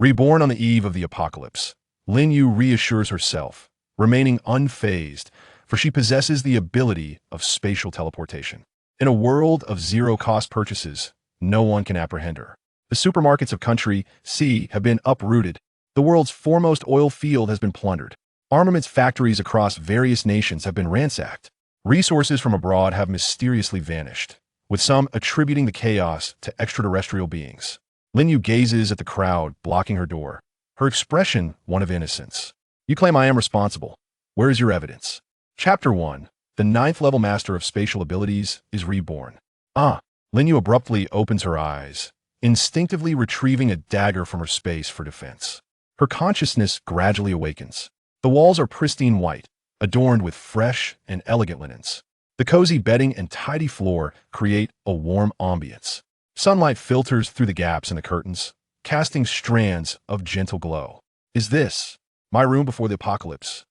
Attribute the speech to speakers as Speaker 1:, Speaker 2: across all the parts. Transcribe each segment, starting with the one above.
Speaker 1: Reborn on the eve of the apocalypse, Lin You reassures herself, remaining unfazed, for she possesses the ability of spatial teleportation. In a world of zero-cost purchases, no one can apprehend her. The supermarkets of country C have been uprooted. The world's foremost oil field has been plundered. Armaments factories across various nations have been ransacked. Resources from abroad have mysteriously vanished, with some attributing the chaos to extraterrestrial beings. Lin Yu gazes at the crowd blocking her door, her expression one of innocence. You claim I am responsible. Where is your evidence? Chapter 1. The ninth-level master of spatial abilities is reborn. Lin Yu abruptly opens her eyes, instinctively retrieving a dagger from her space for defense. Her consciousness gradually awakens. The walls are pristine white, adorned with fresh and elegant linens. The cozy bedding and tidy floor create a warm ambience. Sunlight filters through the gaps in the curtains, casting strands of gentle glow. Is this my room before the apocalypse?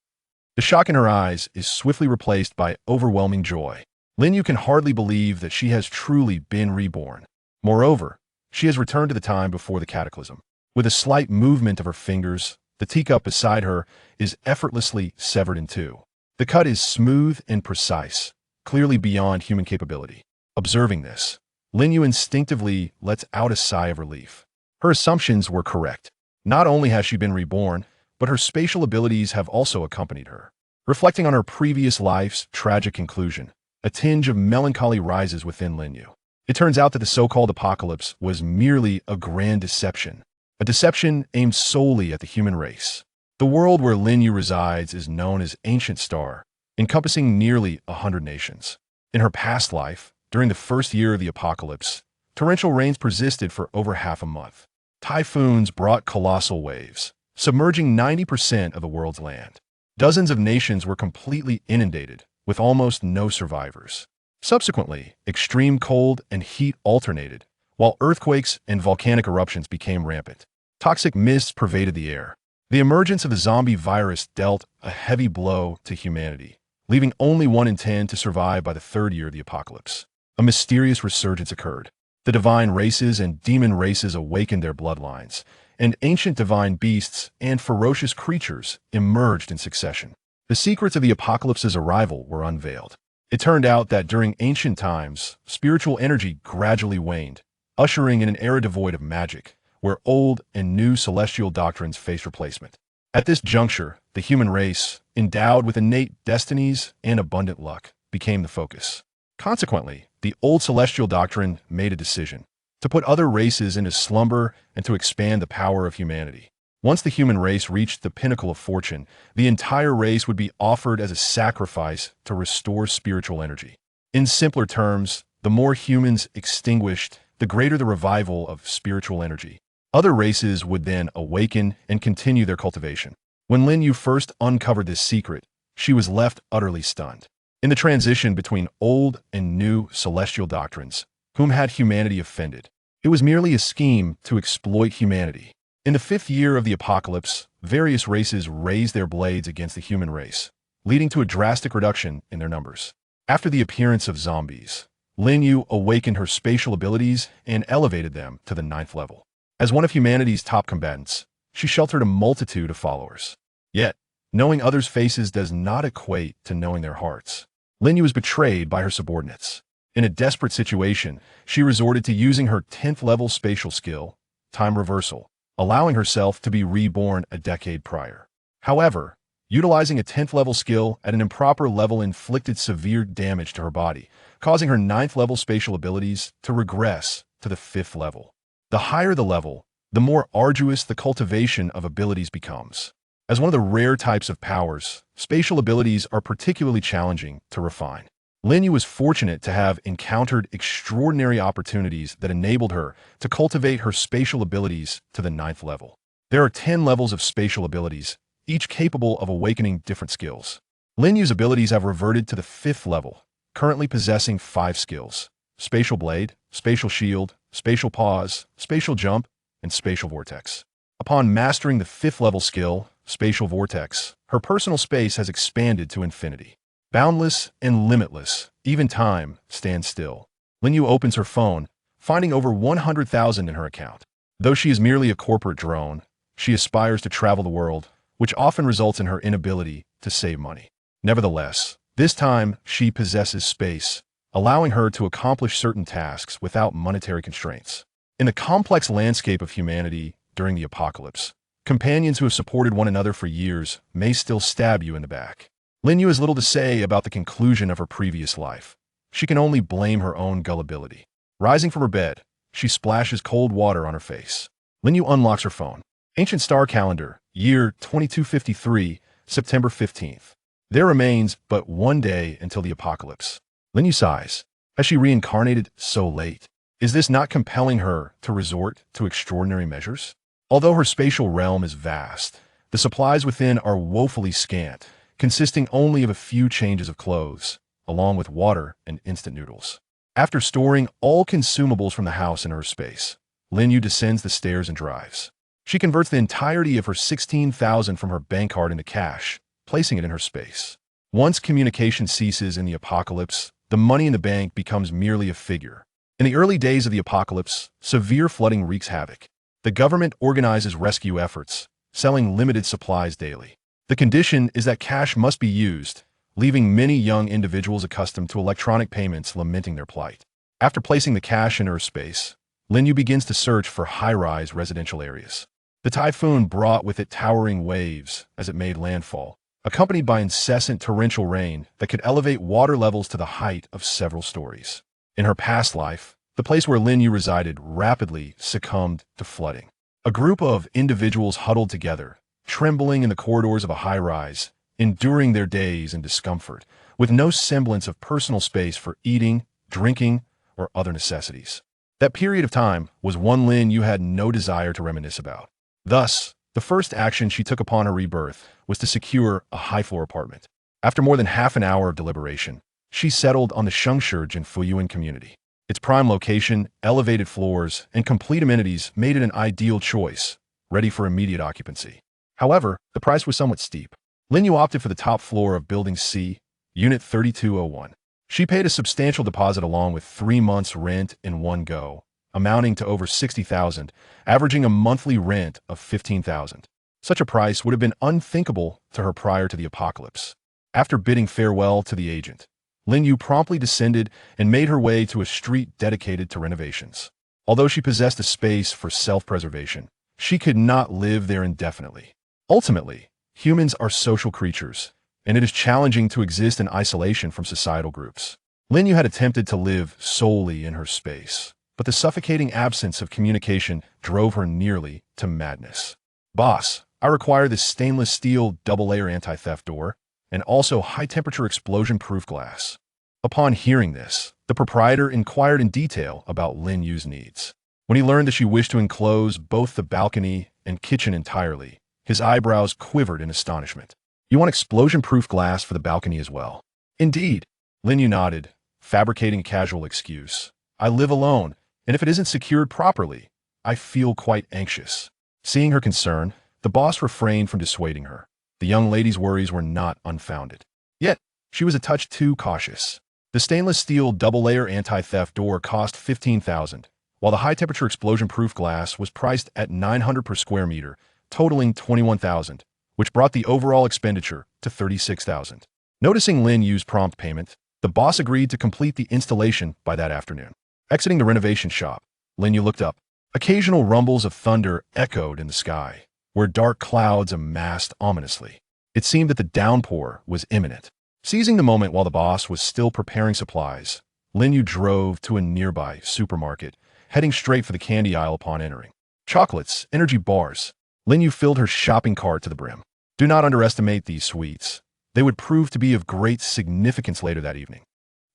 Speaker 1: The shock in her eyes is swiftly replaced by overwhelming joy. Lin Yu can hardly believe that she has truly been reborn. Moreover, she has returned to the time before the cataclysm. With a slight movement of her fingers, the teacup beside her is effortlessly severed in two. The cut is smooth and precise, clearly beyond human capability. Observing this, Lin Yu instinctively lets out a sigh of relief. Her assumptions were correct. Not only has she been reborn, but her spatial abilities have also accompanied her. Reflecting on her previous life's tragic conclusion, a tinge of melancholy rises within Lin Yu. It turns out that the so-called apocalypse was merely a grand deception, a deception aimed solely at the human race. The world where Lin Yu resides is known as Ancient Star, encompassing nearly 100 nations. In her past life, during the first year of the apocalypse, torrential rains persisted for over half a month. Typhoons brought colossal waves, submerging 90% of the world's land. Dozens of nations were completely inundated, with almost no survivors. Subsequently, extreme cold and heat alternated, while earthquakes and volcanic eruptions became rampant. Toxic mists pervaded the air. The emergence of the zombie virus dealt a heavy blow to humanity, leaving only 1 in 10 to survive by the third year of the apocalypse. A mysterious resurgence occurred. The divine races and demon races awakened their bloodlines, and ancient divine beasts and ferocious creatures emerged in succession. The secrets of the apocalypse's arrival were unveiled. It turned out that during ancient times, spiritual energy gradually waned, ushering in an era devoid of magic, where old and new celestial doctrines faced replacement. At this juncture, the human race, endowed with innate destinies and abundant luck, became the focus. Consequently, the old celestial doctrine made a decision to put other races into slumber and to expand the power of humanity. Once the human race reached the pinnacle of fortune, the entire race would be offered as a sacrifice to restore spiritual energy. In simpler terms, the more humans extinguished, the greater the revival of spiritual energy. Other races would then awaken and continue their cultivation. When Lin Yu first uncovered this secret, she was left utterly stunned. In the transition between old and new celestial doctrines, whom had humanity offended? It was merely a scheme to exploit humanity. In the 5th year of the apocalypse, various races raised their blades against the human race, leading to a drastic reduction in their numbers. After the appearance of zombies, Lin Yu awakened her spatial abilities and elevated them to the 9th level. As one of humanity's top combatants, she sheltered a multitude of followers. Yet, knowing others' faces does not equate to knowing their hearts. Lin Yu was betrayed by her subordinates. In a desperate situation, she resorted to using her 10th level spatial skill, time reversal, allowing herself to be reborn a decade prior. However, utilizing a 10th level skill at an improper level inflicted severe damage to her body, causing her 9th level spatial abilities to regress to the 5th level. The higher the level, the more arduous the cultivation of abilities becomes. As one of the rare types of powers, spatial abilities are particularly challenging to refine. Lin Yu was fortunate to have encountered extraordinary opportunities that enabled her to cultivate her spatial abilities to the 9th level. There are 10 levels of spatial abilities, each capable of awakening different skills. Lin Yu's abilities have reverted to the 5th level, currently possessing 5 skills: Spatial Blade, Spatial Shield, Spatial Pause, Spatial Jump, and Spatial Vortex. Upon mastering the 5th level skill, Spatial Vortex, her personal space has expanded to infinity. Boundless and limitless, even time stands still. Lin Yu opens her phone, finding over 100,000 in her account. Though she is merely a corporate drone, She aspires to travel the world, which often results in her inability to save money. Nevertheless, this time she possesses space, allowing her to accomplish certain tasks without monetary constraints. In the complex landscape of humanity during the apocalypse, companions who have supported one another for years may still stab you in the back. Lin Yu has little to say about the conclusion of her previous life. She can only blame her own gullibility. Rising from her bed, she splashes cold water on her face. Lin Yu unlocks her phone. Ancient star calendar, year 2253, September 15th. There remains but one day until the apocalypse. Lin Yu sighs. Has she reincarnated so late? Is this not compelling her to resort to extraordinary measures? Although her spatial realm is vast, the supplies within are woefully scant, consisting only of a few changes of clothes, along with water and instant noodles. After storing all consumables from the house in her space, Lin Yu descends the stairs and drives. She converts the entirety of her 16,000 from her bank card into cash, placing it in her space. Once communication ceases in the apocalypse, the money in the bank becomes merely a figure. In the early days of the apocalypse, severe flooding wreaks havoc. The government organizes rescue efforts, selling limited supplies daily. The condition is that cash must be used, leaving many young individuals accustomed to electronic payments lamenting their plight. After placing the cash in her space, Lin Yu begins to search for high-rise residential areas. The typhoon brought with it towering waves as it made landfall, accompanied by incessant torrential rain that could elevate water levels to the height of several stories. In her past life, the place where Lin Yu resided rapidly succumbed to flooding. A group of individuals huddled together, trembling in the corridors of a high-rise, enduring their days in discomfort, with no semblance of personal space for eating, drinking, or other necessities. That period of time was one Lin Yu had no desire to reminisce about. Thus, the first action she took upon her rebirth was to secure a high-floor apartment. After more than half an hour of deliberation, she settled on the Shengshurj in Fuyuan community. Its prime location, elevated floors, and complete amenities made it an ideal choice, ready for immediate occupancy. However, the price was somewhat steep. Lin Yu opted for the top floor of Building C, Unit 3201. She paid a substantial deposit along with 3 months' rent in one go, amounting to over 60,000, averaging a monthly rent of 15,000. Such a price would have been unthinkable to her prior to the apocalypse. After bidding farewell to the agent, Lin Yu promptly descended and made her way to a street dedicated to renovations. Although she possessed a space for self-preservation, she could not live there indefinitely. Ultimately, humans are social creatures, and it is challenging to exist in isolation from societal groups. Lin Yu had attempted to live solely in her space, but the suffocating absence of communication drove her nearly to madness. Boss, I require this stainless steel double-layer anti-theft door, and also high-temperature explosion-proof glass. Upon hearing this, the proprietor inquired in detail about Lin Yu's needs. When he learned that she wished to enclose both the balcony and kitchen entirely, his eyebrows quivered in astonishment. You want explosion-proof glass for the balcony as well? Indeed. Lin Yu nodded, fabricating a casual excuse. I live alone, and if it isn't secured properly, I feel quite anxious. Seeing her concern, the boss refrained from dissuading her. The young lady's worries were not unfounded. Yet, she was a touch too cautious. The stainless steel double-layer anti-theft door cost 15,000, while the high-temperature explosion-proof glass was priced at 900 per square meter, totaling 21,000, which brought the overall expenditure to 36,000. Noticing Lin Yu's prompt payment, the boss agreed to complete the installation by that afternoon. Exiting the renovation shop, Lin Yu looked up. Occasional rumbles of thunder echoed in the sky, where dark clouds amassed ominously. It seemed that the downpour was imminent. Seizing the moment while the boss was still preparing supplies, Lin Yu drove to a nearby supermarket, heading straight for the candy aisle upon entering. Chocolates, energy bars. Lin Yu filled her shopping cart to the brim. Do not underestimate these sweets. They would prove to be of great significance later that evening.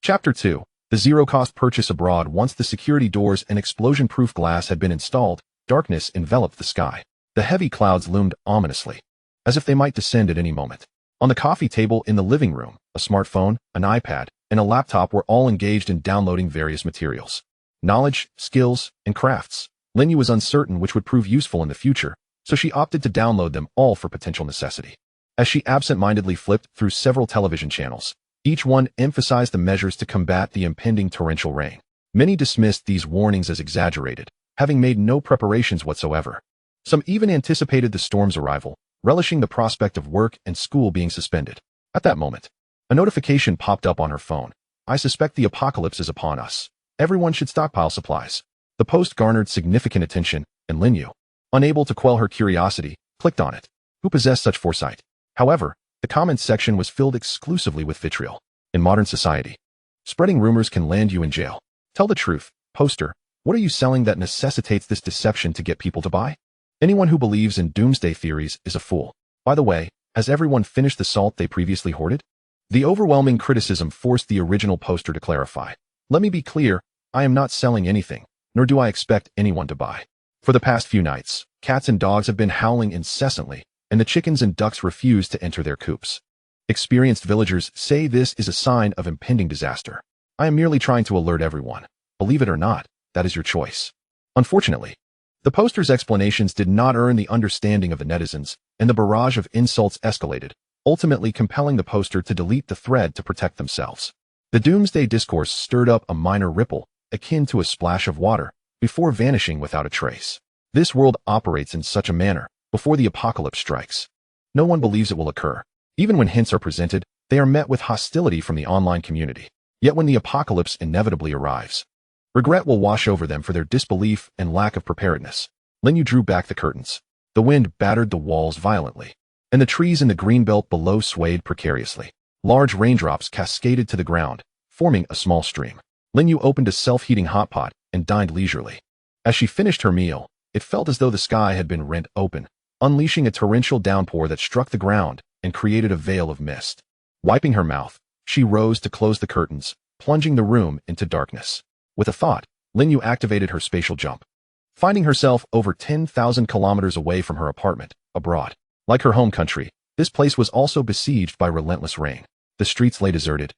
Speaker 1: Chapter 2. The zero-cost purchase abroad. Once the security doors and explosion-proof glass had been installed, darkness enveloped the sky. The heavy clouds loomed ominously, as if they might descend at any moment. On the coffee table in the living room, a smartphone, an iPad, and a laptop were all engaged in downloading various materials. Knowledge, skills, and crafts. Lin Yu was uncertain which would prove useful in the future, so she opted to download them all for potential necessity. As she absent-mindedly flipped through several television channels, each one emphasized the measures to combat the impending torrential rain. Many dismissed these warnings as exaggerated, having made no preparations whatsoever. Some even anticipated the storm's arrival, relishing the prospect of work and school being suspended. At that moment, a notification popped up on her phone. "I suspect the apocalypse is upon us. Everyone should stockpile supplies." The post garnered significant attention, and Lin You, unable to quell her curiosity, clicked on it. Who possessed such foresight? However, the comments section was filled exclusively with vitriol. In modern society, spreading rumors can land you in jail. Tell the truth, poster. What are you selling that necessitates this deception to get people to buy? Anyone who believes in doomsday theories is a fool. By the way, has everyone finished the salt they previously hoarded? The overwhelming criticism forced the original poster to clarify. Let me be clear, I am not selling anything, nor do I expect anyone to buy. For the past few nights, cats and dogs have been howling incessantly, and the chickens and ducks refuse to enter their coops. Experienced villagers say this is a sign of impending disaster. I am merely trying to alert everyone. Believe it or not, that is your choice. Unfortunately, the poster's explanations did not earn the understanding of the netizens, and the barrage of insults escalated, ultimately compelling the poster to delete the thread to protect themselves. The doomsday discourse stirred up a minor ripple, akin to a splash of water, before vanishing without a trace. This world operates in such a manner before the apocalypse strikes. No one believes it will occur. Even when hints are presented, they are met with hostility from the online community. Yet when the apocalypse inevitably arrives, regret will wash over them for their disbelief and lack of preparedness. Lin You drew back the curtains. The wind battered the walls violently, and the trees in the greenbelt below swayed precariously. Large raindrops cascaded to the ground, forming a small stream. Lin You opened a self-heating hot pot and dined leisurely. As she finished her meal, it felt as though the sky had been rent open, unleashing a torrential downpour that struck the ground and created a veil of mist. Wiping her mouth, she rose to close the curtains, plunging the room into darkness. With a thought, Lin You activated her spatial jump, finding herself over 10,000 kilometers away from her apartment, abroad. Like her home country, this place was also besieged by relentless rain. The streets lay deserted,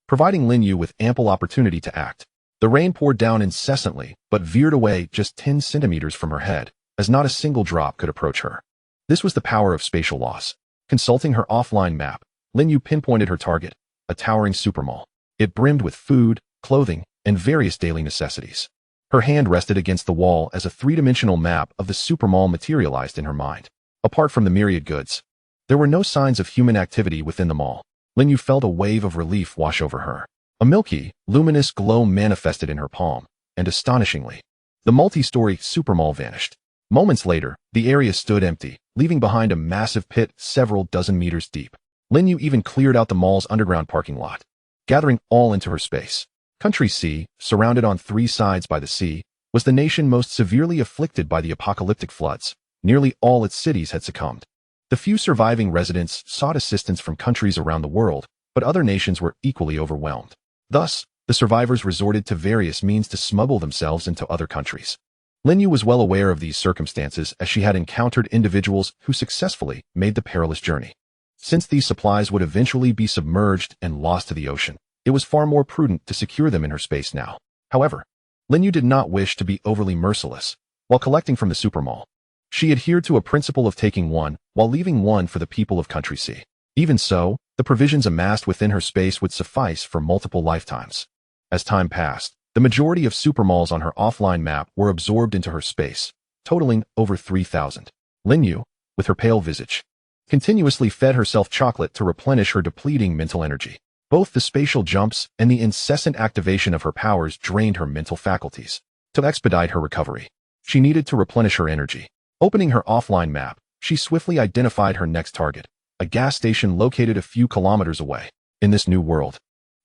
Speaker 1: providing Lin You with ample opportunity to act. The rain poured down incessantly, but veered away just 10 centimeters from her head, as not a single drop could approach her. This was the power of spatial loss. Consulting her offline map, Lin You pinpointed her target, a towering supermall. It brimmed with food, clothing, and various daily necessities. Her hand rested against the wall as a three-dimensional map of the supermall materialized in her mind. Apart from the myriad goods, there were no signs of human activity within the mall. Lin You felt a wave of relief wash over her. A milky, luminous glow manifested in her palm, and astonishingly, the multi-story supermall vanished. Moments later, the area stood empty, leaving behind a massive pit several dozen meters deep. Lin You even cleared out the mall's underground parking lot, gathering all into her space. Country C, surrounded on three sides by the sea, was the nation most severely afflicted by the apocalyptic floods. Nearly all its cities had succumbed. The few surviving residents sought assistance from countries around the world, but other nations were equally overwhelmed. Thus, the survivors resorted to various means to smuggle themselves into other countries. Lin You was well aware of these circumstances as she had encountered individuals who successfully made the perilous journey. Since these supplies would eventually be submerged and lost to the ocean, it was far more prudent to secure them in her space now. However, Lin You did not wish to be overly merciless. While collecting from the supermall, she adhered to a principle of taking one while leaving one for the people of Country C. Even so, the provisions amassed within her space would suffice for multiple lifetimes. As time passed, the majority of supermalls on her offline map were absorbed into her space, totaling over 3,000. Lin You, with her pale visage, continuously fed herself chocolate to replenish her depleting mental energy. Both the spatial jumps and the incessant activation of her powers drained her mental faculties. To expedite her recovery, she needed to replenish her energy. Opening her offline map, she swiftly identified her next target, a gas station located a few kilometers away. In this new world,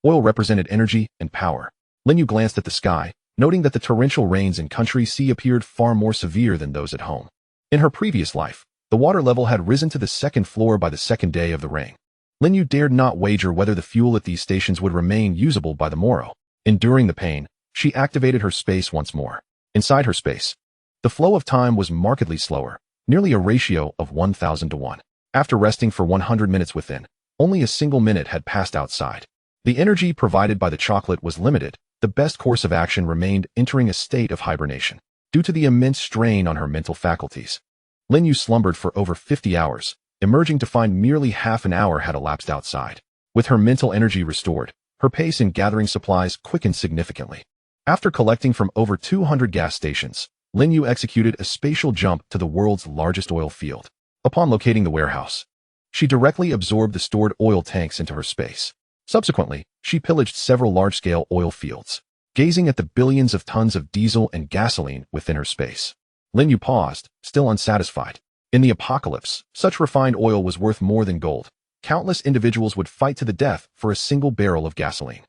Speaker 1: oil represented energy and power. Lin You glanced at the sky, noting that the torrential rains in Country C appeared far more severe than those at home. In her previous life, the water level had risen to the second floor by the second day of the rain. Lin You dared not wager whether the fuel at these stations would remain usable by the morrow. Enduring the pain, she activated her space once more. Inside her space, the flow of time was markedly slower, nearly a ratio of 1,000 to 1. After resting for 100 minutes within, only a single minute had passed outside. The energy provided by the chocolate was limited. The best course of action remained entering a state of hibernation. Due to the immense strain on her mental faculties, Lin You slumbered for over 50 hours, emerging to find merely half an hour had elapsed outside. With her mental energy restored, her pace in gathering supplies quickened significantly. After collecting from over 200 gas stations, Lin You executed a spatial jump to the world's largest oil field. Upon locating the warehouse, she directly absorbed the stored oil tanks into her space. Subsequently, she pillaged several large-scale oil fields, gazing at the billions of tons of diesel and gasoline within her space. Lin Yu paused, still unsatisfied. In the apocalypse, such refined oil was worth more than gold. Countless individuals would fight to the death for a single barrel of gasoline.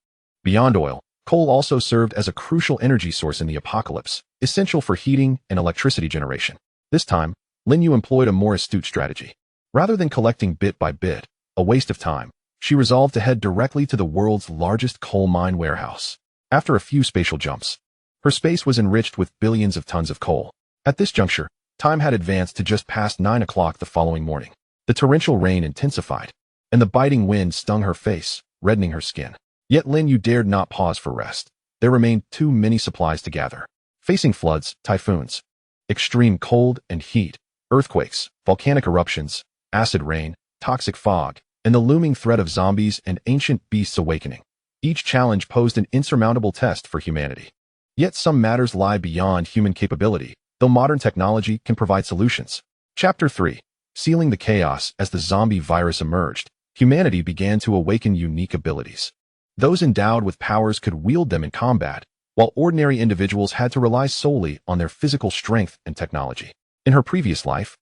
Speaker 1: Beyond oil, coal also served as a crucial energy source in the apocalypse, essential for heating and electricity generation. This time, Lin Yu employed a more astute strategy. Rather than collecting bit by bit, a waste of time, she resolved to head directly to the world's largest coal mine warehouse. After a few spatial jumps, her space was enriched with billions of tons of coal. At this juncture, time had advanced to just past 9 o'clock the following morning. The torrential rain intensified, and the biting wind stung her face, reddening her skin. Yet Lin Yu dared not pause for rest. There remained too many supplies to gather. Facing floods, typhoons, extreme cold and heat, earthquakes, volcanic eruptions, acid rain, toxic fog, and the looming threat of zombies and ancient beasts awakening. Each challenge posed an insurmountable test for humanity. Yet some matters lie beyond human capability, though modern technology can provide solutions. Chapter 3. Sealing the chaos. As the zombie virus emerged, humanity began to awaken unique abilities. Those endowed with powers could wield them in combat, while ordinary individuals had to rely solely on their physical strength and technology. In her previous life,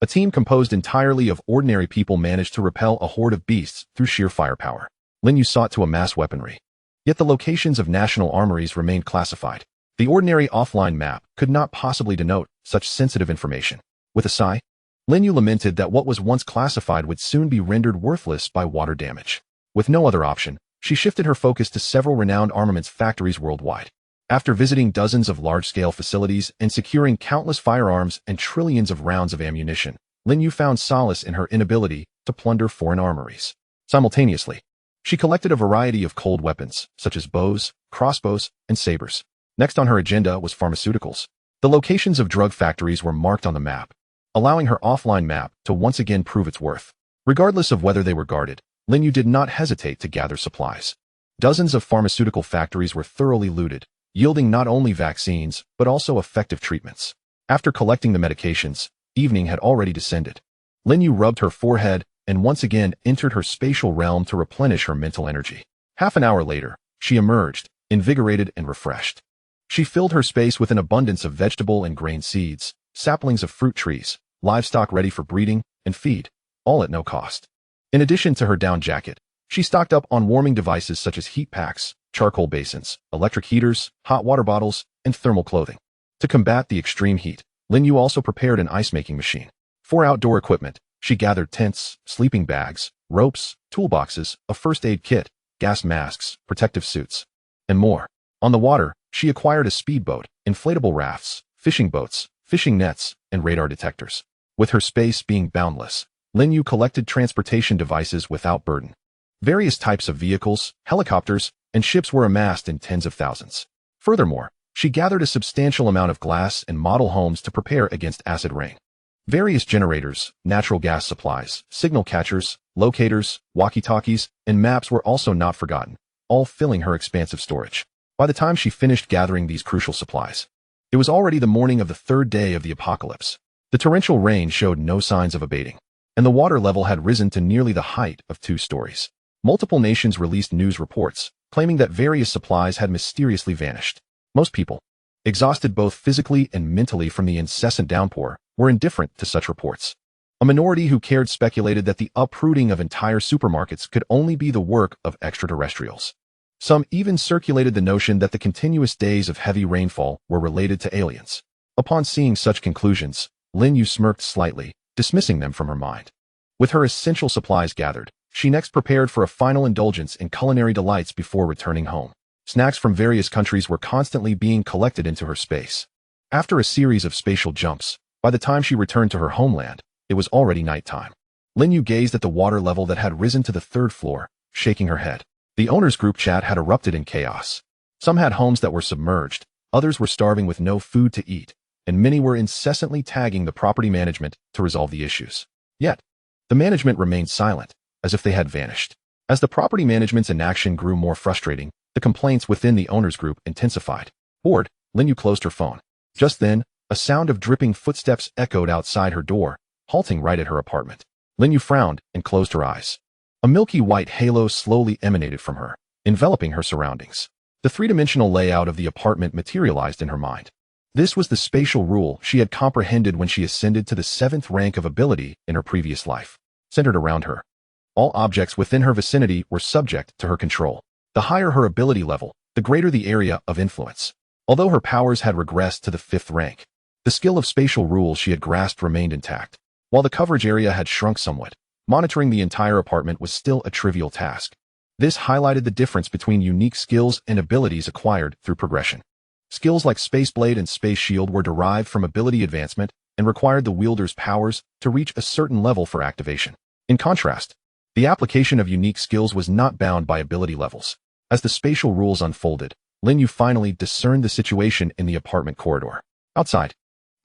Speaker 1: a team composed entirely of ordinary people managed to repel a horde of beasts through sheer firepower. Lin Yu sought to amass weaponry. Yet the locations of national armories remained classified. The ordinary offline map could not possibly denote such sensitive information. With a sigh, Lin Yu lamented that what was once classified would soon be rendered worthless by water damage. With no other option, she shifted her focus to several renowned armaments factories worldwide. After visiting dozens of large-scale facilities and securing countless firearms and trillions of rounds of ammunition, Lin Yu found solace in her inability to plunder foreign armories. Simultaneously, she collected a variety of cold weapons, such as bows, crossbows, and sabers. Next on her agenda was pharmaceuticals. The locations of drug factories were marked on the map, allowing her offline map to once again prove its worth. Regardless of whether they were guarded, Lin Yu did not hesitate to gather supplies. Dozens of pharmaceutical factories were thoroughly looted, yielding not only vaccines, but also effective treatments. After collecting the medications, evening had already descended. Lin Yu rubbed her forehead and once again entered her spatial realm to replenish her mental energy. Half an hour later, she emerged, invigorated and refreshed. She filled her space with an abundance of vegetable and grain seeds, saplings of fruit trees, livestock ready for breeding and feed, all at no cost. In addition to her down jacket, she stocked up on warming devices such as heat packs, charcoal basins, electric heaters, hot water bottles, and thermal clothing. To combat the extreme heat, Lin Yu also prepared an ice-making machine. For outdoor equipment, she gathered tents, sleeping bags, ropes, toolboxes, a first aid kit, gas masks, protective suits, and more. On the water, she acquired a speedboat, inflatable rafts, fishing boats, fishing nets, and radar detectors. With her space being boundless, Lin Yu collected transportation devices without burden. Various types of vehicles, helicopters, and ships were amassed in tens of thousands. Furthermore, she gathered a substantial amount of glass and model homes to prepare against acid rain. Various generators, natural gas supplies, signal catchers, locators, walkie-talkies, and maps were also not forgotten, all filling her expansive storage. By the time she finished gathering these crucial supplies, it was already the morning of the third day of the apocalypse. The torrential rain showed no signs of abating, and the water level had risen to nearly the height of 2 stories. Multiple nations released news reports, claiming that various supplies had mysteriously vanished. Most people, exhausted both physically and mentally from the incessant downpour, were indifferent to such reports. A minority who cared speculated that the uprooting of entire supermarkets could only be the work of extraterrestrials. Some even circulated the notion that the continuous days of heavy rainfall were related to aliens. Upon seeing such conclusions, Lin Yu smirked slightly, dismissing them from her mind. With her essential supplies gathered, she next prepared for a final indulgence in culinary delights before returning home. Snacks from various countries were constantly being collected into her space. After a series of spatial jumps, by the time she returned to her homeland, it was already nighttime. Lin Yu gazed at the water level that had risen to the 3rd floor, shaking her head. The owners' group chat had erupted in chaos. Some had homes that were submerged, others were starving with no food to eat, and many were incessantly tagging the property management to resolve the issues. Yet, the management remained silent, as if they had vanished. As the property management's inaction grew more frustrating, the complaints within the owners' group intensified. Bored, Lin Yu closed her phone. Just then, a A sound of dripping footsteps echoed outside her door, halting right at her apartment. Lin You frowned and closed her eyes. A milky white halo slowly emanated from her, enveloping her surroundings. The three-dimensional layout of the apartment materialized in her mind. This was the spatial rule she had comprehended when she ascended to the 7th rank of ability in her previous life. Centered around her, all objects within her vicinity were subject to her control. The higher her ability level, the greater the area of influence. Although her powers had regressed to the 5th rank, the skill of spatial rules she had grasped remained intact. While the coverage area had shrunk somewhat, monitoring the entire apartment was still a trivial task. This highlighted the difference between unique skills and abilities acquired through progression. Skills like Space Blade and Space Shield were derived from ability advancement and required the wielder's powers to reach a certain level for activation. In contrast, the application of unique skills was not bound by ability levels. As the spatial rules unfolded, Lin You finally discerned the situation in the apartment corridor. Outside,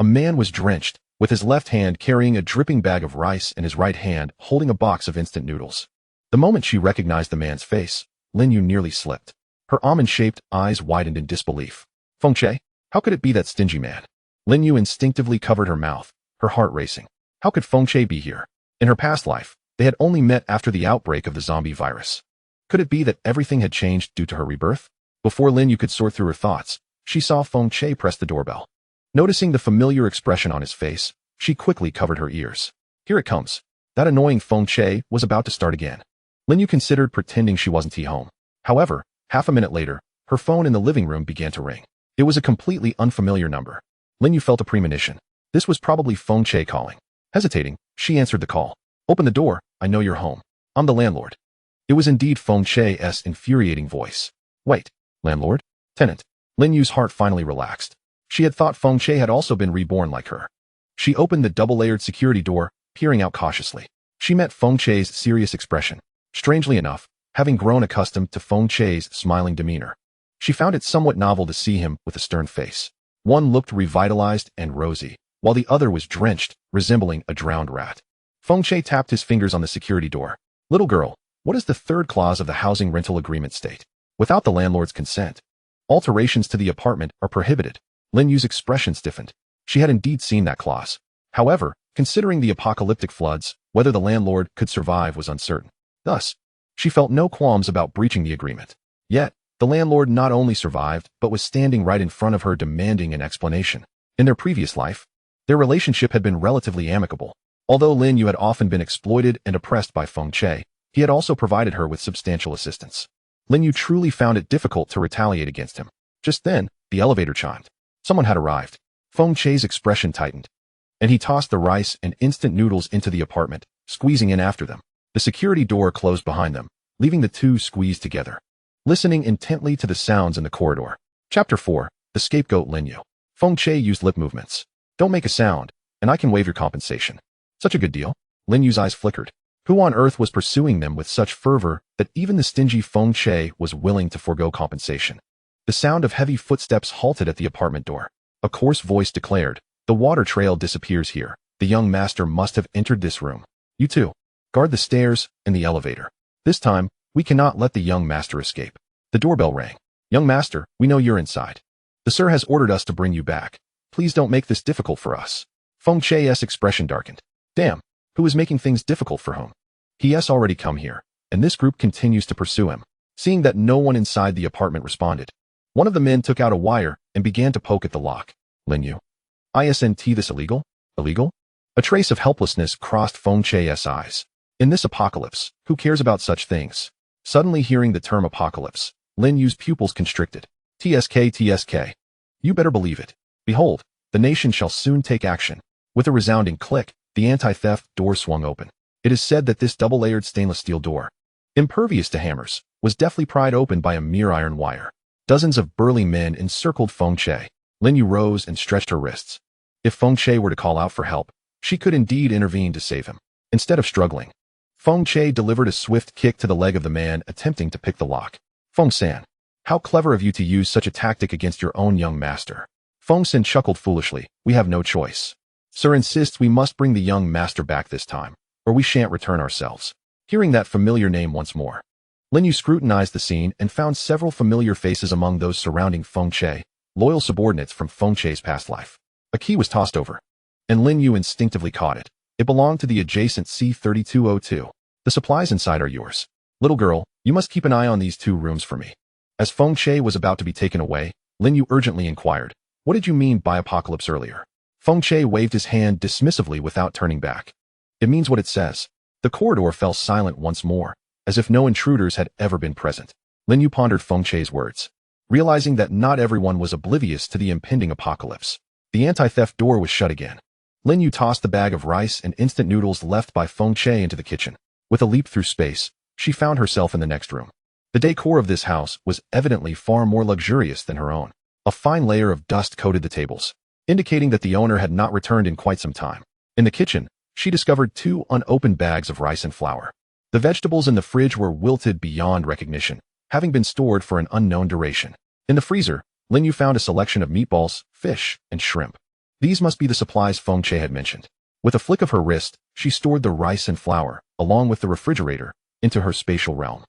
Speaker 1: a man was drenched, with his left hand carrying a dripping bag of rice and his right hand holding a box of instant noodles. The moment she recognized the man's face, Lin You nearly slipped. Her almond-shaped eyes widened in disbelief. Feng Che? How could it be that stingy man? Lin You instinctively covered her mouth, her heart racing. How could Feng Che be here? In her past life, they had only met after the outbreak of the zombie virus. Could it be that everything had changed due to her rebirth? Before Lin You could sort through her thoughts, she saw Feng Che press the doorbell. Noticing the familiar expression on his face, she quickly covered her ears. Here it comes. That annoying Feng Che was about to start again. Lin You considered pretending she wasn't home. However, half a minute later, her phone in the living room began to ring. It was a completely unfamiliar number. Lin You felt a premonition. This was probably Feng Che calling. Hesitating, she answered the call. Open the door, I know you're home. I'm the landlord. It was indeed Feng Che's infuriating voice. Wait, landlord? Tenant. Lin Yu's heart finally relaxed. She had thought Feng Che had also been reborn like her. She opened the double-layered security door, peering out cautiously. She met Feng Che's serious expression. Strangely enough, having grown accustomed to Feng Che's smiling demeanor, she found it somewhat novel to see him with a stern face. One looked revitalized and rosy, while the other was drenched, resembling a drowned rat. Feng Che tapped his fingers on the security door. Little girl, what does the 3rd clause of the housing rental agreement state? Without the landlord's consent, alterations to the apartment are prohibited. Lin Yu's expression stiffened. She had indeed seen that clause. However, considering the apocalyptic floods, whether the landlord could survive was uncertain. Thus, she felt no qualms about breaching the agreement. Yet, the landlord not only survived, but was standing right in front of her demanding an explanation. In their previous life, their relationship had been relatively amicable. Although Lin You had often been exploited and oppressed by Feng Che, he had also provided her with substantial assistance. Lin You truly found it difficult to retaliate against him. Just then, the elevator chimed. Someone had arrived. Feng Che's expression tightened, and he tossed the rice and instant noodles into the apartment, squeezing in after them. The security door closed behind them, leaving the two squeezed together, listening intently to the sounds in the corridor. Chapter 4. The Scapegoat Lin You. Feng Che used lip movements. Don't make a sound, and I can waive your compensation. Such a good deal. Lin Yu's eyes flickered. Who on earth was pursuing them with such fervor that even the stingy Feng Che was willing to forego compensation? The sound of heavy footsteps halted at the apartment door. A coarse voice declared, the water trail disappears here. The young master must have entered this room. You two, guard the stairs and the elevator. This time, we cannot let the young master escape. The doorbell rang. Young master, we know you're inside. The sir has ordered us to bring you back. Please don't make this difficult for us. Feng Che's expression darkened. Damn, who is making things difficult for whom? He has already come here, and this group continues to pursue him. Seeing that no one inside the apartment responded, one of the men took out a wire and began to poke at the lock. Lin You. Isn't this illegal? Illegal? A trace of helplessness crossed Feng Che's eyes. In this apocalypse, who cares about such things? Suddenly hearing the term apocalypse, Lin Yu's pupils constricted. TSK. You better believe it. Behold, the nation shall soon take action. With a resounding click, the anti-theft door swung open. It is said that this double-layered stainless steel door, impervious to hammers, was deftly pried open by a mere iron wire. Dozens of burly men encircled Feng Che. Lin You rose and stretched her wrists. If Feng Che were to call out for help, she could indeed intervene to save him. Instead of struggling, Feng Che delivered a swift kick to the leg of the man attempting to pick the lock. Feng San, how clever of you to use such a tactic against your own young master. Feng San chuckled foolishly. We have no choice. Sir insists we must bring the young master back this time, or we shan't return ourselves. Hearing that familiar name once more, Lin You scrutinized the scene and found several familiar faces among those surrounding Feng Che, loyal subordinates from Feng Che's past life. A key was tossed over, and Lin You instinctively caught it. It belonged to the adjacent C-3202. The supplies inside are yours. Little girl, you must keep an eye on these 2 rooms for me. As Feng Che was about to be taken away, Lin You urgently inquired, what did you mean by apocalypse earlier? Feng Che waved his hand dismissively without turning back. It means what it says. The corridor fell silent once more, as if no intruders had ever been present. Lin Yu pondered Feng Che's words, realizing that not everyone was oblivious to the impending apocalypse. The anti-theft door was shut again. Lin Yu tossed the bag of rice and instant noodles left by Feng Che into the kitchen. With a leap through space, she found herself in the next room. The decor of this house was evidently far more luxurious than her own. A fine layer of dust coated the tables, indicating that the owner had not returned in quite some time. In the kitchen, she discovered 2 unopened bags of rice and flour. The vegetables in the fridge were wilted beyond recognition, having been stored for an unknown duration. In the freezer, Lin Yu found a selection of meatballs, fish, and shrimp. These must be the supplies Feng Che had mentioned. With a flick of her wrist, she stored the rice and flour, along with the refrigerator, into her spatial realm.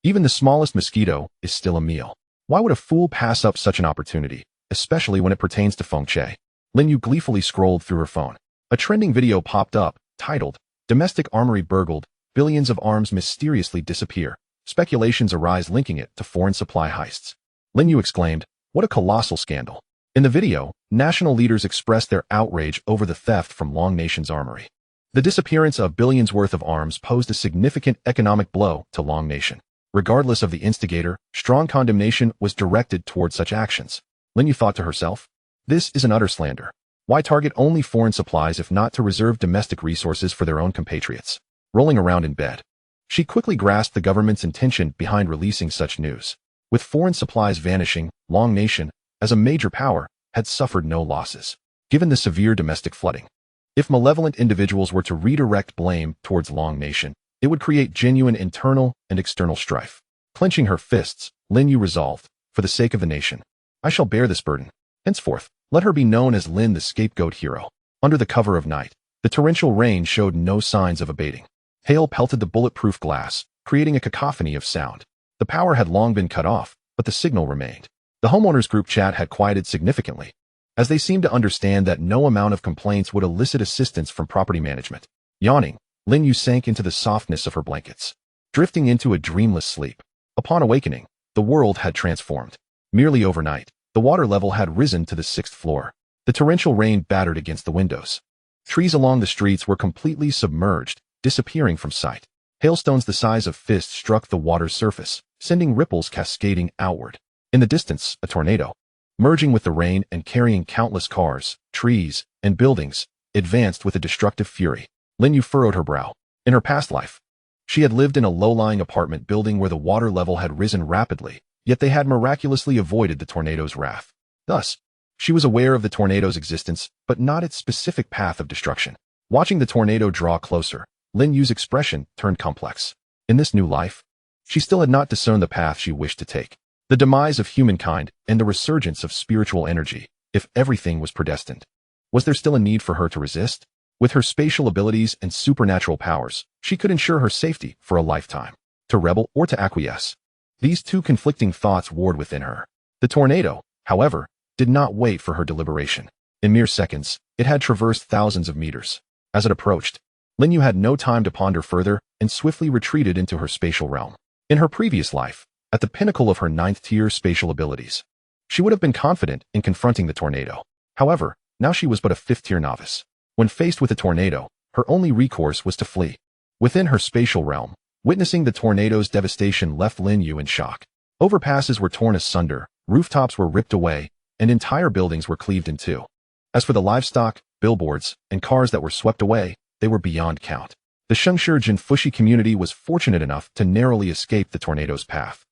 Speaker 1: Even the smallest mosquito is still a meal. Why would a fool pass up such an opportunity, especially when it pertains to Feng Che? Lin Yu gleefully scrolled through her phone. A trending video popped up, titled, Domestic Armory Burgled, Billions of Arms Mysteriously Disappear. Speculations arise linking it to foreign supply heists. Lin Yu exclaimed, what a colossal scandal. In the video, national leaders expressed their outrage over the theft from Long Nation's armory. The disappearance of billions worth of arms posed a significant economic blow to Long Nation. Regardless of the instigator, strong condemnation was directed toward such actions. Lin Yu thought to herself, this is an utter slander. Why target only foreign supplies if not to reserve domestic resources for their own compatriots? Rolling around in bed, she quickly grasped the government's intention behind releasing such news. With foreign supplies vanishing, Long Nation, as a major power, had suffered no losses, given the severe domestic flooding. If malevolent individuals were to redirect blame towards Long Nation, it would create genuine internal and external strife. Clenching her fists, Lin Yu resolved, for the sake of the nation, I shall bear this burden. Henceforth, let her be known as Lin the scapegoat hero. Under the cover of night, the torrential rain showed no signs of abating. Hail pelted the bulletproof glass, creating a cacophony of sound. The power had long been cut off, but the signal remained. The homeowners group chat had quieted significantly, as they seemed to understand that no amount of complaints would elicit assistance from property management. Yawning, Lin Yu sank into the softness of her blankets, drifting into a dreamless sleep. Upon awakening, the world had transformed. Merely overnight, the water level had risen to the 6th floor. The torrential rain battered against the windows. Trees along the streets were completely submerged, disappearing from sight. Hailstones the size of fists struck the water's surface, sending ripples cascading outward. In the distance, a tornado, merging with the rain and carrying countless cars, trees, and buildings, advanced with a destructive fury. Lin Yu furrowed her brow. In her past life, she had lived in a low-lying apartment building where the water level had risen rapidly, yet they had miraculously avoided the tornado's wrath. Thus, she was aware of the tornado's existence, but not its specific path of destruction. Watching the tornado draw closer, Lin Yu's expression turned complex. In this new life, she still had not discerned the path she wished to take. The demise of humankind and the resurgence of spiritual energy, if everything was predestined. Was there still a need for her to resist? With her spatial abilities and supernatural powers, she could ensure her safety for a lifetime. To rebel or to acquiesce. These 2 conflicting thoughts warred within her. The tornado, however, did not wait for her deliberation. In mere seconds, it had traversed thousands of meters. As it approached, Lin Yu had no time to ponder further and swiftly retreated into her spatial realm. In her previous life, at the pinnacle of her 9th-tier spatial abilities, she would have been confident in confronting the tornado. However, now she was but a 5th-tier novice. When faced with a tornado, her only recourse was to flee. Within her spatial realm, witnessing the tornado's devastation left Lin Yu in shock. Overpasses were torn asunder, rooftops were ripped away, and entire buildings were cleaved in 2. As for the livestock, billboards, and cars that were swept away, they were beyond count. The Shengshi Jinfushi community was fortunate enough to narrowly escape the tornado's path.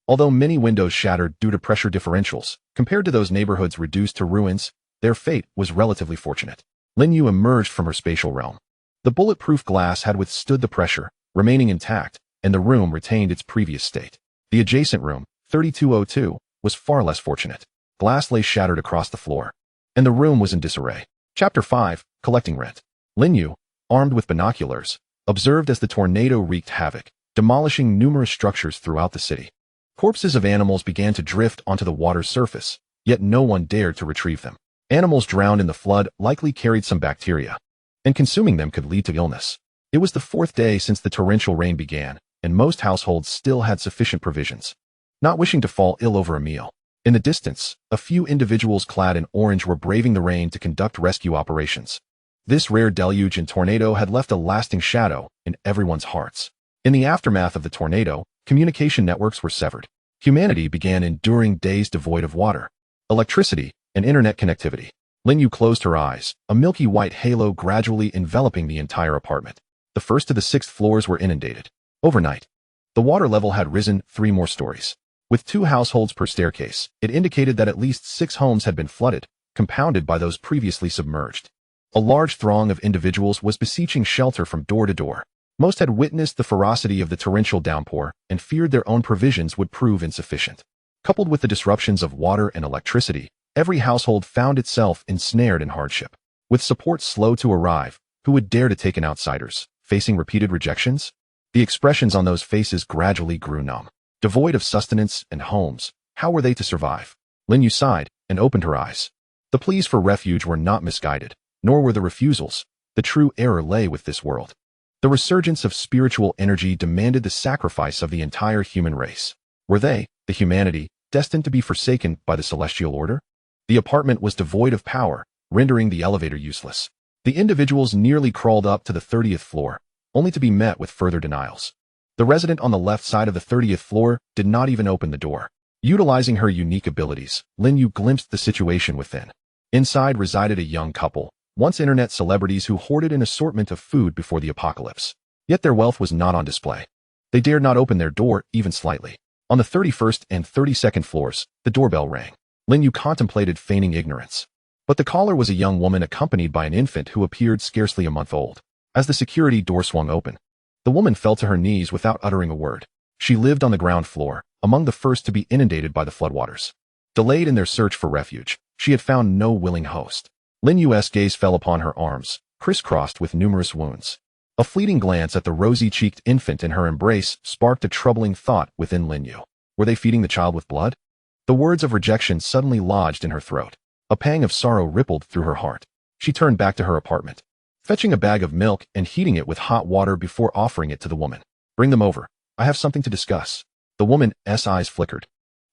Speaker 1: Although many windows shattered due to pressure differentials, compared to those neighborhoods reduced to ruins, their fate was relatively fortunate. Lin Yu emerged from her spatial realm. The bulletproof glass had withstood the pressure, remaining intact, and the room retained its previous state. The adjacent room, 3202, was far less fortunate. Glass lay shattered across the floor, and the room was in disarray. Chapter 5, Collecting Rent. Lin Yu, armed with binoculars, observed as the tornado wreaked havoc, demolishing numerous structures throughout the city. Corpses of animals began to drift onto the water's surface, yet no one dared to retrieve them. Animals drowned in the flood likely carried some bacteria, and consuming them could lead to illness. It was the fourth day since the torrential rain began, and most households still had sufficient provisions, not wishing to fall ill over a meal. In the distance, a few individuals clad in orange were braving the rain to conduct rescue operations. This rare deluge and tornado had left a lasting shadow in everyone's hearts. In the aftermath of the tornado, communication networks were severed. Humanity began enduring days devoid of water, electricity, and internet connectivity. Lin You closed her eyes, a milky white halo gradually enveloping the entire apartment. The first to the sixth floors were inundated. Overnight, the water level had risen 3 more stories. With 2 households per staircase, it indicated that at least 6 homes had been flooded, compounded by those previously submerged. A large throng of individuals was beseeching shelter from door to door. Most had witnessed the ferocity of the torrential downpour and feared their own provisions would prove insufficient. Coupled with the disruptions of water and electricity, every household found itself ensnared in hardship. With support slow to arrive, who would dare to take in outsiders, facing repeated rejections? The expressions on those faces gradually grew numb. Devoid of sustenance and homes, how were they to survive? Lin You sighed and opened her eyes. The pleas for refuge were not misguided, nor were the refusals. The true error lay with this world. The resurgence of spiritual energy demanded the sacrifice of the entire human race. Were they, the humanity, destined to be forsaken by the celestial order? The apartment was devoid of power, rendering the elevator useless. The individuals nearly crawled up to the 30th floor, only to be met with further denials. The resident on the left side of the 30th floor did not even open the door. Utilizing her unique abilities, Lin You glimpsed the situation within. Inside resided a young couple, once internet celebrities who hoarded an assortment of food before the apocalypse. Yet their wealth was not on display. They dared not open their door even slightly. On the 31st and 32nd floors, the doorbell rang. Lin You contemplated feigning ignorance. But the caller was a young woman accompanied by an infant who appeared scarcely a month old. As the security door swung open, the woman fell to her knees without uttering a word. She lived on the ground floor, among the first to be inundated by the floodwaters. Delayed in their search for refuge, she had found no willing host. Lin Yu's gaze fell upon her arms, crisscrossed with numerous wounds. A fleeting glance at the rosy-cheeked infant in her embrace sparked a troubling thought within Lin You. Were they feeding the child with blood? The words of rejection suddenly lodged in her throat. A pang of sorrow rippled through her heart. She turned back to her apartment, fetching a bag of milk and heating it with hot water before offering it to the woman. Bring them over. I have something to discuss. The woman's eyes flickered,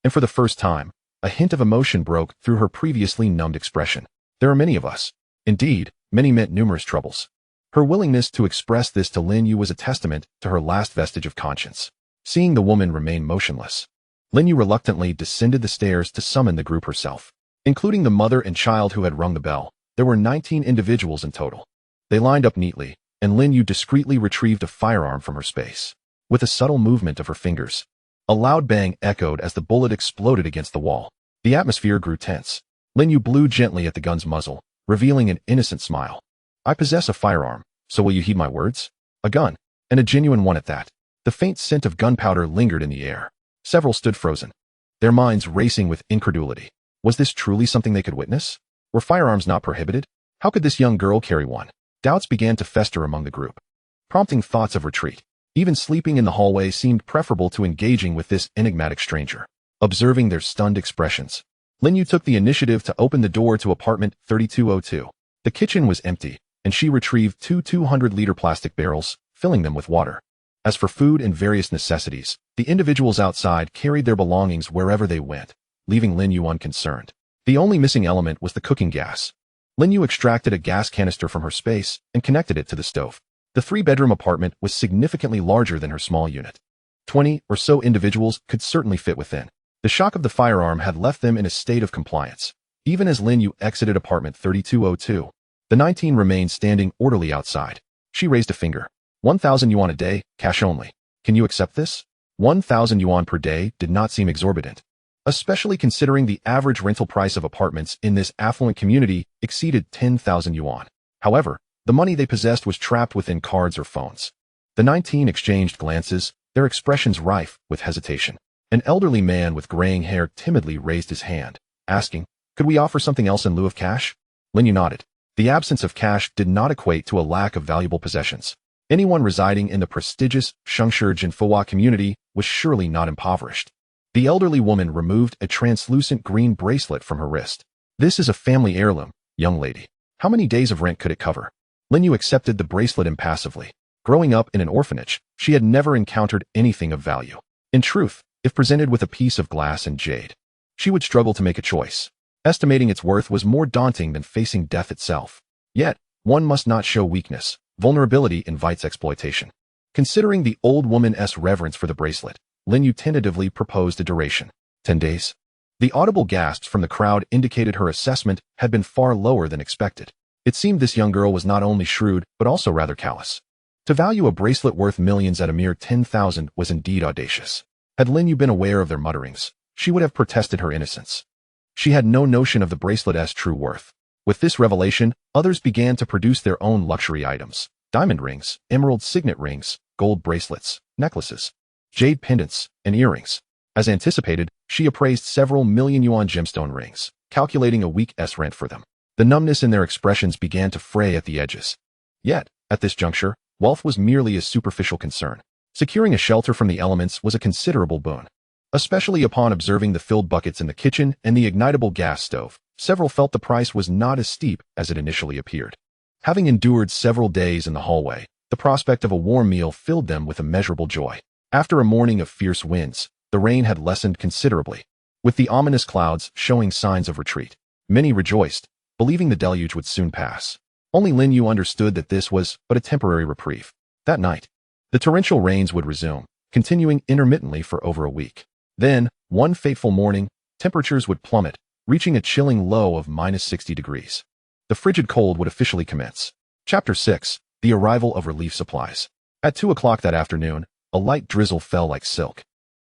Speaker 1: and for the first time, a hint of emotion broke through her previously numbed expression. There are many of us. Indeed, many meant numerous troubles. Her willingness to express this to Lin You was a testament to her last vestige of conscience. Seeing the woman remain motionless, Lin You reluctantly descended the stairs to summon the group herself. Including the mother and child who had rung the bell, there were 19 individuals in total. They lined up neatly, and Lin You discreetly retrieved a firearm from her space. With a subtle movement of her fingers, a loud bang echoed as the bullet exploded against the wall. The atmosphere grew tense. Lin You blew gently at the gun's muzzle, revealing an innocent smile. I possess a firearm, so will you heed my words? A gun, and a genuine one at that. The faint scent of gunpowder lingered in the air. Several stood frozen, their minds racing with incredulity. Was this truly something they could witness? Were firearms not prohibited? How could this young girl carry one? Doubts began to fester among the group, prompting thoughts of retreat. Even sleeping in the hallway seemed preferable to engaging with this enigmatic stranger. Observing their stunned expressions, Lin You took the initiative to open the door to apartment 3202. The kitchen was empty, and she retrieved 2 200-liter plastic barrels, filling them with water. As for food and various necessities, the individuals outside carried their belongings wherever they went, leaving Lin You unconcerned. The only missing element was the cooking gas. Lin You extracted a gas canister from her space and connected it to the stove. The 3-bedroom apartment was significantly larger than her small unit. 20 or so individuals could certainly fit within. The shock of the firearm had left them in a state of compliance. Even as Lin You exited apartment 3202, the 19 remained standing orderly outside. She raised a finger. 1,000 yuan a day, cash only. Can you accept this? 1,000 yuan per day did not seem exorbitant, especially considering the average rental price of apartments in this affluent community exceeded 10,000 yuan. However, the money they possessed was trapped within cards or phones. The 19 exchanged glances, their expressions rife with hesitation. An elderly man with graying hair timidly raised his hand, asking, "Could we offer something else in lieu of cash?" Lin You nodded. The absence of cash did not equate to a lack of valuable possessions. Anyone residing in the prestigious Shengshi community was surely not impoverished. The elderly woman removed a translucent green bracelet from her wrist. "This is a family heirloom, young lady. How many days of rent could it cover?" Lin You accepted the bracelet impassively. Growing up in an orphanage, she had never encountered anything of value. In truth, if presented with a piece of glass and jade, she would struggle to make a choice. Estimating its worth was more daunting than facing death itself. Yet, one must not show weakness. Vulnerability invites exploitation. Considering the old woman's reverence for the bracelet, Lin You tentatively proposed a duration. 10 days. The audible gasps from the crowd indicated her assessment had been far lower than expected. It seemed this young girl was not only shrewd, but also rather callous. To value a bracelet worth millions at a mere 10,000 was indeed audacious. Had Lin You been aware of their mutterings, she would have protested her innocence. She had no notion of the bracelet's true worth. With this revelation, others began to produce their own luxury items. Diamond rings, emerald signet rings, gold bracelets, necklaces, jade pendants, and earrings. As anticipated, she appraised several million yuan gemstone rings, calculating a week's rent for them. The numbness in their expressions began to fray at the edges. Yet, at this juncture, wealth was merely a superficial concern. Securing a shelter from the elements was a considerable boon. Especially upon observing the filled buckets in the kitchen and the ignitable gas stove, several felt the price was not as steep as it initially appeared. Having endured several days in the hallway, the prospect of a warm meal filled them with immeasurable joy. After a morning of fierce winds, the rain had lessened considerably. With the ominous clouds showing signs of retreat, many rejoiced, believing the deluge would soon pass. Only Lin You understood that this was but a temporary reprieve. That night, the torrential rains would resume, continuing intermittently for over a week. Then, one fateful morning, temperatures would plummet, reaching a chilling low of -60 degrees. The frigid cold would officially commence. Chapter 6. The Arrival of Relief Supplies. At 2 o'clock that afternoon, a light drizzle fell like silk.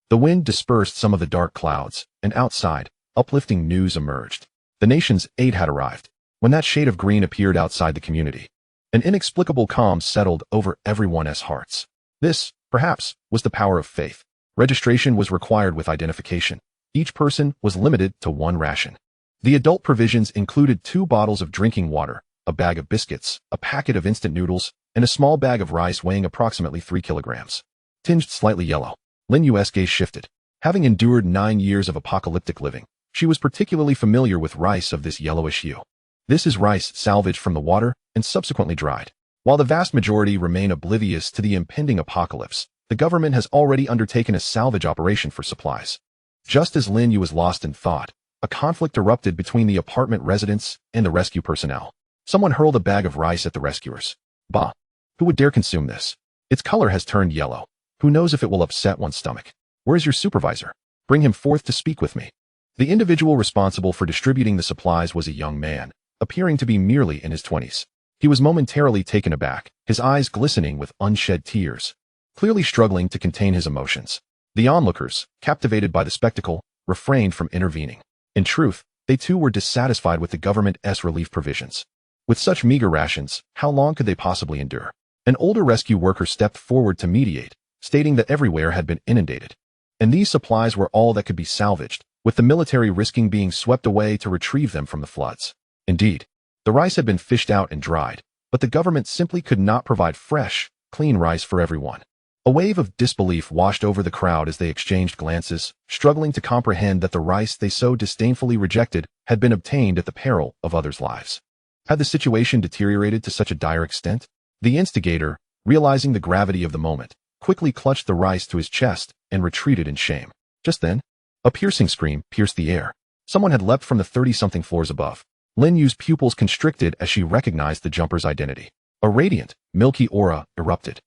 Speaker 1: The wind dispersed some of the dark clouds, and outside, uplifting news emerged. The nation's aid had arrived. When that shade of green appeared outside the community, an inexplicable calm settled over everyone's hearts. This, perhaps, was the power of faith. Registration was required with identification. Each person was limited to one ration. The adult provisions included 2 bottles of drinking water, a bag of biscuits, a packet of instant noodles, and a small bag of rice weighing approximately 3 kilograms. Tinged slightly yellow, Lin Yu's gaze shifted. Having endured 9 years of apocalyptic living, she was particularly familiar with rice of this yellowish hue. This is rice salvaged from the water and subsequently dried. While the vast majority remain oblivious to the impending apocalypse, the government has already undertaken a salvage operation for supplies. Just as Lin Yu was lost in thought, a conflict erupted between the apartment residents and the rescue personnel. Someone hurled a bag of rice at the rescuers. Bah! Who would dare consume this? Its color has turned yellow. Who knows if it will upset one's stomach? Where is your supervisor? Bring him forth to speak with me. The individual responsible for distributing the supplies was a young man, appearing to be merely in his 20s. He was momentarily taken aback, his eyes glistening with unshed tears, clearly struggling to contain his emotions. The onlookers, captivated by the spectacle, refrained from intervening. In truth, they too were dissatisfied with the government's relief provisions. With such meager rations, how long could they possibly endure? An older rescue worker stepped forward to mediate, stating that everywhere had been inundated, and these supplies were all that could be salvaged, with the military risking being swept away to retrieve them from the floods. Indeed, the rice had been fished out and dried, but the government simply could not provide fresh, clean rice for everyone. A wave of disbelief washed over the crowd as they exchanged glances, struggling to comprehend that the rice they so disdainfully rejected had been obtained at the peril of others' lives. Had the situation deteriorated to such a dire extent? The instigator, realizing the gravity of the moment, quickly clutched the rice to his chest and retreated in shame. Just then, a piercing scream pierced the air. Someone had leapt from the 30-something floors above. Lin Yu's pupils constricted as she recognized the jumper's identity. A radiant, milky aura erupted,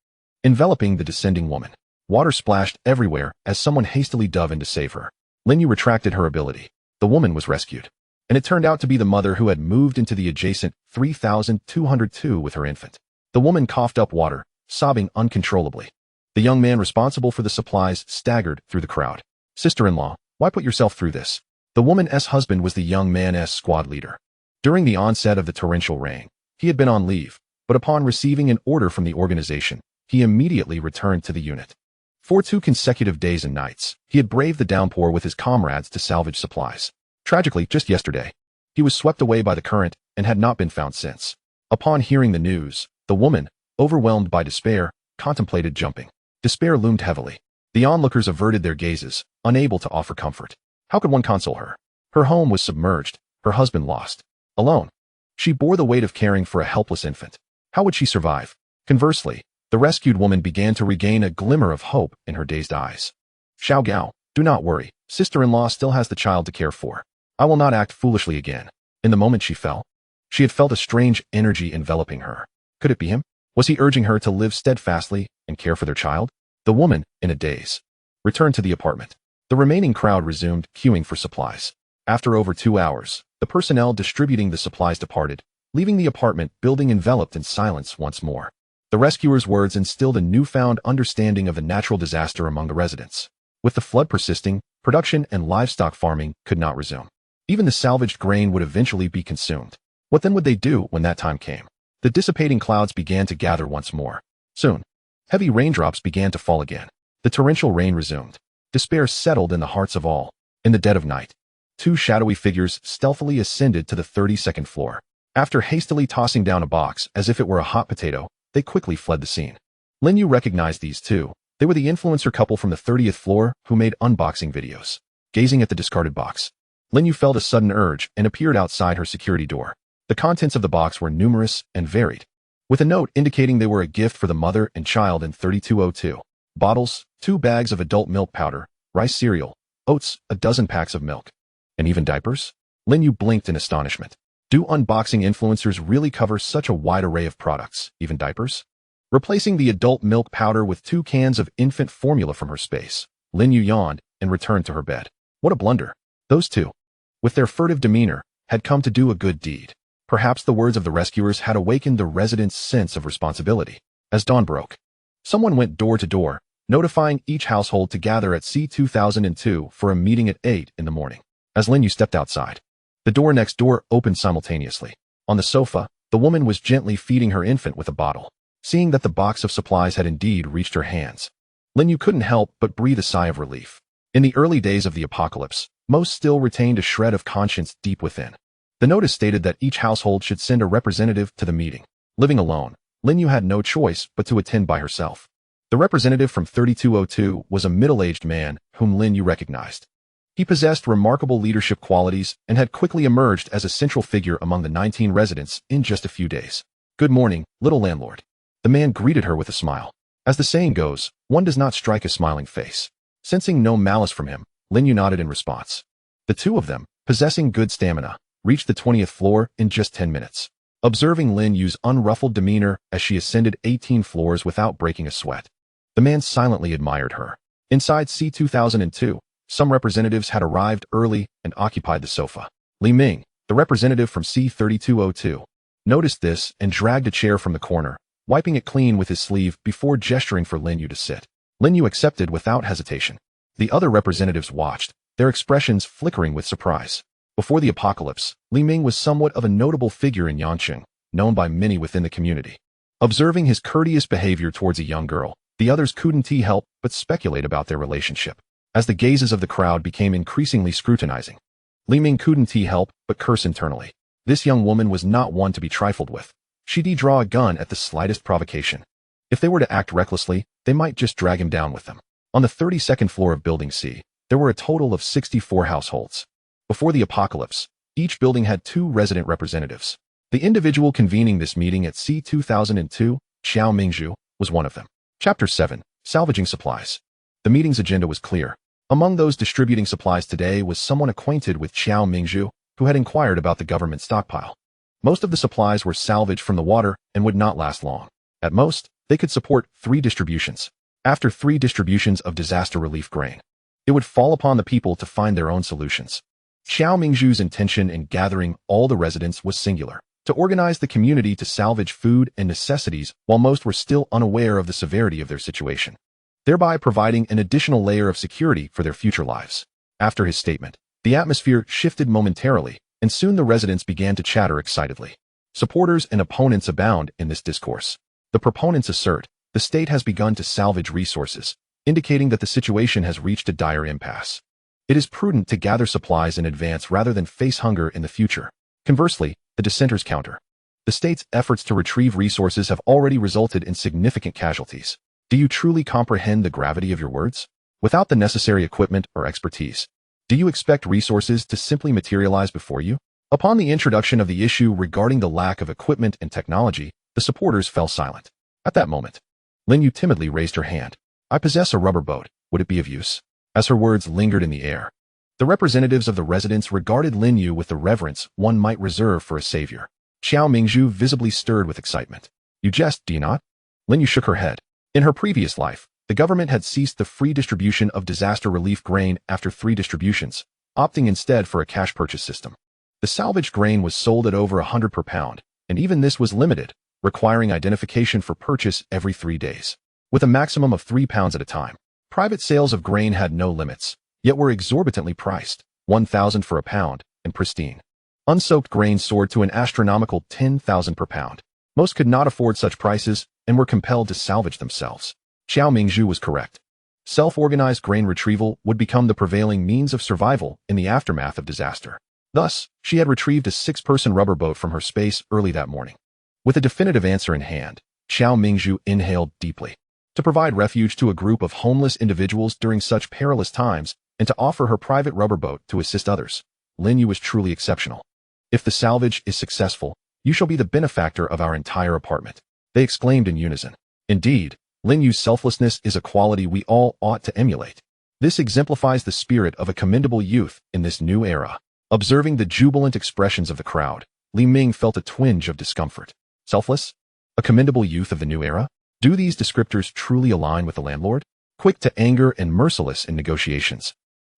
Speaker 1: enveloping the descending woman. Water splashed everywhere as someone hastily dove in to save her. Lin Yu retracted her ability. The woman was rescued, and it turned out to be the mother who had moved into the adjacent 3202 with her infant. The woman coughed up water, sobbing uncontrollably. The young man responsible for the supplies staggered through the crowd. Sister-in-law, why put yourself through this? The woman's husband was the young man's squad leader. During the onset of the torrential rain, he had been on leave, but upon receiving an order from the organization, he immediately returned to the unit. For 2 consecutive days and nights, he had braved the downpour with his comrades to salvage supplies. Tragically, just yesterday, he was swept away by the current and had not been found since. Upon hearing the news, the woman, overwhelmed by despair, contemplated jumping. Despair loomed heavily. The onlookers averted their gazes, unable to offer comfort. How could one console her? Her home was submerged, her husband lost. Alone. She bore the weight of caring for a helpless infant. How would she survive? Conversely, the rescued woman began to regain a glimmer of hope in her dazed eyes. Xiao Gao, do not worry. Sister-in-law still has the child to care for. I will not act foolishly again. In the moment she fell, she had felt a strange energy enveloping her. Could it be him? Was he urging her to live steadfastly and care for their child? The woman, in a daze, returned to the apartment. The remaining crowd resumed queuing for supplies. After over 2 hours, the personnel distributing the supplies departed, leaving the apartment building enveloped in silence once more. The rescuers' words instilled a newfound understanding of the natural disaster among the residents. With the flood persisting, production and livestock farming could not resume. Even the salvaged grain would eventually be consumed. What then would they do when that time came? The dissipating clouds began to gather once more. Soon, heavy raindrops began to fall again. The torrential rain resumed. Despair settled in the hearts of all. In the dead of night, 2 shadowy figures stealthily ascended to the 32nd floor. After hastily tossing down a box as if it were a hot potato, they quickly fled the scene. Lin You recognized these two. They were the influencer couple from the 30th floor who made unboxing videos. Gazing at the discarded box, Lin You felt a sudden urge and appeared outside her security door. The contents of the box were numerous and varied, with a note indicating they were a gift for the mother and child in 3202. Bottles, 2 bags of adult milk powder, rice cereal, oats, a dozen packs of milk, and even diapers? Lin You blinked in astonishment. Do unboxing influencers really cover such a wide array of products, even diapers? Replacing the adult milk powder with 2 cans of infant formula from her space, Lin You yawned and returned to her bed. What a blunder. Those two, with their furtive demeanor, had come to do a good deed. Perhaps the words of the rescuers had awakened the residents' sense of responsibility. As dawn broke, someone went door to door, notifying each household to gather at C2002 for a meeting at 8 in the morning. As Lin You stepped outside, the door next door opened simultaneously. On the sofa, the woman was gently feeding her infant with a bottle. Seeing that the box of supplies had indeed reached her hands, Lin You couldn't help but breathe a sigh of relief. In the early days of the apocalypse, most still retained a shred of conscience deep within. The notice stated that each household should send a representative to the meeting. Living alone, Lin You had no choice but to attend by herself. The representative from 3202 was a middle-aged man whom Lin You recognized. He possessed remarkable leadership qualities and had quickly emerged as a central figure among the 19 residents in just a few days. Good morning, little landlord. The man greeted her with a smile. As the saying goes, one does not strike a smiling face. Sensing no malice from him, Lin You nodded in response. The two of them, possessing good stamina, reached the 20th floor in just 10 minutes. Observing Lin Yu's unruffled demeanor as she ascended 18 floors without breaking a sweat, the man silently admired her. Inside C2002, some representatives had arrived early and occupied the sofa. Li Ming, the representative from C3202, noticed this and dragged a chair from the corner, wiping it clean with his sleeve before gesturing for Lin You to sit. Lin You accepted without hesitation. The other representatives watched, their expressions flickering with surprise. Before the apocalypse, Li Ming was somewhat of a notable figure in Yanqing, known by many within the community. Observing his courteous behavior towards a young girl, the others couldn't help but speculate about their relationship. As the gazes of the crowd became increasingly scrutinizing, Li Ming couldn't help but curse internally. This young woman was not one to be trifled with. She'd draw a gun at the slightest provocation. If they were to act recklessly, they might just drag him down with them. On the 32nd floor of Building C, there were a total of 64 households. Before the apocalypse, each building had 2 resident representatives. The individual convening this meeting at C2002, Xiao Mingzhu, was one of them. Chapter 7, Salvaging Supplies. The meeting's agenda was clear. Among those distributing supplies today was someone acquainted with Xiao Mingzhu, who had inquired about the government stockpile. Most of the supplies were salvaged from the water and would not last long. At most, they could support 3 distributions. After 3 distributions of disaster relief grain, it would fall upon the people to find their own solutions. Xiao Mingzhu's intention in gathering all the residents was singular: to organize the community to salvage food and necessities while most were still unaware of the severity of their situation, thereby providing an additional layer of security for their future lives. After his statement, the atmosphere shifted momentarily, and soon the residents began to chatter excitedly. Supporters and opponents abound in this discourse. The proponents assert the state has begun to salvage resources, indicating that the situation has reached a dire impasse. It is prudent to gather supplies in advance rather than face hunger in the future. Conversely, the dissenters counter. The state's efforts to retrieve resources have already resulted in significant casualties. Do you truly comprehend the gravity of your words? Without the necessary equipment or expertise, do you expect resources to simply materialize before you? Upon the introduction of the issue regarding the lack of equipment and technology, the supporters fell silent. At that moment, Lin You timidly raised her hand. I possess a rubber boat. Would it be of use? As her words lingered in the air, the representatives of the residents regarded Lin You with the reverence one might reserve for a savior. Xiao Mingzhu visibly stirred with excitement. You jest, do you not? Lin You shook her head. In her previous life, the government had ceased the free distribution of disaster relief grain after 3 distributions, opting instead for a cash purchase system. The salvaged grain was sold at over 100 per pound, and even this was limited, requiring identification for purchase every 3 days, with a maximum of 3 pounds at a time. Private sales of grain had no limits, yet were exorbitantly priced, 1,000 for a pound, and pristine. Unsoaked grain soared to an astronomical 10,000 per pound. Most could not afford such prices and were compelled to salvage themselves. Xiao Mingzhu was correct. Self-organized grain retrieval would become the prevailing means of survival in the aftermath of disaster. Thus, she had retrieved a 6-person rubber boat from her space early that morning. With a definitive answer in hand, Xiao Mingzhu inhaled deeply. To provide refuge to a group of homeless individuals during such perilous times and to offer her private rubber boat to assist others, Lin You was truly exceptional. If the salvage is successful, you shall be the benefactor of our entire apartment, they exclaimed in unison. Indeed, Lin Yu's selflessness is a quality we all ought to emulate. This exemplifies the spirit of a commendable youth in this new era. Observing the jubilant expressions of the crowd, Li Ming felt a twinge of discomfort. Selfless? A commendable youth of the new era? Do these descriptors truly align with the landlord? Quick to anger and merciless in negotiations,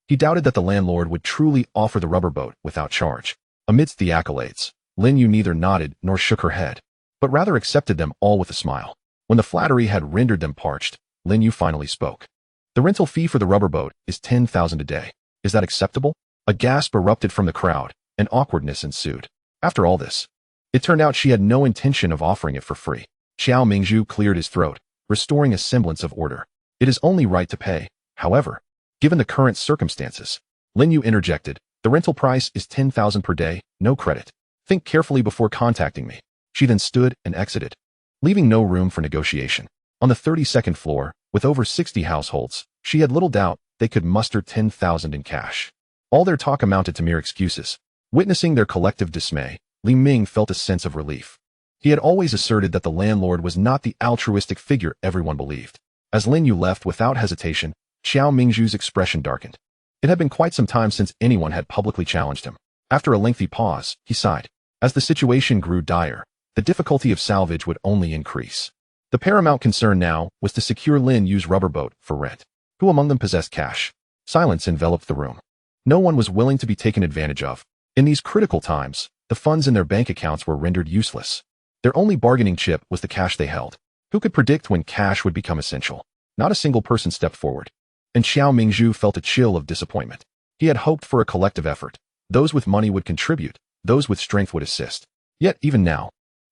Speaker 1: he doubted that the landlord would truly offer the rubber boat without charge. Amidst the accolades, Lin Yu neither nodded nor shook her head, but rather accepted them all with a smile. When the flattery had rendered them parched, Lin Yu finally spoke. The rental fee for the rubber boat is 10,000 a day. Is that acceptable? A gasp erupted from the crowd, and awkwardness ensued. After all this, it turned out she had no intention of offering it for free. Xiao Mingzhu cleared his throat, restoring a semblance of order. It is only right to pay. However, given the current circumstances, Lin Yu interjected, the rental price is 10,000 per day, no credit. Think carefully before contacting me. She then stood and exited, leaving no room for negotiation. On the 32nd floor, with over 60 households, she had little doubt they could muster 10,000 in cash. All their talk amounted to mere excuses. Witnessing their collective dismay, Li Ming felt a sense of relief. He had always asserted that the landlord was not the altruistic figure everyone believed. As Lin Yu left without hesitation, Xiao Mingzhu's expression darkened. It had been quite some time since anyone had publicly challenged him. After a lengthy pause, he sighed. As the situation grew dire, the difficulty of salvage would only increase. The paramount concern now was to secure Lin Yu's rubber boat for rent. Who among them possessed cash? Silence enveloped the room. No one was willing to be taken advantage of. In these critical times, the funds in their bank accounts were rendered useless. Their only bargaining chip was the cash they held. Who could predict when cash would become essential? Not a single person stepped forward. And Xiao Mingzhu felt a chill of disappointment. He had hoped for a collective effort. Those with money would contribute, those with strength would assist. Yet, even now,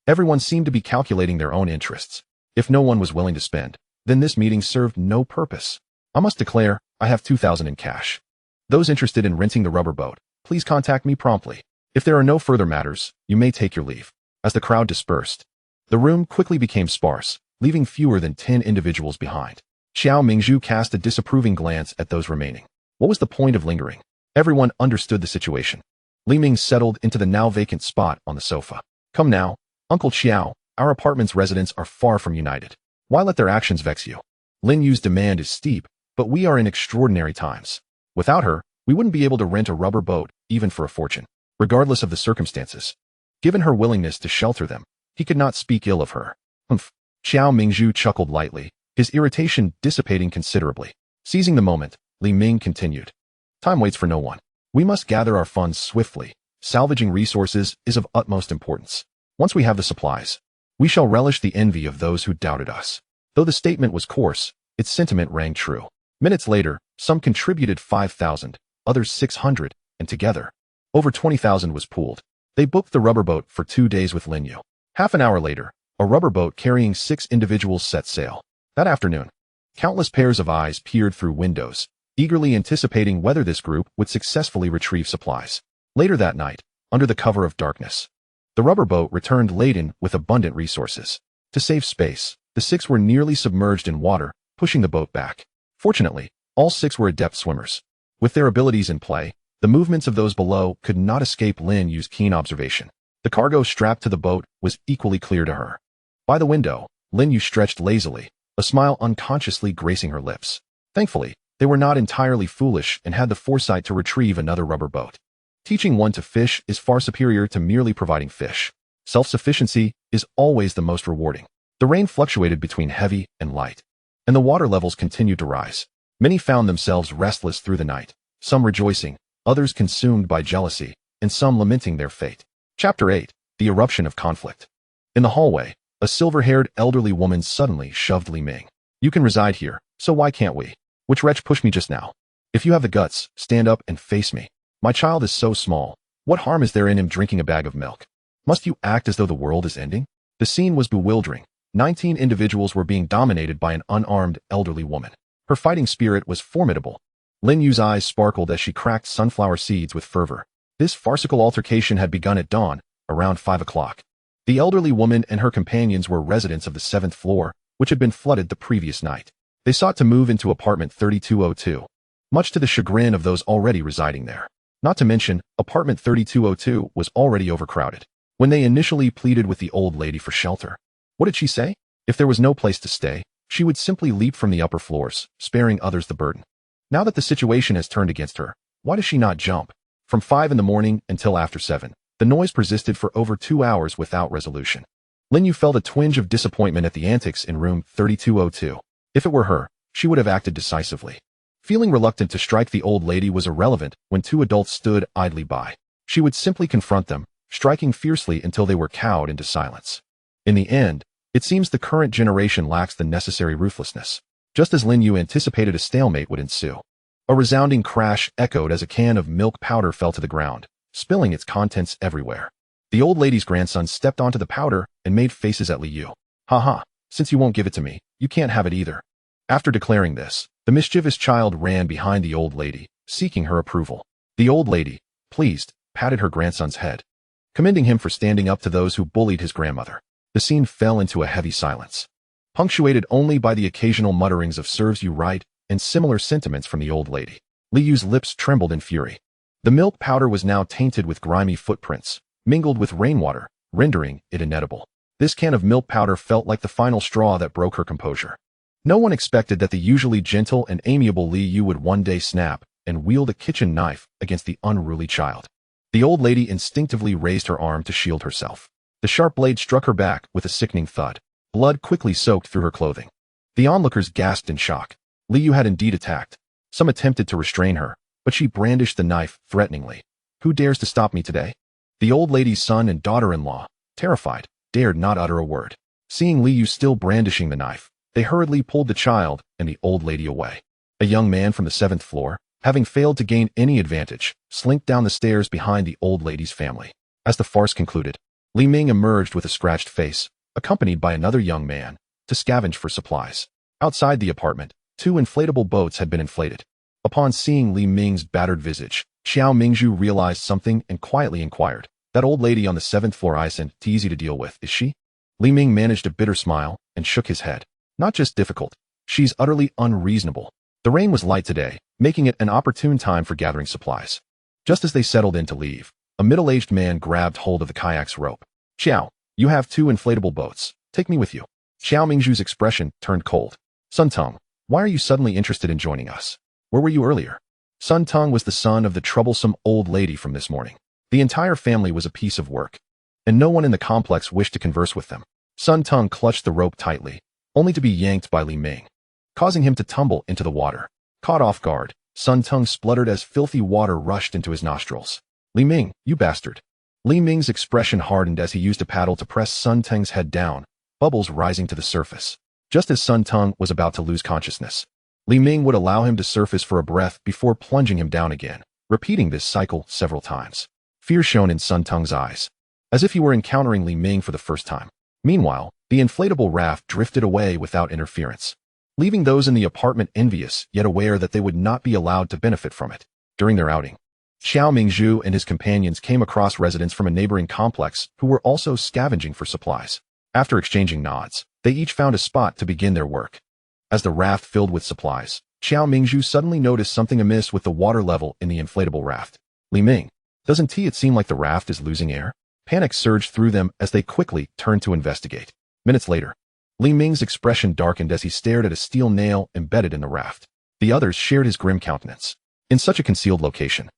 Speaker 1: everyone seemed to be calculating their own interests. If no one was willing to spend, then this meeting served no purpose. I must declare, I have 2,000 in cash. Those interested in renting the rubber boat, please contact me promptly. If there are no further matters, you may take your leave. As the crowd dispersed, the room quickly became sparse, leaving fewer than 10 individuals behind. Xiao Mingzhu cast a disapproving glance at those remaining. What was the point of lingering? Everyone understood the situation. Li Ming settled into the now vacant spot on the sofa. Come now, Uncle Xiao, our apartment's residents are far from united. Why let their actions vex you? Lin Yu's demand is steep, but we are in extraordinary times. Without her, we wouldn't be able to rent a rubber boat, even for a fortune. Regardless of the circumstances, given her willingness to shelter them, he could not speak ill of her. Humph. Xiao Mingzhu chuckled lightly, his irritation dissipating considerably. Seizing the moment, Li Ming continued. Time waits for no one. We must gather our funds swiftly. Salvaging resources is of utmost importance. Once we have the supplies, we shall relish the envy of those who doubted us. Though the statement was coarse, its sentiment rang true. Minutes later, some contributed 5,000, others 600, and together, over 20,000 was pooled. They booked the rubber boat for 2 days with Lin You. Half an hour later, a rubber boat carrying 6 individuals set sail. That afternoon, countless pairs of eyes peered through windows, eagerly anticipating whether this group would successfully retrieve supplies. Later that night, under the cover of darkness, the rubber boat returned laden with abundant resources. To save space, the 6 were nearly submerged in water, pushing the boat back. Fortunately, all 6 were adept swimmers. With their abilities in play, The movements of those below could not escape Lin Yu's keen observation. The cargo strapped to the boat was equally clear to her. By the window, Lin Yu stretched lazily, a smile unconsciously gracing her lips. Thankfully, they were not entirely foolish and had the foresight to retrieve another rubber boat. Teaching one to fish is far superior to merely providing fish. Self-sufficiency is always the most rewarding. The rain fluctuated between heavy and light, and the water levels continued to rise. Many found themselves restless through the night, some rejoicing, others consumed by jealousy, and some lamenting their fate. Chapter 8. The Eruption of Conflict. In the hallway, a silver-haired elderly woman suddenly shoved Li Ming. "You can reside here, so why can't we? Which wretch pushed me just now? If you have the guts, stand up and face me. My child is so small. What harm is there in him drinking a bag of milk? Must you act as though the world is ending?" The scene was bewildering. 19 individuals were being dominated by an unarmed elderly woman. Her fighting spirit was formidable. Lin Yu's eyes sparkled as she cracked sunflower seeds with fervor. This farcical altercation had begun at dawn, around 5 o'clock. The elderly woman and her companions were residents of the 7th floor, which had been flooded the previous night. They sought to move into apartment 3202, much to the chagrin of those already residing there. Not to mention, apartment 3202 was already overcrowded. When they initially pleaded with the old lady for shelter, what did she say? If there was no place to stay, she would simply leap from the upper floors, sparing others the burden. Now that the situation has turned against her, why does she not jump? From 5 in the morning until after 7, the noise persisted for over 2 hours without resolution. Lin Yu felt a twinge of disappointment at the antics in room 3202. If it were her, she would have acted decisively. Feeling reluctant to strike the old lady was irrelevant when 2 adults stood idly by. She would simply confront them, striking fiercely until they were cowed into silence. In the end, it seems the current generation lacks the necessary ruthlessness. Just as Lin Yu anticipated, a stalemate would ensue. A resounding crash echoed as a can of milk powder fell to the ground, spilling its contents everywhere. The old lady's grandson stepped onto the powder and made faces at Li Yu. "Ha ha, since you won't give it to me, you can't have it either." After declaring this, the mischievous child ran behind the old lady, seeking her approval. The old lady, pleased, patted her grandson's head, commending him for standing up to those who bullied his grandmother. The scene fell into a heavy silence, punctuated only by the occasional mutterings of "serves you right" and similar sentiments from the old lady. Li Yu's lips trembled in fury. The milk powder was now tainted with grimy footprints, mingled with rainwater, rendering it inedible. This can of milk powder felt like the final straw that broke her composure. No one expected that the usually gentle and amiable Li Yu would one day snap and wield a kitchen knife against the unruly child. The old lady instinctively raised her arm to shield herself. The sharp blade struck her back with a sickening thud. Blood quickly soaked through her clothing. The onlookers gasped in shock. Li Yu had indeed attacked. Some attempted to restrain her, but she brandished the knife threateningly. "Who dares to stop me today?" The old lady's son and daughter-in-law, terrified, dared not utter a word. Seeing Li Yu still brandishing the knife, they hurriedly pulled the child and the old lady away. A young man from the 7th floor, having failed to gain any advantage, slinked down the stairs behind the old lady's family. As the farce concluded, Li Ming emerged with a scratched face, accompanied by another young man, to scavenge for supplies. Outside the apartment, 2 inflatable boats had been inflated. Upon seeing Li Ming's battered visage, Xiao Mingzhu realized something and quietly inquired, "That old lady on the 7th floor isn't easy to deal with, is she?" Li Ming managed a bitter smile and shook his head. "Not just difficult, she's utterly unreasonable." The rain was light today, making it an opportune time for gathering supplies. Just as they settled in to leave, a middle-aged man grabbed hold of the kayak's rope. "Xiao, you have 2 inflatable boats. Take me with you." Xiao Mingzhu's expression turned cold. "Sun Teng, why are you suddenly interested in joining us? Where were you earlier?" Sun Teng was the son of the troublesome old lady from this morning. The entire family was a piece of work, and no one in the complex wished to converse with them. Sun Teng clutched the rope tightly, only to be yanked by Li Ming, causing him to tumble into the water. Caught off guard, Sun Teng spluttered as filthy water rushed into his nostrils. "Li Ming, you bastard." Li Ming's expression hardened as he used a paddle to press Sun Teng's head down, bubbles rising to the surface. Just as Sun Teng was about to lose consciousness, Li Ming would allow him to surface for a breath before plunging him down again, repeating this cycle several times. Fear shone in Sun Teng's eyes, as if he were encountering Li Ming for the first time. Meanwhile, the inflatable raft drifted away without interference, leaving those in the apartment envious yet aware that they would not be allowed to benefit from it. During their outing, Xiao Mingzhu and his companions came across residents from a neighboring complex who were also scavenging for supplies. After exchanging nods, they each found a spot to begin their work. As the raft filled with supplies, Xiao Mingzhu suddenly noticed something amiss with the water level in the inflatable raft. Li Ming, doesn't it seem like the raft is losing air? Panic surged through them as they quickly turned to investigate. Minutes later, Li Ming's expression darkened as he stared at a steel nail embedded in the raft. The others shared his grim countenance. In such a concealed location,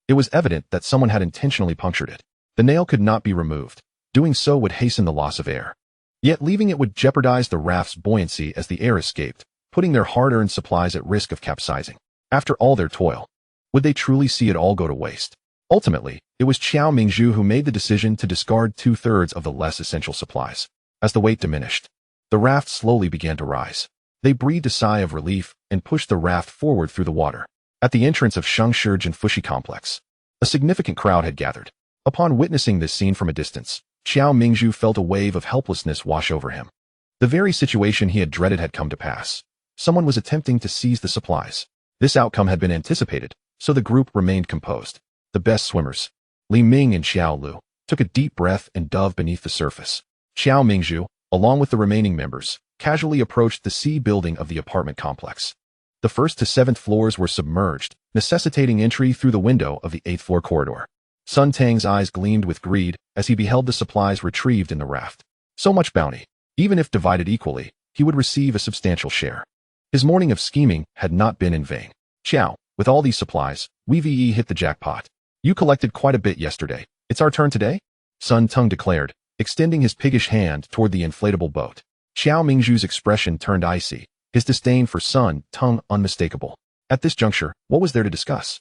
Speaker 1: it was evident that someone had intentionally punctured it. The nail could not be removed. Doing so would hasten the loss of air. Yet leaving it would jeopardize the raft's buoyancy as the air escaped, putting their hard-earned supplies at risk of capsizing. After all their toil, would they truly see it all go to waste? Ultimately, it was Qiao Mingzhu who made the decision to discard 2/3 of the less essential supplies. As the weight diminished, the raft slowly began to rise. They breathed a sigh of relief and pushed the raft forward through the water. At the entrance of Shengshi Jinfushi Complex, a significant crowd had gathered. Upon witnessing this scene from a distance, Qiao Mingzhu felt a wave of helplessness wash over him. The very situation he had dreaded had come to pass. Someone was attempting to seize the supplies. This outcome had been anticipated, so the group remained composed. The best swimmers, Li Ming and Xiao Lu, took a deep breath and dove beneath the surface. Qiao Mingzhu, along with the remaining members, casually approached the C building of the apartment complex. The 1st to 7th floors were submerged, necessitating entry through the window of the 8th floor corridor. Sun Tang's eyes gleamed with greed as he beheld the supplies retrieved in the raft. So much bounty. Even if divided equally, he would receive a substantial share. His morning of scheming had not been in vain. Qiao, with all these supplies, we've hit the jackpot. You collected quite a bit yesterday. It's our turn today? Sun Tang declared, extending his piggish hand toward the inflatable boat. Qiao Mingzhu's expression turned icy, his disdain for Sun Tang unmistakable. At this juncture, what was there to discuss?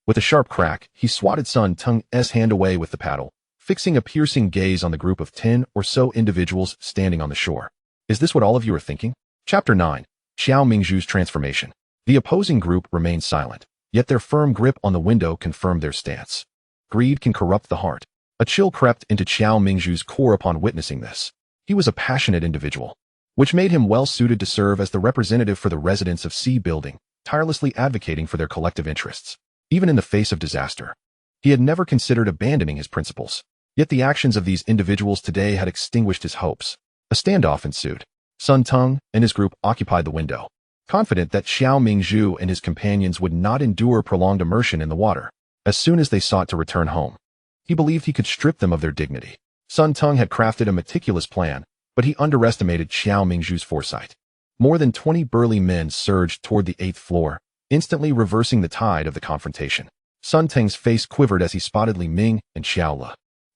Speaker 1: With a sharp crack, he swatted Sun Tang's hand away with the paddle, fixing a piercing gaze on the group of 10 or so individuals standing on the shore. Is this what all of you are thinking? Chapter 9. Qiao Mingzhu's transformation. The opposing group remained silent, yet their firm grip on the window confirmed their stance. Greed can corrupt the heart. A chill crept into Qiao Mingzhu's core upon witnessing this. He was a passionate individual, which made him well-suited to serve as the representative for the residents of C building, tirelessly advocating for their collective interests. Even in the face of disaster, he had never considered abandoning his principles. Yet the actions of these individuals today had extinguished his hopes. A standoff ensued. Sun Tang and his group occupied the window, confident that Qiao Mingzhu and his companions would not endure prolonged immersion in the water. As soon as they sought to return home, he believed he could strip them of their dignity. Sun Tang had crafted a meticulous plan, but he underestimated Qiao Mingzhu's foresight. More than 20 burly men surged toward the 8th floor, instantly reversing the tide of the confrontation. Sun Tang's face quivered as he spotted Li Ming and Xiao Lu,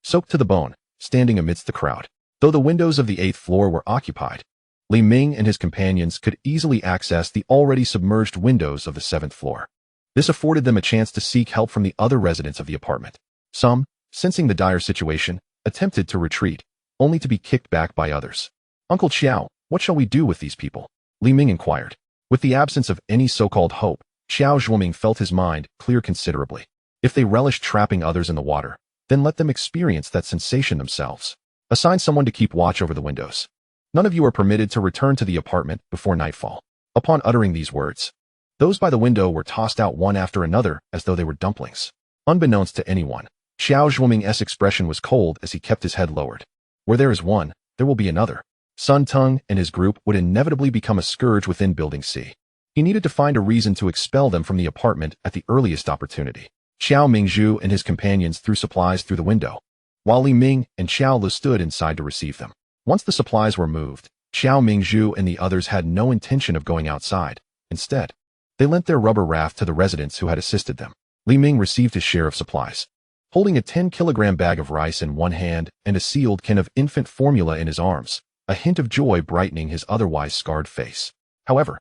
Speaker 1: soaked to the bone, standing amidst the crowd. Though the windows of the 8th floor were occupied, Li Ming and his companions could easily access the already submerged windows of the 7th floor. This afforded them a chance to seek help from the other residents of the apartment. Some, sensing the dire situation, attempted to retreat, only to be kicked back by others. Uncle Qiao, what shall we do with these people? Li Ming inquired. With the absence of any so-called hope, Qiao Zhuoming felt his mind clear considerably. If they relished trapping others in the water, then let them experience that sensation themselves. Assign someone to keep watch over the windows. None of you are permitted to return to the apartment before nightfall. Upon uttering these words, those by the window were tossed out one after another as though they were dumplings. Unbeknownst to anyone, Qiao Zhuoming's expression was cold as he kept his head lowered. Where there is one, there will be another. Sun Tang and his group would inevitably become a scourge within Building C. He needed to find a reason to expel them from the apartment at the earliest opportunity. Qiao Mingzhu and his companions threw supplies through the window, while Li Ming and Xiao Lu stood inside to receive them. Once the supplies were moved, Qiao Mingzhu and the others had no intention of going outside. Instead, they lent their rubber raft to the residents who had assisted them. Li Ming received his share of supplies, holding a 10-kilogram bag of rice in one hand and a sealed can of infant formula in his arms, a hint of joy brightening his otherwise scarred face. However,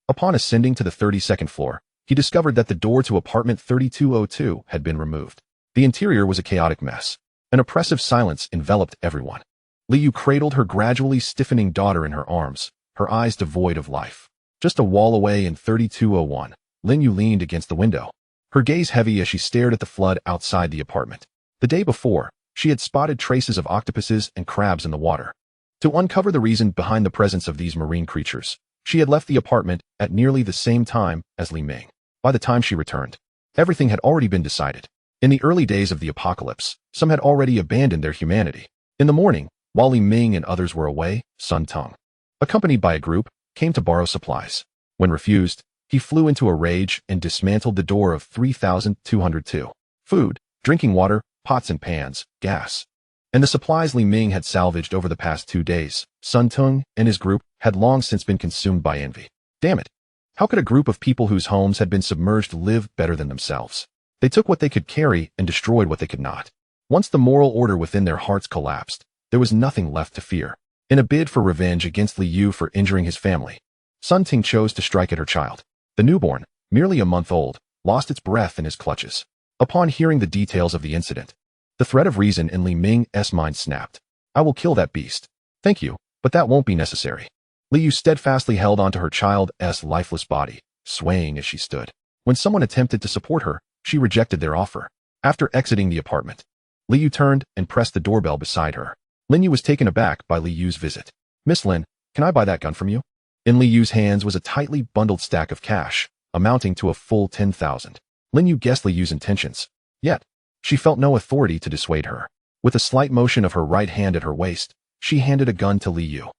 Speaker 1: upon ascending to the 32nd floor, he discovered that the door to apartment 3202 had been removed. The interior was a chaotic mess. An oppressive silence enveloped everyone. Lin You cradled her gradually stiffening daughter in her arms, her eyes devoid of life. Just a wall away in 3201, Lin You leaned against the window, her gaze heavy as she stared at the flood outside the apartment. The day before, she had spotted traces of octopuses and crabs in the water. To uncover the reason behind the presence of these marine creatures, she had left the apartment at nearly the same time as Li Ming. By the time she returned, everything had already been decided. In the early days of the apocalypse, some had already abandoned their humanity. In the morning, while Li Ming and others were away, Sun Tang, accompanied by a group, came to borrow supplies. When refused, he flew into a rage and dismantled the door of 3202. Food, drinking water, pots and pans, gas. And the supplies Li Ming had salvaged over the past 2 days, Sun Tung and his group had long since been consumed by envy. Damn it. How could a group of people whose homes had been submerged live better than themselves? They took what they could carry and destroyed what they could not. Once the moral order within their hearts collapsed, there was nothing left to fear. In a bid for revenge against Lin You for injuring his family, Sun Ting chose to strike at her child. The newborn, merely a month old, lost its breath in his clutches. Upon hearing the details of the incident, the thread of reason in Li Ming's mind snapped. I will kill that beast. Thank you, but that won't be necessary. Li You steadfastly held onto her child's lifeless body, swaying as she stood. When someone attempted to support her, she rejected their offer. After exiting the apartment, Li You turned and pressed the doorbell beside her. Lin You was taken aback by Li Yu's visit. Miss Lin, can I buy that gun from you? In Li Yu's hands was a tightly bundled stack of cash, amounting to a full 10,000. Lin You guessed Li Yu's intentions. Yet, she felt no authority to dissuade her. With a slight motion of her right hand at her waist, she handed a gun to Li Yu.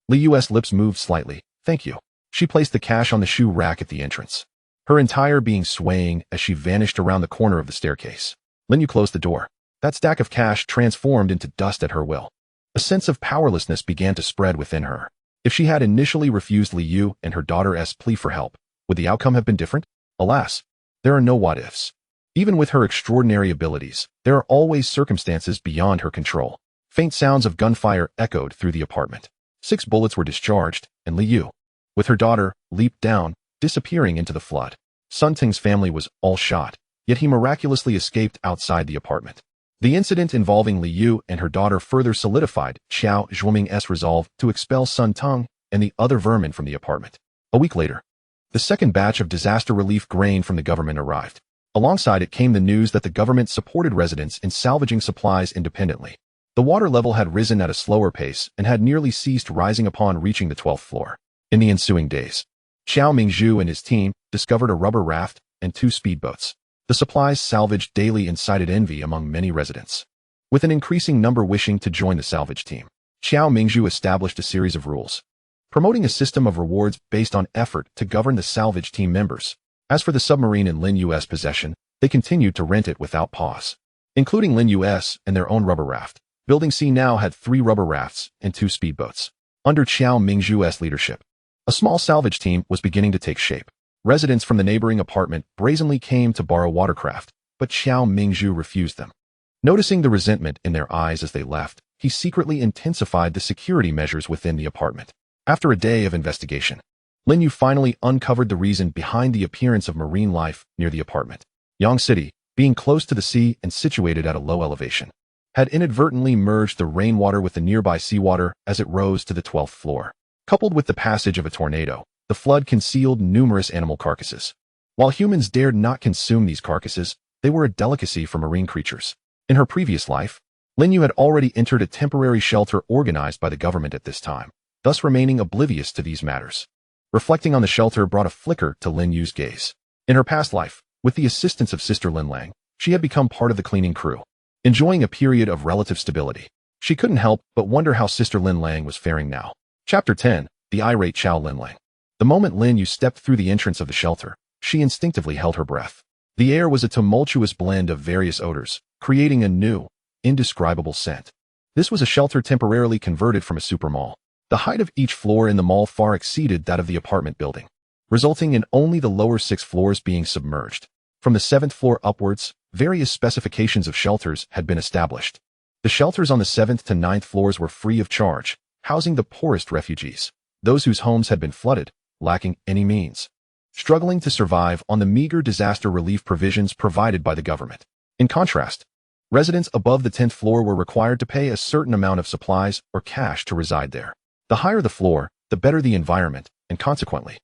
Speaker 1: Li Yu's lips moved slightly. Thank you. She placed the cash on the shoe rack at the entrance, her entire being swaying as she vanished around the corner of the staircase. Lin Yu closed the door. That stack of cash transformed into dust at her will. A sense of powerlessness began to spread within her. If she had initially refused Li Yu and her daughter's plea for help, would the outcome have been different? Alas, there are no what-ifs. Even with her extraordinary abilities, there are always circumstances beyond her control. Faint sounds of gunfire echoed through the apartment. 6 bullets were discharged, and Li Yu, with her daughter, leaped down, disappearing into the flood. Sun Ting's family was all shot, yet he miraculously escaped outside the apartment. The incident involving Li Yu and her daughter further solidified Xiao Zhuoming's resolve to expel Sun Tung and the other vermin from the apartment. A week later, the second batch of disaster relief grain from the government arrived. Alongside it came the news that the government supported residents in salvaging supplies independently. The water level had risen at a slower pace and had nearly ceased rising upon reaching the 12th floor. In the ensuing days, Xiao Mingzhu and his team discovered a rubber raft and 2 speedboats. The supplies salvaged daily incited envy among many residents, with an increasing number wishing to join the salvage team. Xiao Mingzhu established a series of rules, promoting a system of rewards based on effort to govern the salvage team members. As for the submarine in Lin Yu's possession, they continued to rent it without pause, including Lin Yu's and their own rubber raft. Building C now had 3 rubber rafts and 2 speedboats. Under Xiao Mingzhu's leadership, a small salvage team was beginning to take shape. Residents from the neighboring apartment brazenly came to borrow watercraft, but Xiao Mingzhu refused them. Noticing the resentment in their eyes as they left, he secretly intensified the security measures within the apartment. After a day of investigation, Lin Yu finally uncovered the reason behind the appearance of marine life near the apartment. Yang City, being close to the sea and situated at a low elevation, had inadvertently merged the rainwater with the nearby seawater as it rose to the 12th floor. Coupled with the passage of a tornado, the flood concealed numerous animal carcasses. While humans dared not consume these carcasses, they were a delicacy for marine creatures. In her previous life, Lin Yu had already entered a temporary shelter organized by the government at this time, thus remaining oblivious to these matters. Reflecting on the shelter brought a flicker to Lin Yu's gaze. In her past life, with the assistance of Sister Lin Lang, she had become part of the cleaning crew, enjoying a period of relative stability. She couldn't help but wonder how Sister Lin Lang was faring now. Chapter 10. The irate Xiao Lin Lang. The moment Lin Yu stepped through the entrance of the shelter, she instinctively held her breath. The air was a tumultuous blend of various odors, creating a new, indescribable scent. This was a shelter temporarily converted from a supermall. The height of each floor in the mall far exceeded that of the apartment building, resulting in only the lower 6 floors being submerged. From the 7th floor upwards, various specifications of shelters had been established. The shelters on the 7th to 9th floors were free of charge, housing the poorest refugees, those whose homes had been flooded, lacking any means, struggling to survive on the meager disaster relief provisions provided by the government. In contrast, residents above the 10th floor were required to pay a certain amount of supplies or cash to reside there. The higher the floor, the better the environment, and consequently,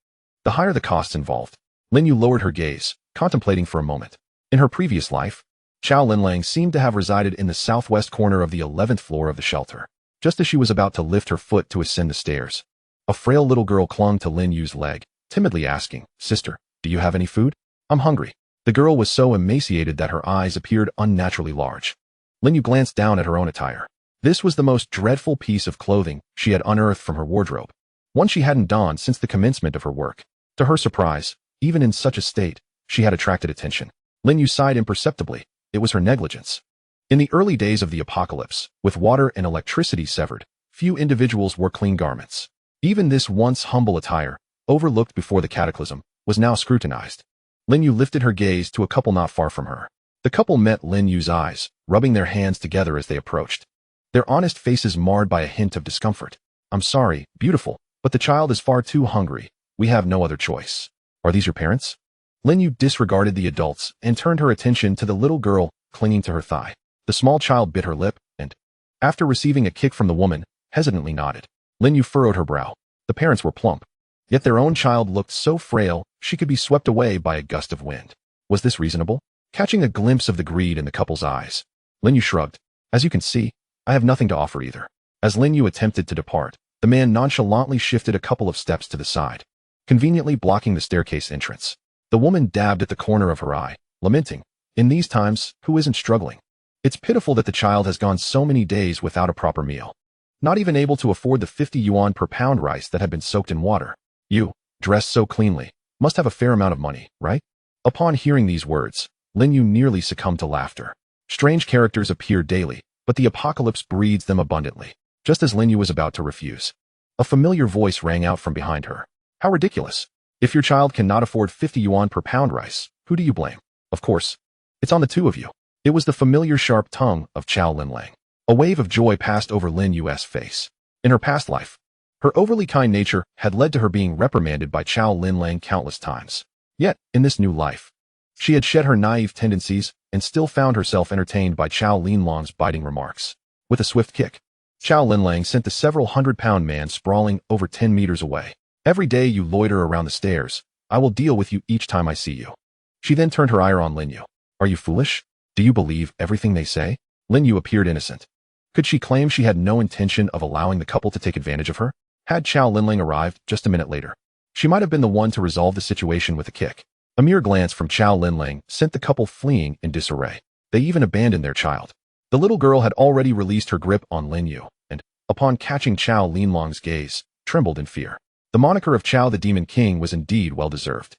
Speaker 1: the higher the costs involved. Lin Yu lowered her gaze, contemplating for a moment. In her previous life, Xiao Linlang seemed to have resided in the southwest corner of the 11th floor of the shelter. Just as she was about to lift her foot to ascend the stairs, a frail little girl clung to Lin Yu's leg, timidly asking, "Sister, do you have any food? I'm hungry." The girl was so emaciated that her eyes appeared unnaturally large. Lin Yu glanced down at her own attire. This was the most dreadful piece of clothing she had unearthed from her wardrobe, one she hadn't donned since the commencement of her work. To her surprise, even in such a state, she had attracted attention. Lin Yu sighed imperceptibly. it was her negligence. In the early days of the apocalypse, with water and electricity severed, few individuals wore clean garments. Even this once humble attire, overlooked before the cataclysm, was now scrutinized. Lin You lifted her gaze to a couple not far from her. The couple met Lin Yu's eyes, rubbing their hands together as they approached. Their honest faces marred by a hint of discomfort. "I'm sorry, beautiful, but the child is far too hungry. We have no other choice." "Are these your parents?" Lin You disregarded the adults and turned her attention to the little girl clinging to her thigh. The small child bit her lip and, after receiving a kick from the woman, hesitantly nodded. Lin You furrowed her brow. The parents were plump, yet their own child looked so frail she could be swept away by a gust of wind. Was this reasonable? Catching a glimpse of the greed in the couple's eyes, Lin You shrugged. "As you can see, I have nothing to offer either." As Lin You attempted to depart, the man nonchalantly shifted a couple of steps to the side, conveniently blocking the staircase entrance. The woman dabbed at the corner of her eye, lamenting, "In these times, who isn't struggling? It's pitiful that the child has gone so many days without a proper meal, not even able to afford the 50 yuan per pound rice that had been soaked in water. You, dressed so cleanly, must have a fair amount of money, right?" Upon hearing these words, Lin You nearly succumbed to laughter. Strange characters appear daily, but the apocalypse breeds them abundantly. Just as Lin You was about to refuse, a familiar voice rang out from behind her. "How ridiculous. If your child cannot afford 50 yuan per pound rice, who do you blame? Of course, it's on the two of you." It was the familiar sharp tongue of Chow Linlang. A wave of joy passed over Lin Yu's face. In her past life, her overly kind nature had led to her being reprimanded by Chow Linlang countless times. Yet, in this new life, she had shed her naive tendencies and still found herself entertained by Chow Linlang's biting remarks. With a swift kick, Chow Linlang sent the several hundred-pound man sprawling over 10 meters away. "Every day you loiter around the stairs, I will deal with you each time I see you." She then turned her ire on Lin You. "Are you foolish? Do you believe everything they say?" Lin You appeared innocent. Could she claim she had no intention of allowing the couple to take advantage of her? Had Chow Linlang arrived just a minute later, she might have been the one to resolve the situation with a kick. A mere glance from Chow Linlang sent the couple fleeing in disarray. They even abandoned their child. The little girl had already released her grip on Lin You, and, upon catching Chow Linlang's gaze, trembled in fear. The moniker of Chow the Demon King was indeed well-deserved.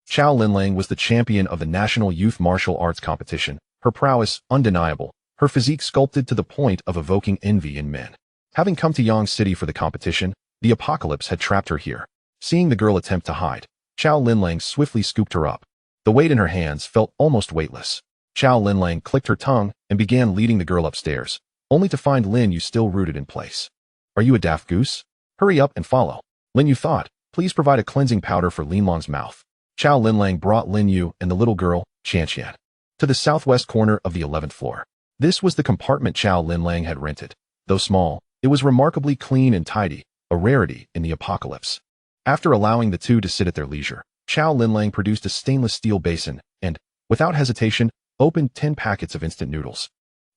Speaker 1: Chow Linlang was the champion of the National Youth Martial Arts Competition, her prowess undeniable, her physique sculpted to the point of evoking envy in men. Having come to Yang City for the competition, the apocalypse had trapped her here. Seeing the girl attempt to hide, Chow Linlang swiftly scooped her up. The weight in her hands felt almost weightless. Chow Linlang clicked her tongue and began leading the girl upstairs, only to find Lin You still rooted in place. "Are you a daft goose? Hurry up and follow." Lin Yu thought, "Please provide a cleansing powder for Linlang's mouth." Chow Linlang brought Lin Yu and the little girl, Qianqian, to the southwest corner of the 11th floor. This was the compartment Chow Linlang had rented. Though small, it was remarkably clean and tidy, a rarity in the apocalypse. After allowing the two to sit at their leisure, Chow Linlang produced a stainless steel basin and, without hesitation, opened 10 packets of instant noodles,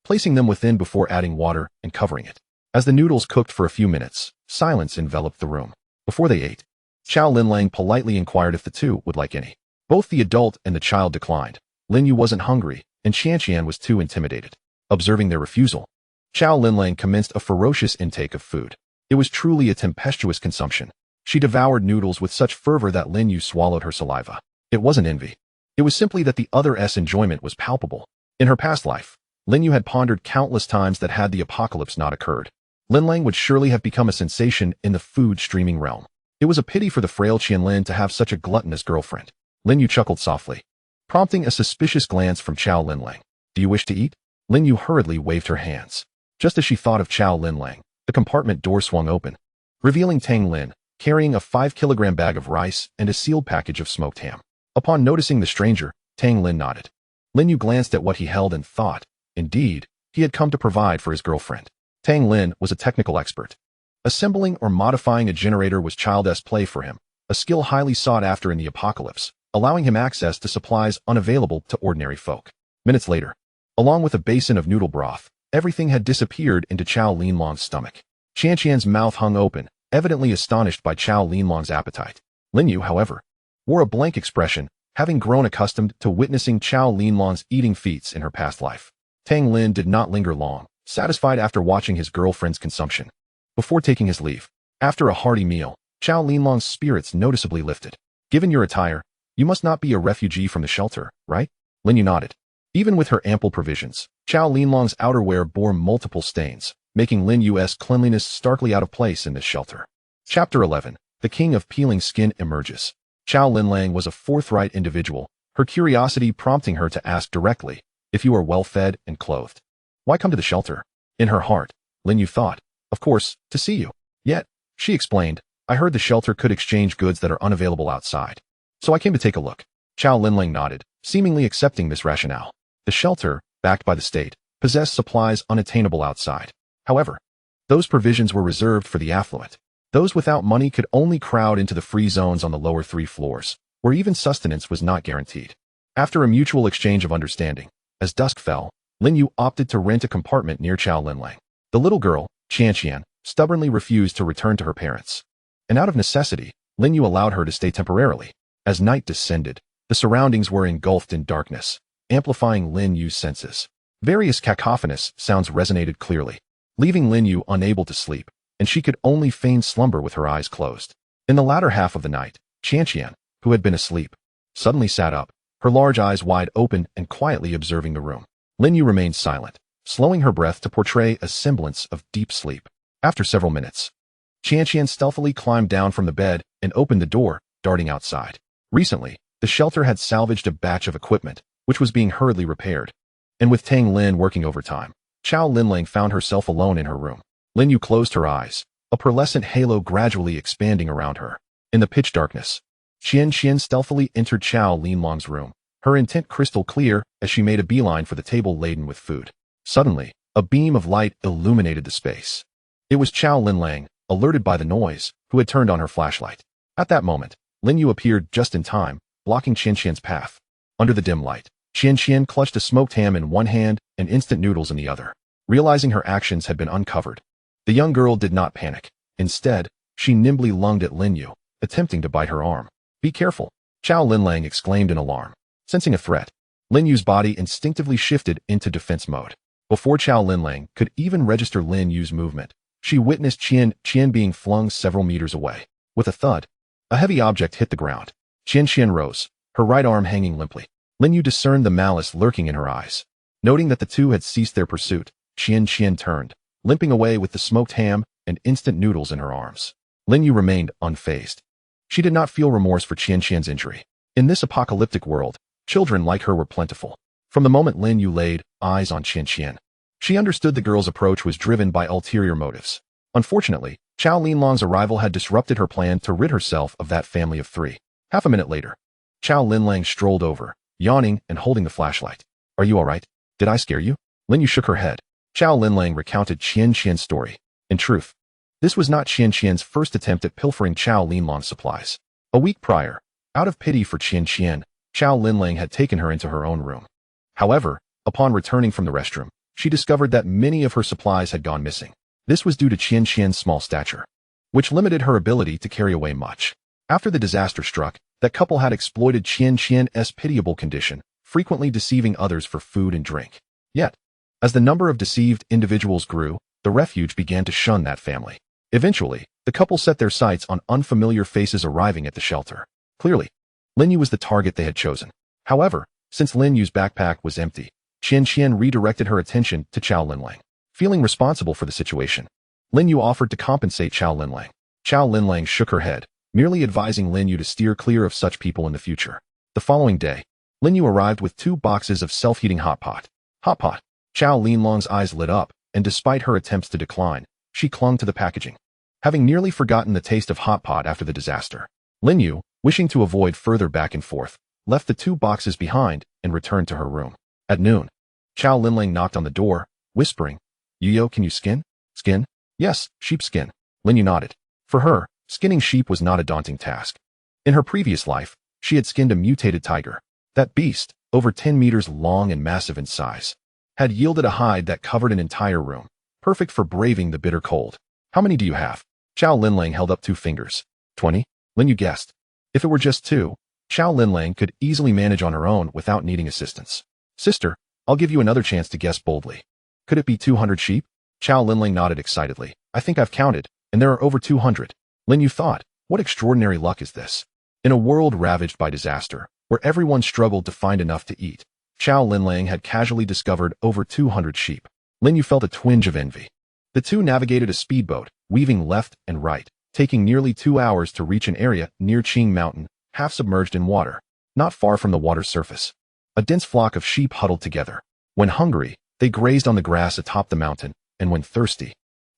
Speaker 1: placing them within before adding water and covering it. As the noodles cooked for a few minutes, silence enveloped the room. Before they ate, Chow Linlang politely inquired if the two would like any. Both the adult and the child declined. Lin Yu wasn't hungry, and Qianqian was too intimidated. Observing their refusal, Chow Linlang commenced a ferocious intake of food. It was truly a tempestuous consumption. She devoured noodles with such fervor that Lin Yu swallowed her saliva. It wasn't envy. It was simply that the other's enjoyment was palpable. In her past life, Lin Yu had pondered countless times that had the apocalypse not occurred, Linlang would surely have become a sensation in the food-streaming realm. It was a pity for the frail Qianlin to have such a gluttonous girlfriend. Lin Yu chuckled softly, prompting a suspicious glance from Chow Linlang. "Do you wish to eat?" Lin Yu hurriedly waved her hands. Just as she thought of Chow Linlang, the compartment door swung open, revealing Tang Lin, carrying a 5-kilogram bag of rice and a sealed package of smoked ham. Upon noticing the stranger, Tang Lin nodded. Lin Yu glanced at what he held and thought, indeed, he had come to provide for his girlfriend. Tang Lin was a technical expert. Assembling or modifying a generator was child's play for him, a skill highly sought after in the apocalypse, allowing him access to supplies unavailable to ordinary folk. Minutes later, along with a basin of noodle broth, everything had disappeared into Chow Linlang's stomach. Qianqian's mouth hung open, evidently astonished by Chow Linlang's appetite. Lin Yu, however, wore a blank expression, having grown accustomed to witnessing Chow Linlang's eating feats in her past life. Tang Lin did not linger long, satisfied after watching his girlfriend's consumption. Before taking his leave, after a hearty meal, Chow Linlang's spirits noticeably lifted. "Given your attire, you must not be a refugee from the shelter, right?" Lin Yu nodded. Even with her ample provisions, Chow Linlong's outerwear bore multiple stains, making Lin Yu's cleanliness starkly out of place in this shelter. Chapter 11. The King of Peeling Skin emerges. Chow Linlang was a forthright individual, her curiosity prompting her to ask directly, if you are well-fed and clothed, why come to the shelter? In her heart, Lin Yu thought, of course, to see you. Yet, she explained, I heard the shelter could exchange goods that are unavailable outside. So I came to take a look. Chow Linlang nodded, seemingly accepting this rationale. The shelter, backed by the state, possessed supplies unattainable outside. However, those provisions were reserved for the affluent. Those without money could only crowd into the free zones on the lower 3 floors, where even sustenance was not guaranteed. After a mutual exchange of understanding, as dusk fell, Lin Yu opted to rent a compartment near Chow Linlang. The little girl, Qian, stubbornly refused to return to her parents. And out of necessity, Lin Yu allowed her to stay temporarily. As night descended, the surroundings were engulfed in darkness, amplifying Lin Yu's senses. Various cacophonous sounds resonated clearly, leaving Lin Yu unable to sleep, and she could only feign slumber with her eyes closed. In the latter half of the night, Qian, who had been asleep, suddenly sat up, her large eyes wide open and quietly observing the room. Lin Yu remained silent, slowing her breath to portray a semblance of deep sleep. After several minutes, Qian stealthily climbed down from the bed and opened the door, darting outside. Recently, the shelter had salvaged a batch of equipment, which was being hurriedly repaired. And with Tang Lin working overtime, Chow Linlang found herself alone in her room. Lin Yu closed her eyes, a pearlescent halo gradually expanding around her. In the pitch darkness, Qian stealthily entered Chow Linlong's room, her intent crystal clear as she made a beeline for the table laden with food. Suddenly, a beam of light illuminated the space. It was Chow Linlang, alerted by the noise, who had turned on her flashlight. At that moment, Lin Yu appeared just in time, blocking Qian's path. Under the dim light, Qian clutched a smoked ham in one hand and instant noodles in the other. Realizing her actions had been uncovered, the young girl did not panic. Instead, she nimbly lunged at Lin Yu, attempting to bite her arm. Be careful, Chow Linlang exclaimed in alarm. Sensing a threat, Lin Yu's body instinctively shifted into defense mode. Before Chow Linlang could even register Lin Yu's movement, she witnessed Qian being flung several meters away. With a thud, a heavy object hit the ground. Qian rose, her right arm hanging limply. Lin Yu discerned the malice lurking in her eyes. Noting that the two had ceased their pursuit, Qian turned, limping away with the smoked ham and instant noodles in her arms. Lin Yu remained unfazed. She did not feel remorse for Qian's injury. In this apocalyptic world, children like her were plentiful. From the moment Lin Yu laid eyes on Qian, she understood the girl's approach was driven by ulterior motives. Unfortunately, Chow Linlong's arrival had disrupted her plan to rid herself of that family of 3. Half a minute later, Chow Linlang strolled over, yawning and holding the flashlight. Are you all right? Did I scare you? Lin Yu shook her head. Chow Linlang recounted Qian's story. In truth, this was not Qian's first attempt at pilfering Chow Linlong's supplies. A week prior, out of pity for Qian, Chow Linlang had taken her into her own room. However, upon returning from the restroom, she discovered that many of her supplies had gone missing. This was due to Qian's small stature, which limited her ability to carry away much. After the disaster struck, that couple had exploited Qian's pitiable condition, frequently deceiving others for food and drink. Yet, as the number of deceived individuals grew, the refuge began to shun that family. Eventually, the couple set their sights on unfamiliar faces arriving at the shelter. Clearly, Lin Yu was the target they had chosen. However, since Lin Yu's backpack was empty, Qian redirected her attention to Chow Linlang. Feeling responsible for the situation, Lin Yu offered to compensate Chow Linlang. Chow Linlang shook her head, merely advising Lin Yu to steer clear of such people in the future. The following day, Lin Yu arrived with 2 boxes of self-heating hot pot. Chow Linlong's eyes lit up, and despite her attempts to decline, she clung to the packaging. Having nearly forgotten the taste of hot pot after the disaster, Lin Yu, wishing to avoid further back and forth, left the 2 boxes behind and returned to her room. At noon, Chow Linlang knocked on the door, whispering, Yo, can you skin? Skin? Yes, sheepskin. Lin Yu nodded. For her, skinning sheep was not a daunting task. In her previous life, she had skinned a mutated tiger. That beast, over 10 meters long and massive in size, had yielded a hide that covered an entire room, perfect for braving the bitter cold. How many do you have? Chow Linlang held up 2 fingers. 20? Lin Yu guessed. If it were just 2, Chow Linlang could easily manage on her own without needing assistance. Sister, I'll give you another chance to guess boldly. Could it be 200 sheep? Chow Linlang nodded excitedly. I think I've counted, and there are over 200. Lin Yu thought, what extraordinary luck is this? In a world ravaged by disaster, where everyone struggled to find enough to eat, Chow Linlang had casually discovered over 200 sheep. Lin You felt a twinge of envy. The two navigated a speedboat, weaving left and right, taking nearly 2 hours to reach an area near Qing Mountain, half submerged in water, not far from the water's surface. A dense flock of sheep huddled together. When hungry, they grazed on the grass atop the mountain, and when thirsty,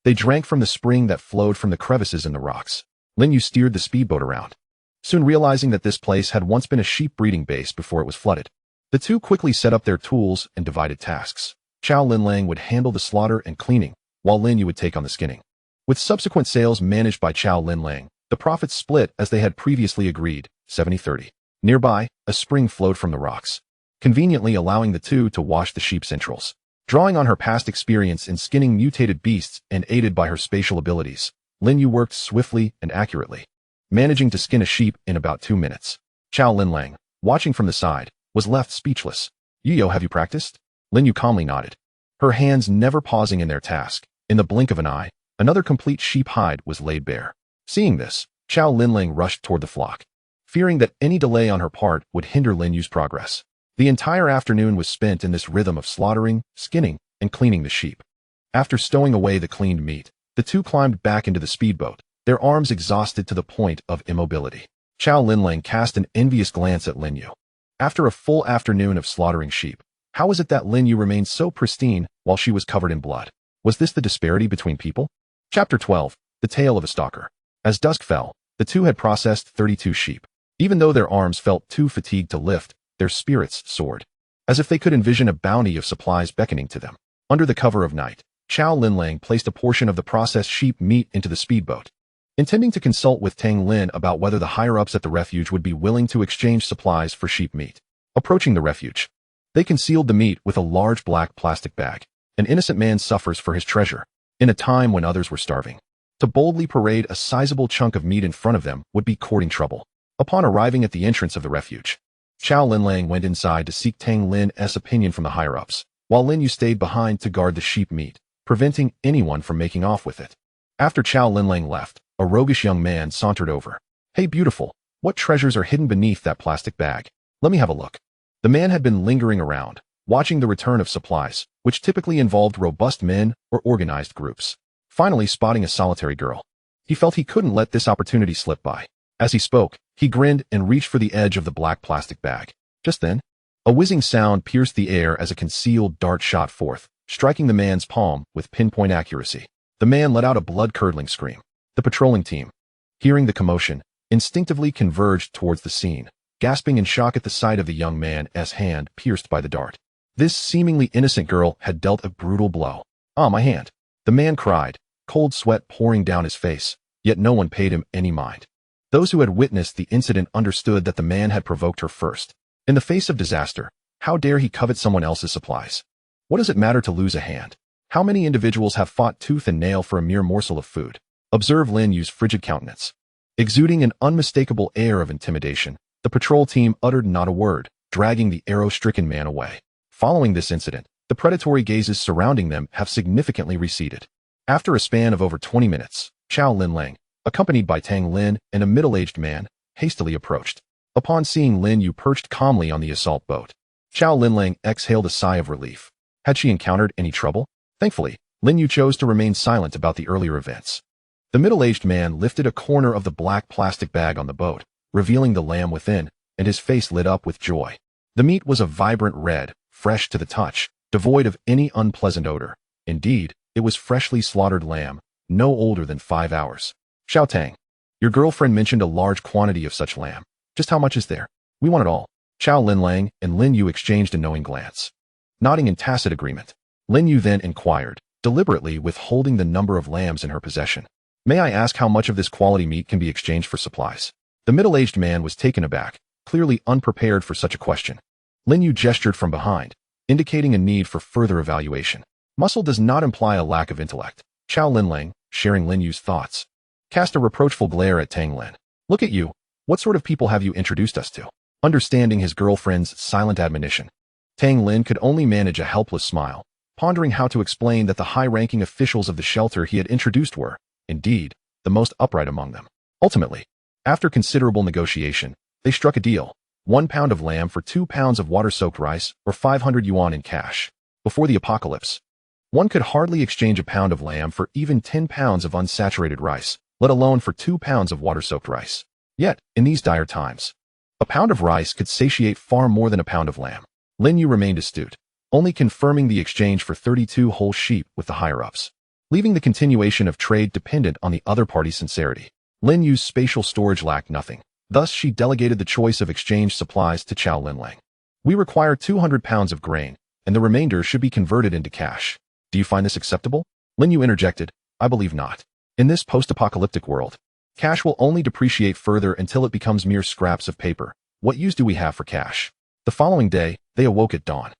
Speaker 1: they drank from the spring that flowed from the crevices in the rocks. Lin You steered the speedboat around, soon realizing that this place had once been a sheep breeding base before it was flooded. The two quickly set up their tools and divided tasks. Chow Linlang would handle the slaughter and cleaning, while Lin You would take on the skinning. With subsequent sales managed by Chow Linlang, the profits split as they had previously agreed, 70-30. Nearby, a spring flowed from the rocks, conveniently allowing the two to wash the sheep's entrails. Drawing on her past experience in skinning mutated beasts and aided by her spatial abilities, Lin You worked swiftly and accurately, managing to skin a sheep in about 2 minutes. Chow Linlang, watching from the side, was left speechless. "Yo, have you practiced?" Lin You calmly nodded, her hands never pausing in their task. In the blink of an eye, another complete sheep hide was laid bare. Seeing this, Chow Linlang rushed toward the flock, fearing that any delay on her part would hinder Lin Yu's progress. The entire afternoon was spent in this rhythm of slaughtering, skinning, and cleaning the sheep. After stowing away the cleaned meat, the two climbed back into the speedboat, their arms exhausted to the point of immobility. Chow Linlang cast an envious glance at Lin Yu. After a full afternoon of slaughtering sheep, how was it that Lin Yu remained so pristine while she was covered in blood? Was this the disparity between people? Chapter 12. The Tale of a Stalker. As dusk fell, the two had processed 32 sheep. Even though their arms felt too fatigued to lift, their spirits soared, as if they could envision a bounty of supplies beckoning to them. Under the cover of night, Chow Linlang placed a portion of the processed sheep meat into the speedboat, intending to consult with Tang Lin about whether the higher-ups at the refuge would be willing to exchange supplies for sheep meat. Approaching the refuge, they concealed the meat with a large black plastic bag. An innocent man suffers for his treasure, in a time when others were starving. To boldly parade a sizable chunk of meat in front of them would be courting trouble. Upon arriving at the entrance of the refuge, Chow Linlang went inside to seek Tang Lin's opinion from the higher-ups, while Lin Yu stayed behind to guard the sheep meat, preventing anyone from making off with it. After Chow Linlang left, a roguish young man sauntered over. "Hey beautiful, what treasures are hidden beneath that plastic bag? Let me have a look." The man had been lingering around, watching the return of supplies, which typically involved robust men or organized groups. Finally spotting a solitary girl, he felt he couldn't let this opportunity slip by. As he spoke, he grinned and reached for the edge of the black plastic bag. Just then, a whizzing sound pierced the air as a concealed dart shot forth, striking the man's palm with pinpoint accuracy. The man let out a blood-curdling scream. The patrolling team, hearing the commotion, instinctively converged towards the scene, gasping in shock at the sight of the young man's hand pierced by the dart. This seemingly innocent girl had dealt a brutal blow. "Ah, my hand!" the man cried, cold sweat pouring down his face, yet no one paid him any mind. Those who had witnessed the incident understood that the man had provoked her first. In the face of disaster, how dare he covet someone else's supplies? What does it matter to lose a hand? How many individuals have fought tooth and nail for a mere morsel of food? Observe Lin Yu's frigid countenance. Exuding an unmistakable air of intimidation, the patrol team uttered not a word, dragging the arrow-stricken man away. Following this incident, the predatory gazes surrounding them have significantly receded. After a span of over 20 minutes, Chow Linlang, accompanied by Tang Lin and a middle-aged man, hastily approached. Upon seeing Lin Yu perched calmly on the assault boat, Chow Linlang exhaled a sigh of relief. Had she encountered any trouble? Thankfully, Lin Yu chose to remain silent about the earlier events. The middle-aged man lifted a corner of the black plastic bag on the boat, revealing the lamb within, and his face lit up with joy. The meat was a vibrant red, fresh to the touch, devoid of any unpleasant odor. Indeed, it was freshly slaughtered lamb, no older than 5 hours. "Xiao Tang, your girlfriend mentioned a large quantity of such lamb. Just how much is there? We want it all." Chow Linlang and Lin Yu exchanged a knowing glance. Nodding in tacit agreement, Lin Yu then inquired, deliberately withholding the number of lambs in her possession. "May I ask how much of this quality meat can be exchanged for supplies?" The middle-aged man was taken aback, clearly unprepared for such a question. Lin Yu gestured from behind, indicating a need for further evaluation. Muscle does not imply a lack of intellect. Chow Linlang, sharing Lin Yu's thoughts, cast a reproachful glare at Tang Lin. "Look at you. What sort of people have you introduced us to?" Understanding his girlfriend's silent admonition, Tang Lin could only manage a helpless smile, pondering how to explain that the high-ranking officials of the shelter he had introduced were, indeed, the most upright among them. Ultimately, after considerable negotiation, they struck a deal. 1 pound of lamb for 2 pounds of water-soaked rice, or 500 yuan in cash. Before the apocalypse, one could hardly exchange a pound of lamb for even 10 pounds of unsaturated rice, let alone for 2 pounds of water-soaked rice. Yet, in these dire times, a pound of rice could satiate far more than a pound of lamb. Lin You remained astute, only confirming the exchange for 32 whole sheep with the higher-ups, leaving the continuation of trade dependent on the other party's sincerity. Lin Yu's spatial storage lacked nothing. Thus, she delegated the choice of exchange supplies to Chow Linlang. We require 200 pounds of grain, and the remainder should be converted into cash. Do you find this acceptable? Lin Yu interjected. I believe not. In this post-apocalyptic world, cash will only depreciate further until it becomes mere scraps of paper. What use do we have for cash? The following day, they awoke at dawn,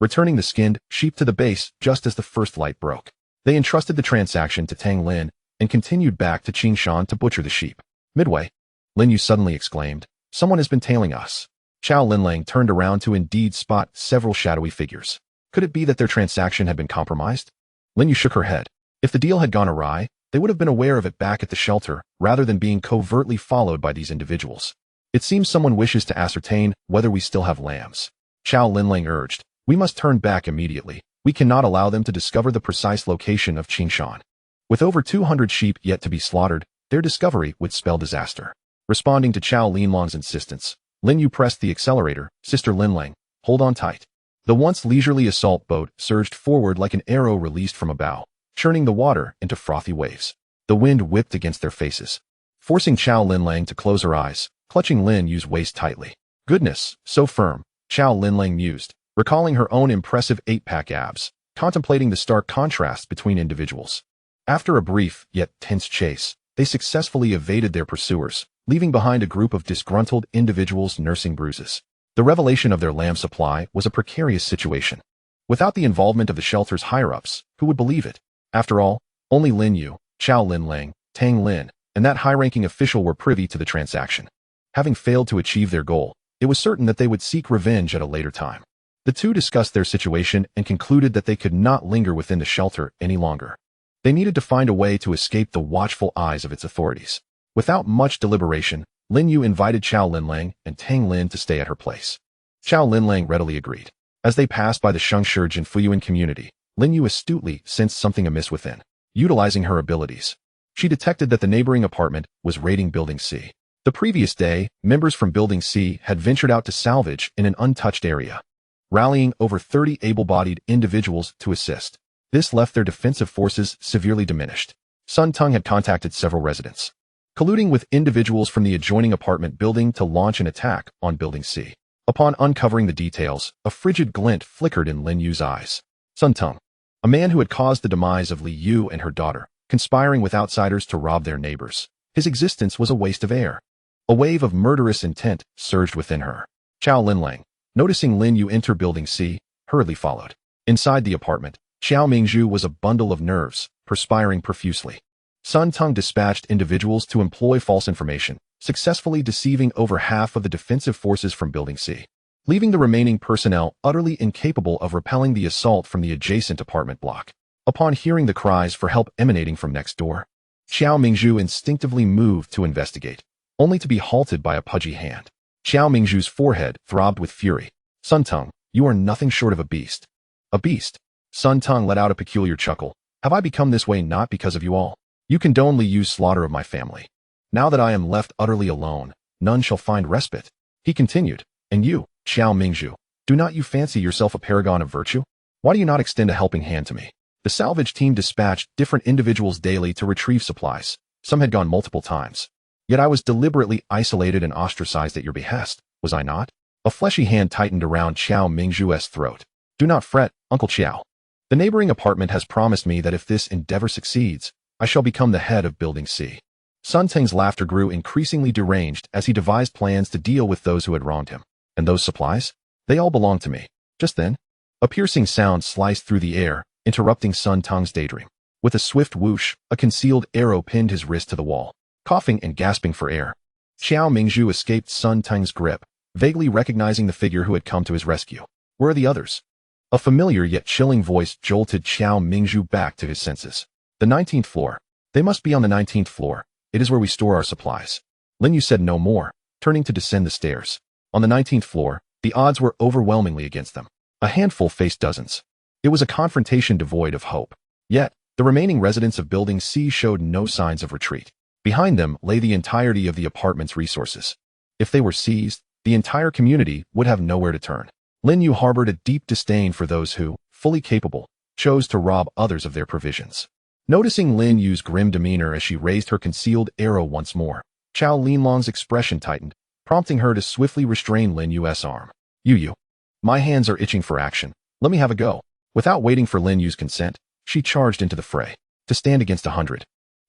Speaker 1: returning the skinned sheep to the base just as the first light broke. They entrusted the transaction to Tang Lin and continued back to Qingshan to butcher the sheep. Midway, Lin Yu suddenly exclaimed, "Someone has been tailing us." Chow Linlang turned around to indeed spot several shadowy figures. Could it be that their transaction had been compromised? Lin Yu shook her head. If the deal had gone awry, they would have been aware of it back at the shelter, rather than being covertly followed by these individuals. It seems someone wishes to ascertain whether we still have lambs. Chow Linlang urged. We must turn back immediately. We cannot allow them to discover the precise location of Qingshan. With over 200 sheep yet to be slaughtered, their discovery would spell disaster. Responding to Chow Linlang's insistence, Lin Yu pressed the accelerator. Sister Linlang, hold on tight. The once leisurely assault boat surged forward like an arrow released from a bow, churning the water into frothy waves. The wind whipped against their faces, forcing Chow Linlang to close her eyes, clutching Lin Yu's waist tightly. Goodness, so firm, Chow Linlang mused, recalling her own impressive 8-pack abs, contemplating the stark contrast between individuals. After a brief yet tense chase, they successfully evaded their pursuers, leaving behind a group of disgruntled individuals nursing bruises. The revelation of their lamb supply was a precarious situation. Without the involvement of the shelter's higher-ups, who would believe it? After all, only Lin Yu, Chow Linlang, Tang Lin, and that high-ranking official were privy to the transaction. Having failed to achieve their goal, it was certain that they would seek revenge at a later time. The two discussed their situation and concluded that they could not linger within the shelter any longer. They needed to find a way to escape the watchful eyes of its authorities. Without much deliberation, Lin Yu invited Chow Linlang and Tang Lin to stay at her place. Chow Linlang readily agreed. As they passed by the Shengshijin Fuyuan community, Lin Yu astutely sensed something amiss within. Utilizing her abilities, she detected that the neighboring apartment was raiding Building C. The previous day, members from Building C had ventured out to salvage in an untouched area, rallying over 30 able-bodied individuals to assist. This left their defensive forces severely diminished. Sun Tung had contacted several residents, colluding with individuals from the adjoining apartment building to launch an attack on Building C. Upon uncovering the details, a frigid glint flickered in Lin Yu's eyes. Sun Tung, a man who had caused the demise of Li Yu and her daughter, conspiring with outsiders to rob their neighbors. His existence was a waste of air. A wave of murderous intent surged within her. Chow Linlang, noticing Lin Yu enter Building C, hurriedly followed. Inside the apartment, Xiao Mingzhu was a bundle of nerves, perspiring profusely. Sun Tung dispatched individuals to employ false information, successfully deceiving over half of the defensive forces from Building C, leaving the remaining personnel utterly incapable of repelling the assault from the adjacent apartment block. Upon hearing the cries for help emanating from next door, Xiao Mingzhu instinctively moved to investigate, only to be halted by a pudgy hand. Xiao Mingzhu's forehead throbbed with fury. Sun Tung, you are nothing short of a beast. A beast? Sun Tung let out a peculiar chuckle. Have I become this way not because of you all? You condone Li Yu's slaughter of my family. Now that I am left utterly alone, none shall find respite. He continued, and you, Xiao Mingzhu, do not you fancy yourself a paragon of virtue? Why do you not extend a helping hand to me? The salvage team dispatched different individuals daily to retrieve supplies. Some had gone multiple times. Yet I was deliberately isolated and ostracized at your behest, was I not? A fleshy hand tightened around Xiao Mingzhu's throat. Do not fret, Uncle Xiao. The neighboring apartment has promised me that if this endeavor succeeds, I shall become the head of Building C. Sun Ting's laughter grew increasingly deranged as he devised plans to deal with those who had wronged him. And those supplies? They all belong to me. Just then, a piercing sound sliced through the air, interrupting Sun Tung's daydream. With a swift whoosh, a concealed arrow pinned his wrist to the wall. Coughing and gasping for air, Xiao Mingzhu escaped Sun Tung's grip, vaguely recognizing the figure who had come to his rescue. Where are the others? A familiar yet chilling voice jolted Xiao Mingzhu back to his senses. The 19th floor. They must be on the 19th floor. It is where we store our supplies. Lin Yu said no more, turning to descend the stairs. On the 19th floor, the odds were overwhelmingly against them. A handful faced dozens. It was a confrontation devoid of hope. Yet, the remaining residents of Building C showed no signs of retreat. Behind them lay the entirety of the apartment's resources. If they were seized, the entire community would have nowhere to turn. Lin You harbored a deep disdain for those who, fully capable, chose to rob others of their provisions. Noticing Lin Yu's grim demeanor as she raised her concealed arrow once more, Chao Linlong's expression tightened, prompting her to swiftly restrain Lin Yu's arm. You. My hands are itching for action. Let me have a go. Without waiting for Lin Yu's consent, she charged into the fray. To stand against 100.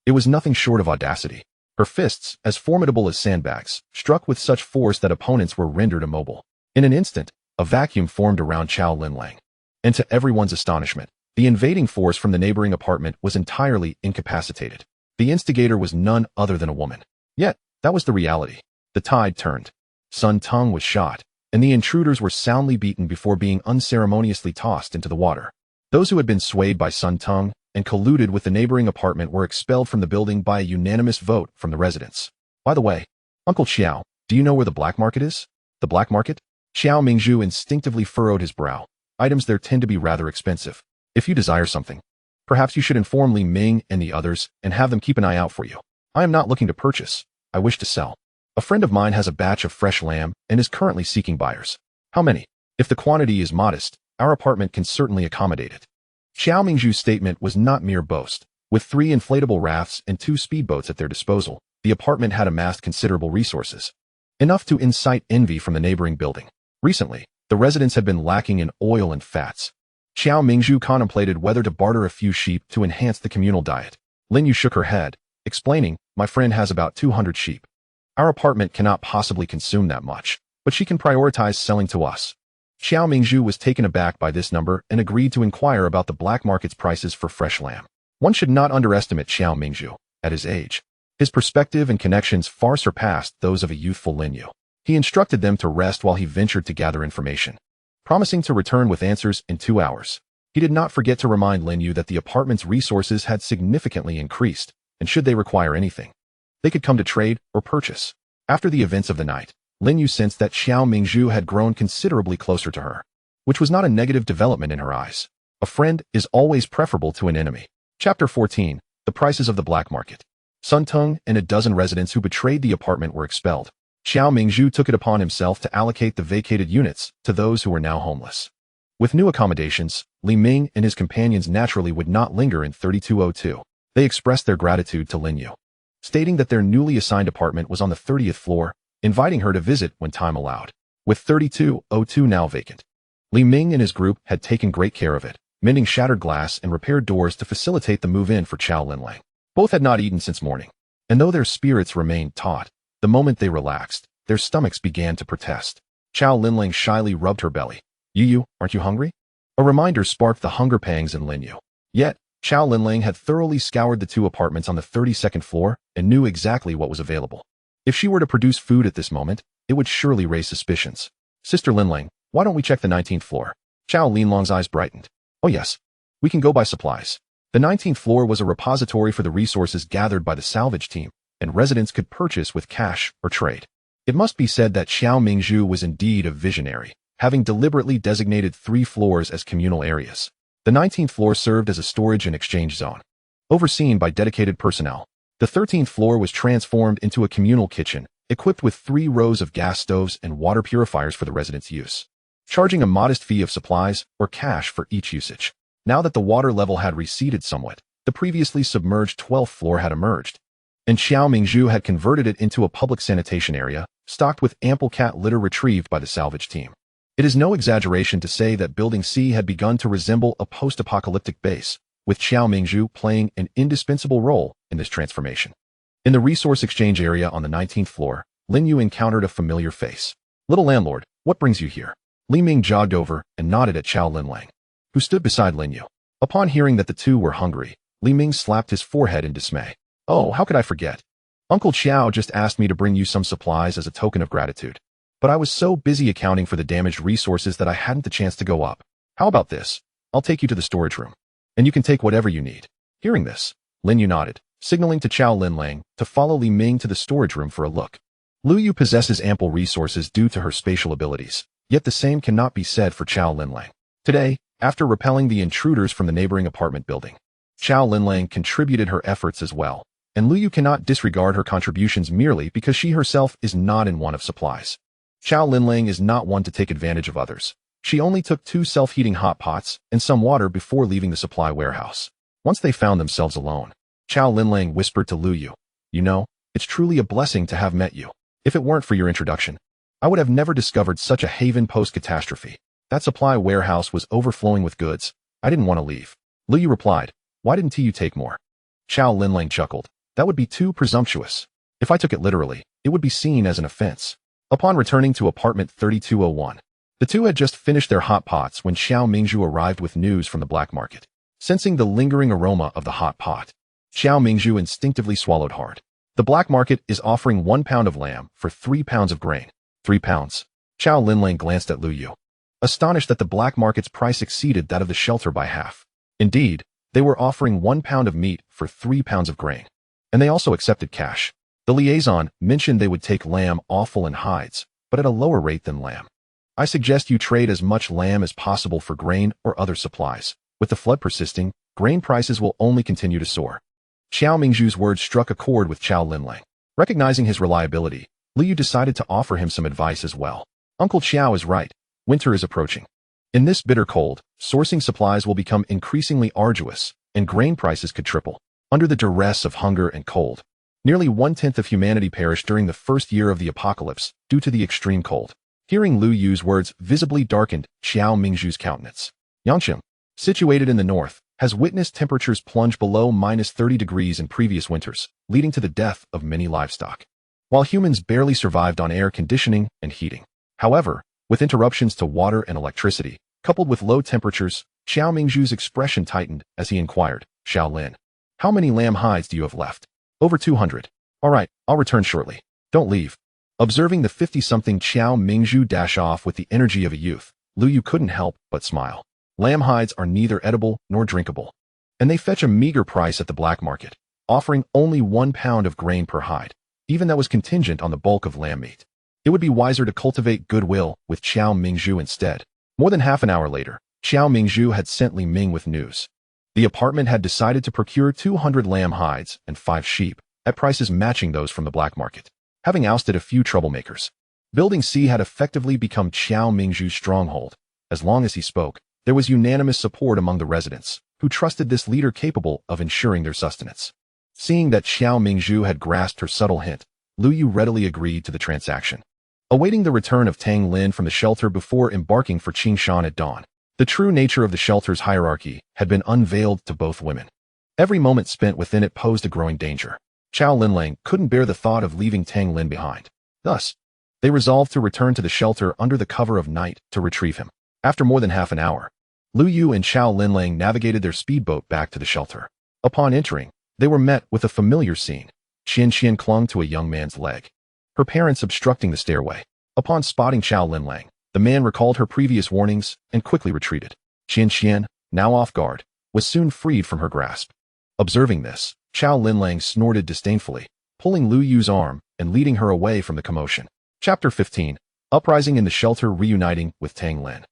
Speaker 1: It was nothing short of audacity. Her fists, as formidable as sandbags, struck with such force that opponents were rendered immobile. In an instant, a vacuum formed around Chao Linlang. And to everyone's astonishment, the invading force from the neighboring apartment was entirely incapacitated. The instigator was none other than a woman. Yet, that was the reality. The tide turned. Sun Tung was shot, and the intruders were soundly beaten before being unceremoniously tossed into the water. Those who had been swayed by Sun Tung and colluded with the neighboring apartment were expelled from the building by a unanimous vote from the residents. By the way, Uncle Xiao, do you know where the black market is? The black market? Xiao Mingzhu instinctively furrowed his brow. Items there tend to be rather expensive. If you desire something, perhaps you should inform Li Ming and the others and have them keep an eye out for you. I am not looking to purchase. I wish to sell. A friend of mine has a batch of fresh lamb and is currently seeking buyers. How many? If the quantity is modest, our apartment can certainly accommodate it. Xiao Mingzhu's statement was not mere boast. With 3 inflatable rafts and 2 speedboats at their disposal, the apartment had amassed considerable resources. Enough to incite envy from the neighboring building. Recently, the residents had been lacking in oil and fats. Xiao Mingzhu contemplated whether to barter a few sheep to enhance the communal diet. Lin You shook her head, explaining, my friend has about 200 sheep. Our apartment cannot possibly consume that much, but she can prioritize selling to us. Xiao Mingzhu was taken aback by this number and agreed to inquire about the black market's prices for fresh lamb. One should not underestimate Xiao Mingzhu. At his age, his perspective and connections far surpassed those of a youthful Lin You. He instructed them to rest while he ventured to gather information, promising to return with answers in 2 hours. He did not forget to remind Lin You that the apartment's resources had significantly increased, and should they require anything, they could come to trade or purchase. After the events of the night, Lin You sensed that Xiao Mingzhu had grown considerably closer to her, which was not a negative development in her eyes. A friend is always preferable to an enemy. Chapter 14. The Prices of the Black Market. Sun Tung and a dozen residents who betrayed the apartment were expelled. Xiao Mingzhu took it upon himself to allocate the vacated units to those who were now homeless. With new accommodations, Li Ming and his companions naturally would not linger in 3202. They expressed their gratitude to Lin You, stating that their newly assigned apartment was on the 30th floor, inviting her to visit when time allowed. With 3202 now vacant, Li Ming and his group had taken great care of it, mending shattered glass and repaired doors to facilitate the move-in for Chao Linlang. Both had not eaten since morning, and though their spirits remained taut, the moment they relaxed, their stomachs began to protest. Chao Linlang shyly rubbed her belly. You, aren't you hungry? A reminder sparked the hunger pangs in Lin You. Yet, Chao Linlang had thoroughly scoured the 2 apartments on the 32nd floor and knew exactly what was available. If she were to produce food at this moment, it would surely raise suspicions. Sister Linlang, why don't we check the 19th floor? Chao Linlong's eyes brightened. Oh yes, we can go buy supplies. The 19th floor was a repository for the resources gathered by the salvage team, and residents could purchase with cash or trade. It must be said that Xiao Mingzhu was indeed a visionary, having deliberately designated 3 floors as communal areas. The 19th floor served as a storage and exchange zone, overseen by dedicated personnel. The 13th floor was transformed into a communal kitchen, equipped with 3 rows of gas stoves and water purifiers for the residents' use, charging a modest fee of supplies or cash for each usage. Now that the water level had receded somewhat, the previously submerged 12th floor had emerged, and Xiao Mingzhu had converted it into a public sanitation area, stocked with ample cat litter retrieved by the salvage team. It is no exaggeration to say that Building C had begun to resemble a post-apocalyptic base, with Xiao Mingzhu playing an indispensable role in this transformation. In the resource exchange area on the 19th floor, Lin You encountered a familiar face. Little landlord, what brings you here? Li Ming jogged over and nodded at Chao Linlang, who stood beside Lin You. Upon hearing that the two were hungry, Li Ming slapped his forehead in dismay. Oh, how could I forget? Uncle Xiao just asked me to bring you some supplies as a token of gratitude. But I was so busy accounting for the damaged resources that I hadn't the chance to go up. How about this? I'll take you to the storage room, and you can take whatever you need. Hearing this, Lin You nodded, signaling to Chao Linlang to follow Li Ming to the storage room for a look. Lin You possesses ample resources due to her spatial abilities, yet the same cannot be said for Lin Lang. Today, after repelling the intruders from the neighboring apartment building, Lin Lang contributed her efforts as well, and Lin You cannot disregard her contributions merely because she herself is not in want of supplies. Lin Lang is not one to take advantage of others. She only took 2 self-heating hot pots and some water before leaving the supply warehouse. Once they found themselves alone, Lin Lang whispered to Lin You, "You know, it's truly a blessing to have met you. If it weren't for your introduction, I would have never discovered such a haven post-catastrophe. That supply warehouse was overflowing with goods. I didn't want to leave." Lin You replied, "Why didn't you take more?" Lin Lang chuckled, "That would be too presumptuous. If I took it literally, it would be seen as an offense." Upon returning to apartment 3201, the two had just finished their hot pots when Xiao Mingzhu arrived with news from the black market. Sensing the lingering aroma of the hot pot, Xiao Mingzhu instinctively swallowed hard. The black market is offering 1 pound of lamb for 3 pounds of grain. 3 pounds. Lin Lang glanced at Lin You, astonished that the black market's price exceeded that of the shelter by half. Indeed, they were offering 1 pound of meat for 3 pounds of grain. And they also accepted cash. The liaison mentioned they would take lamb, offal, and hides, but at a lower rate than lamb. "I suggest you trade as much lamb as possible for grain or other supplies. With the flood persisting, grain prices will only continue to soar." Xiao Mingzhu's words struck a chord with Lin Lang. Recognizing his reliability, Lin You decided to offer him some advice as well. "Uncle Xiao is right. Winter is approaching. In this bitter cold, sourcing supplies will become increasingly arduous, and grain prices could triple. Under the duress of hunger and cold, nearly 1/10 of humanity perished during the first year of the apocalypse due to the extreme cold." Hearing Lin Yu's words visibly darkened Xiao Mingzhu's countenance. Yangqing, situated in the north, has witnessed temperatures plunge below -30 degrees in previous winters, leading to the death of many livestock, while humans barely survived on air conditioning and heating. However, with interruptions to water and electricity, coupled with low temperatures, Xiao Mingzhu's expression tightened as he inquired, "Xiao Lin, how many lamb hides do you have left?" "Over 200. All right, I'll return shortly. Don't leave." Observing the 50-something Xiao Mingzhu dash off with the energy of a youth, Lin You couldn't help but smile. Lamb hides are neither edible nor drinkable, and they fetch a meager price at the black market, offering only 1 pound of grain per hide. Even that was contingent on the bulk of lamb meat. It would be wiser to cultivate goodwill with Xiao Mingzhu instead. More than half an hour later, Xiao Mingzhu had sent Li Ming with news. The apartment had decided to procure 200 lamb hides and 5 sheep, at prices matching those from the black market. Having ousted a few troublemakers, Building C had effectively become Xiao Mingzhu's stronghold. As long as he spoke, there was unanimous support among the residents, who trusted this leader capable of ensuring their sustenance. Seeing that Xiao Mingzhu had grasped her subtle hint, Lin You readily agreed to the transaction. Awaiting the return of Tang Lin from the shelter before embarking for Qingshan at dawn, the true nature of the shelter's hierarchy had been unveiled to both women. Every moment spent within it posed a growing danger. Lin Lang couldn't bear the thought of leaving Tang Lin behind. Thus, they resolved to return to the shelter under the cover of night to retrieve him. After more than half an hour, Lin You and Lin Lang navigated their speedboat back to the shelter. Upon entering, they were met with a familiar scene. Qian clung to a young man's leg, her parents obstructing the stairway. Upon spotting Lin Lang, the man recalled her previous warnings and quickly retreated. Qian, now off guard, was soon freed from her grasp. Observing this, Lin Lang snorted disdainfully, pulling Lin Yu's arm and leading her away from the commotion. Chapter 15. Uprising in the shelter reuniting with Tang Lin.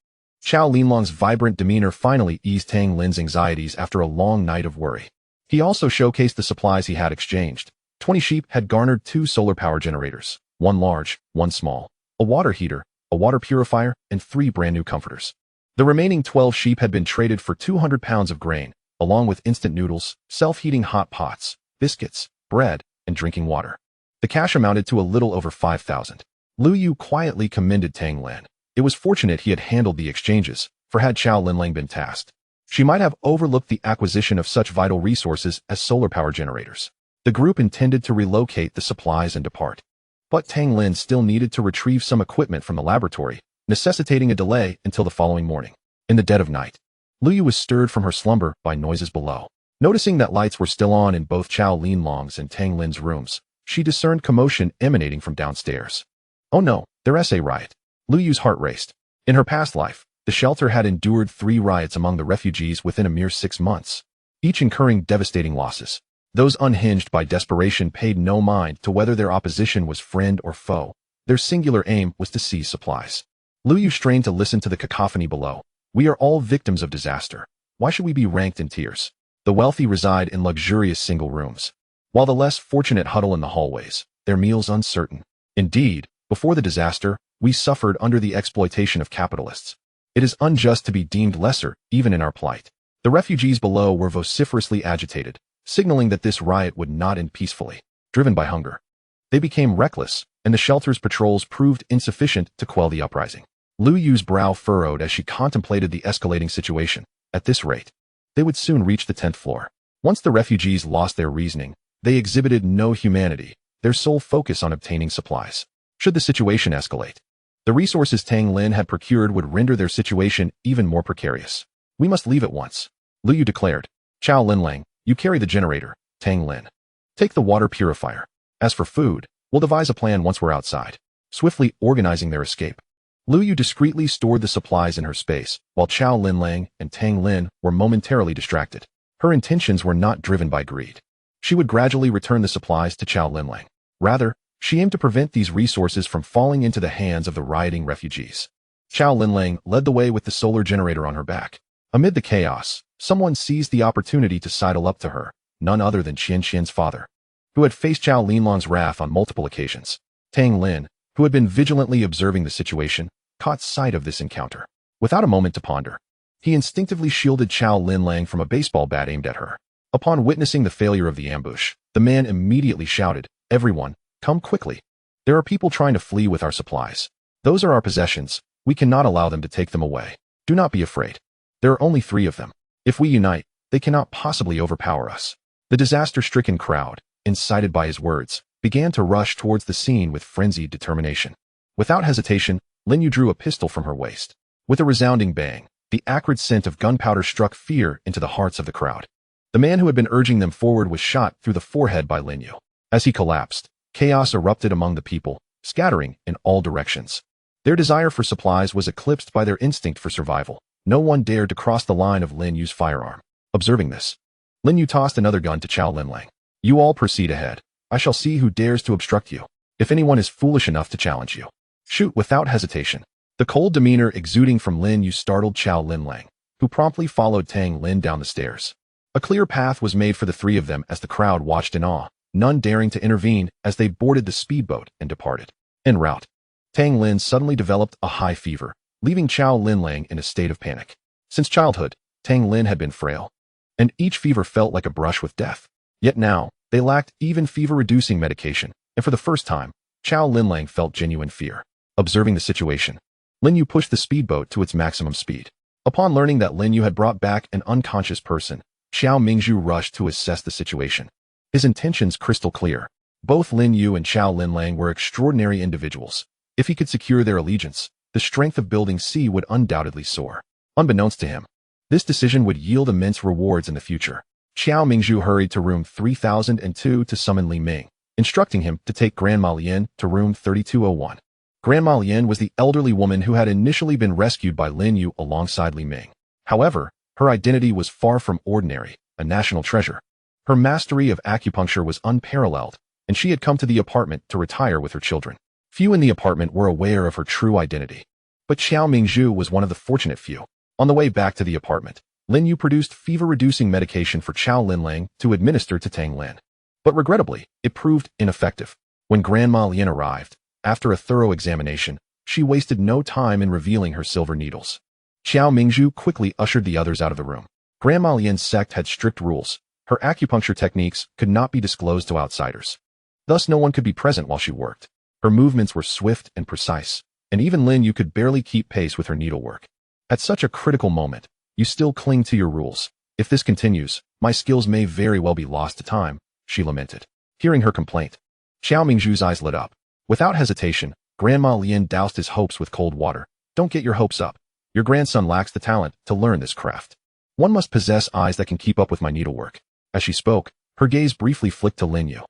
Speaker 1: Lin Lang's vibrant demeanor finally eased Tang Lin's anxieties after a long night of worry. He also showcased the supplies he had exchanged. 20 sheep had garnered 2 solar power generators, 1 large, 1 small, a water heater, a water purifier, and 3 brand new comforters. The remaining 12 sheep had been traded for 200 pounds of grain, along with instant noodles, self-heating hot pots, biscuits, bread, and drinking water. The cash amounted to a little over 5,000. Lin You quietly commended Tang Lin. It was fortunate he had handled the exchanges, for had Lin Lang been tasked, she might have overlooked the acquisition of such vital resources as solar power generators. The group intended to relocate the supplies and depart. But Tang Lin still needed to retrieve some equipment from the laboratory, necessitating a delay until the following morning. In the dead of night, Lin You was stirred from her slumber by noises below. Noticing that lights were still on in both Lin Lang's and Tang Lin's rooms, she discerned commotion emanating from downstairs. Oh no, there's a riot. Lin Yu's heart raced. In her past life, the shelter had endured 3 riots among the refugees within a mere 6 months, each incurring devastating losses. Those unhinged by desperation paid no mind to whether their opposition was friend or foe. Their singular aim was to seize supplies. Lin You strained to listen to the cacophony below. We are all victims of disaster. Why should we be ranked in tiers? The wealthy reside in luxurious single rooms, while the less fortunate huddle in the hallways, their meals uncertain. Indeed, before the disaster, we suffered under the exploitation of capitalists. It is unjust to be deemed lesser, even in our plight. The refugees below were vociferously agitated, signaling that this riot would not end peacefully. Driven by hunger, they became reckless, and the shelter's patrols proved insufficient to quell the uprising. Lin Yu's brow furrowed as she contemplated the escalating situation. At this rate, they would soon reach the 10th floor. Once the refugees lost their reasoning, they exhibited no humanity, their sole focus on obtaining supplies. Should the situation escalate, the resources Tang Lin had procured would render their situation even more precarious. We must leave at once, Lin Yu declared. Chow Linlang, you carry the generator. Tang Lin, take the water purifier. As for food, we'll devise a plan once we're outside. Swiftly organizing their escape, Lin Yu discreetly stored the supplies in her space, while Chow Linlang and Tang Lin were momentarily distracted. Her intentions were not driven by greed. She would gradually return the supplies to Chow Linlang. Rather, she aimed to prevent these resources from falling into the hands of the rioting refugees. Chow Linlang led the way with the solar generator on her back. Amid the chaos, someone seized the opportunity to sidle up to her, none other than Qian Qian's father, who had faced Chow Linlang's wrath on multiple occasions. Tang Lin, who had been vigilantly observing the situation, caught sight of this encounter. Without a moment to ponder, he instinctively shielded Chow Linlang from a baseball bat aimed at her. Upon witnessing the failure of the ambush, the man immediately shouted, "Everyone, come quickly. There are people trying to flee with our supplies. Those are our possessions. We cannot allow them to take them away. Do not be afraid. There are only 3 of them. If we unite, they cannot possibly overpower us." The disaster-stricken crowd, incited by his words, began to rush towards the scene with frenzied determination. Without hesitation, Lin Yu drew a pistol from her waist. With a resounding bang, the acrid scent of gunpowder struck fear into the hearts of the crowd. The man who had been urging them forward was shot through the forehead by Lin Yu. As he collapsed, chaos erupted among the people, scattering in all directions. Their desire for supplies was eclipsed by their instinct for survival. No one dared to cross the line of Lin Yu's firearm. Observing this, Lin Yu tossed another gun to Chow Linlang. "You all proceed ahead. I shall see who dares to obstruct you. If anyone is foolish enough to challenge you, shoot without hesitation." The cold demeanor exuding from Lin Yu startled Chow Linlang, who promptly followed Tang Lin down the stairs. A clear path was made for the 3 of them as the crowd watched in awe, none daring to intervene as they boarded the speedboat and departed. En route, Tang Lin suddenly developed a high fever, leaving Chow Linlang in a state of panic. Since childhood, Tang Lin had been frail, and each fever felt like a brush with death. Yet now, they lacked even fever-reducing medication, and for the first time, Chow Linlang felt genuine fear. Observing the situation, Lin Yu pushed the speedboat to its maximum speed. Upon learning that Lin Yu had brought back an unconscious person, Xiao Mingzhu rushed to assess the situation. His intentions crystal clear. Both Lin Yu and Chow Linlang were extraordinary individuals. If he could secure their allegiance, the strength of Building C would undoubtedly soar. Unbeknownst to him, this decision would yield immense rewards in the future. Xiao Mingzhu hurried to room 3002 to summon Li Ming, instructing him to take Grandma Lian to room 3201. Grandma Lian was the elderly woman who had initially been rescued by Lin Yu alongside Li Ming. However, her identity was far from ordinary, a national treasure. Her mastery of acupuncture was unparalleled, and she had come to the apartment to retire with her children. Few in the apartment were aware of her true identity, but Xiao Mingzhu was one of the fortunate few. On the way back to the apartment, Lin Yu produced fever-reducing medication for Chow Linlang to administer to Tang Lin. But regrettably, it proved ineffective. When Grandma Lian arrived, after a thorough examination, she wasted no time in revealing her silver needles. Xiao Mingzhu quickly ushered the others out of the room. Grandma Lian's sect had strict rules. Her acupuncture techniques could not be disclosed to outsiders. Thus, no one could be present while she worked. Her movements were swift and precise, and even Lin Yu could barely keep pace with her needlework. At such a critical moment, you still cling to your rules. If this continues, my skills may very well be lost to time, she lamented. Hearing her complaint, Xiao Mingzhu's eyes lit up. Without hesitation, Grandma Lian doused his hopes with cold water. Don't get your hopes up. Your grandson lacks the talent to learn this craft. One must possess eyes that can keep up with my needlework. As she spoke, her gaze briefly flicked to Lin Yu.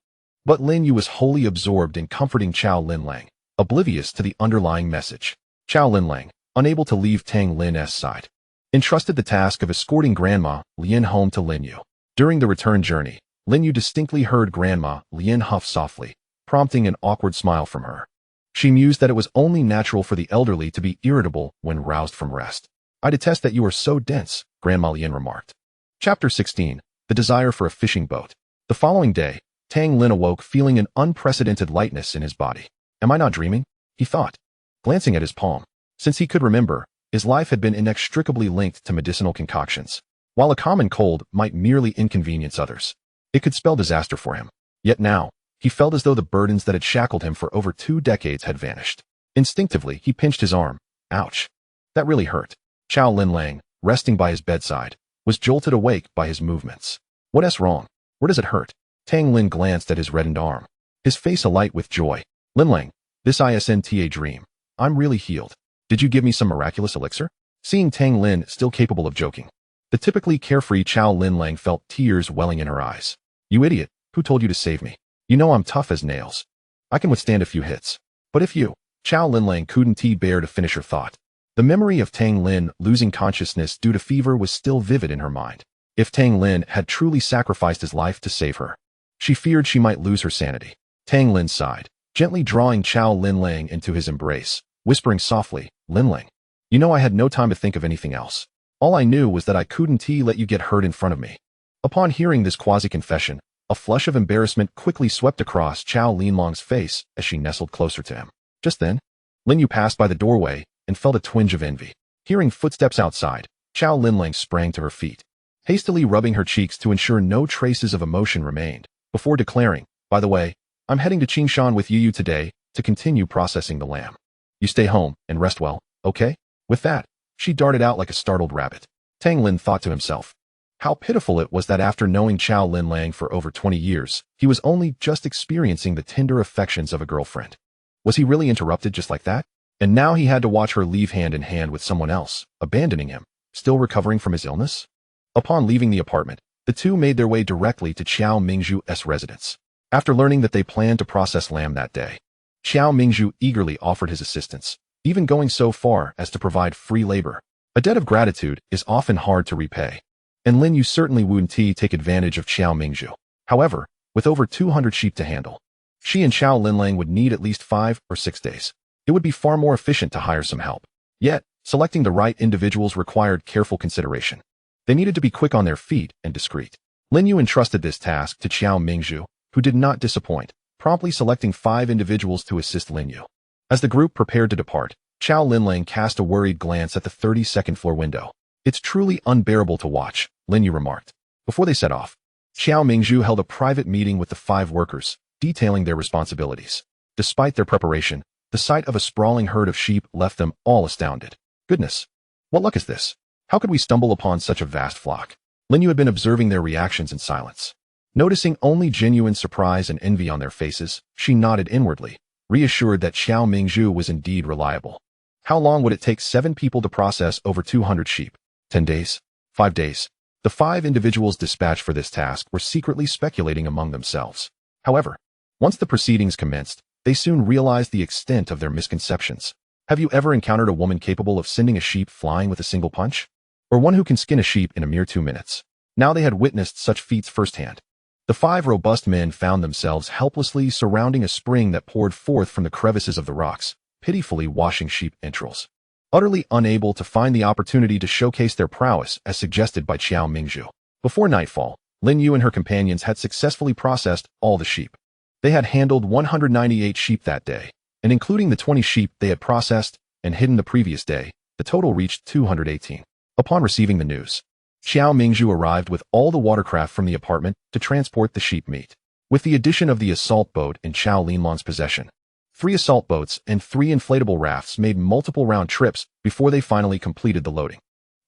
Speaker 1: But Lin Yu was wholly absorbed in comforting Chow Linlang, oblivious to the underlying message. Chow Linlang, unable to leave Tang Lin's side, entrusted the task of escorting Grandma Lian home to Lin Yu. During the return journey, Lin You distinctly heard Grandma Lin huff softly, prompting an awkward smile from her. She mused that it was only natural for the elderly to be irritable when roused from rest. I detest that you are so dense, Grandma Lin remarked. Chapter 16. The Desire for a Fishing Boat. The following day, Tang Lin awoke feeling an unprecedented lightness in his body. Am I not dreaming? He thought, glancing at his palm. Since he could remember, his life had been inextricably linked to medicinal concoctions. While a common cold might merely inconvenience others, it could spell disaster for him. Yet now, he felt as though the burdens that had shackled him for over 2 decades had vanished. Instinctively, he pinched his arm. Ouch. That really hurt. Chow Lin Lang, resting by his bedside, was jolted awake by his movements. What's wrong? Where does it hurt? Tang Lin glanced at his reddened arm, his face alight with joy. Lin Lang, this isn't a dream. I'm really healed. Did you give me some miraculous elixir? Seeing Tang Lin still capable of joking, the typically carefree Chow Lin Lang felt tears welling in her eyes. You idiot, who told you to save me? You know I'm tough as nails. I can withstand a few hits. But if you, Chow Lin Lang couldn't bear to finish her thought. The memory of Tang Lin losing consciousness due to fever was still vivid in her mind. If Tang Lin had truly sacrificed his life to save her, she feared she might lose her sanity. Tang Lin sighed, gently drawing Chow Lin Lang into his embrace, whispering softly, Lin Lang, you know I had no time to think of anything else. All I knew was that I couldn't let you get hurt in front of me. Upon hearing this quasi-confession, a flush of embarrassment quickly swept across Chow Lin Lang's face as she nestled closer to him. Just then, Lin Yu passed by the doorway and felt a twinge of envy. Hearing footsteps outside, Chow Lin Lang sprang to her feet, hastily rubbing her cheeks to ensure no traces of emotion remained, before declaring, by the way, I'm heading to Qingshan with Yu today to continue processing the lamb. You stay home and rest well, okay? With that, she darted out like a startled rabbit. Tang Lin thought to himself, how pitiful it was that after knowing Chow Lin Lang for over 20 years, he was only just experiencing the tender affections of a girlfriend. Was he really interrupted just like that? And now he had to watch her leave hand in hand with someone else, abandoning him, still recovering from his illness? Upon leaving the apartment, the two made their way directly to Qiao Mingzhu's residence. After learning that they planned to process lamb that day, Qiao Mingzhu eagerly offered his assistance, even going so far as to provide free labor. A debt of gratitude is often hard to repay, and Lin You certainly wouldn't take advantage of Qiao Mingzhu. However, with over 200 sheep to handle, she and Chow Lin Lang would need at least 5 or 6 days. It would be far more efficient to hire some help. Yet, selecting the right individuals required careful consideration. They needed to be quick on their feet and discreet. Lin You entrusted this task to Qiao Mingzhu, who did not disappoint, promptly selecting 5 individuals to assist Lin You. As the group prepared to depart, Chow Lin Lang cast a worried glance at the 32nd floor window. It's truly unbearable to watch, Lin You remarked. Before they set off, Qiao Mingzhu held a private meeting with the 5 workers, detailing their responsibilities. Despite their preparation, the sight of a sprawling herd of sheep left them all astounded. Goodness! What luck is this? How could we stumble upon such a vast flock? Lin You had been observing their reactions in silence. Noticing only genuine surprise and envy on their faces, she nodded inwardly, reassured that Qiao Mingzhu was indeed reliable. How long would it take 7 people to process over 200 sheep? 10 days? 5 days? The 5 individuals dispatched for this task were secretly speculating among themselves. However, once the proceedings commenced, they soon realized the extent of their misconceptions. Have you ever encountered a woman capable of sending a sheep flying with a single punch? Or one who can skin a sheep in a mere 2 minutes? Now they had witnessed such feats firsthand. The 5 robust men found themselves helplessly surrounding a spring that poured forth from the crevices of the rocks, pitifully washing sheep entrails. Utterly unable to find the opportunity to showcase their prowess as suggested by Qiao Mingzhu. Before nightfall, Lin You and her companions had successfully processed all the sheep. They had handled 198 sheep that day, and including the 20 sheep they had processed and hidden the previous day, the total reached 218. Upon receiving the news, Qiao Mingzhu arrived with all the watercraft from the apartment to transport the sheep meat. With the addition of the assault boat in Chow Lin Lang's possession, 3 assault boats and 3 inflatable rafts made multiple round trips before they finally completed the loading.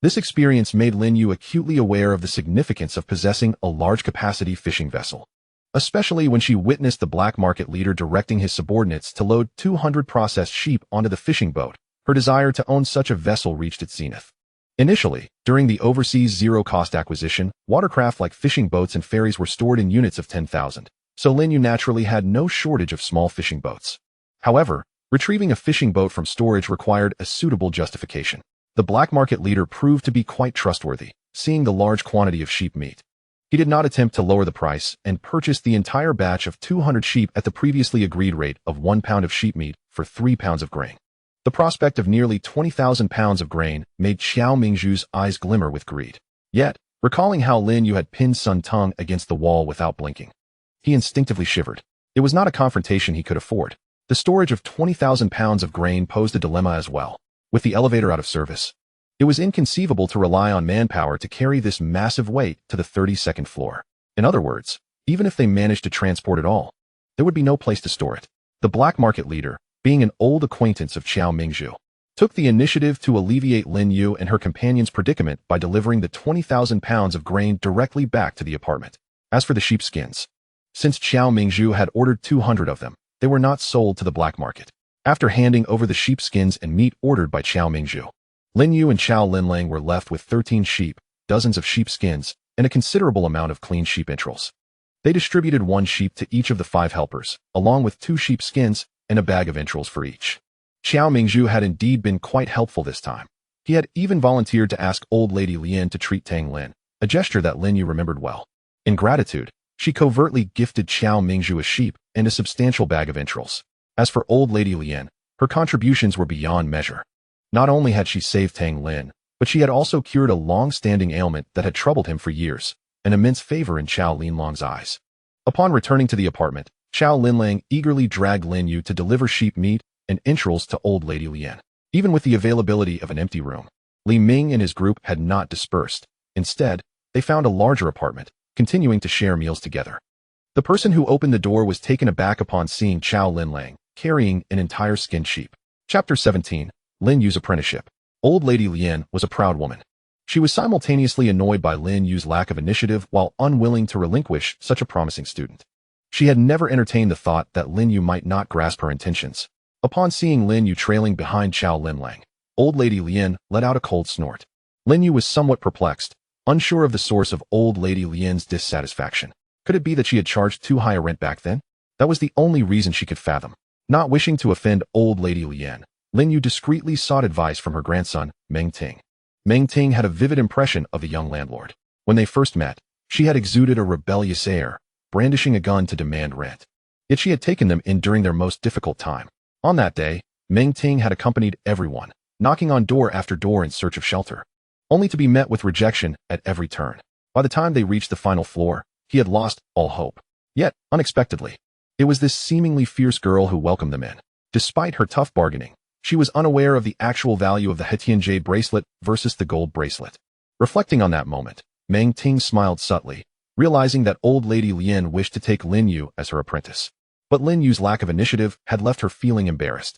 Speaker 1: This experience made Lin You acutely aware of the significance of possessing a large-capacity fishing vessel, especially when she witnessed the black market leader directing his subordinates to load 200 processed sheep onto the fishing boat. Her desire to own such a vessel reached its zenith. Initially, during the overseas zero-cost acquisition, watercraft like fishing boats and ferries were stored in units of 10,000, so Lin You naturally had no shortage of small fishing boats. However, retrieving a fishing boat from storage required a suitable justification. The black market leader proved to be quite trustworthy, seeing the large quantity of sheep meat. He did not attempt to lower the price and purchased the entire batch of 200 sheep at the previously agreed rate of 1 pound of sheep meat for 3 pounds of grain. The prospect of nearly 20,000 pounds of grain made Xiao Mingzhu's eyes glimmer with greed. Yet, recalling how Lin You had pinned Sun Tong against the wall without blinking, he instinctively shivered. It was not a confrontation he could afford. The storage of 20,000 pounds of grain posed a dilemma as well. With the elevator out of service, it was inconceivable to rely on manpower to carry this massive weight to the 32nd floor. In other words, even if they managed to transport it all, there would be no place to store it. The black market leader, being an old acquaintance of Xiao Mingzhu, took the initiative to alleviate Lin You and her companion's predicament by delivering the 20,000 pounds of grain directly back to the apartment. As for the sheepskins, since Xiao Mingzhu had ordered 200 of them, they were not sold to the black market. After handing over the sheepskins and meat ordered by Xiao Mingzhu, Lin You and Xiao Linlang were left with 13 sheep, dozens of sheepskins, and a considerable amount of clean sheep entrails. They distributed 1 sheep to each of the 5 helpers, along with 2 sheepskins and a bag of entrails for each. Xiao Mingzhu had indeed been quite helpful this time. He had even volunteered to ask old lady Lian to treat Tang Lin, a gesture that Lin You remembered well. In gratitude, she covertly gifted Xiao Mingzhu a sheep and a substantial bag of entrails. As for old lady Lian, her contributions were beyond measure. Not only had she saved Tang Lin, but she had also cured a long-standing ailment that had troubled him for years, an immense favor in Xiao Linlang's eyes. Upon returning to the apartment, Xiao Linlang eagerly dragged Lin You to deliver sheep meat and entrails to old lady Lian. Even with the availability of an empty room, Li Ming and his group had not dispersed. Instead, they found a larger apartment, continuing to share meals together. The person who opened the door was taken aback upon seeing Xiao Linlang carrying an entire skinned sheep. Chapter 17. Lin Yu's apprenticeship. Old lady Lian was a proud woman. She was simultaneously annoyed by Lin Yu's lack of initiative while unwilling to relinquish such a promising student. She had never entertained the thought that Lin Yu might not grasp her intentions. Upon seeing Lin Yu trailing behind Xiao Linlang, old lady Lian let out a cold snort. Lin Yu was somewhat perplexed, unsure of the source of old lady Lian's dissatisfaction. Could it be that she had charged too high a rent back then? That was the only reason she could fathom. Not wishing to offend old lady Lian, Lin Yu discreetly sought advice from her grandson, Meng Ting. Meng Ting had a vivid impression of the young landlord. When they first met, she had exuded a rebellious air, brandishing a gun to demand rent. Yet she had taken them in during their most difficult time. On that day, Meng Ting had accompanied everyone, knocking on door after door in search of shelter, only to be met with rejection at every turn. By the time they reached the final floor, he had lost all hope. Yet, unexpectedly, it was this seemingly fierce girl who welcomed them in. Despite her tough bargaining, she was unaware of the actual value of the Hetian jade bracelet versus the gold bracelet. Reflecting on that moment, Meng Ting smiled subtly, realizing that old lady Lian wished to take Lin Yu as her apprentice. But Lin Yu's lack of initiative had left her feeling embarrassed.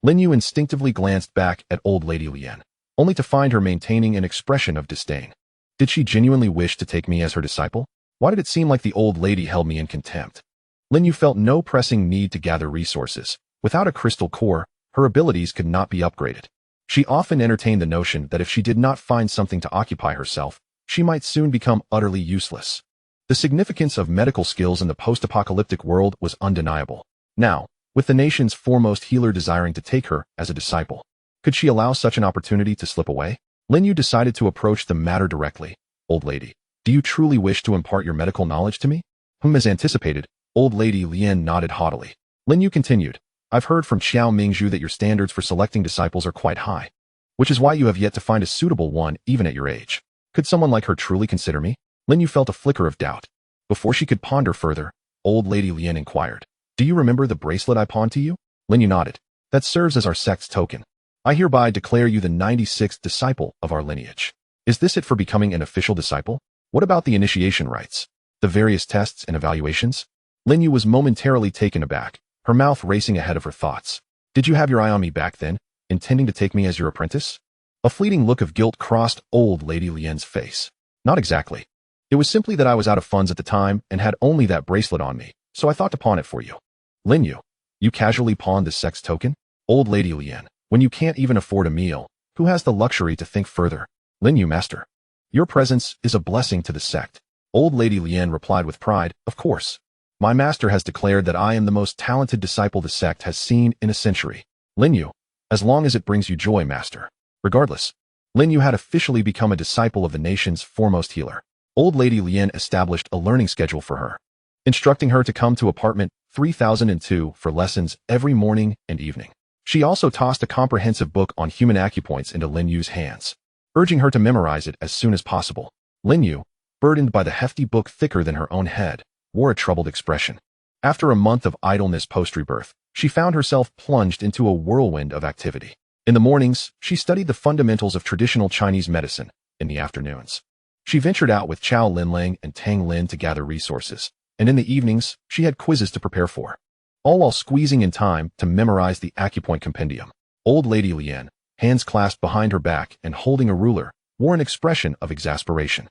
Speaker 1: Lin Yu instinctively glanced back at old lady Lian, only to find her maintaining an expression of disdain. Did she genuinely wish to take me as her disciple? Why did it seem like the old lady held me in contempt? Lin Yu felt no pressing need to gather resources. Without a crystal core, her abilities could not be upgraded. She often entertained the notion that if she did not find something to occupy herself, she might soon become utterly useless. The significance of medical skills in the post-apocalyptic world was undeniable. Now, with the nation's foremost healer desiring to take her as a disciple, could she allow such an opportunity to slip away? Lin Yu decided to approach the matter directly. Old lady, do you truly wish to impart your medical knowledge to me? As anticipated, old lady Lian nodded haughtily. Lin Yu continued, I've heard from Xiao Mingzhu that your standards for selecting disciples are quite high, which is why you have yet to find a suitable one even at your age. Could someone like her truly consider me? Lin Yu felt a flicker of doubt. Before she could ponder further, old lady Lian inquired, do you remember the bracelet I pawned to you? Lin Yu nodded. That serves as our sect's token. I hereby declare you the 96th disciple of our lineage. Is this it for becoming an official disciple? What about the initiation rites? The various tests and evaluations? Lin Yu was momentarily taken aback, her mouth racing ahead of her thoughts. Did you have your eye on me back then, intending to take me as your apprentice? A fleeting look of guilt crossed old lady Lian's face. Not exactly. It was simply that I was out of funds at the time and had only that bracelet on me, so I thought to pawn it for you. Lin Yu, you casually pawned the sex token? Old lady Lian, when you can't even afford a meal, who has the luxury to think further? Lin Yu, master. Your presence is a blessing to the sect. Old lady Lian replied with pride, of course. My master has declared that I am the most talented disciple the sect has seen in a century. Lin Yu, as long as it brings you joy, master. Regardless, Lin Yu had officially become a disciple of the nation's foremost healer. Old Lady Lin established a learning schedule for her, instructing her to come to apartment 3002 for lessons every morning and evening. She also tossed a comprehensive book on human acupoints into Lin Yu's hands, urging her to memorize it as soon as possible. Lin Yu, burdened by the hefty book thicker than her own head, wore a troubled expression. After a month of idleness post-rebirth, she found herself plunged into a whirlwind of activity. In the mornings, she studied the fundamentals of traditional Chinese medicine. In the afternoons, she ventured out with Chao Linlang and Tang Lin to gather resources, and in the evenings, she had quizzes to prepare for, all while squeezing in time to memorize the acupoint compendium. Old Lady Lin, hands clasped behind her back and holding a ruler, wore an expression of exasperation.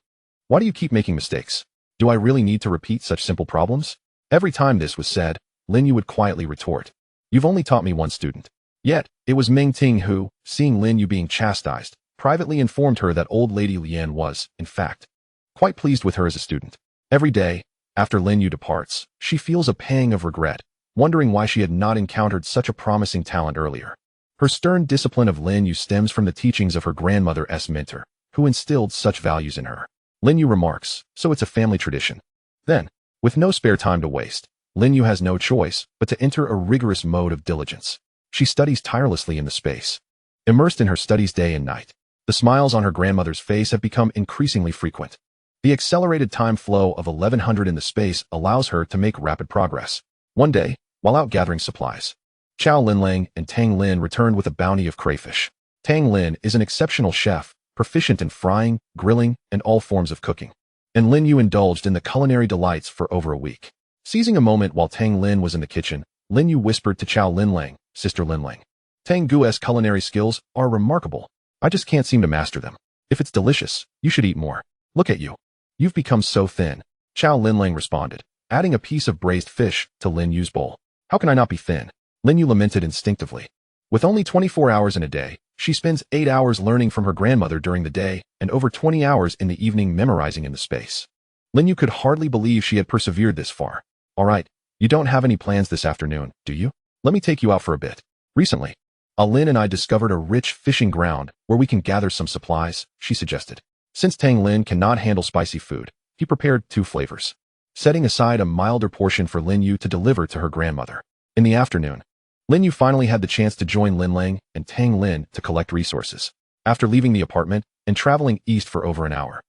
Speaker 1: Why do you keep making mistakes? Do I really need to repeat such simple problems? Every time this was said, Lin Yu would quietly retort, "You've only taught me one student." Yet, it was Ming Ting who, seeing Lin Yu being chastised, privately informed her that Old Lady Lin was, in fact, quite pleased with her as a student. Every day, after Lin Yu departs, she feels a pang of regret, wondering why she had not encountered such a promising talent earlier. Her stern discipline of Lin Yu stems from the teachings of her grandmother's mentor, who instilled such values in her. Lin Yu remarks, "So it's a family tradition." Then, with no spare time to waste, Lin Yu has no choice but to enter a rigorous mode of diligence. She studies tirelessly in the space, immersed in her studies day and night. The smiles on her grandmother's face have become increasingly frequent. The accelerated time flow of 1100 in the space allows her to make rapid progress. One day, while out gathering supplies, Chao Linlang and Tang Lin returned with a bounty of crayfish. Tang Lin is an exceptional chef, proficient in frying, grilling, and all forms of cooking, and Lin Yu indulged in the culinary delights for over a week. Seizing a moment while Tang Lin was in the kitchen, Lin Yu whispered to Chao Linlang, "Sister Linlang, Tang Gu's culinary skills are remarkable. I just can't seem to master them. If it's delicious, you should eat more. Look at you. You've become so thin." Chao Linlang responded, adding a piece of braised fish to Lin Yu's bowl. "How can I not be thin?" Lin Yu lamented instinctively. With only 24 hours in a day, she spends 8 hours learning from her grandmother during the day and over 20 hours in the evening memorizing in the space. Lin Yu could hardly believe she had persevered this far. "All right, you don't have any plans this afternoon, do you? Let me take you out for a bit." "Recently, Lin and I discovered a rich fishing ground where we can gather some supplies," she suggested. Since Tang Lin cannot handle spicy food, he prepared 2 flavors, setting aside a milder portion for Lin Yu to deliver to her grandmother. In the afternoon, Lin Yu finally had the chance to join Lin Lang and Tang Lin to collect resources. After leaving the apartment and traveling east for over an hour,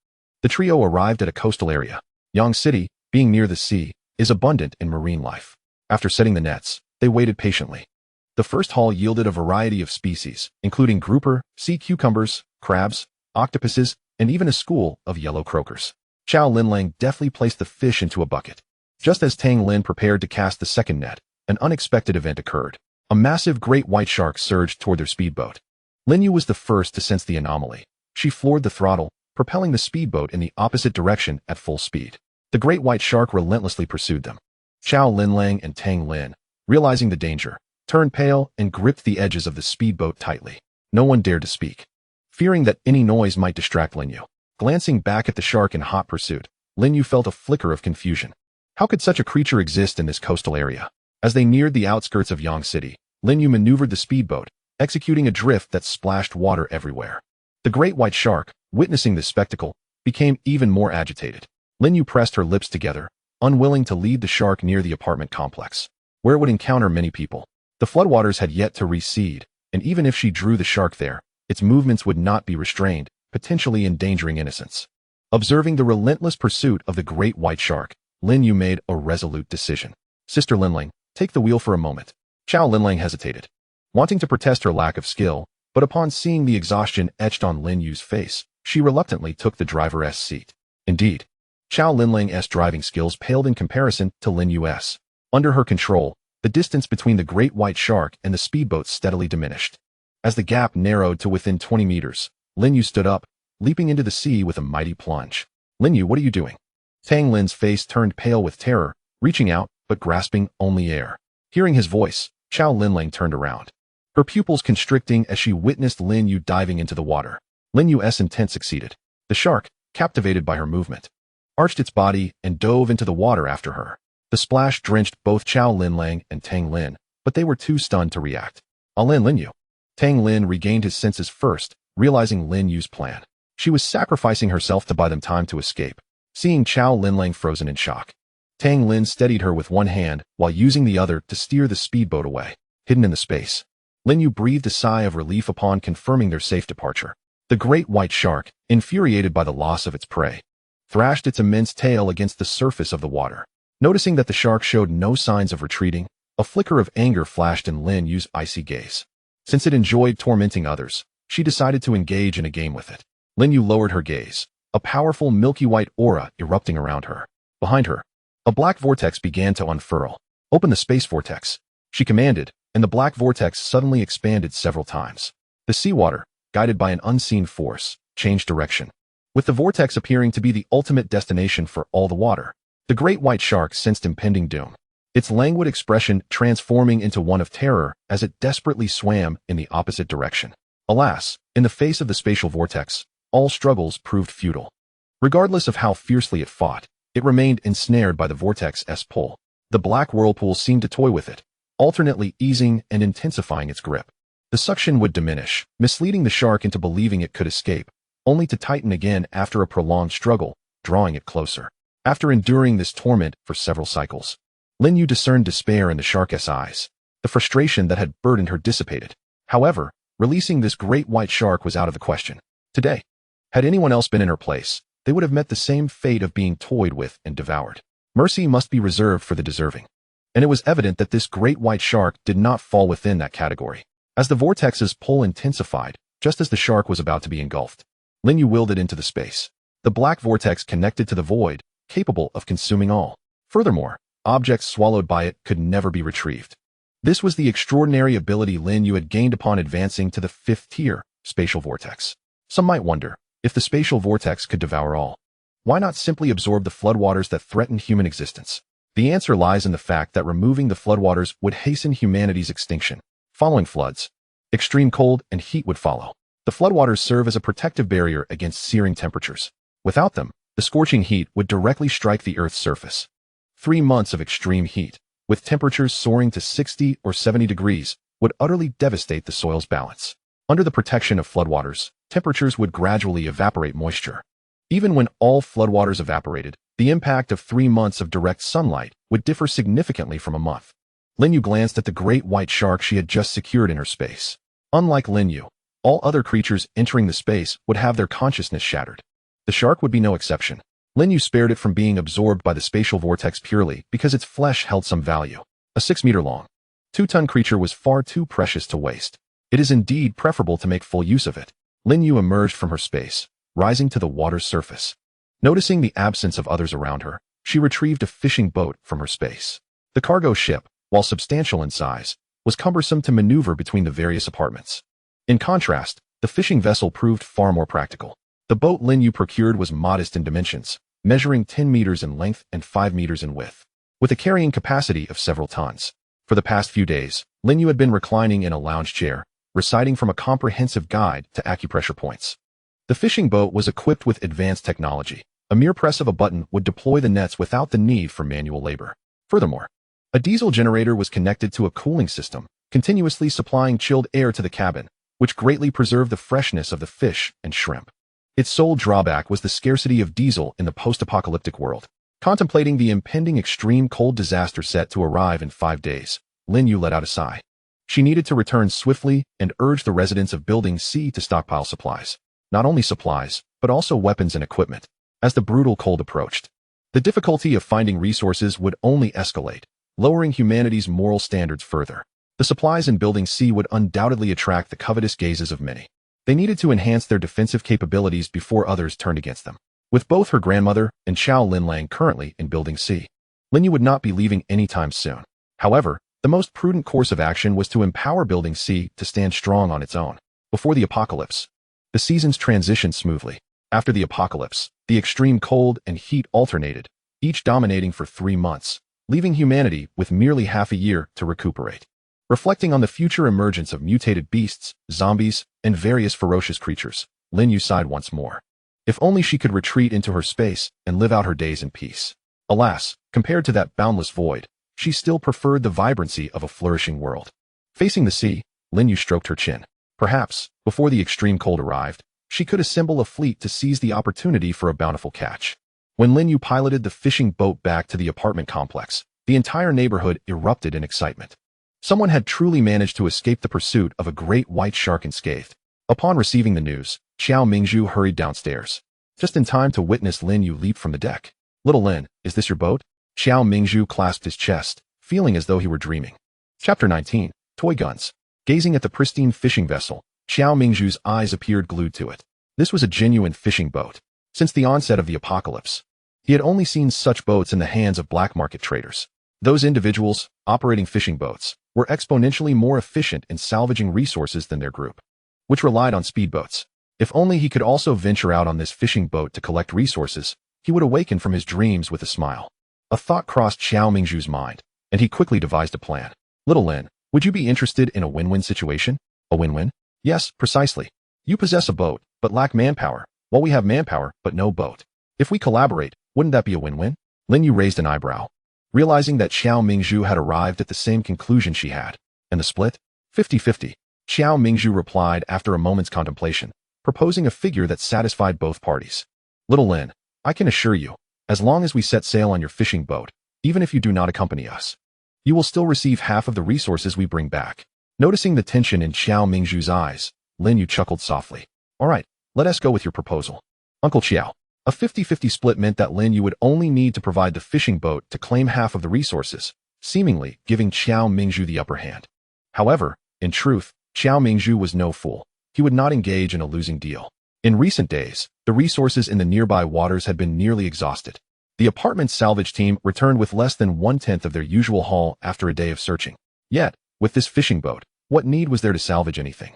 Speaker 1: the trio arrived at a coastal area. Yang City, being near the sea, is abundant in marine life. After setting the nets, they waited patiently. The first haul yielded a variety of species, including grouper, sea cucumbers, crabs, octopuses, and even a school of yellow croakers. Chao Linlang deftly placed the fish into a bucket. Just as Tang Lin prepared to cast the second net, an unexpected event occurred. A massive great white shark surged toward their speedboat. Lin Yu was the first to sense the anomaly. She floored the throttle, propelling the speedboat in the opposite direction at full speed. The great white shark relentlessly pursued them. Chao Linlang and Tang Lin, realizing the danger, turned pale and gripped the edges of the speedboat tightly. No one dared to speak, fearing that any noise might distract Lin Yu. Glancing back at the shark in hot pursuit, Lin Yu felt a flicker of confusion. How could such a creature exist in this coastal area? As they neared the outskirts of Yang City, Lin Yu maneuvered the speedboat, executing a drift that splashed water everywhere. The great white shark, witnessing this spectacle, became even more agitated. Lin Yu pressed her lips together, unwilling to lead the shark near the apartment complex, where it would encounter many people. The floodwaters had yet to recede, and even if she drew the shark there, its movements would not be restrained, potentially endangering innocents. Observing the relentless pursuit of the great white shark, Lin Yu made a resolute decision. "Sister Linlang, take the wheel for a moment." Chao Linlang hesitated, wanting to protest her lack of skill, but upon seeing the exhaustion etched on Lin Yu's face, she reluctantly took the driver's seat. Indeed, Chao Linlang's driving skills paled in comparison to Lin Yu's. Under her control, the distance between the great white shark and the speedboat steadily diminished. As the gap narrowed to within 20 meters, Lin Yu stood up, leaping into the sea with a mighty plunge. "Lin Yu, what are you doing?" Tang Lin's face turned pale with terror, reaching out, but grasping only air. Hearing his voice, Chao Linlang turned around, her pupils constricting as she witnessed Lin Yu diving into the water. Lin Yu's intent succeeded. The shark, captivated by her movement, arched its body and dove into the water after her. The splash drenched both Chao Linlang and Tang Lin, but they were too stunned to react. Lin Yu. Tang Lin regained his senses first, realizing Lin Yu's plan. She was sacrificing herself to buy them time to escape. seeing Chao Linlang frozen in shock. Tang Lin steadied her with one hand while using the other to steer the speedboat away, hidden in the space. Lin You breathed a sigh of relief upon confirming their safe departure. The great white shark, infuriated by the loss of its prey, thrashed its immense tail against the surface of the water. Noticing that the shark showed no signs of retreating, a flicker of anger flashed in Lin Yu's icy gaze. Since it enjoyed tormenting others, she decided to engage in a game with it. Lin Yu lowered her gaze, a powerful milky white aura erupting around her. Behind her, a black vortex began to unfurl. Open the space vortex, she commanded, and the black vortex suddenly expanded several times. The seawater, guided by an unseen force, changed direction. With the vortex appearing to be the ultimate destination for all the water, the great white shark sensed impending doom, its languid expression transforming into one of terror as it desperately swam in the opposite direction. Alas, in the face of the spatial vortex, all struggles proved futile. Regardless of how fiercely it fought, it remained ensnared by the vortex's pull. The black whirlpool seemed to toy with it, alternately easing and intensifying its grip. The suction would diminish, misleading the shark into believing it could escape, only to tighten again after a prolonged struggle, drawing it closer. After enduring this torment for several cycles, Lin Yu discerned despair in the shark's eyes. The frustration that had burdened her dissipated. However, releasing this great white shark was out of the question. Today, had anyone else been in her place, they would have met the same fate of being toyed with and devoured. Mercy must be reserved for the deserving. And it was evident that this great white shark did not fall within that category. As the vortex's pull intensified, just as the shark was about to be engulfed, Lin Yu willed it into the space. The black vortex connected to the void, capable of consuming all. Furthermore, objects swallowed by it could never be retrieved. This was the extraordinary ability Lin Yu had gained upon advancing to the 5th tier, spatial vortex. Some might wonder, if the spatial vortex could devour all, why not simply absorb the floodwaters that threatened human existence? The answer lies in the fact that removing the floodwaters would hasten humanity's extinction. Following floods, extreme cold and heat would follow. The floodwaters serve as a protective barrier against searing temperatures. Without them, the scorching heat would directly strike the Earth's surface. 3 months of extreme heat, with temperatures soaring to 60 or 70 degrees, would utterly devastate the soil's balance. Under the protection of floodwaters, temperatures would gradually evaporate moisture. Even when all floodwaters evaporated, the impact of 3 months of direct sunlight would differ significantly from a month. Lin Yu glanced at the great white shark she had just secured in her space. Unlike Lin Yu, all other creatures entering the space would have their consciousness shattered. The shark would be no exception. Lin Yu spared it from being absorbed by the spatial vortex purely because its flesh held some value. A 6-meter-long, 2-ton creature was far too precious to waste. It is indeed preferable to make full use of it. Lin Yu emerged from her space, rising to the water's surface. Noticing the absence of others around her, she retrieved a fishing boat from her space. The cargo ship, while substantial in size, was cumbersome to maneuver between the various apartments. In contrast, the fishing vessel proved far more practical. The boat Lin Yu procured was modest in dimensions, measuring 10 meters in length and 5 meters in width, with a carrying capacity of several tons. For the past few days, Lin Yu had been reclining in a lounge chair, reciting from a comprehensive guide to acupressure points. The fishing boat was equipped with advanced technology. A mere press of a button would deploy the nets without the need for manual labor. Furthermore, a diesel generator was connected to a cooling system, continuously supplying chilled air to the cabin, which greatly preserved the freshness of the fish and shrimp. Its sole drawback was the scarcity of diesel in the post-apocalyptic world. Contemplating the impending extreme cold disaster set to arrive in 5 days, Lin Yu let out a sigh. She needed to return swiftly and urged the residents of Building C to stockpile supplies. Not only supplies, but also weapons and equipment. As the brutal cold approached, the difficulty of finding resources would only escalate, lowering humanity's moral standards further. The supplies in Building C would undoubtedly attract the covetous gazes of many. They needed to enhance their defensive capabilities before others turned against them. With both her grandmother and Chao Linlang currently in Building C, Lin Yu would not be leaving anytime soon. However, the most prudent course of action was to empower Building C to stand strong on its own. Before the apocalypse, the seasons transitioned smoothly. After the apocalypse, the extreme cold and heat alternated, each dominating for 3 months, leaving humanity with merely half a year to recuperate. Reflecting on the future emergence of mutated beasts, zombies, and various ferocious creatures, Lin Yu sighed once more. If only she could retreat into her space and live out her days in peace. Alas, compared to that boundless void, she still preferred the vibrancy of a flourishing world. Facing the sea, Lin Yu stroked her chin. Perhaps, before the extreme cold arrived, she could assemble a fleet to seize the opportunity for a bountiful catch. When Lin You piloted the fishing boat back to the apartment complex, the entire neighborhood erupted in excitement. Someone had truly managed to escape the pursuit of a great white shark unscathed. Upon receiving the news, Xiao Mingzhu hurried downstairs, just in time to witness Lin You leap from the deck. "Little Lin, is this your boat?" Xiao Mingzhu clasped his chest, feeling as though he were dreaming. Chapter 19. Toy Guns. Gazing at the pristine fishing vessel, Xiao Mingzhu's eyes appeared glued to it. This was a genuine fishing boat. Since the onset of the apocalypse, he had only seen such boats in the hands of black market traders. Those individuals, operating fishing boats, were exponentially more efficient in salvaging resources than their group, which relied on speedboats. If only he could also venture out on this fishing boat to collect resources, he would awaken from his dreams with a smile. A thought crossed Xiao Mingzhu's mind, and he quickly devised a plan. "Little Lin, would you be interested in a win-win situation?" "A win-win?" "Yes, precisely. You possess a boat, but lack manpower, while we have manpower, but no boat. If we collaborate, wouldn't that be a win-win?" Lin Yu raised an eyebrow, realizing that Xiao Mingzhu had arrived at the same conclusion she had. "And the split?" 50-50. Xiao Mingzhu replied after a moment's contemplation, proposing a figure that satisfied both parties. "Little Lin, I can assure you, as long as we set sail on your fishing boat, even if you do not accompany us, you will still receive half of the resources we bring back." Noticing the tension in Xiao Mingzhu's eyes, Lin Yu chuckled softly. "All right, let us go with your proposal, Uncle Xiao." A 50-50 split meant that Lin Yu would only need to provide the fishing boat to claim half of the resources, seemingly giving Xiao Mingzhu the upper hand. However, in truth, Xiao Mingzhu was no fool. He would not engage in a losing deal. In recent days, the resources in the nearby waters had been nearly exhausted. The apartment's salvage team returned with less than 1/10 of their usual haul after a day of searching. Yet, with this fishing boat, what need was there to salvage anything?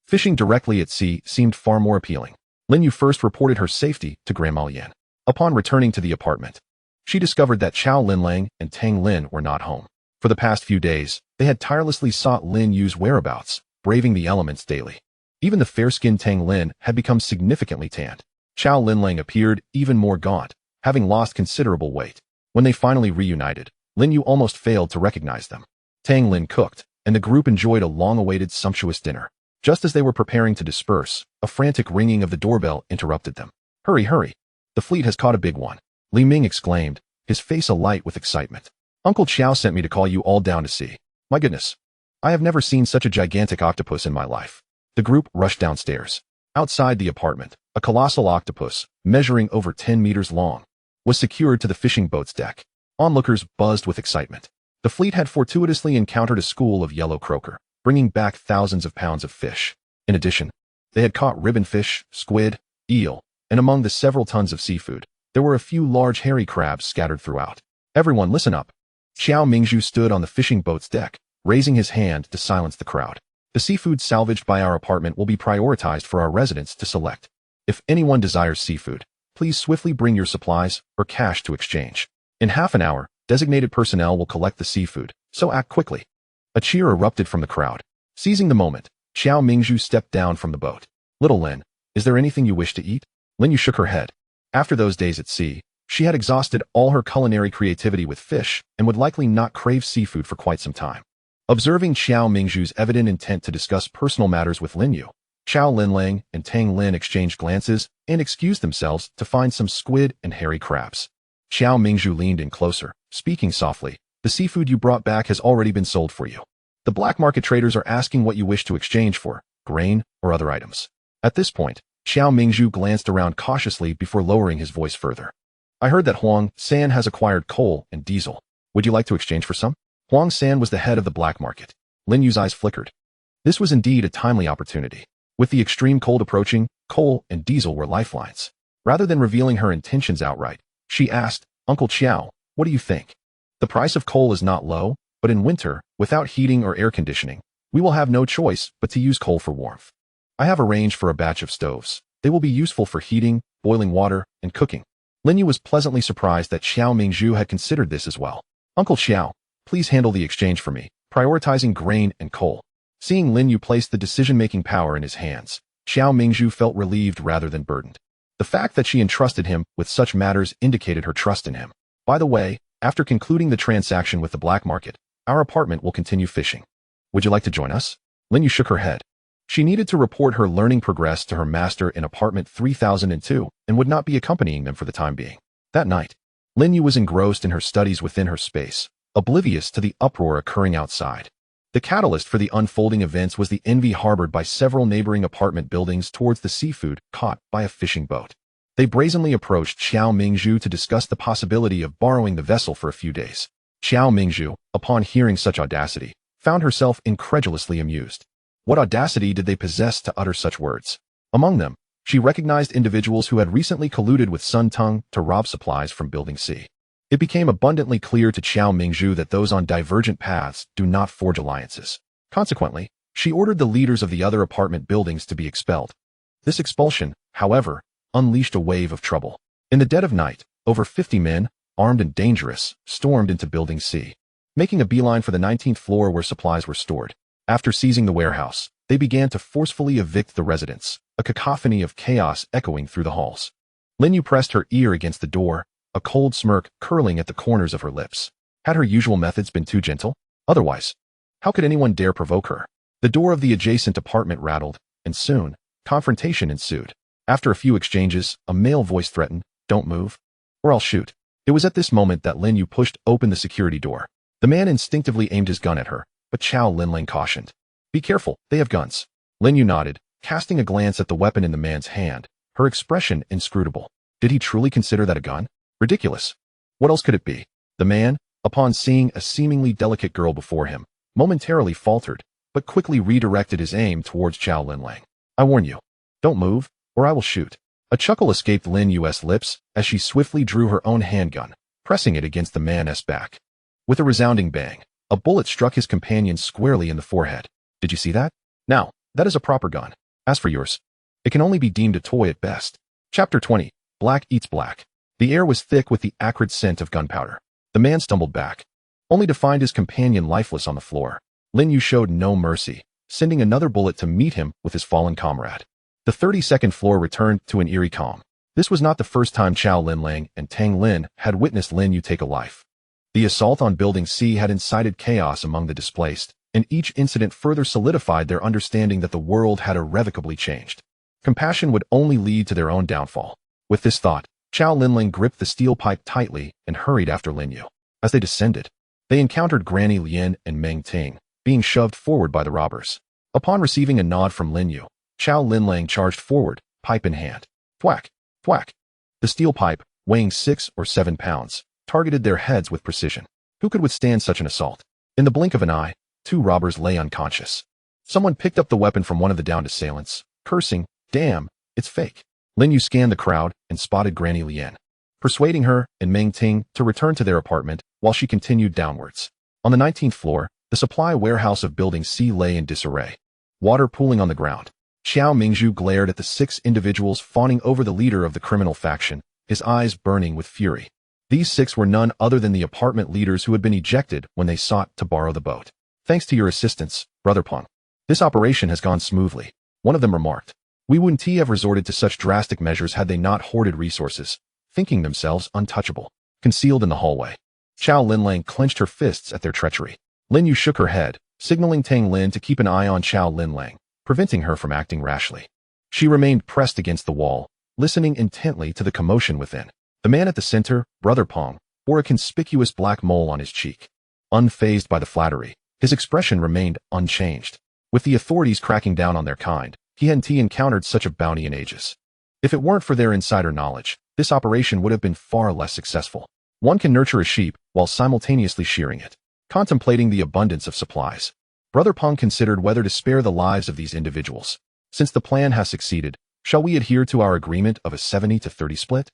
Speaker 1: Fishing directly at sea seemed far more appealing. Lin Yu first reported her safety to Grandma Yan. Upon returning to the apartment, she discovered that Chao Linlang and Tang Lin were not home. For the past few days, they had tirelessly sought Lin Yu's whereabouts, braving the elements daily. Even the fair-skinned Tang Lin had become significantly tanned. Chao Linlang appeared even more gaunt, having lost considerable weight. When they finally reunited, Lin Yu almost failed to recognize them. Tang Lin cooked, and the group enjoyed a long-awaited sumptuous dinner. Just as they were preparing to disperse, a frantic ringing of the doorbell interrupted them. "Hurry, hurry! The fleet has caught a big one," Li Ming exclaimed, his face alight with excitement. "Uncle Qiao sent me to call you all down to see. My goodness! I have never seen such a gigantic octopus in my life." The group rushed downstairs. Outside the apartment, a colossal octopus, measuring over 10 meters long, was secured to the fishing boat's deck. Onlookers buzzed with excitement. The fleet had fortuitously encountered a school of yellow croaker, bringing back thousands of pounds of fish. In addition, they had caught ribbonfish, squid, eel, and among the several tons of seafood, there were a few large hairy crabs scattered throughout. "Everyone listen up." Xiao Mingzhu stood on the fishing boat's deck, raising his hand to silence the crowd. "The seafood salvaged by our apartment will be prioritized for our residents to select. If anyone desires seafood, please swiftly bring your supplies or cash to exchange. In half an hour, designated personnel will collect the seafood, so act quickly." A cheer erupted from the crowd. Seizing the moment, Xiao Mingzhu stepped down from the boat. "Little Lin, is there anything you wish to eat?" Lin Yu shook her head. After those days at sea, she had exhausted all her culinary creativity with fish and would likely not crave seafood for quite some time. Observing Xiao Mingzhu's evident intent to discuss personal matters with Lin Yu, Chao Linlang and Tang Lin exchanged glances and excused themselves to find some squid and hairy crabs. Xiao Mingzhu leaned in closer, speaking softly. "The seafood you brought back has already been sold for you. The black market traders are asking what you wish to exchange for, grain or other items." At this point, Xiao Mingzhu glanced around cautiously before lowering his voice further. "I heard that Huang San has acquired coal and diesel. Would you like to exchange for some?" Huang San was the head of the black market. Lin Yu's eyes flickered. This was indeed a timely opportunity. With the extreme cold approaching, coal and diesel were lifelines. Rather than revealing her intentions outright, she asked, "Uncle Qiao, what do you think? The price of coal is not low, but in winter, without heating or air conditioning, we will have no choice but to use coal for warmth. I have arranged for a batch of stoves. They will be useful for heating, boiling water, and cooking." Lin Yu was pleasantly surprised that Xiao Mingzhu had considered this as well. "Uncle Xiao, please handle the exchange for me, prioritizing grain and coal." Seeing Lin Yu place the decision-making power in his hands, Xiao Mingzhu felt relieved rather than burdened. The fact that she entrusted him with such matters indicated her trust in him. "By the way, after concluding the transaction with the black market, our apartment will continue fishing. Would you like to join us?" Lin Yu shook her head. She needed to report her learning progress to her master in apartment 3002 and would not be accompanying them for the time being. That night, Lin You was engrossed in her studies within her space, oblivious to the uproar occurring outside. The catalyst for the unfolding events was the envy harbored by several neighboring apartment buildings towards the seafood caught by a fishing boat. They brazenly approached Xiao Mingzhu to discuss the possibility of borrowing the vessel for a few days. Xiao Mingzhu, upon hearing such audacity, found herself incredulously amused. What audacity did they possess to utter such words? Among them, she recognized individuals who had recently colluded with Sun Tung to rob supplies from Building C. It became abundantly clear to Xiao Mingzhu that those on divergent paths do not forge alliances. Consequently, she ordered the leaders of the other apartment buildings to be expelled. This expulsion, however, unleashed a wave of trouble. In the dead of night, over 50 men, armed and dangerous, stormed into Building C, making a beeline for the 19th floor where supplies were stored. After seizing the warehouse, they began to forcefully evict the residents, a cacophony of chaos echoing through the halls. Lin Yu pressed her ear against the door, a cold smirk curling at the corners of her lips. Had her usual methods been too gentle? Otherwise, how could anyone dare provoke her? The door of the adjacent apartment rattled, and soon, confrontation ensued. After a few exchanges, a male voice threatened, "Don't move, or I'll shoot." It was at this moment that Lin Yu pushed open the security door. The man instinctively aimed his gun at her, but Xiao Linlang cautioned, "Be careful, they have guns." Lin Yu nodded, casting a glance at the weapon in the man's hand, her expression inscrutable. Did he truly consider that a gun? Ridiculous. What else could it be? The man, upon seeing a seemingly delicate girl before him, momentarily faltered, but quickly redirected his aim towards Xiao Linlang. "I warn you, don't move, or I will shoot." A chuckle escaped Lin Yu's lips as she swiftly drew her own handgun, pressing it against the man's back. With a resounding bang, a bullet struck his companion squarely in the forehead. "Did you see that? Now, that is a proper gun. As for yours, it can only be deemed a toy at best." Chapter 20. Black Eats Black. The air was thick with the acrid scent of gunpowder. The man stumbled back, only to find his companion lifeless on the floor. Lin Yu showed no mercy, sending another bullet to meet him with his fallen comrade. The 32nd floor returned to an eerie calm. This was not the first time Xiao Linlang and Tang Lin had witnessed Lin Yu take a life. The assault on Building C had incited chaos among the displaced, and each incident further solidified their understanding that the world had irrevocably changed. Compassion would only lead to their own downfall. With this thought, Xiao Linlang gripped the steel pipe tightly and hurried after Lin Yu. As they descended, they encountered Granny Lin and Meng Ting, being shoved forward by the robbers. Upon receiving a nod from Lin Yu, Xiao Linlang charged forward, pipe in hand. Thwack! Thwack! The steel pipe, weighing 6 or 7 pounds, targeted their heads with precision. Who could withstand such an assault? In the blink of an eye, 2 robbers lay unconscious. Someone picked up the weapon from one of the downed assailants, cursing, "Damn, it's fake." Lin Yu scanned the crowd and spotted Granny Lin, persuading her and Meng Ting to return to their apartment while she continued downwards. On the 19th floor, the supply warehouse of Building C lay in disarray, water pooling on the ground. Xiao Mingzhu glared at the 6 individuals fawning over the leader of the criminal faction, his eyes burning with fury. These 6 were none other than the apartment leaders who had been ejected when they sought to borrow the boat. "Thanks to your assistance, Brother Peng, this operation has gone smoothly," one of them remarked. "We wouldn't have resorted to such drastic measures had they not hoarded resources, thinking themselves untouchable." Concealed in the hallway, Xiao Linlang clenched her fists at their treachery. Lin Yu shook her head, signaling Tang Lin to keep an eye on Xiao Linlang, preventing her from acting rashly. She remained pressed against the wall, listening intently to the commotion within. The man at the center, Brother Peng, bore a conspicuous black mole on his cheek. Unfazed by the flattery, his expression remained unchanged. With the authorities cracking down on their kind, he hadn't encountered such a bounty in ages. If it weren't for their insider knowledge, this operation would have been far less successful. One can nurture a sheep while simultaneously shearing it. Contemplating the abundance of supplies, Brother Peng considered whether to spare the lives of these individuals. Since the plan has succeeded, shall we adhere to our agreement of a 70-30 split?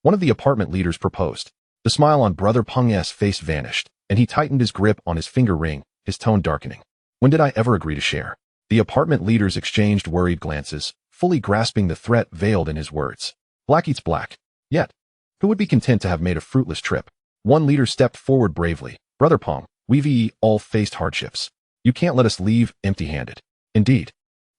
Speaker 1: One of the apartment leaders proposed. The smile on Brother Peng's face vanished, and he tightened his grip on his finger ring, his tone darkening. "When did I ever agree to share?" The apartment leaders exchanged worried glances, fully grasping the threat veiled in his words. Black eats black. Yet, who would be content to have made a fruitless trip? One leader stepped forward bravely. "Brother Peng, we've all faced hardships. You can't let us leave empty-handed." "Indeed."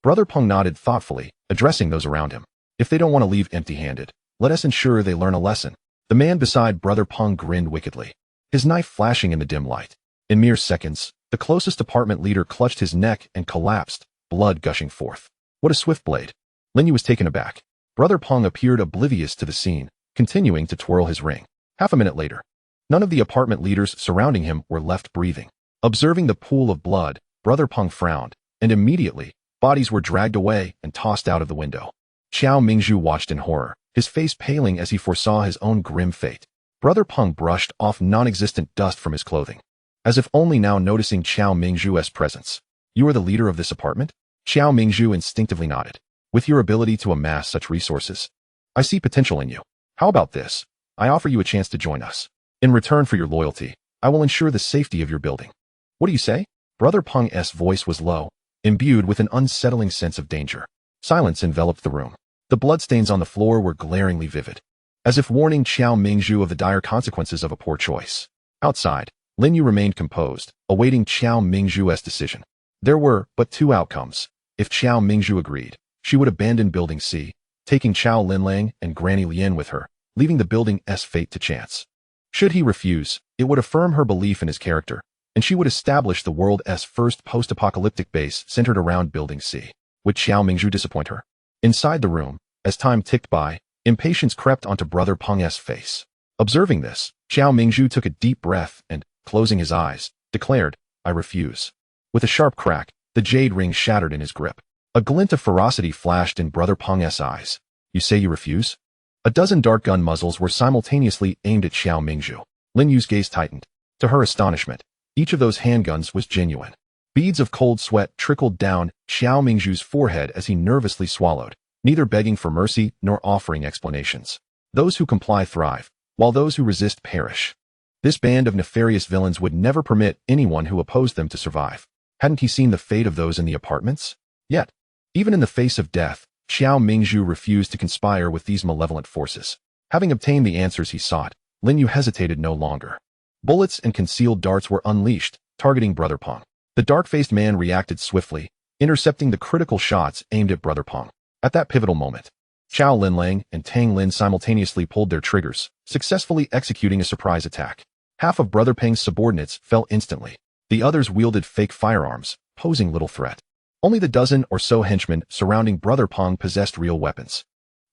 Speaker 1: Brother Peng nodded thoughtfully, addressing those around him. "If they don't want to leave empty-handed, let us ensure they learn a lesson." The man beside Brother Peng grinned wickedly, his knife flashing in the dim light. In mere seconds, the closest apartment leader clutched his neck and collapsed, blood gushing forth. What a swift blade! Lin Yu was taken aback. Brother Peng appeared oblivious to the scene, continuing to twirl his ring. Half a minute later, none of the apartment leaders surrounding him were left breathing. Observing the pool of blood, Brother Peng frowned, and immediately, bodies were dragged away and tossed out of the window. Xiao Mingzhu watched in horror, his face paling as he foresaw his own grim fate. Brother Peng brushed off non-existent dust from his clothing, as if only now noticing Xiao Mingzhu's presence. "You are the leader of this apartment?" Xiao Mingzhu instinctively nodded. "With your ability to amass such resources, I see potential in you. How about this? I offer you a chance to join us. In return for your loyalty, I will ensure the safety of your building." "What do you say?" Brother Peng's voice was low, imbued with an unsettling sense of danger. Silence enveloped the room. The bloodstains on the floor were glaringly vivid, as if warning Xiao Mingzhu of the dire consequences of a poor choice. Outside, Lin You remained composed, awaiting Xiao Mingzhu's decision. There were but two outcomes. If Xiao Mingzhu agreed, she would abandon Building C, taking Chao Linlang and Granny Lian with her, leaving the Building's fate to chance. Should he refuse, it would affirm her belief in his character, and she would establish the world's first post-apocalyptic base centered around Building C. Would Xiao Mingzhu disappoint her? Inside the room, as time ticked by, impatience crept onto Brother Peng's face. Observing this, Xiao Mingzhu took a deep breath and, closing his eyes, declared, "I refuse." With a sharp crack, the jade ring shattered in his grip. A glint of ferocity flashed in Brother Peng's eyes. "You say you refuse?" A dozen dart gun muzzles were simultaneously aimed at Xiao Mingzhu. Lin Yu's gaze tightened. To her astonishment, each of those handguns was genuine. Beads of cold sweat trickled down Xiao Mingzhu's forehead as he nervously swallowed, neither begging for mercy nor offering explanations. Those who comply thrive, while those who resist perish. This band of nefarious villains would never permit anyone who opposed them to survive. Hadn't he seen the fate of those in the apartments? Yet, even in the face of death, Xiao Mingzhu refused to conspire with these malevolent forces. Having obtained the answers he sought, Lin You hesitated no longer. Bullets and concealed darts were unleashed, targeting Brother Peng. The dark-faced man reacted swiftly, intercepting the critical shots aimed at Brother Peng. At that pivotal moment, Chao Linlang and Tang Lin simultaneously pulled their triggers, successfully executing a surprise attack. Half of Brother Peng's subordinates fell instantly. The others wielded fake firearms, posing little threat. Only the dozen or so henchmen surrounding Brother Peng possessed real weapons.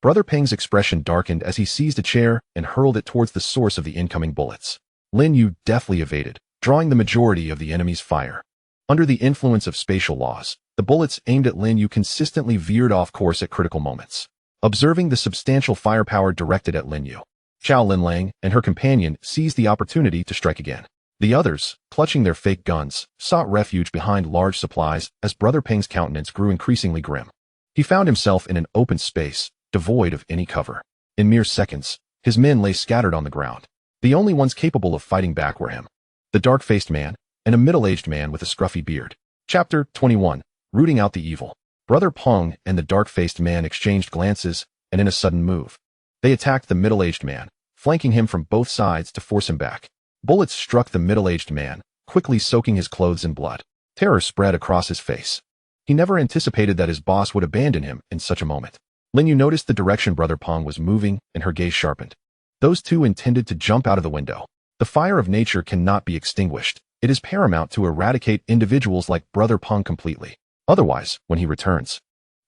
Speaker 1: Brother Peng's expression darkened as he seized a chair and hurled it towards the source of the incoming bullets. Lin You deftly evaded, drawing the majority of the enemy's fire. Under the influence of spatial laws, the bullets aimed at Lin You consistently veered off course at critical moments. Observing the substantial firepower directed at Lin You, Chao Linlang and her companion seized the opportunity to strike again. The others, clutching their fake guns, sought refuge behind large supplies as Brother Peng's countenance grew increasingly grim. He found himself in an open space, devoid of any cover. In mere seconds, his men lay scattered on the ground. The only ones capable of fighting back were him, the dark-faced man, and a middle-aged man with a scruffy beard. Chapter 21. Rooting out the evil. Brother Peng and the dark-faced man exchanged glances, and in a sudden move, they attacked the middle-aged man, flanking him from both sides to force him back. Bullets struck the middle-aged man, quickly soaking his clothes in blood. Terror spread across his face. He never anticipated that his boss would abandon him in such a moment. Lin You noticed the direction Brother Peng was moving, and her gaze sharpened. Those two intended to jump out of the window. The fire of nature cannot be extinguished. It is paramount to eradicate individuals like Brother Peng completely. Otherwise, when he returns,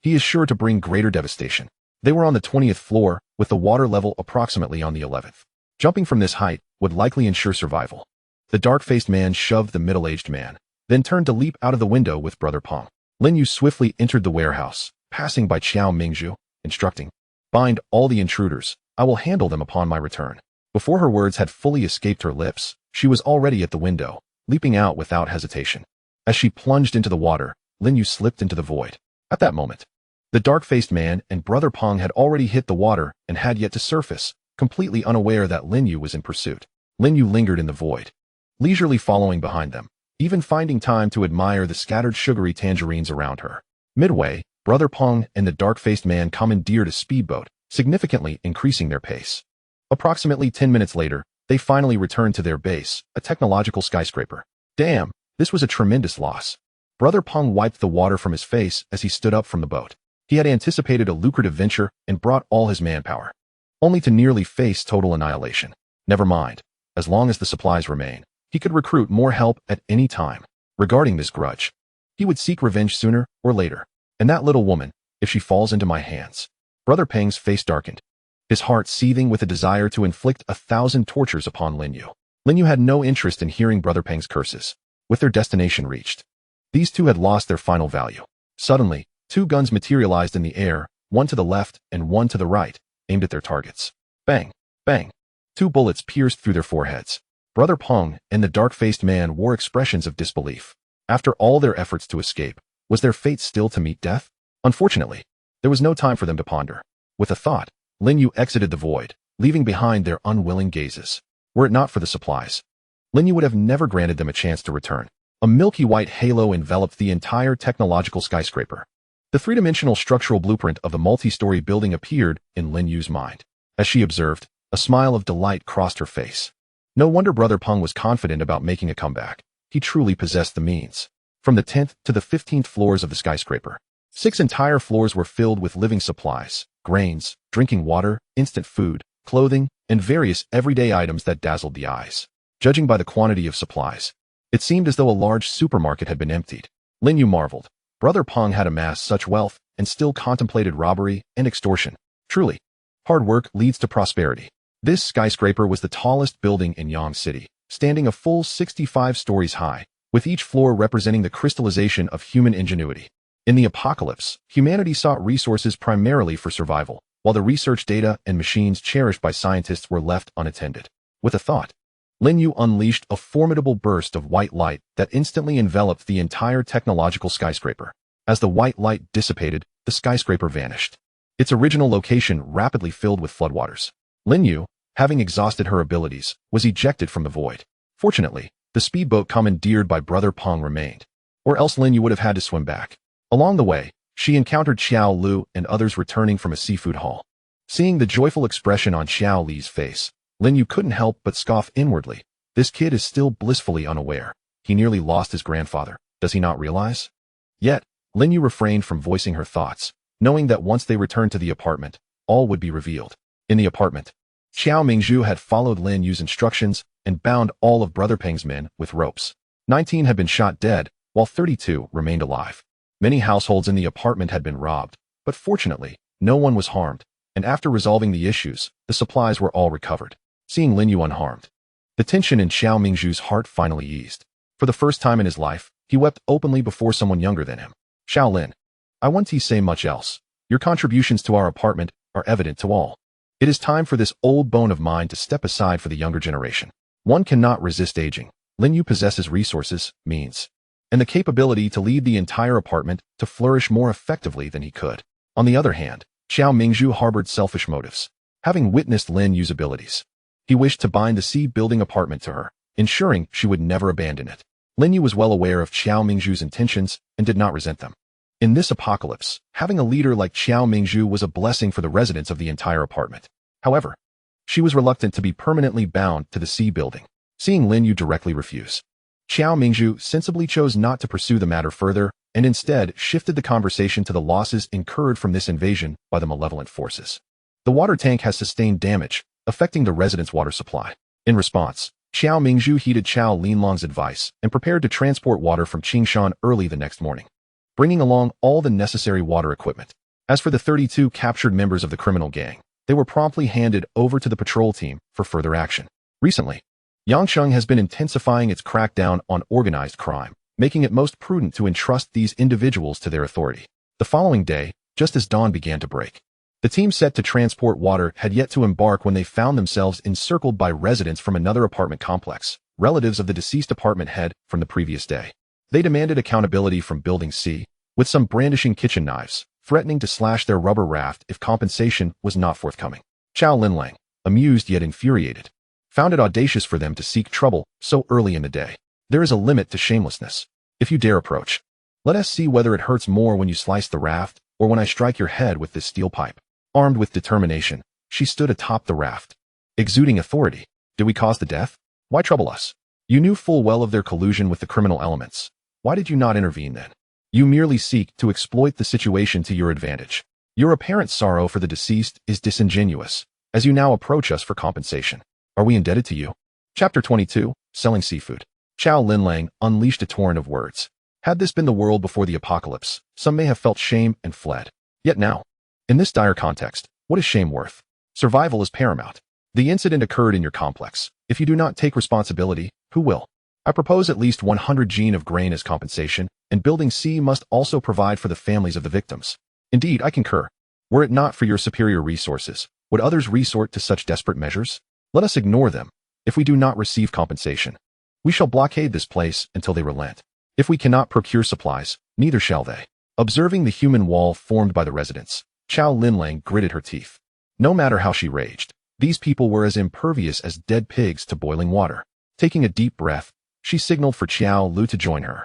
Speaker 1: he is sure to bring greater devastation. They were on the 20th floor, with the water level approximately on the 11th. Jumping from this height would likely ensure survival. The dark-faced man shoved the middle-aged man, then turned to leap out of the window with Brother Peng. Lin You swiftly entered the warehouse, passing by Xiao Mingzhu, instructing, "Bind all the intruders. I will handle them upon my return." Before her words had fully escaped her lips, she was already at the window, leaping out without hesitation. As she plunged into the water, Lin You slipped into the void. At that moment, the dark-faced man and Brother Peng had already hit the water and had yet to surface, completely unaware that Lin You was in pursuit. Lin You lingered in the void, leisurely following behind them, even finding time to admire the scattered sugary tangerines around her. Midway, Brother Peng and the dark-faced man commandeered a speedboat, significantly increasing their pace. Approximately 10 minutes later, they finally returned to their base, a technological skyscraper. Damn, this was a tremendous loss. Brother Peng wiped the water from his face as he stood up from the boat. He had anticipated a lucrative venture and brought all his manpower, only to nearly face total annihilation. Never mind. As long as the supplies remain, he could recruit more help at any time. Regarding this grudge, he would seek revenge sooner or later. And that little woman, if she falls into my hands. Brother Peng's face darkened. his heart seething with a desire to inflict 1,000 tortures upon Lin You. Lin You had no interest in hearing Brother Peng's curses. With their destination reached, these two had lost their final value. Suddenly, two guns materialized in the air, one to the left and one to the right, aimed at their targets. Bang! Bang! Two bullets pierced through their foreheads. Brother Peng and the dark-faced man wore expressions of disbelief. After all their efforts to escape, was their fate still to meet death? Unfortunately, there was no time for them to ponder. With a thought, Lin You exited the void, leaving behind their unwilling gazes. Were it not for the supplies, Lin You would have never granted them a chance to return. A milky white halo enveloped the entire technological skyscraper. The three-dimensional structural blueprint of the multi-story building appeared in Lin Yu's mind. As she observed, a smile of delight crossed her face. No wonder Brother Peng was confident about making a comeback. He truly possessed the means. From the 10th to the 15th floors of the skyscraper, 6 entire floors were filled with living supplies, grains, drinking water, instant food, clothing, and various everyday items that dazzled the eyes. Judging by the quantity of supplies, it seemed as though a large supermarket had been emptied. Lin You marveled. Brother Peng had amassed such wealth and still contemplated robbery and extortion. Truly, hard work leads to prosperity. This skyscraper was the tallest building in Yang City, standing a full 65 stories high, with each floor representing the crystallization of human ingenuity. In the apocalypse, humanity sought resources primarily for survival, while the research data and machines cherished by scientists were left unattended. With a thought, Lin You unleashed a formidable burst of white light that instantly enveloped the entire technological skyscraper. As the white light dissipated, the skyscraper vanished. Its original location rapidly filled with floodwaters. Lin You, having exhausted her abilities, was ejected from the void. Fortunately, the speedboat commandeered by Brother Peng remained, or else Lin You would have had to swim back. Along the way, she encountered Xiao Lu and others returning from a seafood haul. Seeing the joyful expression on Xiao Li's face, Lin You couldn't help but scoff inwardly. This kid is still blissfully unaware. He nearly lost his grandfather. Does he not realize? Yet, Lin You refrained from voicing her thoughts, knowing that once they returned to the apartment, all would be revealed. In the apartment, Xiao Mingzhu had followed Lin Yu's instructions and bound all of Brother Peng's men with ropes. 19 had been shot dead, while 32 remained alive. Many households in the apartment had been robbed, but fortunately, no one was harmed, and after resolving the issues, the supplies were all recovered. Seeing Lin Yu unharmed, the tension in Xiao Mingzhu's heart finally eased. For the first time in his life, he wept openly before someone younger than him. Xiao Lin, I want to say much else. Your contributions to our apartment are evident to all. It is time for this old bone of mine to step aside for the younger generation. One cannot resist aging. Lin Yu possesses resources, means, and the capability to lead the entire apartment to flourish more effectively than he could. On the other hand, Xiao Mingzhu harbored selfish motives. Having witnessed Lin Yu's abilities, he wished to bind the sea-building apartment to her, ensuring she would never abandon it. Lin Yu was well aware of Xiao Mingzhu's intentions and did not resent them. In this apocalypse, having a leader like Xiao Mingzhu was a blessing for the residents of the entire apartment. However, she was reluctant to be permanently bound to the sea-building. Seeing Lin Yu directly refuse, Xiao Mingzhu sensibly chose not to pursue the matter further and instead shifted the conversation to the losses incurred from this invasion by the malevolent forces. The water tank has sustained damage, affecting the residents' water supply. In response, Xiao Mingzhu heeded Qiao Linlong's advice and prepared to transport water from Qingshan early the next morning, bringing along all the necessary water equipment. As for the 32 captured members of the criminal gang, they were promptly handed over to the patrol team for further action. Recently, Yangsheng has been intensifying its crackdown on organized crime, making it most prudent to entrust these individuals to their authority. The following day, just as dawn began to break, the team set to transport water had yet to embark when they found themselves encircled by residents from another apartment complex, relatives of the deceased apartment head from the previous day. They demanded accountability from Building C, with some brandishing kitchen knives, threatening to slash their rubber raft if compensation was not forthcoming. Qiao Linlang, amused yet infuriated, found it audacious for them to seek trouble so early in the day. There is a limit to shamelessness. If you dare approach, let us see whether it hurts more when you slice the raft or when I strike your head with this steel pipe. Armed with determination, she stood atop the raft, exuding authority. Did we cause the death? Why trouble us? You knew full well of their collusion with the criminal elements. Why did you not intervene then? You merely seek to exploit the situation to your advantage. Your apparent sorrow for the deceased is disingenuous, as you now approach us for compensation. Are we indebted to you? Chapter 22, Selling Seafood. Qiao Linlang unleashed a torrent of words. Had this been the world before the apocalypse, some may have felt shame and fled. Yet now, in this dire context, what is shame worth? Survival is paramount. The incident occurred in your complex. If you do not take responsibility, who will? I propose at least 100 gene of grain as compensation, and Building C must also provide for the families of the victims. Indeed, I concur. Were it not for your superior resources, would others resort to such desperate measures? Let us ignore them. If we do not receive compensation, we shall blockade this place until they relent. If we cannot procure supplies, neither shall they. Observing the human wall formed by the residents, Chow Linlang gritted her teeth. No matter how she raged, these people were as impervious as dead pigs to boiling water. Taking a deep breath, she signaled for Xiao Lu to join her.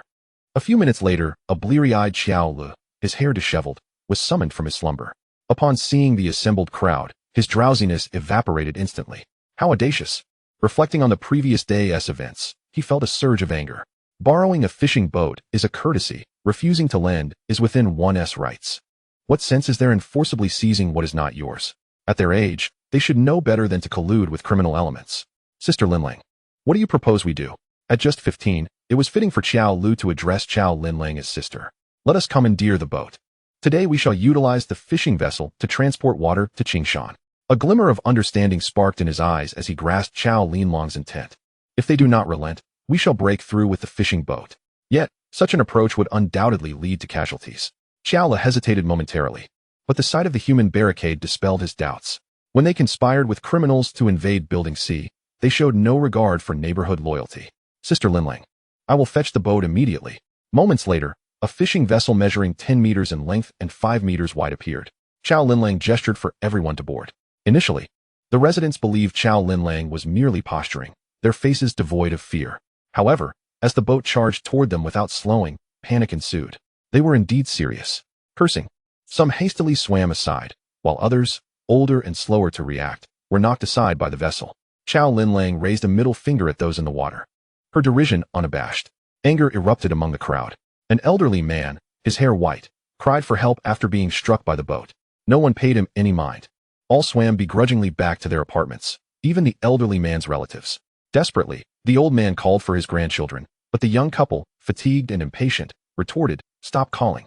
Speaker 1: A few minutes later, a bleary-eyed Xiao Lu, his hair disheveled, was summoned from his slumber. Upon seeing the assembled crowd, his drowsiness evaporated instantly. How audacious! Reflecting on the previous day's events, he felt a surge of anger. Borrowing a fishing boat is a courtesy. Refusing to lend is within one's rights. What sense is there in forcibly seizing what is not yours? At their age, they should know better than to collude with criminal elements. Sister Linlang, what do you propose we do? At just 15, it was fitting for Xiao Lu to address Chow Linlang as sister. Let us commandeer the boat. Today we shall utilize the fishing vessel to transport water to Qingshan. A glimmer of understanding sparked in his eyes as he grasped Chow Linlang's intent. If they do not relent, we shall break through with the fishing boat. Yet, such an approach would undoubtedly lead to casualties. Xiaola hesitated momentarily, but the sight of the human barricade dispelled his doubts. When they conspired with criminals to invade Building C, they showed no regard for neighborhood loyalty. Sister Linlang, I will fetch the boat immediately. Moments later, a fishing vessel measuring 10 meters in length and 5 meters wide appeared. Chow Linlang gestured for everyone to board. Initially, the residents believed Chow Linlang was merely posturing, their faces devoid of fear. However, as the boat charged toward them without slowing, panic ensued. They were indeed serious. Cursing, some hastily swam aside, while others, older and slower to react, were knocked aside by the vessel. Chow Linlang raised a middle finger at those in the water. Her derision unabashed. Anger erupted among the crowd. An elderly man, his hair white, cried for help after being struck by the boat. No one paid him any mind. All swam begrudgingly back to their apartments, even the elderly man's relatives. Desperately, the old man called for his grandchildren, but the young couple, fatigued and impatient, retorted, "Stop calling.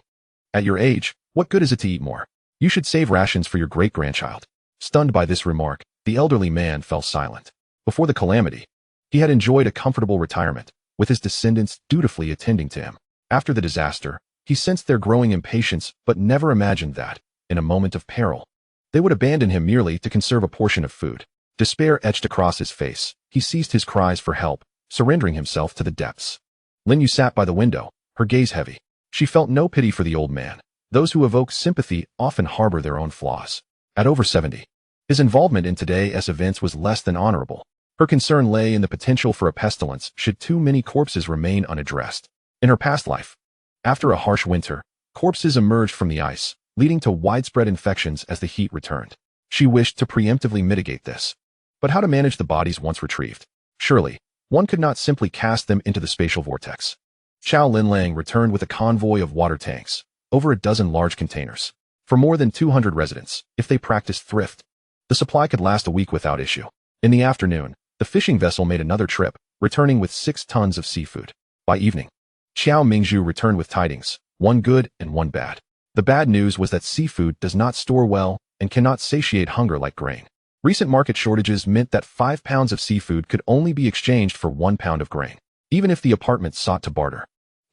Speaker 1: At your age, what good is it to eat more? You should save rations for your great-grandchild." Stunned by this remark, the elderly man fell silent. Before the calamity, he had enjoyed a comfortable retirement, with his descendants dutifully attending to him. After the disaster, he sensed their growing impatience but never imagined that, in a moment of peril, they would abandon him merely to conserve a portion of food. Despair etched across his face. He ceased his cries for help, surrendering himself to the depths. Lin You sat by the window, her gaze heavy. She felt no pity for the old man. Those who evoke sympathy often harbor their own flaws. At over 70, his involvement in today's events was less than honorable. Her concern lay in the potential for a pestilence should too many corpses remain unaddressed. In her past life, after a harsh winter, corpses emerged from the ice, leading to widespread infections as the heat returned. She wished to preemptively mitigate this. But how to manage the bodies once retrieved? Surely, one could not simply cast them into the spatial vortex. Chow Linlang returned with a convoy of water tanks, over a dozen large containers. For more than 200 residents, if they practiced thrift, the supply could last a week without issue. In the afternoon, the fishing vessel made another trip, returning with 6 tons of seafood. By evening, Xiao Mingzhu returned with tidings, one good and one bad. The bad news was that seafood does not store well and cannot satiate hunger like grain. Recent market shortages meant that 5 pounds of seafood could only be exchanged for 1 pound of grain, even if the apartment sought to barter.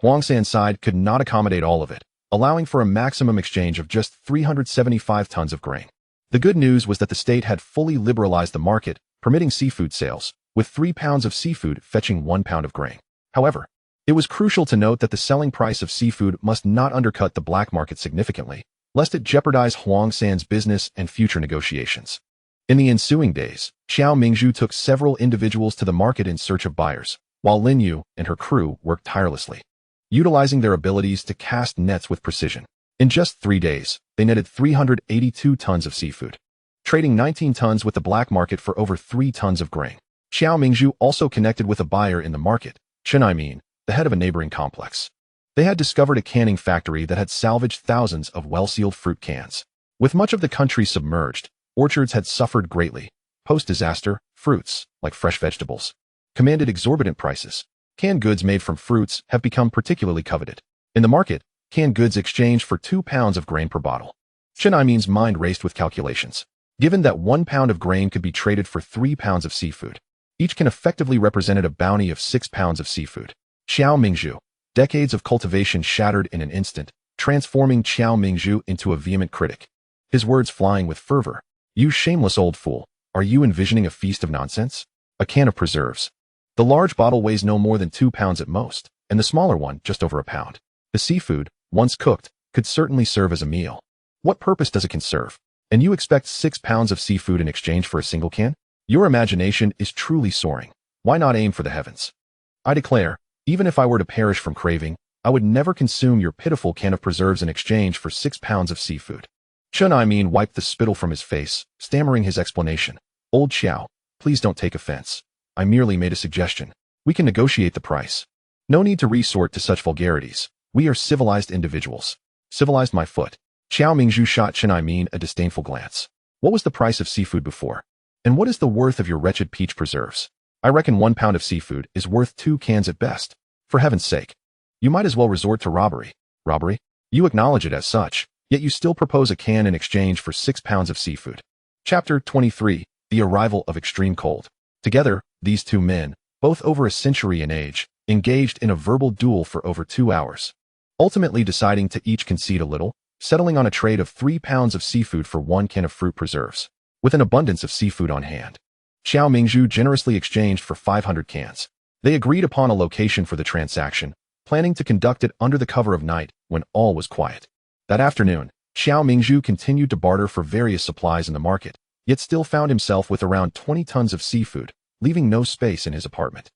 Speaker 1: Huangshan's side could not accommodate all of it, allowing for a maximum exchange of just 375 tons of grain. The good news was that the state had fully liberalized the market, permitting seafood sales, with 3 pounds of seafood fetching 1 pound of grain. However, it was crucial to note that the selling price of seafood must not undercut the black market significantly, lest it jeopardize Huangshan's business and future negotiations. In the ensuing days, Xiao Mingzhu took several individuals to the market in search of buyers, while Lin You and her crew worked tirelessly, utilizing their abilities to cast nets with precision. In just 3 days, they netted 382 tons of seafood, trading 19 tons with the black market for over 3 tons of grain. Xiao Mingzhu also connected with a buyer in the market, Chen Aimin, the head of a neighboring complex. They had discovered a canning factory that had salvaged thousands of well-sealed fruit cans. With much of the country submerged, orchards had suffered greatly. Post-disaster, fruits, like fresh vegetables, commanded exorbitant prices. Canned goods made from fruits have become particularly coveted. In the market, canned goods exchanged for 2 pounds of grain per bottle. Chen Aimin's mind raced with calculations. Given that 1 pound of grain could be traded for 3 pounds of seafood, each can effectively represent a bounty of 6 pounds of seafood. Xiao Mingzhu. Decades of cultivation shattered in an instant, transforming Xiao Mingzhu into a vehement critic. His words flying with fervor. You shameless old fool, are you envisioning a feast of nonsense? A can of preserves. The large bottle weighs no more than 2 pounds at most, and the smaller one just over a pound. The seafood, once cooked, could certainly serve as a meal. What purpose does it conserve? And you expect 6 pounds of seafood in exchange for a single can? Your imagination is truly soaring. Why not aim for the heavens? I declare, even if I were to perish from craving, I would never consume your pitiful can of preserves in exchange for 6 pounds of seafood. Chen Aimin wiped the spittle from his face, stammering his explanation. Old Xiao, please don't take offense. I merely made a suggestion. We can negotiate the price. No need to resort to such vulgarities. We are civilized individuals. Civilized my foot. Xiao Mingzhu shot Chen Aimin a disdainful glance. What was the price of seafood before? And what is the worth of your wretched peach preserves? I reckon 1 pound of seafood is worth 2 cans at best. For heaven's sake. You might as well resort to robbery. Robbery? You acknowledge it as such, yet you still propose a can in exchange for 6 pounds of seafood. Chapter 23. The Arrival of Extreme Cold. Together, these two men, both over a century in age, engaged in a verbal duel for over 2 hours. Ultimately deciding to each concede a little, settling on a trade of 3 pounds of seafood for 1 can of fruit preserves. With an abundance of seafood on hand, Xiao Mingzhu generously exchanged for 500 cans. They agreed upon a location for the transaction, planning to conduct it under the cover of night when all was quiet. That afternoon, Xiao Mingzhu continued to barter for various supplies in the market, yet still found himself with around 20 tons of seafood, leaving no space in his apartment.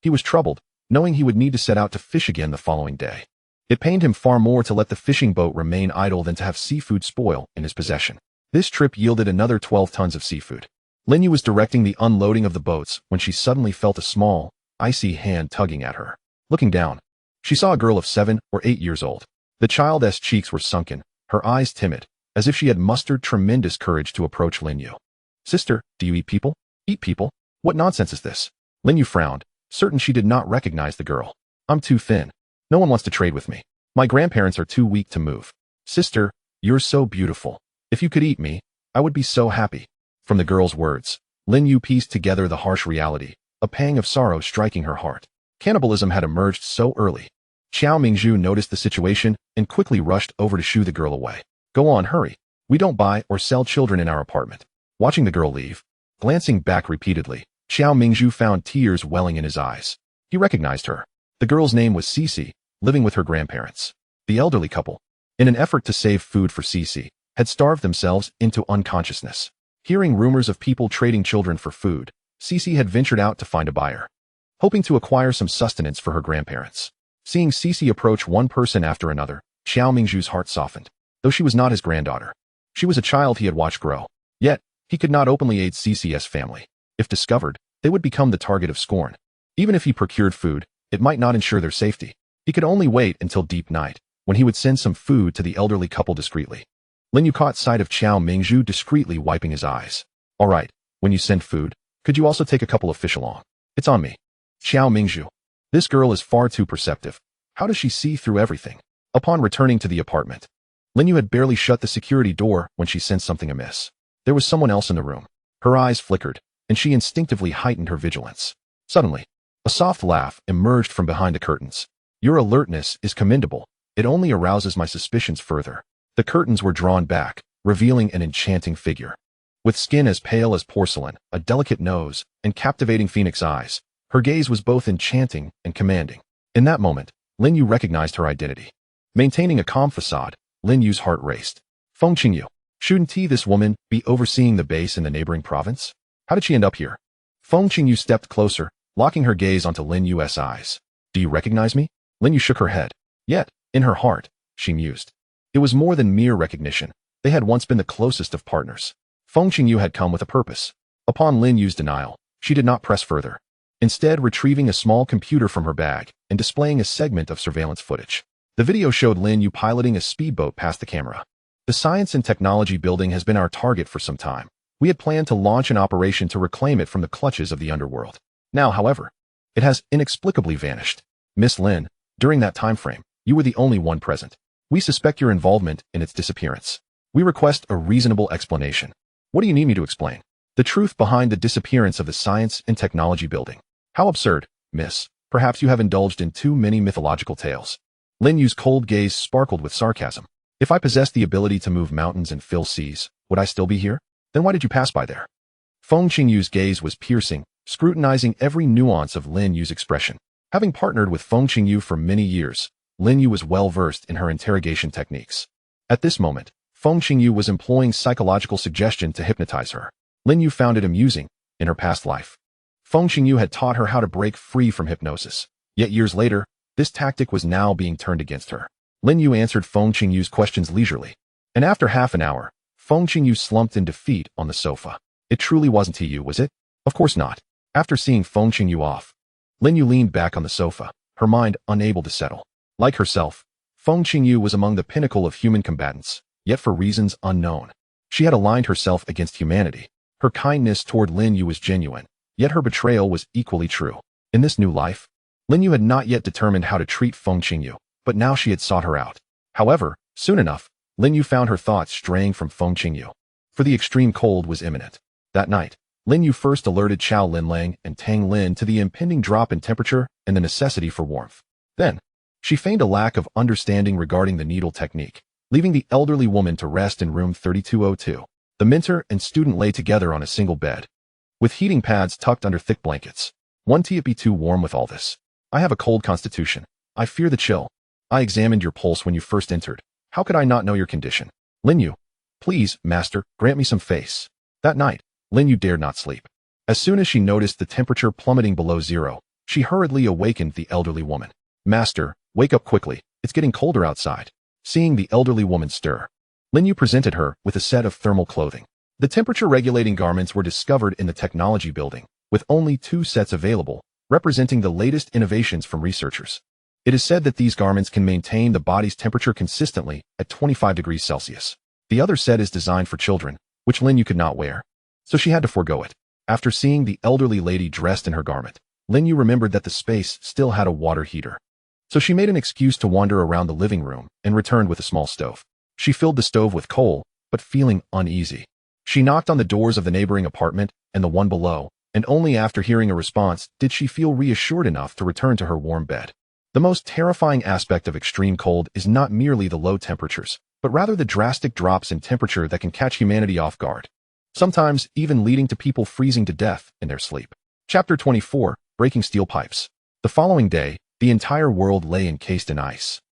Speaker 1: He was troubled, knowing he would need to set out to fish again the following day. It pained him far more to let the fishing boat remain idle than to have seafood spoil in his possession. This trip yielded another 12 tons of seafood. Lin You was directing the unloading of the boats when she suddenly felt a small, icy hand tugging at her. Looking down, she saw a girl of 7 or 8 years old. The child's cheeks were sunken, her eyes timid, as if she had mustered tremendous courage to approach Lin You. Sister, do you eat people? Eat people? What nonsense is this? Lin You frowned, certain she did not recognize the girl. I'm too thin. No one wants to trade with me. My grandparents are too weak to move. Sister, you're so beautiful. If you could eat me, I would be so happy. From the girl's words, Lin You pieced together the harsh reality, a pang of sorrow striking her heart. Cannibalism had emerged so early. Xiao Mingzhu noticed the situation and quickly rushed over to shoo the girl away. Go on, hurry. We don't buy or sell children in our apartment. Watching the girl leave, glancing back repeatedly, Xiao Mingzhu found tears welling in his eyes. He recognized her. The girl's name was Cici, living with her grandparents. The elderly couple, in an effort to save food for Cici, had starved themselves into unconsciousness. Hearing rumors of people trading children for food, Cici had ventured out to find a buyer, hoping to acquire some sustenance for her grandparents. Seeing Cici approach one person after another, Xiao Mingzhu's heart softened. Though she was not his granddaughter, she was a child he had watched grow. Yet, he could not openly aid Cici's family. If discovered, they would become the target of scorn. Even if he procured food, it might not ensure their safety. He could only wait until deep night, when he would send some food to the elderly couple discreetly. Lin You caught sight of Xiao Mingzhu discreetly wiping his eyes. All right, when you send food, could you also take a couple of fish along? It's on me. Xiao Mingzhu. This girl is far too perceptive. How does she see through everything? Upon returning to the apartment, Lin You had barely shut the security door when she sensed something amiss. There was someone else in the room. Her eyes flickered, and she instinctively heightened her vigilance. Suddenly, a soft laugh emerged from behind the curtains. Your alertness is commendable. It only arouses my suspicions further. The curtains were drawn back, revealing an enchanting figure. With skin as pale as porcelain, a delicate nose, and captivating phoenix eyes, her gaze was both enchanting and commanding. In that moment, Lin You recognized her identity. Maintaining a calm facade, Lin Yu's heart raced. Feng Qingyu. Shouldn't this woman be overseeing the base in the neighboring province? How did she end up here? Feng Qingyu stepped closer, locking her gaze onto Lin Yu's eyes. Do you recognize me? Lin Yu shook her head. Yet, in her heart, she mused. It was more than mere recognition. They had once been the closest of partners. Feng Qingyu had come with a purpose. Upon Lin Yu's denial, she did not press further. Instead, retrieving a small computer from her bag and displaying a segment of surveillance footage. The video showed Lin Yu piloting a speedboat past the camera. The science and technology building has been our target for some time. We had planned to launch an operation to reclaim it from the clutches of the underworld. Now, however, it has inexplicably vanished. Miss Lin, during that time frame, you were the only one present. We suspect your involvement in its disappearance. We request a reasonable explanation. What do you need me to explain? The truth behind the disappearance of the science and technology building. How absurd, miss. Perhaps you have indulged in too many mythological tales. Lin Yu's cold gaze sparkled with sarcasm. If I possessed the ability to move mountains and fill seas, would I still be here? Then why did you pass by there? Feng Qingyu's gaze was piercing, scrutinizing every nuance of Lin Yu's expression. Having partnered with Feng Qingyu for many years, Lin Yu was well-versed in her interrogation techniques. At this moment, Feng Qingyu was employing psychological suggestion to hypnotize her. Lin Yu found it amusing. In her past life, Feng Qingyu had taught her how to break free from hypnosis. Yet years later, this tactic was now being turned against her. Lin Yu answered Feng Qingyu's questions leisurely. And after half an hour, Feng Qingyu slumped in defeat on the sofa. It truly wasn't you, was it? Of course not. After seeing Feng Qingyu off, Lin Yu leaned back on the sofa, her mind unable to settle. Like herself, Feng Qingyu was among the pinnacle of human combatants, yet for reasons unknown. She had aligned herself against humanity. Her kindness toward Lin Yu was genuine, yet her betrayal was equally true. In this new life, Lin Yu had not yet determined how to treat Feng Qingyu, but now she had sought her out. However, soon enough, Lin Yu found her thoughts straying from Feng Qingyu, for the extreme cold was imminent. That night, Lin Yu first alerted Qiao Linlang and Tang Lin to the impending drop in temperature and the necessity for warmth. Then, she feigned a lack of understanding regarding the needle technique, leaving the elderly woman to rest in room 3202. The mentor and student lay together on a single bed, with heating pads tucked under thick blankets. Won't it be too warm with all this? I have a cold constitution. I fear the chill. I examined your pulse when you first entered. How could I not know your condition? Lin Yu, please, master, grant me some face. That night, Lin Yu dared not sleep. As soon as she noticed the temperature plummeting below zero, she hurriedly awakened the elderly woman. Master, wake up quickly. It's getting colder outside. Seeing the elderly woman stir, Lin Yu presented her with a set of thermal clothing. The temperature-regulating garments were discovered in the technology building, with only 2 sets available, representing the latest innovations from researchers. It is said that these garments can maintain the body's temperature consistently at 25 degrees Celsius. The other set is designed for children, which Lin Yu could not wear, so she had to forego it. After seeing the elderly lady dressed in her garment, Lin Yu remembered that the space still had a water heater. So she made an excuse to wander around the living room and returned with a small stove. She filled the stove with coal, but feeling uneasy, she knocked on the doors of the neighboring apartment and the one below, and only after hearing a response did she feel reassured enough to return to her warm bed. The most terrifying aspect of extreme cold is not merely the low temperatures, but rather the drastic drops in temperature that can catch humanity off guard, sometimes even leading to people freezing to death in their sleep. Chapter 24, Breaking Steel Pipes. The following day, the entire world lay encased in ice,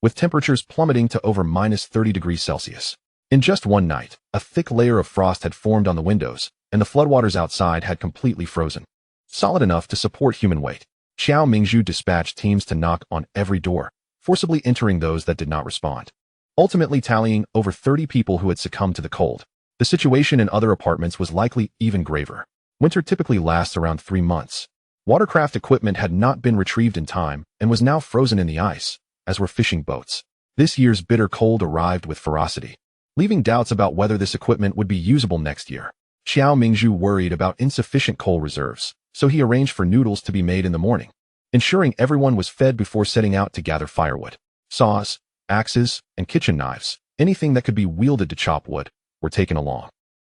Speaker 1: with temperatures plummeting to over minus 30 degrees Celsius. In just one night, a thick layer of frost had formed on the windows, and the floodwaters outside had completely frozen, solid enough to support human weight. Qiao Mingzhu dispatched teams to knock on every door, forcibly entering those that did not respond, ultimately tallying over 30 people who had succumbed to the cold. The situation in other apartments was likely even graver. Winter typically lasts around 3 months. Watercraft equipment had not been retrieved in time and was now frozen in the ice, as were fishing boats. This year's bitter cold arrived with ferocity, leaving doubts about whether this equipment would be usable next year. Qiao Mingzhu worried about insufficient coal reserves, so he arranged for noodles to be made in the morning, ensuring everyone was fed before setting out to gather firewood. Saws, axes, and kitchen knives, anything that could be wielded to chop wood, were taken along.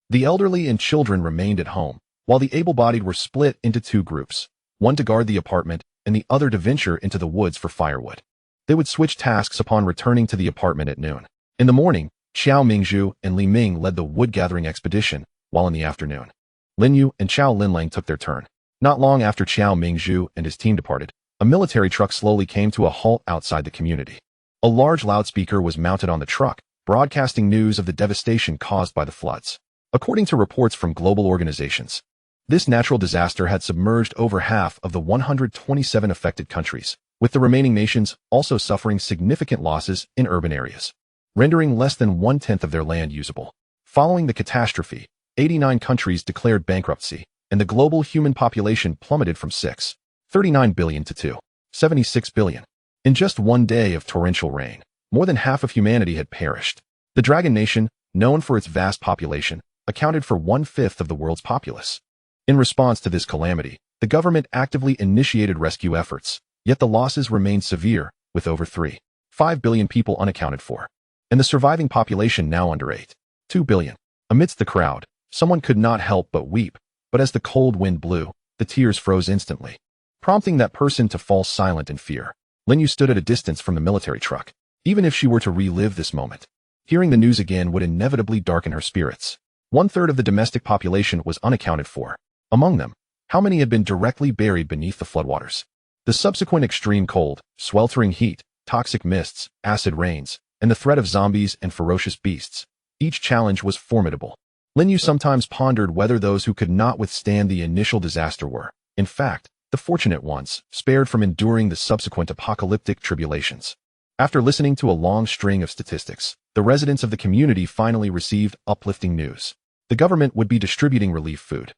Speaker 1: The elderly and children remained at home, while the able-bodied were split into 2 groups, one to guard the apartment and the other to venture into the woods for firewood. They would switch tasks upon returning to the apartment at noon. In the morning, Qiao Mingzhu and Li Ming led the wood-gathering expedition, while in the afternoon, Lin Yu and Qiao Linlang took their turn. Not long after Qiao Mingzhu and his team departed, a military truck slowly came to a halt outside the community. A large loudspeaker was mounted on the truck, broadcasting news of the devastation caused by the floods. According to reports from global organizations, this natural disaster had submerged over half of the 127 affected countries, with the remaining nations also suffering significant losses in urban areas, rendering less than 1/10 of their land usable. Following the catastrophe, 89 countries declared bankruptcy, and the global human population plummeted from 6.39 billion to 2.76 billion. In just one day of torrential rain, more than half of humanity had perished. The Dragon Nation, known for its vast population, accounted for 1/5 of the world's populace. In response to this calamity, the government actively initiated rescue efforts, yet the losses remained severe, with over 3.5 billion people unaccounted for, and the surviving population now under 8.2 billion. Amidst the crowd, Someone could not help but weep, but as the cold wind blew, the tears froze instantly, prompting that person to fall silent in fear. Lin You stood at a distance from the military truck. Even if she were to relive this moment, hearing the news again would inevitably darken her spirits. 1/3 of the domestic population was unaccounted for. Among them, how many had been directly buried beneath the floodwaters? The subsequent extreme cold, sweltering heat, toxic mists, acid rains, and the threat of zombies and ferocious beasts. Each challenge was formidable. Lin You sometimes pondered whether those who could not withstand the initial disaster were, in fact, the fortunate ones, spared from enduring the subsequent apocalyptic tribulations. After listening to a long string of statistics, the residents of the community finally received uplifting news. The government would be distributing relief food.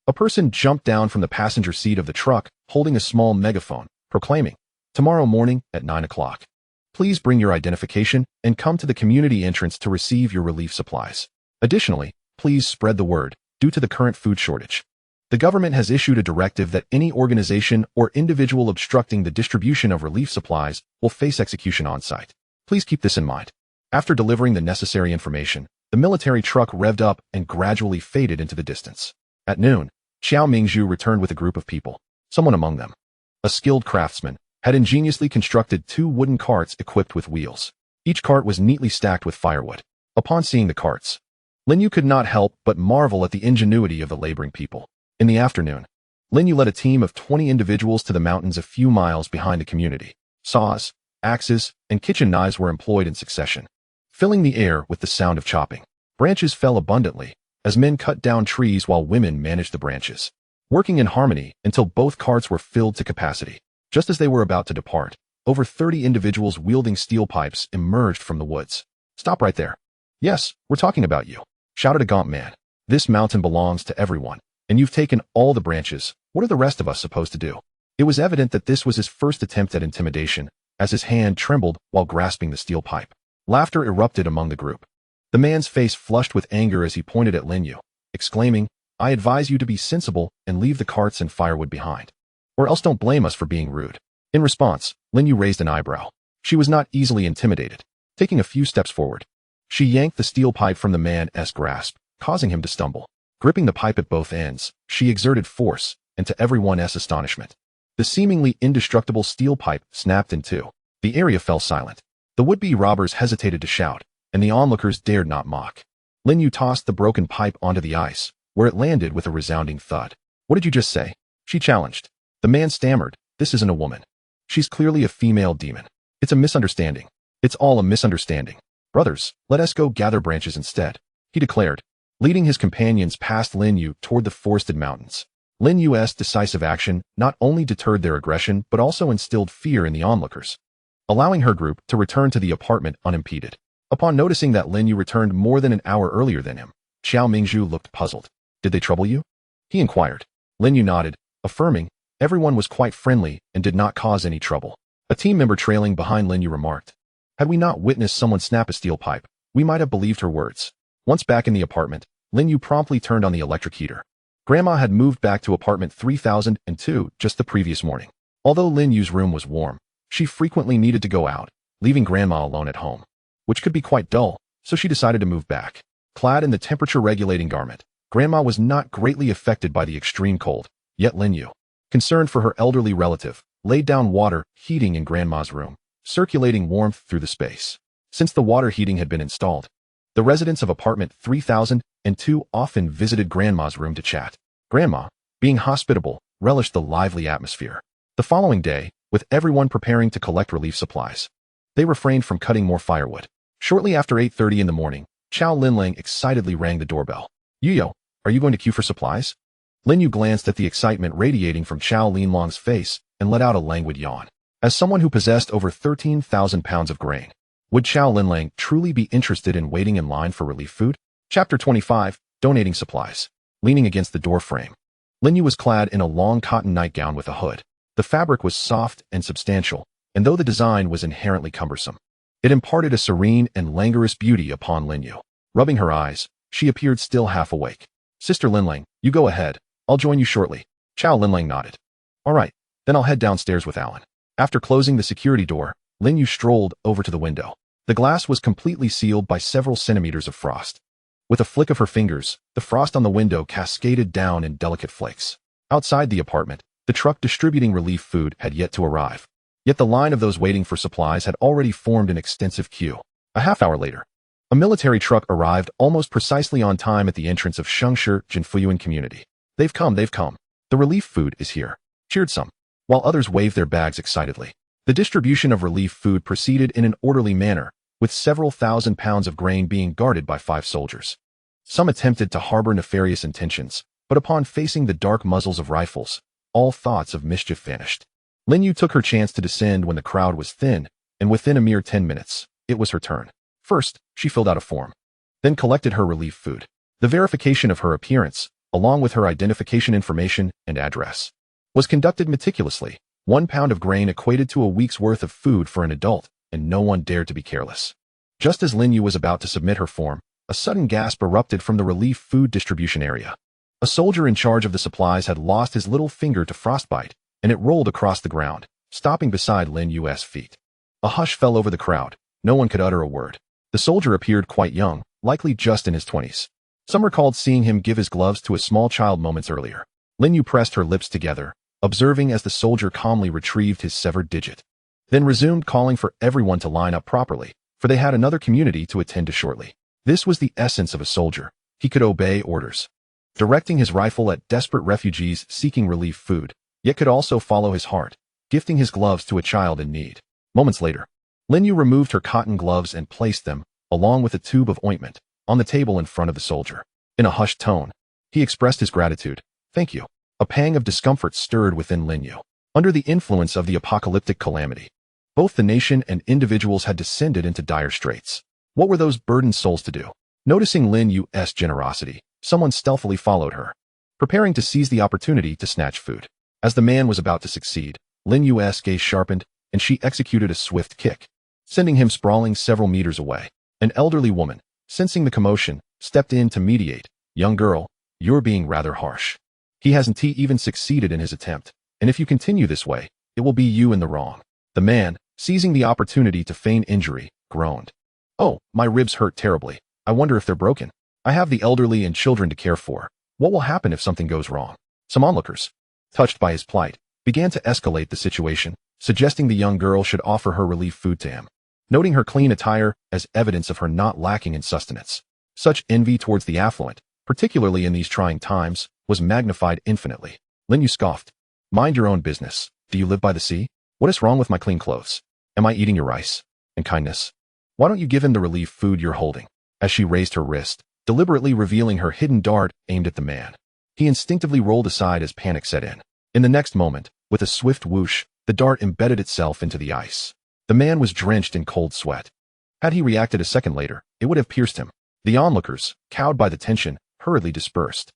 Speaker 1: A person jumped down from the passenger seat of the truck, holding a small megaphone, proclaiming, "Tomorrow morning at 9 o'clock. Please bring your identification and come to the community entrance to receive your relief supplies. Additionally, please spread the word, due to the current food shortage. The government has issued a directive that any organization or individual obstructing the distribution of relief supplies will face execution on site. Please keep this in mind." After delivering the necessary information, the military truck revved up and gradually faded into the distance. At noon, Xiao Mingzhu returned with a group of people. Someone among them, a skilled craftsman, had ingeniously constructed 2 wooden carts equipped with wheels. Each cart was neatly stacked with firewood. Upon seeing the carts, Lin You could not help but marvel at the ingenuity of the laboring people. In the afternoon, Lin You led a team of 20 individuals to the mountains a few miles behind the community. Saws, axes, and kitchen knives were employed in succession, filling the air with the sound of chopping. Branches fell abundantly, as men cut down trees while women managed the branches, working in harmony until both carts were filled to capacity. Just as they were about to depart, over 30 individuals wielding steel pipes emerged from the woods. "Stop right there. Yes, we're talking about you," shouted a gaunt man. "This mountain belongs to everyone, and you've taken all the branches. What are the rest of us supposed to do?" It was evident that this was his first attempt at intimidation, as his hand trembled while grasping the steel pipe. Laughter erupted among the group. The man's face flushed with anger as he pointed at Lin You, exclaiming, "I advise you to be sensible and leave the carts and firewood behind. Or else don't blame us for being rude." In response, Lin You raised an eyebrow. She was not easily intimidated. Taking a few steps forward, she yanked the steel pipe from the man's grasp, causing him to stumble. Gripping the pipe at both ends, she exerted force, and to everyone's astonishment, the seemingly indestructible steel pipe snapped in two. The area fell silent. The would-be robbers hesitated to shout, and the onlookers dared not mock. Lin You tossed the broken pipe onto the ice, where it landed with a resounding thud. "What did you just say?" she challenged. The man stammered, "This isn't a woman. She's clearly a female demon. It's a misunderstanding. It's all a misunderstanding. Brothers, let us go gather branches instead," he declared, leading his companions past Lin You toward the forested mountains. Lin Yu's decisive action not only deterred their aggression but also instilled fear in the onlookers, allowing her group to return to the apartment unimpeded. Upon noticing that Lin Yu returned more than an hour earlier than him, Xiao Mingzhu looked puzzled. "Did they trouble you?" he inquired. Lin Yu nodded, affirming, "Everyone was quite friendly and did not cause any trouble." A team member trailing behind Lin Yu remarked, "Had we not witnessed someone snap a steel pipe, we might have believed her words." Once back in the apartment, Lin Yu promptly turned on the electric heater. Grandma had moved back to apartment 3002 just the previous morning. Although Lin Yu's room was warm, she frequently needed to go out, leaving Grandma alone at home, which could be quite dull, so she decided to move back. Clad in the temperature-regulating garment, Grandma was not greatly affected by the extreme cold, yet Lin Yu, concerned for her elderly relative, laid down water heating in Grandma's room, circulating warmth through the space. Since the water heating had been installed, the residents of apartment 3002 often visited Grandma's room to chat. Grandma, being hospitable, relished the lively atmosphere. The following day, with everyone preparing to collect relief supplies, they refrained from cutting more firewood. Shortly after 8:30 in the morning, Chow Linlang excitedly rang the doorbell. "Yuyo, are you going to queue for supplies?" Lin Yu glanced at the excitement radiating from Chow Linlang's face and let out a languid yawn. As someone who possessed over 13,000 pounds of grain, would Chow Linlang truly be interested in waiting in line for relief food? Chapter 25, Donating Supplies. Leaning against the door frame, Lin Yu was clad in a long cotton nightgown with a hood. The fabric was soft and substantial, and though the design was inherently cumbersome, it imparted a serene and languorous beauty upon Lin Yu. Rubbing her eyes, she appeared still half awake. "Sister Linlang, you go ahead. I'll join you shortly." Chow Linlang nodded. "All right, then I'll head downstairs with Alan." After closing the security door, Lin Yu strolled over to the window. The glass was completely sealed by several centimeters of frost. With a flick of her fingers, the frost on the window cascaded down in delicate flakes. Outside the apartment, the truck distributing relief food had yet to arrive. Yet the line of those waiting for supplies had already formed an extensive queue. A half-hour later, a military truck arrived almost precisely on time at the entrance of Shengshi Jinfuyuan community. They've come. The relief food is here, cheered some, while others waved their bags excitedly. The distribution of relief food proceeded in an orderly manner, with several thousand pounds of grain being guarded by 5 soldiers. Some attempted to harbor nefarious intentions, but upon facing the dark muzzles of rifles, all thoughts of mischief vanished. Lin You took her chance to descend when the crowd was thin, and within a mere 10 minutes, it was her turn. First, she filled out a form, then collected her relief food. The verification of her appearance, along with her identification information and address, was conducted meticulously. 1 pound of grain equated to a week's worth of food for an adult, and no one dared to be careless. Just as Lin You was about to submit her form, a sudden gasp erupted from the relief food distribution area. A soldier in charge of the supplies had lost his little finger to frostbite, and it rolled across the ground, stopping beside Lin Yu's feet. A hush fell over the crowd. No one could utter a word. The soldier appeared quite young, likely just in his 20s. Some recalled seeing him give his gloves to a small child moments earlier. Lin You pressed her lips together, observing as the soldier calmly retrieved his severed digit, then resumed calling for everyone to line up properly, for they had another community to attend to shortly. This was the essence of a soldier. He could obey orders, directing his rifle at desperate refugees seeking relief food, yet could also follow his heart, gifting his gloves to a child in need. Moments later, Lin You removed her cotton gloves and placed them, along with a tube of ointment, on the table in front of the soldier. In a hushed tone, he expressed his gratitude. Thank you. A pang of discomfort stirred within Lin You. Under the influence of the apocalyptic calamity, both the nation and individuals had descended into dire straits. What were those burdened souls to do? Noticing Lin Yu's generosity, someone stealthily followed her, preparing to seize the opportunity to snatch food. As the man was about to succeed, Lin Yu's gaze sharpened, and she executed a swift kick, sending him sprawling several meters away. An elderly woman, sensing the commotion, stepped in to mediate. Young girl, you're being rather harsh. He hasn't even succeeded in his attempt, and if you continue this way, it will be you in the wrong. The man, seizing the opportunity to feign injury, groaned. Oh, my ribs hurt terribly. I wonder if they're broken. I have the elderly and children to care for. What will happen if something goes wrong? Some onlookers, touched by his plight, began to escalate the situation, suggesting the young girl should offer her relief food to him, noting her clean attire as evidence of her not lacking in sustenance. Such envy towards the affluent, particularly in these trying times, was magnified infinitely. Lin You scoffed. Mind your own business. Do you live by the sea? What is wrong with my clean clothes? Am I eating your rice? And kindness? Why don't you give him the relief food you're holding? As she raised her wrist, deliberately revealing her hidden dart aimed at the man, he instinctively rolled aside as panic set in. In the next moment, with a swift whoosh, the dart embedded itself into the ice. The man was drenched in cold sweat. Had he reacted a second later, it would have pierced him. The onlookers, cowed by the tension, hurriedly dispersed.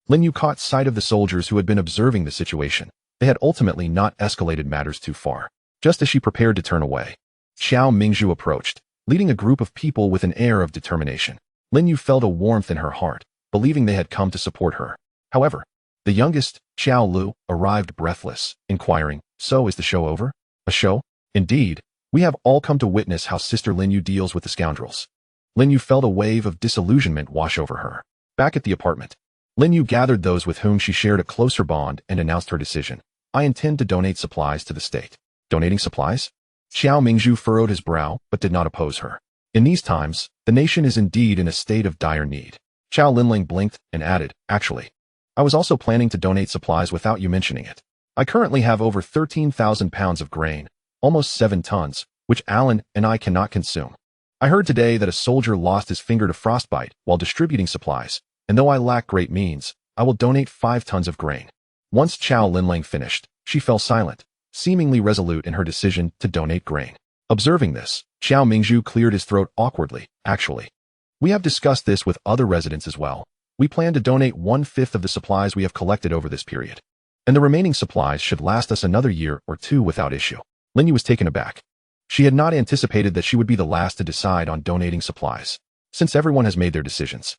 Speaker 1: Lin You caught sight of the soldiers who had been observing the situation. They had ultimately not escalated matters too far. Just as she prepared to turn away, Xiao Mingzhu approached, leading a group of people with an air of determination. Lin You felt a warmth in her heart, believing they had come to support her. However, the youngest, Xiao Lu, arrived breathless, inquiring, so is the show over? A show? Indeed, we have all come to witness how Sister Lin You deals with the scoundrels. Lin You felt a wave of disillusionment wash over her. Back at the apartment, Lin You gathered those with whom she shared a closer bond and announced her decision. I intend to donate supplies to the state. Donating supplies? Xiao Mingzhu furrowed his brow, but did not oppose her. In these times, the nation is indeed in a state of dire need. Xiao Linling blinked and added, actually, I was also planning to donate supplies without you mentioning it. I currently have over 13,000 pounds of grain, almost 7 tons, which Alan and I cannot consume. I heard today that a soldier lost his finger to frostbite while distributing supplies, and though I lack great means, I will donate 5 tons of grain. Once Xiao Linling finished, she fell silent, seemingly resolute in her decision to donate grain. Observing this, Xiao Mingzhu cleared his throat awkwardly. Actually, we have discussed this with other residents as well. We plan to donate 1/5 of the supplies we have collected over this period, and the remaining supplies should last us another year or 2 without issue. Lin You was taken aback. She had not anticipated that she would be the last to decide on donating supplies. Since everyone has made their decisions,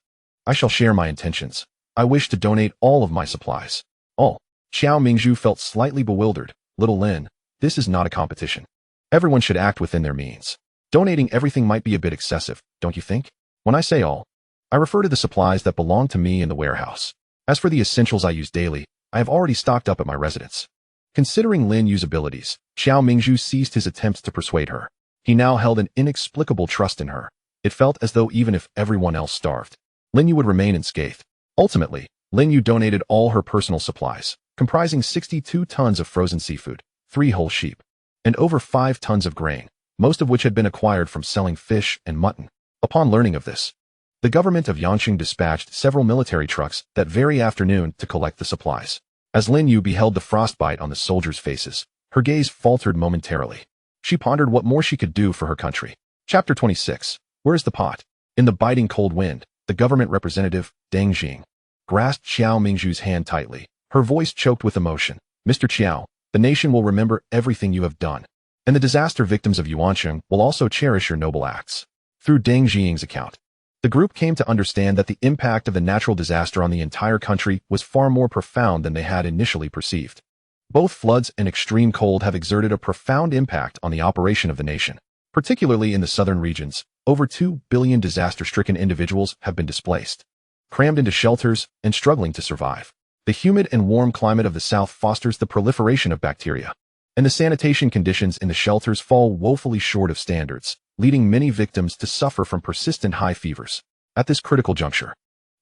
Speaker 1: I shall share my intentions. I wish to donate all of my supplies. All. Xiao Mingzhu felt slightly bewildered. Little Lin, this is not a competition. Everyone should act within their means. Donating everything might be a bit excessive, don't you think? When I say all, I refer to the supplies that belong to me in the warehouse. As for the essentials I use daily, I have already stocked up at my residence. Considering Lin Yu's abilities, Xiao Mingzhu ceased his attempts to persuade her. He now held an inexplicable trust in her. It felt as though even if everyone else starved, Lin Yu would remain unscathed. Ultimately, Lin Yu donated all her personal supplies, comprising 62 tons of frozen seafood, 3 whole sheep, and over 5 tons of grain, most of which had been acquired from selling fish and mutton. Upon learning of this, the government of Yanqing dispatched several military trucks that very afternoon to collect the supplies. As Lin Yu beheld the frostbite on the soldiers' faces, her gaze faltered momentarily. She pondered what more she could do for her country. Chapter 26. Where's the pot? In the biting cold wind, the government representative, Deng Jing, grasped Xiao Mingzhu's hand tightly. Her voice choked with emotion. Mr. Qiao, the nation will remember everything you have done, and the disaster victims of Yuancheng will also cherish your noble acts. Through Deng Jing's account, the group came to understand that the impact of the natural disaster on the entire country was far more profound than they had initially perceived. Both floods and extreme cold have exerted a profound impact on the operation of the nation. Particularly in the southern regions, over 2 billion disaster-stricken individuals have been displaced, crammed into shelters, and struggling to survive. The humid and warm climate of the south fosters the proliferation of bacteria, and the sanitation conditions in the shelters fall woefully short of standards, leading many victims to suffer from persistent high fevers. At this critical juncture,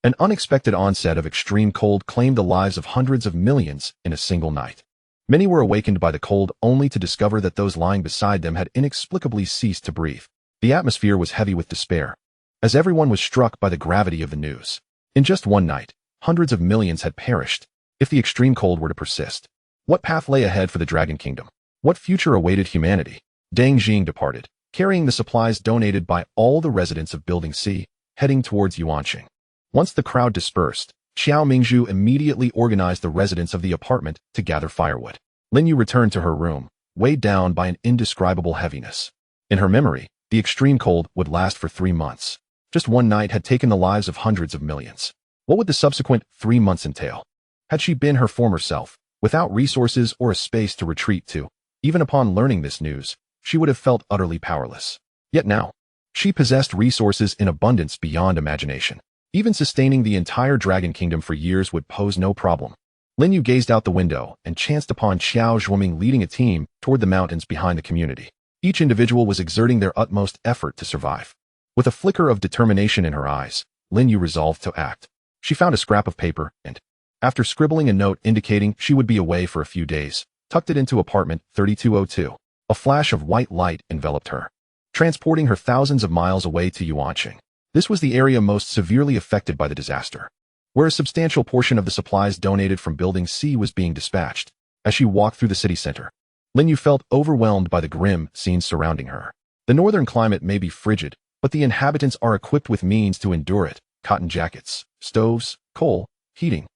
Speaker 1: an unexpected onset of extreme cold claimed the lives of hundreds of millions in a single night. Many were awakened by the cold only to discover that those lying beside them had inexplicably ceased to breathe. The atmosphere was heavy with despair, as everyone was struck by the gravity of the news. In just one night, hundreds of millions had perished. If the extreme cold were to persist, what path lay ahead for the Dragon Kingdom? What future awaited humanity? Deng Jing departed, carrying the supplies donated by all the residents of Building C, heading towards Yuanqing. Once the crowd dispersed, Xiao Mingzhu immediately organized the residents of the apartment to gather firewood. Lin Yu returned to her room, weighed down by an indescribable heaviness. In her memory, the extreme cold would last for 3 months. Just one night had taken the lives of hundreds of millions. What would the subsequent 3 months entail? Had she been her former self, without resources or a space to retreat to, even upon learning this news, she would have felt utterly powerless. Yet now, she possessed resources in abundance beyond imagination. Even sustaining the entire Dragon Kingdom for years would pose no problem. Lin Yu gazed out the window and chanced upon Xiao Zhuoming leading a team toward the mountains behind the community. Each individual was exerting their utmost effort to survive. With a flicker of determination in her eyes, Lin Yu resolved to act. She found a scrap of paper and, after scribbling a note indicating she would be away for a few days, tucked it into apartment 3202. A flash of white light enveloped her, transporting her thousands of miles away to Yuanqing. This was the area most severely affected by the disaster, where a substantial portion of the supplies donated from Building C was being dispatched. As she walked through the city center, Lin Yu felt overwhelmed by the grim scenes surrounding her. The northern climate may be frigid, but the inhabitants are equipped with means to endure it: cotton jackets, stoves, coal, heating,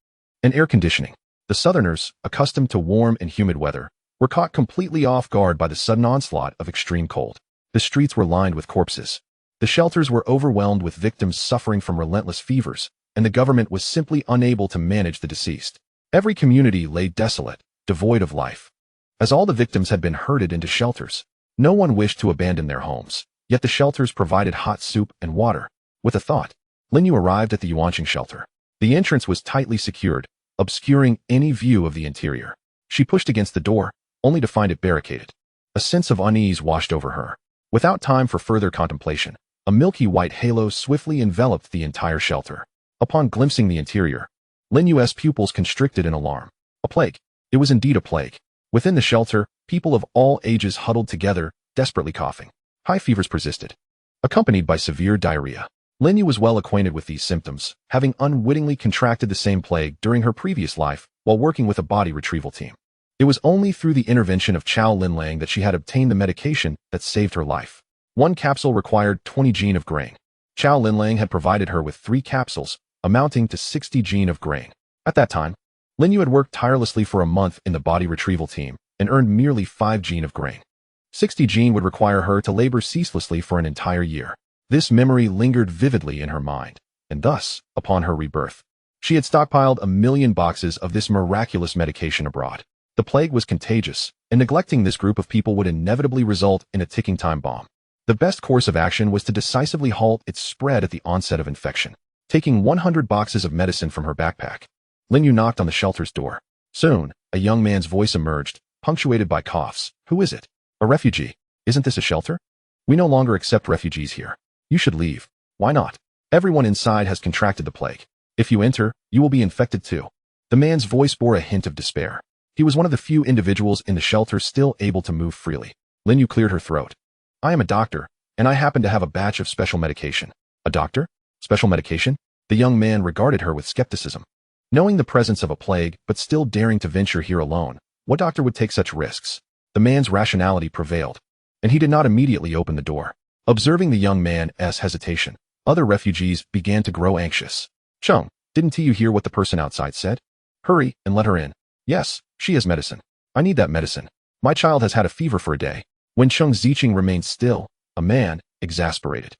Speaker 1: and air conditioning. The southerners, accustomed to warm and humid weather, were caught completely off guard by the sudden onslaught of extreme cold. The streets were lined with corpses. The shelters were overwhelmed with victims suffering from relentless fevers, and the government was simply unable to manage the deceased. Every community lay desolate, devoid of life. As all the victims had been herded into shelters, no one wished to abandon their homes, yet the shelters provided hot soup and water. With a thought, Lin Yu arrived at the Yuanqing shelter. The entrance was tightly secured, obscuring any view of the interior. She pushed against the door, only to find it barricaded. A sense of unease washed over her. Without time for further contemplation, a milky white halo swiftly enveloped the entire shelter. Upon glimpsing the interior, Lin Yu's pupils constricted in alarm. A plague. It was indeed a plague. Within the shelter, people of all ages huddled together, desperately coughing. High fevers persisted, accompanied by severe diarrhea. Lin Yu was well acquainted with these symptoms, having unwittingly contracted the same plague during her previous life while working with a body retrieval team. It was only through the intervention of Chow Linlang that she had obtained the medication that saved her life. 1 capsule required 20 gene of grain. Chow Linlang had provided her with 3 capsules, amounting to 60 gene of grain. At that time, Lin Yu had worked tirelessly for a month in the body retrieval team and earned merely 5 gene of grain. 60 gene would require her to labor ceaselessly for an entire year. This memory lingered vividly in her mind, and thus, upon her rebirth, she had stockpiled 1,000,000 boxes of this miraculous medication abroad. The plague was contagious, and neglecting this group of people would inevitably result in a ticking time bomb. The best course of action was to decisively halt its spread at the onset of infection. taking 100 boxes of medicine from her backpack. Lin You knocked on the shelter's door. Soon, a young man's voice emerged, punctuated by coughs. Who is it? A refugee. Isn't this a shelter? We no longer accept refugees here. You should leave. Why not? Everyone inside has contracted the plague. If you enter, you will be infected too. The man's voice bore a hint of despair. He was one of the few individuals in the shelter still able to move freely. Lin Yu cleared her throat. I am a doctor, and I happen to have a batch of special medication. A doctor? Special medication? The young man regarded her with skepticism. Knowing the presence of a plague, but still daring to venture here alone, what doctor would take such risks? The man's rationality prevailed, and he did not immediately open the door. Observing the young man's hesitation, other refugees began to grow anxious. Chung, didn't you hear what the person outside said? Hurry and let her in. Yes, she has medicine. I need that medicine. My child has had a fever for a day. When Chung Ziqing remained still, a man, exasperated,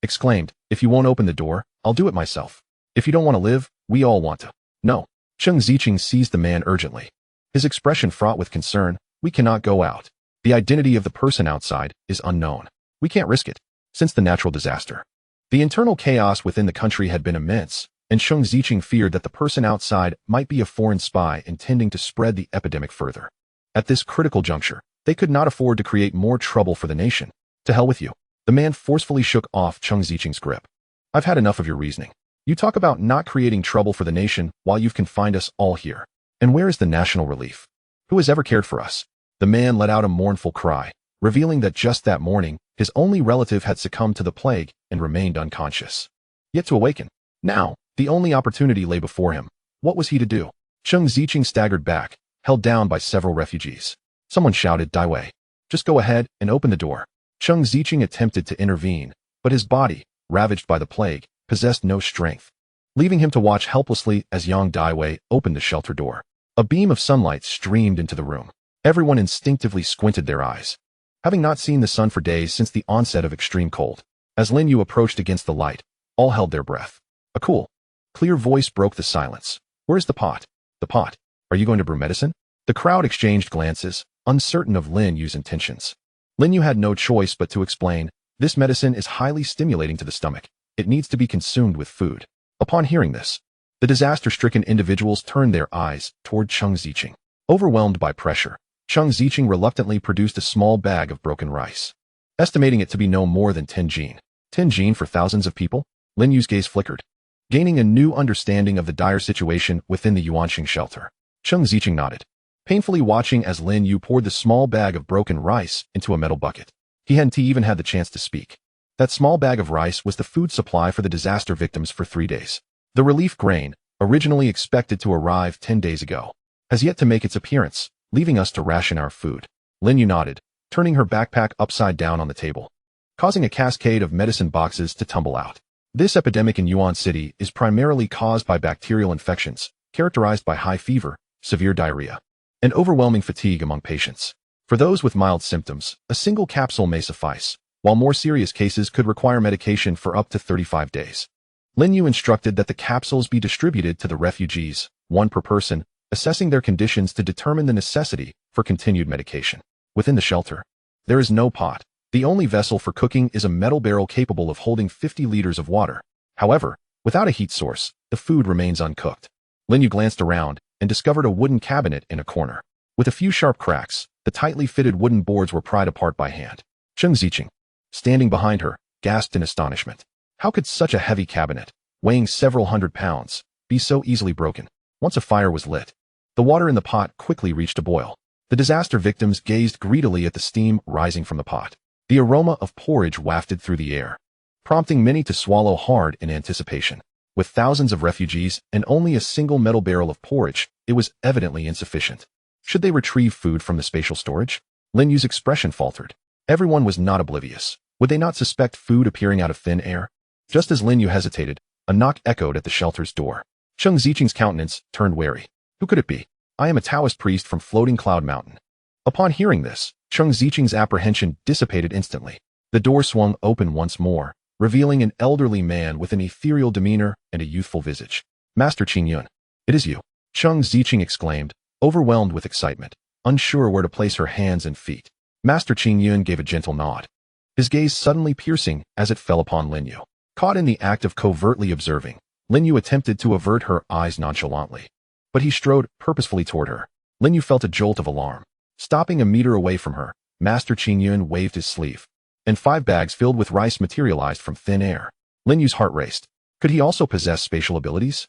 Speaker 1: exclaimed, if you won't open the door, I'll do it myself. If you don't want to live, we all want to. No. Chung Ziqing seized the man urgently. His expression fraught with concern. We cannot go out. The identity of the person outside is unknown. We can't risk it. Since the natural disaster, the internal chaos within the country had been immense, and Chung Ziqing feared that the person outside might be a foreign spy intending to spread the epidemic further. At this critical juncture, they could not afford to create more trouble for the nation. To hell with you. The man forcefully shook off Chung Ziqing's grip. I've had enough of your reasoning. You talk about not creating trouble for the nation while you've confined us all here. And where is the national relief? Who has ever cared for us? The man let out a mournful cry, revealing that just that morning, his only relative had succumbed to the plague and remained unconscious. Yet to awaken. Now, the only opportunity lay before him. What was he to do? Chung Ziqing staggered back, held down by several refugees. Someone shouted, Dai Wei. Just go ahead and open the door. Chung Ziqing attempted to intervene, but his body, ravaged by the plague, possessed no strength, leaving him to watch helplessly as young Dai Wei opened the shelter door. A beam of sunlight streamed into the room. Everyone instinctively squinted their eyes, having not seen the sun for days since the onset of extreme cold. As Lin Yu approached against the light, all held their breath. A cool, clear voice broke the silence. Where's the pot? The pot. Are you going to brew medicine? The crowd exchanged glances, uncertain of Lin Yu's intentions. Lin Yu had no choice but to explain, this medicine is highly stimulating to the stomach. It needs to be consumed with food. Upon hearing this, the disaster-stricken individuals turned their eyes toward Chung Ziqing. Overwhelmed by pressure, Chung Ziqing reluctantly produced a small bag of broken rice, estimating it to be no more than 10 jin. 10 jin for thousands of people? Lin Yu's gaze flickered, gaining a new understanding of the dire situation within the Yuanqing shelter. Chung Ziqing nodded, painfully watching as Lin Yu poured the small bag of broken rice into a metal bucket. He hadn't even had the chance to speak. That small bag of rice was the food supply for the disaster victims for 3 days. The relief grain, originally expected to arrive 10 days ago, has yet to make its appearance, leaving us to ration our food. Lin Yu nodded, turning her backpack upside down on the table, causing a cascade of medicine boxes to tumble out. This epidemic in Yuan City is primarily caused by bacterial infections, characterized by high fever, severe diarrhea, and overwhelming fatigue among patients. For those with mild symptoms, a single capsule may suffice, while more serious cases could require medication for up to 35 days. Lin Yu instructed that the capsules be distributed to the refugees, one per person, assessing their conditions to determine the necessity for continued medication. Within the shelter, there is no pot. The only vessel for cooking is a metal barrel capable of holding 50 liters of water. However, without a heat source, the food remains uncooked. Lin Yu glanced around and discovered a wooden cabinet in a corner. With a few sharp cracks, the tightly fitted wooden boards were pried apart by hand. Chung Ziqing, standing behind her, gasped in astonishment. How could such a heavy cabinet, weighing several hundred pounds, be so easily broken? Once a fire was lit, the water in the pot quickly reached a boil. The disaster victims gazed greedily at the steam rising from the pot. The aroma of porridge wafted through the air, prompting many to swallow hard in anticipation. With thousands of refugees and only a single metal barrel of porridge, it was evidently insufficient. Should they retrieve food from the spatial storage? Lin Yu's expression faltered. Everyone was not oblivious. Would they not suspect food appearing out of thin air? Just as Lin Yu hesitated, a knock echoed at the shelter's door. Chung Ziqing's countenance turned wary. Who could it be? I am a Taoist priest from Floating Cloud Mountain. Upon hearing this, Chung Ziqing's apprehension dissipated instantly. The door swung open once more, revealing an elderly man with an ethereal demeanor and a youthful visage. Master Qingyun. It is you. Chung Ziqing exclaimed, overwhelmed with excitement, unsure where to place her hands and feet. Master Qingyun gave a gentle nod, his gaze suddenly piercing as it fell upon Lin Yu. Caught in the act of covertly observing, Lin Yu attempted to avert her eyes nonchalantly, but he strode purposefully toward her. Lin Yu felt a jolt of alarm. Stopping a meter away from her, Master Qingyun waved his sleeve, and 5 bags filled with rice materialized from thin air. Lin Yu's heart raced. Could he also possess spatial abilities?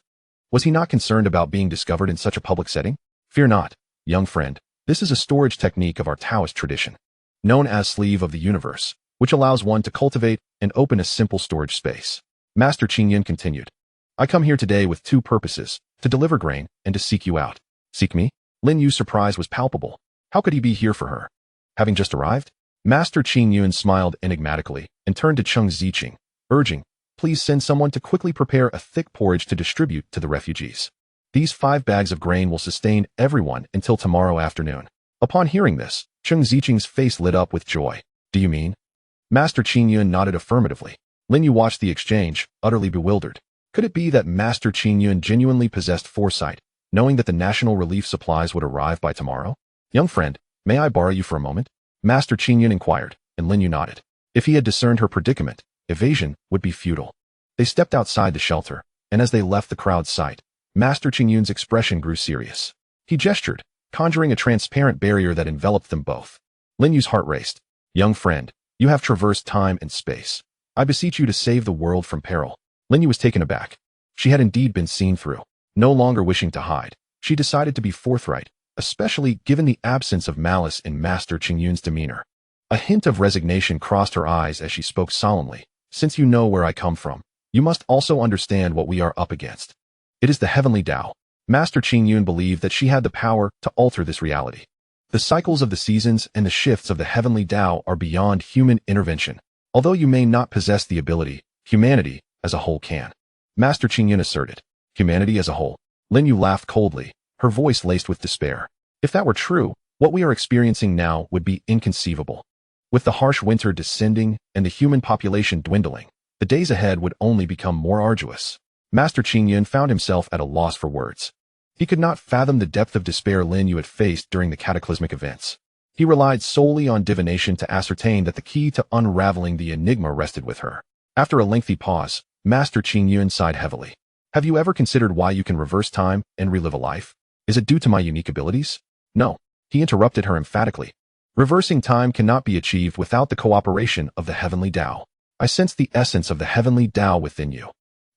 Speaker 1: Was he not concerned about being discovered in such a public setting? Fear not, young friend. This is a storage technique of our Taoist tradition, known as Sleeve of the Universe, which allows one to cultivate and open a simple storage space. Master Qingyun continued. I come here today with 2 purposes, to deliver grain and to seek you out. Seek me? Lin Yu's surprise was palpable. How could he be here for her? Having just arrived? Master Qingyun smiled enigmatically and turned to Cheng Ziqing, urging, please send someone to quickly prepare a thick porridge to distribute to the refugees. These 5 bags of grain will sustain everyone until tomorrow afternoon. Upon hearing this, Cheng Ziqing's face lit up with joy. Do you mean? Master Qingyun nodded affirmatively. Lin Yu watched the exchange, utterly bewildered. Could it be that Master Qingyun genuinely possessed foresight, knowing that the national relief supplies would arrive by tomorrow? Young friend, may I borrow you for a moment? Master Qingyun inquired, and Lin Yu nodded. If he had discerned her predicament, evasion would be futile. They stepped outside the shelter, and as they left the crowd's sight, Master Qingyun's expression grew serious. He gestured, conjuring a transparent barrier that enveloped them both. Lin Yu's heart raced. Young friend, you have traversed time and space. I beseech you to save the world from peril. Lin Yu was taken aback. She had indeed been seen through. No longer wishing to hide, she decided to be forthright, especially given the absence of malice in Master Qingyun's demeanor. A hint of resignation crossed her eyes as she spoke solemnly. Since you know where I come from, you must also understand what we are up against. It is the heavenly Tao. Master Qingyun believed that she had the power to alter this reality. The cycles of the seasons and the shifts of the heavenly Tao are beyond human intervention. Although you may not possess the ability, humanity as a whole can. Master Qingyun asserted. Humanity as a whole. Lin Yu laughed coldly, her voice laced with despair. If that were true, what we are experiencing now would be inconceivable. With the harsh winter descending and the human population dwindling, the days ahead would only become more arduous. Master Qingyun found himself at a loss for words. He could not fathom the depth of despair Lin Yu had faced during the cataclysmic events. He relied solely on divination to ascertain that the key to unraveling the enigma rested with her. After a lengthy pause, Master Qingyun sighed heavily. Have you ever considered why you can reverse time and relive a life? Is it due to my unique abilities? No. He interrupted her emphatically. Reversing time cannot be achieved without the cooperation of the heavenly Tao. I sense the essence of the heavenly Tao within you.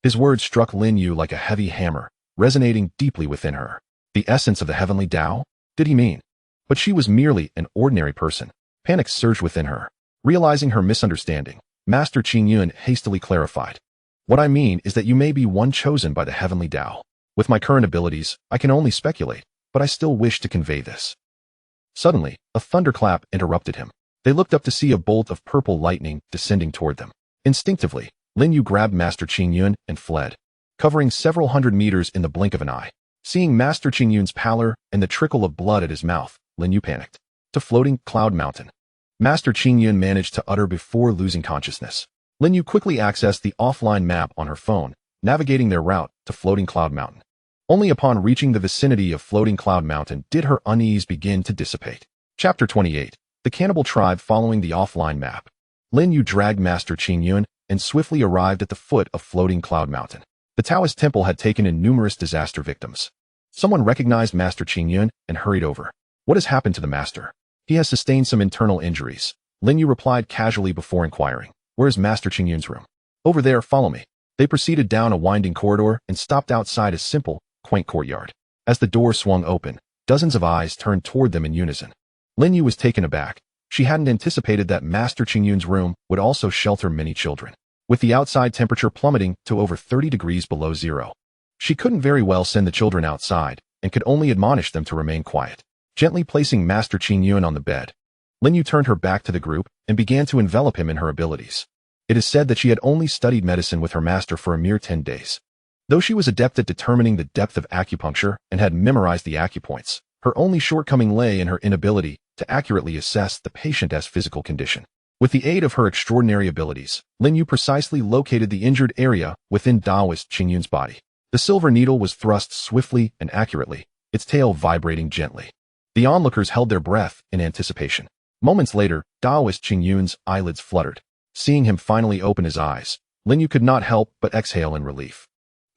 Speaker 1: His words struck Lin Yu like a heavy hammer, resonating deeply within her. The essence of the heavenly Tao? Did he mean? But she was merely an ordinary person. Panic surged within her. Realizing her misunderstanding, Master Qingyun hastily clarified. What I mean is that you may be one chosen by the heavenly Tao. With my current abilities, I can only speculate, but I still wish to convey this. Suddenly, a thunderclap interrupted him. They looked up to see a bolt of purple lightning descending toward them. Instinctively, Lin Yu grabbed Master Qingyun and fled, covering several hundred meters in the blink of an eye. Seeing Master Qingyun's pallor and the trickle of blood at his mouth, Lin Yu panicked. To Floating Cloud Mountain. Master Qingyun managed to utter before losing consciousness. Lin Yu quickly accessed the offline map on her phone, navigating their route to Floating Cloud Mountain. Only upon reaching the vicinity of Floating Cloud Mountain did her unease begin to dissipate. Chapter 28. The Cannibal Tribe Following the Offline Map. Lin Yu dragged Master Qingyun and swiftly arrived at the foot of Floating Cloud Mountain. The Taoist temple had taken in numerous disaster victims. Someone recognized Master Qingyun and hurried over. What has happened to the master? He has sustained some internal injuries. Lin Yu replied casually before inquiring. Where is Master Qingyun's room? Over there, follow me. They proceeded down a winding corridor and stopped outside a simple, quaint courtyard. As the door swung open, dozens of eyes turned toward them in unison. Lin Yu was taken aback. She hadn't anticipated that Master Qingyun's room would also shelter many children. With the outside temperature plummeting to over 30 degrees below zero, she couldn't very well send the children outside and could only admonish them to remain quiet. Gently placing Master Qingyun on the bed, Lin Yu turned her back to the group and began to envelop him in her abilities. It is said that she had only studied medicine with her master for a mere 10 days. Though she was adept at determining the depth of acupuncture and had memorized the acupoints, her only shortcoming lay in her inability to accurately assess the patient's physical condition. With the aid of her extraordinary abilities, Lin Yu precisely located the injured area within Taoist Qingyun's body. The silver needle was thrust swiftly and accurately, its tail vibrating gently. The onlookers held their breath in anticipation. Moments later, Taoist Qingyun's eyelids fluttered. Seeing him finally open his eyes, Lin Yu could not help but exhale in relief.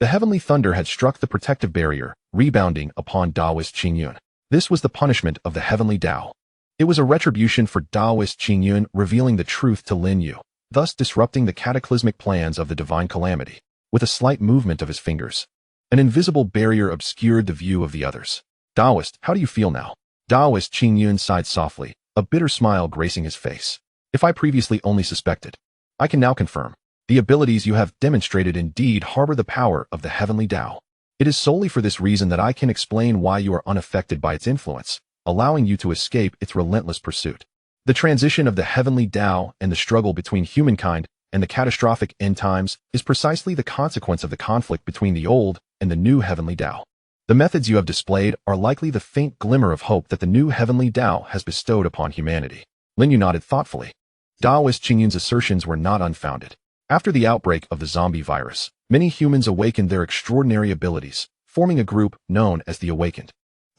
Speaker 1: The heavenly thunder had struck the protective barrier, rebounding upon Taoist Qingyun. This was the punishment of the heavenly Tao. It was a retribution for Taoist Qingyun, revealing the truth to Lin You, thus disrupting the cataclysmic plans of the divine calamity. With a slight movement of his fingers, an invisible barrier obscured the view of the others. Taoist, how do you feel now? Taoist Qingyun sighed softly, a bitter smile gracing his face. If I previously only suspected, I can now confirm. The abilities you have demonstrated indeed harbor the power of the heavenly Tao. It is solely for this reason that I can explain why you are unaffected by its influence, allowing you to escape its relentless pursuit. The transition of the heavenly Tao and the struggle between humankind and the catastrophic end times is precisely the consequence of the conflict between the old and the new heavenly Tao. The methods you have displayed are likely the faint glimmer of hope that the new heavenly Tao has bestowed upon humanity. Lin You nodded thoughtfully. Taoist Qingyun's assertions were not unfounded. After the outbreak of the zombie virus, many humans awakened their extraordinary abilities, forming a group known as the Awakened,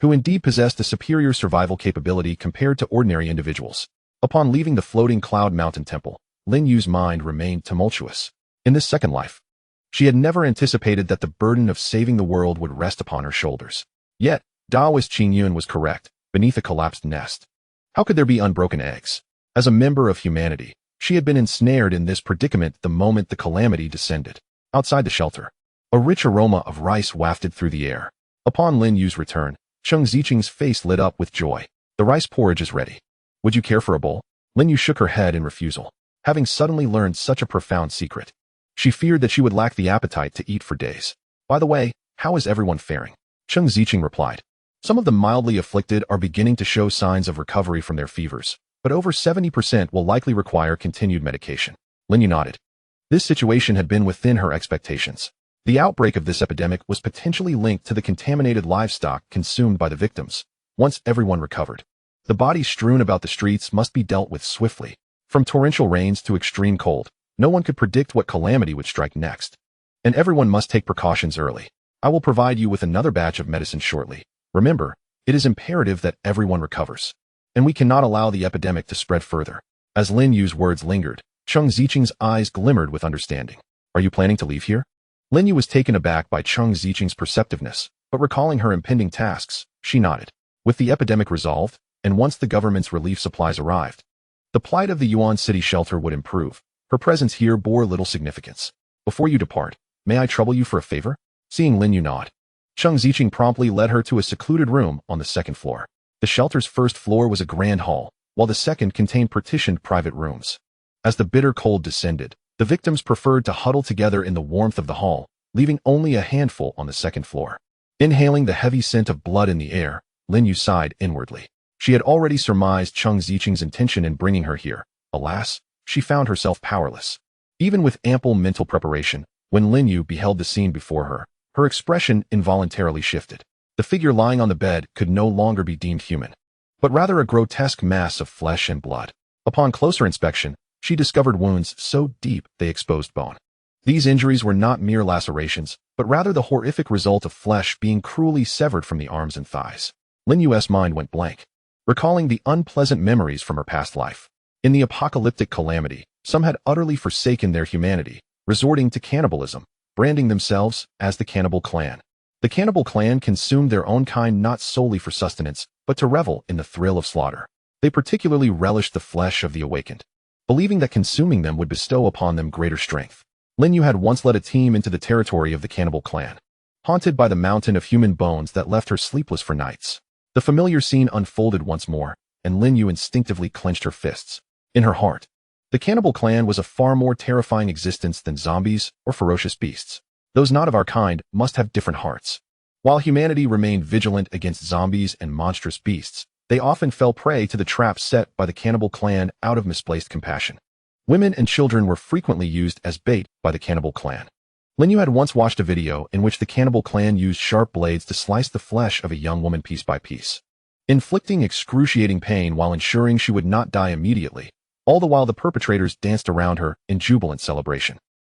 Speaker 1: who indeed possessed a superior survival capability compared to ordinary individuals. Upon leaving the floating cloud mountain temple, Lin Yu's mind remained tumultuous. In this second life, she had never anticipated that the burden of saving the world would rest upon her shoulders. Yet, Taoist Qingyun was correct, beneath a collapsed nest. How could there be unbroken eggs? As a member of humanity, she had been ensnared in this predicament the moment the calamity descended. Outside the shelter, a rich aroma of rice wafted through the air. Upon Lin Yu's return, Cheng Ziqing's face lit up with joy. The rice porridge is ready. Would you care for a bowl? Lin Yu shook her head in refusal. Having suddenly learned such a profound secret, she feared that she would lack the appetite to eat for days. By the way, how is everyone faring? Cheng Ziqing replied. Some of the mildly afflicted are beginning to show signs of recovery from their fevers, but over 70% will likely require continued medication. Lin Yu nodded. This situation had been within her expectations. The outbreak of this epidemic was potentially linked to the contaminated livestock consumed by the victims. Once everyone recovered, the bodies strewn about the streets must be dealt with swiftly. From torrential rains to extreme cold, no one could predict what calamity would strike next. And everyone must take precautions early. I will provide you with another batch of medicine shortly. Remember, it is imperative that everyone recovers, and we cannot allow the epidemic to spread further. As Lin Yu's words lingered, Cheng Ziqing's eyes glimmered with understanding. Are you planning to leave here? Lin Yu was taken aback by Cheng Ziqing's perceptiveness, but recalling her impending tasks, she nodded. With the epidemic resolved, and once the government's relief supplies arrived, the plight of the Yuan City shelter would improve. Her presence here bore little significance. Before you depart, may I trouble you for a favor? Seeing Lin Yu nod, Cheng Ziqing promptly led her to a secluded room on the second floor. The shelter's first floor was a grand hall, while the second contained partitioned private rooms. As the bitter cold descended, the victims preferred to huddle together in the warmth of the hall, leaving only a handful on the second floor. Inhaling the heavy scent of blood in the air, Lin Yu sighed inwardly. She had already surmised Cheng Ziqing's intention in bringing her here. Alas, she found herself powerless. Even with ample mental preparation, when Lin Yu beheld the scene before her, her expression involuntarily shifted. The figure lying on the bed could no longer be deemed human, but rather a grotesque mass of flesh and blood. Upon closer inspection, she discovered wounds so deep they exposed bone. These injuries were not mere lacerations, but rather the horrific result of flesh being cruelly severed from the arms and thighs. Lin Yu's mind went blank, recalling the unpleasant memories from her past life. In the apocalyptic calamity, some had utterly forsaken their humanity, resorting to cannibalism, branding themselves as the cannibal clan. The cannibal clan consumed their own kind not solely for sustenance, but to revel in the thrill of slaughter. They particularly relished the flesh of the awakened, believing that consuming them would bestow upon them greater strength. Lin Yu had once led a team into the territory of the cannibal clan, haunted by the mountain of human bones that left her sleepless for nights. The familiar scene unfolded once more, and Lin Yu instinctively clenched her fists. In her heart, the cannibal clan was a far more terrifying existence than zombies or ferocious beasts. Those not of our kind must have different hearts. While humanity remained vigilant against zombies and monstrous beasts, they often fell prey to the traps set by the cannibal clan out of misplaced compassion. Women and children were frequently used as bait by the cannibal clan. Lin Yu had once watched a video in which the cannibal clan used sharp blades to slice the flesh of a young woman piece by piece, inflicting excruciating pain while ensuring she would not die immediately, all the while the perpetrators danced around her in jubilant celebration.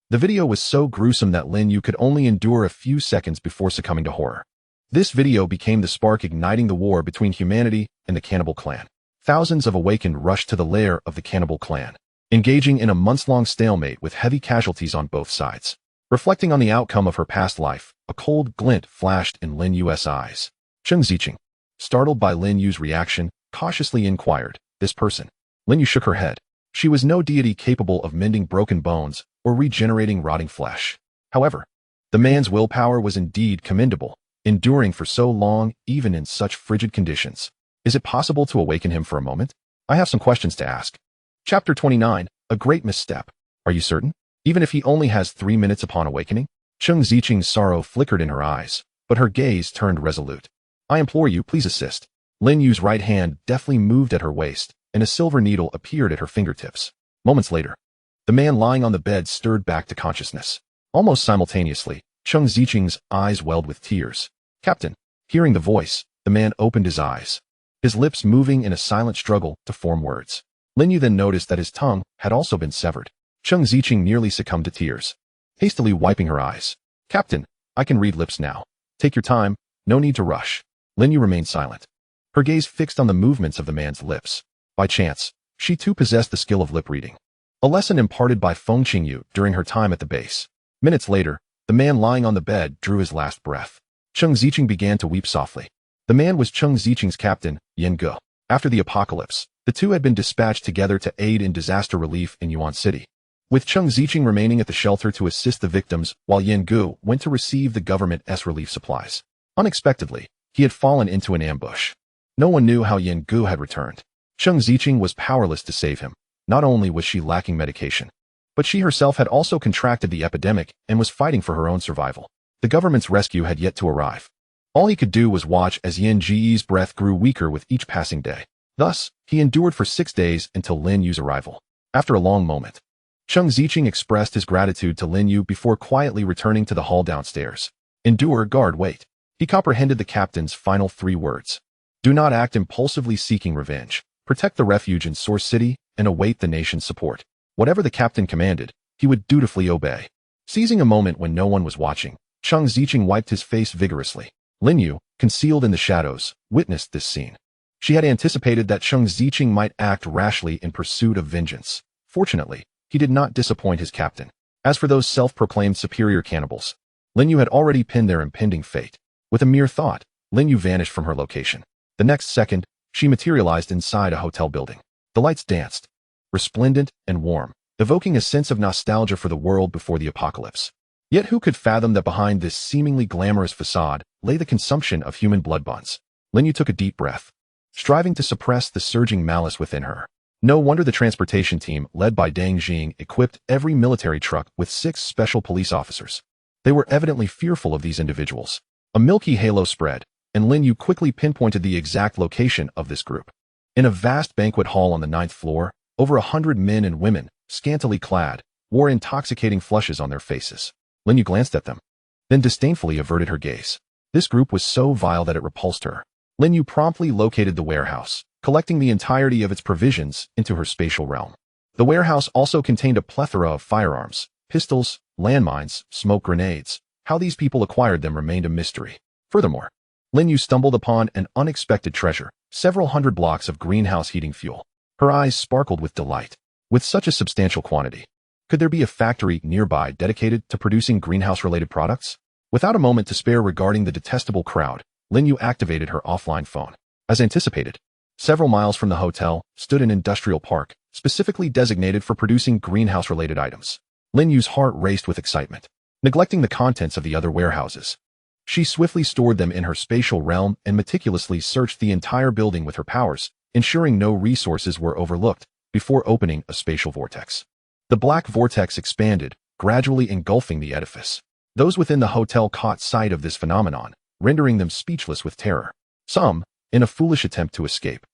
Speaker 1: The video was so gruesome that Lin Yu could only endure a few seconds before succumbing to horror. This video became the spark igniting the war between humanity and the cannibal clan. Thousands of awakened rushed to the lair of the cannibal clan, engaging in a months-long stalemate with heavy casualties on both sides. Reflecting on the outcome of her past life, a cold glint flashed in Lin Yu's eyes. Cheng Ziqing, startled by Lin Yu's reaction, cautiously inquired, "This person?" Lin Yu shook her head. She was no deity capable of mending broken bones or regenerating rotting flesh. However, the man's willpower was indeed commendable, enduring for so long even in such frigid conditions. Is it possible to awaken him for a moment? I have some questions to ask. Chapter 29, A Great Misstep. Are you certain? Even if he only has 3 minutes upon awakening? Cheng Ziqing's sorrow flickered in her eyes, but her gaze turned resolute. I implore you, please assist. Lin Yu's right hand deftly moved at her waist, and a silver needle appeared at her fingertips. Moments later, the man lying on the bed stirred back to consciousness. Almost simultaneously, Cheng Ziqing's eyes welled with tears. Captain. Hearing the voice, the man opened his eyes, his lips moving in a silent struggle to form words. Lin Yu then noticed that his tongue had also been severed. Cheng Ziqing nearly succumbed to tears, hastily wiping her eyes. Captain, I can read lips now. Take your time, no need to rush. Lin Yu remained silent, her gaze fixed on the movements of the man's lips. By chance, she too possessed the skill of lip reading, a lesson imparted by Feng Qingyu during her time at the base. Minutes later, the man lying on the bed drew his last breath. Cheng Ziqing began to weep softly. The man was Cheng Ziqing's captain, Lin You. After the apocalypse, the two had been dispatched together to aid in disaster relief in Yuan City, with Cheng Ziqing remaining at the shelter to assist the victims while Lin You went to receive the government's relief supplies. Unexpectedly, he had fallen into an ambush. No one knew how Lin You had returned. Cheng Ziqing was powerless to save him. Not only was she lacking medication, but she herself had also contracted the epidemic and was fighting for her own survival. The government's rescue had yet to arrive. All he could do was watch as Lin Ji's breath grew weaker with each passing day. Thus, he endured for 6 days until Lin Yu's arrival. After a long moment, Cheng Ziqing expressed his gratitude to Lin Yu before quietly returning to the hall downstairs. Endure, guard, wait. He comprehended the captain's final 3 words. Do not act impulsively seeking revenge. Protect the refuge in Source City and await the nation's support. Whatever the captain commanded, he would dutifully obey. Seizing a moment when no one was watching, Cheng Ziqing wiped his face vigorously. Lin Yu, concealed in the shadows, witnessed this scene. She had anticipated that Cheng Ziqing might act rashly in pursuit of vengeance. Fortunately, he did not disappoint his captain. As for those self-proclaimed superior cannibals, Lin Yu had already pinned their impending fate. With a mere thought, Lin Yu vanished from her location. The next second, she materialized inside a hotel building. The lights danced, resplendent and warm, evoking a sense of nostalgia for the world before the apocalypse. Yet who could fathom that behind this seemingly glamorous facade lay the consumption of human blood bonds? Lin Yu took a deep breath, striving to suppress the surging malice within her. No wonder the transportation team, led by Deng Jing, equipped every military truck with 6 special police officers. They were evidently fearful of these individuals. A milky halo spread, and Lin Yu quickly pinpointed the exact location of this group. In a vast banquet hall on the 9th floor, over 100 men and women, scantily clad, wore intoxicating flushes on their faces. Lin Yu glanced at them, then disdainfully averted her gaze. This group was so vile that it repulsed her. Lin Yu promptly located the warehouse, collecting the entirety of its provisions into her spatial realm. The warehouse also contained a plethora of firearms, pistols, landmines, smoke grenades. How these people acquired them remained a mystery. Furthermore, Lin Yu stumbled upon an unexpected treasure, several hundred blocks of greenhouse heating fuel. Her eyes sparkled with delight. With such a substantial quantity, could there be a factory nearby dedicated to producing greenhouse-related products? Without a moment to spare regarding the detestable crowd, Lin Yu activated her offline phone. As anticipated, several miles from the hotel stood an industrial park, specifically designated for producing greenhouse-related items. Lin Yu's heart raced with excitement. Neglecting the contents of the other warehouses, she swiftly stored them in her spatial realm and meticulously searched the entire building with her powers, ensuring no resources were overlooked before opening a spatial vortex. The black vortex expanded, gradually engulfing the edifice. Those within the hotel caught sight of this phenomenon, rendering them speechless with terror. Some, in a foolish attempt to escape,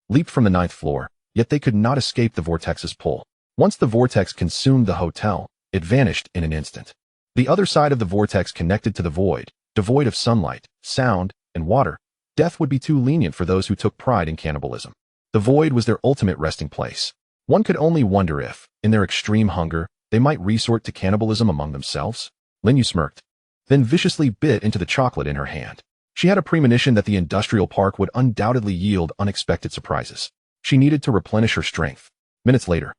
Speaker 1: leaped from the 9th floor, yet they could not escape the vortex's pull. Once the vortex consumed the hotel, it vanished in an instant. The other side of the vortex connected to the void, devoid of sunlight, sound, and water. Death would be too lenient for those who took pride in cannibalism. The void was their ultimate resting place. One could only wonder if, in their extreme hunger, they might resort to cannibalism among themselves. Lin Yu smirked, then viciously bit into the chocolate in her hand. She had a premonition that the industrial park would undoubtedly yield unexpected surprises. She needed to replenish her strength. Minutes later,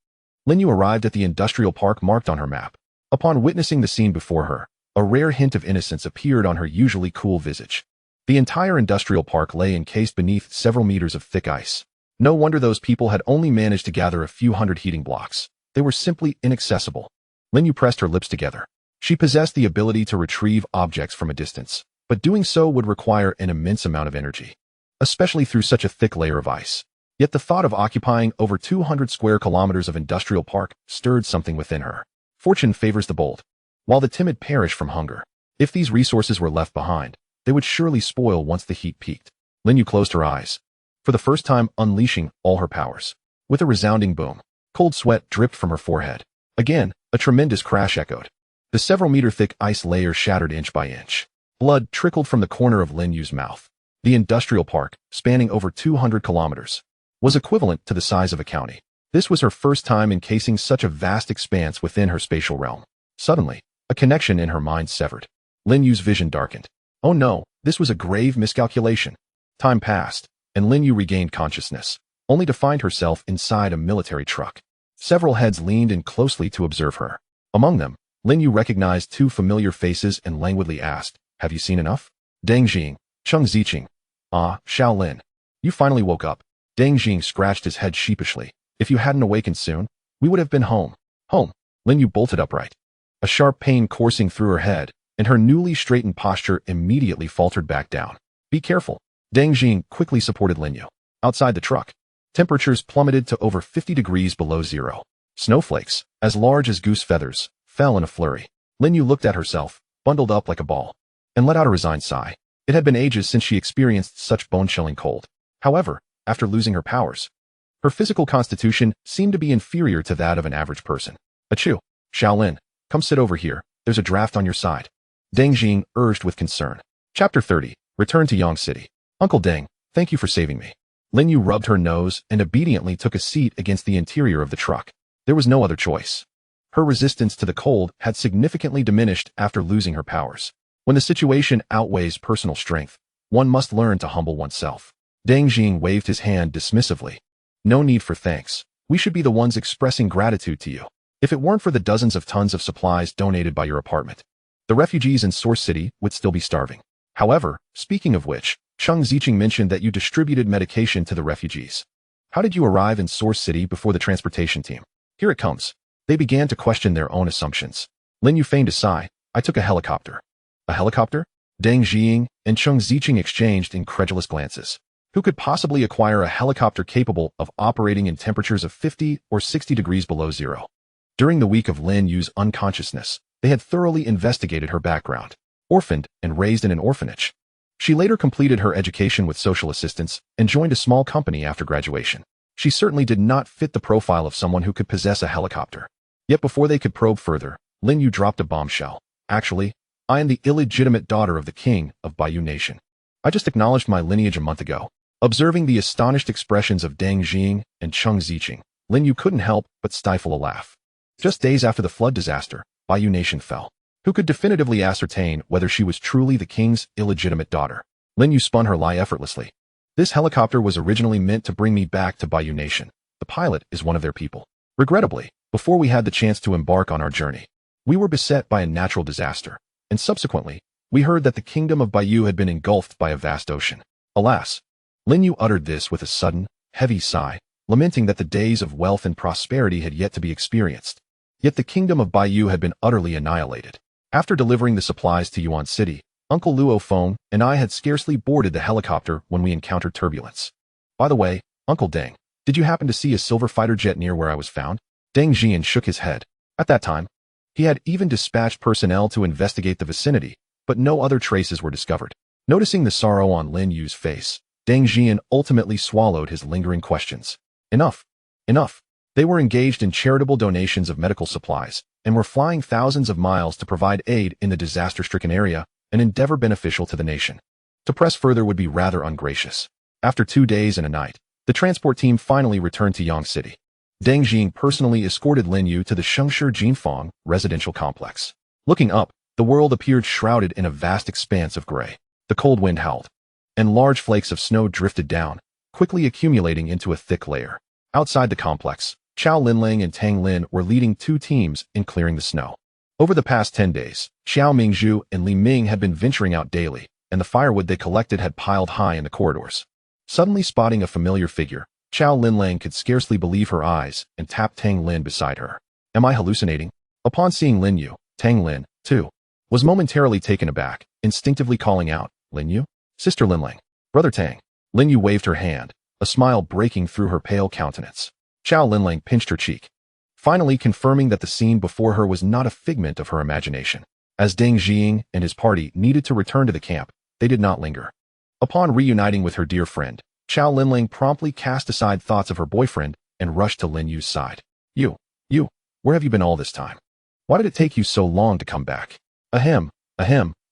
Speaker 1: Lin Yu arrived at the industrial park marked on her map. Upon witnessing the scene before her, a rare hint of innocence appeared on her usually cool visage. The entire industrial park lay encased beneath several meters of thick ice. No wonder those people had only managed to gather a few hundred heating blocks. They were simply inaccessible. Lin You pressed her lips together. She possessed the ability to retrieve objects from a distance, but doing so would require an immense amount of energy, especially through such a thick layer of ice. Yet the thought of occupying over 200 square kilometers of industrial park stirred something within her. Fortune favors the bold, while the timid perish from hunger. If these resources were left behind, they would surely spoil once the heat peaked. Lin You closed her eyes, for the first time unleashing all her powers. With a resounding boom, cold sweat dripped from her forehead. Again, a tremendous crash echoed. The several-meter-thick ice layer shattered inch by inch. Blood trickled from the corner of Lin Yu's mouth. The industrial park, spanning over 200 kilometers, was equivalent to the size of a county. This was her first time encasing such a vast expanse within her spatial realm. Suddenly, a connection in her mind severed. Lin Yu's vision darkened. Oh no, this was a grave miscalculation. Time passed, and Lin You regained consciousness, only to find herself inside a military truck. Several heads leaned in closely to observe her. Among them, Lin You recognized two familiar faces and languidly asked, "Have you seen enough?" Deng Jing, Cheng Ziqing. Ah, Xiao Lin. You finally woke up. Deng Jing scratched his head sheepishly. If you hadn't awakened soon, we would have been home. Home. Lin You bolted upright. A sharp pain coursing through her head, and her newly straightened posture immediately faltered back down. Be careful. Deng Jing quickly supported Lin You. Outside the truck, temperatures plummeted to over 50 degrees below zero. Snowflakes, as large as goose feathers, fell in a flurry. Lin You looked at herself, bundled up like a ball, and let out a resigned sigh. It had been ages since she experienced such bone-chilling cold. However, after losing her powers, her physical constitution seemed to be inferior to that of an average person. Achoo! Shaolin, come sit over here. There's a draft on your side. Deng Jing urged with concern. Chapter 30. Return to Yang City. Uncle Deng, thank you for saving me. Lin You rubbed her nose and obediently took a seat against the interior of the truck. There was no other choice. Her resistance to the cold had significantly diminished after losing her powers. When the situation outweighs personal strength, one must learn to humble oneself. Deng Jing waved his hand dismissively. No need for thanks. We should be the ones expressing gratitude to you. If it weren't for the dozens of tons of supplies donated by your apartment, the refugees in Source City would still be starving. However, speaking of which, Cheng Ziqing mentioned that you distributed medication to the refugees. How did you arrive in Source City before the transportation team? Here it comes. They began to question their own assumptions. Lin You feigned a sigh. I took a helicopter. A helicopter? Deng Jing and Cheng Ziqing exchanged incredulous glances. Who could possibly acquire a helicopter capable of operating in temperatures of 50 or 60 degrees below zero? During the week of Lin Yu's unconsciousness, they had thoroughly investigated her background. Orphaned and raised in an orphanage. She later completed her education with social assistance and joined a small company after graduation. She certainly did not fit the profile of someone who could possess a helicopter. Yet before they could probe further, Lin You dropped a bombshell. Actually, I am the illegitimate daughter of the king of Baiyu Nation. I just acknowledged my lineage a month ago. Observing the astonished expressions of Deng Jing and Cheng Ziqing, Lin You couldn't help but stifle a laugh. Just days after the flood disaster, Baiyu Nation fell. Who could definitively ascertain whether she was truly the king's illegitimate daughter? Lin You spun her lie effortlessly. This helicopter was originally meant to bring me back to Baiyu Nation. The pilot is one of their people. Regrettably, before we had the chance to embark on our journey, we were beset by a natural disaster, and subsequently, we heard that the kingdom of Baiyu had been engulfed by a vast ocean. Alas! Lin You uttered this with a sudden, heavy sigh, lamenting that the days of wealth and prosperity had yet to be experienced. Yet the kingdom of Baiyu had been utterly annihilated. After delivering the supplies to Yuan City, Uncle Luo Feng and I had scarcely boarded the helicopter when we encountered turbulence. By the way, Uncle Deng, did you happen to see a silver fighter jet near where I was found? Deng Jian shook his head. At that time, he had even dispatched personnel to investigate the vicinity, but no other traces were discovered. Noticing the sorrow on Lin Yu's face, Deng Jian ultimately swallowed his lingering questions. Enough. Enough. They were engaged in charitable donations of medical supplies, and were flying thousands of miles to provide aid in the disaster-stricken area, an endeavor beneficial to the nation. To press further would be rather ungracious. After 2 days and a night, the transport team finally returned to Yang City. Deng Jing personally escorted Lin Yu to the Shengshi Jinfang residential complex. Looking up, the world appeared shrouded in a vast expanse of gray. The cold wind howled, and large flakes of snow drifted down, quickly accumulating into a thick layer. Outside the complex, Chao Linlang and Tang Lin were leading 2 teams in clearing the snow. Over the past 10 days, Xiao Mingzhu and Li Ming had been venturing out daily, and the firewood they collected had piled high in the corridors. Suddenly spotting a familiar figure, Xiao Linlang could scarcely believe her eyes and tapped Tang Lin beside her. Am I hallucinating? Upon seeing Lin You, Tang Lin, too, was momentarily taken aback, instinctively calling out, Lin You? Sister Linlang. Brother Tang. Lin You waved her hand, a smile breaking through her pale countenance. Xiao Linlang pinched her cheek, finally confirming that the scene before her was not a figment of her imagination. As Deng Jing and his party needed to return to the camp, they did not linger. Upon reuniting with her dear friend, Xiao Linlang promptly cast aside thoughts of her boyfriend and rushed to Lin Yu's side. You, where have you been all this time? Why did it take you so long to come back? Ahem.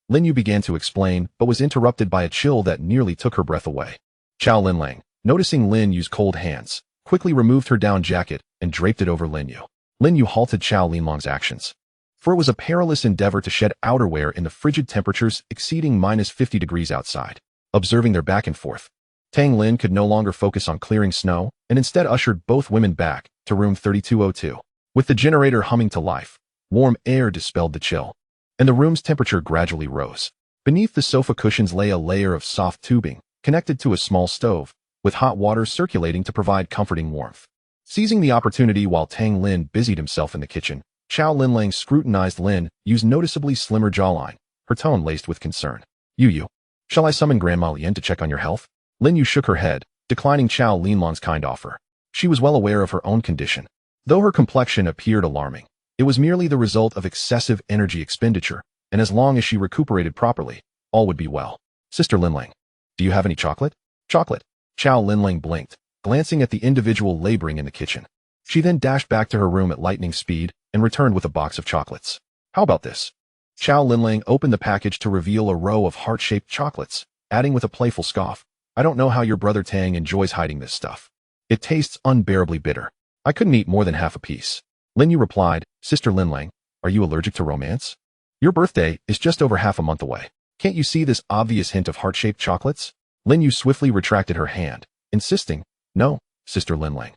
Speaker 1: Lin Yu began to explain, but was interrupted by a chill that nearly took her breath away. Xiao Linlang, noticing Lin Yu's cold hands, quickly removed her down jacket and draped it over Lin Yu. Lin Yu halted Xiao Linlang's actions, for it was a perilous endeavor to shed outerwear in the frigid temperatures exceeding -50 degrees outside. Observing their back and forth, Tang Lin could no longer focus on clearing snow and instead ushered both women back to room 3202. With the generator humming to life, warm air dispelled the chill, and the room's temperature gradually rose. Beneath the sofa cushions lay a layer of soft tubing, connected to a small stove, with hot water circulating to provide comforting warmth. Seizing the opportunity while Tang Lin busied himself in the kitchen, Xiao Linlang scrutinized Lin Yu's noticeably slimmer jawline, her tone laced with concern. You, shall I summon Grandma Lien to check on your health? Lin Yu shook her head, declining Xiao Linlang's kind offer. She was well aware of her own condition. Though her complexion appeared alarming, it was merely the result of excessive energy expenditure, and as long as she recuperated properly, all would be well. Sister Linlang, do you have any chocolate? Chocolate. Xiao Linlang blinked, glancing at the individual laboring in the kitchen. She then dashed back to her room at lightning speed and returned with a box of chocolates. How about this? Xiao Linlang opened the package to reveal a row of heart-shaped chocolates, adding with a playful scoff, I don't know how your brother Tang enjoys hiding this stuff. It tastes unbearably bitter. I couldn't eat more than half a piece. Lin Yu replied, Sister Linlang, are you allergic to romance? Your birthday is just over half a month away. Can't you see this obvious hint of heart-shaped chocolates? Lin Yu swiftly retracted her hand, insisting, No, Sister Linlang.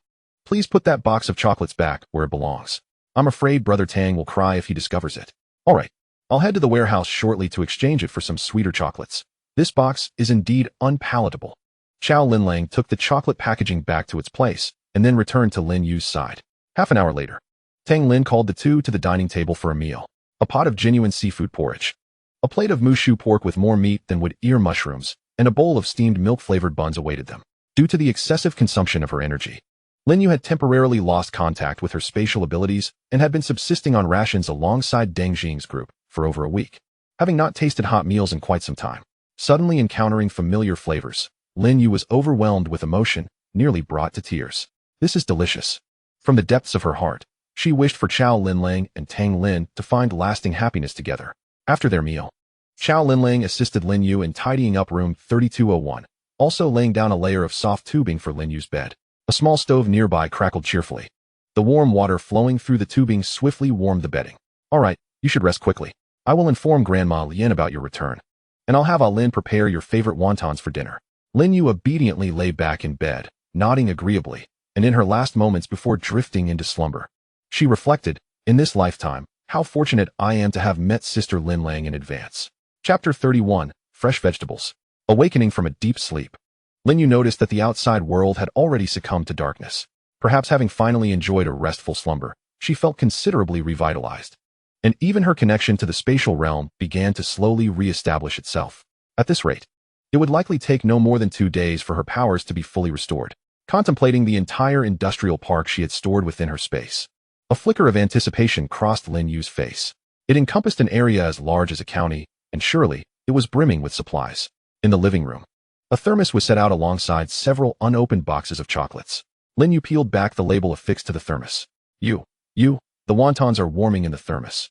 Speaker 1: Please put that box of chocolates back where it belongs. I'm afraid Brother Tang will cry if he discovers it. All right, I'll head to the warehouse shortly to exchange it for some sweeter chocolates. This box is indeed unpalatable. Xiao Linlang took the chocolate packaging back to its place, and then returned to Lin Yu's side. Half an hour later, Tang Lin called the two to the dining table for a meal. A pot of genuine seafood porridge, a plate of mushu pork with more meat than would ear mushrooms, and a bowl of steamed milk-flavored buns awaited them. Due to the excessive consumption of her energy, Lin Yu had temporarily lost contact with her spatial abilities and had been subsisting on rations alongside Deng Jing's group for over a week. Having not tasted hot meals in quite some time, suddenly encountering familiar flavors, Lin Yu was overwhelmed with emotion, nearly brought to tears. This is delicious. From the depths of her heart, she wished for Xiao Linlang and Tang Lin to find lasting happiness together. After their meal, Xiao Linlang assisted Lin Yu in tidying up room 3201, also laying down a layer of soft tubing for Lin Yu's bed. A small stove nearby crackled cheerfully. The warm water flowing through the tubing swiftly warmed the bedding. All right, you should rest quickly. I will inform Grandma Lien about your return, and I'll have Lin prepare your favorite wontons for dinner. Lin Yu obediently lay back in bed, nodding agreeably, and in her last moments before drifting into slumber, she reflected, in this lifetime, how fortunate I am to have met Sister Linlang in advance. Chapter 31, Fresh Vegetables. Awakening from a deep sleep, Lin Yu noticed that the outside world had already succumbed to darkness. Perhaps having finally enjoyed a restful slumber, she felt considerably revitalized, and even her connection to the spatial realm began to slowly re-establish itself. At this rate, it would likely take no more than 2 days for her powers to be fully restored. Contemplating the entire industrial park she had stored within her space, a flicker of anticipation crossed Lin Yu's face. It encompassed an area as large as a county, and surely, it was brimming with supplies. In the living room, a thermos was set out alongside several unopened boxes of chocolates. Lin Yu peeled back the label affixed to the thermos. You, the wontons are warming in the thermos.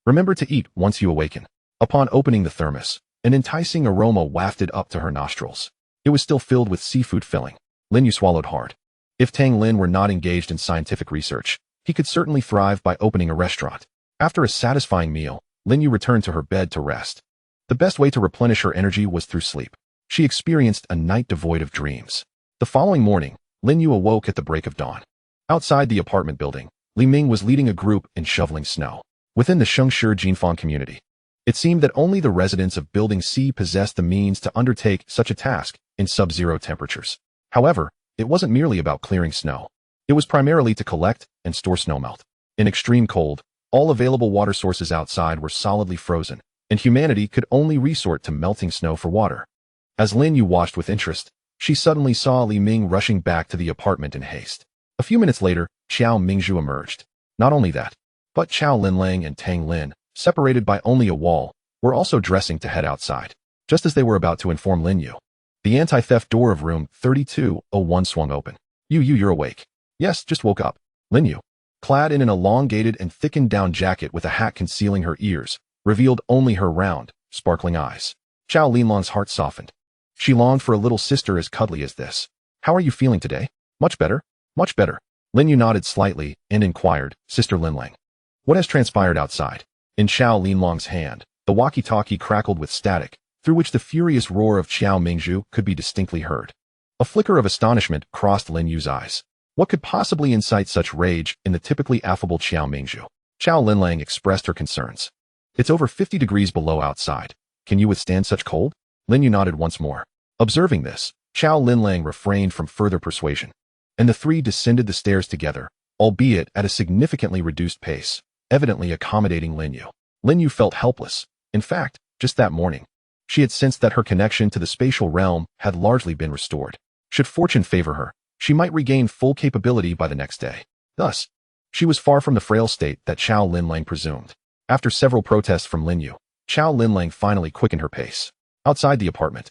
Speaker 1: Remember to eat once you awaken. Upon opening the thermos, an enticing aroma wafted up to her nostrils. It was still filled with seafood filling. Lin Yu swallowed hard. If Tang Lin were not engaged in scientific research, he could certainly thrive by opening a restaurant. After a satisfying meal, Lin Yu returned to her bed to rest. The best way to replenish her energy was through sleep. She experienced a night devoid of dreams. The following morning, Lin Yu awoke at the break of dawn. Outside the apartment building, Li Ming was leading a group in shoveling snow. within the Shengshi Jinfang community. It seemed that only the residents of Building C possessed the means to undertake such a task in sub-zero temperatures. However, it wasn't merely about clearing snow. It was primarily to collect and store snowmelt. In extreme cold, all available water sources outside were solidly frozen, and humanity could only resort to melting snow for water. As Lin You watched with interest, she suddenly saw Li Ming rushing back to the apartment in haste. A few minutes later, Qiao Mingzhu emerged. Not only that, but Qiao Linlang and Tang Lin, separated by only a wall, were also dressing to head outside. Just as they were about to inform Lin You, the anti-theft door of room 3201 swung open. You're awake. Yes, just woke up. Lin You, clad in an elongated and thickened down jacket with a hat concealing her ears, revealed only her round, sparkling eyes. Qiao Linlang's heart softened. She longed for a little sister as cuddly as this. How are you feeling today? Much better? Much better. Lin Yu nodded slightly and inquired, Sister Linlang, what has transpired outside? In Qiao Linlang's hand, the walkie-talkie crackled with static, through which the furious roar of Qiao Mingzhu could be distinctly heard. A flicker of astonishment crossed Lin Yu's eyes. What could possibly incite such rage in the typically affable Qiao Mingzhu? Qiao Linlang expressed her concerns. It's over 50 degrees below outside. Can you withstand such cold? Lin Yu nodded once more. Observing this, Qiao Linlang refrained from further persuasion, and the three descended the stairs together, albeit at a significantly reduced pace, evidently accommodating Lin Yu. Lin Yu felt helpless. In fact, just that morning, she had sensed that her connection to the spatial realm had largely been restored. Should fortune favor her, she might regain full capability by the next day. Thus, she was far from the frail state that Qiao Linlang presumed. After several protests from Lin Yu, Qiao Linlang finally quickened her pace. Outside the apartment,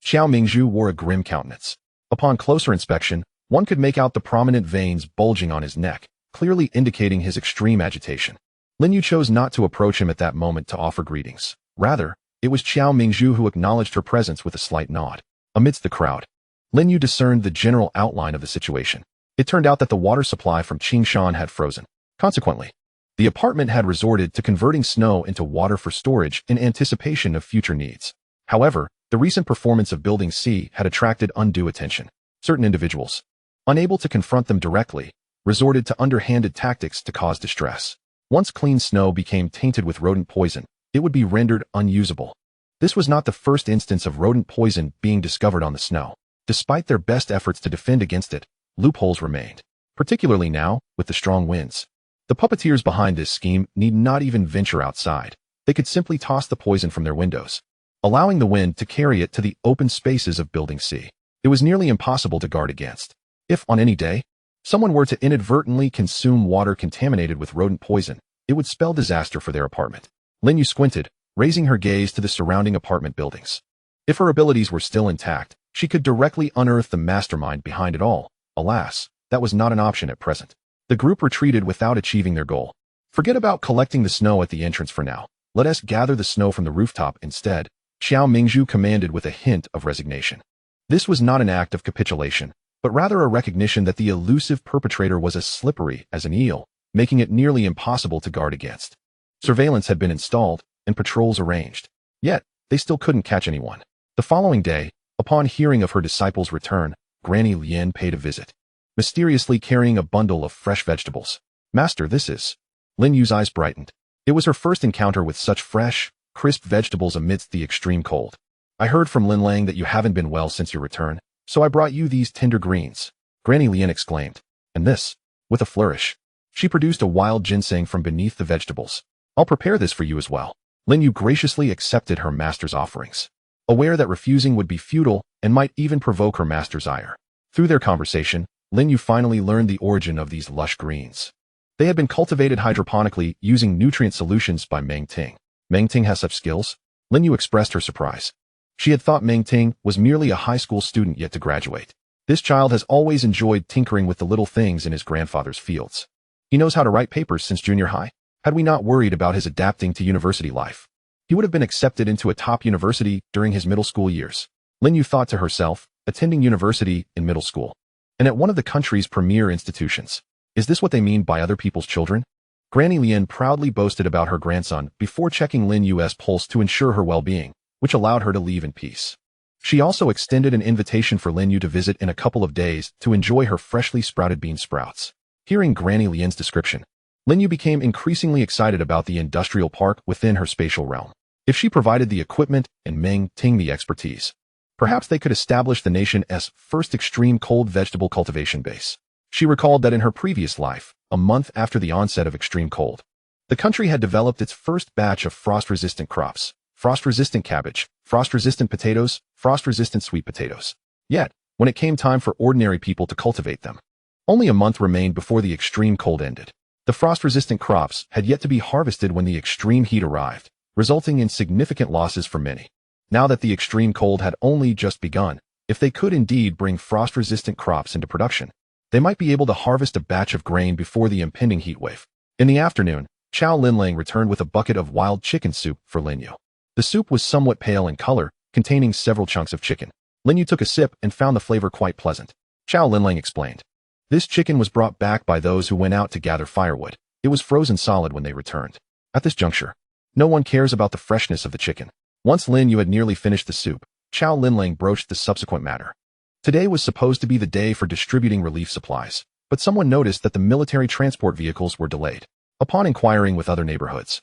Speaker 1: Qiao Mingzhu wore a grim countenance. Upon closer inspection, one could make out the prominent veins bulging on his neck, clearly indicating his extreme agitation. Lin Yu chose not to approach him at that moment to offer greetings. Rather, it was Qiao Mingzhu who acknowledged her presence with a slight nod. Amidst the crowd, Lin Yu discerned the general outline of the situation. It turned out that the water supply from Qingshan had frozen. Consequently, the apartment had resorted to converting snow into water for storage in anticipation of future needs. However, the recent performance of Building C had attracted undue attention. Certain individuals, unable to confront them directly, resorted to underhanded tactics to cause distress. Once clean snow became tainted with rodent poison, it would be rendered unusable. This was not the first instance of rodent poison being discovered on the snow. Despite their best efforts to defend against it, loopholes remained, particularly now with the strong winds. The puppeteers behind this scheme need not even venture outside. They could simply toss the poison from their windows, allowing the wind to carry it to the open spaces of Building C. It was nearly impossible to guard against. If, on any day, someone were to inadvertently consume water contaminated with rodent poison, it would spell disaster for their apartment. Lin Yu squinted, raising her gaze to the surrounding apartment buildings. If her abilities were still intact, she could directly unearth the mastermind behind it all. Alas, that was not an option at present. The group retreated without achieving their goal. Forget about collecting the snow at the entrance for now. Let us gather the snow from the rooftop instead, Qiao Mingzhu commanded with a hint of resignation. This was not an act of capitulation, but rather a recognition that the elusive perpetrator was as slippery as an eel, making it nearly impossible to guard against. Surveillance had been installed and patrols arranged. Yet, they still couldn't catch anyone. The following day, upon hearing of her disciple's return, Granny Lien paid a visit, mysteriously carrying a bundle of fresh vegetables. Master, this is... Lin Yu's eyes brightened. It was her first encounter with such fresh, crisp vegetables amidst the extreme cold. I heard from Lin Lang that you haven't been well since your return, so I brought you these tender greens, Granny Lien exclaimed. And this, with a flourish. She produced a wild ginseng from beneath the vegetables. I'll prepare this for you as well. Lin Yu graciously accepted her master's offerings, aware that refusing would be futile and might even provoke her master's ire. Through their conversation, Lin Yu finally learned the origin of these lush greens. They had been cultivated hydroponically using nutrient solutions by Meng Ting. Meng Ting has such skills? Lin Yu expressed her surprise. She had thought Meng Ting was merely a high school student yet to graduate. This child has always enjoyed tinkering with the little things in his grandfather's fields. He knows how to write papers since junior high. Had we not worried about his adapting to university life, he would have been accepted into a top university during his middle school years. Lin Yu thought to herself, attending university in middle school, and at one of the country's premier institutions. Is this what they mean by other people's children? Granny Lien proudly boasted about her grandson before checking Lin Yu's pulse to ensure her well-being, which allowed her to leave in peace. She also extended an invitation for Lin Yu to visit in a couple of days to enjoy her freshly sprouted bean sprouts. Hearing Granny Lien's description, Lin You became increasingly excited about the industrial park within her spatial realm. If she provided the equipment and Ming Ting the expertise, perhaps they could establish the nation's first extreme cold vegetable cultivation base. She recalled that in her previous life, a month after the onset of extreme cold, the country had developed its first batch of frost-resistant crops, frost-resistant cabbage, frost-resistant potatoes, frost-resistant sweet potatoes. Yet, when it came time for ordinary people to cultivate them, only a month remained before the extreme cold ended. The frost-resistant crops had yet to be harvested when the extreme heat arrived, resulting in significant losses for many. Now that the extreme cold had only just begun, if they could indeed bring frost-resistant crops into production, they might be able to harvest a batch of grain before the impending heat wave. In the afternoon, Chow Linlang returned with a bucket of wild chicken soup for Lin You. The soup was somewhat pale in color, containing several chunks of chicken. Lin You took a sip and found the flavor quite pleasant. Chow Linlang explained. This chicken was brought back by those who went out to gather firewood. It was frozen solid when they returned. At this juncture, no one cares about the freshness of the chicken. Once Lin You had nearly finished the soup, Chow Linlang broached the subsequent matter. Today was supposed to be the day for distributing relief supplies, but someone noticed that the military transport vehicles were delayed. Upon inquiring with other neighborhoods,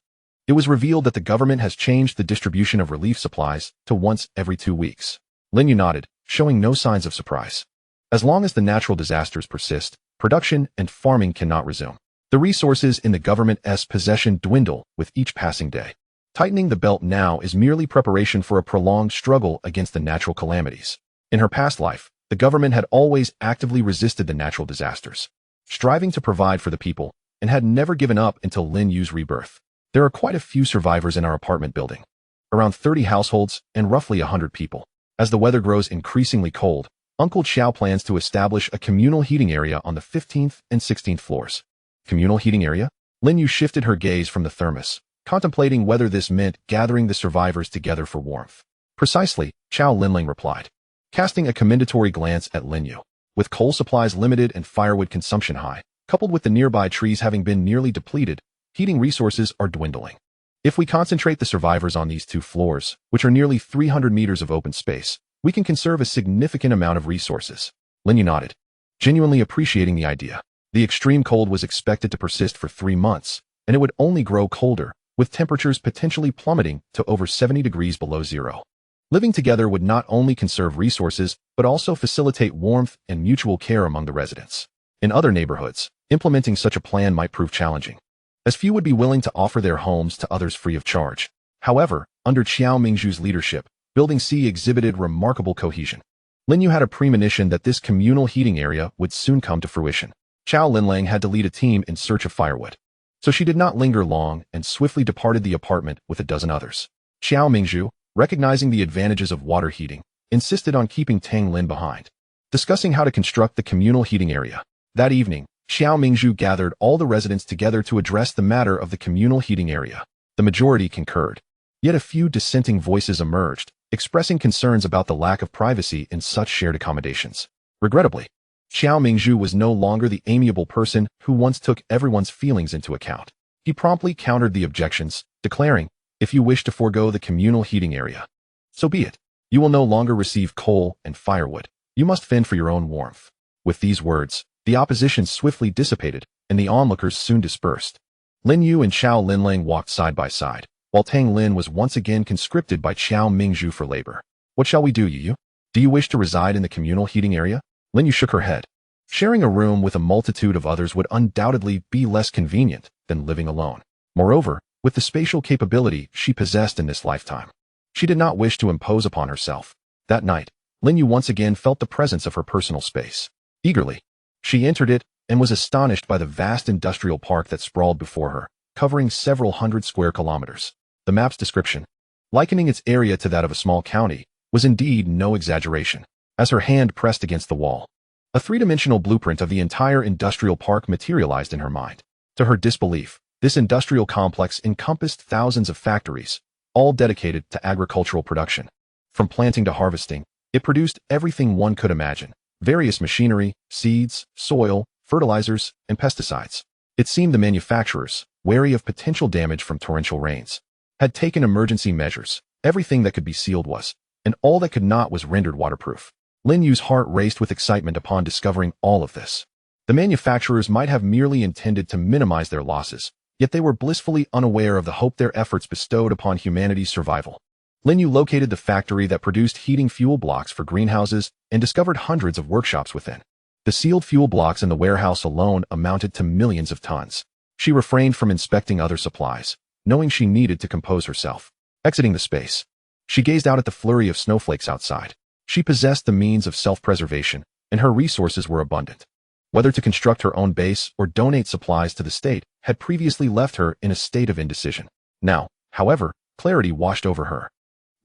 Speaker 1: it was revealed that the government has changed the distribution of relief supplies to once every 2 weeks. Lin You nodded, showing no signs of surprise. As long as the natural disasters persist, production and farming cannot resume. The resources in the government's possession dwindle with each passing day. Tightening the belt now is merely preparation for a prolonged struggle against the natural calamities. In her past life, the government had always actively resisted the natural disasters, striving to provide for the people, and had never given up until Lin Yu's rebirth. There are quite a few survivors in our apartment building, around 30 households and roughly 100 people. As the weather grows increasingly cold, Uncle Chow plans to establish a communal heating area on the 15th and 16th floors. Communal heating area? Lin Yu shifted her gaze from the thermos, contemplating whether this meant gathering the survivors together for warmth. Precisely, Chow Linlang replied, casting a commendatory glance at Lin Yu. With coal supplies limited and firewood consumption high, coupled with the nearby trees having been nearly depleted, heating resources are dwindling. If we concentrate the survivors on these 2 floors, which are nearly 300 meters of open space, we can conserve a significant amount of resources. Lin Yu nodded, genuinely appreciating the idea. The extreme cold was expected to persist for 3 months, and it would only grow colder, with temperatures potentially plummeting to over 70 degrees below zero. Living together would not only conserve resources, but also facilitate warmth and mutual care among the residents. In other neighborhoods, implementing such a plan might prove challenging, as few would be willing to offer their homes to others free of charge. However, under Qiao Mingzhu's leadership, Building C exhibited remarkable cohesion. Lin Yu had a premonition that this communal heating area would soon come to fruition. Chow Linlang had to lead a team in search of firewood, so she did not linger long and swiftly departed the apartment with a dozen others. Qiao Mingzhu, recognizing the advantages of water heating, insisted on keeping Tang Lin behind, discussing how to construct the communal heating area. That evening, Xiao Mingzhu gathered all the residents together to address the matter of the communal heating area. The majority concurred, yet a few dissenting voices emerged, expressing concerns about the lack of privacy in such shared accommodations. Regrettably, Xiao Mingzhu was no longer the amiable person who once took everyone's feelings into account. He promptly countered the objections, declaring, "If you wish to forego the communal heating area, so be it. You will no longer receive coal and firewood. You must fend for your own warmth." With these words, the opposition swiftly dissipated, and the onlookers soon dispersed. Lin Yu and Chow Linlang walked side by side, while Tang Lin was once again conscripted by Qiao Mingzhu for labor. "What shall we do, Yu? Do you wish to reside in the communal heating area?" Lin Yu shook her head. Sharing a room with a multitude of others would undoubtedly be less convenient than living alone. Moreover, with the spatial capability she possessed in this lifetime, she did not wish to impose upon herself. That night, Lin Yu once again felt the presence of her personal space. Eagerly, she entered it and was astonished by the vast industrial park that sprawled before her, covering several hundred square kilometers. The map's description, likening its area to that of a small county, was indeed no exaggeration. As her hand pressed against the wall, a three-dimensional blueprint of the entire industrial park materialized in her mind. To her disbelief, this industrial complex encompassed thousands of factories, all dedicated to agricultural production. From planting to harvesting, it produced everything one could imagine: various machinery, seeds, soil, fertilizers, and pesticides. It seemed the manufacturers, wary of potential damage from torrential rains, had taken emergency measures. Everything that could be sealed was, and all that could not was rendered waterproof. Lin Yu's heart raced with excitement upon discovering all of this. The manufacturers might have merely intended to minimize their losses, yet they were blissfully unaware of the hope their efforts bestowed upon humanity's survival. Lin You located the factory that produced heating fuel blocks for greenhouses and discovered hundreds of workshops within. The sealed fuel blocks in the warehouse alone amounted to millions of tons. She refrained from inspecting other supplies, knowing she needed to compose herself. Exiting the space, she gazed out at the flurry of snowflakes outside. She possessed the means of self-preservation, and her resources were abundant. Whether to construct her own base or donate supplies to the state had previously left her in a state of indecision. Now, however, clarity washed over her.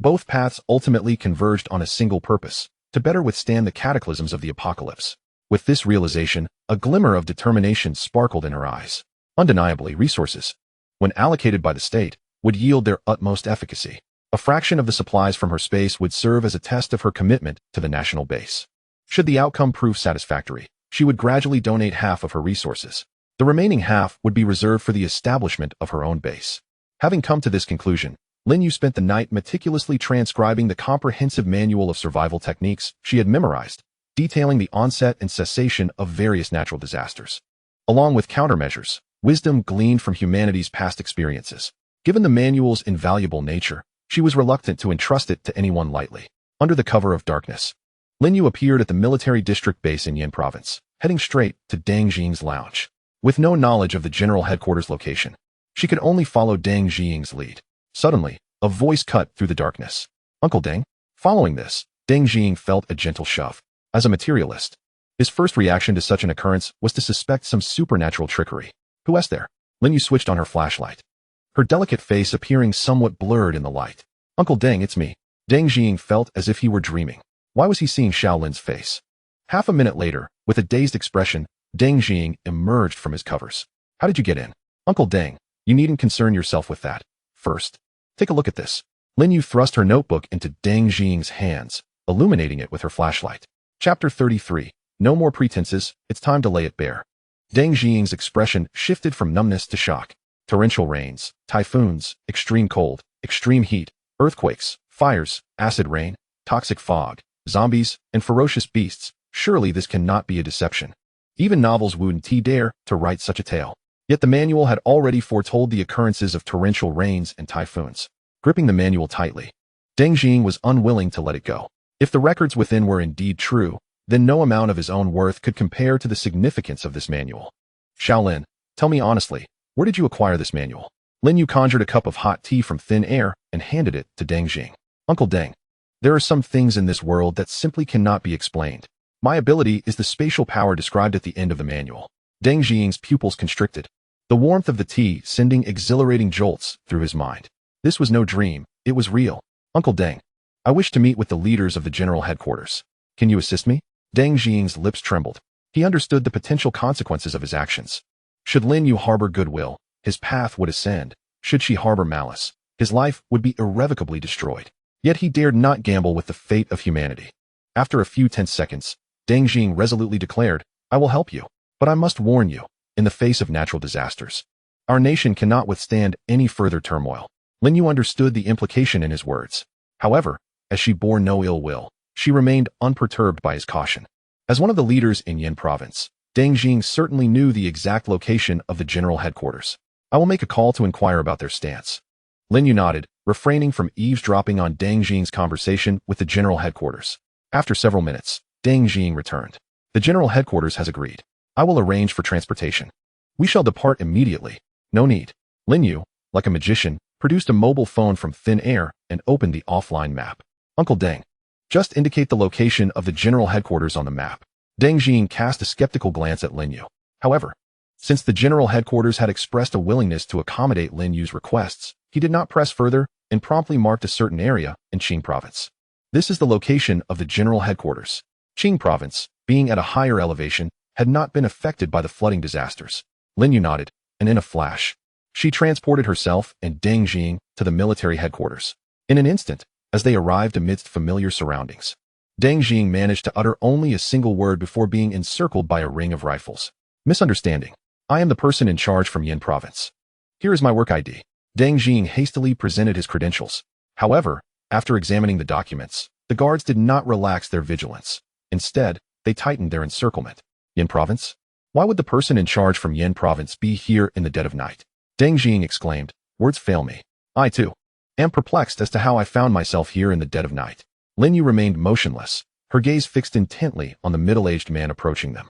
Speaker 1: Both paths ultimately converged on a single purpose: to better withstand the cataclysms of the apocalypse. With this realization, a glimmer of determination sparkled in her eyes. Undeniably, resources, when allocated by the state, would yield their utmost efficacy. A fraction of the supplies from her space would serve as a test of her commitment to the national base. Should the outcome prove satisfactory, she would gradually donate half of her resources. The remaining half would be reserved for the establishment of her own base. Having come to this conclusion, Lin You spent the night meticulously transcribing the comprehensive manual of survival techniques she had memorized, detailing the onset and cessation of various natural disasters, along with countermeasures, wisdom gleaned from humanity's past experiences. Given the manual's invaluable nature, she was reluctant to entrust it to anyone lightly. Under the cover of darkness, Lin You appeared at the military district base in Yin Province, heading straight to Deng Jing's lounge. With no knowledge of the general headquarters location, she could only follow Deng Jing's lead. Suddenly, a voice cut through the darkness. "Uncle Deng?" Following this, Deng Jing felt a gentle shove. As a materialist, his first reaction to such an occurrence was to suspect some supernatural trickery. "Who is there?" Lin You switched on her flashlight, her delicate face appearing somewhat blurred in the light. "Uncle Deng, it's me." Deng Jing felt as if he were dreaming. Why was he seeing Shaolin's face? Half a minute later, with a dazed expression, Deng Jing emerged from his covers. "How did you get in?" "Uncle Deng, you needn't concern yourself with that. First, take a look at this." Lin You thrust her notebook into Deng Jing's hands, illuminating it with her flashlight. Chapter 33. No more pretenses, it's time to lay it bare. Deng Jing's expression shifted from numbness to shock. Torrential rains, typhoons, extreme cold, extreme heat, earthquakes, fires, acid rain, toxic fog, zombies, and ferocious beasts. Surely this cannot be a deception. Even novels wouldn't dare to write such a tale. Yet the manual had already foretold the occurrences of torrential rains and typhoons. Gripping the manual tightly, Deng Jing was unwilling to let it go. If the records within were indeed true, then no amount of his own worth could compare to the significance of this manual. "Shaolin, tell me honestly, where did you acquire this manual?" Lin You conjured a cup of hot tea from thin air and handed it to Deng Jing. "Uncle Deng, there are some things in this world that simply cannot be explained. My ability is the spatial power described at the end of the manual." Deng Jing's pupils constricted, the warmth of the tea sending exhilarating jolts through his mind. This was no dream, it was real. "Uncle Deng, I wish to meet with the leaders of the general headquarters. Can you assist me?" Deng Jing's lips trembled. He understood the potential consequences of his actions. Should Lin You harbor goodwill, his path would ascend. Should she harbor malice, his life would be irrevocably destroyed. Yet he dared not gamble with the fate of humanity. After a few tense seconds, Deng Jing resolutely declared, "I will help you, but I must warn you, in the face of natural disasters, our nation cannot withstand any further turmoil." Lin You understood the implication in his words. However, as she bore no ill will, she remained unperturbed by his caution. As one of the leaders in Yin Province, Deng Jing certainly knew the exact location of the general headquarters. "I will make a call to inquire about their stance." Lin You nodded, refraining from eavesdropping on Deng Jing's conversation with the general headquarters. After several minutes, Deng Jing returned. "The general headquarters has agreed. I will arrange for transportation. We shall depart immediately. No need." Lin You, like a magician, produced a mobile phone from thin air and opened the offline map. "Uncle Deng, just indicate the location of the general headquarters on the map." Deng Jing cast a skeptical glance at Lin You. However, since the general headquarters had expressed a willingness to accommodate Lin Yu's requests, he did not press further and promptly marked a certain area in Qing Province. This is the location of the general headquarters. Qing Province, being at a higher elevation, had not been affected by the flooding disasters. Lin You nodded, and in a flash, she transported herself and Deng Jing to the military headquarters. In an instant, as they arrived amidst familiar surroundings, Deng Jing managed to utter only a single word before being encircled by a ring of rifles. "Misunderstanding. I am the person in charge from Yin Province. Here is my work ID." Deng Jing hastily presented his credentials. However, after examining the documents, the guards did not relax their vigilance. Instead, they tightened their encirclement. "Yin Province? Why would the person in charge from Yin province be here in the dead of night? Deng Jing exclaimed. Words fail me. I, too, am perplexed as to how I found myself here in the dead of night. Lin Yu remained motionless, her gaze fixed intently on the middle-aged man approaching them.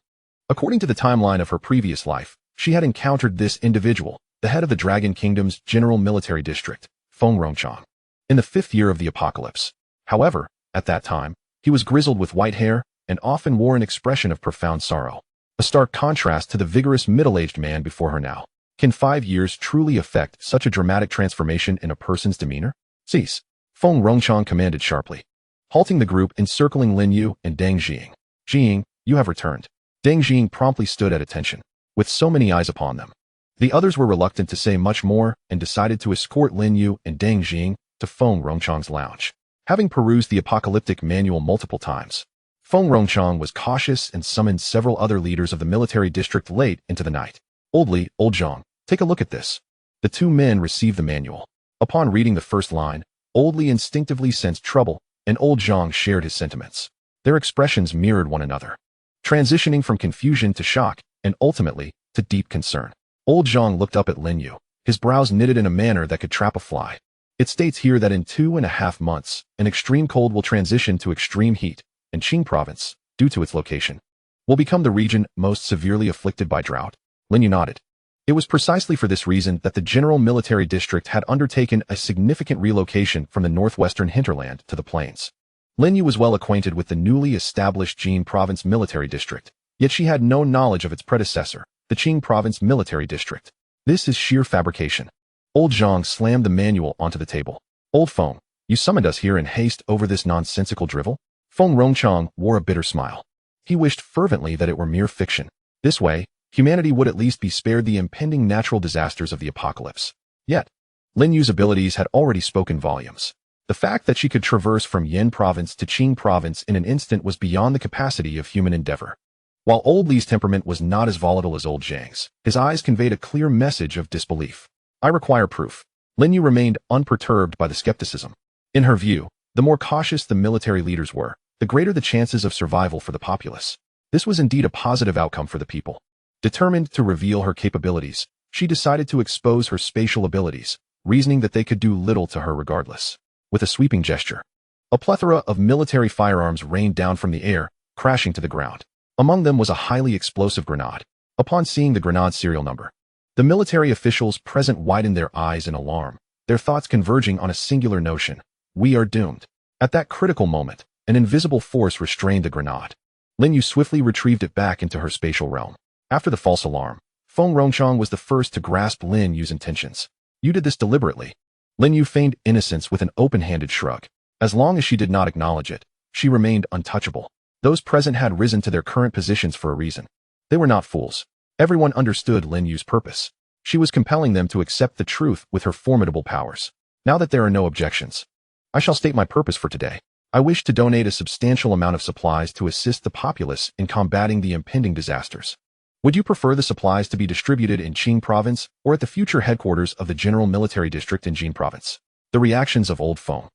Speaker 1: According to the timeline of her previous life, she had encountered this individual, the head of the Dragon Kingdom's General Military District, Feng Rongchang, in the 5th year of the apocalypse. However, at that time, he was grizzled with white hair and often wore an expression of profound sorrow, a stark contrast to the vigorous middle-aged man before her now. Can 5 years truly affect such a dramatic transformation in a person's demeanor? Cease, Feng Rongchang commanded sharply, halting the group encircling Lin Yu and Deng Jing. Jing, you have returned. Deng Jing promptly stood at attention, with so many eyes upon them. The others were reluctant to say much more and decided to escort Lin Yu and Deng Jing to Feng Rongchang's lounge. Having perused the apocalyptic manual multiple times, Feng Rongchang was cautious and summoned several other leaders of the military district late into the night. Old Zhang, take a look at this. The two men received the manual. Upon reading the first line, Old Li instinctively sensed trouble, and Old Zhang shared his sentiments. Their expressions mirrored one another, transitioning from confusion to shock, and ultimately, to deep concern. Old Zhang looked up at Lin Yu, his brows knitted in a manner that could trap a fly. It states here that in 2.5 months, an extreme cold will transition to extreme heat, and Qing province, due to its location, will become the region most severely afflicted by drought. Lin Yu nodded. It was precisely for this reason that the General Military District had undertaken a significant relocation from the northwestern hinterland to the plains. Lin Yu was well acquainted with the newly established Jin Province Military District, yet she had no knowledge of its predecessor, the Qing Province Military District. This is sheer fabrication. Old Zhang slammed the manual onto the table. Old Feng, you summoned us here in haste over this nonsensical drivel? Feng Rongchang wore a bitter smile. He wished fervently that it were mere fiction. This way, humanity would at least be spared the impending natural disasters of the apocalypse. Yet, Lin Yu's abilities had already spoken volumes. The fact that she could traverse from Yin province to Qing province in an instant was beyond the capacity of human endeavor. While Old Li's temperament was not as volatile as Old Zhang's, his eyes conveyed a clear message of disbelief. I require proof. Lin Yu remained unperturbed by the skepticism. In her view, the more cautious the military leaders were, the greater the chances of survival for the populace. This was indeed a positive outcome for the people. Determined to reveal her capabilities, she decided to expose her spatial abilities, reasoning that they could do little to her regardless. With a sweeping gesture, a plethora of military firearms rained down from the air, crashing to the ground. Among them was a highly explosive grenade. Upon seeing the grenade serial number, the military officials present widened their eyes in alarm, their thoughts converging on a singular notion: we are doomed. At that critical moment, an invisible force restrained the grenade. Lin Yu swiftly retrieved it back into her spatial realm. After the false alarm, Feng Rongchang was the first to grasp Lin Yu's intentions. You did this deliberately. Lin Yu feigned innocence with an open-handed shrug. As long as she did not acknowledge it, she remained untouchable. Those present had risen to their current positions for a reason. They were not fools. Everyone understood Lin Yu's purpose. She was compelling them to accept the truth with her formidable powers. Now that there are no objections, I shall state my purpose for today. I wish to donate a substantial amount of supplies to assist the populace in combating the impending disasters. Would you prefer the supplies to be distributed in Qing province or at the future headquarters of the General Military District in Jin province? The reactions of Old Feng,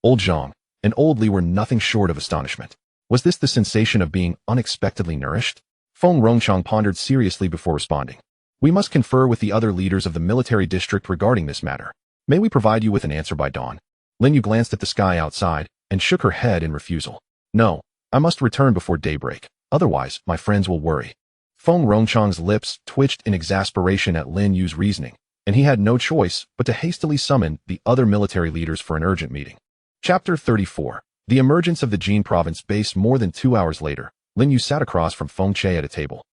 Speaker 1: Old Zhang, and Old Li were nothing short of astonishment. Was this the sensation of being unexpectedly nourished? Feng Rongchang pondered seriously before responding. We must confer with the other leaders of the military district regarding this matter. May we provide you with an answer by dawn? Lin Yu glanced at the sky outside and shook her head in refusal. No, I must return before daybreak. Otherwise, my friends will worry. Feng Rongchang's lips twitched in exasperation at Lin Yu's reasoning, and he had no choice but to hastily summon the other military leaders for an urgent meeting. Chapter 34. The emergence of the Jin province base. More than 2 hours later, Lin Yu sat across from Feng Che at a table.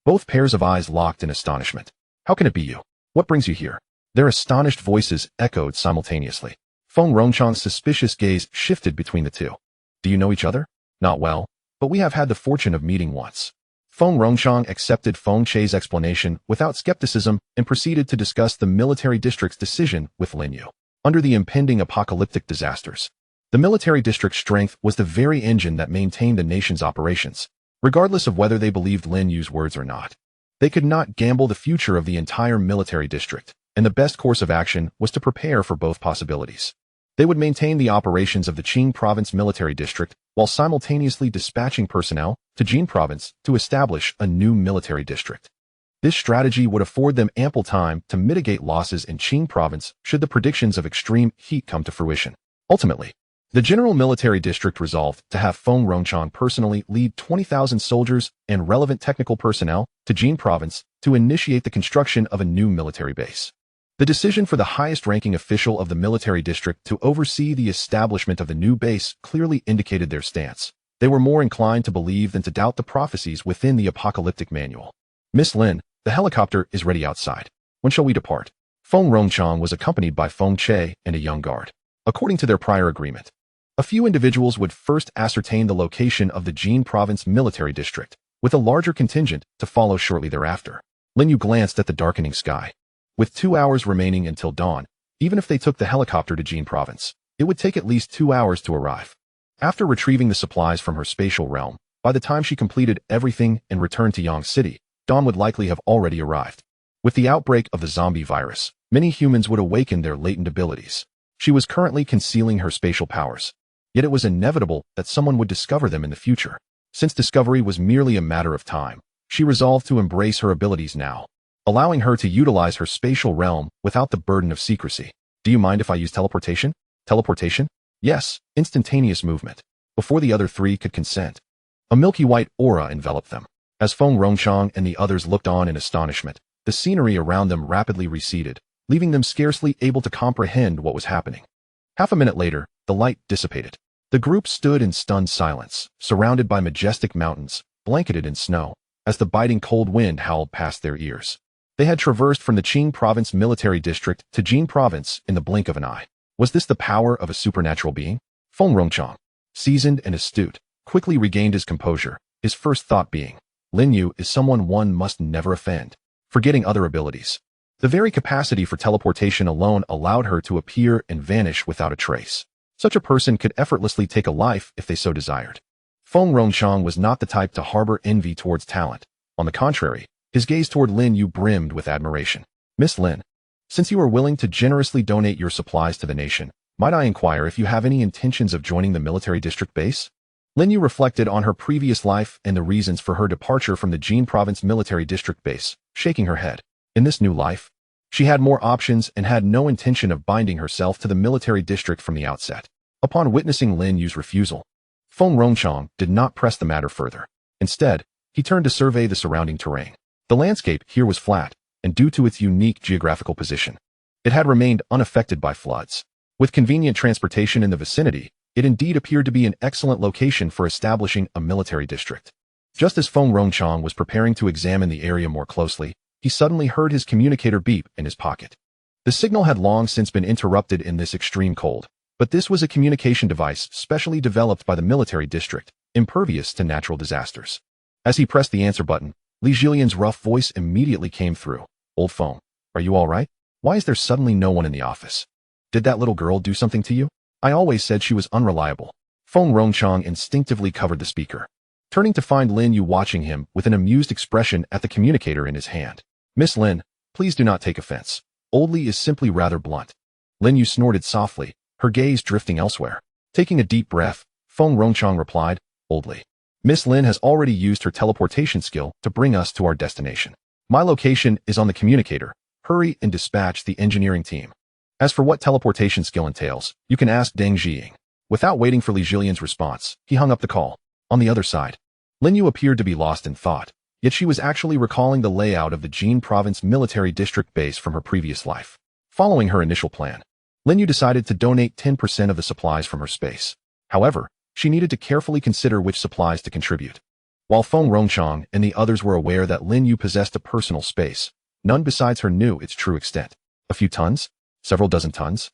Speaker 1: Both pairs of eyes locked in astonishment. How can it be you? What brings you here? Their astonished voices echoed simultaneously. Feng Rongchang's suspicious gaze shifted between the two. Do you know each other? Not well, but we have had the fortune of meeting once. Feng Rongchang accepted Feng Che's explanation without skepticism and proceeded to discuss the military district's decision with Lin Yu. Under the impending apocalyptic disasters, the military district's strength was the very engine that maintained the nation's operations, regardless of whether they believed Lin Yu's words or not. They could not gamble the future of the entire military district, and the best course of action was to prepare for both possibilities. They would maintain the operations of the Qing Province Military District while simultaneously dispatching personnel to Jin Province to establish a new military district. This strategy would afford them ample time to mitigate losses in Qing Province should the predictions of extreme heat come to fruition. Ultimately, the General Military District resolved to have Feng Rongchang personally lead 20,000 soldiers and relevant technical personnel to Jin Province to initiate the construction of a new military base. The decision for the highest-ranking official of the military district to oversee the establishment of the new base clearly indicated their stance. They were more inclined to believe than to doubt the prophecies within the apocalyptic manual. Miss Lin, the helicopter is ready outside. When shall we depart? Feng Rongchang was accompanied by Feng Che and a young guard. According to their prior agreement, a few individuals would first ascertain the location of the Jin Province military district, with a larger contingent to follow shortly thereafter. Lin You glanced at the darkening sky. With 2 hours remaining until dawn, even if they took the helicopter to Jin Province, it would take at least 2 hours to arrive. After retrieving the supplies from her spatial realm, by the time she completed everything and returned to Yang City, dawn would likely have already arrived. With the outbreak of the zombie virus, many humans would awaken their latent abilities. She was currently concealing her spatial powers. Yet it was inevitable that someone would discover them in the future. Since discovery was merely a matter of time, she resolved to embrace her abilities now, allowing her to utilize her spatial realm without the burden of secrecy. Do you mind if I use teleportation? Teleportation? Yes, instantaneous movement. Before the other three could consent, a milky white aura enveloped them. As Feng Rongchang and the others looked on in astonishment, the scenery around them rapidly receded, leaving them scarcely able to comprehend what was happening. Half a minute later, the light dissipated. The group stood in stunned silence, surrounded by majestic mountains, blanketed in snow, as the biting cold wind howled past their ears. They had traversed from the Qing Province military district to Jin Province in the blink of an eye. Was this the power of a supernatural being? Feng Rongchang, seasoned and astute, quickly regained his composure, his first thought being, Lin You is someone one must never offend. Forgetting other abilities, the very capacity for teleportation alone allowed her to appear and vanish without a trace. Such a person could effortlessly take a life if they so desired. Feng Rongchang was not the type to harbor envy towards talent. On the contrary, his gaze toward Lin You brimmed with admiration. Miss Lin, since you are willing to generously donate your supplies to the nation, might I inquire if you have any intentions of joining the military district base? Lin You reflected on her previous life and the reasons for her departure from the Jin Province military district base, shaking her head. In this new life, she had more options and had no intention of binding herself to the military district from the outset. Upon witnessing Lin Yu's refusal, Feng Rongchang did not press the matter further. Instead, he turned to survey the surrounding terrain. The landscape here was flat, and due to its unique geographical position, it had remained unaffected by floods. With convenient transportation in the vicinity, it indeed appeared to be an excellent location for establishing a military district. Just as Feng Rongchang was preparing to examine the area more closely, he suddenly heard his communicator beep in his pocket. The signal had long since been interrupted in this extreme cold, but this was a communication device specially developed by the military district, impervious to natural disasters. As he pressed the answer button, Li Jilian's rough voice immediately came through. Old Feng, are you all right? Why is there suddenly no one in the office? Did that little girl do something to you? I always said she was unreliable. Feng Rongchang instinctively covered the speaker, turning to find Lin You watching him with an amused expression at the communicator in his hand. Miss Lin, please do not take offense. Old Li is simply rather blunt. Lin You snorted softly, her gaze drifting elsewhere. Taking a deep breath, Feng Rongchang replied, Old Li. Miss Lin has already used her teleportation skill to bring us to our destination. My location is on the communicator. Hurry and dispatch the engineering team. As for what teleportation skill entails, you can ask Deng Jiying. Without waiting for Li Jilian's response, he hung up the call. On the other side, Lin You appeared to be lost in thought, yet she was actually recalling the layout of the Jin Province military district base from her previous life. Following her initial plan, Lin You decided to donate 10% of the supplies from her space. However, she needed to carefully consider which supplies to contribute. While Feng Rongchang and the others were aware that Lin You possessed a personal space, none besides her knew its true extent. A few tons? Several dozen tons?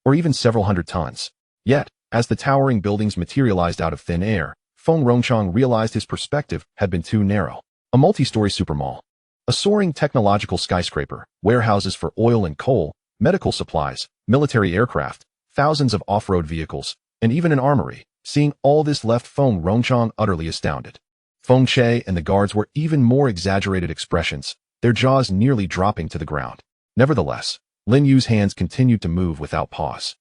Speaker 1: Or even several hundred tons? Yet, as the towering buildings materialized out of thin air, Feng Rongchang realized his perspective had been too narrow. A multi-story supermall, a soaring technological skyscraper, warehouses for oil and coal, medical supplies, military aircraft, thousands of off-road vehicles, and even an armory. Seeing all this left Feng Rongchang utterly astounded. Feng Che and the guards were even more exaggerated expressions, their jaws nearly dropping to the ground. Nevertheless, Lin Yu's hands continued to move without pause.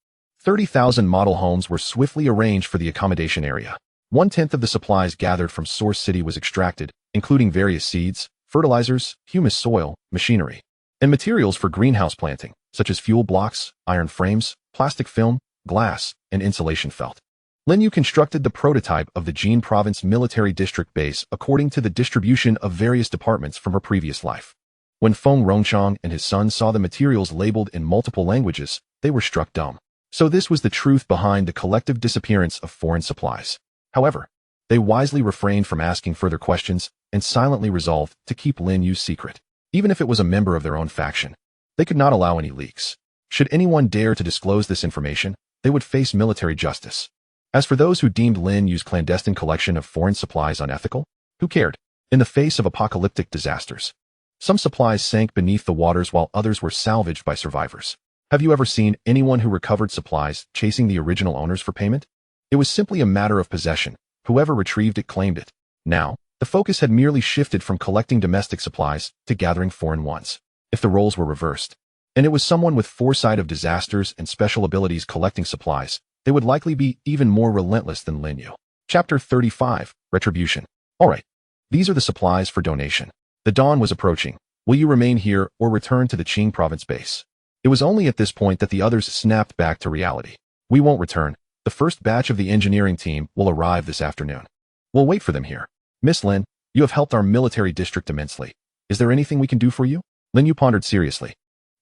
Speaker 1: 30,000 model homes were swiftly arranged for the accommodation area. 1/10 of the supplies gathered from Source City was extracted, including various seeds, fertilizers, humus soil, machinery, and materials for greenhouse planting, such as fuel blocks, iron frames, plastic film, glass, and insulation felt. Lin You constructed the prototype of the Jin Province Military District base according to the distribution of various departments from her previous life. When Feng Rongchang and his son saw the materials labeled in multiple languages, they were struck dumb. So this was the truth behind the collective disappearance of foreign supplies. However, they wisely refrained from asking further questions and silently resolved to keep Lin Yu's secret. Even if it was a member of their own faction, they could not allow any leaks. Should anyone dare to disclose this information, they would face military justice. As for those who deemed Lin Yu's clandestine collection of foreign supplies unethical, who cared? In the face of apocalyptic disasters, some supplies sank beneath the waters while others were salvaged by survivors. Have you ever seen anyone who recovered supplies chasing the original owners for payment? It was simply a matter of possession. Whoever retrieved it claimed it. Now, the focus had merely shifted from collecting domestic supplies to gathering foreign ones. If the roles were reversed, and it was someone with foresight of disasters and special abilities collecting supplies, they would likely be even more relentless than Lin You. Chapter 35, Retribution. Alright, these are the supplies for donation. The dawn was approaching. Will you remain here or return to the Qing province base? It was only at this point that the others snapped back to reality. We won't return. The first batch of the engineering team will arrive this afternoon. We'll wait for them here. Miss Lin, you have helped our military district immensely. Is there anything we can do for you? Lin You pondered seriously.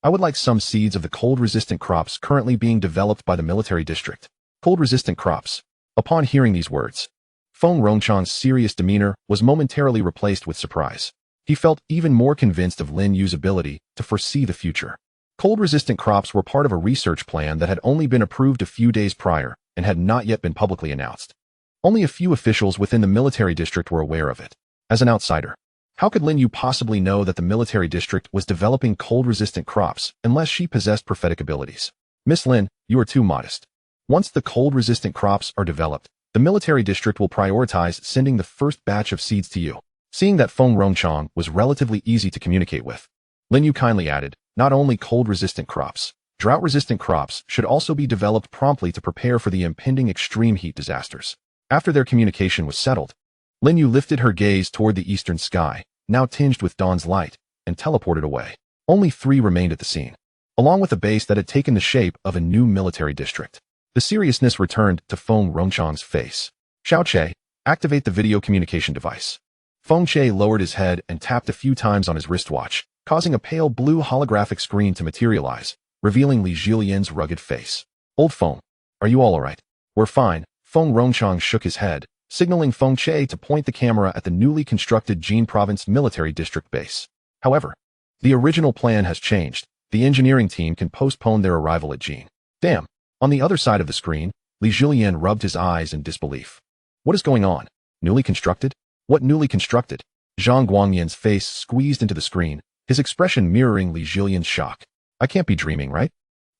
Speaker 1: I would like some seeds of the cold-resistant crops currently being developed by the military district. Cold-resistant crops. Upon hearing these words, Feng Rongchang's serious demeanor was momentarily replaced with surprise. He felt even more convinced of Lin Yu's ability to foresee the future. Cold-resistant crops were part of a research plan that had only been approved a few days prior and had not yet been publicly announced. Only a few officials within the military district were aware of it. As an outsider, how could Lin You possibly know that the military district was developing cold-resistant crops unless she possessed prophetic abilities? Miss Lin, you are too modest. Once the cold-resistant crops are developed, the military district will prioritize sending the first batch of seeds to you. Seeing that Feng Rongchang was relatively easy to communicate with, Lin You kindly added, not only cold-resistant crops, drought-resistant crops should also be developed promptly to prepare for the impending extreme heat disasters. After their communication was settled, Lin You lifted her gaze toward the eastern sky, now tinged with dawn's light, and teleported away. Only 3 remained at the scene, along with a base that had taken the shape of a new military district. The seriousness returned to Feng Rongchang's face. Xiao Che, activate the video communication device. Feng Che lowered his head and tapped a few times on his wristwatch, causing a pale blue holographic screen to materialize, revealing Li Zhilian's rugged face. Old Feng, are you all alright? We're fine. Feng Rongchang shook his head, signaling Feng Che to point the camera at the newly constructed Jin Province Military District base. However, the original plan has changed. The engineering team can postpone their arrival at Jin. Damn. On the other side of the screen, Li Zhilian rubbed his eyes in disbelief. What is going on? Newly constructed? What newly constructed? Zhang Guangyan's face squeezed into the screen, his expression mirroring Li Zhilian's shock. I can't be dreaming, right?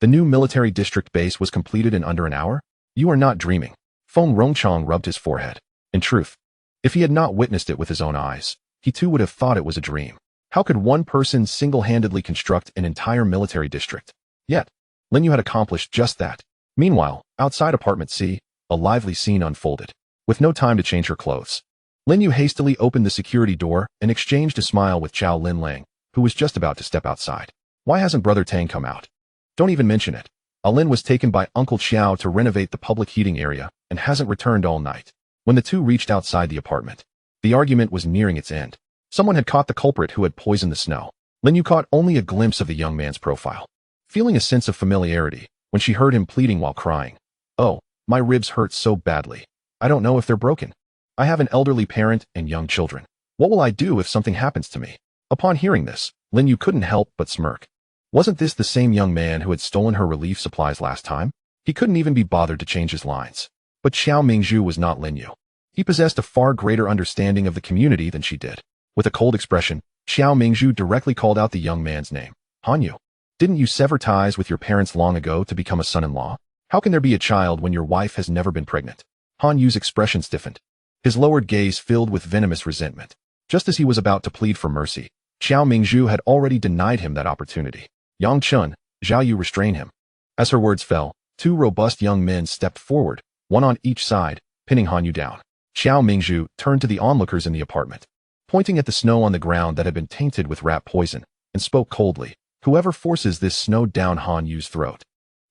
Speaker 1: The new military district base was completed in under an hour? You are not dreaming. Feng Rongchang rubbed his forehead. In truth, if he had not witnessed it with his own eyes, he too would have thought it was a dream. How could one person single-handedly construct an entire military district? Yet, Lin You had accomplished just that. Meanwhile, outside apartment C, a lively scene unfolded. With no time to change her clothes, Lin You hastily opened the security door and exchanged a smile with Chow Lin Lang, who was just about to step outside. Why hasn't Brother Tang come out? Don't even mention it. Lin was taken by Uncle Xiao to renovate the public heating area and hasn't returned all night. When the two reached outside the apartment, the argument was nearing its end. Someone had caught the culprit who had poisoned the snow. Lin You caught only a glimpse of the young man's profile, feeling a sense of familiarity when she heard him pleading while crying. Oh, my ribs hurt so badly. I don't know if they're broken. I have an elderly parent and young children. What will I do if something happens to me? Upon hearing this, Lin You couldn't help but smirk. Wasn't this the same young man who had stolen her relief supplies last time? He couldn't even be bothered to change his lines. But Xiao Mingzhu was not Lin You. He possessed a far greater understanding of the community than she did. With a cold expression, Xiao Mingzhu directly called out the young man's name. Han Yu, didn't you sever ties with your parents long ago to become a son-in-law? How can there be a child when your wife has never been pregnant? Han Yu's expression stiffened. His lowered gaze filled with venomous resentment. Just as he was about to plead for mercy, Xiao Mingzhu had already denied him that opportunity. Yang Chun, Zhao Yu restrain him. As her words fell, Two robust young men stepped forward, one on each side, pinning Han Yu down. Xiao Mingzhu turned to the onlookers in the apartment, pointing at the snow on the ground that had been tainted with rat poison, and spoke coldly. Whoever forces this snow down Han Yu's throat,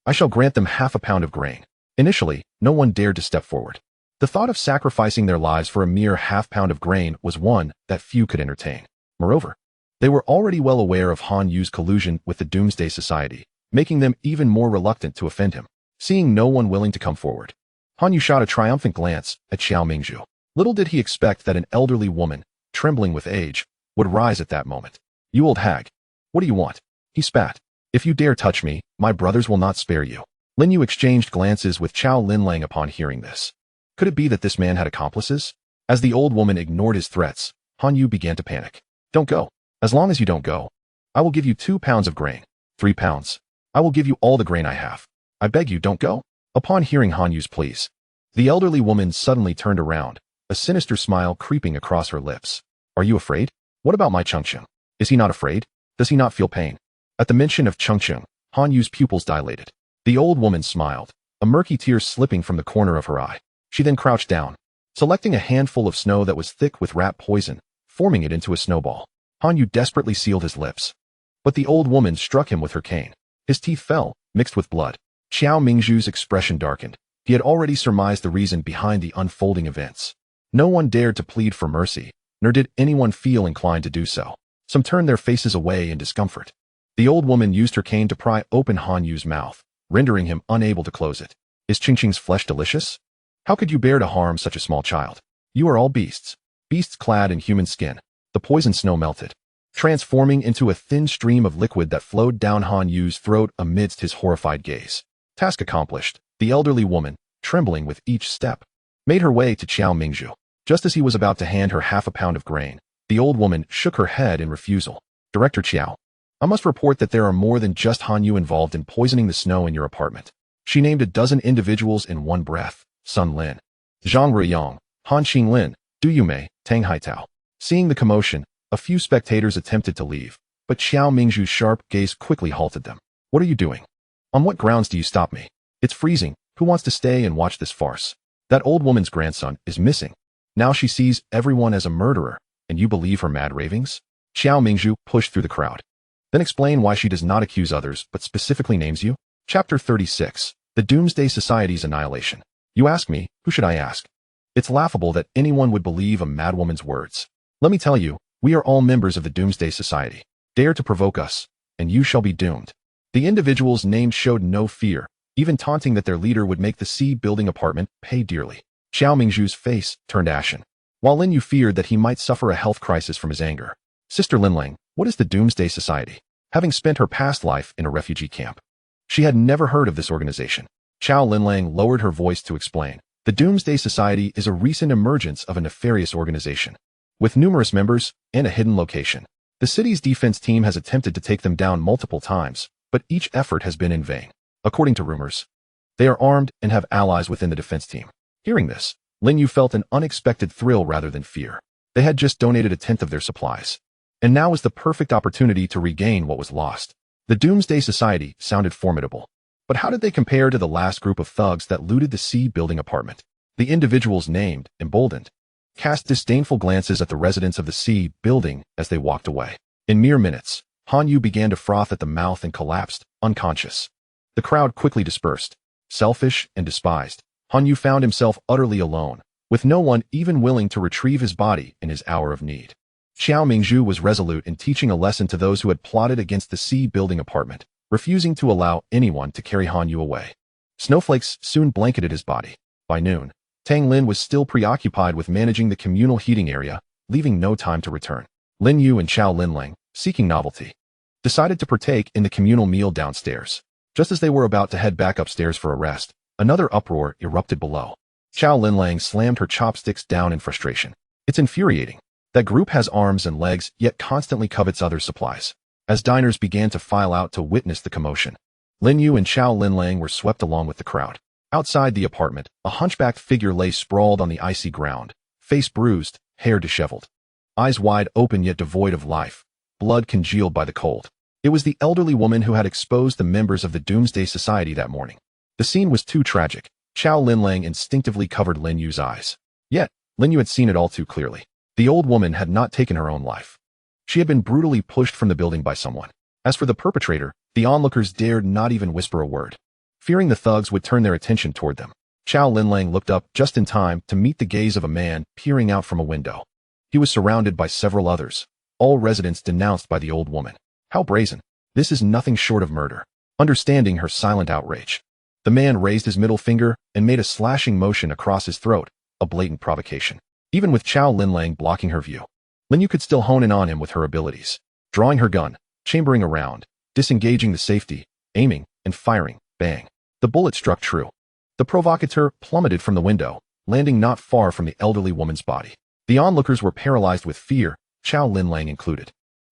Speaker 1: I shall grant them 1/2 pound of grain. Initially, no one dared to step forward. The thought of sacrificing their lives for a mere 1/2 pound of grain was one that few could entertain. Moreover, they were already well aware of Han Yu's collusion with the Doomsday Society, making them even more reluctant to offend him. Seeing no one willing to come forward, Han Yu shot a triumphant glance at Xiao Mingzhu. Little did he expect that an elderly woman, trembling with age, would rise at that moment. You old hag. What do you want? He spat. If you dare touch me, my brothers will not spare you. Lin You exchanged glances with Chao Linlang upon hearing this. Could it be that this man had accomplices? As the old woman ignored his threats, Han Yu began to panic. Don't go. As long as you don't go, I will give you 2 pounds of grain. 3 pounds. I will give you all the grain I have. I beg you, don't go. Upon hearing Han Yu's pleas, the elderly woman suddenly turned around, a sinister smile creeping across her lips. Are you afraid? What about my Chengcheng? Is he not afraid? Does he not feel pain? At the mention of Chengcheng, Han Yu's pupils dilated. The old woman smiled, a murky tear slipping from the corner of her eye. She then crouched down, selecting a handful of snow that was thick with rat poison, forming it into a snowball. Han Yu desperately sealed his lips. But the old woman struck him with her cane. His teeth fell, mixed with blood. Xiao Mingzhu's expression darkened. He had already surmised the reason behind the unfolding events. No one dared to plead for mercy, nor did anyone feel inclined to do so. Some turned their faces away in discomfort. The old woman used her cane to pry open Han Yu's mouth, rendering him unable to close it. Is Chingching's flesh delicious? How could you bear to harm such a small child? You are all beasts. Beasts clad in human skin. The poison snow melted, transforming into a thin stream of liquid that flowed down Han Yu's throat amidst his horrified gaze. Task accomplished. The elderly woman, trembling with each step, made her way to Xiao Mingzhu. Just as he was about to hand her 1/2 pound of grain, the old woman shook her head in refusal. Director Xiao, I must report that there are more than just Han Yu involved in poisoning the snow in your apartment. She named a dozen individuals in one breath. Sun Lin, Zhang Ruyong, Han Qinglin, Du Yumei, Tang Haitao. Seeing the commotion, a few spectators attempted to leave, but Xiao Mingzhu's sharp gaze quickly halted them. What are you doing? On what grounds do you stop me? It's freezing. Who wants to stay and watch this farce? That old woman's grandson is missing. Now she sees everyone as a murderer, and you believe her mad ravings? Xiao Mingzhu pushed through the crowd. Then explain why she does not accuse others, but specifically names you. Chapter 36. The Doomsday Society's Annihilation. You ask me, who should I ask? It's laughable that anyone would believe a madwoman's words. Let me tell you, we are all members of the Doomsday Society. Dare to provoke us, and you shall be doomed. The individuals named showed no fear, even taunting that their leader would make the C-building apartment pay dearly. Xiao Mingzhu's face turned ashen, while Lin Yu feared that he might suffer a health crisis from his anger. Sister Linlang, what is the Doomsday Society? Having spent her past life in a refugee camp, she had never heard of this organization. Chao Linlang lowered her voice to explain. The Doomsday Society is a recent emergence of a nefarious organization, with numerous members and a hidden location. The city's defense team has attempted to take them down multiple times, but each effort has been in vain. According to rumors, they are armed and have allies within the defense team. Hearing this, Lin Yu felt an unexpected thrill rather than fear. They had just donated 1/10 of their supplies, and now was the perfect opportunity to regain what was lost. The Doomsday Society sounded formidable. But how did they compare to the last group of thugs that looted the C-building apartment? The individuals named, emboldened, cast disdainful glances at the residents of the C-building as they walked away. In mere minutes, Han Yu began to froth at the mouth and collapsed, unconscious. The crowd quickly dispersed. Selfish and despised, Han Yu found himself utterly alone, with no one even willing to retrieve his body in his hour of need. Xiao Mingzhu was resolute in teaching a lesson to those who had plotted against the C-building apartment, refusing to allow anyone to carry Han Yu away. Snowflakes soon blanketed his body. By noon, Tang Lin was still preoccupied with managing the communal heating area, leaving no time to return. Lin Yu and Chao Linlang, seeking novelty, decided to partake in the communal meal downstairs. Just as they were about to head back upstairs for a rest, another uproar erupted below. Chao Linlang slammed her chopsticks down in frustration. It's infuriating. That group has arms and legs, yet constantly covets other supplies. As diners began to file out to witness the commotion, Lin Yu and Chao Linlang were swept along with the crowd. Outside the apartment, a hunchbacked figure lay sprawled on the icy ground, face bruised, hair disheveled, eyes wide open yet devoid of life, blood congealed by the cold. It was the elderly woman who had exposed the members of the Doomsday Society that morning. The scene was too tragic. Chow Linlang instinctively covered Lin Yu's eyes. Yet, Lin Yu had seen it all too clearly. The old woman had not taken her own life. She had been brutally pushed from the building by someone. As for the perpetrator, the onlookers dared not even whisper a word. Fearing the thugs would turn their attention toward them, Chow Linlang looked up just in time to meet the gaze of a man peering out from a window. He was surrounded by several others, all residents denounced by the old woman. How brazen. This is nothing short of murder. Understanding her silent outrage, the man raised his middle finger and made a slashing motion across his throat, a blatant provocation. Even with Chow Linlang blocking her view, Lin Yu could still hone in on him with her abilities. Drawing her gun, chambering around, disengaging the safety, aiming, and firing, bang. The bullet struck true. The provocateur plummeted from the window, landing not far from the elderly woman's body. The onlookers were paralyzed with fear, Chow Linlang included.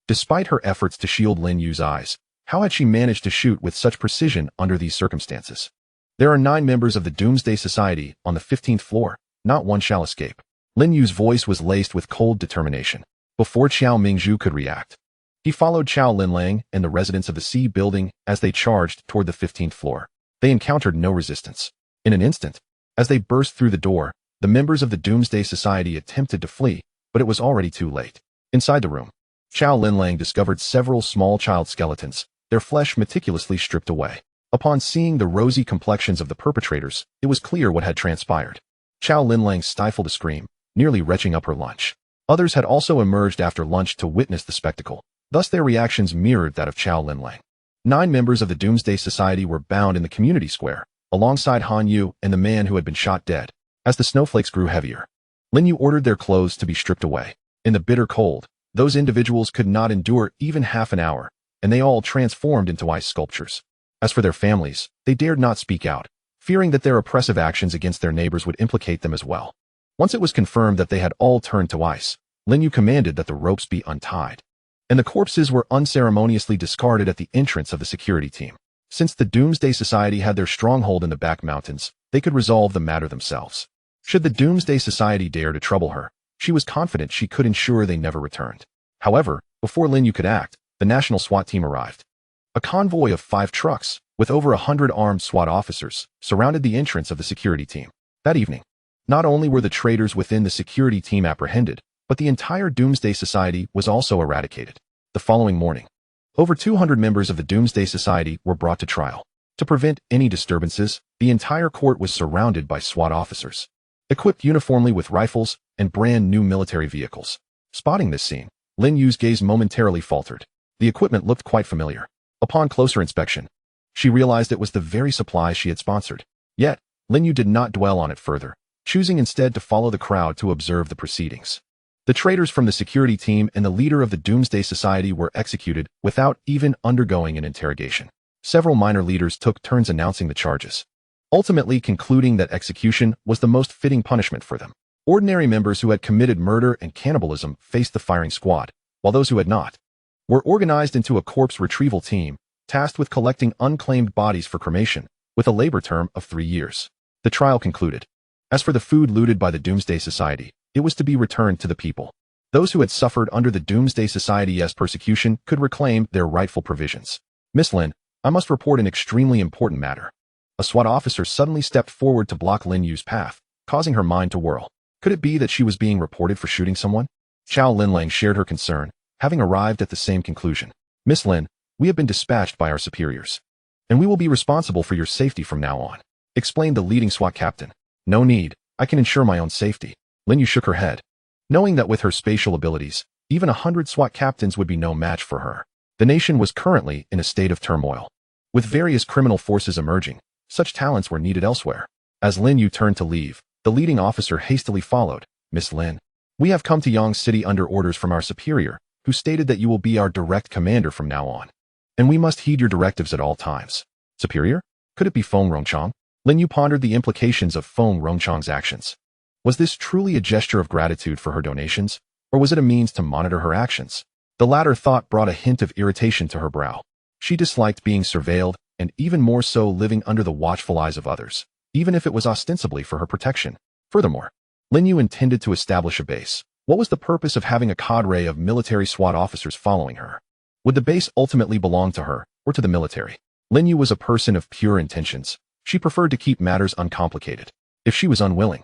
Speaker 1: Despite her efforts to shield Lin Yu's eyes, how had she managed to shoot with such precision under these circumstances? There are 9 members of the Doomsday Society on the 15th floor. Not one shall escape. Lin Yu's voice was laced with cold determination. Before Qiao Mingzhu could react, he followed Chow Linlang and the residents of the C building as they charged toward the 15th floor. They encountered no resistance. In an instant, as they burst through the door, the members of the Doomsday Society attempted to flee, but it was already too late. Inside the room, Chow Linlang discovered several small child skeletons, their flesh meticulously stripped away. Upon seeing the rosy complexions of the perpetrators, it was clear what had transpired. Chow Linlang stifled a scream, nearly retching up her lunch. Others had also emerged after lunch to witness the spectacle. Thus their reactions mirrored that of Chow Linlang. 9 members of the Doomsday Society were bound in the community square, alongside Han Yu and the man who had been shot dead. As the snowflakes grew heavier, Lin Yu ordered their clothes to be stripped away. In the bitter cold, those individuals could not endure even half an hour, and they all transformed into ice sculptures. As for their families, they dared not speak out, fearing that their oppressive actions against their neighbors would implicate them as well. Once it was confirmed that they had all turned to ice, Lin Yu commanded that the ropes be untied, and the corpses were unceremoniously discarded at the entrance of the security team. Since the Doomsday Society had their stronghold in the back mountains, they could resolve the matter themselves. Should the Doomsday Society dare to trouble her, she was confident she could ensure they never returned. However, before Lin Yu could act, the national SWAT team arrived. A convoy of 5 trucks, with over 100 armed SWAT officers, surrounded the entrance of the security team. That evening, not only were the traitors within the security team apprehended, but the entire Doomsday Society was also eradicated. The following morning, over 200 members of the Doomsday Society were brought to trial. To prevent any disturbances, the entire court was surrounded by SWAT officers, equipped uniformly with rifles and brand new military vehicles. Spotting this scene, Lin Yu's gaze momentarily faltered. The equipment looked quite familiar. Upon closer inspection, she realized it was the very supplies she had sponsored. Yet, Lin Yu did not dwell on it further, choosing instead to follow the crowd to observe the proceedings. The traitors from the security team and the leader of the Doomsday Society were executed without even undergoing an interrogation. Several minor leaders took turns announcing the charges, ultimately concluding that execution was the most fitting punishment for them. Ordinary members who had committed murder and cannibalism faced the firing squad, while those who had not were organized into a corpse retrieval team, tasked with collecting unclaimed bodies for cremation, with a labor term of 3 years. The trial concluded. As for the food looted by the Doomsday Society, it was to be returned to the people. Those who had suffered under the Doomsday Society's persecution could reclaim their rightful provisions. Miss Lin, I must report an extremely important matter. A SWAT officer suddenly stepped forward to block Lin Yu's path, causing her mind to whirl. Could it be that she was being reported for shooting someone? Chow Linlang shared her concern, having arrived at the same conclusion. Miss Lin, we have been dispatched by our superiors, and we will be responsible for your safety from now on, explained the leading SWAT captain. No need, I can ensure my own safety. Lin Yu shook her head, knowing that with her spatial abilities, even 100 SWAT captains would be no match for her. The nation was currently in a state of turmoil. With various criminal forces emerging, such talents were needed elsewhere. As Lin Yu turned to leave, the leading officer hastily followed. Miss Lin, we have come to Yang City under orders from our superior, who stated that you will be our direct commander from now on, and we must heed your directives at all times. Superior? Could it be Feng Rongchang? Lin Yu pondered the implications of Feng Rongchang's actions. Was this truly a gesture of gratitude for her donations, or was it a means to monitor her actions? The latter thought brought a hint of irritation to her brow. She disliked being surveilled, and even more so living under the watchful eyes of others, even if it was ostensibly for her protection. Furthermore, Lin Yu intended to establish a base. What was the purpose of having a cadre of military SWAT officers following her? Would the base ultimately belong to her, or to the military? Lin Yu was a person of pure intentions. She preferred to keep matters uncomplicated. If she was unwilling,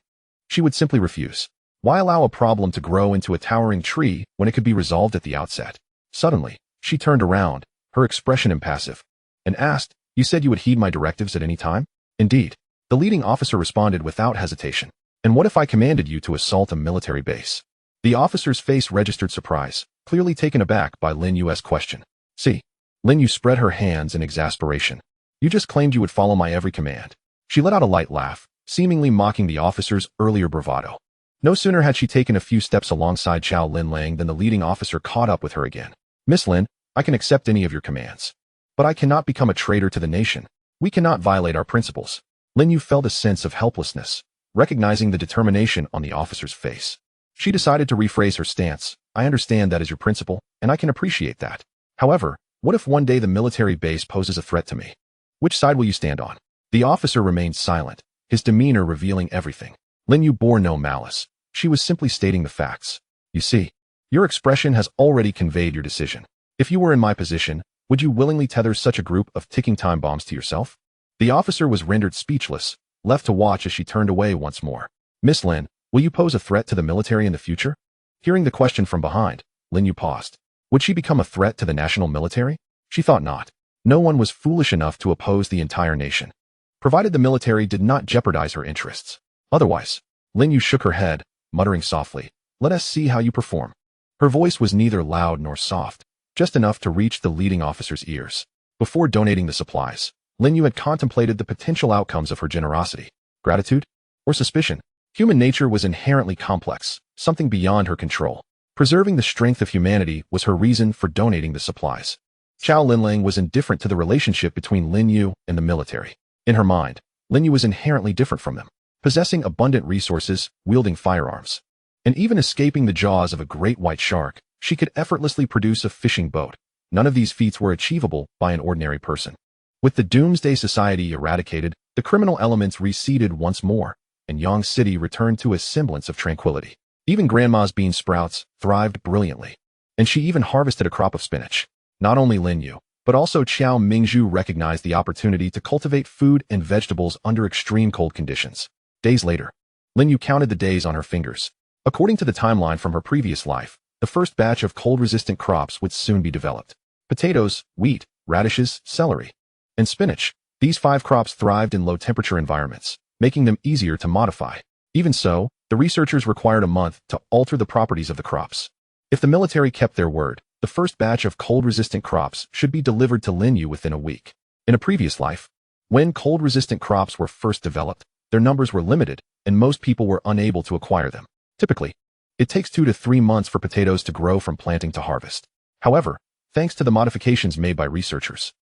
Speaker 1: she would simply refuse. Why allow a problem to grow into a towering tree when it could be resolved at the outset? Suddenly, she turned around, her expression impassive, and asked, "You said you would heed my directives at any time?" "Indeed." The leading officer responded without hesitation. "And what if I commanded you to assault a military base?" The officer's face registered surprise, clearly taken aback by Lin Yu's question. "See." Lin Yu spread her hands in exasperation. "You just claimed you would follow my every command." She let out a light laugh, seemingly mocking the officer's earlier bravado. No sooner had she taken a few steps alongside Qiao Linlang than the leading officer caught up with her again. "Miss Lin, I can accept any of your commands. But I cannot become a traitor to the nation. We cannot violate our principles." Lin Yu felt a sense of helplessness, recognizing the determination on the officer's face. She decided to rephrase her stance. "I understand that is your principle, and I can appreciate that. However, what if one day the military base poses a threat to me? Which side will you stand on?" The officer remained silent, his demeanor revealing everything. Lin Yu bore no malice. She was simply stating the facts. "You see, your expression has already conveyed your decision. If you were in my position, would you willingly tether such a group of ticking time bombs to yourself?" The officer was rendered speechless, left to watch as she turned away once more. "Miss Lin, will you pose a threat to the military in the future?" Hearing the question from behind, Lin Yu paused. Would she become a threat to the national military? She thought not. No one was foolish enough to oppose the entire nation, provided the military did not jeopardize her interests. Otherwise, Lin Yu shook her head, muttering softly, "Let us see how you perform." Her voice was neither loud nor soft, just enough to reach the leading officer's ears. Before donating the supplies, Lin Yu had contemplated the potential outcomes of her generosity. Gratitude? Or suspicion? Human nature was inherently complex, something beyond her control. Preserving the strength of humanity was her reason for donating the supplies. Qiao Linlang was indifferent to the relationship between Lin Yu and the military. In her mind, Lin Yu was inherently different from them, possessing abundant resources, wielding firearms, and even escaping the jaws of a great white shark. She could effortlessly produce a fishing boat. None of these feats were achievable by an ordinary person. With the Doomsday Society eradicated, the criminal elements receded once more, and Yang City returned to a semblance of tranquility. Even Grandma's bean sprouts thrived brilliantly, and she even harvested a crop of spinach. Not only Lin Yu, but also Qiao Mingzhu recognized the opportunity to cultivate food and vegetables under extreme cold conditions. Days later, Lin Yu counted the days on her fingers. According to the timeline from her previous life, the first batch of cold-resistant crops would soon be developed. Potatoes, wheat, radishes, celery, and spinach. These 5 crops thrived in low-temperature environments, making them easier to modify. Even so, the researchers required a month to alter the properties of the crops. If the military kept their word, the first batch of cold-resistant crops should be delivered to Lin Yu within a week. In a previous life, when cold-resistant crops were first developed, their numbers were limited, and most people were unable to acquire them. Typically, it takes 2 to 3 months for potatoes to grow from planting to harvest. However, thanks to the modifications made by researchers,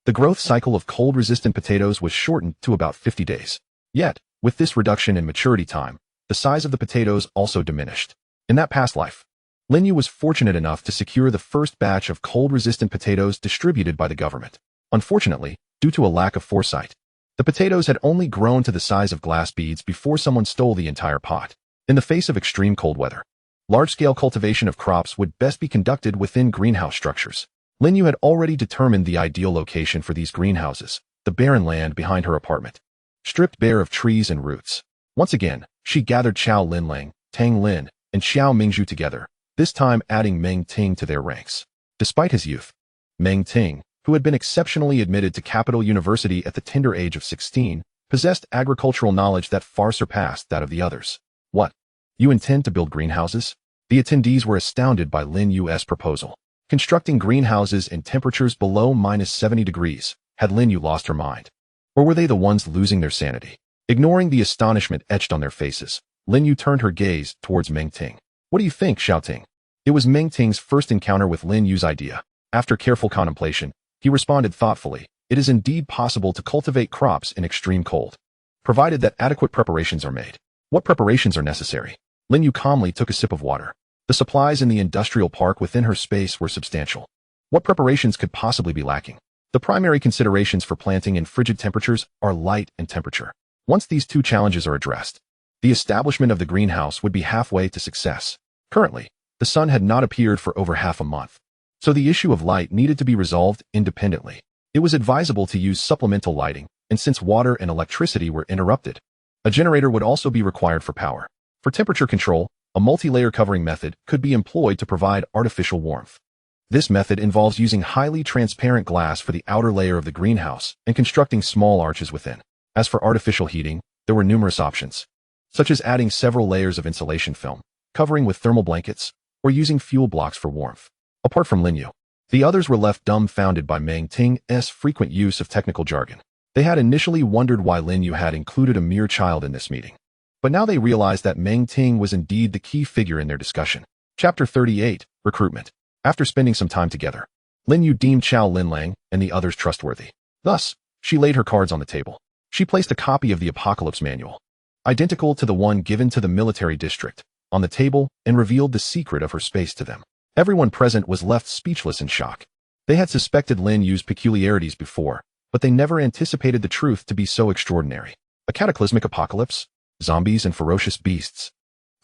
Speaker 1: the growth cycle of cold-resistant potatoes was shortened to about 50 days. Yet, with this reduction in maturity time, the size of the potatoes also diminished. In that past life, Lin Yu was fortunate enough to secure the first batch of cold-resistant potatoes distributed by the government. Unfortunately, due to a lack of foresight, the potatoes had only grown to the size of glass beads before someone stole the entire pot. In the face of extreme cold weather, large-scale cultivation of crops would best be conducted within greenhouse structures. Lin Yu had already determined the ideal location for these greenhouses, the barren land behind her apartment, stripped bare of trees and roots. Once again, she gathered Qiao Linlang, Tang Lin, and Xiao Mingzhu together, this time adding Meng Ting to their ranks. Despite his youth, Meng Ting, who had been exceptionally admitted to Capital University at the tender age of 16, possessed agricultural knowledge that far surpassed that of the others. "What? You intend to build greenhouses?" The attendees were astounded by Lin Yu's proposal. Constructing greenhouses in temperatures below -70 degrees, had Lin Yu lost her mind? Or were they the ones losing their sanity? Ignoring the astonishment etched on their faces, Lin Yu turned her gaze towards Meng Ting. "What do you think, Xiao Ting?" It was Meng Ting's first encounter with Lin Yu's idea. After careful contemplation, he responded thoughtfully, "It is indeed possible to cultivate crops in extreme cold, provided that adequate preparations are made." "What preparations are necessary?" Lin Yu calmly took a sip of water. The supplies in the industrial park within her space were substantial. What preparations could possibly be lacking? The primary considerations for planting in frigid temperatures are light and temperature. Once these 2 challenges are addressed, the establishment of the greenhouse would be halfway to success. Currently, the sun had not appeared for over half a month, so the issue of light needed to be resolved independently. It was advisable to use supplemental lighting, and since water and electricity were interrupted, a generator would also be required for power. For temperature control, a multi-layer covering method could be employed to provide artificial warmth. This method involves using highly transparent glass for the outer layer of the greenhouse and constructing small arches within. As for artificial heating, there were numerous options, such as adding several layers of insulation film, covering with thermal blankets, or using fuel blocks for warmth. Apart from Lin You, the others were left dumbfounded by Meng Ting's frequent use of technical jargon. They had initially wondered why Lin You had included a mere child in this meeting, but now they realized that Meng Ting was indeed the key figure in their discussion. Chapter 38, Recruitment. After spending some time together, Lin You deemed Xiao Linlang and the others trustworthy. Thus, she laid her cards on the table. She placed a copy of the Apocalypse Manual, identical to the one given to the military district, on the table and revealed the secret of her space to them. Everyone present was left speechless in shock. They had suspected Lin Yu's peculiarities before, but they never anticipated the truth to be so extraordinary. A cataclysmic apocalypse, zombies and ferocious beasts.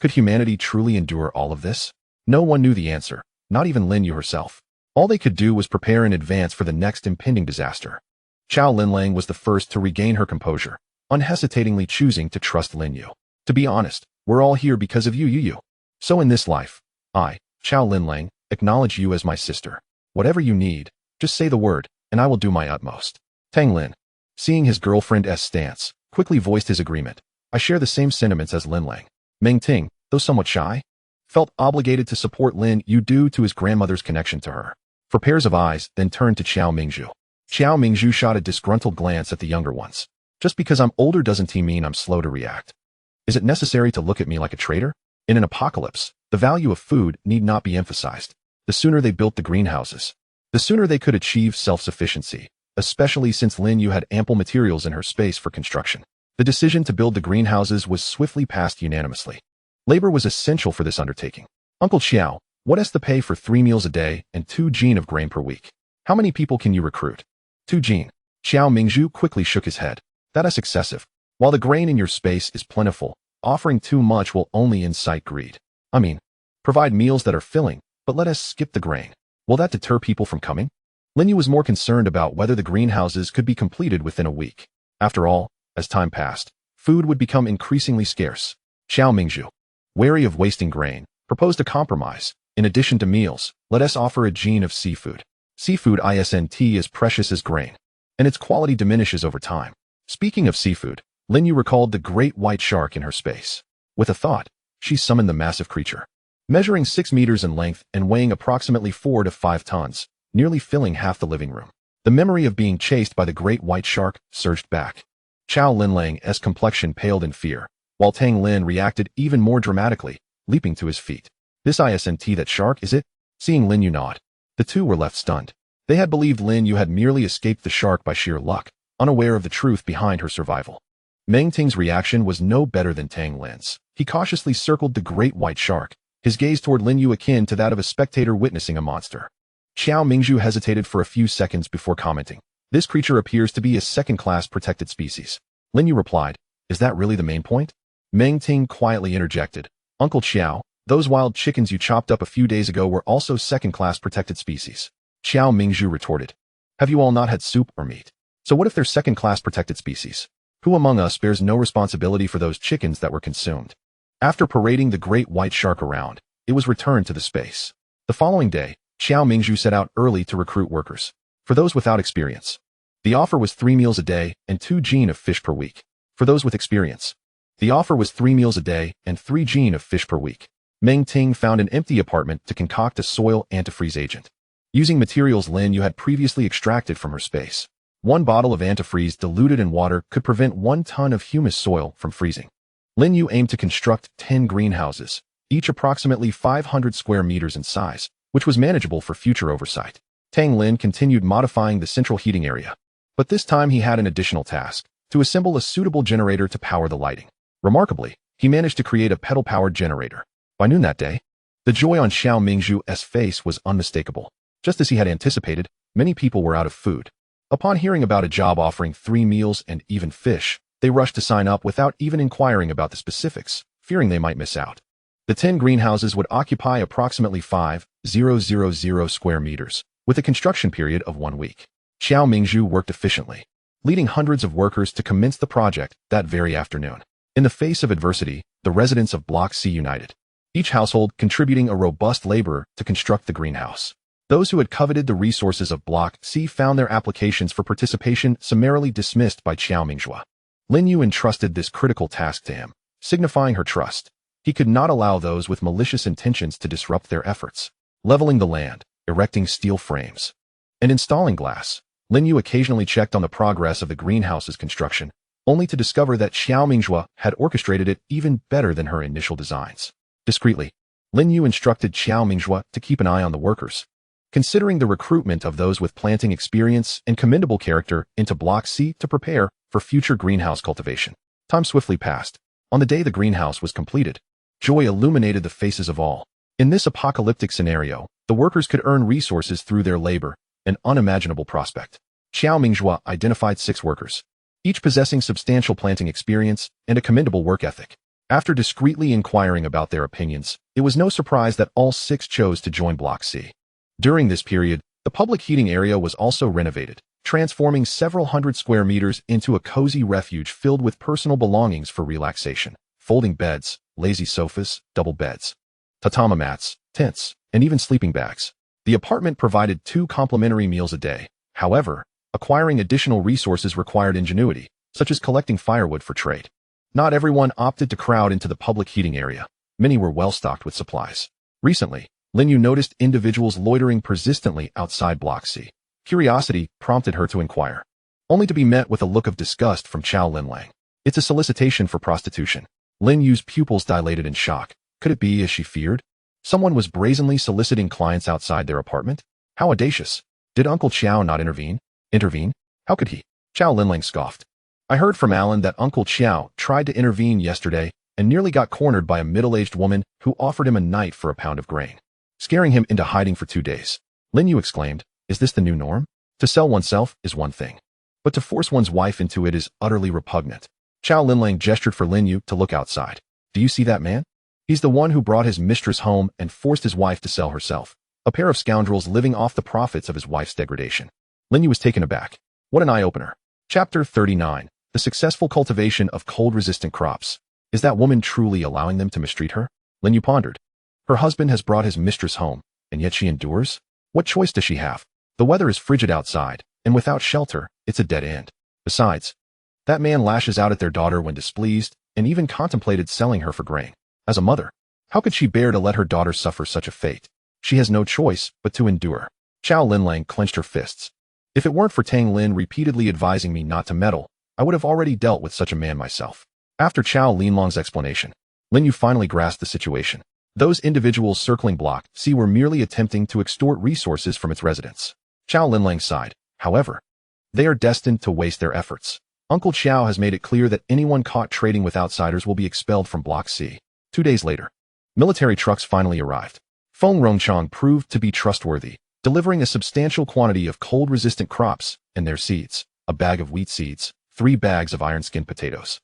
Speaker 1: Could humanity truly endure all of this? No one knew the answer, not even Lin Yu herself. All they could do was prepare in advance for the next impending disaster. Xiao Linlang was the first to regain her composure, unhesitatingly choosing to trust Lin Yu. To be honest, we're all here because of you. So in this life, I, Xiao Linlang, acknowledge you as my sister. Whatever you need, just say the word, and I will do my utmost. Tang Lin, seeing his girlfriend's stance, quickly voiced his agreement. I share the same sentiments as Linlang. Meng Ting, though somewhat shy, felt obligated to support Lin Yu due to his grandmother's connection to her. For pairs of eyes then turned to Xiao Mingzhu. Xiao Mingzhu shot a disgruntled glance at the younger ones. Just because I'm older doesn't mean I'm slow to react. Is it necessary to look at me like a traitor? In an apocalypse, the value of food need not be emphasized. The sooner they built the greenhouses, the sooner they could achieve self-sufficiency, especially since Lin Yu had ample materials in her space for construction. The decision to build the greenhouses was swiftly passed unanimously. Labor was essential for this undertaking. Uncle Xiao, what is the pay for 3 meals a day and 2 jin of grain per week? How many people can you recruit? 2 jin. Xiao Mingzhu quickly shook his head. That is excessive. While the grain in your space is plentiful, offering too much will only incite greed. Provide meals that are filling, but let us skip the grain. Will that deter people from coming? Lin Yu was more concerned about whether the greenhouses could be completed within a week. After all, as time passed, food would become increasingly scarce. Xiao Mingzhu, wary of wasting grain, proposed a compromise. In addition to meals, let us offer a jin of seafood. Seafood isn't as precious as grain, and its quality diminishes over time. Speaking of seafood, Lin Yu recalled the great white shark in her space. With a thought, she summoned the massive creature. Measuring 6 meters in length and weighing approximately 4 to 5 tons, nearly filling half the living room. The memory of being chased by the great white shark surged back. Xiao Linlang's complexion paled in fear, while Tang Lin reacted even more dramatically, leaping to his feet. This isn't that shark, is it? Seeing Lin Yu nod, the two were left stunned. They had believed Lin Yu had merely escaped the shark by sheer luck, unaware of the truth behind her survival. Meng Ting's reaction was no better than Tang Lin's. He cautiously circled the great white shark, his gaze toward Lin Yu akin to that of a spectator witnessing a monster. Xiao Mingzhu hesitated for a few seconds before commenting. This creature appears to be a second-class protected species. Lin Yu replied, is that really the main point? Meng Ting quietly interjected, Uncle Xiao, those wild chickens you chopped up a few days ago were also second-class protected species. Xiao Mingzhu retorted, have you all not had soup or meat? So what if they're second-class protected species? Who among us bears no responsibility for those chickens that were consumed? After parading the great white shark around, it was returned to the space. The following day, Xiao Mingzhu set out early to recruit workers. For those without experience, the offer was 3 meals a day and 2 jin of fish per week. For those with experience, the offer was 3 meals a day and 3 jin of fish per week. Meng Ting found an empty apartment to concoct a soil antifreeze agent. Using materials Lin Yu had previously extracted from her space, 1 bottle of antifreeze diluted in water could prevent 1 ton of humus soil from freezing. Lin Yu aimed to construct 10 greenhouses, each approximately 500 square meters in size, which was manageable for future oversight. Tang Lin continued modifying the central heating area, but this time he had an additional task, to assemble a suitable generator to power the lighting. Remarkably, he managed to create a pedal-powered generator. By noon that day, the joy on Xiao Mingzhu's face was unmistakable. Just as he had anticipated, many people were out of food. Upon hearing about a job offering 3 meals and even fish, they rushed to sign up without even inquiring about the specifics, fearing they might miss out. The 10 greenhouses would occupy approximately 5,000 square meters, with a construction period of 1 week. Xiao Mingzhu worked efficiently. leading hundreds of workers to commence the project that very afternoon. In the face of adversity, the residents of Block C united, each household contributing a robust laborer to construct the greenhouse. Those who had coveted the resources of Block C found their applications for participation summarily dismissed by Qiao Mingjue. Lin You entrusted this critical task to him, signifying her trust. He could not allow those with malicious intentions to disrupt their efforts. Leveling the land, erecting steel frames, and installing glass, Lin You occasionally checked on the progress of the greenhouse's construction, only to discover that Qiao Mingjue had orchestrated it even better than her initial designs. Discreetly, Lin You instructed Qiao Mingjue to keep an eye on the workers, considering the recruitment of those with planting experience and commendable character into Block C to prepare for future greenhouse cultivation. Time swiftly passed. On the day the greenhouse was completed, joy illuminated the faces of all. In this apocalyptic scenario, the workers could earn resources through their labor, an unimaginable prospect. Qiao Mingjue identified 6 workers, each possessing substantial planting experience and a commendable work ethic. After discreetly inquiring about their opinions, it was no surprise that all 6 chose to join Block C. During this period, the public heating area was also renovated, transforming several hundred square meters into a cozy refuge filled with personal belongings for relaxation. Folding beds, lazy sofas, double beds, tatami mats, tents, and even sleeping bags. The apartment provided 2 complimentary meals a day. However, acquiring additional resources required ingenuity, such as collecting firewood for trade. Not everyone opted to crowd into the public heating area. Many were well stocked with supplies. Recently, Lin You noticed individuals loitering persistently outside Block C. Curiosity prompted her to inquire, only to be met with a look of disgust from Qiao Linlang. It's a solicitation for prostitution. Lin Yu's pupils dilated in shock. Could it be as she feared? Someone was brazenly soliciting clients outside their apartment? How audacious! Did Uncle Qiao not intervene? Intervene? How could he? Qiao Linlang scoffed. I heard from Alan that Uncle Qiao tried to intervene yesterday and nearly got cornered by a middle-aged woman who offered him a night for a pound of grain, scaring him into hiding for 2 days. Lin Yu exclaimed, is this the new norm? To sell oneself is one thing, but to force one's wife into it is utterly repugnant. Qiao Linlang gestured for Lin Yu to look outside. Do you see that man? He's the one who brought his mistress home and forced his wife to sell herself. A pair of scoundrels living off the profits of his wife's degradation. Lin Yu was taken aback. What an eye-opener. Chapter 39. The successful cultivation of cold-resistant crops. Is that woman truly allowing them to mistreat her? Lin Yu pondered. Her husband has brought his mistress home, and yet she endures? What choice does she have? The weather is frigid outside, and without shelter, it's a dead end. Besides, that man lashes out at their daughter when displeased, and even contemplated selling her for grain. As a mother, how could she bear to let her daughter suffer such a fate? She has no choice but to endure. Qiao Linlang clenched her fists. If it weren't for Tang Lin repeatedly advising me not to meddle, I would have already dealt with such a man myself. After Qiao Linlang's explanation, Lin Yu finally grasped the situation. Those individuals circling Block C were merely attempting to extort resources from its residents. Qiao Linlang sighed. However, they are destined to waste their efforts. Uncle Qiao has made it clear that anyone caught trading with outsiders will be expelled from Block C. 2 days later, military trucks finally arrived. Feng Rongchang proved to be trustworthy, delivering a substantial quantity of cold-resistant crops and their seeds, a bag of wheat seeds, 3 bags of iron-skinned potatoes,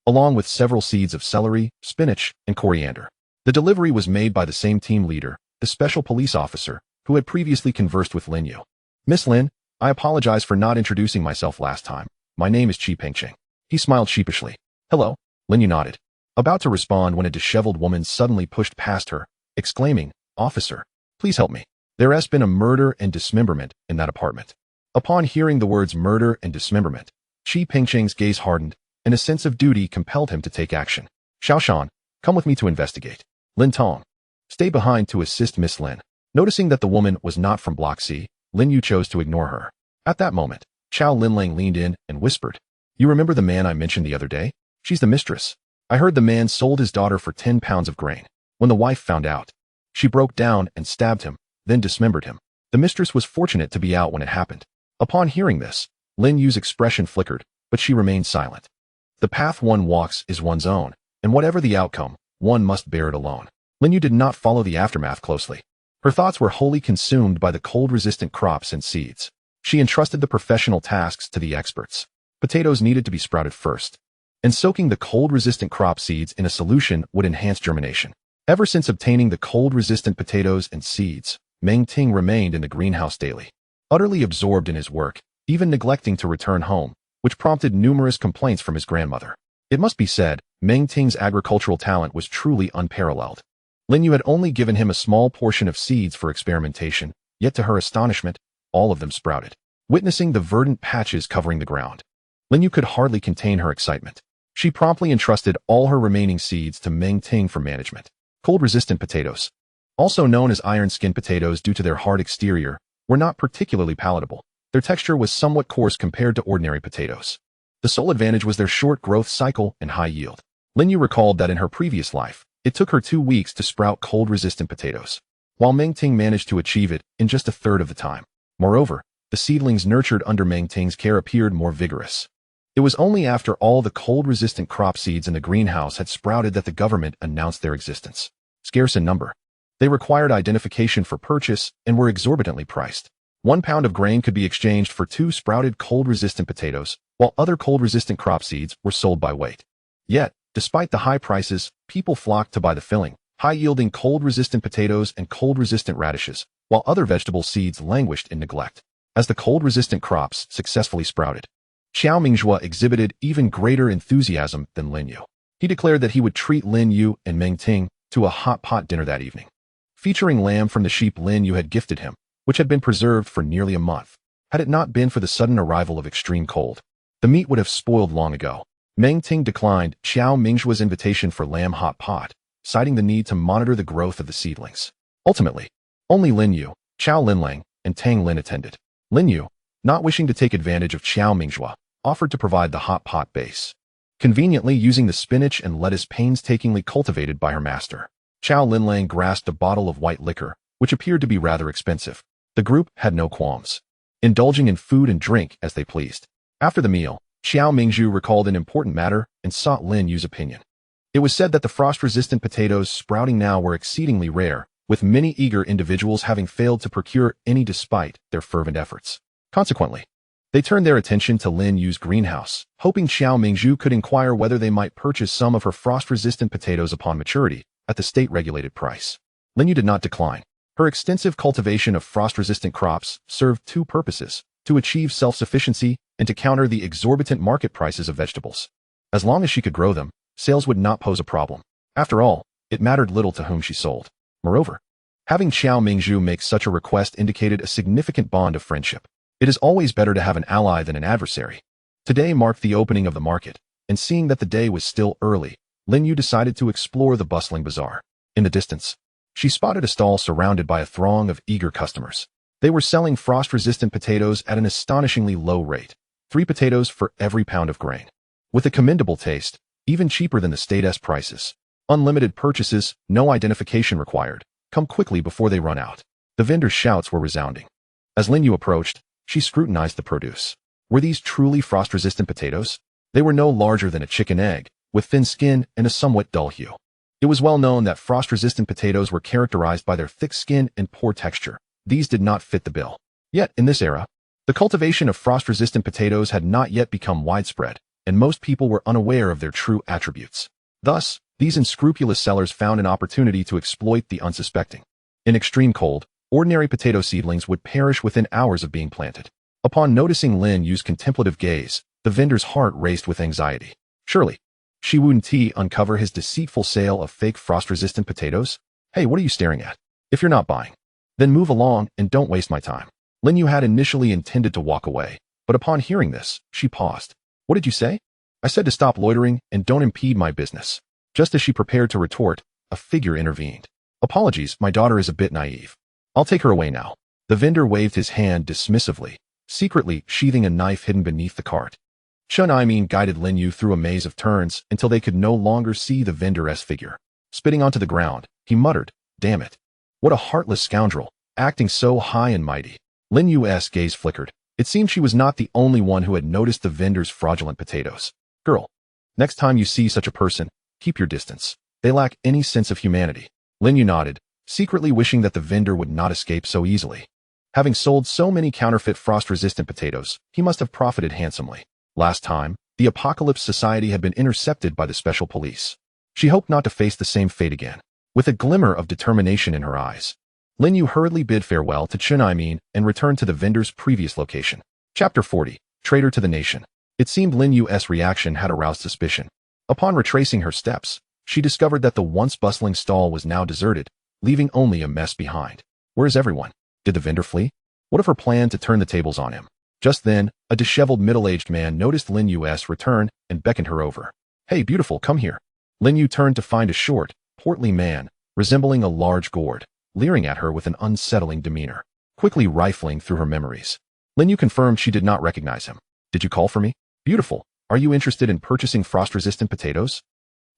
Speaker 1: along with several seeds of celery, spinach, and coriander. The delivery was made by the same team leader, the special police officer, who had previously conversed with Lin Yu. Miss Lin, I apologize for not introducing myself last time. My name is Qi Pengqing. He smiled sheepishly. Hello. Lin Yu nodded, about to respond when a disheveled woman suddenly pushed past her, exclaiming, Officer, please help me. There has been a murder and dismemberment in that apartment. Upon hearing the words murder and dismemberment, Qi Pengqing's gaze hardened, and a sense of duty compelled him to take action. Xiaoshan, come with me to investigate. Lin Tong, stay behind to assist Miss Lin. Noticing that the woman was not from Block C, Lin Yu chose to ignore her. At that moment, Qiao Linlang leaned in and whispered, You remember the man I mentioned the other day? She's the mistress. I heard the man sold his daughter for 10 pounds of grain. When the wife found out, she broke down and stabbed him, then dismembered him. The mistress was fortunate to be out when it happened. Upon hearing this, Lin Yu's expression flickered, but she remained silent. The path one walks is one's own, and whatever the outcome, one must bear it alone. Lin Yu did not follow the aftermath closely. Her thoughts were wholly consumed by the cold-resistant crops and seeds. She entrusted the professional tasks to the experts. Potatoes needed to be sprouted first, and soaking the cold-resistant crop seeds in a solution would enhance germination. Ever since obtaining the cold-resistant potatoes and seeds, Meng Ting remained in the greenhouse daily, utterly absorbed in his work, even neglecting to return home, which prompted numerous complaints from his grandmother. It must be said, Meng Ting's agricultural talent was truly unparalleled. Lin You had only given him a small portion of seeds for experimentation, yet to her astonishment, all of them sprouted. Witnessing the verdant patches covering the ground, Lin You could hardly contain her excitement. She promptly entrusted all her remaining seeds to Meng Ting for management. Cold-resistant potatoes, also known as iron-skin potatoes due to their hard exterior, were not particularly palatable. Their texture was somewhat coarse compared to ordinary potatoes. The sole advantage was their short growth cycle and high yield. Lin Yu recalled that in her previous life, it took her 2 weeks to sprout cold-resistant potatoes, while Meng Ting managed to achieve it in just a third of the time. Moreover, the seedlings nurtured under Meng Ting's care appeared more vigorous. It was only after all the cold-resistant crop seeds in the greenhouse had sprouted that the government announced their existence. Scarce in number, they required identification for purchase and were exorbitantly priced. 1 pound of grain could be exchanged for 2 sprouted cold-resistant potatoes, while other cold-resistant crop seeds were sold by weight. Yet, despite the high prices, people flocked to buy the filling, high-yielding cold-resistant potatoes and cold-resistant radishes, while other vegetable seeds languished in neglect. As the cold-resistant crops successfully sprouted, Xiao Mingjue exhibited even greater enthusiasm than Lin Yu. He declared that he would treat Lin Yu and Meng Ting to a hot pot dinner that evening, featuring lamb from the sheep Lin Yu had gifted him, which had been preserved for nearly a month. Had it not been for the sudden arrival of extreme cold, the meat would have spoiled long ago. Meng Ting declined Xiao Mingjue's invitation for lamb hot pot, citing the need to monitor the growth of the seedlings. Ultimately, only Lin Yu, Qiao Linlang, and Tang Lin attended. Lin Yu, not wishing to take advantage of Xiao Mingjue, offered to provide the hot pot base, conveniently using the spinach and lettuce painstakingly cultivated by her master. Qiao Linlang grasped a bottle of white liquor, which appeared to be rather expensive. The group had no qualms, indulging in food and drink as they pleased. After the meal, Xiao Mingju recalled an important matter and sought Lin Yu's opinion. It was said that the frost-resistant potatoes sprouting now were exceedingly rare, with many eager individuals having failed to procure any despite their fervent efforts. Consequently, they turned their attention to Lin Yu's greenhouse, hoping Xiao Mingju could inquire whether they might purchase some of her frost-resistant potatoes upon maturity at the state-regulated price. Lin Yu did not decline. Her extensive cultivation of frost-resistant crops served 2 purposes: to achieve self-sufficiency and to counter the exorbitant market prices of vegetables. As long as she could grow them, sales would not pose a problem. After all, it mattered little to whom she sold. Moreover, having Xiao Mingju make such a request indicated a significant bond of friendship. It is always better to have an ally than an adversary. Today marked the opening of the market, and seeing that the day was still early, Lin Yu decided to explore the bustling bazaar. In the distance, she spotted a stall surrounded by a throng of eager customers. They were selling frost-resistant potatoes at an astonishingly low rate, 3 potatoes for every pound of grain. With a commendable taste, even cheaper than the state's prices. Unlimited purchases, no identification required. Come quickly before they run out. The vendors' shouts were resounding. As Lin Yu approached, she scrutinized the produce. Were these truly frost-resistant potatoes? They were no larger than a chicken egg, with thin skin and a somewhat dull hue. It was well known that frost-resistant potatoes were characterized by their thick skin and poor texture. These did not fit the bill. Yet, in this era, the cultivation of frost-resistant potatoes had not yet become widespread, and most people were unaware of their true attributes. Thus, these unscrupulous sellers found an opportunity to exploit the unsuspecting. In extreme cold, ordinary potato seedlings would perish within hours of being planted. Upon noticing Lin Yu's contemplative gaze, the vendor's heart raced with anxiety. Surely, she wouldn't uncover his deceitful sale of fake frost-resistant potatoes? Hey, what are you staring at? If you're not buying, then move along and don't waste my time. Lin Yu had initially intended to walk away, but upon hearing this, she paused. What did you say? I said to stop loitering and don't impede my business. Just as she prepared to retort, a figure intervened. Apologies, my daughter is a bit naive. I'll take her away now. The vendor waved his hand dismissively, secretly sheathing a knife hidden beneath the cart. Chen Aimin guided Lin Yu through a maze of turns until they could no longer see the vendor's figure. Spitting onto the ground, he muttered, "Damn it. What a heartless scoundrel, acting so high and mighty." Lin Yu's gaze flickered. It seemed she was not the only one who had noticed the vendor's fraudulent potatoes. Girl, next time you see such a person, keep your distance. They lack any sense of humanity. Lin Yu nodded, secretly wishing that the vendor would not escape so easily. Having sold so many counterfeit frost-resistant potatoes, he must have profited handsomely. Last time, the Apocalypse Society had been intercepted by the special police. She hoped not to face the same fate again. With a glimmer of determination in her eyes, Lin Yu hurriedly bid farewell to Chen Aimin and returned to the vendor's previous location. Chapter 40. Traitor to the Nation. It seemed Lin Yu's reaction had aroused suspicion. Upon retracing her steps, she discovered that the once bustling stall was now deserted, leaving only a mess behind. Where is everyone? Did the vendor flee? What of her plan to turn the tables on him? Just then, a disheveled middle-aged man noticed Lin Yu's return and beckoned her over. Hey, beautiful, come here. Lin Yu turned to find a short, portly man, resembling a large gourd, leering at her with an unsettling demeanor. Quickly rifling through her memories, Lin Yu confirmed she did not recognize him. Did you call for me? Beautiful, are you interested in purchasing frost-resistant potatoes?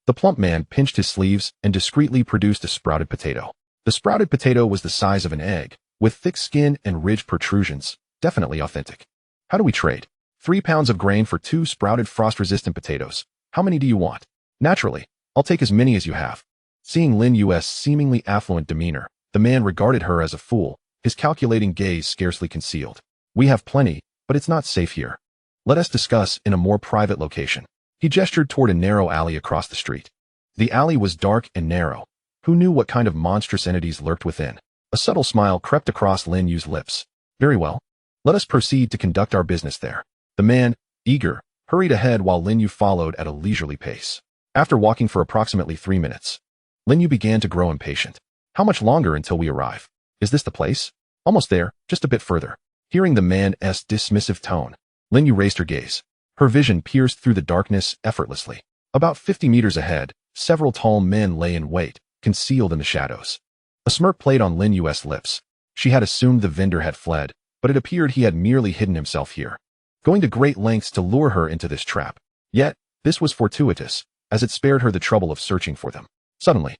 Speaker 1: The plump man pinched his sleeves and discreetly produced a sprouted potato. The sprouted potato was the size of an egg, with thick skin and ridged protrusions, definitely authentic. How do we trade? 3 pounds of grain for 2 sprouted frost-resistant potatoes. How many do you want? Naturally, I'll take as many as you have. Seeing Lin Yu's seemingly affluent demeanor, the man regarded her as a fool, his calculating gaze scarcely concealed. We have plenty, but it's not safe here. Let us discuss in a more private location. He gestured toward a narrow alley across the street. The alley was dark and narrow. Who knew what kind of monstrous entities lurked within? A subtle smile crept across Lin Yu's lips. Very well. Let us proceed to conduct our business there. The man, eager, hurried ahead while Lin Yu followed at a leisurely pace. After walking for approximately 3 minutes, Lin Yu began to grow impatient. How much longer until we arrive? Is this the place? Almost there, just a bit further. Hearing the man's dismissive tone, Lin Yu raised her gaze. Her vision pierced through the darkness effortlessly. About 50 meters ahead, several tall men lay in wait, concealed in the shadows. A smirk played on Lin Yu's lips. She had assumed the vendor had fled, but it appeared he had merely hidden himself here, going to great lengths to lure her into this trap. Yet, this was fortuitous, as it spared her the trouble of searching for them. Suddenly,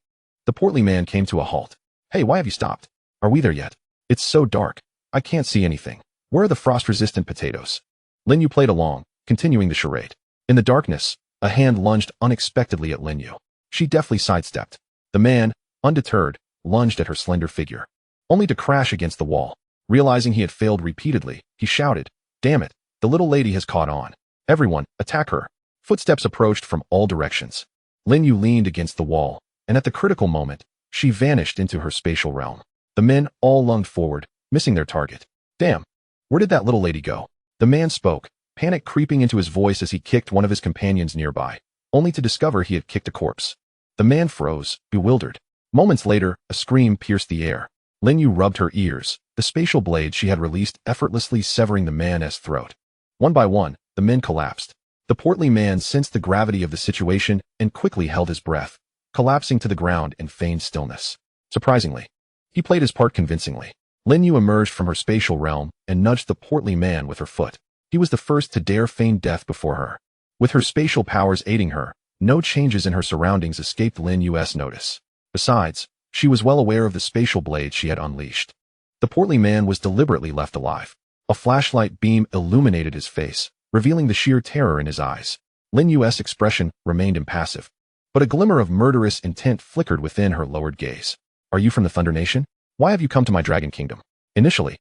Speaker 1: the portly man came to a halt. Hey, why have you stopped? Are we there yet? It's so dark. I can't see anything. Where are the frost-resistant potatoes? Lin Yu played along, continuing the charade. In the darkness, a hand lunged unexpectedly at Lin Yu. She deftly sidestepped. The man, undeterred, lunged at her slender figure, only to crash against the wall. Realizing he had failed repeatedly, he shouted, "Damn it, the little lady has caught on. Everyone, attack her." Footsteps approached from all directions. Lin Yu leaned against the wall, and at the critical moment, she vanished into her spatial realm. The men all lunged forward, missing their target. Damn, where did that little lady go? The man spoke, panic creeping into his voice as he kicked one of his companions nearby, only to discover he had kicked a corpse. The man froze, bewildered. Moments later, a scream pierced the air. Lin Yu rubbed her ears, the spatial blade she had released effortlessly severing the man's throat. One by one, the men collapsed. The portly man sensed the gravity of the situation and quickly held his breath, collapsing to the ground in feigned stillness. Surprisingly, he played his part convincingly. Lin Yu emerged from her spatial realm and nudged the portly man with her foot. He was the first to dare feign death before her. With her spatial powers aiding her, no changes in her surroundings escaped Lin Yu's notice. Besides, she was well aware of the spatial blade she had unleashed. The portly man was deliberately left alive. A flashlight beam illuminated his face, revealing the sheer terror in his eyes. Lin Yu's expression remained impassive, but a glimmer of murderous intent flickered within her lowered gaze. Are you from the Thunder Nation? Why have you come to my Dragon Kingdom? Initially,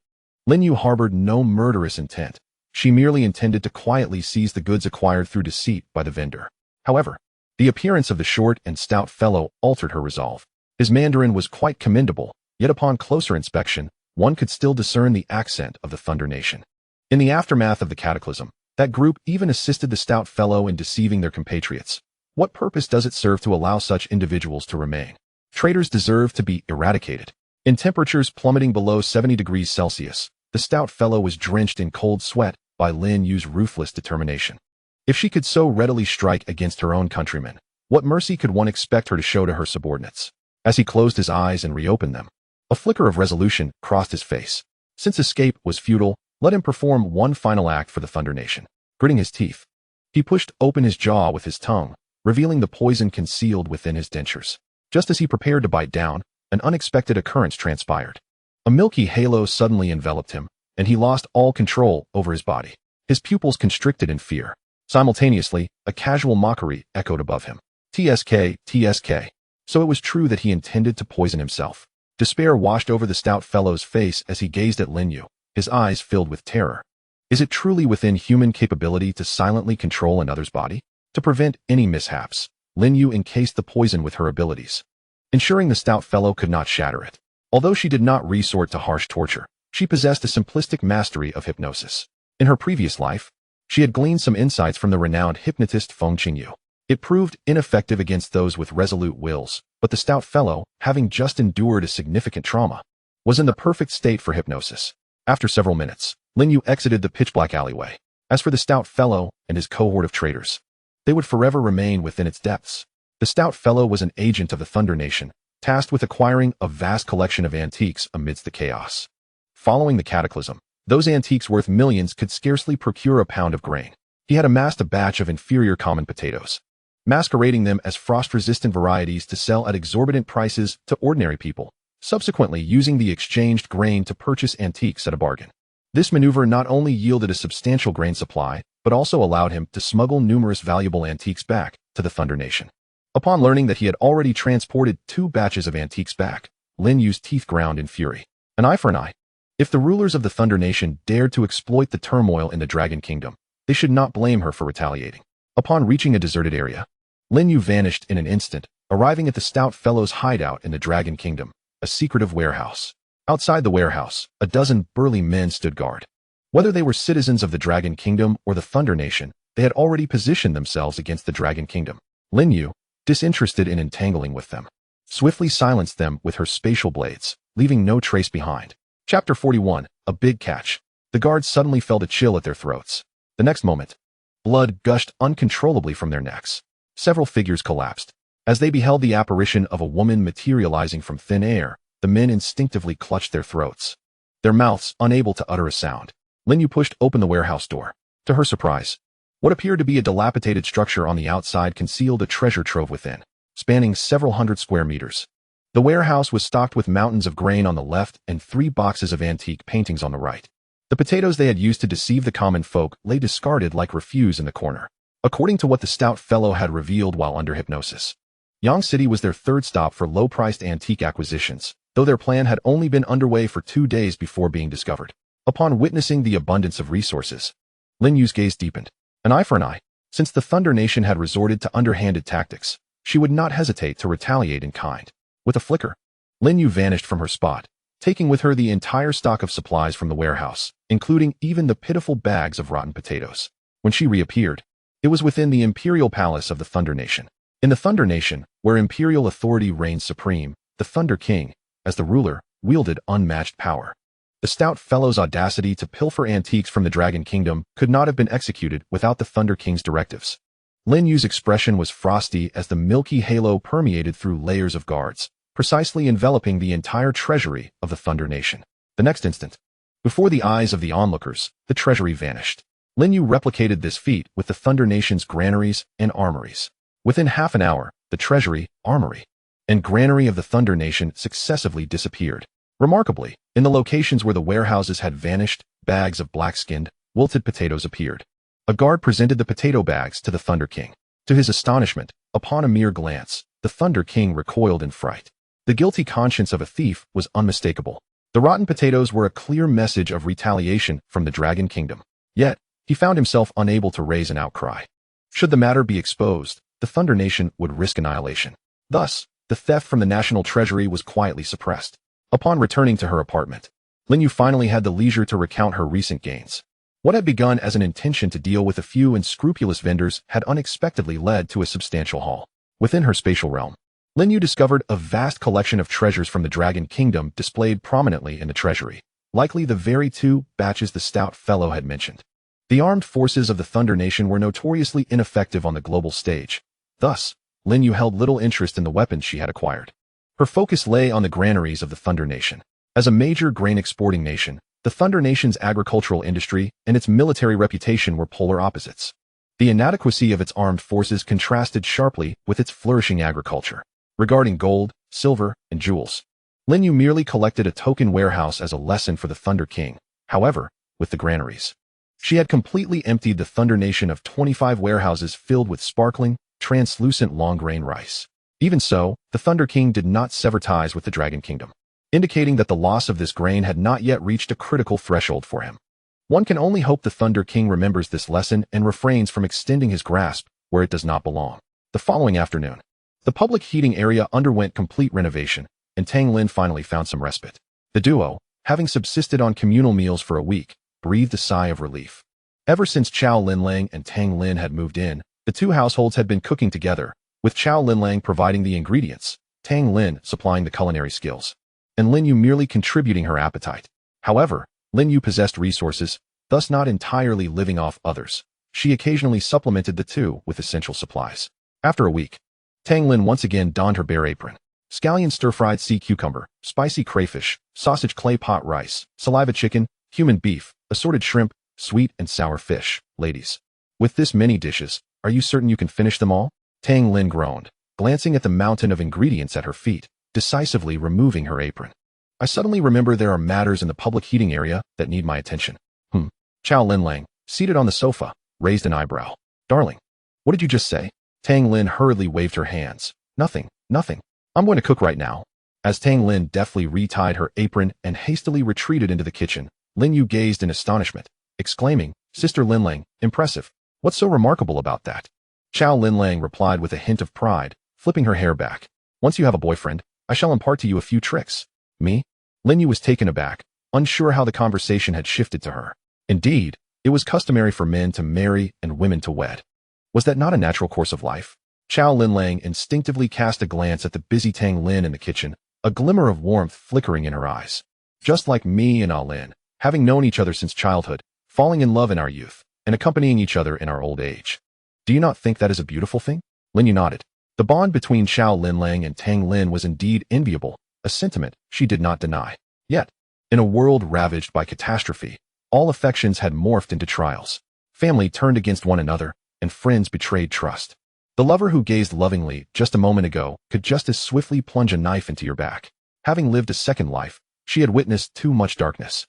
Speaker 1: Lin Yu harbored no murderous intent. She merely intended to quietly seize the goods acquired through deceit by the vendor. However, the appearance of the short and stout fellow altered her resolve. His Mandarin was quite commendable, yet upon closer inspection, one could still discern the accent of the Thunder Nation. In the aftermath of the cataclysm, that group even assisted the stout fellow in deceiving their compatriots. What purpose does it serve to allow such individuals to remain? Traitors deserve to be eradicated. In temperatures plummeting below 70 degrees Celsius, the stout fellow was drenched in cold sweat by Lin Yu's ruthless determination. If she could so readily strike against her own countrymen, what mercy could one expect her to show to her subordinates? As he closed his eyes and reopened them, a flicker of resolution crossed his face. Since escape was futile, let him perform one final act for the Thunder Nation. Gritting his teeth, he pushed open his jaw with his tongue, revealing the poison concealed within his dentures. Just as he prepared to bite down, an unexpected occurrence transpired. A milky halo suddenly enveloped him, and he lost all control over his body. His pupils constricted in fear. Simultaneously, a casual mockery echoed above him. TSK, TSK. So it was true that he intended to poison himself. Despair washed over the stout fellow's face as he gazed at Lin Yu, his eyes filled with terror. Is it truly within human capability to silently control another's body? To prevent any mishaps, Lin Yu encased the poison with her abilities, ensuring the stout fellow could not shatter it. Although she did not resort to harsh torture, she possessed a simplistic mastery of hypnosis. In her previous life, She had gleaned some insights from the renowned hypnotist Lin You. It proved ineffective against those with resolute wills, but the stout fellow, having just endured a significant trauma, was in the perfect state for hypnosis. After several minutes, Lin You exited the pitch-black alleyway. As for the stout fellow and his cohort of traitors, they would forever remain within its depths. The stout fellow was an agent of the Thunder Nation, tasked with acquiring a vast collection of antiques amidst the chaos. Following the cataclysm, those antiques worth millions could scarcely procure a pound of grain. He had amassed a batch of inferior common potatoes, masquerading them as frost-resistant varieties to sell at exorbitant prices to ordinary people, subsequently using the exchanged grain to purchase antiques at a bargain. This maneuver not only yielded a substantial grain supply, but also allowed him to smuggle numerous valuable antiques back to the Thunder Nation. Upon learning that he had already transported 2 batches of antiques back, Lin Yu's teeth ground in fury. An eye for an eye. If the rulers of the Thunder Nation dared to exploit the turmoil in the Dragon Kingdom, they should not blame her for retaliating. Upon reaching a deserted area, Lin You vanished in an instant, arriving at the stout fellow's hideout in the Dragon Kingdom, a secretive warehouse. Outside the warehouse, a dozen burly men stood guard. Whether they were citizens of the Dragon Kingdom or the Thunder Nation, they had already positioned themselves against the Dragon Kingdom. Lin You, disinterested in entangling with them, swiftly silenced them with her spatial blades, leaving no trace behind. Chapter 41, A Big Catch. The guards suddenly felt a chill at their throats. The next moment, blood gushed uncontrollably from their necks. Several figures collapsed. As they beheld the apparition of a woman materializing from thin air, the men instinctively clutched their throats, their mouths unable to utter a sound. Lin You pushed open the warehouse door. To her surprise, what appeared to be a dilapidated structure on the outside concealed a treasure trove within, spanning several hundred square meters. The warehouse was stocked with mountains of grain on the left and 3 boxes of antique paintings on the right. The potatoes they had used to deceive the common folk lay discarded like refuse in the corner. According to what the stout fellow had revealed while under hypnosis, Yang City was their 3rd stop for low-priced antique acquisitions, though their plan had only been underway for 2 days before being discovered. Upon witnessing the abundance of resources, Lin Yu's gaze deepened. An eye for an eye. Since the Thunder Nation had resorted to underhanded tactics, she would not hesitate to retaliate in kind. With a flicker, Lin You vanished from her spot, taking with her the entire stock of supplies from the warehouse, including even the pitiful bags of rotten potatoes. When she reappeared, it was within the imperial palace of the Thunder Nation. In the Thunder Nation, where imperial authority reigned supreme, the Thunder King, as the ruler, wielded unmatched power. The stout fellow's audacity to pilfer antiques from the Dragon Kingdom could not have been executed without the Thunder King's directives. Lin Yu's expression was frosty as the milky halo permeated through layers of guards, precisely enveloping the entire treasury of the Thunder Nation. The next instant, before the eyes of the onlookers, the treasury vanished. Lin Yu replicated this feat with the Thunder Nation's granaries and armories. Within half an hour, the treasury, armory, and granary of the Thunder Nation successively disappeared. Remarkably, in the locations where the warehouses had vanished, bags of black-skinned, wilted potatoes appeared. A guard presented the potato bags to the Thunder King. To his astonishment, upon a mere glance, the Thunder King recoiled in fright. The guilty conscience of a thief was unmistakable. The rotten potatoes were a clear message of retaliation from the Dragon Kingdom. Yet, he found himself unable to raise an outcry. Should the matter be exposed, the Thunder Nation would risk annihilation. Thus, the theft from the national treasury was quietly suppressed. Upon returning to her apartment, Lin You finally had the leisure to recount her recent gains. What had begun as an intention to deal with a few unscrupulous vendors had unexpectedly led to a substantial haul. Within her spatial realm, Lin You discovered a vast collection of treasures from the Dragon Kingdom displayed prominently in the treasury, likely the very 2 batches the stout fellow had mentioned. The armed forces of the Thunder Nation were notoriously ineffective on the global stage. Thus, Lin You held little interest in the weapons she had acquired. Her focus lay on the granaries of the Thunder Nation. As a major grain exporting nation, the Thunder Nation's agricultural industry and its military reputation were polar opposites. The inadequacy of its armed forces contrasted sharply with its flourishing agriculture. Regarding gold, silver, and jewels, Lin You merely collected a token warehouse as a lesson for the Thunder King. However, with the granaries, she had completely emptied the Thunder Nation of 25 warehouses filled with sparkling, translucent long-grain rice. Even so, the Thunder King did not sever ties with the Dragon Kingdom, indicating that the loss of this grain had not yet reached a critical threshold for him. One can only hope the Thunder King remembers this lesson and refrains from extending his grasp where it does not belong. The following afternoon, the public heating area underwent complete renovation, and Tang Lin finally found some respite. The duo, having subsisted on communal meals for a week, breathed a sigh of relief. Ever since Chao Linlang and Tang Lin had moved in, the two households had been cooking together, with Chao Linlang providing the ingredients, Tang Lin supplying the culinary skills, and Lin You merely contributing her appetite. However, Lin You possessed resources, thus not entirely living off others. She occasionally supplemented the two with essential supplies. After a week, Tang Lin once again donned her bare apron. Scallion stir-fried sea cucumber, spicy crayfish, sausage clay pot rice, saliva chicken, human beef, assorted shrimp, sweet and sour fish. Ladies, with this many dishes, are you certain you can finish them all? Tang Lin groaned, glancing at the mountain of ingredients at her feet, decisively removing her apron. I suddenly remember there are matters in the public heating area that need my attention. Chao Linlang, seated on the sofa, raised an eyebrow. Darling, what did you just say? Tang Lin hurriedly waved her hands. Nothing. I'm going to cook right now. As Tang Lin deftly retied her apron and hastily retreated into the kitchen, Lin You gazed in astonishment, exclaiming, Sister Linlang, impressive. What's so remarkable about that? Chao Linlang replied with a hint of pride, flipping her hair back. Once you have a boyfriend, I shall impart to you a few tricks. Me? Lin You was taken aback, unsure how the conversation had shifted to her. Indeed, it was customary for men to marry and women to wed. Was that not a natural course of life? Chao Linlang instinctively cast a glance at the busy Tang Lin in the kitchen, a glimmer of warmth flickering in her eyes. Just like me and Ah Lin, having known each other since childhood, falling in love in our youth, and accompanying each other in our old age. Do you not think that is a beautiful thing? Lin You nodded. The bond between Chao Linlang and Tang Lin was indeed enviable, a sentiment she did not deny. Yet, in a world ravaged by catastrophe, all affections had morphed into trials. Family turned against one another, and friends betrayed trust. The lover who gazed lovingly just a moment ago could just as swiftly plunge a knife into your back. Having lived a second life, she had witnessed too much darkness.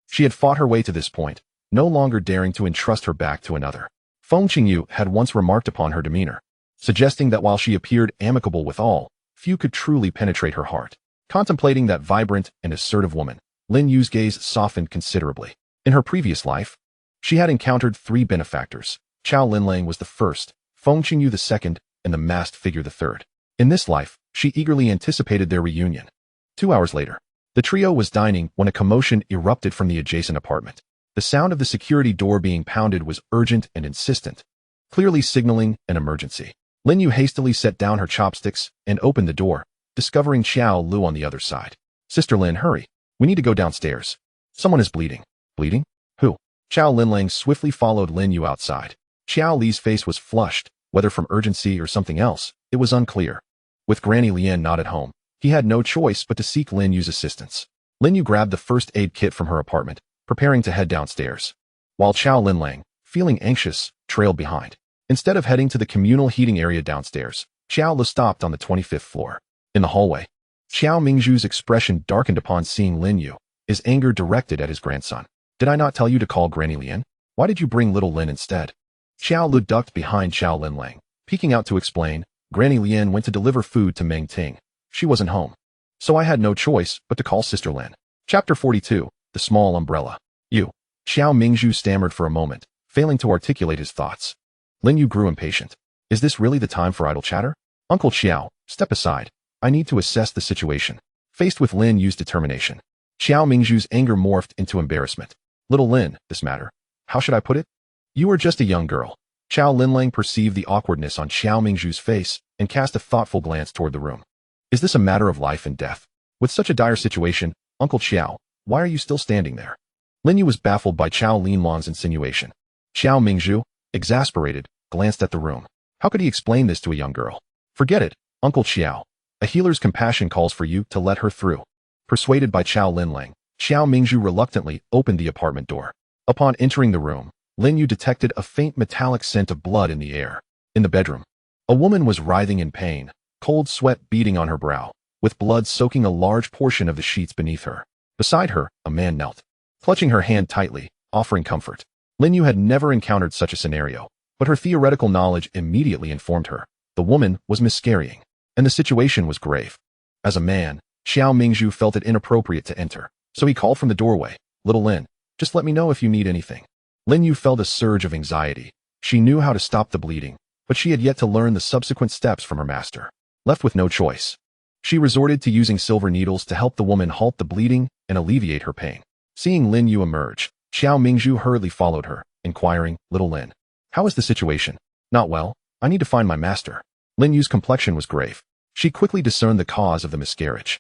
Speaker 1: She had fought her way to this point, no longer daring to entrust her back to another. Feng Qingyu had once remarked upon her demeanor, suggesting that while she appeared amicable with all, few could truly penetrate her heart. Contemplating that vibrant and assertive woman, Lin Yu's gaze softened considerably. In her previous life, she had encountered 3 benefactors. Chao Linlang was the first, Feng Qingyu the second, and the masked figure the third. In this life, she eagerly anticipated their reunion. 2 hours later, the trio was dining when a commotion erupted from the adjacent apartment. The sound of the security door being pounded was urgent and insistent, clearly signaling an emergency. Lin You hastily set down her chopsticks and opened the door, discovering Xiao Lu on the other side. Sister Lin, hurry. We need to go downstairs. Someone is bleeding. Bleeding? Who? Chao Linlang swiftly followed Lin You outside. Xiao Li's face was flushed, whether from urgency or something else, it was unclear. With Granny Lian not at home, he had no choice but to seek Lin Yu's assistance. Lin Yu grabbed the first aid kit from her apartment, preparing to head downstairs, while Chao Linlang, feeling anxious, trailed behind. Instead of heading to the communal heating area downstairs, Xiao Lu stopped on the 25th floor. In the hallway, Xiao Mingzhu's expression darkened upon seeing Lin Yu, his anger directed at his grandson. Did I not tell you to call Granny Lian? Why did you bring little Lin instead? Xiao Lu ducked behind Chao Linlang, peeking out to explain. Granny Lian went to deliver food to Meng Ting. She wasn't home, so I had no choice but to call Sister Lin. Chapter 42, The Small Umbrella. You. Xiao Mingzhu stammered for a moment, failing to articulate his thoughts. Lin Yu grew impatient. Is this really the time for idle chatter? Uncle Xiao, step aside. I need to assess the situation. Faced with Lin Yu's determination, Xiao Mingzhu's anger morphed into embarrassment. Little Lin, this matter. How should I put it? You are just a young girl. Chao Linlang perceived the awkwardness on Xiao Mingzhu's face and cast a thoughtful glance toward the room. Is this a matter of life and death? With such a dire situation, Uncle Xiao, why are you still standing there? Lin Yu was baffled by Chao Linlong's insinuation. Xiao Mingzhu, exasperated, glanced at the room. How could he explain this to a young girl? Forget it, Uncle Xiao. A healer's compassion calls for you to let her through. Persuaded by Chao Linlang, Xiao Mingzhu reluctantly opened the apartment door. Upon entering the room, Lin Yu detected a faint metallic scent of blood in the air. In the bedroom, a woman was writhing in pain, cold sweat beading on her brow, with blood soaking a large portion of the sheets beneath her. Beside her, a man knelt, clutching her hand tightly, offering comfort. Lin Yu had never encountered such a scenario, but her theoretical knowledge immediately informed her. The woman was miscarrying, and the situation was grave. As a man, Xiao Mingzhu felt it inappropriate to enter, so he called from the doorway, Little Lin, just let me know if you need anything. Lin Yu felt a surge of anxiety. She knew how to stop the bleeding, but she had yet to learn the subsequent steps from her master. Left with no choice, she resorted to using silver needles to help the woman halt the bleeding and alleviate her pain. Seeing Lin Yu emerge, Xiao Mingzhu hurriedly followed her, inquiring, "Little Lin, how is the situation?" "Not well. I need to find my master." Lin Yu's complexion was grave. She quickly discerned the cause of the miscarriage.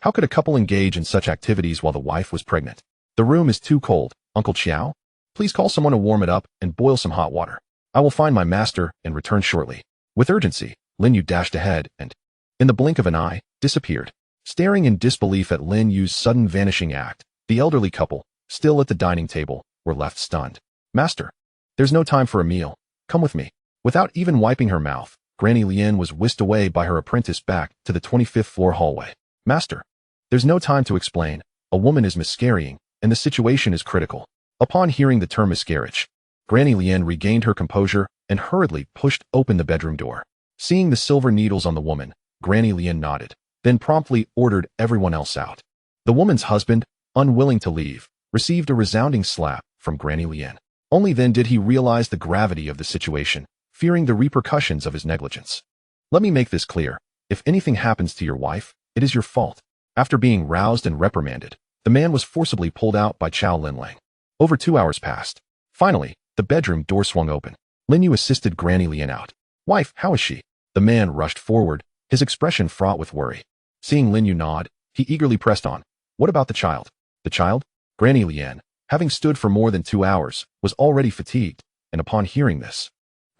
Speaker 1: How could a couple engage in such activities while the wife was pregnant? "The room is too cold, Uncle Qiao. Please call someone to warm it up and boil some hot water. I will find my master and return shortly." With urgency, Lin Yu dashed ahead and, in the blink of an eye, disappeared. Staring in disbelief at Lin Yu's sudden vanishing act, the elderly couple, still at the dining table, were left stunned. "Master, there's no time for a meal. Come with me." Without even wiping her mouth, Granny Lin was whisked away by her apprentice back to the 25th floor hallway. "Master, there's no time to explain. A woman is miscarrying, and the situation is critical." Upon hearing the term miscarriage, Granny Lin regained her composure and hurriedly pushed open the bedroom door. Seeing the silver needles on the woman, Granny Lin nodded, then promptly ordered everyone else out. The woman's husband, unwilling to leave, received a resounding slap from Granny Lin. Only then did he realize the gravity of the situation, fearing the repercussions of his negligence. "Let me make this clear. If anything happens to your wife, it is your fault." After being roused and reprimanded, the man was forcibly pulled out by Chao Linlang. Over 2 hours passed. Finally, the bedroom door swung open. Lin Yu assisted Granny Lin out. "Wife, how is she?" The man rushed forward, his expression fraught with worry. Seeing Lin Yu nod, he eagerly pressed on. "What about the child?" "The child?" Granny Lin, having stood for more than 2 hours, was already fatigued, and upon hearing this,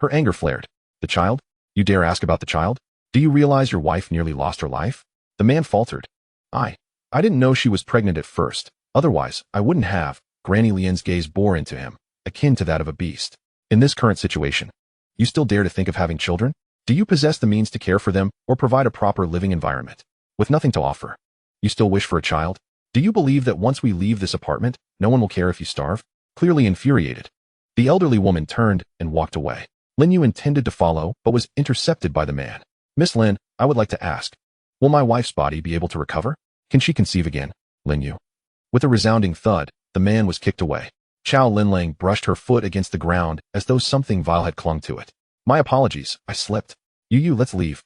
Speaker 1: her anger flared. "The child? You dare ask about the child? Do you realize your wife nearly lost her life?" The man faltered. I didn't know she was pregnant at first. Otherwise, I wouldn't have." Granny Lin's gaze bore into him, akin to that of a beast. "In this current situation, you still dare to think of having children? Do you possess the means to care for them or provide a proper living environment? With nothing to offer, you still wish for a child? Do you believe that once we leave this apartment, no one will care if you starve?" Clearly infuriated, the elderly woman turned and walked away. Lin Yu intended to follow, but was intercepted by the man. "Miss Lin, I would like to ask, will my wife's body be able to recover? Can she conceive again?" Lin Yu. With a resounding thud, the man was kicked away. Chao Linlang brushed her foot against the ground as though something vile had clung to it. "My apologies, I slipped. Yu, let's leave."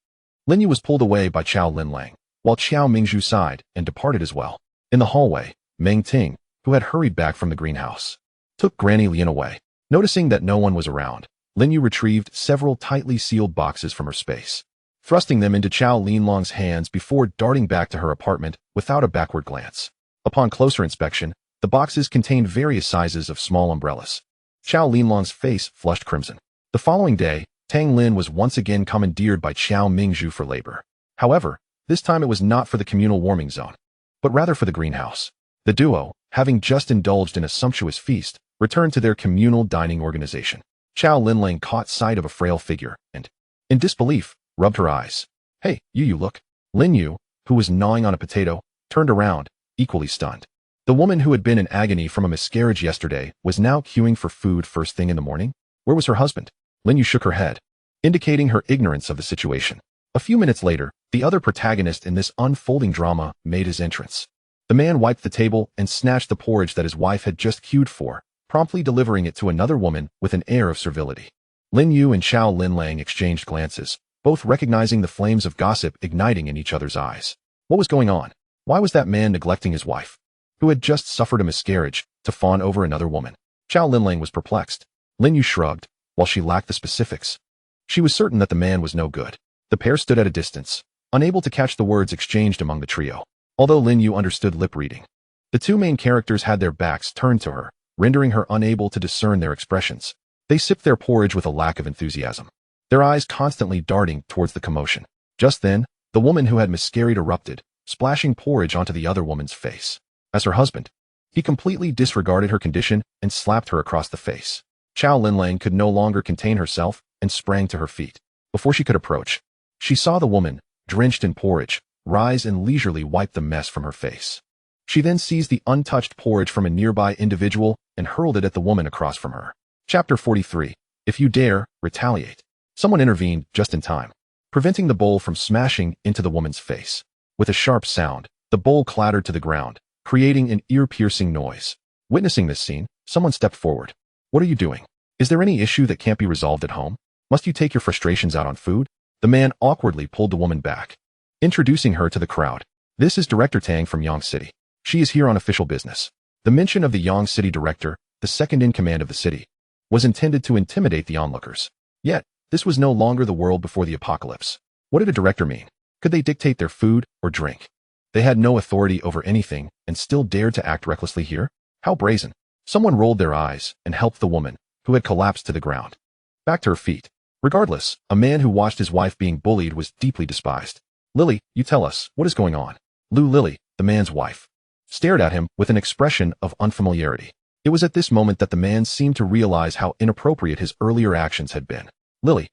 Speaker 1: Lin Yu was pulled away by Chao Linlang, while Qiao Mingzhu sighed and departed as well. In the hallway, Meng Ting, who had hurried back from the greenhouse, took Granny Lin away. Noticing that no one was around, Lin Yu retrieved several tightly sealed boxes from her space, thrusting them into Chao Linlong's hands before darting back to her apartment without a backward glance. Upon closer inspection, the boxes contained various sizes of small umbrellas. Chao Linlong's face flushed crimson. The following day, Tang Lin was once again commandeered by Qiao Mingzhu for labor. However, this time it was not for the communal warming zone, but rather for the greenhouse. The duo, having just indulged in a sumptuous feast, returned to their communal dining organization. Chao Linlang caught sight of a frail figure and, in disbelief, rubbed her eyes. "Hey, you look." Lin Yu, who was gnawing on a potato, turned around, equally stunned. The woman who had been in agony from a miscarriage yesterday was now queuing for food first thing in the morning? Where was her husband? Lin Yu shook her head, indicating her ignorance of the situation. A few minutes later, the other protagonist in this unfolding drama made his entrance. The man wiped the table and snatched the porridge that his wife had just queued for, promptly delivering it to another woman with an air of servility. Lin Yu and Chao Linlang exchanged glances, both recognizing the flames of gossip igniting in each other's eyes. What was going on? Why was that man neglecting his wife, who had just suffered a miscarriage, to fawn over another woman? Chao Linlang was perplexed. Lin Yu shrugged, while she lacked the specifics. She was certain that the man was no good. The pair stood at a distance, unable to catch the words exchanged among the trio. Although Lin Yu understood lip reading, the two main characters had their backs turned to her, rendering her unable to discern their expressions. They sipped their porridge with a lack of enthusiasm, their eyes constantly darting towards the commotion. Just then, the woman who had miscarried erupted, splashing porridge onto the other woman's face. As her husband, he completely disregarded her condition and slapped her across the face. Chao Linlang could no longer contain herself and sprang to her feet. Before she could approach, she saw the woman, drenched in porridge, rise and leisurely wipe the mess from her face. She then seized the untouched porridge from a nearby individual and hurled it at the woman across from her. Chapter 43. If you dare, retaliate. Someone intervened just in time, preventing the bowl from smashing into the woman's face. With a sharp sound, the bowl clattered to the ground, creating an ear-piercing noise. Witnessing this scene, someone stepped forward. What are you doing? Is there any issue that can't be resolved at home? Must you take your frustrations out on food? The man awkwardly pulled the woman back, introducing her to the crowd. This is Director Tang from Yang City. She is here on official business. The mention of the Yang City director, the second in command of the city, was intended to intimidate the onlookers. Yet, this was no longer the world before the apocalypse. What did a director mean? Could they dictate their food or drink? They had no authority over anything and still dared to act recklessly here? How brazen. Someone rolled their eyes and helped the woman, who had collapsed to the ground. Back to her feet. Regardless, a man who watched his wife being bullied was deeply despised. Lily, you tell us, what is going on? Lily, the man's wife, stared at him with an expression of unfamiliarity. It was at this moment that the man seemed to realize how inappropriate his earlier actions had been. Lily,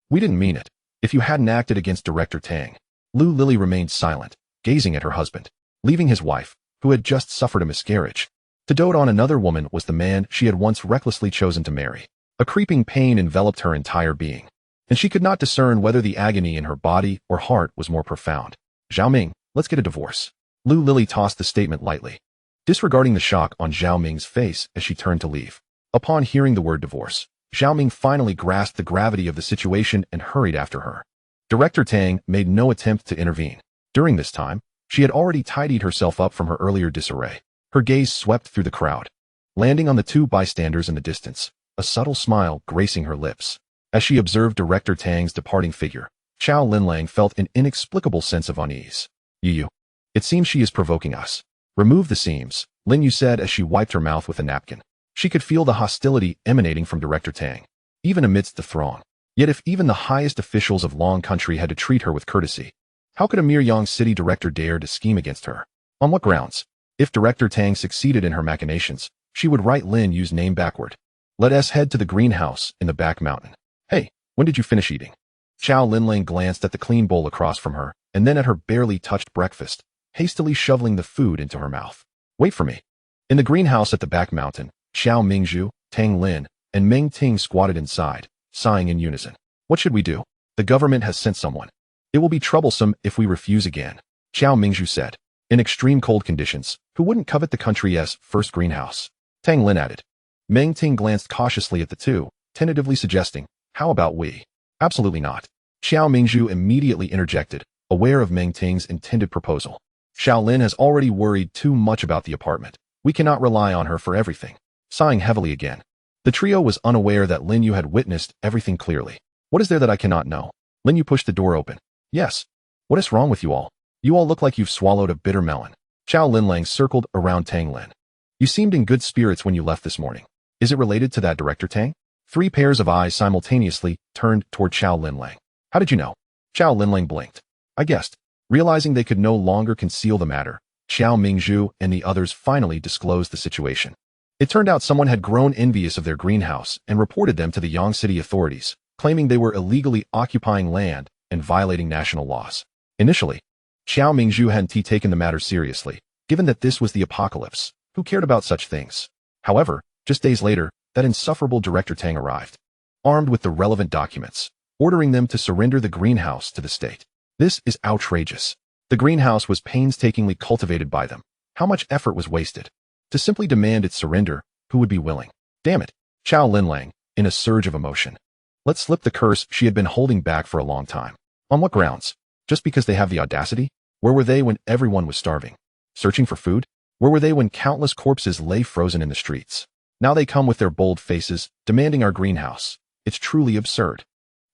Speaker 1: we didn't mean it. If you hadn't acted against Director Tang. Lily remained silent, gazing at her husband, leaving his wife, who had just suffered a miscarriage. To dote on another woman was the man she had once recklessly chosen to marry. A creeping pain enveloped her entire being, and she could not discern whether the agony in her body or heart was more profound. Zhao Ming, let's get a divorce. Lily tossed the statement lightly, disregarding the shock on Zhao Ming's face as she turned to leave. Upon hearing the word divorce, Zhao Ming finally grasped the gravity of the situation and hurried after her. Director Tang made no attempt to intervene. During this time, she had already tidied herself up from her earlier disarray. Her gaze swept through the crowd, landing on the two bystanders in the distance, a subtle smile gracing her lips. As she observed Director Tang's departing figure, Xiao Linlang felt an inexplicable sense of unease. You. It seems she is provoking us. Remove the seams, Lin You said as she wiped her mouth with a napkin. She could feel the hostility emanating from Director Tang, even amidst the throng. Yet if even the highest officials of Long Country had to treat her with courtesy, how could a mere Yang City director dare to scheme against her? On what grounds? If Director Tang succeeded in her machinations, she would write Lin Yu's name backward. Let us head to the greenhouse in the back mountain. Hey, when did you finish eating? Xiao Linlang glanced at the clean bowl across from her, and then at her barely touched breakfast, hastily shoveling the food into her mouth. Wait for me. In the greenhouse at the back mountain, Xiao Mingzhu, Tang Lin, and Meng Ting squatted inside, sighing in unison. What should we do? The government has sent someone. It will be troublesome if we refuse again, Xiao Mingzhu said. In extreme cold conditions, who wouldn't covet the country's first greenhouse? Tang Lin added. Meng Ting glanced cautiously at the two, tentatively suggesting, how about we? Absolutely not. Xiao Mingzhu immediately interjected, aware of Meng Ting's intended proposal. Xiao Lin has already worried too much about the apartment. We cannot rely on her for everything. Sighing heavily again. The trio was unaware that Lin Yu had witnessed everything clearly. What is there that I cannot know? Lin Yu pushed the door open. Yes. What is wrong with you all? You all look like you've swallowed a bitter melon. Xiao Linlang circled around Tang Lin. You seemed in good spirits when you left this morning. Is it related to that Director Tang? 3 pairs of eyes simultaneously turned toward Xiao Linlang. How did you know? Xiao Linlang blinked. I guessed. Realizing they could no longer conceal the matter, Xiao Mingzhu and the others finally disclosed the situation. It turned out someone had grown envious of their greenhouse and reported them to the Yang City authorities, claiming they were illegally occupying land and violating national laws. Initially, Xiao Mingzhu hadn't taken the matter seriously, given that this was the apocalypse. Who cared about such things? However, just days later, that insufferable Director Tang arrived, armed with the relevant documents, ordering them to surrender the greenhouse to the state. This is outrageous. The greenhouse was painstakingly cultivated by them. How much effort was wasted? To simply demand its surrender, who would be willing? Damn it, Xiao Linlang, in a surge of emotion. Let slip the curse she had been holding back for a long time. On what grounds? Just because they have the audacity? Where were they when everyone was starving? Searching for food? Where were they when countless corpses lay frozen in the streets? Now they come with their bold faces, demanding our greenhouse. It's truly absurd.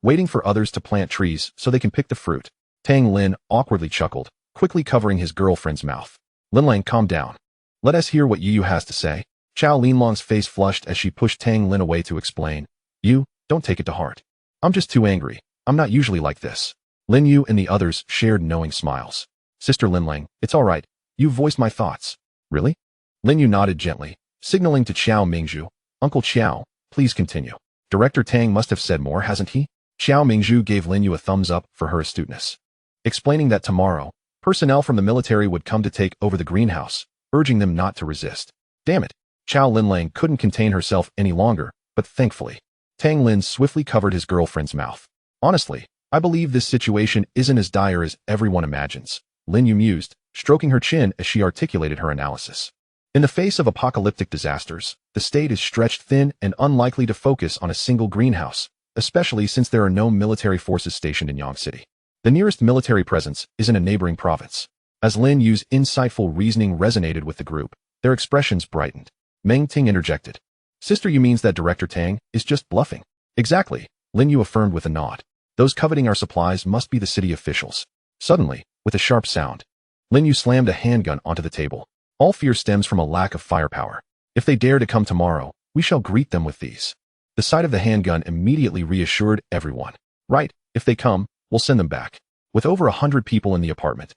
Speaker 1: Waiting for others to plant trees so they can pick the fruit. Tang Lin awkwardly chuckled, quickly covering his girlfriend's mouth. Linlang, calm down. Let us hear what Yu has to say. Xiao Linlang's face flushed as she pushed Tang Lin away to explain. You, don't take it to heart. I'm just too angry. I'm not usually like this. Lin Yu and the others shared knowing smiles. Sister Linlang, it's all right. You voiced my thoughts. Really? Lin Yu nodded gently, signaling to Xiao Mingzhu. Uncle Xiao, please continue. Director Tang must have said more, hasn't he? Xiao Mingzhu gave Lin Yu a thumbs up for her astuteness, explaining that tomorrow, personnel from the military would come to take over the greenhouse, urging them not to resist. Damn it. Xiao Linlang couldn't contain herself any longer, but thankfully, Tang Lin swiftly covered his girlfriend's mouth. Honestly, I believe this situation isn't as dire as everyone imagines, Lin Yu mused, stroking her chin as she articulated her analysis. In the face of apocalyptic disasters, the state is stretched thin and unlikely to focus on a single greenhouse, especially since there are no military forces stationed in Yang City. The nearest military presence is in a neighboring province. As Lin Yu's insightful reasoning resonated with the group, their expressions brightened. Meng Ting interjected. Sister, you means that Director Tang is just bluffing? Exactly, Lin You affirmed with a nod. Those coveting our supplies must be the city officials. Suddenly, with a sharp sound, Lin You slammed a handgun onto the table. All fear stems from a lack of firepower. If they dare to come tomorrow, we shall greet them with these. The sight of the handgun immediately reassured everyone. Right, if they come, we'll send them back. With over 100 people in the apartment,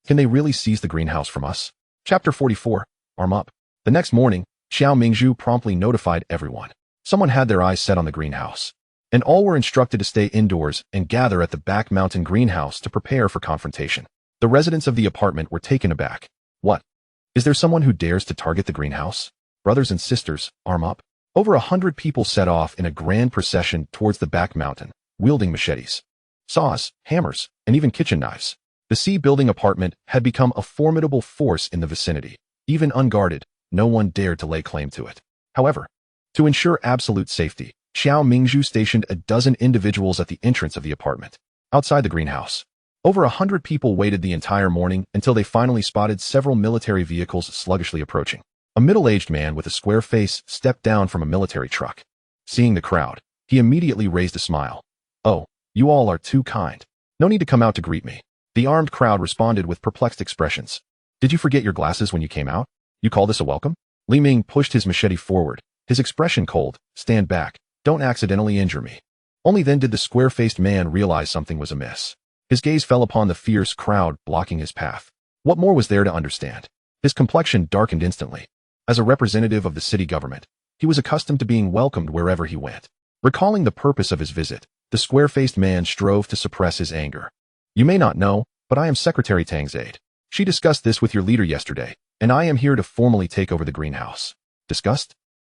Speaker 1: can they really seize the greenhouse from us? Chapter 44, Arm Up. The next morning, Xiao Mingzhu promptly notified everyone. Someone had their eyes set on the greenhouse, and all were instructed to stay indoors and gather at the back mountain greenhouse to prepare for confrontation. The residents of the apartment were taken aback. What? Is there someone who dares to target the greenhouse? Brothers and sisters, arm up. Over 100 people set off in a grand procession towards the back mountain, wielding machetes, saws, hammers, and even kitchen knives. The C-building apartment had become a formidable force in the vicinity. Even unguarded, no one dared to lay claim to it. However, to ensure absolute safety, Xiao Mingzhu stationed a dozen individuals at the entrance of the apartment. Outside the greenhouse, over 100 people waited the entire morning until they finally spotted several military vehicles sluggishly approaching. A middle-aged man with a square face stepped down from a military truck. Seeing the crowd, he immediately raised a smile. Oh, you all are too kind. No need to come out to greet me. The armed crowd responded with perplexed expressions. Did you forget your glasses when you came out? You call this a welcome? Li Ming pushed his machete forward, his expression cold. Stand back. Don't accidentally injure me. Only then did the square-faced man realize something was amiss. His gaze fell upon the fierce crowd blocking his path. What more was there to understand? His complexion darkened instantly. As a representative of the city government, he was accustomed to being welcomed wherever he went. Recalling the purpose of his visit, the square-faced man strove to suppress his anger. You may not know, but I am Secretary Tang's aide. She discussed this with your leader yesterday, and I am here to formally take over the greenhouse. Discussed?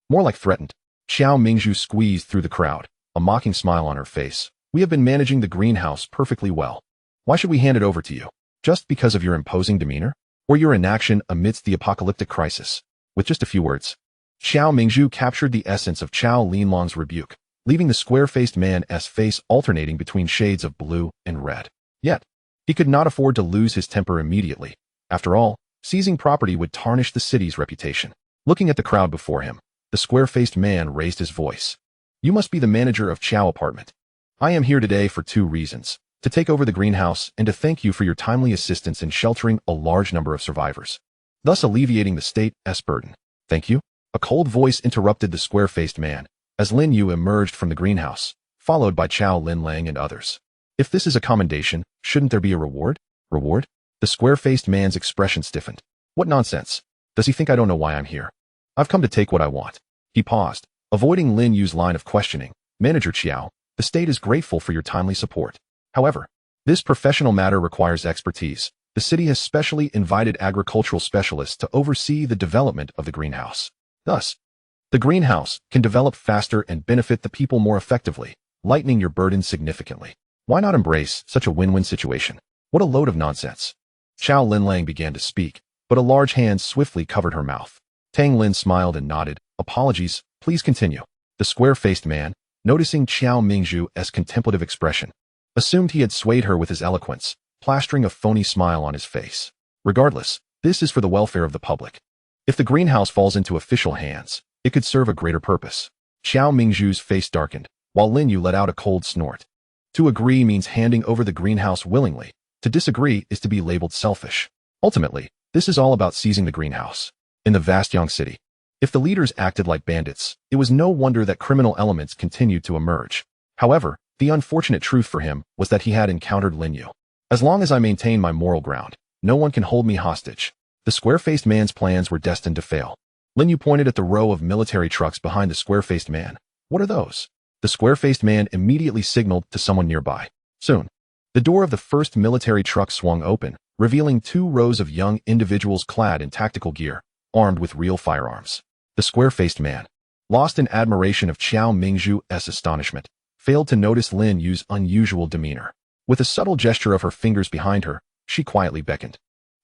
Speaker 1: More like threatened. Xiao Mingzhu squeezed through the crowd, a mocking smile on her face. We have been managing the greenhouse perfectly well. Why should we hand it over to you? Just because of your imposing demeanor? Or your inaction amidst the apocalyptic crisis? With just a few words, Xiao Mingzhu captured the essence of Chao Linlong's rebuke, leaving the square-faced man's face alternating between shades of blue and red. Yet, he could not afford to lose his temper immediately. After all, seizing property would tarnish the city's reputation. Looking at the crowd before him, the square-faced man raised his voice. You must be the manager of Chao Apartment. I am here today for two reasons: to take over the greenhouse and to thank you for your timely assistance in sheltering a large number of survivors, thus alleviating the state's burden. Thank you? A cold voice interrupted the square-faced man as Lin You emerged from the greenhouse, followed by Chao Linlang and others. If this is a commendation, shouldn't there be a reward? Reward? The square-faced man's expression stiffened. What nonsense. Does he think I don't know why I'm here? I've come to take what I want. He paused, avoiding Lin Yu's line of questioning. Manager Chiao, the state is grateful for your timely support. However, this professional matter requires expertise. The city has specially invited agricultural specialists to oversee the development of the greenhouse. Thus, the greenhouse can develop faster and benefit the people more effectively, lightening your burden significantly. Why not embrace such a win-win situation? What a load of nonsense. Chao Linlang began to speak, but a large hand swiftly covered her mouth. Tang Lin smiled and nodded. Apologies, please continue. The square-faced man, noticing Xiao Mingzhu's contemplative expression, assumed he had swayed her with his eloquence, plastering a phony smile on his face. Regardless, this is for the welfare of the public. If the greenhouse falls into official hands, it could serve a greater purpose. Xiao Mingzhu's face darkened, while Lin You let out a cold snort. To agree means handing over the greenhouse willingly. To disagree is to be labeled selfish. Ultimately, this is all about seizing the greenhouse. In the vast Yang city, if the leaders acted like bandits, it was no wonder that criminal elements continued to emerge. However, the unfortunate truth for him was that he had encountered Lin You. As long as I maintain my moral ground, no one can hold me hostage. The square-faced man's plans were destined to fail. Lin You pointed at the row of military trucks behind the square-faced man. What are those? The square-faced man immediately signaled to someone nearby. Soon, the door of the first military truck swung open, revealing two rows of young individuals clad in tactical gear, armed with real firearms. The square-faced man, lost in admiration of Xiao Mingzhu's astonishment, failed to notice Lin Yu's unusual demeanor. With a subtle gesture of her fingers behind her, she quietly beckoned.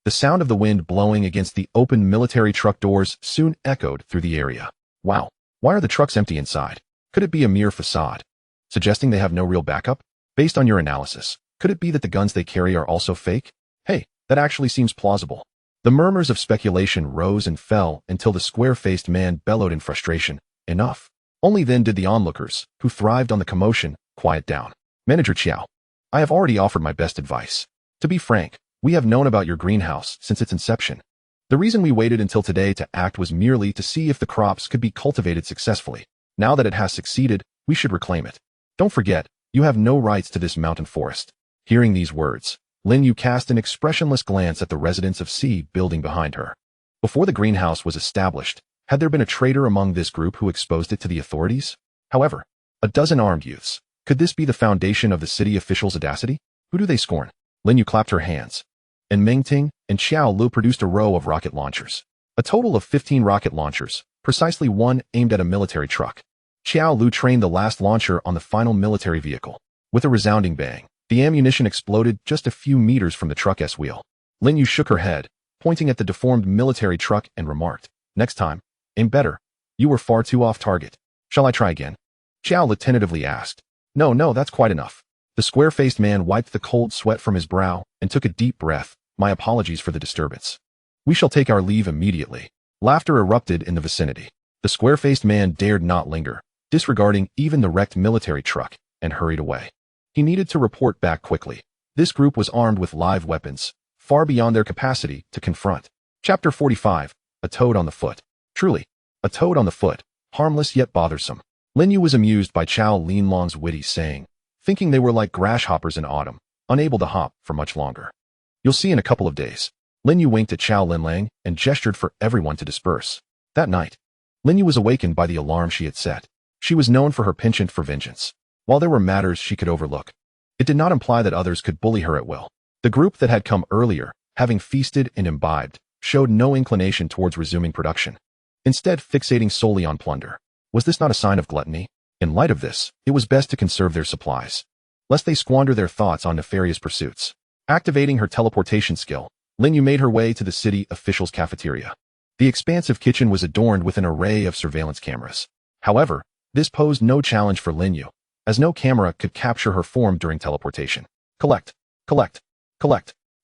Speaker 1: The sound of the wind blowing against the open military truck doors soon echoed through the area. Wow, why are the trucks empty inside? Could it be a mere facade, suggesting they have no real backup? Based on your analysis, could it be that the guns they carry are also fake? Hey, that actually seems plausible. The murmurs of speculation rose and fell until the square-faced man bellowed in frustration. Enough. Only then did the onlookers, who thrived on the commotion, quiet down. Manager Qiao, I have already offered my best advice. To be frank, we have known about your greenhouse since its inception. The reason we waited until today to act was merely to see if the crops could be cultivated successfully. Now that it has succeeded, we should reclaim it. Don't forget, you have no rights to this mountain forest. Hearing these words, Lin Yu cast an expressionless glance at the residents of C building behind her. Before the greenhouse was established, had there been a traitor among this group who exposed it to the authorities? However, a dozen armed youths. Could this be the foundation of the city officials' audacity? Who do they scorn? Lin Yu clapped her hands, and Meng Ting and Xiao Lu produced a row of rocket launchers. A total of 15 rocket launchers, precisely one aimed at a military truck. Xiao Lu trained the last launcher on the final military vehicle. With a resounding bang, the ammunition exploded just a few meters from the truck's wheel. Lin Yu shook her head, pointing at the deformed military truck and remarked, "Next time, aim better. You were far too off target. Shall I try again?" Xiao Lu tentatively asked. No, that's quite enough." The square-faced man wiped the cold sweat from his brow and took a deep breath. "My apologies for the disturbance. We shall take our leave immediately." Laughter erupted in the vicinity. The square-faced man dared not linger, disregarding even the wrecked military truck, and hurried away. He needed to report back quickly. This group was armed with live weapons, far beyond their capacity to confront. Chapter 45. A Toad on the Foot. Truly, a toad on the foot, harmless yet bothersome. Lin Yu was amused by Chao Linlong's witty saying, thinking they were like grasshoppers in autumn, unable to hop for much longer. "You'll see in a couple of days." Lin Yu winked at Chao Linlang and gestured for everyone to disperse. That night, Lin Yu was awakened by the alarm she had set. She was known for her penchant for vengeance. While there were matters she could overlook, it did not imply that others could bully her at will. The group that had come earlier, having feasted and imbibed, showed no inclination towards resuming production, instead fixating solely on plunder. Was this not a sign of gluttony? In light of this, it was best to conserve their supplies, lest they squander their thoughts on nefarious pursuits. Activating her teleportation skill, Lin Yu made her way to the city officials' cafeteria. The expansive kitchen was adorned with an array of surveillance cameras. However, this posed no challenge for Lin Yu, as no camera could capture her form during teleportation. Collect.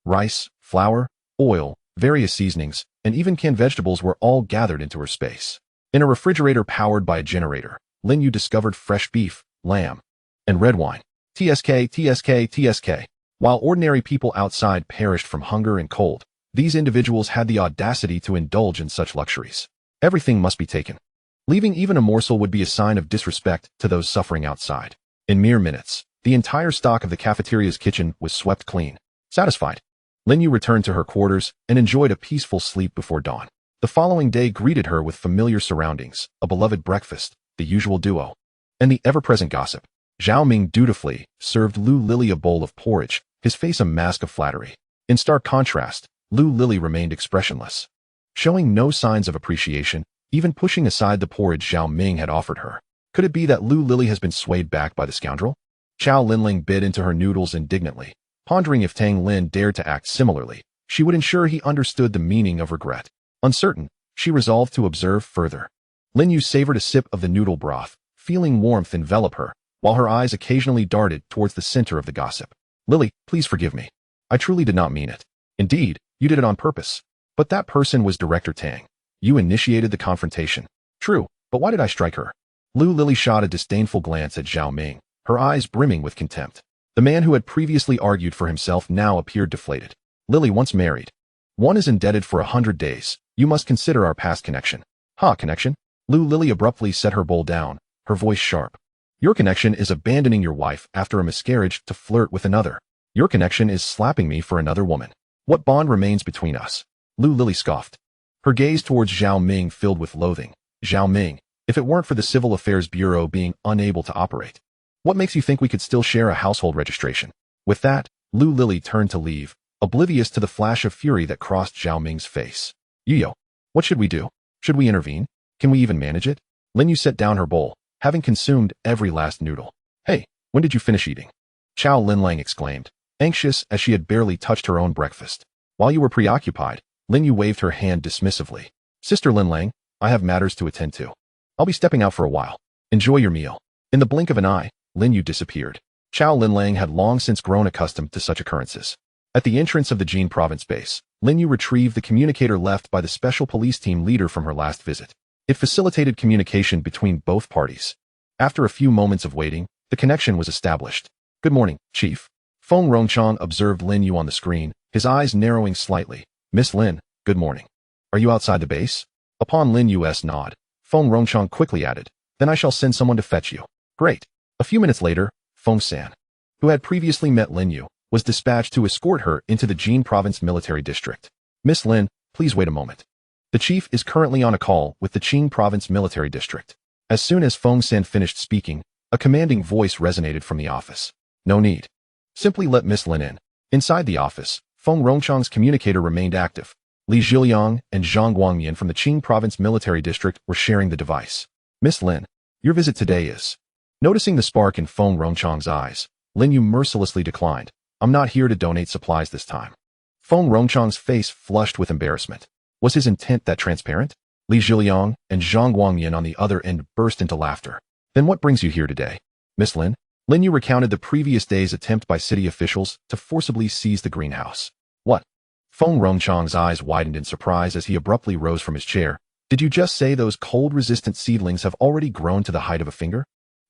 Speaker 1: Rice, flour, oil, various seasonings, and even canned vegetables were all gathered into her space. In a refrigerator powered by a generator, Lin Yu discovered fresh beef, lamb, and red wine. TSK. While ordinary people outside perished from hunger and cold, these individuals had the audacity to indulge in such luxuries. Everything must be taken. Leaving even a morsel would be a sign of disrespect to those suffering outside. In mere minutes, the entire stock of the cafeteria's kitchen was swept clean. Satisfied, Lin Yu returned to her quarters and enjoyed a peaceful sleep before dawn. The following day greeted her with familiar surroundings, a beloved breakfast, the usual duo, and the ever-present gossip. Zhao Ming dutifully served Lu Lily a bowl of porridge, his face a mask of flattery. In stark contrast, Lu Lily remained expressionless, showing no signs of appreciation, even pushing aside the porridge Zhao Ming had offered her. Could it be that Lu Lily has been swayed back by the scoundrel? Chao Linling bit into her noodles indignantly, pondering if Tang Lin dared to act similarly, she would ensure he understood the meaning of regret. Uncertain, she resolved to observe further. Lin Yu savored a sip of the noodle broth, feeling warmth envelop her, while her eyes occasionally darted towards the center of the gossip. "Lily, please forgive me. I truly did not mean it. Indeed, you did it on purpose. But that person was Director Tang. You initiated the confrontation." "True, but why did I strike her?" Lu Lily shot a disdainful glance at Zhao Ming, her eyes brimming with contempt. The man who had previously argued for himself now appeared deflated. "Lily once married. One is indebted for 100 days. You must consider our past connection." Connection?" Lu Lily abruptly set her bowl down, her voice sharp. "Your connection is abandoning your wife after a miscarriage to flirt with another. Your connection is slapping me for another woman. What bond remains between us?" Lu Lily scoffed, her gaze towards Zhao Ming filled with loathing. "Zhao Ming, if it weren't for the Civil Affairs Bureau being unable to operate, what makes you think we could still share a household registration?" With that, Lu Lily turned to leave, oblivious to the flash of fury that crossed Zhao Ming's face. "Yuyo, what should we do? Should we intervene? Can we even manage it?" Lin Yu set down her bowl, having consumed every last noodle. "Hey, when did you finish eating?" Chao Linlang exclaimed, anxious as she had barely touched her own breakfast. "While you were preoccupied," Lin Yu waved her hand dismissively. "Sister Linlang, I have matters to attend to. I'll be stepping out for a while. Enjoy your meal." In the blink of an eye, Lin Yu disappeared. Chao Linlang had long since grown accustomed to such occurrences. At the entrance of the Jin province base, Lin Yu retrieved the communicator left by the special police team leader from her last visit. It facilitated communication between both parties. After a few moments of waiting, the connection was established. Good morning, Chief. Feng Rongchang observed Lin You on the screen, his eyes narrowing slightly. Miss Lin, good morning. Are you outside the base? Upon Lin Yu's nod, Feng Rongchang quickly added, then I shall send someone to fetch you. Great. A few minutes later, Feng San, who had previously met Lin You, was dispatched to escort her into the Jin Province Military District. Miss Lin, please wait a moment. The chief is currently on a call with the Jin Province Military District. As soon as Feng San finished speaking, a commanding voice resonated from the office. No need. Simply let Miss Lin in. Inside the office, Feng Rongchang's communicator remained active. Li Zhiliang and Zhang Guangyan from the Qing Province Military District were sharing the device. Miss Lin, your visit today is... Noticing the spark in Feng Rongchang's eyes, Lin You mercilessly declined. I'm not here to donate supplies this time. Feng Rongchang's face flushed with embarrassment. Was his intent that transparent? Li Zhiliang and Zhang Guangyan on the other end burst into laughter. Then what brings you here today? Miss Lin? Lin You recounted the previous day's attempt by city officials to forcibly seize the greenhouse. What? Feng Rongchang's eyes widened in surprise as he abruptly rose from his chair. Did you just say those cold-resistant seedlings have already grown to the height of a finger?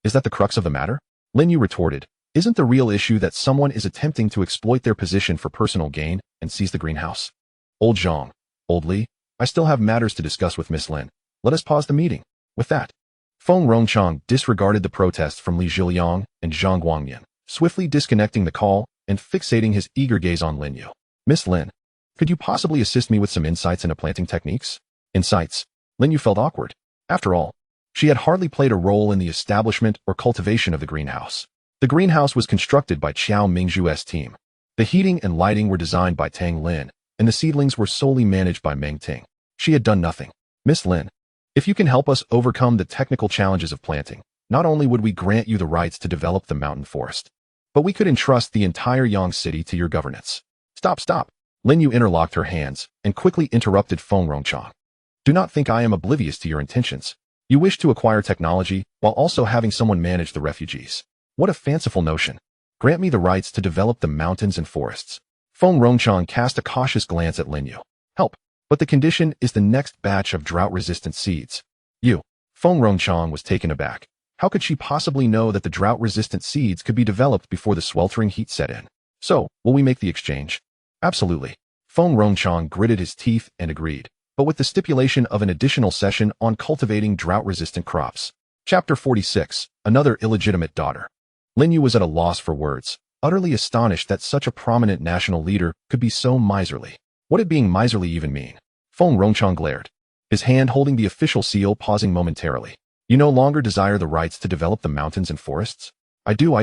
Speaker 1: Is that the crux of the matter? Lin You retorted. Isn't the real issue that someone is attempting to exploit their position for personal gain and seize the greenhouse? Old Zhang, old Li, I still have matters to discuss with Miss Lin. Let us pause the meeting. With that, Feng Rongchang disregarded the protests from Li Zhiliang and Zhang Guangyan, swiftly disconnecting the call and fixating his eager gaze on Lin You. Miss Lin, could you possibly assist me with some insights into planting techniques? Insights? Lin You felt awkward. After all, she had hardly played a role in the establishment or cultivation of the greenhouse. The greenhouse was constructed by Qiao Mingzhu's team. The heating and lighting were designed by Tang Lin, and the seedlings were solely managed by Meng Ting. She had done nothing. Miss Lin, if you can help us overcome the technical challenges of planting, not only would we grant you the rights to develop the mountain forest, but we could entrust the entire Yang City to your governance. Stop. Lin You interlocked her hands and quickly interrupted Feng Rongchang. Do not think I am oblivious to your intentions. You wish to acquire technology while also having someone manage the refugees. What a fanciful notion. Grant me the rights to develop the mountains and forests. Feng Rongchang cast a cautious glance at Lin You. Help. But the condition is the next batch of drought-resistant seeds. You. Feng Rongchang was taken aback. How could she possibly know that the drought-resistant seeds could be developed before the sweltering heat set in? So, will we make the exchange? Absolutely. Feng Rongchang gritted his teeth and agreed, but with the stipulation of an additional session on cultivating drought-resistant crops. Chapter 46. Another illegitimate daughter. Lin You was at a loss for words, utterly astonished that such a prominent national leader could be so miserly. What did being miserly even mean? Feng Rongchang glared, his hand holding the official seal, pausing momentarily. You no longer desire the rights to develop the mountains and forests? I do.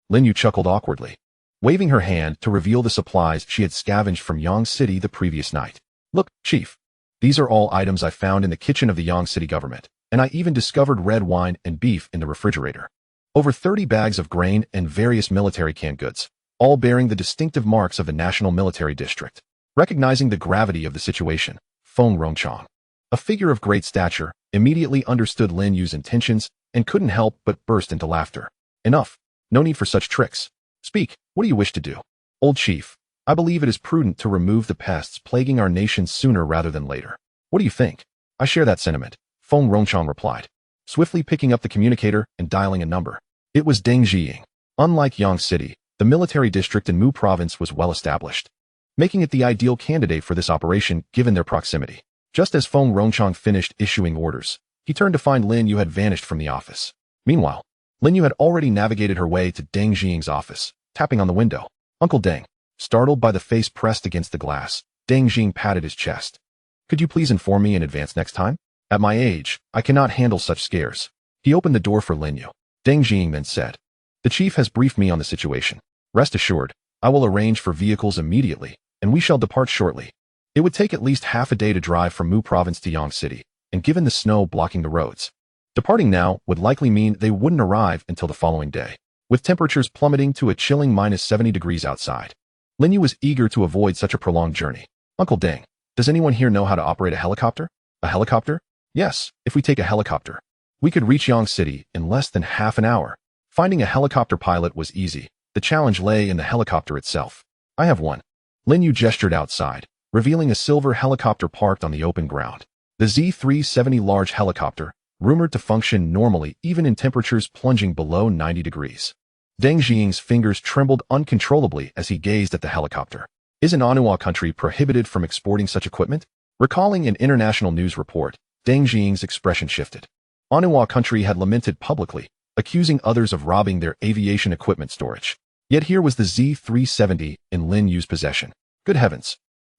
Speaker 1: Lin You chuckled awkwardly, waving her hand to reveal the supplies she had scavenged from Yang City the previous night. Look, Chief. These are all items I found in the kitchen of the Yang City government, and I even discovered red wine and beef in the refrigerator. Over 30 bags of grain and various military canned goods, all bearing the distinctive marks of the National Military District. Recognizing the gravity of the situation, Feng Rongchang, a figure of great stature, immediately understood Lin Yu's intentions and couldn't help but burst into laughter. Enough. No need for such tricks. Speak, what do you wish to do? Old Chief, I believe it is prudent to remove the pests plaguing our nation sooner rather than later. What do you think? I share that sentiment, Feng Rongchang replied, swiftly picking up the communicator and dialing a number. It was Deng Jiying. Unlike Yang City, the military district in Mu Province was well established, making it the ideal candidate for this operation given their proximity. Just as Feng Rongchang finished issuing orders, he turned to find Lin You had vanished from the office. Meanwhile, Lin You had already navigated her way to Deng Jiying's office, tapping on the window. Uncle Deng. Startled by the face pressed against the glass, Deng Jiying patted his chest. Could you please inform me in advance next time? At my age, I cannot handle such scares. He opened the door for Lin You. Deng Jiying then said, the chief has briefed me on the situation. Rest assured, I will arrange for vehicles immediately, and we shall depart shortly. It would take at least half a day to drive from Mu Province to Yang City, and given the snow blocking the roads, departing now would likely mean they wouldn't arrive until the following day, with temperatures plummeting to a chilling -70 degrees outside. Lin You was eager to avoid such a prolonged journey. Uncle Deng, does anyone here know how to operate a helicopter? A helicopter? Yes, if we take a helicopter, we could reach Yang City in less than half an hour. Finding a helicopter pilot was easy. The challenge lay in the helicopter itself. I have one. Lin You gestured outside, revealing a silver helicopter parked on the open ground. The Z-370 large helicopter, rumored to function normally even in temperatures plunging below 90 degrees. Deng Xiying's fingers trembled uncontrollably as he gazed at the helicopter. Isn't Anua country prohibited from exporting such equipment? Recalling an international news report, Deng Xiying's expression shifted. Anua country had lamented publicly, accusing others of robbing their aviation equipment storage. Yet here was the Z-370 in Lin Yu's possession. Good heavens!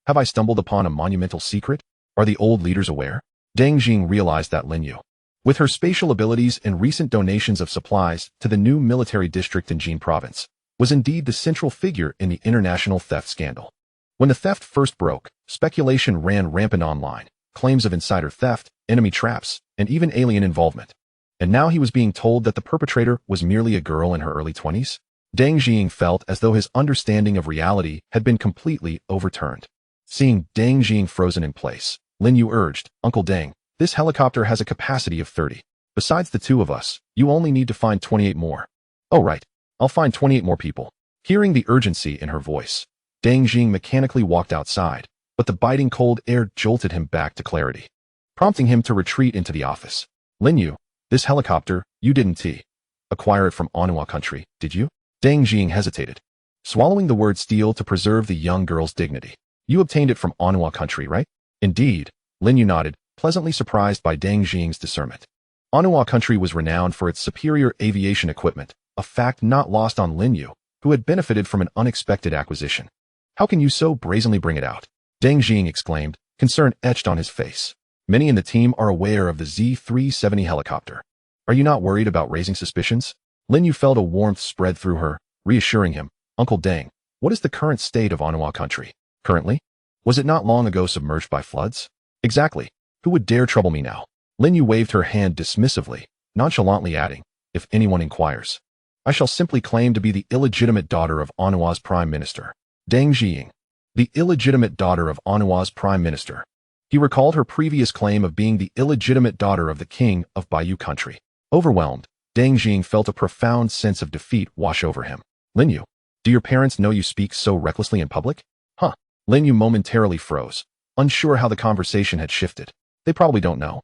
Speaker 1: Have I stumbled upon a monumental secret? Are the old leaders aware? Deng Xiying realized that Lin Yu, with her spatial abilities and recent donations of supplies to the new military district in Jin province, was indeed the central figure in the international theft scandal. When the theft first broke, speculation ran rampant online, claims of insider theft, enemy traps, and even alien involvement. And now he was being told that the perpetrator was merely a girl in her early 20s? Deng Xiying felt as though his understanding of reality had been completely overturned. Seeing Deng Xiying frozen in place, Lin Yu urged, "Uncle Deng, this helicopter has a capacity of 30. Besides the two of us, you only need to find 28 more." "Oh right, I'll find 28 more people." Hearing the urgency in her voice, Deng Xiying mechanically walked outside, but the biting cold air jolted him back to clarity, prompting him to retreat into the office. "Lin Yu, this helicopter, you didn't acquire it from Anua country, did you?" Deng Xiying hesitated, swallowing the word steal to preserve the young girl's dignity. "You obtained it from Anua country, right?" "Indeed," Lin Yu nodded, pleasantly surprised by Deng Xiying's discernment. Anua country was renowned for its superior aviation equipment, a fact not lost on Lin Yu, who had benefited from an unexpected acquisition. "How can you so brazenly bring it out?" Deng Xiying exclaimed, concern etched on his face. "Many in the team are aware of the Z-370 helicopter. Are you not worried about raising suspicions?" Lin Yu felt a warmth spread through her, reassuring him, "Uncle Deng, what is the current state of Anua country? Currently? Was it not long ago submerged by floods?" "Exactly. Who would dare trouble me now?" Lin Yu waved her hand dismissively, nonchalantly adding, "If anyone inquires, I shall simply claim to be the illegitimate daughter of Anua's prime minister." Deng Xiying, the illegitimate daughter of Anua's prime minister. He recalled her previous claim of being the illegitimate daughter of the king of Baiyu country. Overwhelmed, Deng Xiying felt a profound sense of defeat wash over him. "Lin Yu, do your parents know you speak so recklessly in public?" "Huh." Lin Yu momentarily froze, unsure how the conversation had shifted. "They probably don't know.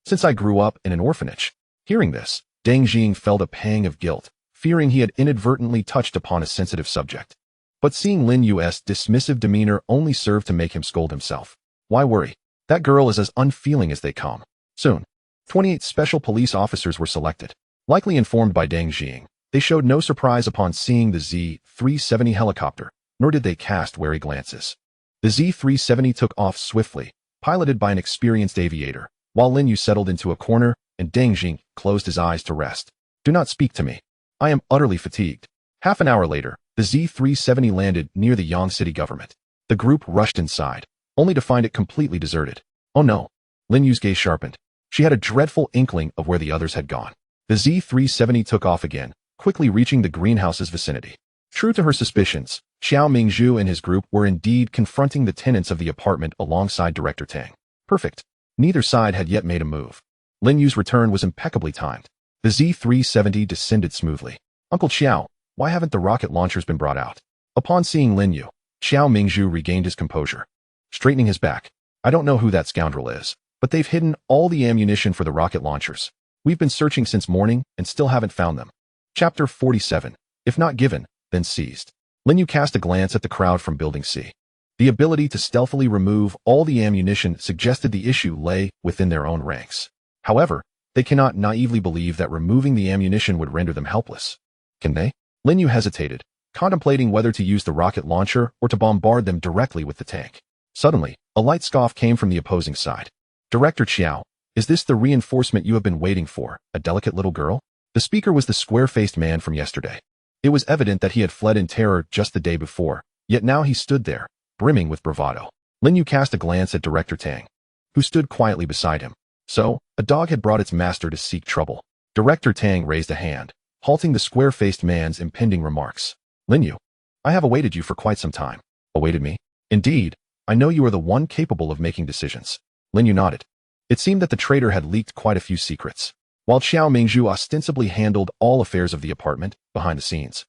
Speaker 1: Since I grew up in an orphanage." Hearing this, Deng Xiying felt a pang of guilt, fearing he had inadvertently touched upon a sensitive subject. But seeing Lin Yu's dismissive demeanor only served to make him scold himself. Why worry? That girl is as unfeeling as they come. Soon, 28 special police officers were selected. Likely informed by Deng Xiying, they showed no surprise upon seeing the Z-370 helicopter, nor did they cast wary glances. The Z-370 took off swiftly, piloted by an experienced aviator, while Lin Yu settled into a corner and Deng Xiying closed his eyes to rest. "Do not speak to me. I am utterly fatigued." Half an hour later, the Z-370 landed near the Yang city government. The group rushed inside, only to find it completely deserted. "Oh no." Lin Yu's gaze sharpened. She had a dreadful inkling of where the others had gone. The Z-370 took off again, quickly reaching the greenhouse's vicinity. True to her suspicions, Xiao Mingzhu and his group were indeed confronting the tenants of the apartment alongside Director Tang. Perfect. Neither side had yet made a move. Lin Yu's return was impeccably timed. The Z-370 descended smoothly. "Uncle Xiao, why haven't the rocket launchers been brought out?" Upon seeing Lin Yu, Xiao Mingzhu regained his composure. Straightening his back, "I don't know who that scoundrel is, but they've hidden all the ammunition for the rocket launchers. We've been searching since morning and still haven't found them." Chapter 47. If not given, then seized. Lin Yu cast a glance at the crowd from Building C. The ability to stealthily remove all the ammunition suggested the issue lay within their own ranks. However, they cannot naively believe that removing the ammunition would render them helpless. Can they? Lin Yu hesitated, contemplating whether to use the rocket launcher or to bombard them directly with the tank. Suddenly, a light scoff came from the opposing side. "Director Qiao, is this the reinforcement you have been waiting for, a delicate little girl?" The speaker was the square-faced man from yesterday. It was evident that he had fled in terror just the day before, yet now he stood there, brimming with bravado. Lin Yu cast a glance at Director Tang, who stood quietly beside him. So, a dog had brought its master to seek trouble. Director Tang raised a hand, halting the square-faced man's impending remarks. "Lin Yu, I have awaited you for quite some time." "Awaited me?" "Indeed, I know you are the one capable of making decisions." Lin Yu nodded. It seemed that the traitor had leaked quite a few secrets, while Xiao Mingzhu ostensibly handled all affairs of the apartment behind the scenes.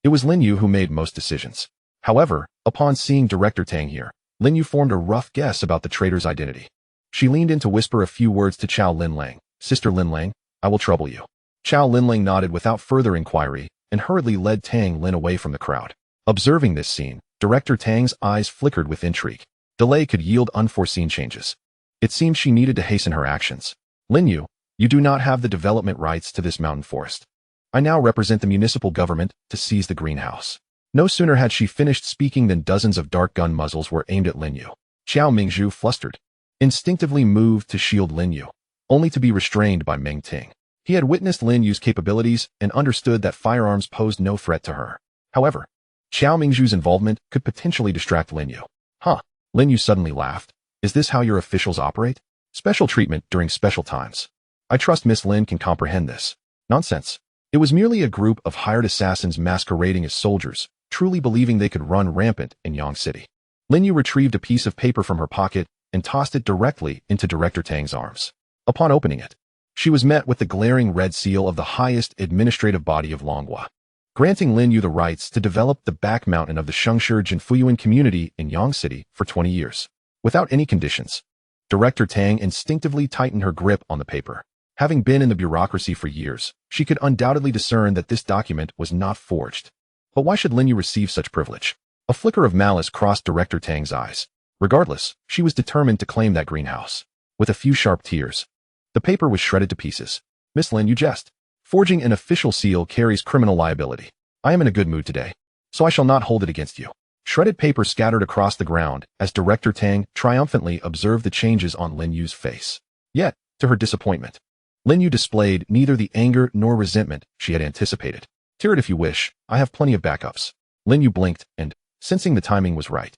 Speaker 1: It was Lin Yu who made most decisions. However, upon seeing Director Tang here, Lin Yu formed a rough guess about the traitor's identity. She leaned in to whisper a few words to Chow Linlang. Sister Linlang, I will trouble you. Chow Linlang nodded without further inquiry and hurriedly led Tang Lin away from the crowd. Observing this scene, Director Tang's eyes flickered with intrigue. Delay could yield unforeseen changes. It seemed she needed to hasten her actions. Lin you do not have the development rights to this mountain forest. I now represent the municipal government to seize the greenhouse. No sooner had she finished speaking than dozens of dart gun muzzles were aimed at Lin Yu. Xiao Mingzhu, flustered, instinctively moved to shield Lin Yu, only to be restrained by Meng Ting. He had witnessed Lin Yu's capabilities and understood that firearms posed no threat to her. However, Xiao Mingzhu's involvement could potentially distract Lin Yu. Huh? Lin Yu suddenly laughed. Is this how your officials operate? Special treatment during special times. I trust Miss Lin can comprehend this. Nonsense. It was merely a group of hired assassins masquerading as soldiers, truly believing they could run rampant in Yang City. Lin Yu retrieved a piece of paper from her pocket and tossed it directly into Director Tang's arms. Upon opening it, she was met with the glaring red seal of the highest administrative body of Longhua, granting Lin Yu the rights to develop the back mountain of the Shengshi Jinfuyuan community in Yang City for 20 years. Without any conditions, Director Tang instinctively tightened her grip on the paper. Having been in the bureaucracy for years, she could undoubtedly discern that this document was not forged. But why should Lin Yu receive such privilege? A flicker of malice crossed Director Tang's eyes. Regardless, she was determined to claim that greenhouse. With a few sharp tears, the paper was shredded to pieces. Miss Lin, you jest. Forging an official seal carries criminal liability. I am in a good mood today, so I shall not hold it against you. Shredded paper scattered across the ground as Director Tang triumphantly observed the changes on Lin Yu's face. Yet, to her disappointment, Lin Yu displayed neither the anger nor resentment she had anticipated. Tear it if you wish, I have plenty of backups. Lin Yu blinked and, sensing the timing was right,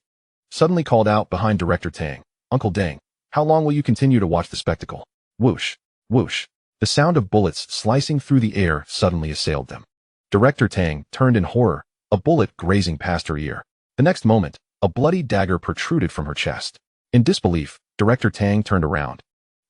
Speaker 1: suddenly called out behind Director Tang, Uncle Deng, how long will you continue to watch the spectacle? Whoosh, whoosh. The sound of bullets slicing through the air suddenly assailed them. Director Tang turned in horror, a bullet grazing past her ear. The next moment, a bloody dagger protruded from her chest. In disbelief, Director Tang turned around,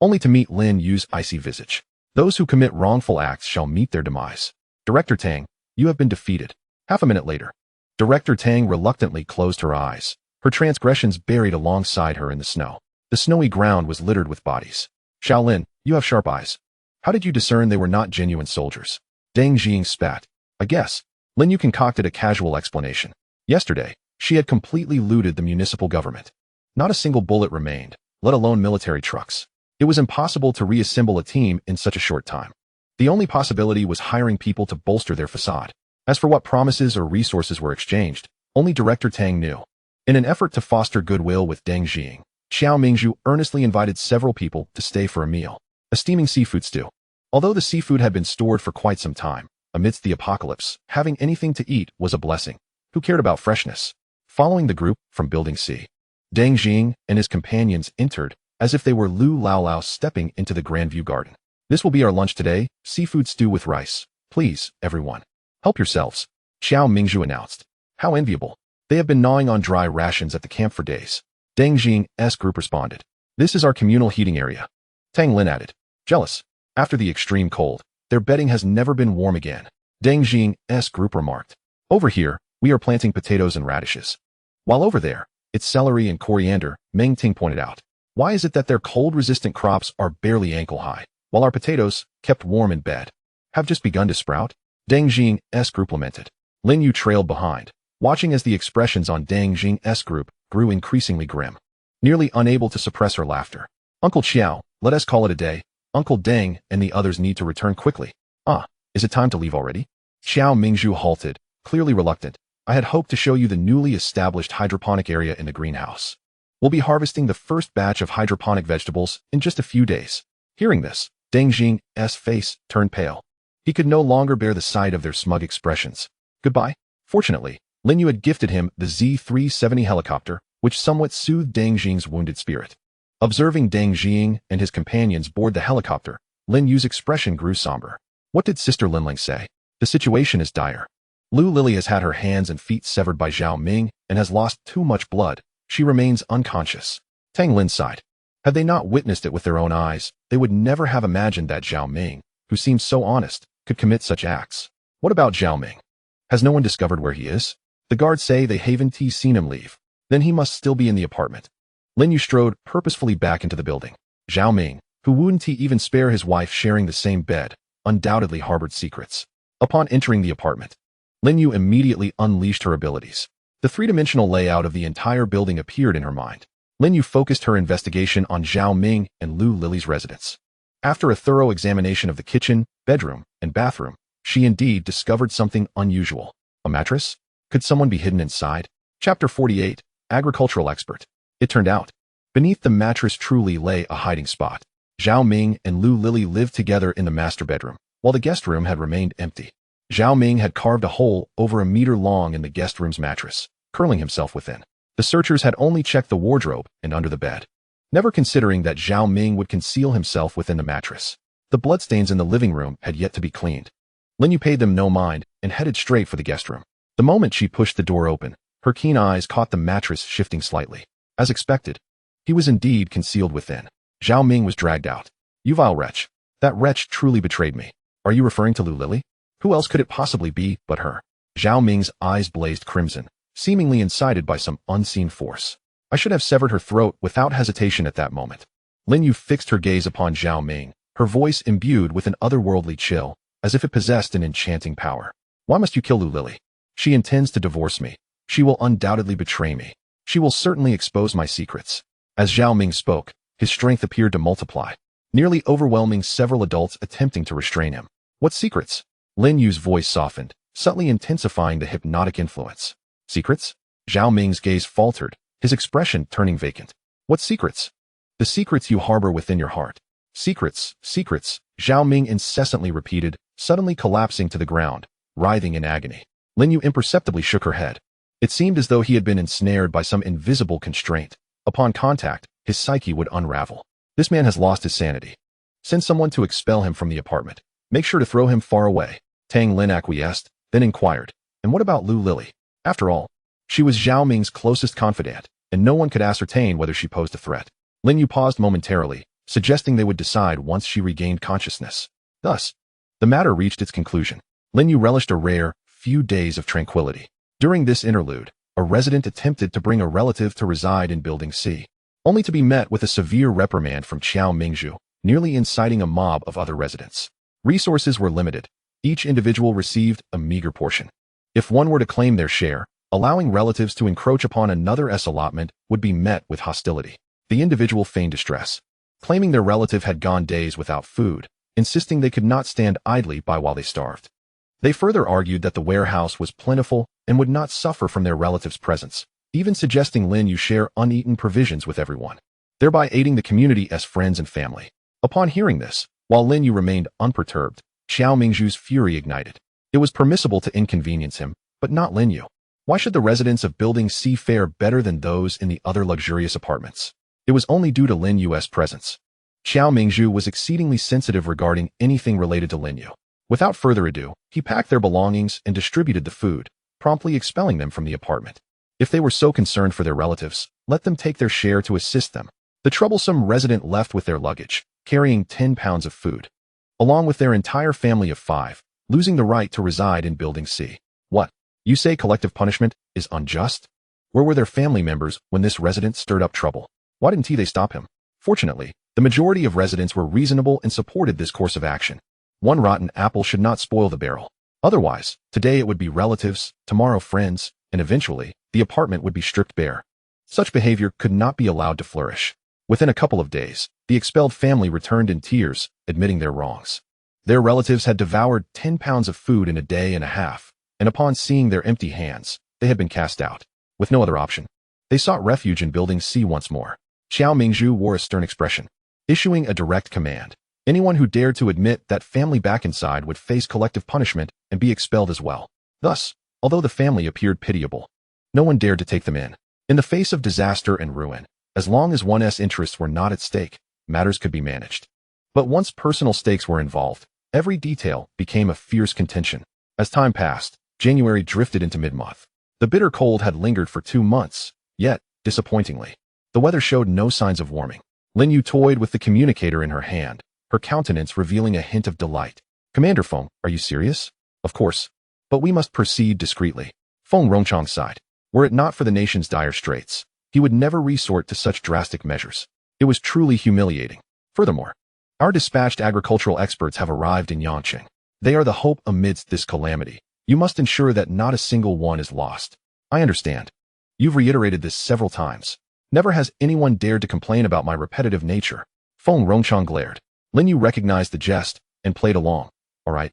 Speaker 1: only to meet Lin Yu's icy visage. Those who commit wrongful acts shall meet their demise. Director Tang, you have been defeated. Half a minute later, Director Tang reluctantly closed her eyes, her transgressions buried alongside her in the snow. The snowy ground was littered with bodies. Shaolin, you have sharp eyes. How did you discern they were not genuine soldiers? Deng Jing spat. I guess. Lin Yu concocted a casual explanation. Yesterday, she had completely looted the municipal government. Not a single bullet remained, let alone military trucks. It was impossible to reassemble a team in such a short time. The only possibility was hiring people to bolster their facade. As for what promises or resources were exchanged, only Director Tang knew. In an effort to foster goodwill with Deng Jing, Xiao Mingzhu earnestly invited several people to stay for a meal, a steaming seafood stew. Although the seafood had been stored for quite some time, amidst the apocalypse, having anything to eat was a blessing. Who cared about freshness? Following the group from Building C, Deng Jing and his companions entered as if they were Lu Laolao stepping into the Grandview Garden. This will be our lunch today, seafood stew with rice. Please, everyone, help yourselves, Xiao Mingzhu announced. How enviable. They have been gnawing on dry rations at the camp for days. Deng Jing's group responded. This is our communal heating area. Tang Lin added. Jealous. After the extreme cold, their bedding has never been warm again. Deng Jing's group remarked. Over here, we are planting potatoes and radishes. While over there, it's celery and coriander, Meng Ting pointed out. Why is it that their cold-resistant crops are barely ankle-high, while our potatoes, kept warm in bed, have just begun to sprout? Deng Jing's group lamented. Lin Yu trailed behind, watching as the expressions on Deng Jing's group grew increasingly grim. Nearly unable to suppress her laughter. Uncle Xiao, let us call it a day. Uncle Deng and the others need to return quickly. Is it time to leave already? Xiao Mingzhu halted, clearly reluctant. I had hoped to show you the newly established hydroponic area in the greenhouse. We'll be harvesting the first batch of hydroponic vegetables in just a few days. Hearing this, Deng Jing's face turned pale. He could no longer bear the sight of their smug expressions. Goodbye. Fortunately, Lin Yu had gifted him the Z-370 helicopter, which somewhat soothed Deng Jing's wounded spirit. Observing Deng Jing and his companions board the helicopter, Lin Yu's expression grew somber. What did Sister Linling say? The situation is dire. Lu Lily has had her hands and feet severed by Zhao Ming and has lost too much blood. She remains unconscious. Tang Lin sighed. Had they not witnessed it with their own eyes, they would never have imagined that Zhao Ming, who seemed so honest, could commit such acts. What about Zhao Ming? Has no one discovered where he is? The guards say they haven't seen him leave. Then he must still be in the apartment. Lin Yu strode purposefully back into the building. Zhao Ming, who wouldn't even spare his wife sharing the same bed, undoubtedly harbored secrets. Upon entering the apartment, Lin You immediately unleashed her abilities. The three-dimensional layout of the entire building appeared in her mind. Lin You focused her investigation on Zhao Ming and Lu Lily's residence. After a thorough examination of the kitchen, bedroom, and bathroom, she indeed discovered something unusual. A mattress? Could someone be hidden inside? Chapter 48, Agricultural Expert. It turned out, beneath the mattress truly lay a hiding spot. Zhao Ming and Lu Lily lived together in the master bedroom, while the guest room had remained empty. Zhao Ming had carved a hole over a meter long in the guest room's mattress, curling himself within. The searchers had only checked the wardrobe and under the bed, never considering that Zhao Ming would conceal himself within the mattress. The bloodstains in the living room had yet to be cleaned. Lin You paid them no mind and headed straight for the guest room. The moment she pushed the door open, her keen eyes caught the mattress shifting slightly. As expected, he was indeed concealed within. Zhao Ming was dragged out. You vile wretch. That wretch truly betrayed me. Are you referring to Lu Lily? Who else could it possibly be but her? Zhao Ming's eyes blazed crimson, seemingly incited by some unseen force. I should have severed her throat without hesitation at that moment. Lin You fixed her gaze upon Zhao Ming, her voice imbued with an otherworldly chill, as if it possessed an enchanting power. Why must you kill Lu Lily? She intends to divorce me. She will undoubtedly betray me. She will certainly expose my secrets. As Zhao Ming spoke, his strength appeared to multiply, nearly overwhelming several adults attempting to restrain him. What secrets? Lin Yu's voice softened, subtly intensifying the hypnotic influence. Secrets? Zhao Ming's gaze faltered, his expression turning vacant. What secrets? The secrets you harbor within your heart. Secrets, secrets, Zhao Ming incessantly repeated, suddenly collapsing to the ground, writhing in agony. Lin You imperceptibly shook her head. It seemed as though he had been ensnared by some invisible constraint. Upon contact, his psyche would unravel. This man has lost his sanity. Send someone to expel him from the apartment. Make sure to throw him far away. Tang Lin acquiesced, then inquired, and what about Lu Lily? After all, she was Zhao Ming's closest confidant, and no one could ascertain whether she posed a threat. Lin Yu paused momentarily, suggesting they would decide once she regained consciousness. Thus, the matter reached its conclusion. Lin Yu relished a rare, few days of tranquility. During this interlude, a resident attempted to bring a relative to reside in Building C, only to be met with a severe reprimand from Qiao Mingzhu, nearly inciting a mob of other residents. Resources were limited. Each individual received a meager portion. If one were to claim their share, allowing relatives to encroach upon another's allotment would be met with hostility. The individual feigned distress, claiming their relative had gone days without food, insisting they could not stand idly by while they starved. They further argued that the warehouse was plentiful and would not suffer from their relative's presence, even suggesting Lin Yu share uneaten provisions with everyone, thereby aiding the community as friends and family. Upon hearing this, while Lin Yu remained unperturbed, Qiao Mingzhu's fury ignited. It was permissible to inconvenience him, but not Lin Yu. Why should the residents of Building C fare better than those in the other luxurious apartments? It was only due to Lin Yu's presence. Qiao Mingzhu was exceedingly sensitive regarding anything related to Lin Yu. Without further ado, he packed their belongings and distributed the food, promptly expelling them from the apartment. If they were so concerned for their relatives, let them take their share to assist them. The troublesome resident left with their luggage, carrying 10 pounds of food, along with their entire family of 5, losing the right to reside in Building C. What? You say collective punishment is unjust? Where were their family members when this resident stirred up trouble? Why didn't they stop him? Fortunately, the majority of residents were reasonable and supported this course of action. One rotten apple should not spoil the barrel. Otherwise, today it would be relatives, tomorrow friends, and eventually, the apartment would be stripped bare. Such behavior could not be allowed to flourish. Within a couple of days, the expelled family returned in tears, admitting their wrongs. Their relatives had devoured 10 pounds of food in a day and a half, and upon seeing their empty hands, they had been cast out. With no other option, they sought refuge in Building C once more. Qiao Mingzhu wore a stern expression, issuing a direct command. Anyone who dared to admit that family back inside would face collective punishment and be expelled as well. Thus, although the family appeared pitiable, no one dared to take them in. In the face of disaster and ruin, as long as one's interests were not at stake, matters could be managed. But once personal stakes were involved, every detail became a fierce contention. As time passed, January drifted into mid-month. The bitter cold had lingered for 2 months, yet, disappointingly, the weather showed no signs of warming. Lin Yu toyed with the communicator in her hand, her countenance revealing a hint of delight. Commander Feng, are you serious? Of course. But we must proceed discreetly. Feng Rongchang sighed. Were it not for the nation's dire straits, he would never resort to such drastic measures. It was truly humiliating. Furthermore, our dispatched agricultural experts have arrived in Yangqing. They are the hope amidst this calamity. You must ensure that not a single one is lost. I understand. You've reiterated this several times. Never has anyone dared to complain about my repetitive nature. Feng Rongchang glared. Lin Yu recognized the jest and played along. All right.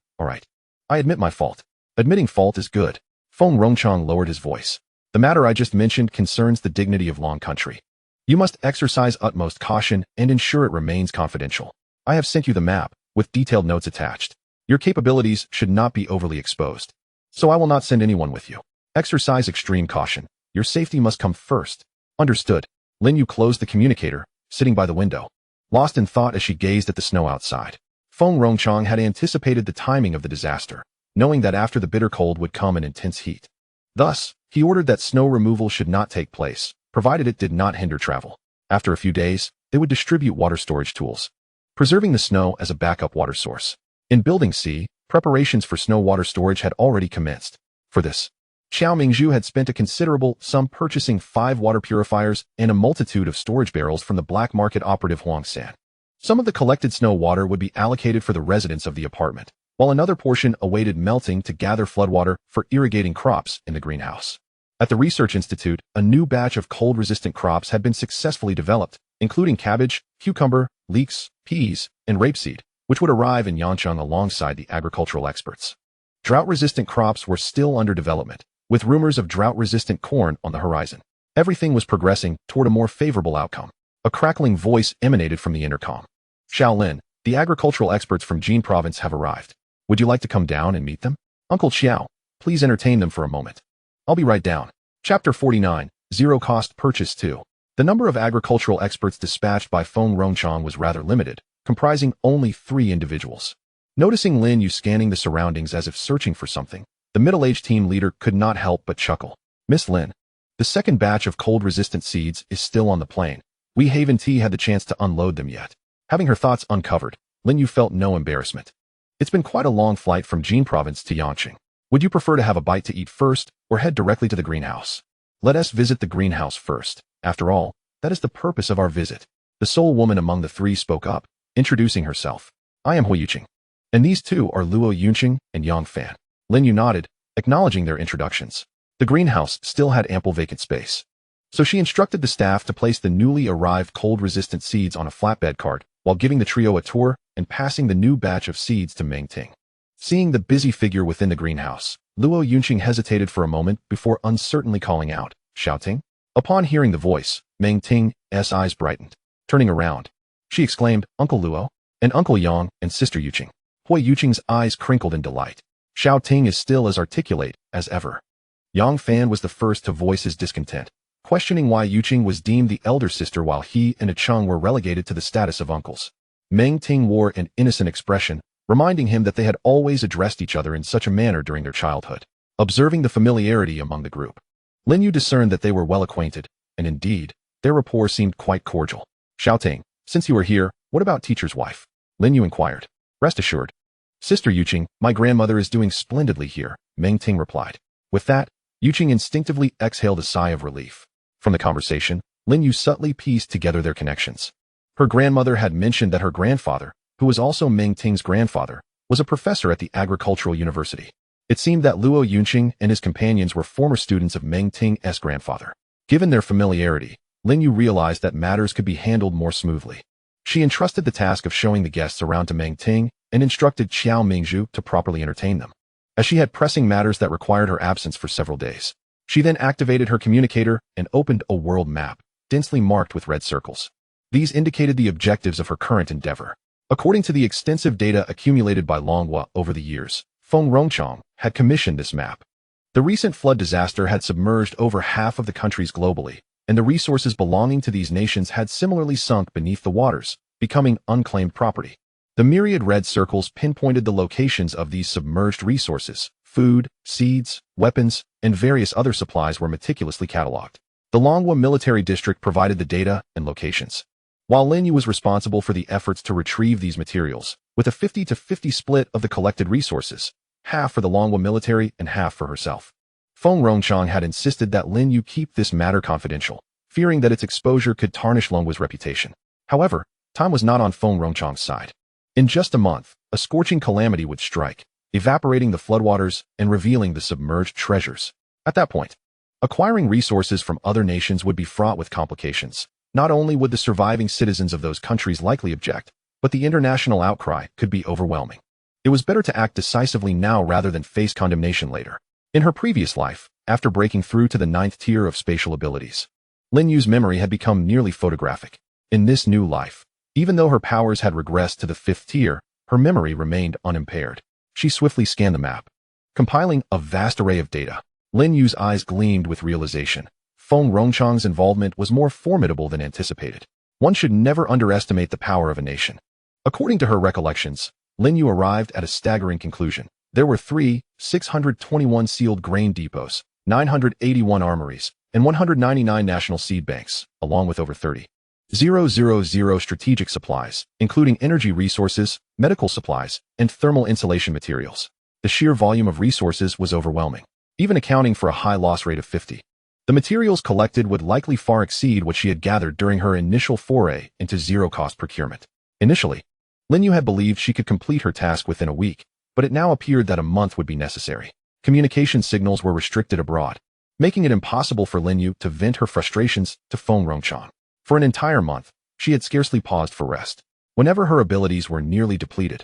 Speaker 1: I admit my fault. Admitting fault is good. Feng Rongchang lowered his voice. The matter I just mentioned concerns the dignity of Long Country. You must exercise utmost caution and ensure it remains confidential. I have sent you the map, with detailed notes attached. Your capabilities should not be overly exposed. So I will not send anyone with you. Exercise extreme caution. Your safety must come first. Understood. Lin Yu closed the communicator, sitting by the window, lost in thought as she gazed at the snow outside. Feng Rongchang had anticipated the timing of the disaster, knowing that after the bitter cold would come an intense heat. Thus, he ordered that snow removal should not take place, provided it did not hinder travel. After a few days, they would distribute water storage tools, preserving the snow as a backup water source. In Building C, preparations for snow water storage had already commenced. For this, Xiao Mingzhu had spent a considerable sum purchasing 5 water purifiers and a multitude of storage barrels from the black market operative Huang San. Some of the collected snow water would be allocated for the residents of the apartment, while another portion awaited melting to gather floodwater for irrigating crops in the greenhouse. At the Research Institute, a new batch of cold-resistant crops had been successfully developed, including cabbage, cucumber, leeks, peas, and rapeseed, which would arrive in Yangcheng alongside the agricultural experts. Drought-resistant crops were still under development, with rumors of drought-resistant corn on the horizon. Everything was progressing toward a more favorable outcome. A crackling voice emanated from the intercom. Shaolin, the agricultural experts from Jin Province have arrived. Would you like to come down and meet them? Uncle Xiao, please entertain them for a moment. I'll be right down. Chapter 49, Zero-Cost Purchase 2. The number of agricultural experts dispatched by Feng Rongchang was rather limited, comprising only 3 individuals. Noticing Lin Yu scanning the surroundings as if searching for something, the middle-aged team leader could not help but chuckle. Miss Lin, the second batch of cold-resistant seeds is still on the plane. We haven't had the chance to unload them yet. Having her thoughts uncovered, Lin Yu felt no embarrassment. It's been quite a long flight from Jin Province to Yangqing. Would you prefer to have a bite to eat first, or head directly to the greenhouse? Let us visit the greenhouse first. After all, that is the purpose of our visit. The sole woman among the 3 spoke up, introducing herself. I am Hui Yuqing. And these 2 are Luo Yunqing and Yang Fan. Lin Yu nodded, acknowledging their introductions. The greenhouse still had ample vacant space, so she instructed the staff to place the newly arrived cold-resistant seeds on a flatbed cart while giving the trio a tour and passing the new batch of seeds to Meng Ting. Seeing the busy figure within the greenhouse, Luo Yunqing hesitated for a moment before uncertainly calling out, shouting. Upon hearing the voice, Meng Ting's eyes brightened. Turning around, she exclaimed, Uncle Luo, and Uncle Yang, and Sister Yuqing. Hui Yuqing's eyes crinkled in delight. Xiao Ting is still as articulate as ever. Yang Fan was the first to voice his discontent, questioning why Yuqing was deemed the elder sister while he and Acheng were relegated to the status of uncles. Meng Ting wore an innocent expression, reminding him that they had always addressed each other in such a manner during their childhood. Observing the familiarity among the group, Lin Yu discerned that they were well acquainted, and indeed, their rapport seemed quite cordial. Xiao Ting, since you are here, what about teacher's wife? Lin Yu inquired. Rest assured, Sister Yuqing, my grandmother is doing splendidly here, Meng Ting replied. With that, Yuqing instinctively exhaled a sigh of relief. From the conversation, Lin Yu subtly pieced together their connections. Her grandmother had mentioned that her grandfather, who was also Meng Ting's grandfather, was a professor at the Agricultural University. It seemed that Luo Yunqing and his companions were former students of Meng Ting's grandfather. Given their familiarity, Lin Yu realized that matters could be handled more smoothly. She entrusted the task of showing the guests around to Meng Ting and instructed Xiao Mingzhu to properly entertain them, as she had pressing matters that required her absence for several days. She then activated her communicator and opened a world map, densely marked with red circles. These indicated the objectives of her current endeavor. According to the extensive data accumulated by Longhua over the years, Feng Rongchang had commissioned this map. The recent flood disaster had submerged over half of the countries globally, and the resources belonging to these nations had similarly sunk beneath the waters, becoming unclaimed property. The myriad red circles pinpointed the locations of these submerged resources. Food, seeds, weapons, and various other supplies were meticulously catalogued. The Longhua Military District provided the data and locations, while Lin Yu was responsible for the efforts to retrieve these materials, with a 50-50 split of the collected resources, half for the Longhua military and half for herself. Feng Rongchang had insisted that Lin Yu keep this matter confidential, fearing that its exposure could tarnish Longhua's reputation. However, time was not on Feng Rongchang's side. In just a month, a scorching calamity would strike, evaporating the floodwaters and revealing the submerged treasures. At that point, acquiring resources from other nations would be fraught with complications. Not only would the surviving citizens of those countries likely object, but the international outcry could be overwhelming. It was better to act decisively now rather than face condemnation later. In her previous life, after breaking through to the 9th tier of spatial abilities, Lin Yu's memory had become nearly photographic. In this new life, even though her powers had regressed to the 5th tier, her memory remained unimpaired. She swiftly scanned the map, compiling a vast array of data. Lin Yu's eyes gleamed with realization. Feng Rongchang's involvement was more formidable than anticipated. One should never underestimate the power of a nation. According to her recollections, Lin Yu arrived at a staggering conclusion. There were 621 sealed grain depots, 981 armories, and 199 national seed banks, along with over 30,000 strategic supplies, including energy resources, medical supplies, and thermal insulation materials. The sheer volume of resources was overwhelming, even accounting for a high loss rate of 50. The materials collected would likely far exceed what she had gathered during her initial foray into zero-cost procurement. Initially, Lin Yu had believed she could complete her task within a week, but it now appeared that a month would be necessary. Communication signals were restricted abroad, making it impossible for Lin Yu to vent her frustrations to Feng Rongchang. For an entire month, she had scarcely paused for rest. Whenever her abilities were nearly depleted,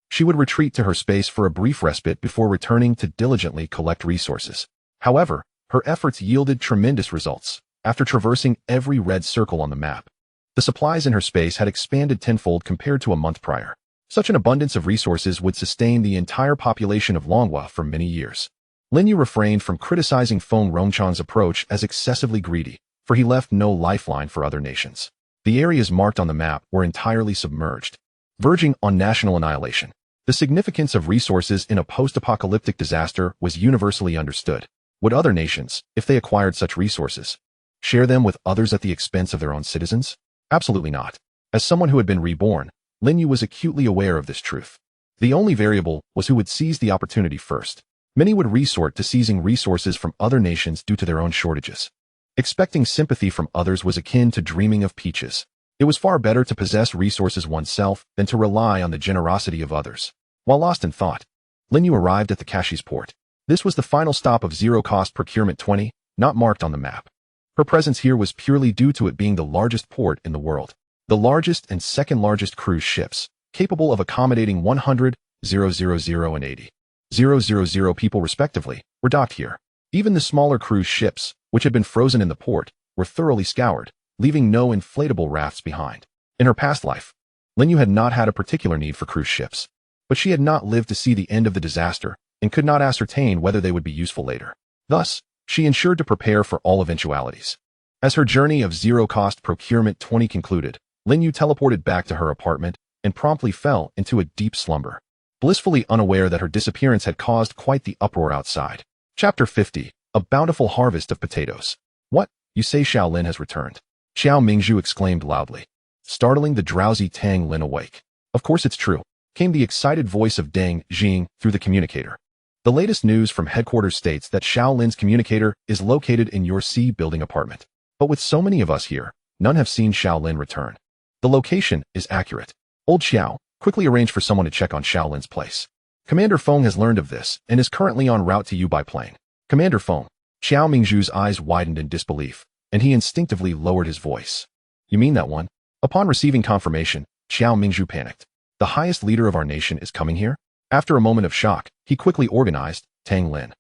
Speaker 1: she would retreat to her space for a brief respite before returning to diligently collect resources. However, her efforts yielded tremendous results. After traversing every red circle on the map, the supplies in her space had expanded tenfold compared to a month prior. Such an abundance of resources would sustain the entire population of Longhua for many years. Lin Yu refrained from criticizing Feng Rongchang's approach as excessively greedy, for he left no lifeline for other nations. The areas marked on the map were entirely submerged, verging on national annihilation. The significance of resources in a post-apocalyptic disaster was universally understood. Would other nations, if they acquired such resources, share them with others at the expense of their own citizens? Absolutely not. As someone who had been reborn, Lin Yu was acutely aware of this truth. The only variable was who would seize the opportunity first. Many would resort to seizing resources from other nations due to their own shortages. Expecting sympathy from others was akin to dreaming of peaches. It was far better to possess resources oneself than to rely on the generosity of others. While lost in thought, Lin Yu arrived at the Kashi's port. This was the final stop of zero-cost procurement 20, not marked on the map. Her presence here was purely due to it being the largest port in the world. The largest and second-largest cruise ships, capable of accommodating 100, 000, and 80,000 people respectively, were docked here. Even the smaller cruise ships, which had been frozen in the port, were thoroughly scoured, leaving no inflatable rafts behind. In her past life, Lin Yu had not had a particular need for cruise ships, but she had not lived to see the end of the disaster and could not ascertain whether they would be useful later. Thus, she ensured to prepare for all eventualities. As her journey of zero-cost procurement 20 concluded, Lin Yu teleported back to her apartment and promptly fell into a deep slumber, blissfully unaware that her disappearance had caused quite the uproar outside. Chapter 50. A bountiful harvest of potatoes. What? You say Xiao Lin has returned? Xiao Mingzhu exclaimed loudly, startling the drowsy Tang Lin awake. Of course it's true, came the excited voice of Deng Jing through the communicator. The latest news from headquarters states that Xiao Lin's communicator is located in your C building apartment. But with so many of us here, none have seen Xiao Lin return. The location is accurate. Old Xiao, quickly arrange for someone to check on Xiao Lin's place. Commander Feng has learned of this and is currently en route to you by plane. Commander Feng. Xiao Mingzhu's eyes widened in disbelief, and he instinctively lowered his voice. You mean that one? Upon receiving confirmation, Xiao Mingzhu panicked. The highest leader of our nation is coming here? After a moment of shock, he quickly organized, Tang Lin.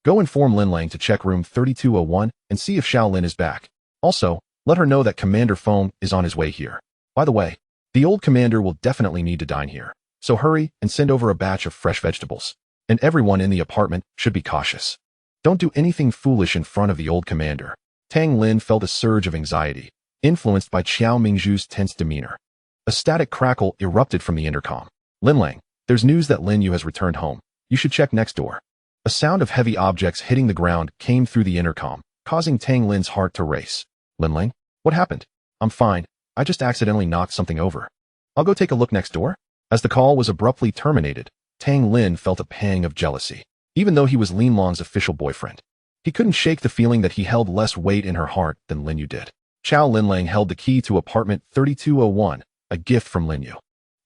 Speaker 1: Go inform Lin Lang to check room 3201 and see if Xiao Lin is back. Also, let her know that Commander Feng is on his way here. By the way, the old commander will definitely need to dine here, so hurry and send over a batch of fresh vegetables. And everyone in the apartment should be cautious. Don't do anything foolish in front of the old commander. Tang Lin felt a surge of anxiety, influenced by Xiao Mingzhu's tense demeanor. A static crackle erupted from the intercom. Lin Lang, there's news that Lin Yu has returned home. You should check next door. A sound of heavy objects hitting the ground came through the intercom, causing Tang Lin's heart to race. Lin Lang, what happened? I'm fine. I just accidentally knocked something over. I'll go take a look next door. As the call was abruptly terminated, Tang Lin felt a pang of jealousy. Even though he was Lin Lang's official boyfriend, he couldn't shake the feeling that he held less weight in her heart than Lin Yu did. Xiao Lin Lang held the key to apartment 3201 a gift from Lin Yu.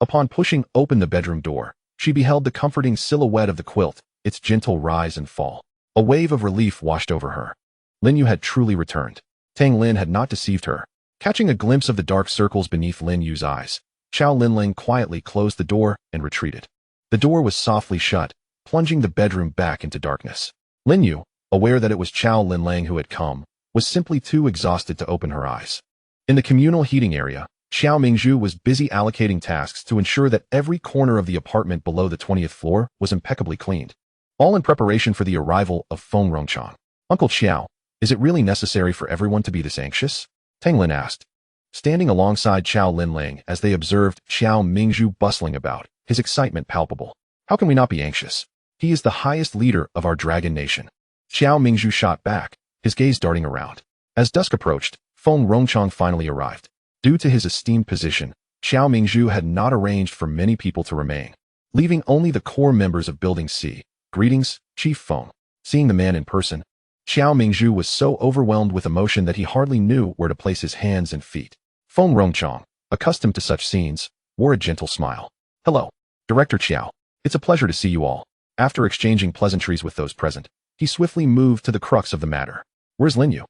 Speaker 1: Upon pushing open the bedroom door, she beheld the comforting silhouette of the quilt, its gentle rise and fall. A wave of relief washed over her. Lin Yu had truly returned. Tang Lin had not deceived her. Catching a glimpse of the dark circles beneath Lin Yu's eyes, Xiao Linlang quietly closed the door and retreated. The door was softly shut, plunging the bedroom back into darkness. Lin Yu, aware that it was Xiao Linlang who had come, was simply too exhausted to open her eyes. In the communal heating area, Xiao Mingzhu was busy allocating tasks to ensure that every corner of the apartment below the 20th floor was impeccably cleaned, all in preparation for the arrival of Feng Rongchang. Uncle Xiao, is it really necessary for everyone to be this anxious? Tang Lin asked, standing alongside Xiao Linlang as they observed Xiao Mingzhu bustling about, his excitement palpable. How can we not be anxious? He is the highest leader of our dragon nation. Xiao Mingzhu shot back, his gaze darting around. As dusk approached, Feng Rongchang finally arrived. Due to his esteemed position, Xiao Mingzhu had not arranged for many people to remain, leaving only the core members of Building C. Greetings, Chief Feng. Seeing the man in person, Xiao Mingzhu was so overwhelmed with emotion that he hardly knew where to place his hands and feet. Feng Rongchang, accustomed to such scenes, wore a gentle smile. Hello, Director Xiao. It's a pleasure to see you all. After exchanging pleasantries with those present, he swiftly moved to the crux of the matter. Where's Lin Yu?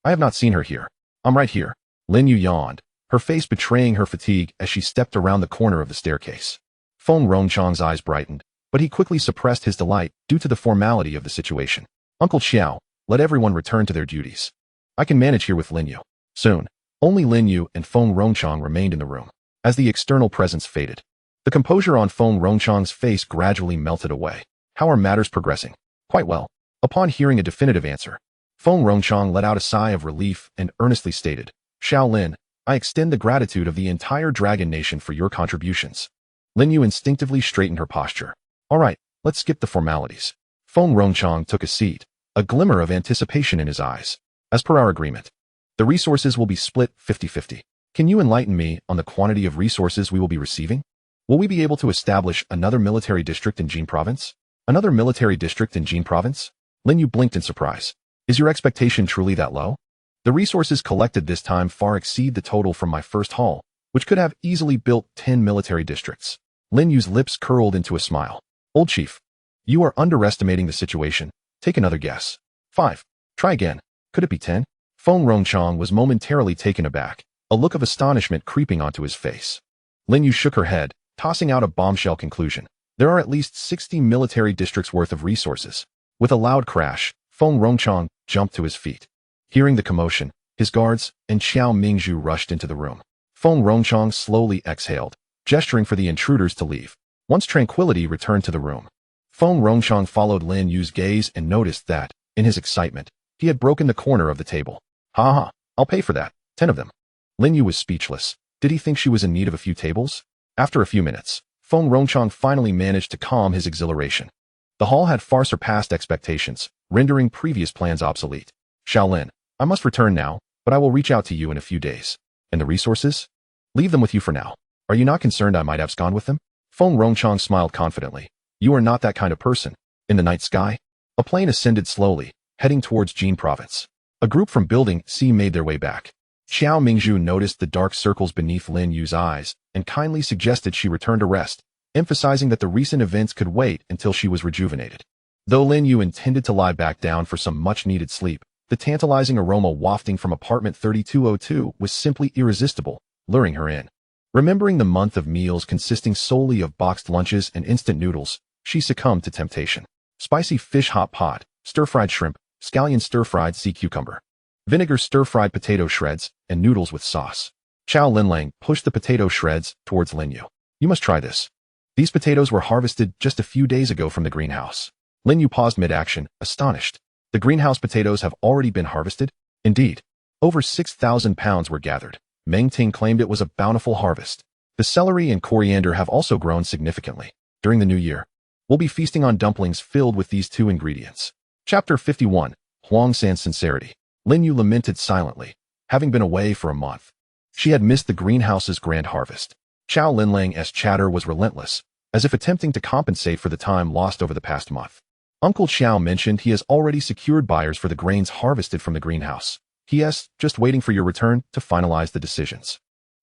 Speaker 1: I have not seen her here. I'm right here. Lin Yu yawned, her face betraying her fatigue as she stepped around the corner of the staircase. Feng Rongchang's eyes brightened, but he quickly suppressed his delight due to the formality of the situation. Uncle Xiao, let everyone return to their duties. I can manage here with Lin Yu. Soon, only Lin Yu and Feng Rongchang remained in the room. As the external presence faded, the composure on Feng Rongchang's face gradually melted away. How are matters progressing? Quite well. Upon hearing a definitive answer, Feng Rongchang let out a sigh of relief and earnestly stated, Xiao Lin, I extend the gratitude of the entire Dragon Nation for your contributions. Lin Yu instinctively straightened her posture. All right, let's skip the formalities. Feng Rongchang took a seat, a glimmer of anticipation in his eyes. As per our agreement, the resources will be split 50-50. Can you enlighten me on the quantity of resources we will be receiving? Will we be able to establish another military district in Jin Province? Another military district in Jin Province? Lin Yu blinked in surprise. Is your expectation truly that low? The resources collected this time far exceed the total from my first haul, which could have easily built 10 military districts. Lin Yu's lips curled into a smile. Old Chief, you are underestimating the situation. Take another guess. 5. Try again. Could it be 10? Feng Rongchang was momentarily taken aback, a look of astonishment creeping onto his face. Lin Yu shook her head, tossing out a bombshell conclusion. There are at least 60 military districts worth of resources. With a loud crash, Feng Rongchang jumped to his feet. Hearing the commotion, his guards and Xiao Mingzhu rushed into the room. Feng Rongchang slowly exhaled, gesturing for the intruders to leave. Once tranquility returned to the room, Feng Rongchang followed Lin Yu's gaze and noticed that, in his excitement, he had broken the corner of the table. Ha ha, I'll pay for that, 10 of them. Lin Yu was speechless. Did he think she was in need of a few tables? After a few minutes, Feng Rongchang finally managed to calm his exhilaration. The haul had far surpassed expectations, rendering previous plans obsolete. Shaolin, I must return now, but I will reach out to you in a few days. And the resources? Leave them with you for now. Are you not concerned I might abscond with them? Feng Rongchang smiled confidently. You are not that kind of person. In the night sky, a plane ascended slowly, heading towards Jin Province. A group from Building C made their way back. Xiao Mingzhu noticed the dark circles beneath Lin Yu's eyes and kindly suggested she return to rest, emphasizing that the recent events could wait until she was rejuvenated. Though Lin Yu intended to lie back down for some much-needed sleep, the tantalizing aroma wafting from apartment 3202 was simply irresistible, luring her in. Remembering the month of meals consisting solely of boxed lunches and instant noodles, she succumbed to temptation. Spicy fish hot pot, stir-fried shrimp, scallion stir-fried sea cucumber, vinegar stir-fried potato shreds, and noodles with sauce. Xiao Linlang pushed the potato shreds towards Lin Yu. You must try this. These potatoes were harvested just a few days ago from the greenhouse. Lin Yu paused mid-action, astonished. The greenhouse potatoes have already been harvested? Indeed. Over 6,000 pounds were gathered. Meng Ting claimed it was a bountiful harvest. The celery and coriander have also grown significantly. During the new year, we'll be feasting on dumplings filled with these two ingredients. Chapter 51. Huang San's Sincerity. Lin Yu lamented silently, having been away for a month. She had missed the greenhouse's grand harvest. Xiao Linlang's chatter was relentless, as if attempting to compensate for the time lost over the past month. Uncle Xiao mentioned he has already secured buyers for the grains harvested from the greenhouse. P.S. Just waiting for your return to finalize the decisions.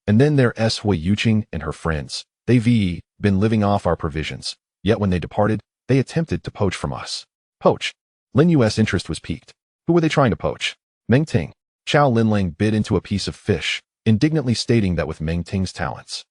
Speaker 1: And then there's Hui Yuqing and her friends. They've been living off our provisions. Yet when they departed, they attempted to poach from us. Poach? Lin Yu's interest was piqued. Who were they trying to poach? Meng Ting. Chao Linlang bit into a piece of fish, indignantly stating that with Meng Ting's talents,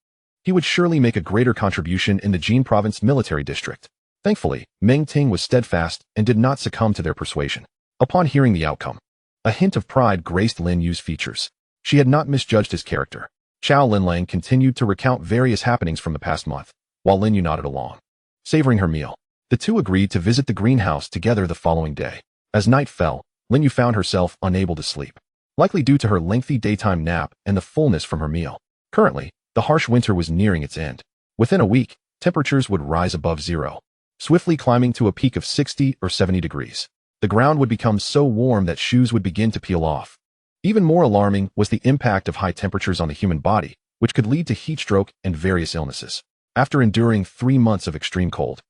Speaker 1: he would surely make a greater contribution in the Jin Province military district. Thankfully, Meng Ting was steadfast and did not succumb to their persuasion. Upon hearing the outcome, a hint of pride graced Lin Yu's features. She had not misjudged his character. Chao Linlang continued to recount various happenings from the past month, while Lin Yu nodded along. Savoring her meal, the two agreed to visit the greenhouse together the following day. As night fell, Lin Yu found herself unable to sleep, likely due to her lengthy daytime nap and the fullness from her meal. Currently, the harsh winter was nearing its end. Within a week, temperatures would rise above zero, swiftly climbing to a peak of 60 or 70 degrees. The ground would become so warm that shoes would begin to peel off. Even more alarming was the impact of high temperatures on the human body, which could lead to heat stroke and various illnesses. After enduring 3 months of extreme cold,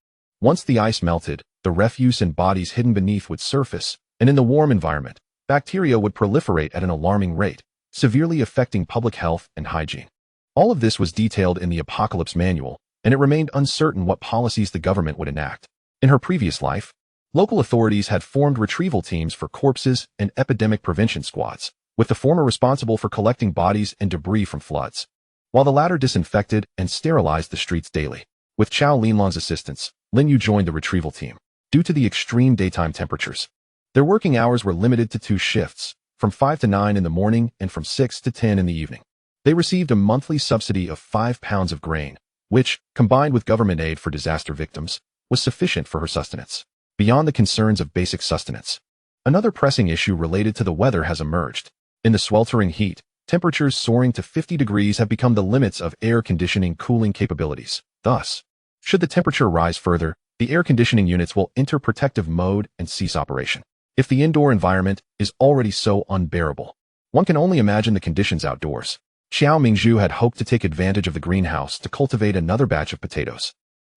Speaker 1: once the ice melted, the refuse and bodies hidden beneath would surface, and in the warm environment, bacteria would proliferate at an alarming rate, severely affecting public health and hygiene. All of this was detailed in the Apocalypse Manual, and it remained uncertain what policies the government would enact. In her previous life, local authorities had formed retrieval teams for corpses and epidemic prevention squads, with the former responsible for collecting bodies and debris from floods, while the latter disinfected and sterilized the streets daily. With Chao Linlong's assistance, Lin Yu joined the retrieval team. Due to the extreme daytime temperatures, their working hours were limited to 2 shifts, from 5 to 9 in the morning and from 6 to 10 in the evening. They received a monthly subsidy of 5 pounds of grain, which, combined with government aid for disaster victims, was sufficient for her sustenance. Beyond the concerns of basic sustenance, another pressing issue related to the weather has emerged. In the sweltering heat, temperatures soaring to 50 degrees have become the limits of air conditioning cooling capabilities. Thus, should the temperature rise further, the air conditioning units will enter protective mode and cease operation. If the indoor environment is already so unbearable, one can only imagine the conditions outdoors. Xiao Mingzhu had hoped to take advantage of the greenhouse to cultivate another batch of potatoes.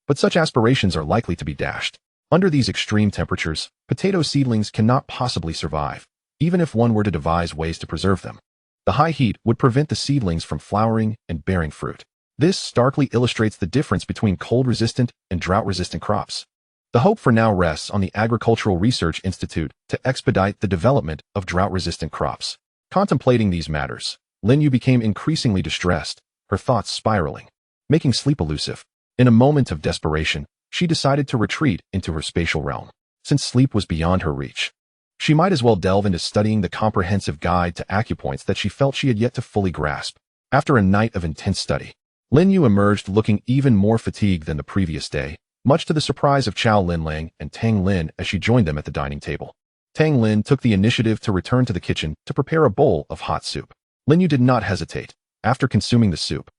Speaker 1: But such aspirations are likely to be dashed. Under these extreme temperatures, potato seedlings cannot possibly survive, even if one were to devise ways to preserve them. The high heat would prevent the seedlings from flowering and bearing fruit. This starkly illustrates the difference between cold-resistant and drought-resistant crops. The hope for now rests on the Agricultural Research Institute to expedite the development of drought-resistant crops. Contemplating these matters, Lin Yu became increasingly distressed, her thoughts spiraling, making sleep elusive. In a moment of desperation, she decided to retreat into her spatial realm. Since sleep was beyond her reach, she might as well delve into studying the comprehensive guide to acupoints that she felt she had yet to fully grasp. After a night of intense study, Lin Yu emerged looking even more fatigued than the previous day, much to the surprise of Chao Linlang and Tang Lin as she joined them at the dining table. Tang Lin took the initiative to return to the kitchen to prepare a bowl of hot soup. Lin Yu did not hesitate. After consuming the soup,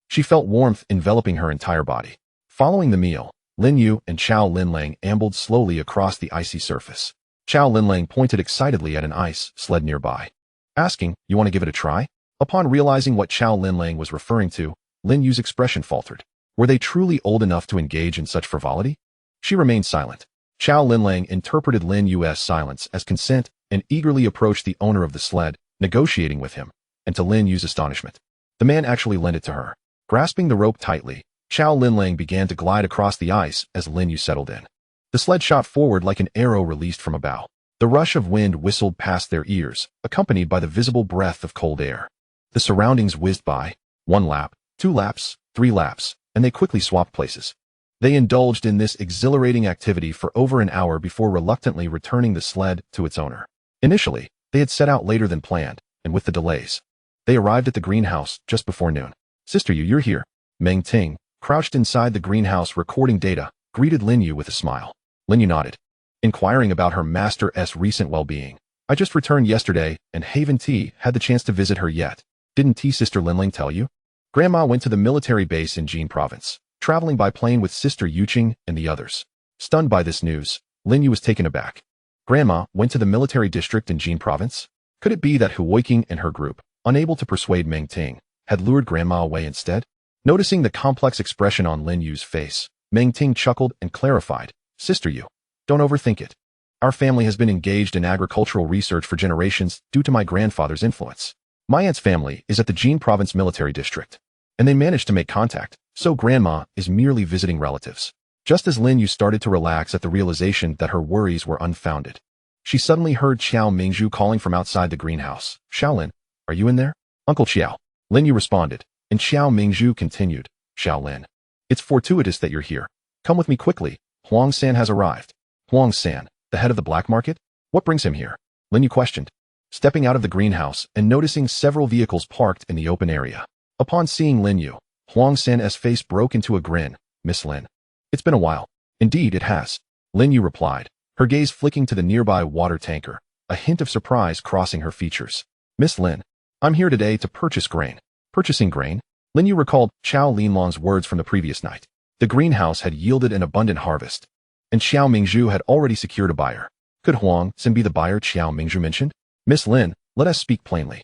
Speaker 1: she felt warmth enveloping her entire body. Following the meal, Lin Yu and Chao Linlang ambled slowly across the icy surface. Chao Linlang pointed excitedly at an ice sled nearby, asking, "You want to give it a try?" Upon realizing what Chao Linlang was referring to, Lin Yu's expression faltered. Were they truly old enough to engage in such frivolity? She remained silent. Chao Linlang interpreted Lin Yu's silence as consent and eagerly approached the owner of the sled, negotiating with him, and to Lin Yu's astonishment, the man actually lent it to her. Grasping the rope tightly, Chao Linlang began to glide across the ice as Lin Yu settled in. The sled shot forward like an arrow released from a bow. The rush of wind whistled past their ears, accompanied by the visible breath of cold air. The surroundings whizzed by. 1 lap, 2 laps, 3 laps, and they quickly swapped places. They indulged in this exhilarating activity for over an hour before reluctantly returning the sled to its owner. Initially, they had set out later than planned, and with the delays, they arrived at the greenhouse just before noon. "Sister Yu, you're here." Meng Ting, crouched inside the greenhouse recording data, greeted Lin Yu with a smile. Lin Yu nodded, inquiring about her master's recent well-being. "I just returned yesterday, and Haven T had the chance to visit her yet. Didn't T Sister Linling tell you? Grandma went to the military base in Jin Province, traveling by plane with Sister Yuqing and the others." Stunned by this news, Lin Yu was taken aback. Grandma went to the military district in Jin Province? Could it be that Awakens and her group, unable to persuade Meng Ting, had lured Grandma away instead? Noticing the complex expression on Lin Yu's face, Meng Ting chuckled and clarified, "Sister Yu, don't overthink it. Our family has been engaged in agricultural research for generations due to my grandfather's influence. My aunt's family is at the Jin Province Military District, and they managed to make contact, so Grandma is merely visiting relatives. Just as Lin Yu started to relax at the realization that her worries were unfounded, she suddenly heard Xiao Mingzhu calling from outside the greenhouse. Xiaolin, are you in there? Uncle Xiao. Lin Yu responded, and Xiao Mingzhu continued. Xiaolin, it's fortuitous that you're here. Come with me quickly. Huang San has arrived. Huang San, the head of the black market? What brings him here? Lin Yu questioned, stepping out of the greenhouse and noticing several vehicles parked in the open area. Upon seeing Lin Yu, Huang San's face broke into a grin. Miss Lin. It's been a while. Indeed, it has. Lin Yu replied, her gaze flicking to the nearby water tanker, a hint of surprise crossing her features. Miss Lin, I'm here today to purchase grain. Purchasing grain? Lin Yu recalled Xiao Linlong's words from the previous night. The greenhouse had yielded an abundant harvest, and Xiao Mingzhu had already secured a buyer. Could Huang San be the buyer Xiao Mingzhu mentioned? Miss Lin, let us speak plainly.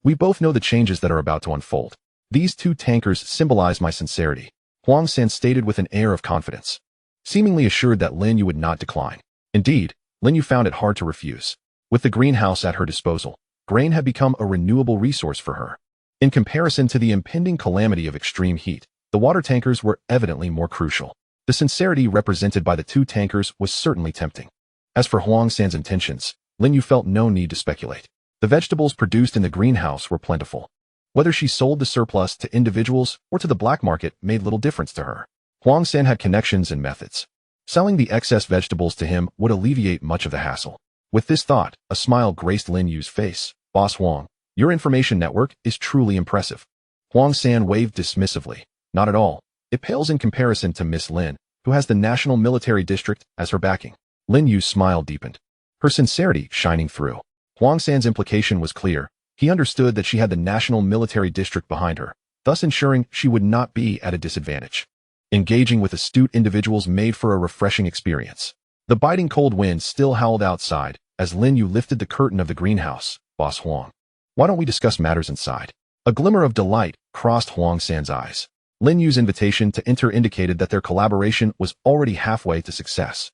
Speaker 1: We both know the changes that are about to unfold. These two tankers symbolize my sincerity, Huang San stated with an air of confidence, seemingly assured that Lin Yu would not decline. Indeed, Lin Yu found it hard to refuse. With the greenhouse at her disposal, grain had become a renewable resource for her. In comparison to the impending calamity of extreme heat, the water tankers were evidently more crucial. The sincerity represented by the two tankers was certainly tempting. As for Huang San's intentions, Lin Yu felt no need to speculate. The vegetables produced in the greenhouse were plentiful. Whether she sold the surplus to individuals or to the black market made little difference to her. Huang San had connections and methods. Selling the excess vegetables to him would alleviate much of the hassle. With this thought, a smile graced Lin Yu's face. Boss Huang, your information network is truly impressive. Huang San waved dismissively. Not at all. It pales in comparison to Miss Lin, who has the National Military District as her backing. Lin Yu's smile deepened, her sincerity shining through. Huang San's implication was clear. He understood that she had the National Military District behind her, thus ensuring she would not be at a disadvantage. Engaging with astute individuals made for a refreshing experience. The biting cold wind still howled outside as Lin Yu lifted the curtain of the greenhouse. Boss Huang, why don't we discuss matters inside? A glimmer of delight crossed Huang San's eyes. Lin Yu's invitation to enter indicated that their collaboration was already halfway to success.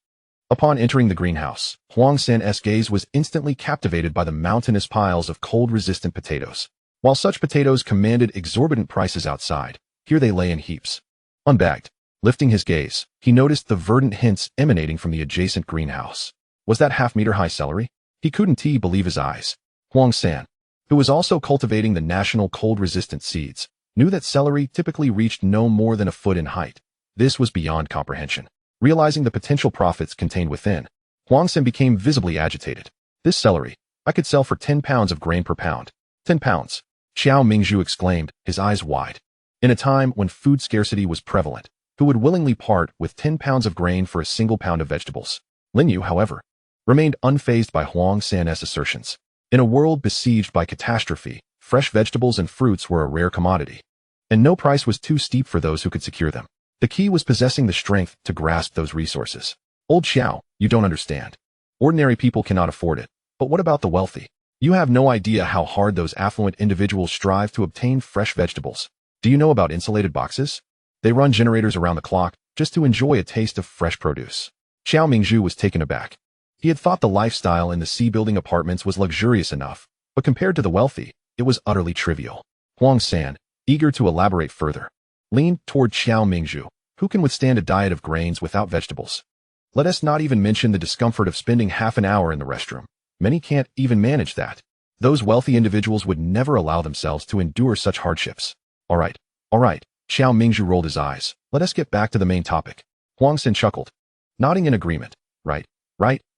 Speaker 1: Upon entering the greenhouse, Huang San's gaze was instantly captivated by the mountainous piles of cold-resistant potatoes. While such potatoes commanded exorbitant prices outside, here they lay in heaps, unbagged. Lifting his gaze, he noticed the verdant hints emanating from the adjacent greenhouse. Was that half-meter-high celery? He couldn't believe his eyes. Huang San, who was also cultivating the national cold-resistant seeds, knew that celery typically reached no more than a foot in height. This was beyond comprehension. Realizing the potential profits contained within, Huang San became visibly agitated. This celery, I could sell for 10 pounds of grain per pound. 10 pounds. Xiao Mingzhu exclaimed, his eyes wide. In a time when food scarcity was prevalent, who would willingly part with 10 pounds of grain for a single pound of vegetables? Lin Yu, however, remained unfazed by Huang San's assertions. In a world besieged by catastrophe, fresh vegetables and fruits were a rare commodity, and no price was too steep for those who could secure them. The key was possessing the strength to grasp those resources. Old Xiao, you don't understand. Ordinary people cannot afford it. But what about the wealthy? You have no idea how hard those affluent individuals strive to obtain fresh vegetables. Do you know about insulated boxes? They run generators around the clock just to enjoy a taste of fresh produce. Xiao Mingzhu was taken aback. He had thought the lifestyle in the C-building apartments was luxurious enough, but compared to the wealthy, it was utterly trivial. Huang San, eager to elaborate further, leaned toward Xiao Mingzhu, who can withstand a diet of grains without vegetables. Let us not even mention the discomfort of spending half an hour in the restroom. Many can't even manage that. Those wealthy individuals would never allow themselves to endure such hardships. All right, Xiao Mingzhu rolled his eyes. Let us get back to the main topic. Huang San chuckled, nodding in agreement. Right,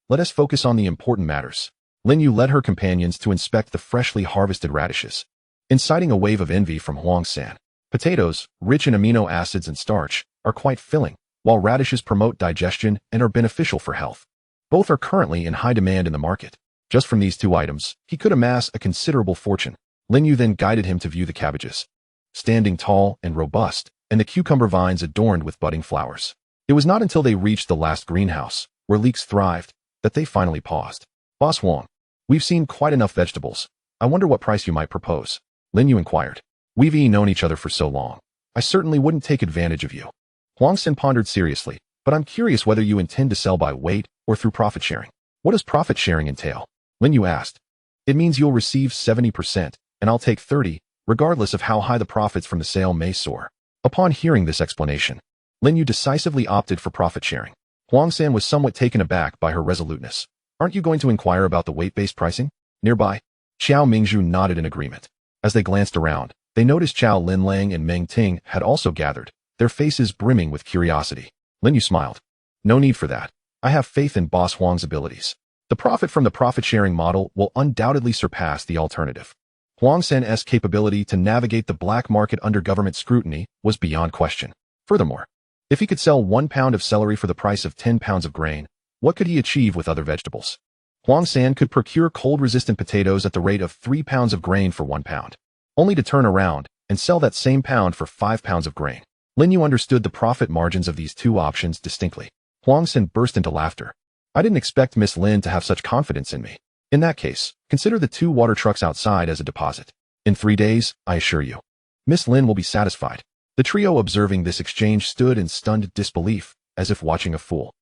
Speaker 1: let us focus on the important matters. Lin Yu led her companions to inspect the freshly harvested radishes, inciting a wave of envy from Huang San. Potatoes, rich in amino acids and starch, are quite filling, while radishes promote digestion and are beneficial for health. Both are currently in high demand in the market. Just from these two items, he could amass a considerable fortune. Lin Yu then guided him to view the cabbages, standing tall and robust, and the cucumber vines adorned with budding flowers. It was not until they reached the last greenhouse, where leeks thrived, that they finally paused. Boss Huang, we've seen quite enough vegetables. I wonder what price you might propose. Lin Yu inquired. We've known each other for so long. I certainly wouldn't take advantage of you. Huang San pondered seriously, but I'm curious whether you intend to sell by weight or through profit sharing. What does profit sharing entail? Lin Yu asked. It means you'll receive 70%, and I'll take 30, regardless of how high the profits from the sale may soar. Upon hearing this explanation, Lin You decisively opted for profit sharing. Huang San was somewhat taken aback by her resoluteness. Aren't you going to inquire about the weight-based pricing? Nearby, Xiao Mingzhu nodded in agreement. As they glanced around, they noticed Qiao Linlang and Meng Ting had also gathered, their faces brimming with curiosity. Lin You smiled. No need for that. I have faith in Boss Huang's abilities. The profit from the profit-sharing model will undoubtedly surpass the alternative. Huang San's capability to navigate the black market under government scrutiny was beyond question. Furthermore, if he could sell 1 pound of celery for the price of 10 pounds of grain, what could he achieve with other vegetables? Huang San could procure cold-resistant potatoes at the rate of 3 pounds of grain for 1 pound, only to turn around and sell that same pound for 5 pounds of grain. Lin You understood the profit margins of these two options distinctly. Huang San burst into laughter. I didn't expect Miss Lin to have such confidence in me. In that case, consider the 2 water trucks outside as a deposit. In 3 days, I assure you, Miss Lin will be satisfied. The trio observing this exchange stood in stunned disbelief, as if watching a fool,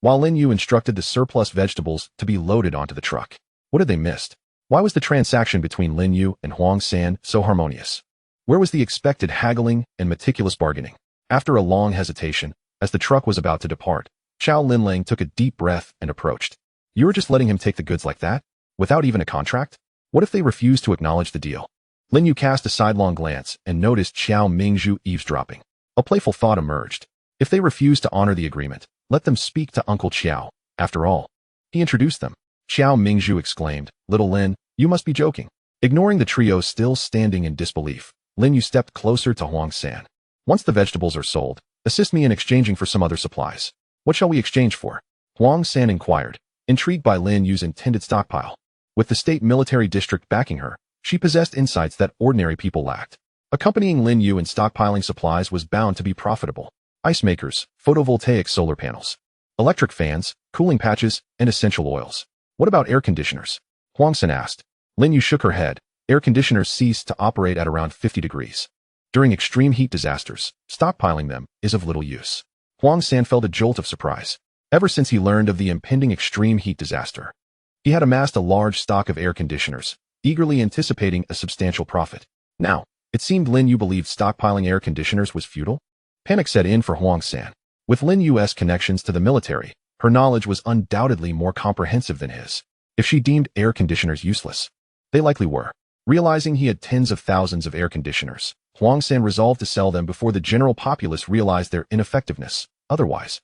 Speaker 1: while Lin You instructed the surplus vegetables to be loaded onto the truck. What had they missed? Why was the transaction between Lin You and Huang San so harmonious? Where was the expected haggling and meticulous bargaining? After a long hesitation, as the truck was about to depart, Qiao Linlang took a deep breath and approached. You were just letting him take the goods like that? Without even a contract? What if they refused to acknowledge the deal? Lin You cast a sidelong glance and noticed Xiao Mingzhu eavesdropping. A playful thought emerged. If they refuse to honor the agreement, let them speak to Uncle Qiao. After all, he introduced them. Xiao Mingzhu exclaimed, Little Lin, you must be joking. Ignoring the trio still standing in disbelief, Lin You stepped closer to Huang San. Once the vegetables are sold, assist me in exchanging for some other supplies. What shall we exchange for? Huang San inquired, intrigued by Lin Yu's intended stockpile. With the state military district backing her, she possessed insights that ordinary people lacked. Accompanying Lin You in stockpiling supplies was bound to be profitable. Ice makers, photovoltaic solar panels, electric fans, cooling patches, and essential oils. What about air conditioners? Huang San asked. Lin You shook her head. Air conditioners ceased to operate at around 50 degrees. During extreme heat disasters, stockpiling them is of little use. Huang San felt a jolt of surprise. Ever since he learned of the impending extreme heat disaster, he had amassed a large stock of air conditioners, eagerly anticipating a substantial profit. Now, it seemed Lin You believed stockpiling air conditioners was futile. Panic set in for Huang San. With Lin Yu's connections to the military, her knowledge was undoubtedly more comprehensive than his. If she deemed air conditioners useless, they likely were. Realizing he had tens of thousands of air conditioners, Huang San resolved to sell them before the general populace realized their ineffectiveness. Otherwise,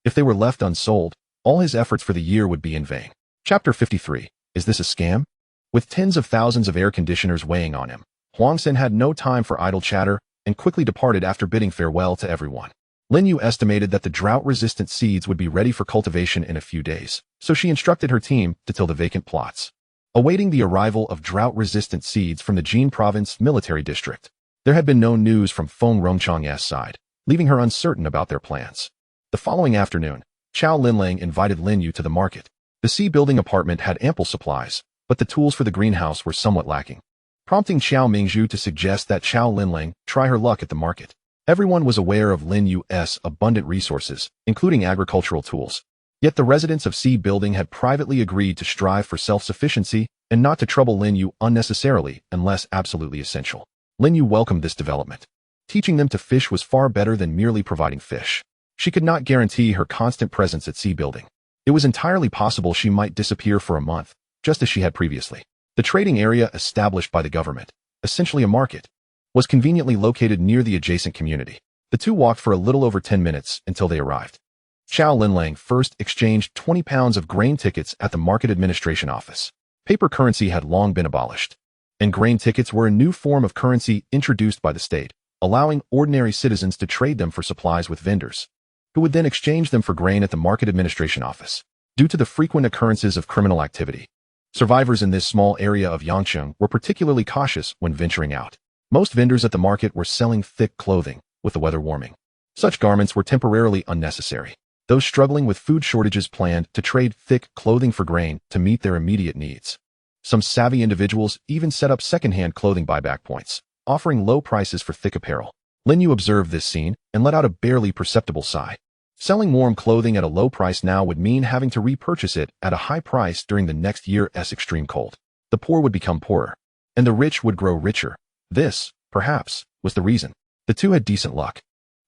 Speaker 1: if they were left unsold, all his efforts for the year would be in vain. Chapter 53. Is this a scam? With tens of thousands of air conditioners weighing on him, Huang San had no time for idle chatter and quickly departed after bidding farewell to everyone. Lin You estimated that the drought-resistant seeds would be ready for cultivation in a few days, so she instructed her team to till the vacant plots. Awaiting the arrival of drought-resistant seeds from the Jin Province Military District, there had been no news from Feng Rongchang's side, leaving her uncertain about their plans. The following afternoon, Qiao Linlang invited Lin You to the market. The C-building apartment had ample supplies, but the tools for the greenhouse were somewhat lacking, prompting Xiao Mingzhu to suggest that Qiao Linlang try her luck at the market. Everyone was aware of Lin Yu's abundant resources, including agricultural tools. Yet the residents of C-building had privately agreed to strive for self-sufficiency and not to trouble Lin You unnecessarily unless absolutely essential. Lin You welcomed this development. Teaching them to fish was far better than merely providing fish. She could not guarantee her constant presence at C-building. It was entirely possible she might disappear for a month, just as she had previously. The trading area established by the government, essentially a market, was conveniently located near the adjacent community. The two walked for a little over 10 minutes until they arrived. Qiao Linlang first exchanged 20 pounds of grain tickets at the market administration office. Paper currency had long been abolished, and grain tickets were a new form of currency introduced by the state, allowing ordinary citizens to trade them for supplies with vendors, who would then exchange them for grain at the market administration office. Due to the frequent occurrences of criminal activity, survivors in this small area of Yangcheng were particularly cautious when venturing out. Most vendors at the market were selling thick clothing, with the weather warming. Such garments were temporarily unnecessary. Those struggling with food shortages planned to trade thick clothing for grain to meet their immediate needs. Some savvy individuals even set up second-hand clothing buyback points, offering low prices for thick apparel. Lin You observed this scene and let out a barely perceptible sigh. Selling warm clothing at a low price now would mean having to repurchase it at a high price during the next year's extreme cold. The poor would become poorer, and the rich would grow richer. This, perhaps, was the reason. The two had decent luck,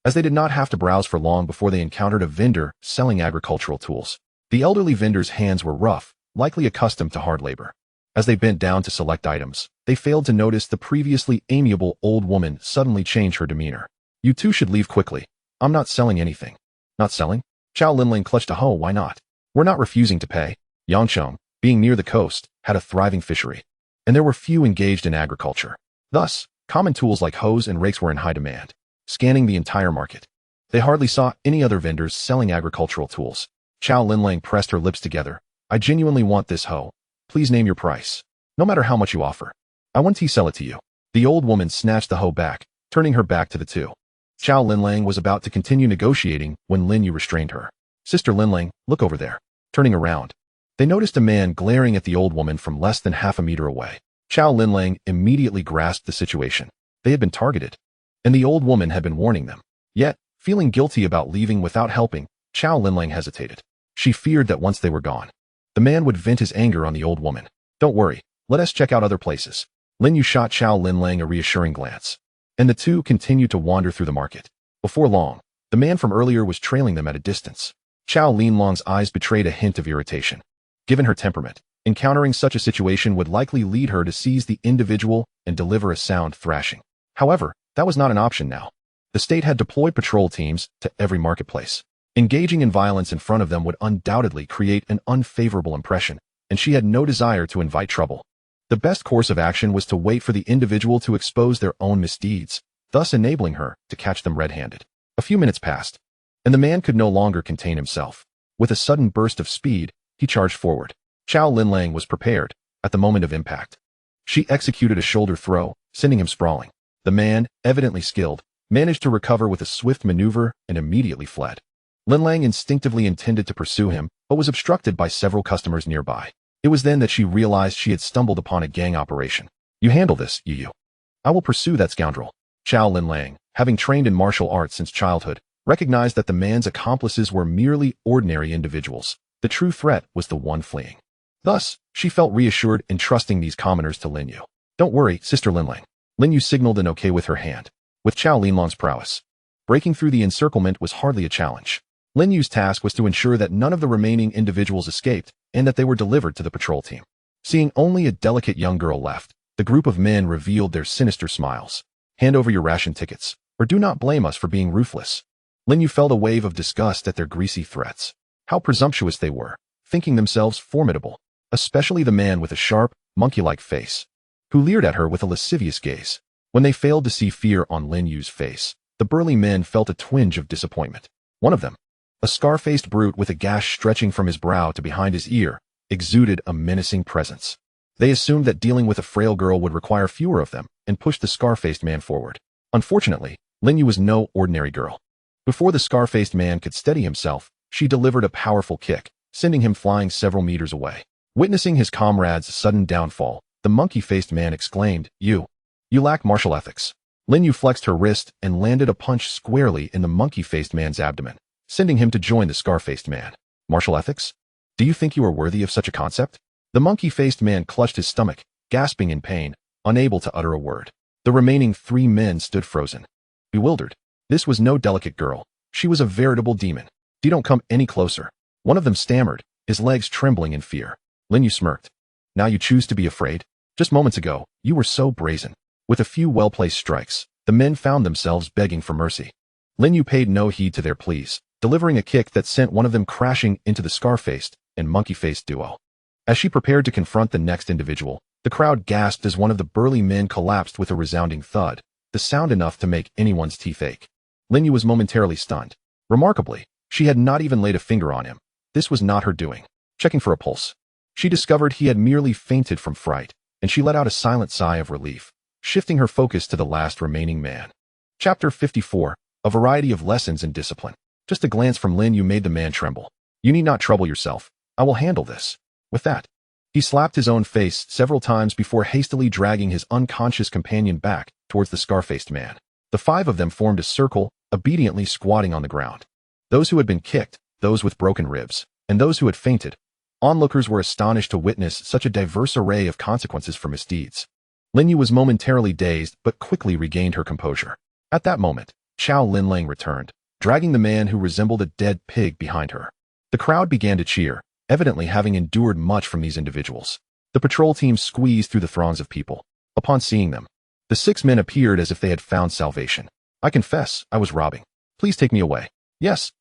Speaker 1: as they did not have to browse for long before they encountered a vendor selling agricultural tools. The elderly vendor's hands were rough, likely accustomed to hard labor. As they bent down to select items, they failed to notice the previously amiable old woman suddenly change her demeanor. "You two should leave quickly. I'm not selling anything." "Not selling?" Chow Linling clutched a hoe. "Why not?" "We're not refusing to pay." Yangcheng, being near the coast, had a thriving fishery, and there were few engaged in agriculture. Thus, common tools like hoes and rakes were in high demand. Scanning the entire market, they hardly saw any other vendors selling agricultural tools. Chow Linling pressed her lips together. "I genuinely want this hoe. Please name your price. No matter how much you offer, I won't sell it to you." The old woman snatched the hoe back, turning her back to the two. Chow Linling was about to continue negotiating when Lin You restrained her. "Sister Linling, look over there." Turning around, they noticed a man glaring at the old woman from less than half a meter away. Chow Linling immediately grasped the situation. They had been targeted, and the old woman had been warning them. Yet, feeling guilty about leaving without helping, Chow Linling hesitated. She feared that once they were gone, the man would vent his anger on the old woman. "Don't worry, let us check out other places." Lin You shot Chow Linling a reassuring glance, and the two continued to wander through the market. Before long, the man from earlier was trailing them at a distance. Chow Linlong's eyes betrayed a hint of irritation. Given her temperament, encountering such a situation would likely lead her to seize the individual and deliver a sound thrashing. However, that was not an option now. The state had deployed patrol teams to every marketplace. Engaging in violence in front of them would undoubtedly create an unfavorable impression, and she had no desire to invite trouble. The best course of action was to wait for the individual to expose their own misdeeds, thus enabling her to catch them red-handed. A few minutes passed, and the man could no longer contain himself. With a sudden burst of speed, he charged forward. Chow Linlang was prepared at the moment of impact. She executed a shoulder throw, sending him sprawling. The man, evidently skilled, managed to recover with a swift maneuver and immediately fled. Linlang instinctively intended to pursue him, but was obstructed by several customers nearby. It was then that she realized she had stumbled upon a gang operation. "You handle this, Yu. I will pursue that scoundrel." Chow Linlang, having trained in martial arts since childhood, recognized that the man's accomplices were merely ordinary individuals. The true threat was the one fleeing. Thus, she felt reassured in trusting these commoners to Lin You. "Don't worry, Sister Linlang." Lin You signaled an okay with her hand. With Chow Linlong's prowess, breaking through the encirclement was hardly a challenge. Lin Yu's task was to ensure that none of the remaining individuals escaped and that they were delivered to the patrol team. Seeing only a delicate young girl left, the group of men revealed their sinister smiles. "Hand over your ration tickets, or do not blame us for being ruthless." Lin You felt a wave of disgust at their greasy threats. How presumptuous they were, thinking themselves formidable, especially the man with a sharp, monkey-like face, who leered at her with a lascivious gaze. When they failed to see fear on Lin Yu's face, the burly men felt a twinge of disappointment. One of them, a scar-faced brute with a gash stretching from his brow to behind his ear, exuded a menacing presence. They assumed that dealing with a frail girl would require fewer of them and pushed the scar-faced man forward. Unfortunately, Lin You was no ordinary girl. Before the scar-faced man could steady himself, she delivered a powerful kick, sending him flying several meters away. Witnessing his comrade's sudden downfall, the monkey-faced man exclaimed, You lack martial ethics." Lin You flexed her wrist and landed a punch squarely in the monkey-faced man's abdomen, sending him to join the scar-faced man. "Martial ethics? Do you think you are worthy of such a concept?" The monkey-faced man clutched his stomach, gasping in pain, unable to utter a word. The remaining 3 men stood frozen, bewildered. This was no delicate girl. She was a veritable demon. "Don't come any closer." One of them stammered, his legs trembling in fear. Lin You smirked. "Now you choose to be afraid? Just moments ago, you were so brazen." With a few well-placed strikes, the men found themselves begging for mercy. Lin You paid no heed to their pleas, delivering a kick that sent one of them crashing into the scar-faced and monkey-faced duo. As she prepared to confront the next individual, the crowd gasped as one of the burly men collapsed with a resounding thud, the sound enough to make anyone's teeth ache. Lin You was momentarily stunned. Remarkably, she had not even laid a finger on him. This was not her doing. Checking for a pulse, she discovered he had merely fainted from fright, and she let out a silent sigh of relief, shifting her focus to the last remaining man. Chapter 54, A Variety of Lessons in Discipline. Just a glance from Lin You made the man tremble. "You need not trouble yourself. I will handle this." With that, he slapped his own face several times before hastily dragging his unconscious companion back towards the scar-faced man. The 5 of them formed a circle, obediently squatting on the ground. Those who had been kicked, those with broken ribs, and those who had fainted. Onlookers were astonished to witness such a diverse array of consequences for misdeeds. Lin You was momentarily dazed but quickly regained her composure. At that moment, Xiao Linlang returned, dragging the man who resembled a dead pig behind her. The crowd began to cheer, evidently having endured much from these individuals. The patrol team squeezed through the throngs of people. Upon seeing them, the 6 men appeared as if they had found salvation. I confess, I was robbing. Please take me away. Yes,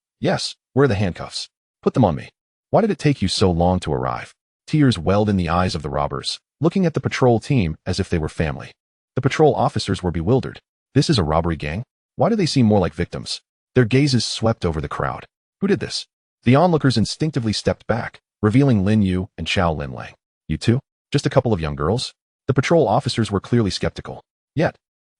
Speaker 1: where are the handcuffs? Put them on me. Why did it take you so long to arrive? Tears welled in the eyes of the robbers, looking at the patrol team as if they were family. The patrol officers were bewildered. This is a robbery gang? Why do they seem more like victims? Their gazes swept over the crowd. Who did this? The onlookers instinctively stepped back, revealing Lin You and Xiao Linlang. You two? Just a couple of young girls? The patrol officers were clearly skeptical. Yet,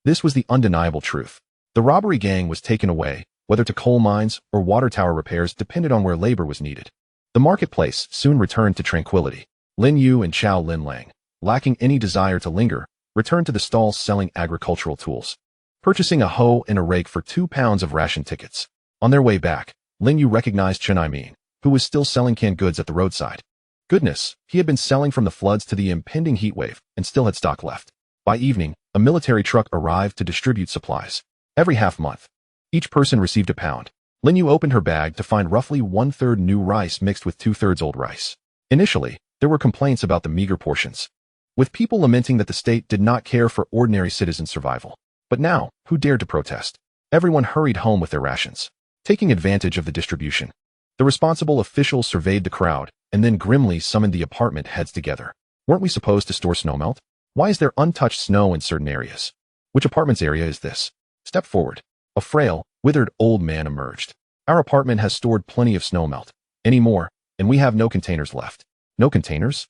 Speaker 1: this was the undeniable truth. The robbery gang was taken away, whether to coal mines or water tower repairs depended on where labor was needed. The marketplace soon returned to tranquility. Lin You and Xiao Linlang, lacking any desire to linger, returned to the stalls selling agricultural tools, purchasing a hoe and a rake for 2 pounds of ration tickets. On their way back, Lin You recognized Chen Aimin, who was still selling canned goods at the roadside. Goodness, he had been selling from the floods to the impending heat wave and still had stock left. By evening, a military truck arrived to distribute supplies. Every half-month, each person received a pound. Lin You opened her bag to find roughly 1/3 new rice mixed with 2/3 old rice. Initially, there were complaints about the meager portions, with people lamenting that the state did not care for ordinary citizens' survival. But now, who dared to protest? Everyone hurried home with their rations, taking advantage of the distribution. The responsible officials surveyed the crowd and then grimly summoned the apartment heads together. Weren't we supposed to store snowmelt? Why is there untouched snow in certain areas? Which apartment's area is this? Step forward. A frail, withered old man emerged. Our apartment has stored plenty of snowmelt. Any more, and we have no containers left. No containers?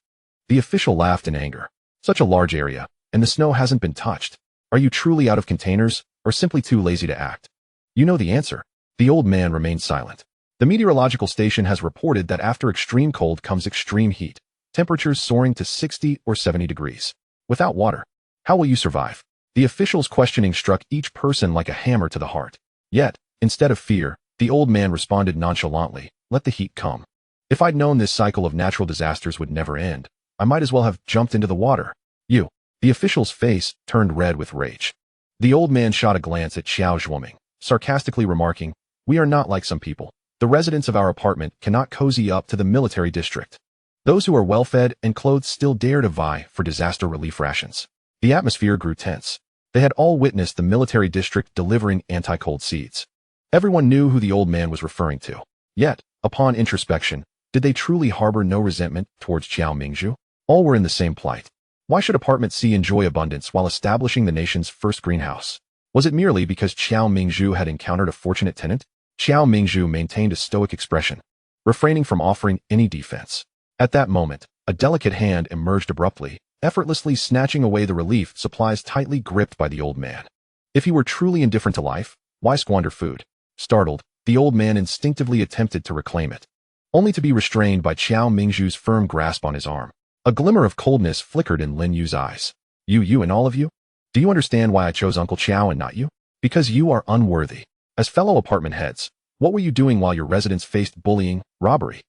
Speaker 1: The official laughed in anger. Such a large area, and the snow hasn't been touched. Are you truly out of containers, or simply too lazy to act? You know the answer. The old man remained silent. The meteorological station has reported that after extreme cold comes extreme heat, temperatures soaring to 60 or 70 degrees. Without water, how will you survive? The official's questioning struck each person like a hammer to the heart. Yet, instead of fear, the old man responded nonchalantly, let the heat come. If I'd known this cycle of natural disasters would never end, I might as well have jumped into the water. You. The official's face turned red with rage. The old man shot a glance at Xiao Zhuoming, sarcastically remarking, we are not like some people. The residents of our apartment cannot cozy up to the military district. Those who are well-fed and clothed still dare to vie for disaster relief rations. The atmosphere grew tense. They had all witnessed the military district delivering anti-cold seeds. Everyone knew who the old man was referring to. Yet, upon introspection, did they truly harbor no resentment towards Xiao Mingzhu? All were in the same plight. Why should apartment C enjoy abundance while establishing the nation's first greenhouse? Was it merely because Xiao Mingzhu had encountered a fortunate tenant? Xiao Mingzhu maintained a stoic expression, refraining from offering any defense. At that moment, a delicate hand emerged abruptly, effortlessly snatching away the relief supplies tightly gripped by the old man. If he were truly indifferent to life, why squander food? Startled, the old man instinctively attempted to reclaim it, only to be restrained by Xiao Mingzhu's firm grasp on his arm. A glimmer of coldness flickered in Lin Yu's eyes. You and all of you? Do you understand why I chose Uncle Xiao and not you? Because you are unworthy. As fellow apartment heads, what were you doing while your residents faced bullying, robbery,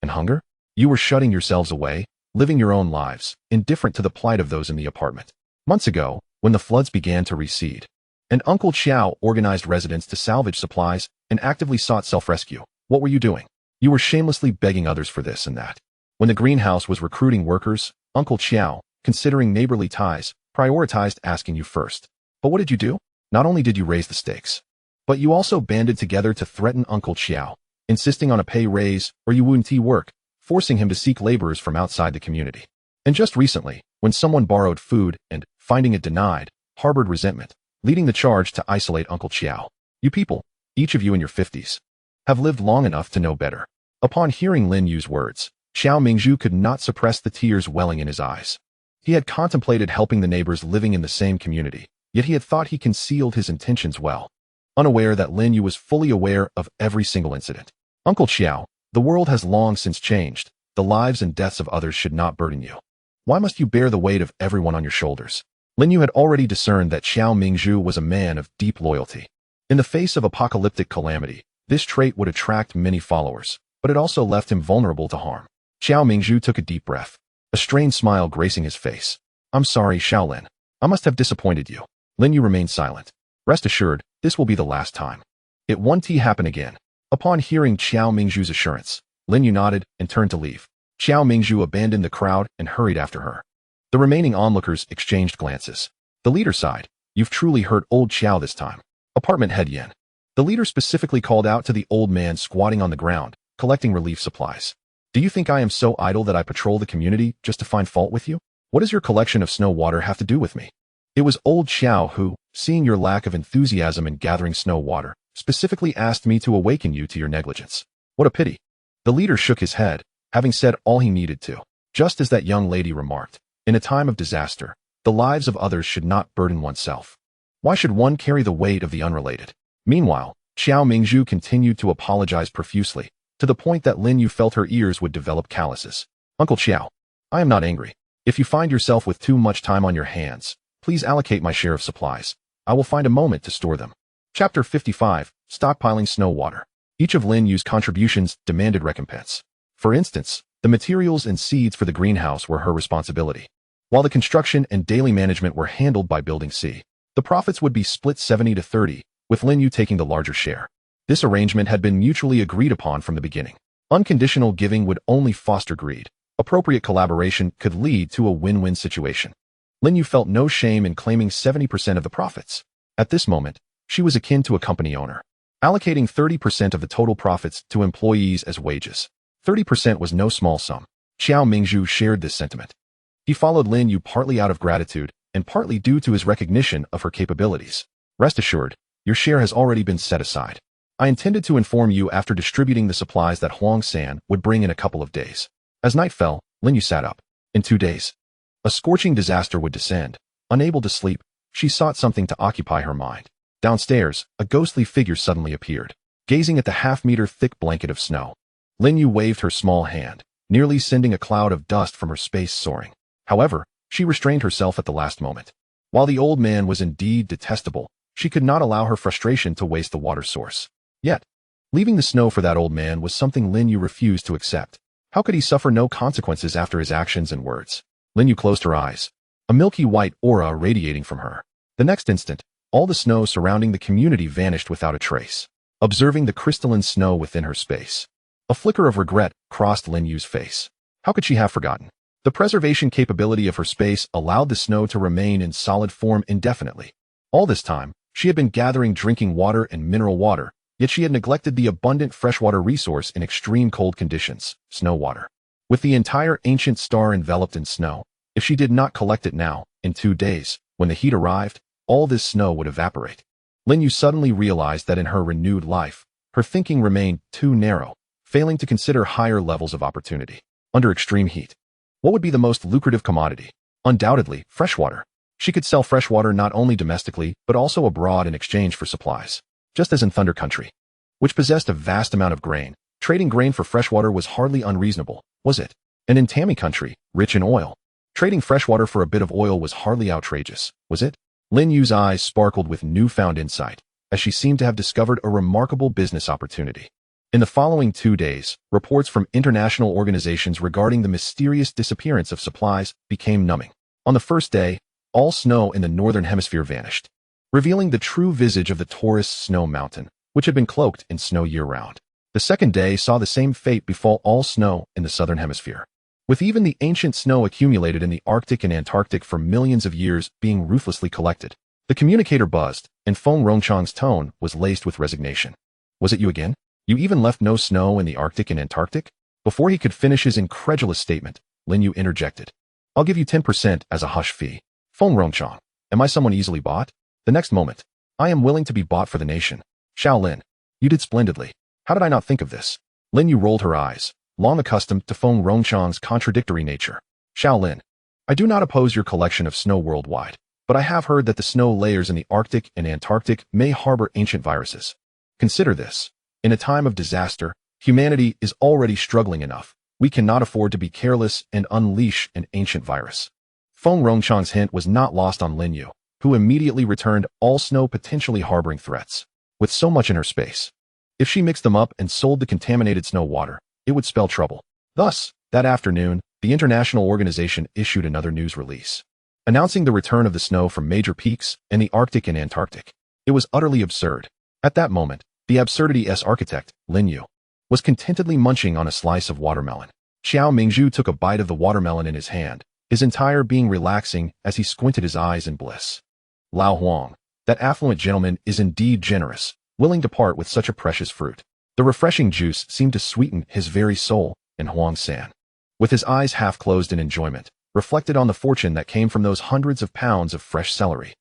Speaker 1: and hunger? You were shutting yourselves away, living your own lives, indifferent to the plight of those in the apartment. Months ago, when the floods began to recede, and Uncle Xiao organized residents to salvage supplies and actively sought self-rescue, what were you doing? You were shamelessly begging others for this and that. When the greenhouse was recruiting workers, Uncle Xiao, considering neighborly ties, prioritized asking you first. But what did you do? Not only did you raise the stakes, but you also banded together to threaten Uncle Xiao, insisting on a pay raise or you wouldn't work, forcing him to seek laborers from outside the community. And just recently, when someone borrowed food and, finding it denied, harbored resentment, leading the charge to isolate Uncle Xiao. You people, each of you in your 50s, have lived long enough to know better. Upon hearing Lin Yu's words, Xiao Mingzhu could not suppress the tears welling in his eyes. He had contemplated helping the neighbors living in the same community, yet he had thought he concealed his intentions well, unaware that Lin Yu was fully aware of every single incident. Uncle Xiao, the world has long since changed. The lives and deaths of others should not burden you. Why must you bear the weight of everyone on your shoulders? Lin Yu had already discerned that Xiao Mingzhu was a man of deep loyalty. In the face of apocalyptic calamity, this trait would attract many followers, but it also left him vulnerable to harm. Xiao Mingzhu took a deep breath, a strained smile gracing his face. I'm sorry, Xiaolin. I must have disappointed you. Lin Yu remained silent. Rest assured, this will be the last time. It won't happen again. Upon hearing Qiao Mingzhu's assurance, Lin Yu nodded and turned to leave. Qiao Mingzhu abandoned the crowd and hurried after her. The remaining onlookers exchanged glances. The leader sighed. You've truly hurt old Qiao this time. Apartment head Yen. The leader specifically called out to the old man squatting on the ground, collecting relief supplies. Do you think I am so idle that I patrol the community just to find fault with you? What does your collection of snow water have to do with me? It was old Qiao who, seeing your lack of enthusiasm in gathering snow water, specifically asked me to awaken you to your negligence. What a pity. The leader shook his head, having said all he needed to. Just as that young lady remarked, in a time of disaster, the lives of others should not burden oneself. Why should one carry the weight of the unrelated? Meanwhile, Qiao Mingzhu continued to apologize profusely, to the point that Lin Yu felt her ears would develop calluses. Uncle Qiao, I am not angry. If you find yourself with too much time on your hands, please allocate my share of supplies. I will find a moment to store them. Chapter 55, Stockpiling Snow Water. Each of Lin Yu's contributions demanded recompense. For instance, the materials and seeds for the greenhouse were her responsibility, while the construction and daily management were handled by Building C. The profits would be split 70-30, with Lin Yu taking the larger share. This arrangement had been mutually agreed upon from the beginning. Unconditional giving would only foster greed. Appropriate collaboration could lead to a win-win situation. Lin Yu felt no shame in claiming 70% of the profits. At this moment, she was akin to a company owner, allocating 30% of the total profits to employees as wages. 30% was no small sum. Qiao Mingzhu shared this sentiment. He followed Lin Yu partly out of gratitude and partly due to his recognition of her capabilities. Rest assured, your share has already been set aside. I intended to inform you after distributing the supplies that Huang San would bring in a couple of days. As night fell, Lin Yu sat up. In 2 days, a scorching disaster would descend. Unable to sleep, she sought something to occupy her mind. Downstairs, a ghostly figure suddenly appeared, gazing at the half-meter thick blanket of snow. Lin Yu waved her small hand, nearly sending a cloud of dust from her space soaring. However, she restrained herself at the last moment. While the old man was indeed detestable, she could not allow her frustration to waste the water source. Yet, leaving the snow for that old man was something Lin Yu refused to accept. How could he suffer no consequences after his actions and words? Lin Yu closed her eyes, a milky white aura radiating from her. The next instant, all the snow surrounding the community vanished without a trace. Observing the crystalline snow within her space, a flicker of regret crossed Lin Yu's face. How could she have forgotten? The preservation capability of her space allowed the snow to remain in solid form indefinitely. All this time, she had been gathering drinking water and mineral water, yet she had neglected the abundant freshwater resource in extreme cold conditions, snow water. With the entire ancient star enveloped in snow, if she did not collect it now, in 2 days, when the heat arrived, all this snow would evaporate. Lin Yu suddenly realized that in her renewed life, her thinking remained too narrow, failing to consider higher levels of opportunity. Under extreme heat, what would be the most lucrative commodity? Undoubtedly, freshwater. She could sell freshwater not only domestically, but also abroad in exchange for supplies. Just as in Thunder Country, which possessed a vast amount of grain, trading grain for freshwater was hardly unreasonable, was it? And in Tammy Country, rich in oil, trading freshwater for a bit of oil was hardly outrageous, was it? Lin Yu's eyes sparkled with newfound insight, as she seemed to have discovered a remarkable business opportunity. In the following 2 days, reports from international organizations regarding the mysterious disappearance of supplies became numbing. On the first day, all snow in the northern hemisphere vanished, revealing the true visage of the Taurus snow mountain, which had been cloaked in snow year-round. The second day saw the same fate befall all snow in the southern hemisphere, with even the ancient snow accumulated in the Arctic and Antarctic for millions of years being ruthlessly collected. The communicator buzzed, and Feng Rongchang's tone was laced with resignation. Was it you again? You even left no snow in the Arctic and Antarctic? Before he could finish his incredulous statement, Lin Yu interjected. I'll give you 10% as a hush fee. Feng Rongchang, am I someone easily bought? The next moment, I am willing to be bought for the nation. Shaolin, you did splendidly. How did I not think of this? Lin Yu rolled her eyes, long accustomed to Feng Rongchang's contradictory nature. Shaolin, I do not oppose your collection of snow worldwide, but I have heard that the snow layers in the Arctic and Antarctic may harbor ancient viruses. Consider this. In a time of disaster, humanity is already struggling enough. We cannot afford to be careless and unleash an ancient virus. Feng Rongchang's hint was not lost on Lin Yu, who immediately returned all snow potentially harboring threats. With so much in her space, if she mixed them up and sold the contaminated snow water, it would spell trouble. Thus, that afternoon, the international organization issued another news release. announcing the return of the snow from major peaks in the Arctic and Antarctic. It was utterly absurd. At that moment, the absurdity's architect, Lin You, was contentedly munching on a slice of watermelon. Xiao Mingzhu took a bite of the watermelon in his hand, his entire being relaxing as he squinted his eyes in bliss. Lao Huang, that affluent gentleman, is indeed generous, willing to part with such a precious fruit. The refreshing juice seemed to sweeten his very soul, and Huang San, with his eyes half closed in enjoyment, reflected on the fortune that came from those hundreds of pounds of fresh celery.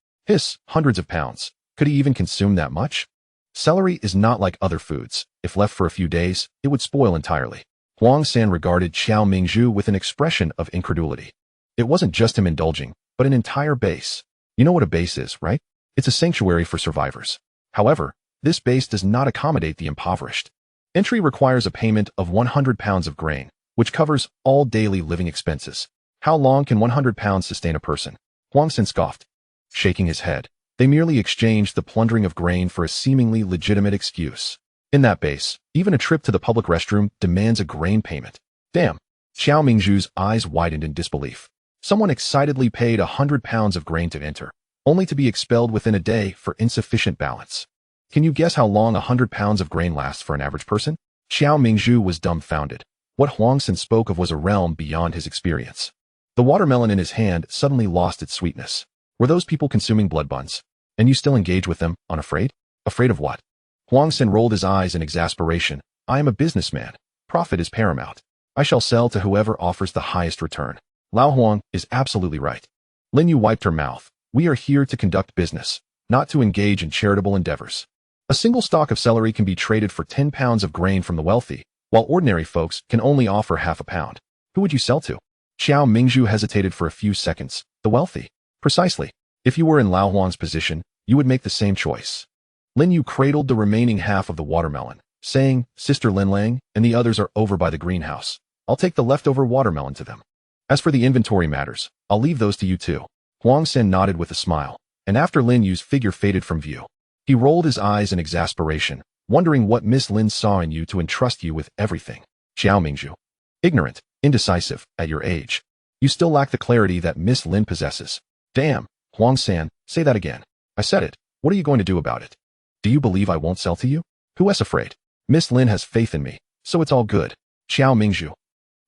Speaker 1: Hundreds of pounds. Could he even consume that much? Celery is not like other foods. If left for a few days, it would spoil entirely. Huang San regarded Xiao Mingzhu with an expression of incredulity. It wasn't just him indulging, but an entire base. You know what a base is, right? It's a sanctuary for survivors. However, this base does not accommodate the impoverished. Entry requires a payment of 100 pounds of grain, which covers all daily living expenses. How long can 100 pounds sustain a person? Huang San scoffed, shaking his head. They merely exchanged the plundering of grain for a seemingly legitimate excuse. In that base, even a trip to the public restroom demands a grain payment. Damn. Xiao Mingzhu's eyes widened in disbelief. Someone excitedly paid 100 pounds of grain to enter, only to be expelled within a day for insufficient balance. Can you guess how long 100 pounds of grain lasts for an average person? Xiao Mingzhu was dumbfounded. What Huang San spoke of was a realm beyond his experience. The watermelon in his hand suddenly lost its sweetness. Were those people consuming blood buns? And you still engage with them, unafraid? Afraid of what? Huang San rolled his eyes in exasperation. I am a businessman. Profit is paramount. I shall sell to whoever offers the highest return. Lao Huang is absolutely right. Lin You wiped her mouth. We are here to conduct business, not to engage in charitable endeavors. A single stalk of celery can be traded for 10 pounds of grain from the wealthy, while ordinary folks can only offer half a pound. Who would you sell to? Xiao Mingzhu hesitated for a few seconds. The wealthy. Precisely. If you were in Lao Huang's position, you would make the same choice. Lin Yu cradled the remaining half of the watermelon, saying, Sister Lin Lang and the others are over by the greenhouse. I'll take the leftover watermelon to them. As for the inventory matters, I'll leave those to you too. Huang San nodded with a smile, and after Lin Yu's figure faded from view, he rolled his eyes in exasperation, wondering what Miss Lin saw in you to entrust you with everything. Xiao Mingzhu. Ignorant, indecisive, at your age. You still lack the clarity that Miss Lin possesses. Damn, Huang San, say that again. I said it. What are you going to do about it? Do you believe I won't sell to you? Who is afraid? Miss Lin has faith in me, so it's all good. Xiao Mingzhu.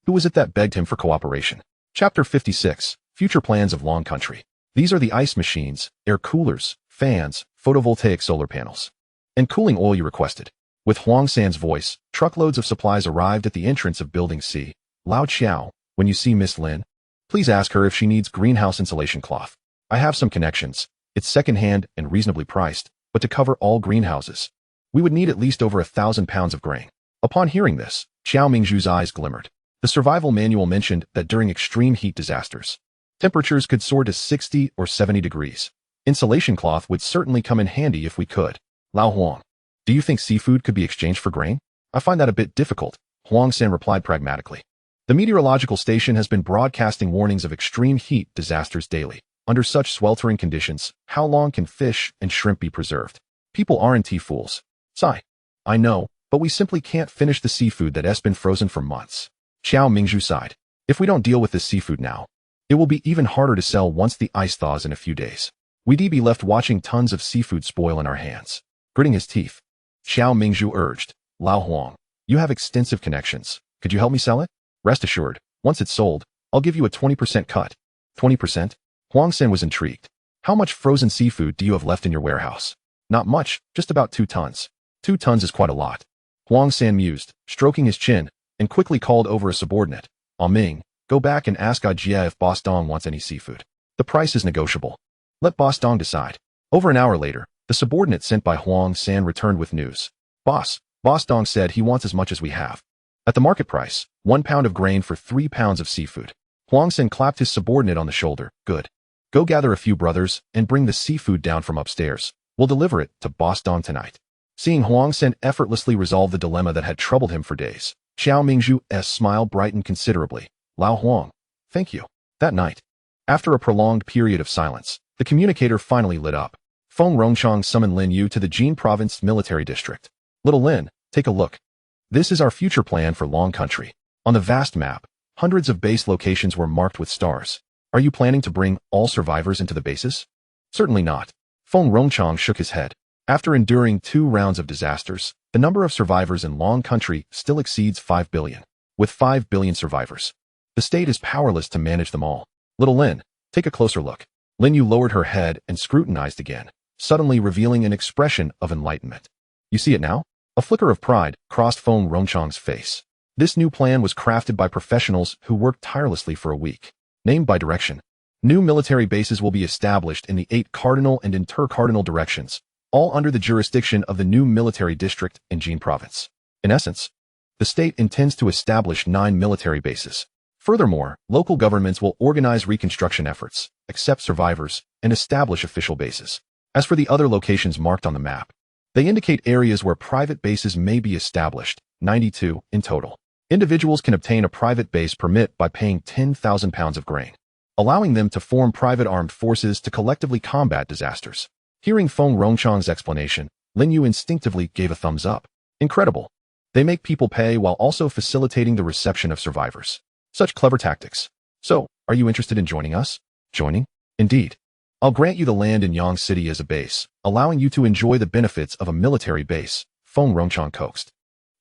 Speaker 1: Who was it that begged him for cooperation? Chapter 56, Future Plans of Long Country. These are the ice machines, air coolers, fans, photovoltaic solar panels, and cooling oil you requested. With Huang San's voice, truckloads of supplies arrived at the entrance of Building C. Lao Xiao, when you see Miss Lin, please ask her if she needs greenhouse insulation cloth. I have some connections. It's second-hand and reasonably priced, but to cover all greenhouses, we would need at least over 1,000 pounds of grain. Upon hearing this, Xiao Mingzhu's eyes glimmered. The survival manual mentioned that during extreme heat disasters, temperatures could soar to 60 or 70 degrees. Insulation cloth would certainly come in handy if we could. Lao Huang, do you think seafood could be exchanged for grain? I find that a bit difficult, Huang San replied pragmatically. The meteorological station has been broadcasting warnings of extreme heat disasters daily. Under such sweltering conditions, how long can fish and shrimp be preserved? People aren't fools. Sigh. I know, but we simply can't finish the seafood that has been frozen for months. Xiao Mingzhu sighed. If we don't deal with this seafood now, it will be even harder to sell once the ice thaws in a few days. We'd be left watching tons of seafood spoil in our hands. Gritting his teeth, Xiao Mingzhu urged, Lao Huang, you have extensive connections. Could you help me sell it? Rest assured, once it's sold, I'll give you a 20% cut. 20%? Huang San was intrigued. How much frozen seafood do you have left in your warehouse? Not much, just about 2 tons. 2 tons is quite a lot. Huang San mused, stroking his chin, and quickly called over a subordinate. Ming, go back and ask Jia if Boss Dong wants any seafood. The price is negotiable. Let Boss Dong decide. Over an hour later, the subordinate sent by Huang San returned with news. Boss Dong said he wants as much as we have. At the market price, 1 pound of grain for 3 pounds of seafood. Huang San clapped his subordinate on the shoulder. Good. Go gather a few brothers and bring the seafood down from upstairs. We'll deliver it to Boss Dong tonight. Seeing Huang San effortlessly resolve the dilemma that had troubled him for days, Xiao Mingzhu's smile brightened considerably. Lao Huang, thank you. That night, after a prolonged period of silence, the communicator finally lit up. Feng Rongchang summoned Lin You to the Jin Province Military District. Little Lin, take a look. This is our future plan for Long Country. On the vast map, hundreds of base locations were marked with stars. Are you planning to bring all survivors into the bases? Certainly not. Feng Rongchang shook his head. After enduring 2 rounds of disasters, the number of survivors in Long Country still exceeds 5 billion. With 5 billion survivors, the state is powerless to manage them all. Little Lin, take a closer look. Lin Yu lowered her head and scrutinized again, suddenly revealing an expression of enlightenment. You see it now? A flicker of pride crossed Feng Rongchang's face. This new plan was crafted by professionals who worked tirelessly for a week. Named by direction. New military bases will be established in the 8 cardinal and intercardinal directions, all under the jurisdiction of the new military district in Jin province. In essence, the state intends to establish 9 military bases. Furthermore, local governments will organize reconstruction efforts, accept survivors, and establish official bases. As for the other locations marked on the map, they indicate areas where private bases may be established, 92 in total. Individuals can obtain a private base permit by paying 10,000 pounds of grain, allowing them to form private armed forces to collectively combat disasters. Hearing Feng Rongchang's explanation, Lin Yu instinctively gave a thumbs up. Incredible. They make people pay while also facilitating the reception of survivors. Such clever tactics. So, are you interested in joining us? Joining? Indeed. I'll grant you the land in Yang City as a base, allowing you to enjoy the benefits of a military base, Feng Rongchang coaxed.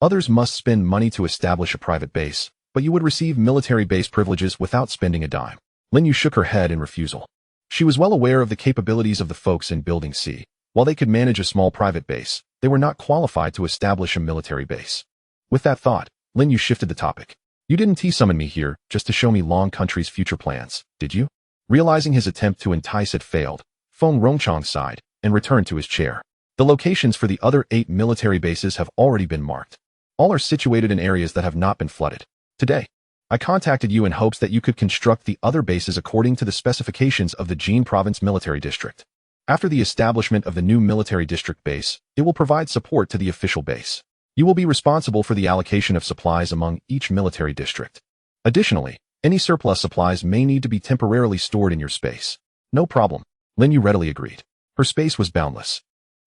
Speaker 1: Others must spend money to establish a private base, but you would receive military base privileges without spending a dime. Lin Yu shook her head in refusal. She was well aware of the capabilities of the folks in Building C. While they could manage a small private base, they were not qualified to establish a military base. With that thought, Lin Yu shifted the topic. You didn't summon me here just to show me Long Country's future plans, did you? Realizing his attempt to entice had failed, Feng Rongchang sighed and returned to his chair. The locations for the other 8 military bases have already been marked. All are situated in areas that have not been flooded. Today, I contacted you in hopes that you could construct the other bases according to the specifications of the Jin Province Military District. After the establishment of the new military district base, it will provide support to the official base. You will be responsible for the allocation of supplies among each military district. Additionally, any surplus supplies may need to be temporarily stored in your space. No problem. Lin Yu readily agreed. Her space was boundless,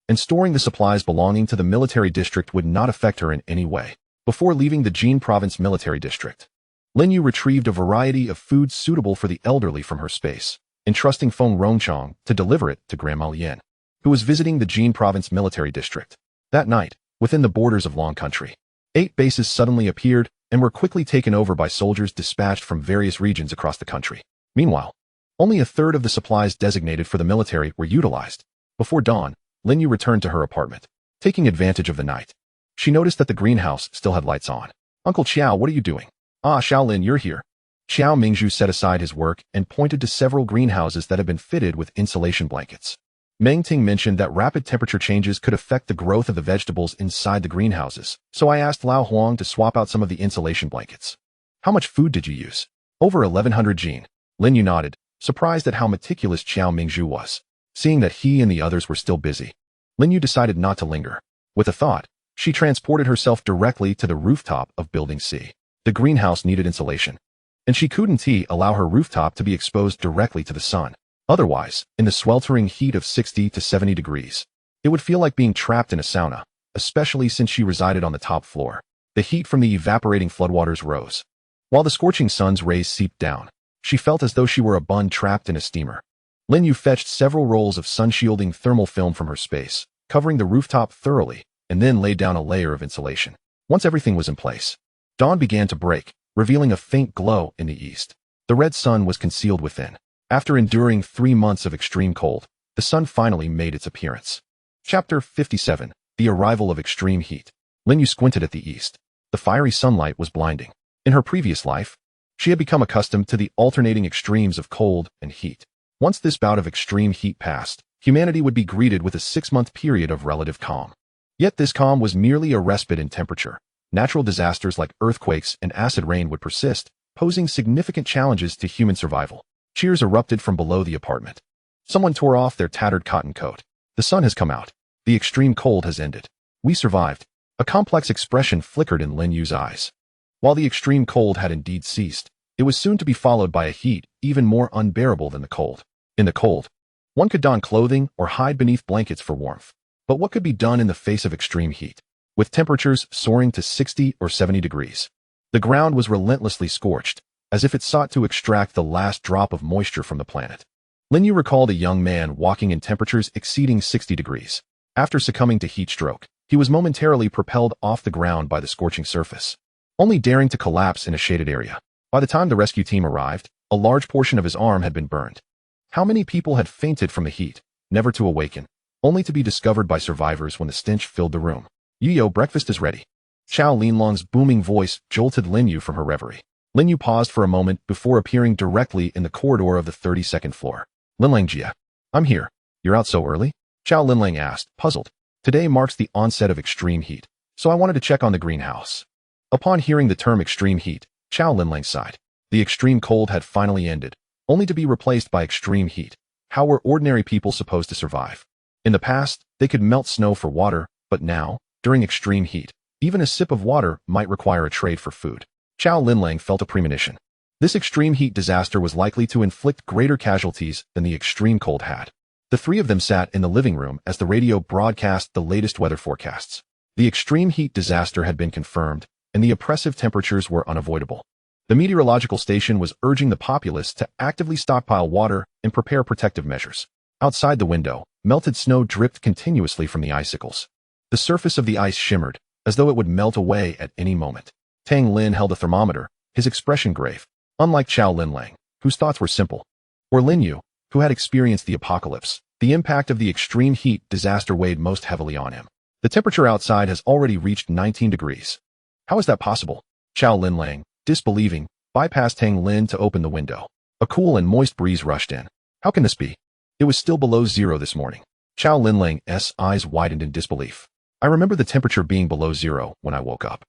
Speaker 1: and storing the supplies belonging to the military district would not affect her in any way. Before leaving the Jin Province Military District, Lin Yu retrieved a variety of foods suitable for the elderly from her space, entrusting Feng Rongchang to deliver it to Grandma Lien, who was visiting the Jin Province Military District. That night, within the borders of Long Country, 8 bases suddenly appeared and were quickly taken over by soldiers dispatched from various regions across the country. Meanwhile, only a third of the supplies designated for the military were utilized. Before dawn, Lin Yu returned to her apartment. Taking advantage of the night, she noticed that the greenhouse still had lights on. Uncle Qiao, what are you doing? Ah, Xiaolin, you're here. Qiao Mingzhu set aside his work and pointed to several greenhouses that had been fitted with insulation blankets. Meng Ting mentioned that rapid temperature changes could affect the growth of the vegetables inside the greenhouses, so I asked Lao Huang to swap out some of the insulation blankets. How much food did you use? Over 1,100 Jin. Lin Yu nodded, surprised at how meticulous Qiao Mingzhu was. Seeing that he and the others were still busy, Lin Yu decided not to linger. With a thought, she transported herself directly to the rooftop of Building C. The greenhouse needed insulation, and she couldn't allow her rooftop to be exposed directly to the sun. Otherwise, in the sweltering heat of 60 to 70 degrees, it would feel like being trapped in a sauna, especially since she resided on the top floor. The heat from the evaporating floodwaters rose, while the scorching sun's rays seeped down. She felt as though she were a bun trapped in a steamer. Lin Yu fetched several rolls of sun-shielding thermal film from her space, covering the rooftop thoroughly, and then laid down a layer of insulation. Once everything was in place, dawn began to break, revealing a faint glow in the east. The red sun was concealed within. After enduring 3 months of extreme cold, the sun finally made its appearance. Chapter 57. The Arrival of Extreme Heat. Lin Yu squinted at the east. The fiery sunlight was blinding. In her previous life, she had become accustomed to the alternating extremes of cold and heat. Once this bout of extreme heat passed, humanity would be greeted with a 6-month period of relative calm. Yet this calm was merely a respite in temperature. Natural disasters like earthquakes and acid rain would persist, posing significant challenges to human survival. Cheers erupted from below the apartment. Someone tore off their tattered cotton coat. The sun has come out. The extreme cold has ended. We survived. A complex expression flickered in Lin Yu's eyes. While the extreme cold had indeed ceased, it was soon to be followed by a heat even more unbearable than the cold. In the cold, one could don clothing or hide beneath blankets for warmth. But what could be done in the face of extreme heat? With temperatures soaring to 60 or 70 degrees, the ground was relentlessly scorched, as if it sought to extract the last drop of moisture from the planet. Lin You recalled a young man walking in temperatures exceeding 60 degrees. After succumbing to heat stroke, he was momentarily propelled off the ground by the scorching surface, only daring to collapse in a shaded area. By the time the rescue team arrived, a large portion of his arm had been burned. How many people had fainted from the heat, never to awaken, only to be discovered by survivors when the stench filled the room? "Yo, breakfast is ready." Xiao Linlong's booming voice jolted Lin You from her reverie. Lin You paused for a moment before appearing directly in the corridor of the 32nd floor. "Linlang Jia, I'm here. You're out so early?" Xiao Linlang asked, puzzled. "Today marks the onset of extreme heat, so I wanted to check on the greenhouse." Upon hearing the term extreme heat, Xiao Linlang sighed. The extreme cold had finally ended, only to be replaced by extreme heat. How were ordinary people supposed to survive? In the past, they could melt snow for water, but now, during extreme heat, even a sip of water might require a trade for food. Xiao Linlang felt a premonition. This extreme heat disaster was likely to inflict greater casualties than the extreme cold had. The three of them sat in the living room as the radio broadcast the latest weather forecasts. The extreme heat disaster had been confirmed, and the oppressive temperatures were unavoidable. The meteorological station was urging the populace to actively stockpile water and prepare protective measures. Outside the window, melted snow dripped continuously from the icicles. The surface of the ice shimmered, as though it would melt away at any moment. Tang Lin held a thermometer, his expression grave, unlike Xiao Linlang, whose thoughts were simple, or Lin You, who had experienced the apocalypse. The impact of the extreme heat disaster weighed most heavily on him. The temperature outside has already reached 19 degrees. How is that possible? Xiao Linlang, disbelieving, bypassed Tang Lin to open the window. A cool and moist breeze rushed in. How can this be? It was still below zero this morning. Xiao Linlang's eyes widened in disbelief. I remember the temperature being below zero when I woke up.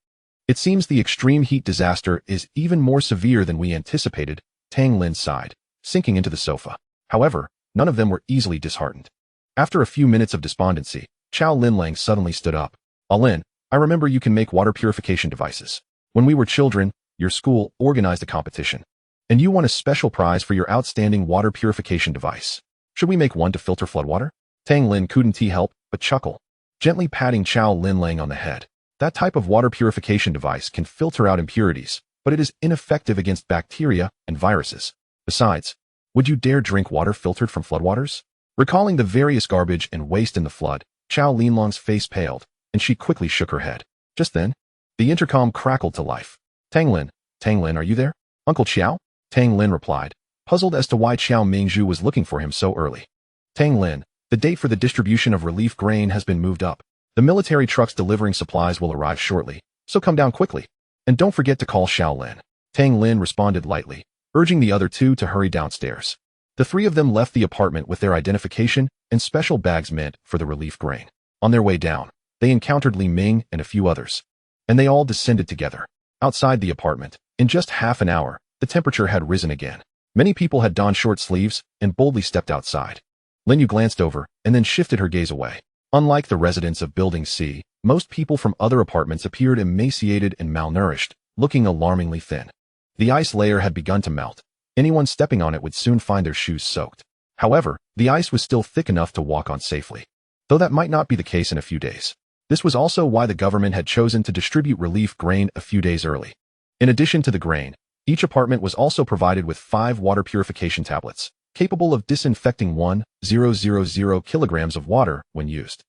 Speaker 1: It seems the extreme heat disaster is even more severe than we anticipated, Tang Lin sighed, sinking into the sofa. However, none of them were easily disheartened. After a few minutes of despondency, Xiao Linlang suddenly stood up. "Lin, I remember you can make water purification devices. When we were children, your school organized a competition, and you won a special prize for your outstanding water purification device. Should we make one to filter floodwater?" Tang Lin couldn't help but chuckle, gently patting Xiao Linlang on the head. That type of water purification device can filter out impurities, but it is ineffective against bacteria and viruses. Besides, would you dare drink water filtered from floodwaters? Recalling the various garbage and waste in the flood, Xiao Linlong's face paled, and she quickly shook her head. Just then, the intercom crackled to life. Tang Lin, are you there? Uncle Xiao? Tang Lin replied, puzzled as to why Xiao Mingzhu was looking for him so early. Tang Lin, the date for the distribution of relief grain has been moved up. The military trucks delivering supplies will arrive shortly, so come down quickly. And don't forget to call Xiao Lin. Tang Lin responded lightly, urging the other two to hurry downstairs. The three of them left the apartment with their identification and special bags meant for the relief grain. On their way down, they encountered Li Ming and a few others, and they all descended together. Outside the apartment, in just half an hour, the temperature had risen again. Many people had donned short sleeves and boldly stepped outside. Lin Yu glanced over and then shifted her gaze away. Unlike the residents of Building C, most people from other apartments appeared emaciated and malnourished, looking alarmingly thin. The ice layer had begun to melt. Anyone stepping on it would soon find their shoes soaked. However, the ice was still thick enough to walk on safely, though that might not be the case in a few days. This was also why the government had chosen to distribute relief grain a few days early. In addition to the grain, each apartment was also provided with 5 water purification tablets, capable of disinfecting 1,000 kilograms of water when used.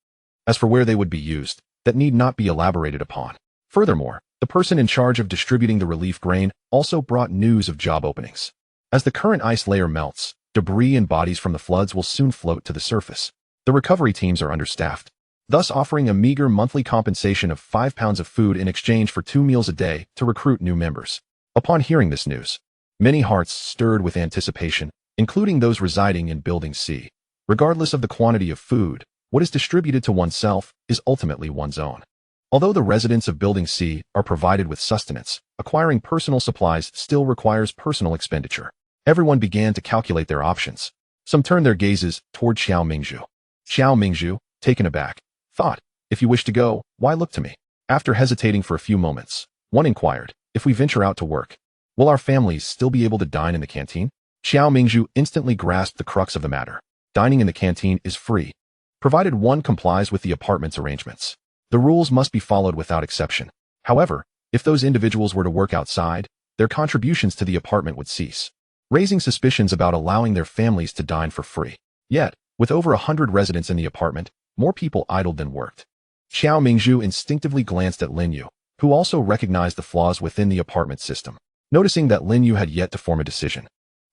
Speaker 1: As for where they would be used, that need not be elaborated upon. Furthermore, the person in charge of distributing the relief grain also brought news of job openings. As the current ice layer melts, debris and bodies from the floods will soon float to the surface. The recovery teams are understaffed, thus offering a meager monthly compensation of 5 pounds of food in exchange for 2 meals a day to recruit new members. Upon hearing this news, many hearts stirred with anticipation, including those residing in Building C. Regardless of the quantity of food, what is distributed to oneself is ultimately one's own. Although the residents of Building C are provided with sustenance, acquiring personal supplies still requires personal expenditure. Everyone began to calculate their options. Some turned their gazes toward Xiao Mingzhu. Xiao Mingzhu, taken aback, thought, "If you wish to go, why look to me?" After hesitating for a few moments, one inquired, "If we venture out to work, will our families still be able to dine in the canteen?" Xiao Mingzhu instantly grasped the crux of the matter. Dining in the canteen is free, provided one complies with the apartment's arrangements. The rules must be followed without exception. However, if those individuals were to work outside, their contributions to the apartment would cease, raising suspicions about allowing their families to dine for free. Yet, with over 100 residents in the apartment, more people idled than worked. Xiao Mingzhu instinctively glanced at Lin Yu, who also recognized the flaws within the apartment system. Noticing that Lin Yu had yet to form a decision,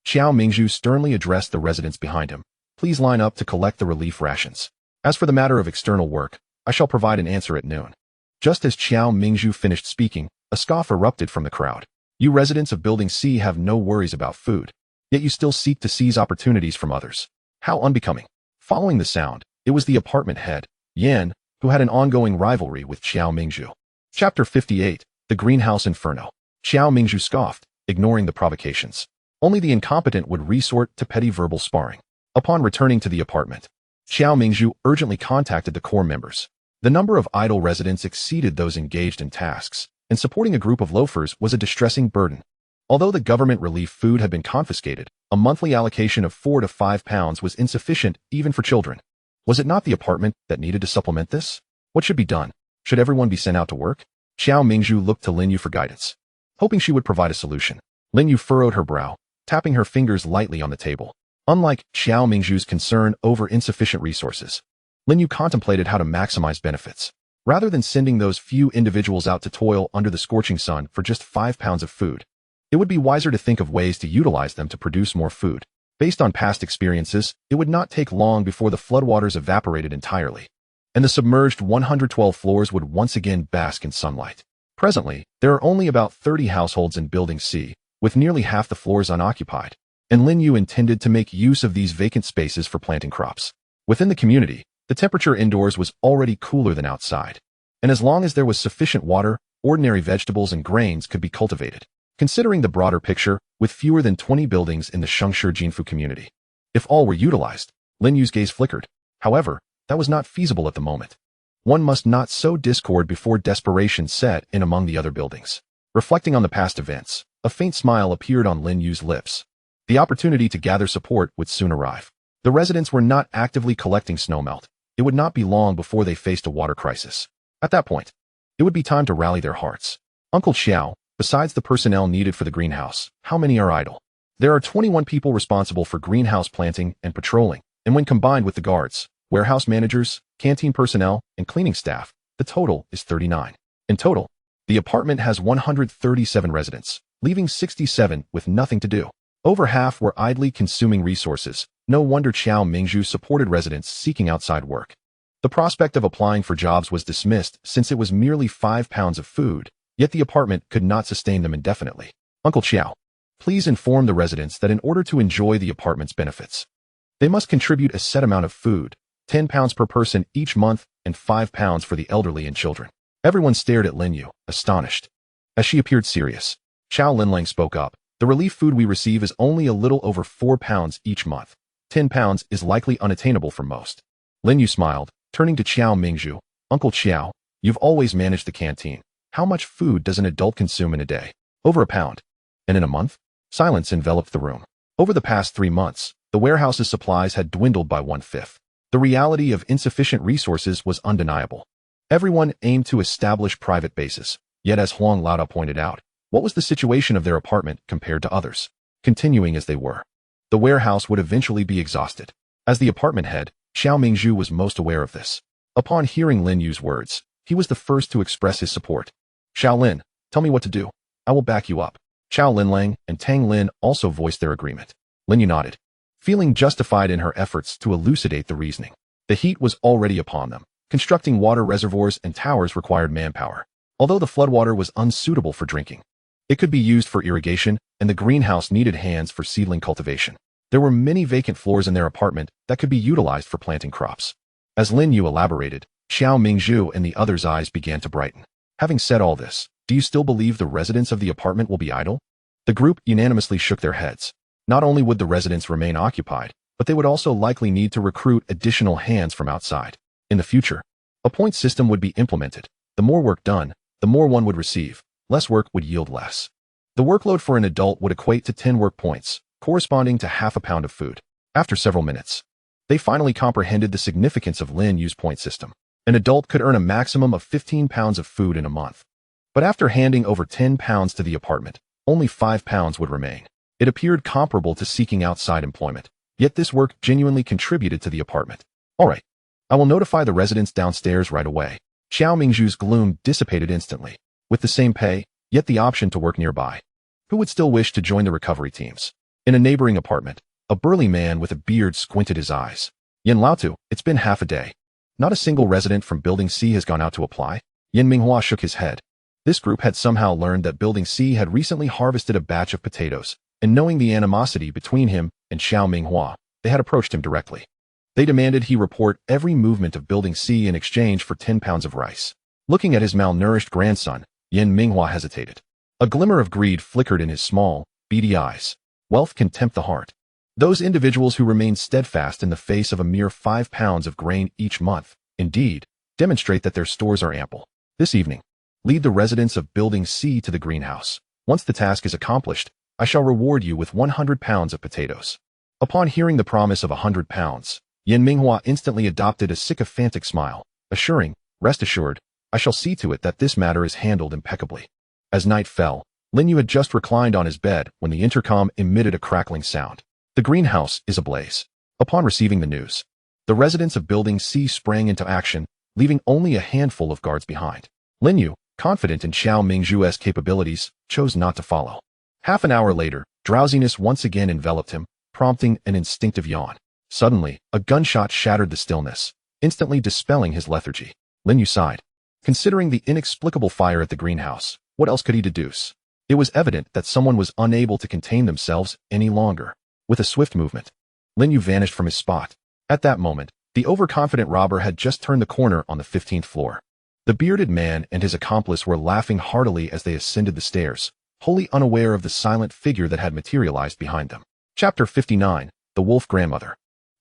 Speaker 1: Xiao Mingzhu sternly addressed the residents behind him. Please line up to collect the relief rations. As for the matter of external work, I shall provide an answer at noon. Just as Xiao Mingzhu finished speaking, a scoff erupted from the crowd. You residents of Building C have no worries about food, yet you still seek to seize opportunities from others. How unbecoming. Following the sound, it was the apartment head, Yan, who had an ongoing rivalry with Xiao Mingzhu. Chapter 58, The Greenhouse Inferno. Xiao Mingzhu scoffed, ignoring the provocations. Only the incompetent would resort to petty verbal sparring. Upon returning to the apartment, Xiao Mingzhu urgently contacted the core members. The number of idle residents exceeded those engaged in tasks, and supporting a group of loafers was a distressing burden. Although the government relief food had been confiscated, a monthly allocation of 4 to 5 pounds was insufficient even for children. Was it not the apartment that needed to supplement this? What should be done? Should everyone be sent out to work? Xiao Mingzhu looked to Lin Yu for guidance, hoping she would provide a solution. Lin Yu furrowed her brow, tapping her fingers lightly on the table. Unlike Xiao Mingzhu's concern over insufficient resources, Lin Yu contemplated how to maximize benefits. Rather than sending those few individuals out to toil under the scorching sun for just 5 pounds of food, it would be wiser to think of ways to utilize them to produce more food. Based on past experiences, it would not take long before the floodwaters evaporated entirely, and the submerged 112 floors would once again bask in sunlight. Presently, there are only about 30 households in Building C, with nearly half the floors unoccupied, and Lin Yu intended to make use of these vacant spaces for planting crops. Within the community, the temperature indoors was already cooler than outside, and as long as there was sufficient water, ordinary vegetables and grains could be cultivated. Considering the broader picture, with fewer than 20 buildings in the Shengshe Jinfu community, if all were utilized, Lin Yu's gaze flickered. However, that was not feasible at the moment. One must not sow discord before desperation set in among the other buildings. Reflecting on the past events, a faint smile appeared on Lin Yu's lips. The opportunity to gather support would soon arrive. The residents were not actively collecting snowmelt. It would not be long before they faced a water crisis. At that point, it would be time to rally their hearts. Uncle Xiao, besides the personnel needed for the greenhouse, how many are idle? There are 21 people responsible for greenhouse planting and patrolling, and when combined with the guards, warehouse managers, canteen personnel, and cleaning staff, the total is 39. In total, the apartment has 137 residents, leaving 67 with nothing to do. Over half were idly consuming resources. No wonder Xiao Mingzhu supported residents seeking outside work. The prospect of applying for jobs was dismissed since it was merely 5 pounds of food, yet the apartment could not sustain them indefinitely. Uncle Xiao, please inform the residents that in order to enjoy the apartment's benefits, they must contribute a set amount of food, 10 pounds per person each month and 5 pounds for the elderly and children. Everyone stared at Lin Yu, astonished. As she appeared serious, Xiao Linlang spoke up. The relief food we receive is only a little over 4 pounds each month. 10 pounds is likely unattainable for most. Lin Yu smiled, turning to Xiao Mingzhu. Uncle Xiao, you've always managed the canteen. How much food does an adult consume in a day? Over a pound. And in a month? Silence enveloped the room. Over the past 3 months, the warehouse's supplies had dwindled by 1/5. The reality of insufficient resources was undeniable. Everyone aimed to establish private bases, yet as Huang Laoda pointed out, what was the situation of their apartment compared to others? Continuing as they were, the warehouse would eventually be exhausted. As the apartment head, Xiao Mingzhu was most aware of this. Upon hearing Lin Yu's words, he was the first to express his support. Xiao Lin, tell me what to do. I will back you up. Xiao Linlang and Tang Lin also voiced their agreement. Lin Yu nodded, feeling justified in her efforts to elucidate the reasoning. The heat was already upon them. Constructing water reservoirs and towers required manpower. Although the floodwater was unsuitable for drinking, it could be used for irrigation, and the greenhouse needed hands for seedling cultivation. There were many vacant floors in their apartment that could be utilized for planting crops. As Lin Yu elaborated, Xiao Mingzhu and the others' eyes began to brighten. Having said all this, do you still believe the residents of the apartment will be idle? The group unanimously shook their heads. Not only would the residents remain occupied, but they would also likely need to recruit additional hands from outside. In the future, a point system would be implemented. The more work done, the more one would receive. Less work would yield less. The workload for an adult would equate to 10 work points, corresponding to half a pound of food. After several minutes, they finally comprehended the significance of Lin Yu's point system. An adult could earn a maximum of 15 pounds of food in a month. But after handing over 10 pounds to the apartment, only £5 would remain. It appeared comparable to seeking outside employment, yet this work genuinely contributed to the apartment. All right, I will notify the residents downstairs right away. Xiao Mingzhu's gloom dissipated instantly. With the same pay, yet the option to work nearby. Who would still wish to join the recovery teams? In a neighboring apartment, a burly man with a beard squinted his eyes. Yin Laotu, it's been half a day. Not a single resident from Building C has gone out to apply? Yin Minghua shook his head. This group had somehow learned that Building C had recently harvested a batch of potatoes, and knowing the animosity between him and Xiao Minghua, they had approached him directly. They demanded he report every movement of Building C in exchange for 10 pounds of rice. Looking at his malnourished grandson, Yin Minghua hesitated. A glimmer of greed flickered in his small, beady eyes. Wealth can tempt the heart. Those individuals who remain steadfast in the face of a mere 5 pounds of grain each month, indeed, demonstrate that their stores are ample. This evening, lead the residents of Building C to the greenhouse. Once the task is accomplished, I shall reward you with 100 pounds of potatoes. Upon hearing the promise of 100 pounds, Yin Minghua instantly adopted a sycophantic smile, assuring, rest assured, I shall see to it that this matter is handled impeccably. As night fell, Lin You had just reclined on his bed when the intercom emitted a crackling sound. The greenhouse is ablaze. Upon receiving the news, the residents of Building C sprang into action, leaving only a handful of guards behind. Lin You, confident in Xiao Mingzhu's capabilities, chose not to follow. Half an hour later, drowsiness once again enveloped him, prompting an instinctive yawn. Suddenly, a gunshot shattered the stillness, instantly dispelling his lethargy. Lin You sighed. Considering the inexplicable fire at the greenhouse, what else could he deduce? It was evident that someone was unable to contain themselves any longer. With a swift movement, Lin You vanished from his spot. At that moment, the overconfident robber had just turned the corner on the 15th floor. The bearded man and his accomplice were laughing heartily as they ascended the stairs, wholly unaware of the silent figure that had materialized behind them. Chapter 59, The Wolf Grandmother.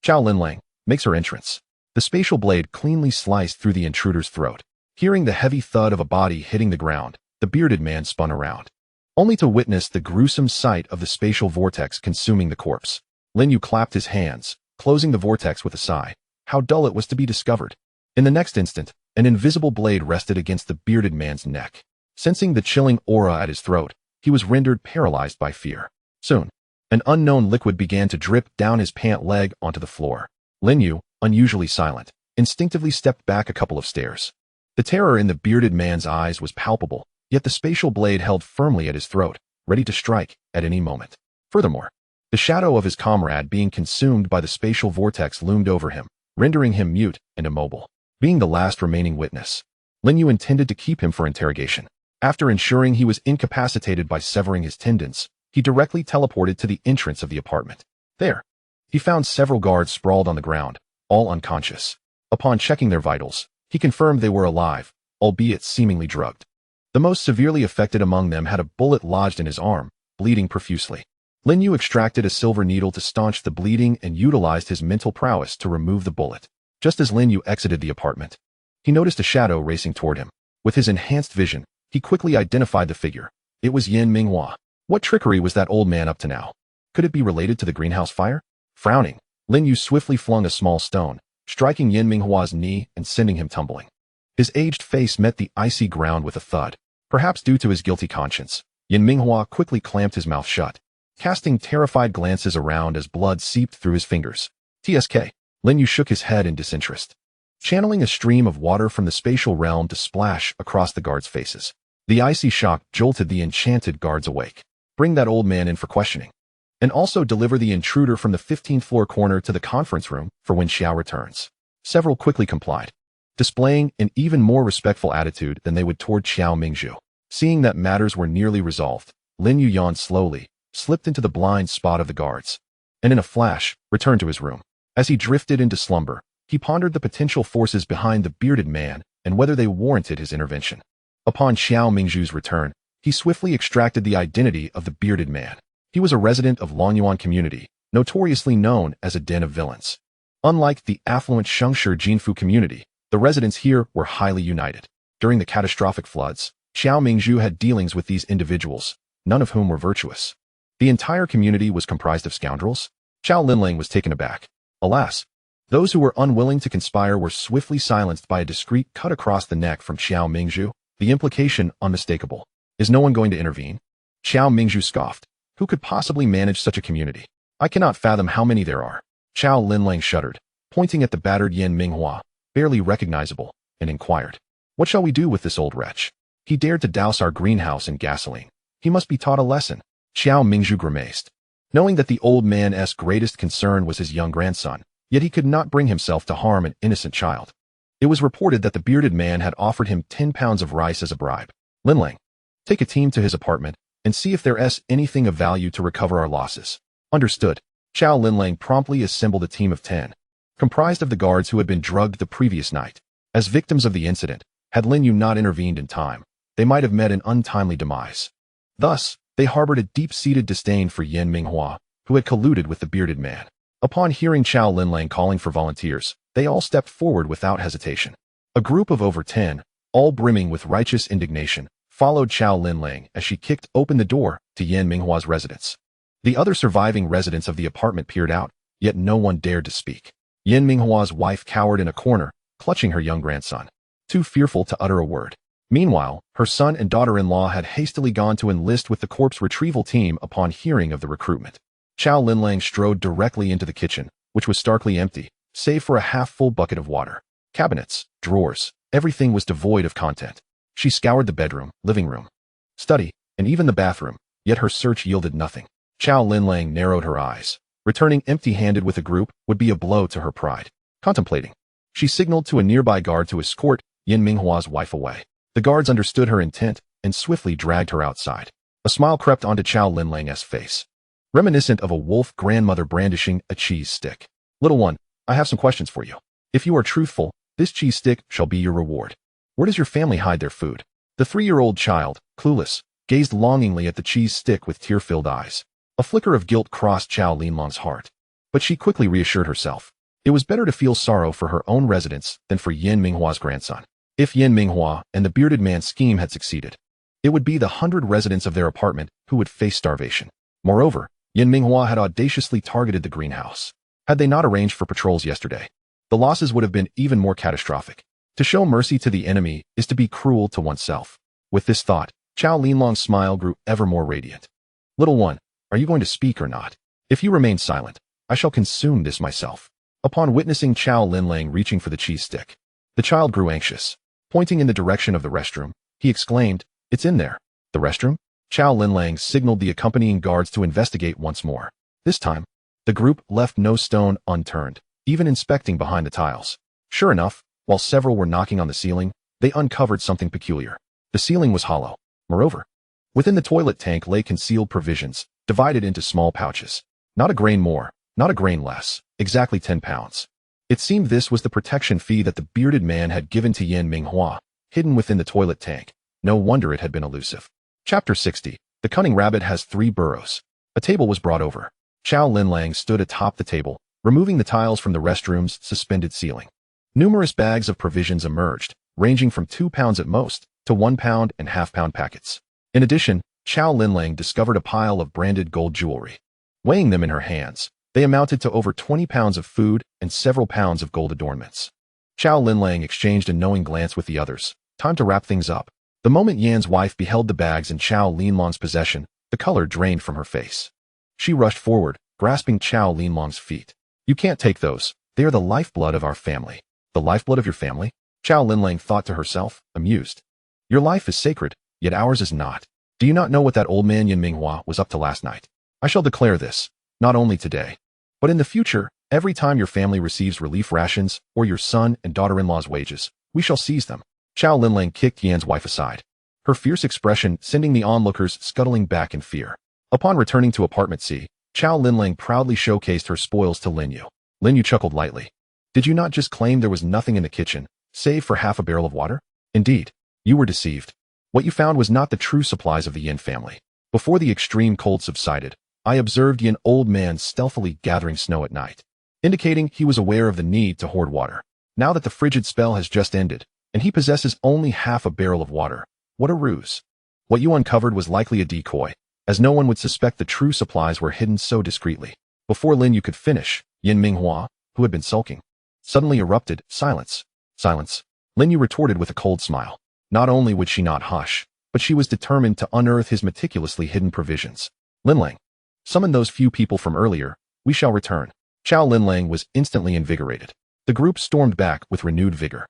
Speaker 1: Zhao Linlang makes her entrance. The spatial blade cleanly sliced through the intruder's throat. Hearing the heavy thud of a body hitting the ground, the bearded man spun around, only to witness the gruesome sight of the spatial vortex consuming the corpse. Lin You clapped his hands, closing the vortex with a sigh. How dull it was to be discovered. In the next instant, an invisible blade rested against the bearded man's neck. Sensing the chilling aura at his throat, he was rendered paralyzed by fear. Soon, an unknown liquid began to drip down his pant leg onto the floor. Lin You, unusually silent, instinctively stepped back a couple of stairs. The terror in the bearded man's eyes was palpable, yet the spatial blade held firmly at his throat, ready to strike at any moment. Furthermore, the shadow of his comrade being consumed by the spatial vortex loomed over him, rendering him mute and immobile. Being the last remaining witness, Lin You intended to keep him for interrogation. After ensuring he was incapacitated by severing his tendons, he directly teleported to the entrance of the apartment. There, he found several guards sprawled on the ground, all unconscious. Upon checking their vitals, he confirmed they were alive, albeit seemingly drugged. The most severely affected among them had a bullet lodged in his arm, bleeding profusely. Lin You extracted a silver needle to staunch the bleeding and utilized his mental prowess to remove the bullet. Just as Lin You exited the apartment, he noticed a shadow racing toward him. With his enhanced vision, he quickly identified the figure. It was Yin Minghua. What trickery was that old man up to now? Could it be related to the greenhouse fire? Frowning, Lin You swiftly flung a small stone, striking Yin Minghua's knee and sending him tumbling. His aged face met the icy ground with a thud. Perhaps due to his guilty conscience, Yin Minghua quickly clamped his mouth shut, casting terrified glances around as blood seeped through his fingers. TSK. Lin You shook his head in disinterest, channeling a stream of water from the spatial realm to splash across the guards' faces. The icy shock jolted the enchanted guards awake. Bring that old man in for questioning. And also deliver the intruder from the 15th floor corner to the conference room for when Xiao returns. Several quickly complied, displaying an even more respectful attitude than they would toward Xiao Mingzhu. Seeing that matters were nearly resolved, Lin You yawned slowly, slipped into the blind spot of the guards, and in a flash, returned to his room. As he drifted into slumber, he pondered the potential forces behind the bearded man and whether they warranted his intervention. Upon Xiao Mingzhu's return, he swiftly extracted the identity of the bearded man. He was a resident of Longyuan community, notoriously known as a den of villains. Unlike the affluent Shengshi Jinfu community, the residents here were highly united. During the catastrophic floods, Xiao Mingzhu had dealings with these individuals, none of whom were virtuous. The entire community was comprised of scoundrels? Zhao Linlang was taken aback. Alas, those who were unwilling to conspire were swiftly silenced by a discreet cut across the neck from Xiao Mingzhu, the implication unmistakable. Is no one going to intervene? Xiao Mingzhu scoffed. Who could possibly manage such a community? I cannot fathom how many there are. Xiao Linlang shuddered, pointing at the battered Yin Minghua, barely recognizable, and inquired. What shall we do with this old wretch? He dared to douse our greenhouse in gasoline. He must be taught a lesson. Xiao Mingzhu grimaced. Knowing that the old man's greatest concern was his young grandson, yet he could not bring himself to harm an innocent child. It was reported that the bearded man had offered him 10 pounds of rice as a bribe. Linlang, take a team to his apartment and see if there's anything of value to recover our losses. Understood. Xiao Linlang promptly assembled a team of 10, comprised of the guards who had been drugged the previous night. As victims of the incident, had Lin You not intervened in time, they might have met an untimely demise. Thus, they harbored a deep-seated disdain for Yin Minghua, who had colluded with the bearded man. Upon hearing Xiao Linlang calling for volunteers, they all stepped forward without hesitation. A group of over 10, all brimming with righteous indignation, followed Xiao Linlang as she kicked open the door to Yin Minghua's residence. The other surviving residents of the apartment peered out, yet no one dared to speak. Yin Minghua's wife cowered in a corner, clutching her young grandson, too fearful to utter a word. Meanwhile, her son and daughter-in-law had hastily gone to enlist with the corpse retrieval team upon hearing of the recruitment. Xiao Linlang strode directly into the kitchen, which was starkly empty, save for a half-full bucket of water. Cabinets, drawers, everything was devoid of content. She scoured the bedroom, living room, study, and even the bathroom, yet her search yielded nothing. Xiao Linlang narrowed her eyes. Returning empty-handed with a group would be a blow to her pride. Contemplating, she signaled to a nearby guard to escort Yin Minghua's wife away. The guards understood her intent and swiftly dragged her outside. A smile crept onto Xiao Linlang's face, reminiscent of a wolf grandmother brandishing a cheese stick. Little one, I have some questions for you. If you are truthful, this cheese stick shall be your reward. Where does your family hide their food? The 3-year-old child, clueless, gazed longingly at the cheese stick with tear-filled eyes. A flicker of guilt crossed Xiao Linlang's heart, but she quickly reassured herself. It was better to feel sorrow for her own residents than for Yin Minghua's grandson. If Yin Minghua and the bearded man's scheme had succeeded, it would be the 100 residents of their apartment who would face starvation. Moreover, Yin Minghua had audaciously targeted the greenhouse. Had they not arranged for patrols yesterday, the losses would have been even more catastrophic. To show mercy to the enemy is to be cruel to oneself. With this thought, Xiao Linlang's smile grew ever more radiant. Little one, are you going to speak or not? If you remain silent, I shall consume this myself. Upon witnessing Xiao Linlang reaching for the cheese stick, the child grew anxious. Pointing in the direction of the restroom, he exclaimed, It's in there. The restroom? Xiao Linlang signaled the accompanying guards to investigate once more. This time, the group left no stone unturned, even inspecting behind the tiles. Sure enough, while several were knocking on the ceiling, they uncovered something peculiar. The ceiling was hollow. Moreover, within the toilet tank lay concealed provisions, divided into small pouches. Not a grain more, not a grain less, exactly 10 pounds. It seemed this was the protection fee that the bearded man had given to Yin Minghua, hidden within the toilet tank. No wonder it had been elusive. Chapter 60. The cunning rabbit has 3 burrows. A table was brought over. Xiao Linlang stood atop the table, removing the tiles from the restroom's suspended ceiling. Numerous bags of provisions emerged, ranging from 2 pounds at most to 1 pound and half-pound packets. In addition, Xiao Linlang discovered a pile of branded gold jewelry. Weighing them in her hands, they amounted to over 20 pounds of food and several pounds of gold adornments. Xiao Linlang exchanged a knowing glance with the others. Time to wrap things up. The moment Yan's wife beheld the bags in Xiao Linlang's possession, the color drained from her face. She rushed forward, grasping Xiao Linlang's feet. You can't take those. They are the lifeblood of our family. The lifeblood of your family? Xiao Linlang thought to herself, amused. Your life is sacred, yet ours is not. Do you not know what that old man Yin Minghua was up to last night? I shall declare this, not only today, but in the future, every time your family receives relief rations or your son and daughter-in-law's wages, we shall seize them. Xiao Linlang kicked Yan's wife aside, her fierce expression sending the onlookers scuttling back in fear. Upon returning to apartment C, Xiao Linlang proudly showcased her spoils to Lin You. Lin You chuckled lightly. Did you not just claim there was nothing in the kitchen, save for half a barrel of water? Indeed, you were deceived. What you found was not the true supplies of the Yin family. Before the extreme cold subsided, I observed Yin old man stealthily gathering snow at night, indicating he was aware of the need to hoard water. Now that the frigid spell has just ended, and he possesses only half a barrel of water, what a ruse. What you uncovered was likely a decoy, as no one would suspect the true supplies were hidden so discreetly. Before Lin You could finish, Yin Minghua, who had been sulking, suddenly erupted, Silence. Silence. Lin You retorted with a cold smile. Not only would she not hush, but she was determined to unearth his meticulously hidden provisions. Linlang, summon those few people from earlier. We shall return. Chow Linlang was instantly invigorated. The group stormed back with renewed vigor.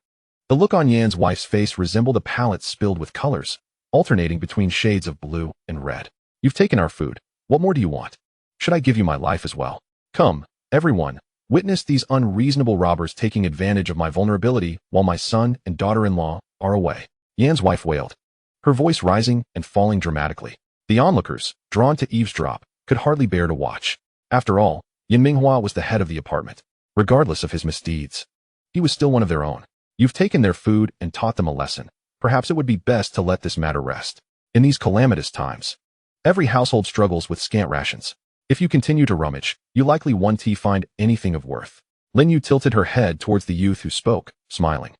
Speaker 1: The look on Yan's wife's face resembled a palette spilled with colors, alternating between shades of blue and red. You've taken our food. What more do you want? Should I give you my life as well? Come, everyone, witness these unreasonable robbers taking advantage of my vulnerability while my son and daughter-in-law are away. Yan's wife wailed, her voice rising and falling dramatically. The onlookers, drawn to eavesdrop, could hardly bear to watch. After all, Yan Minghua was the head of the apartment. Regardless of his misdeeds, he was still one of their own. You've taken their food and taught them a lesson. Perhaps it would be best to let this matter rest. In these calamitous times, every household struggles with scant rations. If you continue to rummage, you likely won't find anything of worth. Lin You tilted her head towards the youth who spoke, smiling.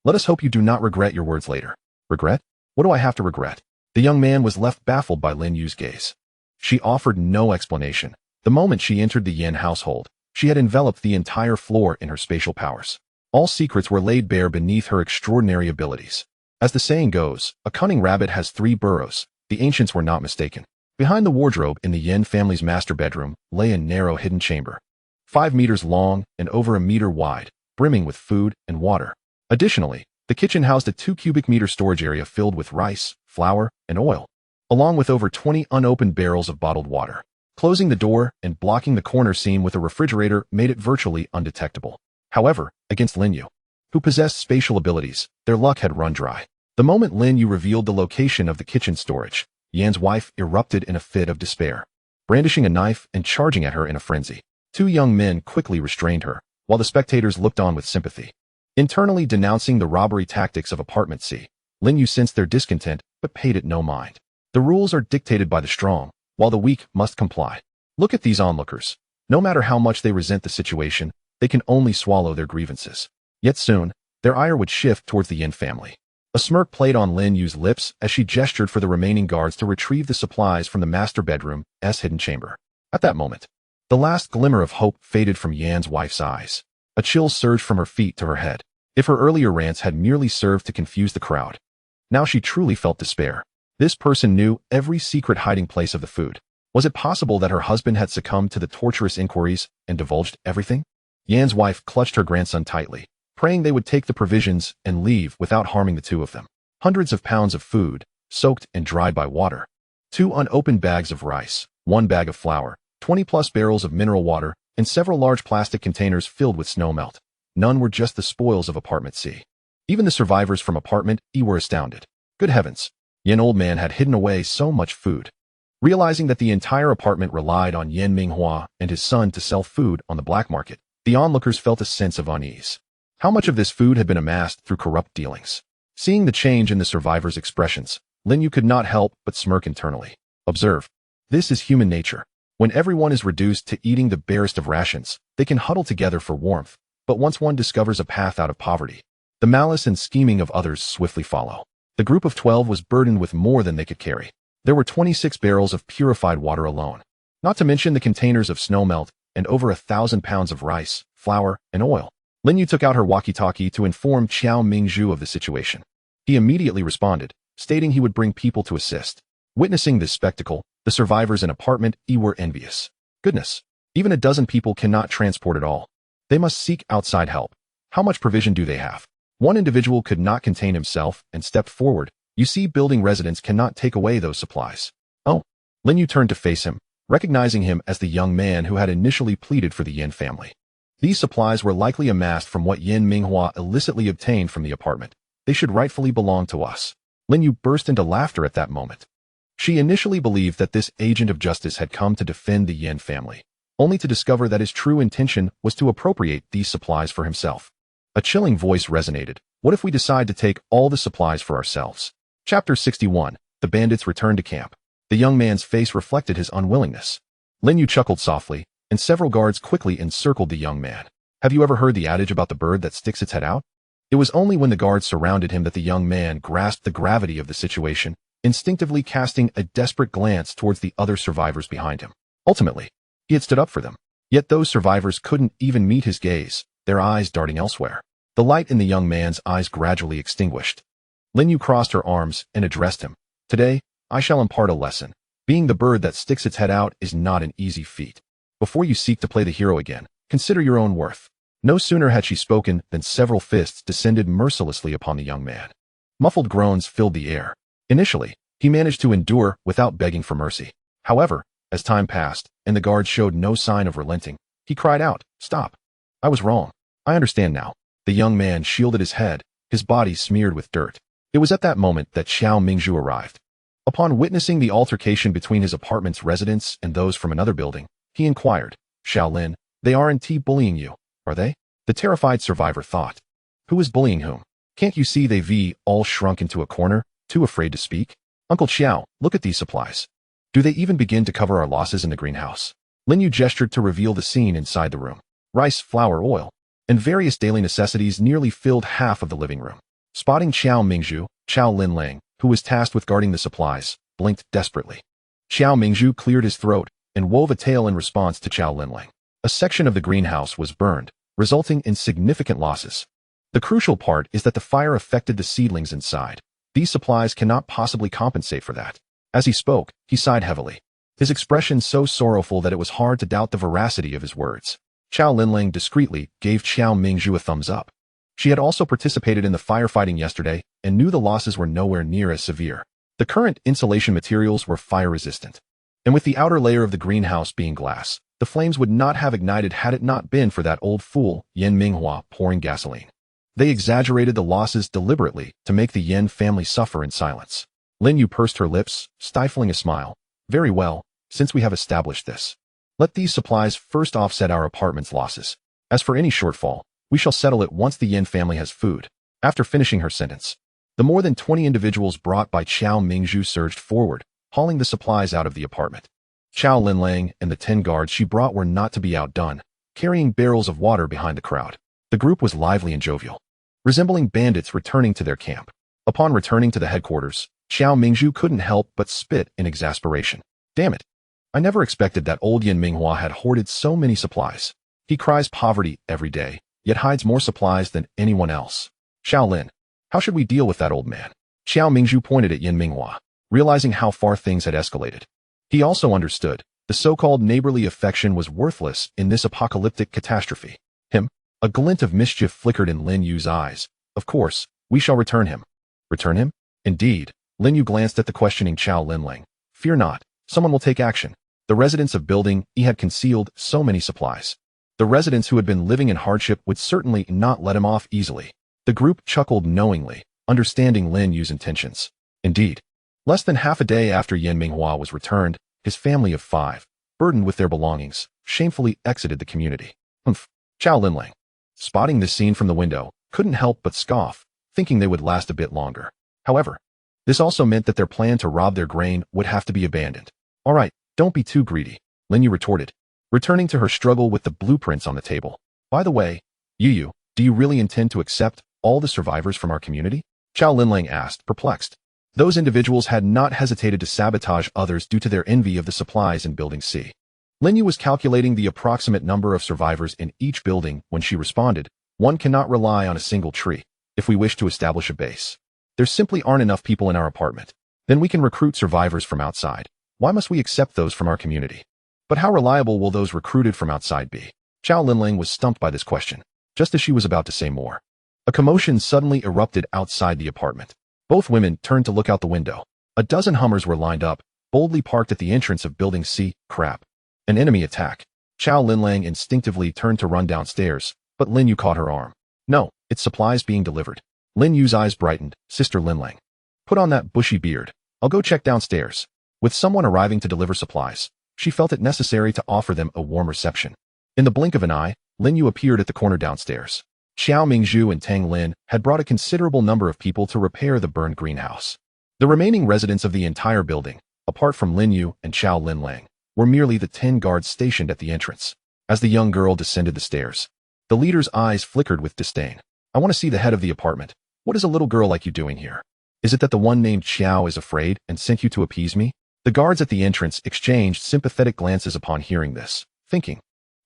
Speaker 1: Let us hope you do not regret your words later. Regret? What do I have to regret? The young man was left baffled by Lin Yu's gaze. She offered no explanation. The moment she entered the Yan household, she had enveloped the entire floor in her spatial powers. All secrets were laid bare beneath her extraordinary abilities. As the saying goes, a cunning rabbit has 3 burrows. The ancients were not mistaken. Behind the wardrobe in the Yan family's master bedroom lay a narrow hidden chamber, 5 meters long and over a meter wide, brimming with food and water. Additionally, the kitchen housed a 2 cubic meter storage area filled with rice, flour, and oil, along with over 20 unopened barrels of bottled water. Closing the door and blocking the corner seam with a refrigerator made it virtually undetectable. However, against Lin You, who possessed spatial abilities, their luck had run dry. The moment Lin You revealed the location of the kitchen storage, Yan's wife erupted in a fit of despair, brandishing a knife and charging at her in a frenzy. 2 young men quickly restrained her, while the spectators looked on with sympathy. Internally denouncing the robbery tactics of Apartment C, Lin You sensed their discontent but paid it no mind. The rules are dictated by the strong, while the weak must comply. Look at these onlookers. No matter how much they resent the situation, they can only swallow their grievances. Yet soon, their ire would shift towards the Yin family. A smirk played on Lin Yu's lips as she gestured for the remaining guards to retrieve the supplies from the master bedroom's hidden chamber. At that moment, the last glimmer of hope faded from Yan's wife's eyes. A chill surged from her feet to her head. If her earlier rants had merely served to confuse the crowd, now she truly felt despair. This person knew every secret hiding place of the food. Was it possible that her husband had succumbed to the torturous inquiries and divulged everything? Yan's wife clutched her grandson tightly, praying they would take the provisions and leave without harming the 2 of them. Hundreds of pounds of food, soaked and dried by water. 2 unopened bags of rice, 1 bag of flour, 20+ barrels of mineral water, and several large plastic containers filled with snow melt. None were just the spoils of Apartment C. Even the survivors from Apartment E were astounded. Good heavens! Yan old man had hidden away so much food. Realizing that the entire apartment relied on Yan Minghua and his son to sell food on the black market, the onlookers felt a sense of unease. How much of this food had been amassed through corrupt dealings? Seeing the change in the survivors' expressions, Lin You could not help but smirk internally. Observe. This is human nature. When everyone is reduced to eating the barest of rations, they can huddle together for warmth, but once one discovers a path out of poverty, the malice and scheming of others swiftly follow. The group of 12 was burdened with more than they could carry. There were 26 barrels of purified water alone, not to mention the containers of snowmelt and over 1,000 pounds of rice, flour, and oil. Lin You took out her walkie-talkie to inform Qiao Mingzhu of the situation. He immediately responded, stating he would bring people to assist. Witnessing this spectacle, the survivors in Apartment E were envious. Goodness, even a dozen people cannot transport it all. They must seek outside help. How much provision do they have? One individual could not contain himself and stepped forward. You see, building residents cannot take away those supplies. Oh. Lin You turned to face him, recognizing him as the young man who had initially pleaded for the Yin family. These supplies were likely amassed from what Yan Minghua illicitly obtained from the apartment. They should rightfully belong to us. Lin You burst into laughter at that moment. She initially believed that this agent of justice had come to defend the Yin family, only to discover that his true intention was to appropriate these supplies for himself. A chilling voice resonated. What if we decide to take all the supplies for ourselves? Chapter 61. The bandits returned to camp. The young man's face reflected his unwillingness. Lin You chuckled softly, and several guards quickly encircled the young man. Have you ever heard the adage about the bird that sticks its head out? It was only when the guards surrounded him that the young man grasped the gravity of the situation, instinctively casting a desperate glance towards the other survivors behind him. Ultimately, he had stood up for them. Yet those survivors couldn't even meet his gaze, their eyes darting elsewhere. The light in the young man's eyes gradually extinguished. Lin You crossed her arms and addressed him. Today, I shall impart a lesson. Being the bird that sticks its head out is not an easy feat. Before you seek to play the hero again, consider your own worth. No sooner had she spoken than several fists descended mercilessly upon the young man. Muffled groans filled the air. Initially, he managed to endure without begging for mercy. However, as time passed, and the guard showed no sign of relenting, he cried out, "Stop! I was wrong. I understand now." The young man shielded his head, his body smeared with dirt. It was at that moment that Xiao Mingzhu arrived. Upon witnessing the altercation between his apartment's residents and those from another building, he inquired, "Shaolin, they aren't bullying you, are they?" The terrified survivor thought. Who is bullying whom? Can't you see they've all shrunk into a corner, too afraid to speak? Uncle Xiao, look at these supplies. Do they even begin to cover our losses in the greenhouse? Lin Yu gestured to reveal the scene inside the room. Rice, flour, oil, and various daily necessities nearly filled half of the living room. Spotting Xiao Mingzhu, Xiao Linlang, who was tasked with guarding the supplies, blinked desperately. Xiao Mingzhu cleared his throat and wove a tale in response to Xiao Linlang. A section of the greenhouse was burned, resulting in significant losses. The crucial part is that the fire affected the seedlings inside. These supplies cannot possibly compensate for that. As he spoke, he sighed heavily, his expression so sorrowful that it was hard to doubt the veracity of his words. Xiao Linlang discreetly gave Xiao Mingzhu a thumbs up. She had also participated in the firefighting yesterday and knew the losses were nowhere near as severe. The current insulation materials were fire-resistant. And with the outer layer of the greenhouse being glass, the flames would not have ignited had it not been for that old fool, Yan Minghua, pouring gasoline. They exaggerated the losses deliberately to make the Yan family suffer in silence. Lin Yu pursed her lips, stifling a smile. Very well, since we have established this. Let these supplies first offset our apartment's losses. As for any shortfall, we shall settle it once the Yan family has food. After finishing her sentence, the more than 20 individuals brought by Xiao Mingzhu surged forward, hauling the supplies out of the apartment. Xiao Linlang and the 10 guards she brought were not to be outdone, carrying barrels of water behind the crowd. The group was lively and jovial, resembling bandits returning to their camp. Upon returning to the headquarters, Xiao Mingzhu couldn't help but spit in exasperation. Damn it! I never expected that old Yan Minghua had hoarded so many supplies. He cries poverty every day, yet hides more supplies than anyone else. Shaolin, how should we deal with that old man? Xiao Mingzhu pointed at Yan Minghua, realizing how far things had escalated. He also understood the so-called neighborly affection was worthless in this apocalyptic catastrophe. Him? A glint of mischief flickered in Lin Yu's eyes. Of course, we shall return him. Return him? Indeed. Lin Yu glanced at the questioning Xiao Linlang. Fear not, someone will take action. The residents of building E had concealed so many supplies. The residents who had been living in hardship would certainly not let him off easily. The group chuckled knowingly, understanding Lin Yu's intentions. Indeed, less than half a day after Yan Minghua was returned, his family of 5, burdened with their belongings, shamefully exited the community. Humph. Xiao Linlang, spotting this scene from the window, couldn't help but scoff, thinking they would last a bit longer. However, this also meant that their plan to rob their grain would have to be abandoned. All right, don't be too greedy, Lin Yu retorted, returning to her struggle with the blueprints on the table. By the way, Yu, do you really intend to accept all the survivors from our community? Xiao Linlang asked, perplexed. Those individuals had not hesitated to sabotage others due to their envy of the supplies in Building C. Lin Yu was calculating the approximate number of survivors in each building when she responded, one cannot rely on a single tree if we wish to establish a base. There simply aren't enough people in our apartment. Then we can recruit survivors from outside. Why must we accept those from our community? But how reliable will those recruited from outside be? Xiao Linlang was stumped by this question, just as she was about to say more. A commotion suddenly erupted outside the apartment. Both women turned to look out the window. A dozen Hummers were lined up, boldly parked at the entrance of Building C. Crap. An enemy attack. Xiao Linlang instinctively turned to run downstairs, but Lin Yu caught her arm. No, it's supplies being delivered. Lin Yu's eyes brightened. Sister Linlang, put on that bushy beard. I'll go check downstairs. With someone arriving to deliver supplies, she felt it necessary to offer them a warm reception. In the blink of an eye, Lin Yu appeared at the corner downstairs. Xiao Mingzhu and Tang Lin had brought a considerable number of people to repair the burned greenhouse. The remaining residents of the entire building, apart from Lin Yu and Xiao Linlang, were merely the 10 guards stationed at the entrance. As the young girl descended the stairs, the leader's eyes flickered with disdain. I want to see the head of the apartment. What is a little girl like you doing here? Is it that the one named Xiao is afraid and sent you to appease me? The guards at the entrance exchanged sympathetic glances upon hearing this, thinking,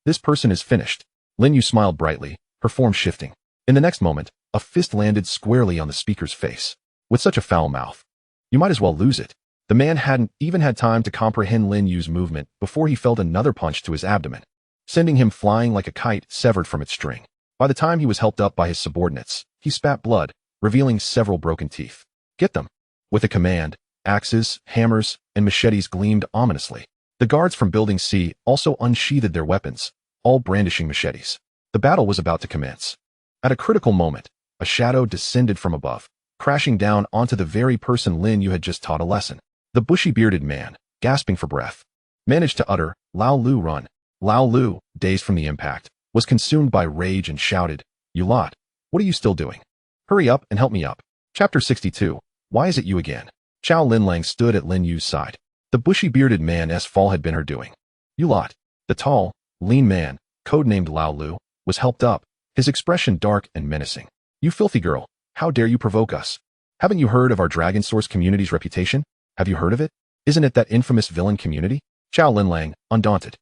Speaker 1: this person is finished. Lin Yu smiled brightly, her form shifting. In the next moment, a fist landed squarely on the speaker's face. With such a foul mouth, You might as well lose it. The man hadn't even had time to comprehend Lin Yu's movement before he felt another punch to his abdomen, sending him flying like a kite severed from its string. By the time he was helped up by his subordinates, he spat blood, revealing several broken teeth. Get them! With a command, axes, hammers, and machetes gleamed ominously. The guards from Building C also unsheathed their weapons, all brandishing machetes. The battle was about to commence. At a critical moment, a shadow descended from above, crashing down onto the very person Lin Yu had just taught a lesson. The bushy-bearded man, gasping for breath, managed to utter, "Lao Lu, run." Lao Lu, dazed from the impact, was consumed by rage and shouted, "You lot, what are you still doing? Hurry up and help me up." Chapter 62. Why is it you again? Chow Linlang stood at Lin Yu's side. The bushy-bearded man's fall had been her doing. You lot. The tall, lean man, codenamed Lao Lu, was helped up, his expression dark and menacing. You filthy girl, how dare you provoke us? Haven't you heard of our Dragon Source community's reputation? Have you heard of it? Isn't it that infamous villain community? Chow Linlang, undaunted,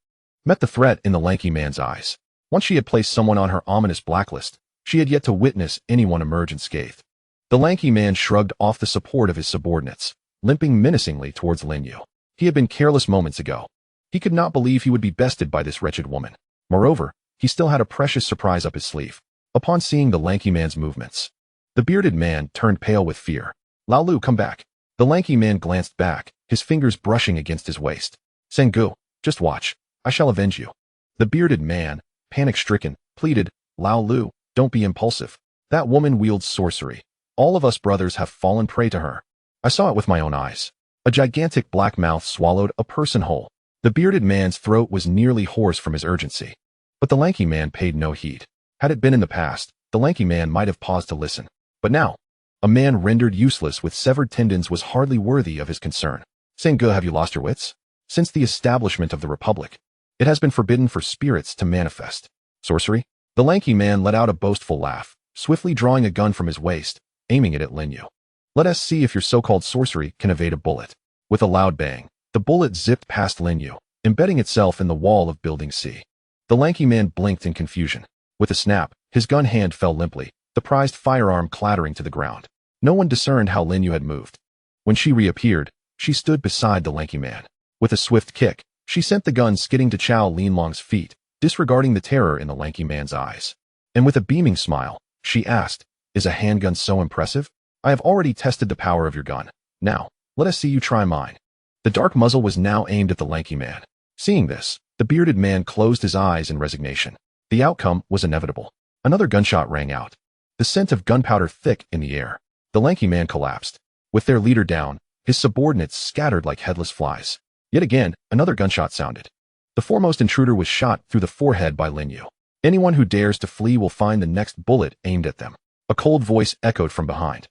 Speaker 1: met the threat in the lanky man's eyes. Once she had placed someone on her ominous blacklist, she had yet to witness anyone emerge unscathed. The lanky man shrugged off the support of his subordinates, limping menacingly towards Lin Yu. He had been careless moments ago. He could not believe he would be bested by this wretched woman. Moreover, he still had a precious surprise up his sleeve. Upon seeing the lanky man's movements, the bearded man turned pale with fear. Lao Lu, come back. The lanky man glanced back, his fingers brushing against his waist. Sengu, just watch. I shall avenge you. The bearded man, panic-stricken, pleaded, Lao Lu, don't be impulsive. That woman wields sorcery. All of us brothers have fallen prey to her. I saw it with my own eyes. A gigantic black mouth swallowed a person whole. The bearded man's throat was nearly hoarse from his urgency. But the lanky man paid no heed. Had it been in the past, the lanky man might have paused to listen. But now, a man rendered useless with severed tendons was hardly worthy of his concern. Sengu, have you lost your wits? Since the establishment of the Republic, it has been forbidden for spirits to manifest. Sorcery? The lanky man let out a boastful laugh, swiftly drawing a gun from his waist, aiming it at Lin Yu. Let us see if your so-called sorcery can evade a bullet. With a loud bang, the bullet zipped past Lin Yu, embedding itself in the wall of Building C. The lanky man blinked in confusion. With a snap, his gun hand fell limply, the prized firearm clattering to the ground. No one discerned how Lin Yu had moved. When she reappeared, she stood beside the lanky man. With a swift kick, she sent the gun skidding to Chow Linlong's feet, disregarding the terror in the lanky man's eyes. And with a beaming smile, she asked, is a handgun so impressive? I have already tested the power of your gun. Now, let us see you try mine. The dark muzzle was now aimed at the lanky man. Seeing this, the bearded man closed his eyes in resignation. The outcome was inevitable. Another gunshot rang out, the scent of gunpowder thick in the air. The lanky man collapsed. With their leader down, his subordinates scattered like headless flies. Yet again, another gunshot sounded. The foremost intruder was shot through the forehead by Lin Yu. Anyone who dares to flee will find the next bullet aimed at them. A cold voice echoed from behind.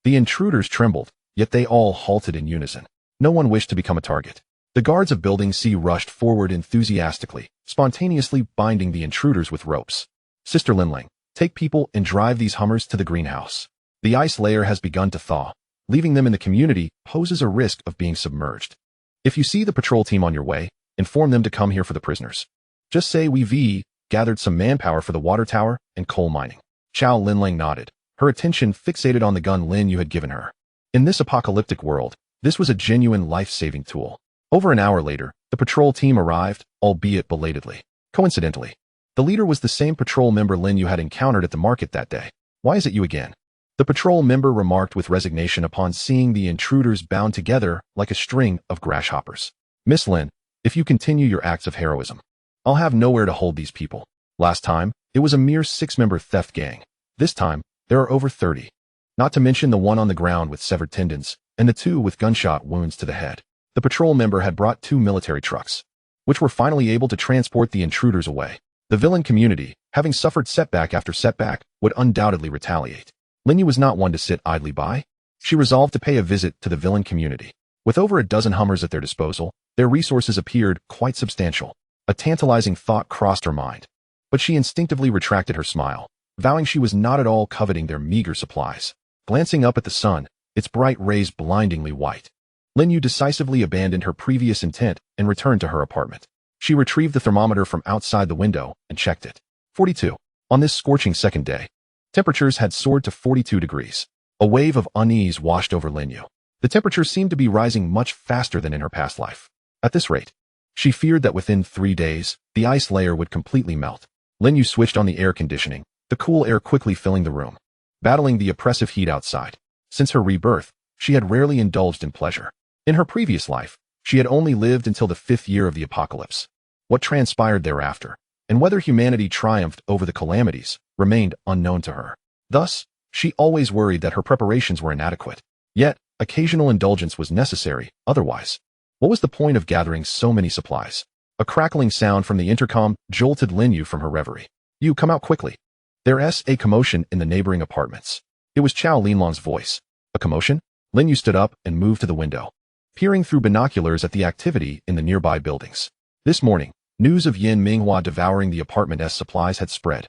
Speaker 1: The intruders trembled, yet they all halted in unison. No one wished to become a target. The guards of Building C rushed forward enthusiastically, spontaneously binding the intruders with ropes. Sister Linling, take people and drive these Hummers to the greenhouse. The ice layer has begun to thaw. Leaving them in the community poses a risk of being submerged. If you see the patrol team on your way, inform them to come here for the prisoners. Just say we've gathered some manpower for the water tower and coal mining. Chow Linlang nodded, her attention fixated on the gun Lin Yu had given her. In this apocalyptic world, this was a genuine life-saving tool. Over an hour later, the patrol team arrived, albeit belatedly. Coincidentally, the leader was the same patrol member Lin Yu had encountered at the market that day. Why is it you again? The patrol member remarked with resignation upon seeing the intruders bound together like a string of grasshoppers. Miss Lin, if you continue your acts of heroism, I'll have nowhere to hold these people. Last time, it was a mere 6-member theft gang. This time, there are over 30. Not to mention the one on the ground with severed tendons, and the 2 with gunshot wounds to the head. The patrol member had brought 2 military trucks, which were finally able to transport the intruders away. The villain community, having suffered setback after setback, would undoubtedly retaliate. Lin Yu was not one to sit idly by. She resolved to pay a visit to the villain community. With over a dozen Hummers at their disposal, their resources appeared quite substantial. A tantalizing thought crossed her mind, but she instinctively retracted her smile, vowing she was not at all coveting their meager supplies. Glancing up at the sun, its bright rays blindingly white, Lin Yu decisively abandoned her previous intent and returned to her apartment. She retrieved the thermometer from outside the window and checked it. 42. On this scorching second day, temperatures had soared to 42 degrees. A wave of unease washed over Lin Yu. The temperature seemed to be rising much faster than in her past life. At this rate, she feared that within 3 days, the ice layer would completely melt. Lin You switched on the air conditioning, the cool air quickly filling the room, battling the oppressive heat outside. Since her rebirth, she had rarely indulged in pleasure. In her previous life, she had only lived until the 5th year of the apocalypse. What transpired thereafter, and whether humanity triumphed over the calamities, remained unknown to her. Thus, she always worried that her preparations were inadequate. Yet, occasional indulgence was necessary, otherwise, what was the point of gathering so many supplies? A crackling sound from the intercom jolted Lin You from her reverie. "You come out quickly. There's a commotion in the neighboring apartments." It was Chao Linlong's voice. A commotion? Lin Yu stood up and moved to the window, peering through binoculars at the activity in the nearby buildings. This morning, news of Yin Minghua devouring the apartment's supplies had spread.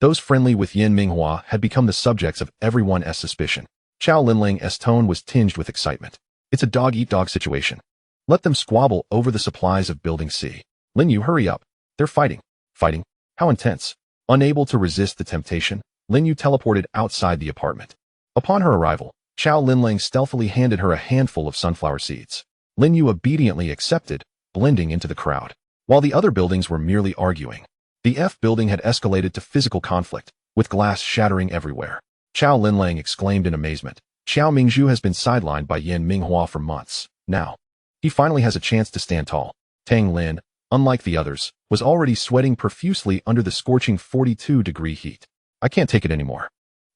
Speaker 1: Those friendly with Yin Minghua had become the subjects of everyone's suspicion. Chao Linling's tone was tinged with excitement. "It's a dog-eat-dog situation. Let them squabble over the supplies of Building C. Lin Yu, hurry up. They're fighting." "Fighting? How intense?" Unable to resist the temptation, Lin Yu teleported outside the apartment. Upon her arrival, Chao Linling stealthily handed her a handful of sunflower seeds. Lin Yu obediently accepted, blending into the crowd. While the other buildings were merely arguing, the F building had escalated to physical conflict, with glass shattering everywhere. Chao Linling exclaimed in amazement. "Xiao Mingzhu has been sidelined by Yin Minghua for months. Now, he finally has a chance to stand tall." Tang Lin, unlike the others, was already sweating profusely under the scorching 42-degree heat. "I can't take it anymore.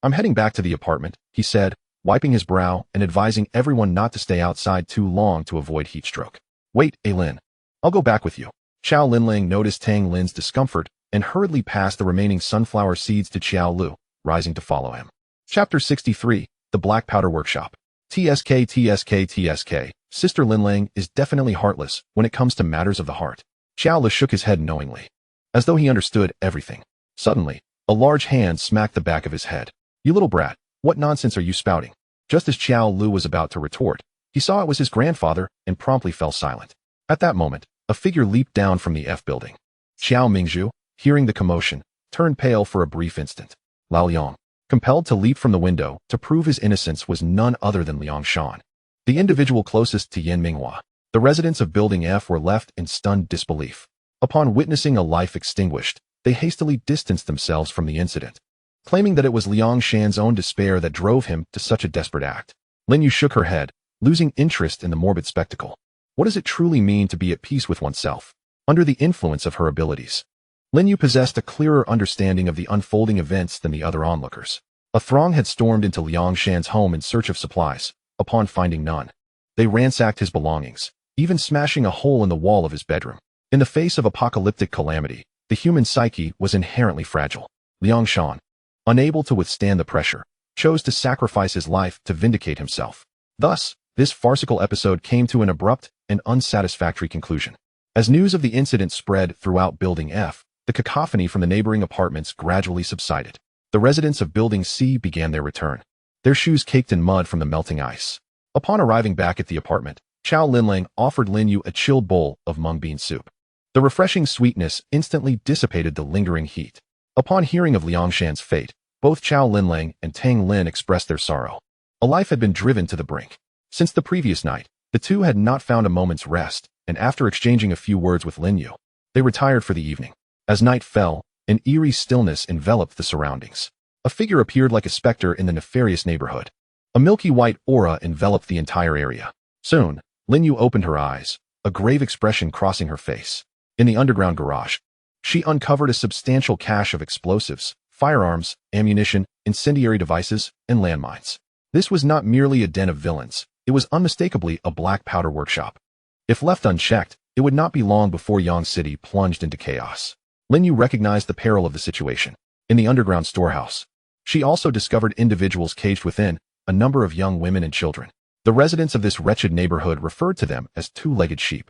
Speaker 1: I'm heading back to the apartment," he said, wiping his brow and advising everyone not to stay outside too long to avoid heat stroke. "Wait, Lin. I'll go back with you." Chao Linling noticed Tang Lin's discomfort and hurriedly passed the remaining sunflower seeds to Xiao Lu, rising to follow him. Chapter 63, The Black Powder Workshop. TSK. Sister Linling is definitely heartless when it comes to matters of the heart. Xiao Lu shook his head knowingly, as though he understood everything. Suddenly, a large hand smacked the back of his head. "You little brat, what nonsense are you spouting?" Just as Xiao Lu was about to retort, he saw it was his grandfather and promptly fell silent. At that moment, a figure leaped down from the F building. Xiao Mingzhu, hearing the commotion, turned pale for a brief instant. Lao Liang, compelled to leap from the window to prove his innocence, was none other than Liang Shan, the individual closest to Yin Minghua. The residents of Building F were left in stunned disbelief. Upon witnessing a life extinguished, they hastily distanced themselves from the incident, claiming that it was Liang Shan's own despair that drove him to such a desperate act. Lin Yu shook her head, losing interest in the morbid spectacle. What does it truly mean to be at peace with oneself, under the influence of her abilities? Lin Yu possessed a clearer understanding of the unfolding events than the other onlookers. A throng had stormed into Liang Shan's home in search of supplies. Upon finding none, they ransacked his belongings, even smashing a hole in the wall of his bedroom. In the face of apocalyptic calamity, the human psyche was inherently fragile. Liang Shan, unable to withstand the pressure, chose to sacrifice his life to vindicate himself. Thus, this farcical episode came to an abrupt and unsatisfactory conclusion. As news of the incident spread throughout Building F, the cacophony from the neighboring apartments gradually subsided. The residents of Building C began their return, their shoes caked in mud from the melting ice. Upon arriving back at the apartment, Chao Linling offered Lin Yu a chilled bowl of mung bean soup. The refreshing sweetness instantly dissipated the lingering heat. Upon hearing of Liang Shan's fate, both Chao Linling and Tang Lin expressed their sorrow. A life had been driven to the brink. Since the previous night, the two had not found a moment's rest, and after exchanging a few words with Lin Yu, they retired for the evening. As night fell, an eerie stillness enveloped the surroundings. A figure appeared like a specter in the nefarious neighborhood. A milky white aura enveloped the entire area. Soon, Lin Yu opened her eyes, a grave expression crossing her face. In the underground garage, she uncovered a substantial cache of explosives, firearms, ammunition, incendiary devices, and landmines. This was not merely a den of villains, it was unmistakably a black powder workshop. If left unchecked, it would not be long before Yang City plunged into chaos. Lin Yu recognized the peril of the situation. In the underground storehouse, she also discovered individuals caged within, a number of young women and children. The residents of this wretched neighborhood referred to them as two-legged sheep,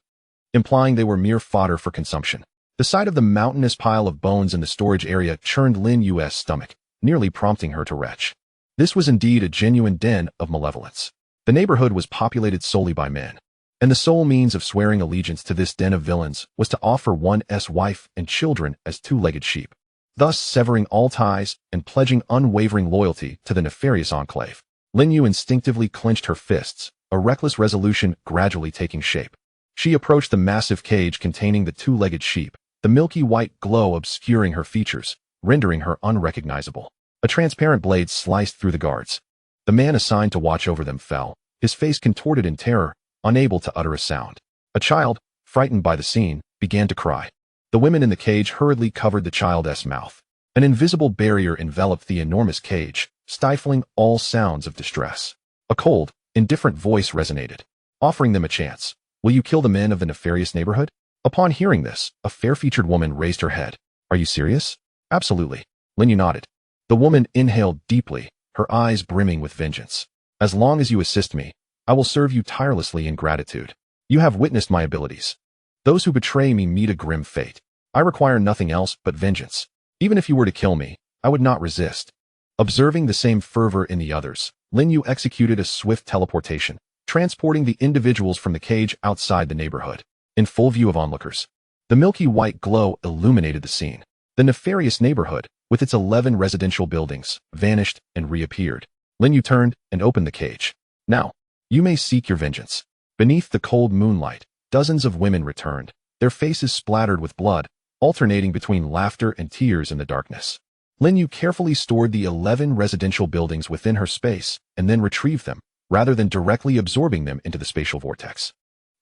Speaker 1: implying they were mere fodder for consumption. The sight of the mountainous pile of bones in the storage area churned Lin Yu's stomach, nearly prompting her to retch. This was indeed a genuine den of malevolence. The neighborhood was populated solely by men, and the sole means of swearing allegiance to this den of villains was to offer one's wife and children as two-legged sheep, thus severing all ties and pledging unwavering loyalty to the nefarious enclave. Lin Yu instinctively clenched her fists, a reckless resolution gradually taking shape. She approached the massive cage containing the two-legged sheep, the milky white glow obscuring her features, rendering her unrecognizable. A transparent blade sliced through the guards. The man assigned to watch over them fell, his face contorted in terror, unable to utter a sound. A child, frightened by the scene, began to cry. The women in the cage hurriedly covered the child's mouth. An invisible barrier enveloped the enormous cage, stifling all sounds of distress. A cold, indifferent voice resonated, offering them a chance. Will you kill the men of the nefarious neighborhood? Upon hearing this, a fair-featured woman raised her head. Are you serious? Absolutely. Lin You nodded. The woman inhaled deeply, her eyes brimming with vengeance. As long as you assist me, I will serve you tirelessly in gratitude. You have witnessed my abilities. Those who betray me meet a grim fate. I require nothing else but vengeance. Even if you were to kill me, I would not resist. Observing the same fervor in the others, Lin You executed a swift teleportation, transporting the individuals from the cage outside the neighborhood. In full view of onlookers, the milky white glow illuminated the scene. The nefarious neighborhood, with its 11 residential buildings, vanished and reappeared. Lin You turned and opened the cage. Now, you may seek your vengeance. Beneath the cold moonlight, dozens of women returned, their faces splattered with blood, alternating between laughter and tears in the darkness. Lin You carefully stored the 11 residential buildings within her space and then retrieved them, rather than directly absorbing them into the spatial vortex.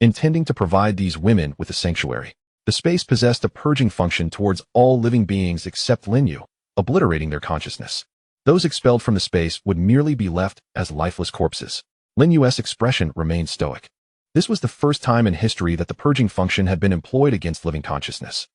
Speaker 1: Intending to provide these women with a sanctuary, the space possessed a purging function towards all living beings except Lin You, obliterating their consciousness. Those expelled from the space would merely be left as lifeless corpses. Lin Yu's expression remained stoic. This was the first time in history that the purging function had been employed against living consciousness.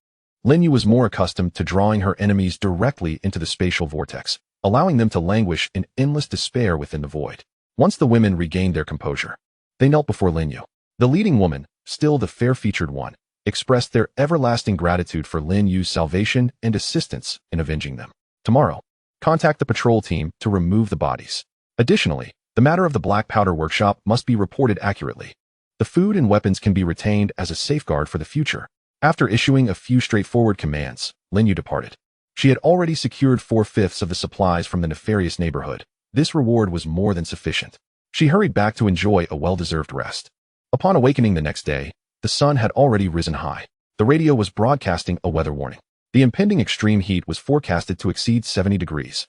Speaker 1: Lin Yu was more accustomed to drawing her enemies directly into the spatial vortex, allowing them to languish in endless despair within the void. Once the women regained their composure, they knelt before Lin Yu. The leading woman, still the fair-featured one, expressed their everlasting gratitude for Lin Yu's salvation and assistance in avenging them. Tomorrow, contact the patrol team to remove the bodies. Additionally, the matter of the black powder workshop must be reported accurately. The food and weapons can be retained as a safeguard for the future. After issuing a few straightforward commands, Lin Yu departed. She had already secured 4/5 of the supplies from the nefarious neighborhood. This reward was more than sufficient. She hurried back to enjoy a well-deserved rest. Upon awakening the next day, the sun had already risen high. The radio was broadcasting a weather warning. The impending extreme heat was forecasted to exceed 70 degrees,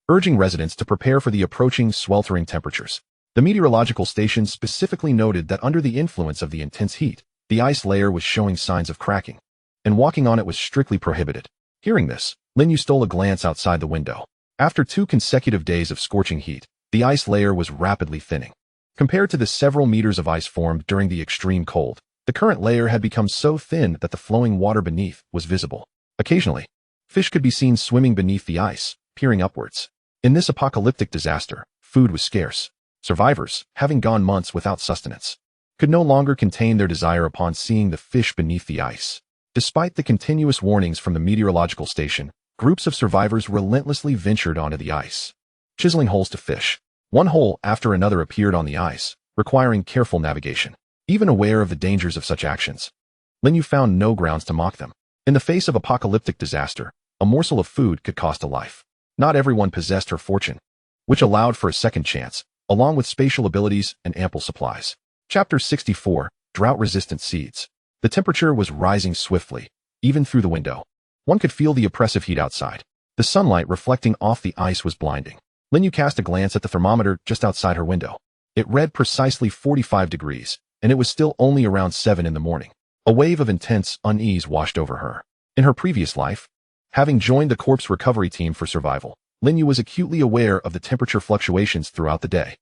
Speaker 1: urging residents to prepare for the approaching sweltering temperatures. The meteorological station specifically noted that under the influence of the intense heat, the ice layer was showing signs of cracking, and walking on it was strictly prohibited. Hearing this, Lin Yu stole a glance outside the window. After 2 consecutive days of scorching heat, the ice layer was rapidly thinning. Compared to the several meters of ice formed during the extreme cold, the current layer had become so thin that the flowing water beneath was visible. Occasionally, fish could be seen swimming beneath the ice, peering upwards. In this apocalyptic disaster, food was scarce. Survivors, having gone months without sustenance, could no longer contain their desire upon seeing the fish beneath the ice. Despite the continuous warnings from the meteorological station, groups of survivors relentlessly ventured onto the ice, chiseling holes to fish. One hole after another appeared on the ice, requiring careful navigation. Even aware of the dangers of such actions, Lin Yu found no grounds to mock them. In the face of apocalyptic disaster, a morsel of food could cost a life. Not everyone possessed her fortune, which allowed for a second chance, along with spatial abilities and ample supplies. Chapter 64, Drought-Resistant Seeds. The temperature was rising swiftly, even through the window. One could feel the oppressive heat outside. The sunlight reflecting off the ice was blinding. Lin Yu cast a glance at the thermometer just outside her window. It read precisely 45 degrees, and it was still only around 7 in the morning. A wave of intense unease washed over her. In her previous life, having joined the corpse recovery team for survival, Lin Yu was acutely aware of the temperature fluctuations throughout the day.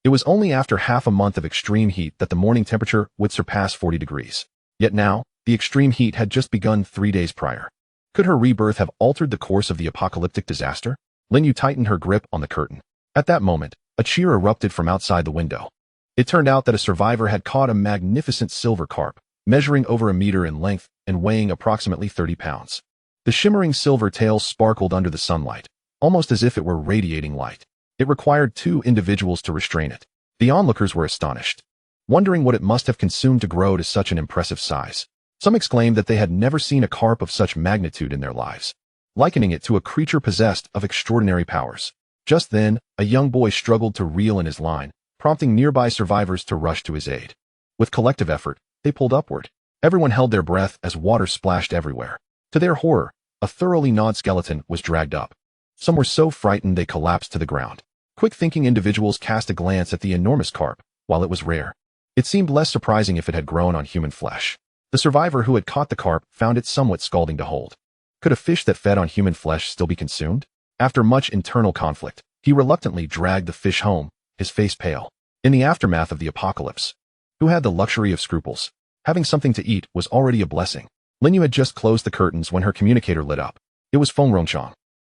Speaker 1: It was only after half a month of extreme heat that the morning temperature would surpass 40 degrees. Yet now, the extreme heat had just begun 3 days prior. Could her rebirth have altered the course of the apocalyptic disaster? Lin Yu tightened her grip on the curtain. At that moment, a cheer erupted from outside the window. It turned out that a survivor had caught a magnificent silver carp, measuring over a meter in length and weighing approximately 30 pounds. The shimmering silver tail sparkled under the sunlight, almost as if it were radiating light. It required 2 individuals to restrain it. The onlookers were astonished, wondering what it must have consumed to grow to such an impressive size. Some exclaimed that they had never seen a carp of such magnitude in their lives, likening it to a creature possessed of extraordinary powers. Just then, a young boy struggled to reel in his line, prompting nearby survivors to rush to his aid. With collective effort, they pulled upward. Everyone held their breath as water splashed everywhere. To their horror, a thoroughly gnawed skeleton was dragged up. Some were so frightened they collapsed to the ground. Quick-thinking individuals cast a glance at the enormous carp. While it was rare, it seemed less surprising if it had grown on human flesh. The survivor who had caught the carp found it somewhat scalding to hold. Could a fish that fed on human flesh still be consumed? After much internal conflict, he reluctantly dragged the fish home, his face pale. In the aftermath of the apocalypse, who had the luxury of scruples? Having something to eat was already a blessing. Lin You had just closed the curtains when her communicator lit up. It was Feng Rongchang.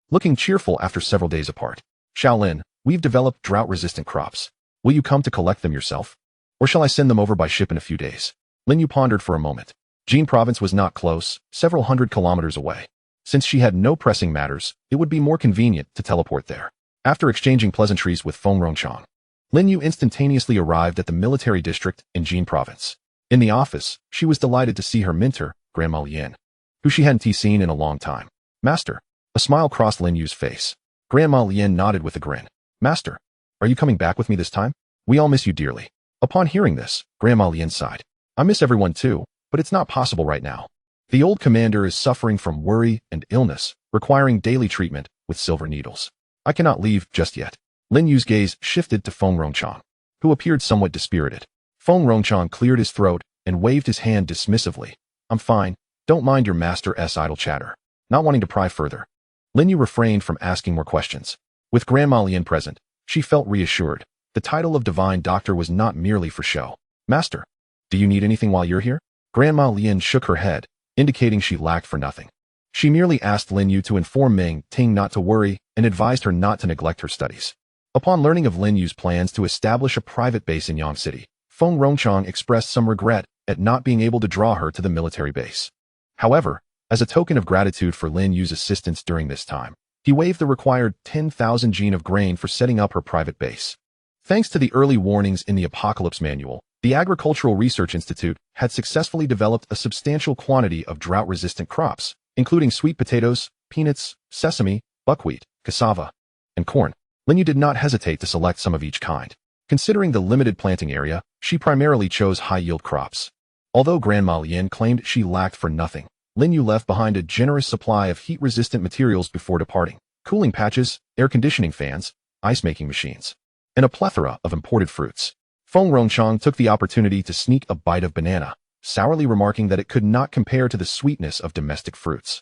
Speaker 1: Looking cheerful after several days apart. Shaolin, we've developed drought-resistant crops. Will you come to collect them yourself? Or shall I send them over by ship in a few days? Lin You pondered for a moment. Jin Province was not close, several hundred kilometers away. Since she had no pressing matters, it would be more convenient to teleport there. After exchanging pleasantries with Feng Rongchang, Lin You instantaneously arrived at the military district in Jin Province. In the office, she was delighted to see her mentor, Grandma Lin, who she hadn't seen in a long time. Master. A smile crossed Lin Yu's face. Grandma Lin nodded with a grin. Master, are you coming back with me this time? We all miss you dearly. Upon hearing this, Grandma Lin sighed. I miss everyone too, but it's not possible right now. The old commander is suffering from worry and illness, requiring daily treatment with silver needles. I cannot leave just yet. Lin Yu's gaze shifted to Feng Rongchang, who appeared somewhat dispirited. Feng Rongchang cleared his throat and waved his hand dismissively. I'm fine. Don't mind your master's idle chatter. Not wanting to pry further, Lin Yu refrained from asking more questions. With Grandma Lin present, she felt reassured. The title of Divine Doctor was not merely for show. Master, do you need anything while you're here? Grandma Lin shook her head, indicating she lacked for nothing. She merely asked Lin Yu to inform Ming Ting not to worry and advised her not to neglect her studies. Upon learning of Lin Yu's plans to establish a private base in Yang City, Feng Rongchang expressed some regret at not being able to draw her to the military base. However, as a token of gratitude for Lin Yu's assistance during this time, he waived the required 10,000 jin of grain for setting up her private base. Thanks to the early warnings in the Apocalypse Manual, the Agricultural Research Institute had successfully developed a substantial quantity of drought-resistant crops, including sweet potatoes, peanuts, sesame, buckwheat, cassava, and corn. Lin Yu did not hesitate to select some of each kind. Considering the limited planting area, she primarily chose high-yield crops. Although Grandma Lin claimed she lacked for nothing, Lin Yu left behind a generous supply of heat-resistant materials before departing: cooling patches, air conditioning fans, ice-making machines, and a plethora of imported fruits. Feng Rongchang took the opportunity to sneak a bite of banana, sourly remarking that it could not compare to the sweetness of domestic fruits.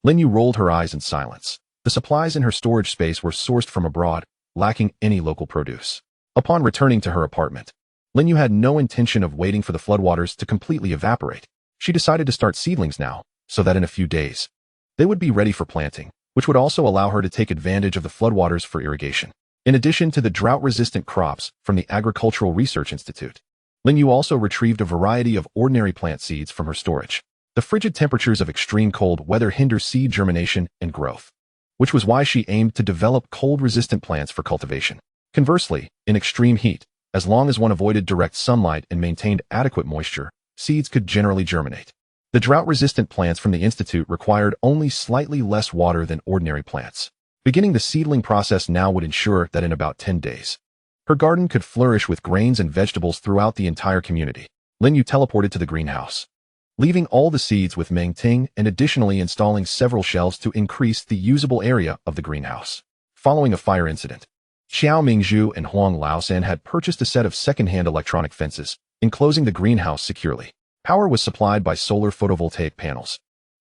Speaker 1: Lin Yu rolled her eyes in silence. The supplies in her storage space were sourced from abroad, lacking any local produce. Upon returning to her apartment, Lin Yu had no intention of waiting for the floodwaters to completely evaporate. She decided to start seedlings now, so that in a few days, they would be ready for planting, which would also allow her to take advantage of the floodwaters for irrigation. In addition to the drought-resistant crops from the Agricultural Research Institute, Lin Yu also retrieved a variety of ordinary plant seeds from her storage. The frigid temperatures of extreme cold weather hinder seed germination and growth, which was why she aimed to develop cold-resistant plants for cultivation. Conversely, in extreme heat, as long as one avoided direct sunlight and maintained adequate moisture, seeds could generally germinate. The drought-resistant plants from the Institute required only slightly less water than ordinary plants. Beginning the seedling process now would ensure that in about 10 days, her garden could flourish with grains and vegetables throughout the entire community. Lin Yu teleported to the greenhouse, leaving all the seeds with Meng Ting and additionally installing several shelves to increase the usable area of the greenhouse. Following a fire incident, Xiao Mingzhu and Huang Laosan had purchased a set of second-hand electronic fences, enclosing the greenhouse securely. Power was supplied by solar photovoltaic panels,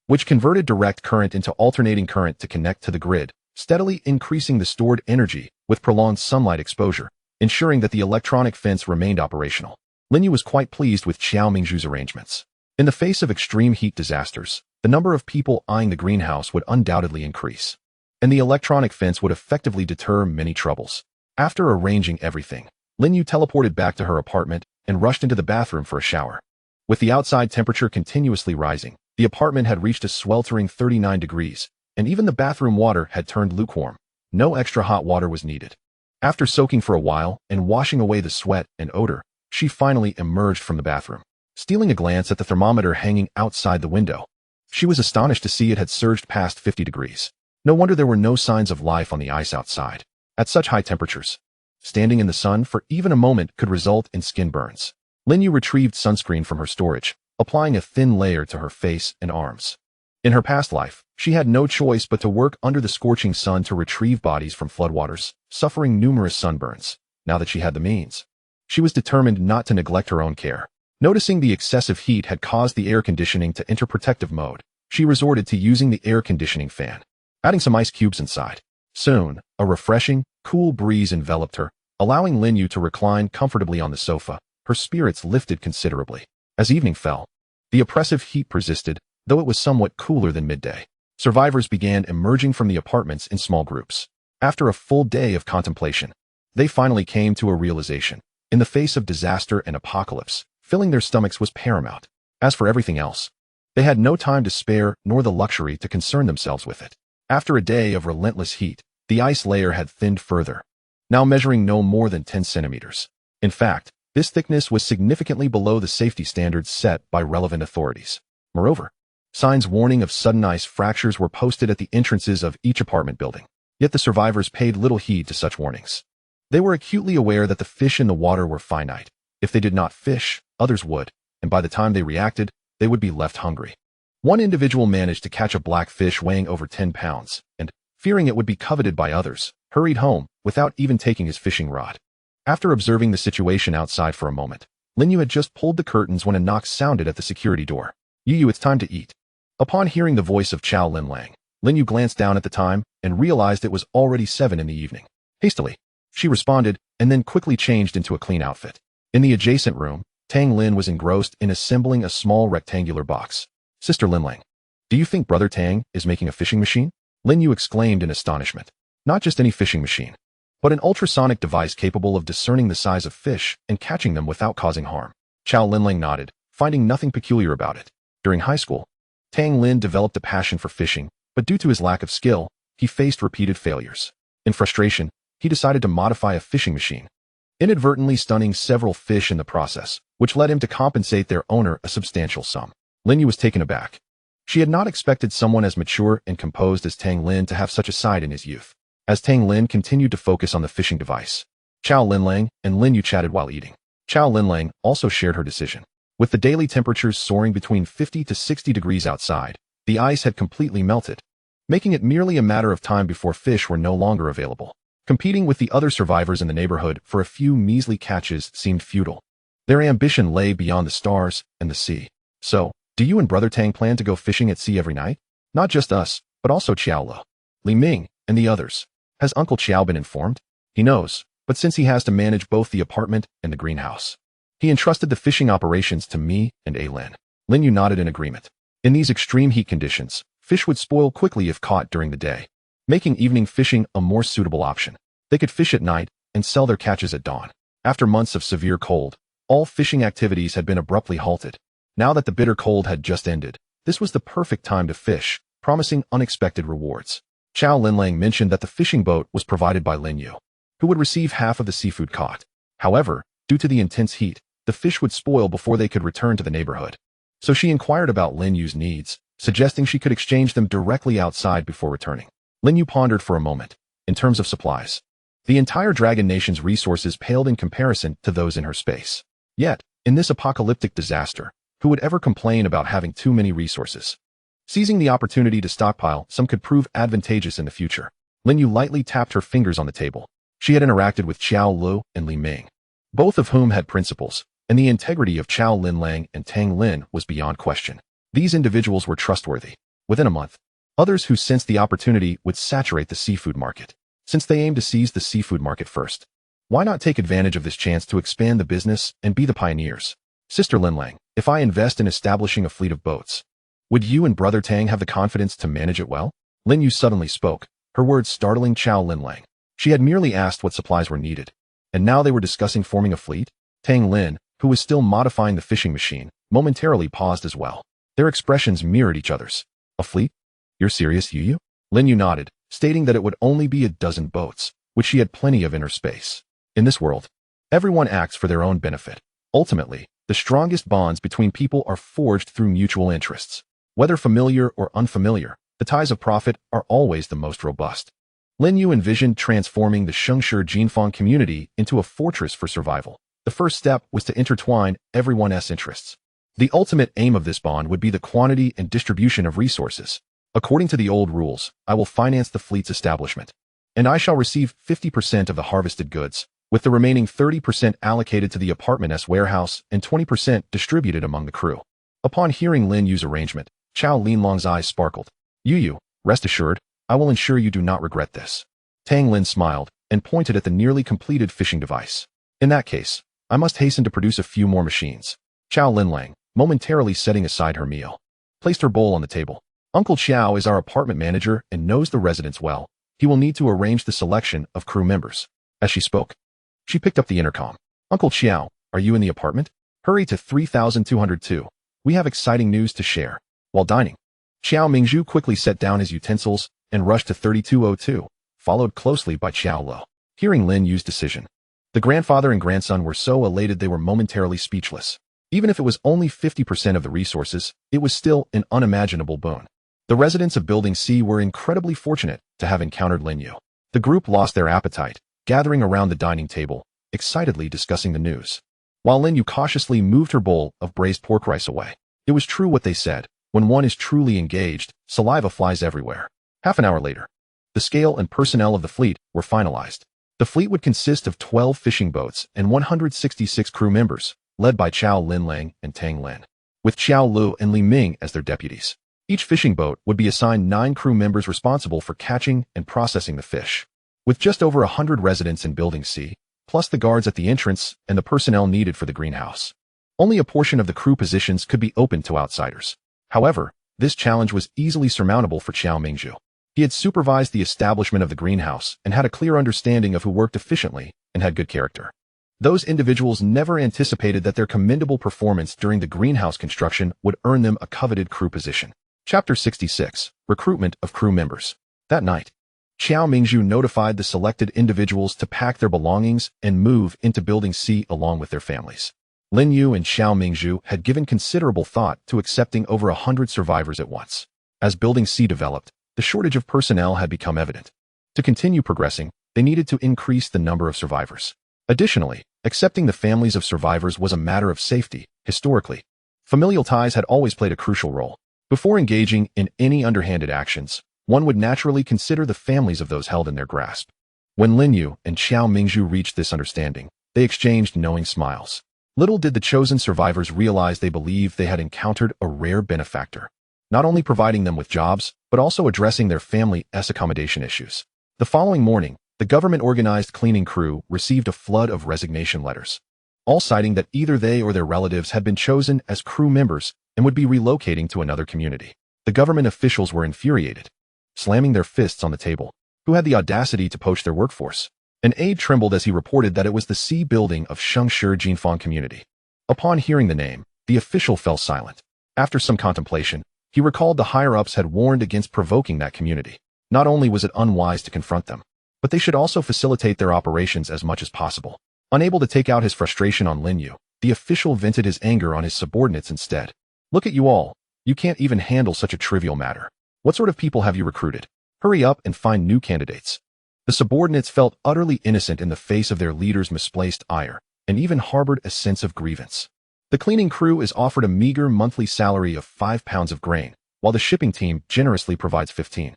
Speaker 1: which converted direct current into alternating current to connect to the grid, steadily increasing the stored energy with prolonged sunlight exposure, ensuring that the electronic fence remained operational. Lin Yu was quite pleased with Xiao Mingzhu's arrangements. In the face of extreme heat disasters, the number of people eyeing the greenhouse would undoubtedly increase, and the electronic fence would effectively deter many troubles. After arranging everything, Lin Yu teleported back to her apartment and rushed into the bathroom for a shower. With the outside temperature continuously rising, the apartment had reached a sweltering 39 degrees, and even the bathroom water had turned lukewarm. No extra hot water was needed. After soaking for a while and washing away the sweat and odor, she finally emerged from the bathroom. Stealing a glance at the thermometer hanging outside the window, she was astonished to see it had surged past 50 degrees. No wonder there were no signs of life on the ice outside. At such high temperatures, Standing in the sun for even a moment could result in skin burns. Lin You retrieved sunscreen from her storage, applying a thin layer to her face and arms. In her past life, she had no choice but to work under the scorching sun to retrieve bodies from floodwaters, suffering numerous sunburns. Now that she had the means, she was determined not to neglect her own care. Noticing the excessive heat had caused the air conditioning to enter protective mode, she resorted to using the air conditioning fan, adding some ice cubes inside. Soon, a refreshing, cool breeze enveloped her, allowing Lin You to recline comfortably on the sofa. Her spirits lifted considerably. As evening fell, the oppressive heat persisted, though it was somewhat cooler than midday. Survivors began emerging from the apartments in small groups. After a full day of contemplation, they finally came to a realization. In the face of disaster and apocalypse, filling their stomachs was paramount. As for everything else, they had no time to spare nor the luxury to concern themselves with it. After a day of relentless heat, the ice layer had thinned further, now measuring no more than 10 centimeters. In fact, this thickness was significantly below the safety standards set by relevant authorities. Moreover, signs warning of sudden ice fractures were posted at the entrances of each apartment building. Yet the survivors paid little heed to such warnings. They were acutely aware that the fish in the water were finite. If they did not fish, others would, and by the time they reacted, they would be left hungry. One individual managed to catch a black fish weighing over 10 pounds, and, fearing it would be coveted by others, hurried home without even taking his fishing rod. After observing the situation outside for a moment, Lin You had just pulled the curtains when a knock sounded at the security door. "You, it's time to eat." Upon hearing the voice of Chow Lin, Lin You glanced down at the time and realized it was already 7 in the evening. Hastily, she responded and then quickly changed into a clean outfit. In the adjacent room, Tang Lin was engrossed in assembling a small rectangular box. "Sister Lin, do you think Brother Tang is making a fishing machine?" Lin You exclaimed in astonishment. "Not just any fishing machine, but an ultrasonic device capable of discerning the size of fish and catching them without causing harm." Chow Lin nodded, finding nothing peculiar about it. During high school, Tang Lin developed a passion for fishing, but due to his lack of skill, he faced repeated failures. In frustration, he decided to modify a fishing machine, inadvertently stunning several fish in the process, which led him to compensate their owner a substantial sum. Lin Yu was taken aback. She had not expected someone as mature and composed as Tang Lin to have such a side in his youth. As Tang Lin continued to focus on the fishing device, Chow Linlang and Lin Yu chatted while eating. Chow Linlang also shared her decision. With the daily temperatures soaring between 50 to 60 degrees outside, the ice had completely melted, making it merely a matter of time before fish were no longer available. Competing with the other survivors in the neighborhood for a few measly catches seemed futile. Their ambition lay beyond the stars and the sea. "So, do you and Brother Tang plan to go fishing at sea every night?" "Not just us, but also Qiao Le, Li Ming, and the others." "Has Uncle Qiao been informed?" "He knows, but since he has to manage both the apartment and the greenhouse, he entrusted the fishing operations to me and A Lin." Lin Yu nodded in agreement. In these extreme heat conditions, fish would spoil quickly if caught during the day, making evening fishing a more suitable option. They could fish at night and sell their catches at dawn. After months of severe cold, all fishing activities had been abruptly halted. Now that the bitter cold had just ended, this was the perfect time to fish, promising unexpected rewards. Chow Linlang mentioned that the fishing boat was provided by Lin Yu, who would receive half of the seafood caught. However, due to the intense heat, the fish would spoil before they could return to the neighborhood. So she inquired about Lin Yu's needs, suggesting she could exchange them directly outside before returning. Lin Yu pondered for a moment. In terms of supplies, the entire Dragon Nation's resources paled in comparison to those in her space. Yet, in this apocalyptic disaster, who would ever complain about having too many resources? Seizing the opportunity to stockpile some could prove advantageous in the future. Lin Yu lightly tapped her fingers on the table. She had interacted with Qiao Lu and Li Ming, both of whom had principles, and the integrity of Chow Linlang and Tang Lin was beyond question. These individuals were trustworthy. Within a month, others who sensed the opportunity would saturate the seafood market. Since they aimed to seize the seafood market first, why not take advantage of this chance to expand the business and be the pioneers? "Sister Linlang, if I invest in establishing a fleet of boats, would you and Brother Tang have the confidence to manage it well?" Lin Yu suddenly spoke, her words startling Chow Linlang. She had merely asked what supplies were needed, and now they were discussing forming a fleet? Tang Lin, who was still modifying the fishing machine, momentarily paused as well. Their expressions mirrored each other's. "A fleet? You're serious, Yu?" Lin Yu nodded, stating that it would only be a dozen boats, which she had plenty of in her space. In this world, everyone acts for their own benefit. Ultimately, the strongest bonds between people are forged through mutual interests. Whether familiar or unfamiliar, the ties of profit are always the most robust. Lin You envisioned transforming the Shengshi Jinfang community into a fortress for survival. The first step was to intertwine everyone's interests. The ultimate aim of this bond would be the quantity and distribution of resources. According to the old rules, I will finance the fleet's establishment, and I shall receive 50% of the harvested goods, with the remaining 30% allocated to the apartment's warehouse and 20% distributed among the crew. Upon hearing Lin Yu's arrangement, Chao Linlong's eyes sparkled. You, rest assured, I will ensure you do not regret this. Tang Lin smiled and pointed at the nearly completed fishing device. In that case, I must hasten to produce a few more machines. Chao Linlang, momentarily setting aside her meal, placed her bowl on the table. Uncle Chao is our apartment manager and knows the residents well. He will need to arrange the selection of crew members. As she spoke, she picked up the intercom. Uncle Chao, are you in the apartment? Hurry to 3202. We have exciting news to share. While dining, Xiao Mingzhu quickly set down his utensils and rushed to 3202, followed closely by Xiao Lo. Hearing Lin Yu's decision, the grandfather and grandson were so elated they were momentarily speechless. Even if it was only 50% of the resources, it was still an unimaginable boon. The residents of Building C were incredibly fortunate to have encountered Lin Yu. The group lost their appetite, gathering around the dining table, excitedly discussing the news. While Lin Yu cautiously moved her bowl of braised pork rice away. It was true what they said. When one is truly engaged, saliva flies everywhere. Half an hour later, the scale and personnel of the fleet were finalized. The fleet would consist of 12 fishing boats and 166 crew members, led by Chao Linlang and Tang Lin, with Xiao Lu and Li Ming as their deputies. Each fishing boat would be assigned 9 crew members responsible for catching and processing the fish. With just over 100 residents in Building C, plus the guards at the entrance and the personnel needed for the greenhouse, only a portion of the crew positions could be open to outsiders. However, this challenge was easily surmountable for Xiao Mingzhu. He had supervised the establishment of the greenhouse and had a clear understanding of who worked efficiently and had good character. Those individuals never anticipated that their commendable performance during the greenhouse construction would earn them a coveted crew position. Chapter 66, Recruitment of Crew Members. That night, Xiao Mingzhu notified the selected individuals to pack their belongings and move into Building C along with their families. Lin Yu and Xiao Mingzhu had given considerable thought to accepting over 100 survivors at once. As Building C developed, the shortage of personnel had become evident. To continue progressing, they needed to increase the number of survivors. Additionally, accepting the families of survivors was a matter of safety. Historically, familial ties had always played a crucial role. Before engaging in any underhanded actions, one would naturally consider the families of those held in their grasp. When Lin Yu and Xiao Mingzhu reached this understanding, they exchanged knowing smiles. Little did the chosen survivors realize they believed they had encountered a rare benefactor, not only providing them with jobs, but also addressing their family's accommodation issues. The following morning, the government-organized cleaning crew received a flood of resignation letters, all citing that either they or their relatives had been chosen as crew members and would be relocating to another community. The government officials were infuriated, slamming their fists on the table. Who had the audacity to poach their workforce? An aide trembled as he reported that it was the C building of Shengshi Jinfang community. Upon hearing the name, the official fell silent. After some contemplation, he recalled the higher-ups had warned against provoking that community. Not only was it unwise to confront them, but they should also facilitate their operations as much as possible. Unable to take out his frustration on Lin Yu, the official vented his anger on his subordinates instead. Look at you all. You can't even handle such a trivial matter. What sort of people have you recruited? Hurry up and find new candidates. The subordinates felt utterly innocent in the face of their leader's misplaced ire, and even harbored a sense of grievance. The cleaning crew is offered a meager monthly salary of 5 pounds of grain, while the shipping team generously provides 15.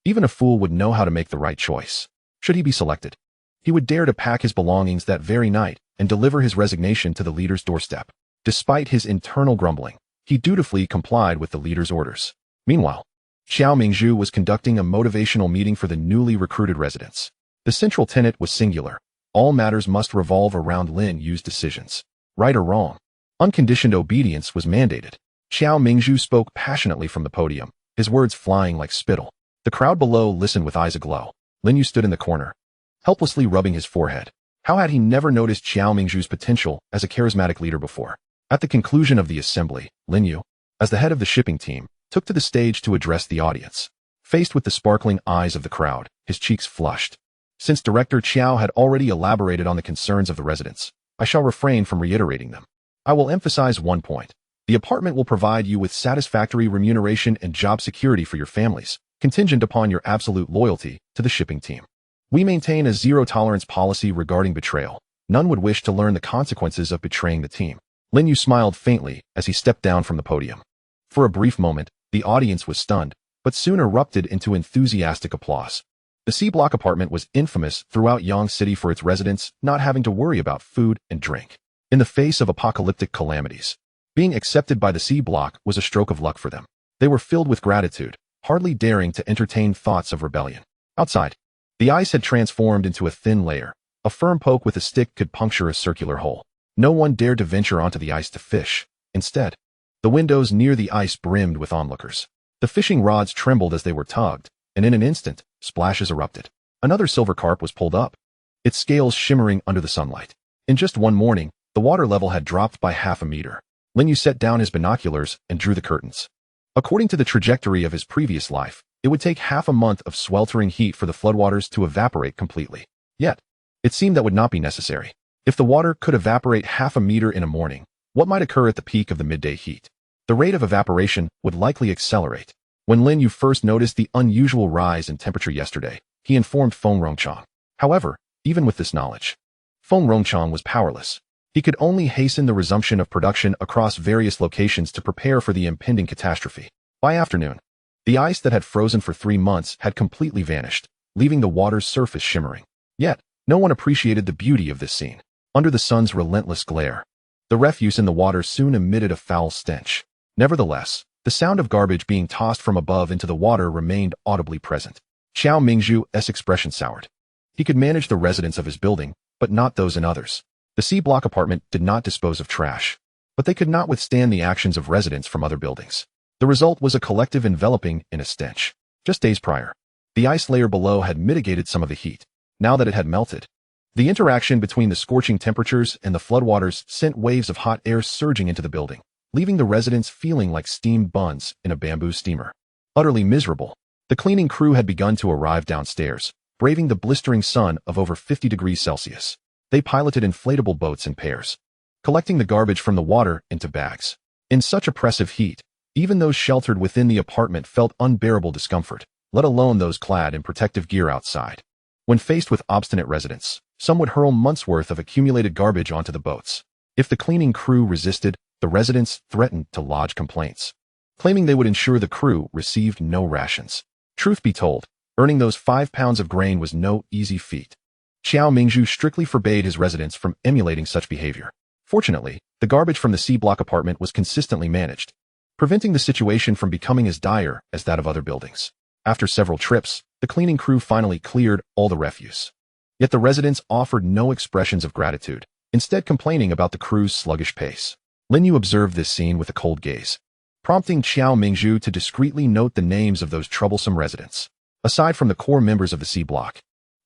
Speaker 1: Even a fool would know how to make the right choice. Should he be selected, he would dare to pack his belongings that very night and deliver his resignation to the leader's doorstep. Despite his internal grumbling, he dutifully complied with the leader's orders. Meanwhile, Xiao Mingzhu was conducting a motivational meeting for the newly recruited residents. The central tenet was singular. All matters must revolve around Lin Yu's decisions. Right or wrong, unconditioned obedience was mandated. Xiao Mingzhu spoke passionately from the podium, his words flying like spittle. The crowd below listened with eyes aglow. Lin Yu stood in the corner, helplessly rubbing his forehead. How had he never noticed Xiao Mingzhu's potential as a charismatic leader before? At the conclusion of the assembly, Lin Yu, as the head of the shipping team, took to the stage to address the audience. Faced with the sparkling eyes of the crowd, his cheeks flushed. Since Director Qiao had already elaborated on the concerns of the residents, I shall refrain from reiterating them. I will emphasize one point. The apartment will provide you with satisfactory remuneration and job security for your families, contingent upon your absolute loyalty to the shipping team. We maintain a zero-tolerance policy regarding betrayal. None would wish to learn the consequences of betraying the team. Lin You smiled faintly as he stepped down from the podium. For a brief moment, the audience was stunned, but soon erupted into enthusiastic applause. The C-block apartment was infamous throughout Yang City for its residents not having to worry about food and drink. In the face of apocalyptic calamities, being accepted by the C-block was a stroke of luck for them. They were filled with gratitude, hardly daring to entertain thoughts of rebellion. Outside, the ice had transformed into a thin layer. A firm poke with a stick could puncture a circular hole. No one dared to venture onto the ice to fish. Instead, the windows near the ice brimmed with onlookers. The fishing rods trembled as they were tugged, and in an instant, splashes erupted. Another silver carp was pulled up, its scales shimmering under the sunlight. In just one morning, the water level had dropped by half a meter. Lin You set down his binoculars and drew the curtains. According to the trajectory of his previous life, it would take half a month of sweltering heat for the floodwaters to evaporate completely. Yet, it seemed that would not be necessary. If the water could evaporate half a meter in a morning, what might occur at the peak of the midday heat? The rate of evaporation would likely accelerate. When Lin You first noticed the unusual rise in temperature yesterday, he informed Feng Rongchang. However, even with this knowledge, Feng Rongchang was powerless. He could only hasten the resumption of production across various locations to prepare for the impending catastrophe. By afternoon, the ice that had frozen for 3 months had completely vanished, leaving the water's surface shimmering. Yet, no one appreciated the beauty of this scene. Under the sun's relentless glare, the refuse in the water soon emitted a foul stench. Nevertheless, the sound of garbage being tossed from above into the water remained audibly present. Xiao Mingzhu's expression soured. He could manage the residents of his building, but not those in others. The C-block apartment did not dispose of trash, but they could not withstand the actions of residents from other buildings. The result was a collective enveloping in a stench. Just days prior, the ice layer below had mitigated some of the heat. Now that it had melted, the interaction between the scorching temperatures and the floodwaters sent waves of hot air surging into the building, leaving the residents feeling like steamed buns in a bamboo steamer. Utterly miserable, the cleaning crew had begun to arrive downstairs, braving the blistering sun of over 50 degrees Celsius. They piloted inflatable boats in pairs, collecting the garbage from the water into bags. In such oppressive heat, even those sheltered within the apartment felt unbearable discomfort, let alone those clad in protective gear outside. When faced with obstinate residents, some would hurl months' worth of accumulated garbage onto the boats. If the cleaning crew resisted, the residents threatened to lodge complaints, claiming they would ensure the crew received no rations. Truth be told, earning those 5 pounds of grain was no easy feat. Xiao Mingzhu strictly forbade his residents from emulating such behavior. Fortunately, the garbage from the C-block apartment was consistently managed, preventing the situation from becoming as dire as that of other buildings. After several trips, the cleaning crew finally cleared all the refuse. Yet the residents offered no expressions of gratitude, instead complaining about the crew's sluggish pace. Lin You observed this scene with a cold gaze, prompting Xiao Mingzhu to discreetly note the names of those troublesome residents. Aside from the core members of the C-block,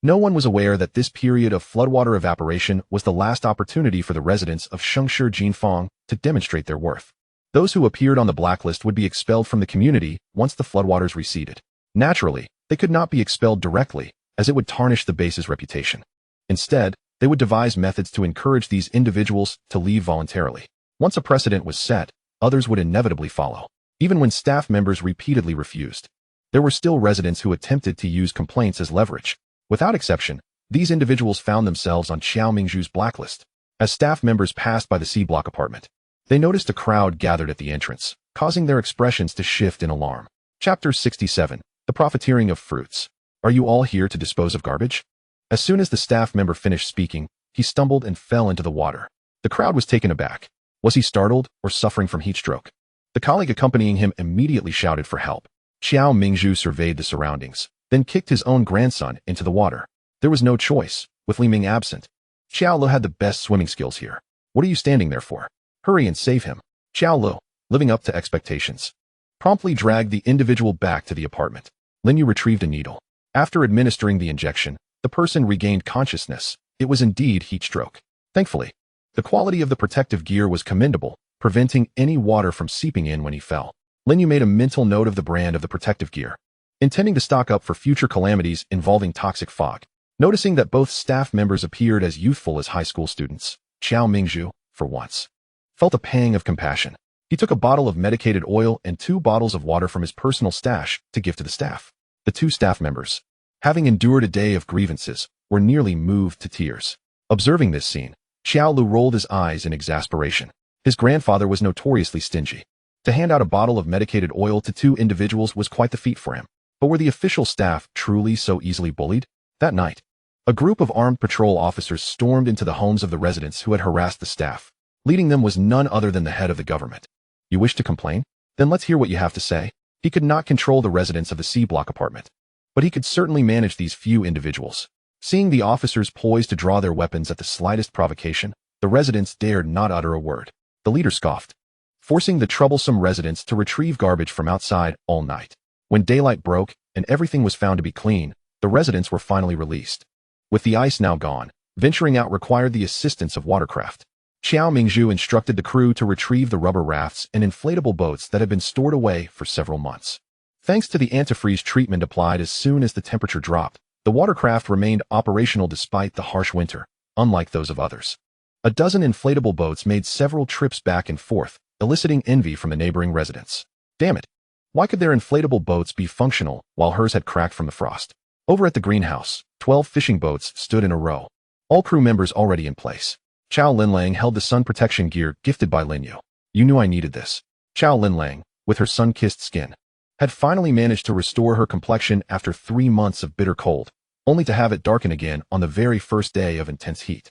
Speaker 1: no one was aware that this period of floodwater evaporation was the last opportunity for the residents of Shengshi Jinfang to demonstrate their worth. Those who appeared on the blacklist would be expelled from the community once the floodwaters receded. Naturally, they could not be expelled directly, as it would tarnish the base's reputation. Instead, they would devise methods to encourage these individuals to leave voluntarily. Once a precedent was set, others would inevitably follow. Even when staff members repeatedly refused, there were still residents who attempted to use complaints as leverage. Without exception, these individuals found themselves on Xiao Mingzhu's blacklist. As staff members passed by the C-block apartment, they noticed a crowd gathered at the entrance, causing their expressions to shift in alarm. Chapter 67. The Profiteering of Fruits. Are you all here to dispose of garbage? As soon as the staff member finished speaking, he stumbled and fell into the water. The crowd was taken aback. Was he startled or suffering from heat stroke? The colleague accompanying him immediately shouted for help. Xiao Mingzhu surveyed the surroundings, then kicked his own grandson into the water. There was no choice, with Li Ming absent. Xiao Lu had the best swimming skills here. What are you standing there for? Hurry and save him. Xiao Lu, living up to expectations, promptly dragged the individual back to the apartment. Lin You retrieved a needle. After administering the injection, the person regained consciousness. It was indeed heat stroke. Thankfully, the quality of the protective gear was commendable, preventing any water from seeping in when he fell. Lin You made a mental note of the brand of the protective gear, intending to stock up for future calamities involving toxic fog. Noticing that both staff members appeared as youthful as high school students, Xiao Mingzhu, for once, felt a pang of compassion. He took a bottle of medicated oil and 2 bottles of water from his personal stash to give to the staff. The two staff members, having endured a day of grievances, were nearly moved to tears. Observing this scene, Xiao Lu rolled his eyes in exasperation. His grandfather was notoriously stingy. To hand out a bottle of medicated oil to two individuals was quite the feat for him. But were the official staff truly so easily bullied? That night, a group of armed patrol officers stormed into the homes of the residents who had harassed the staff. Leading them was none other than the head of the government. You wish to complain? Then let's hear what you have to say. He could not control the residents of the C-block apartment, but he could certainly manage these few individuals. Seeing the officers poised to draw their weapons at the slightest provocation, the residents dared not utter a word. The leader scoffed, forcing the troublesome residents to retrieve garbage from outside all night. When daylight broke and everything was found to be clean, the residents were finally released. With the ice now gone, venturing out required the assistance of watercraft. Qiao Mingzhu instructed the crew to retrieve the rubber rafts and inflatable boats that had been stored away for several months. Thanks to the antifreeze treatment applied as soon as the temperature dropped, the watercraft remained operational despite the harsh winter, unlike those of others. A dozen inflatable boats made several trips back and forth, eliciting envy from the neighboring residents. Damn it! Why could their inflatable boats be functional while hers had cracked from the frost? Over at the greenhouse, 12 fishing boats stood in a row, all crew members already in place. Chao Linlang held the sun protection gear gifted by Lin You. You knew I needed this. Chao Linlang, with her sun-kissed skin, had finally managed to restore her complexion after 3 months of bitter cold, only to have it darken again on the very first day of intense heat.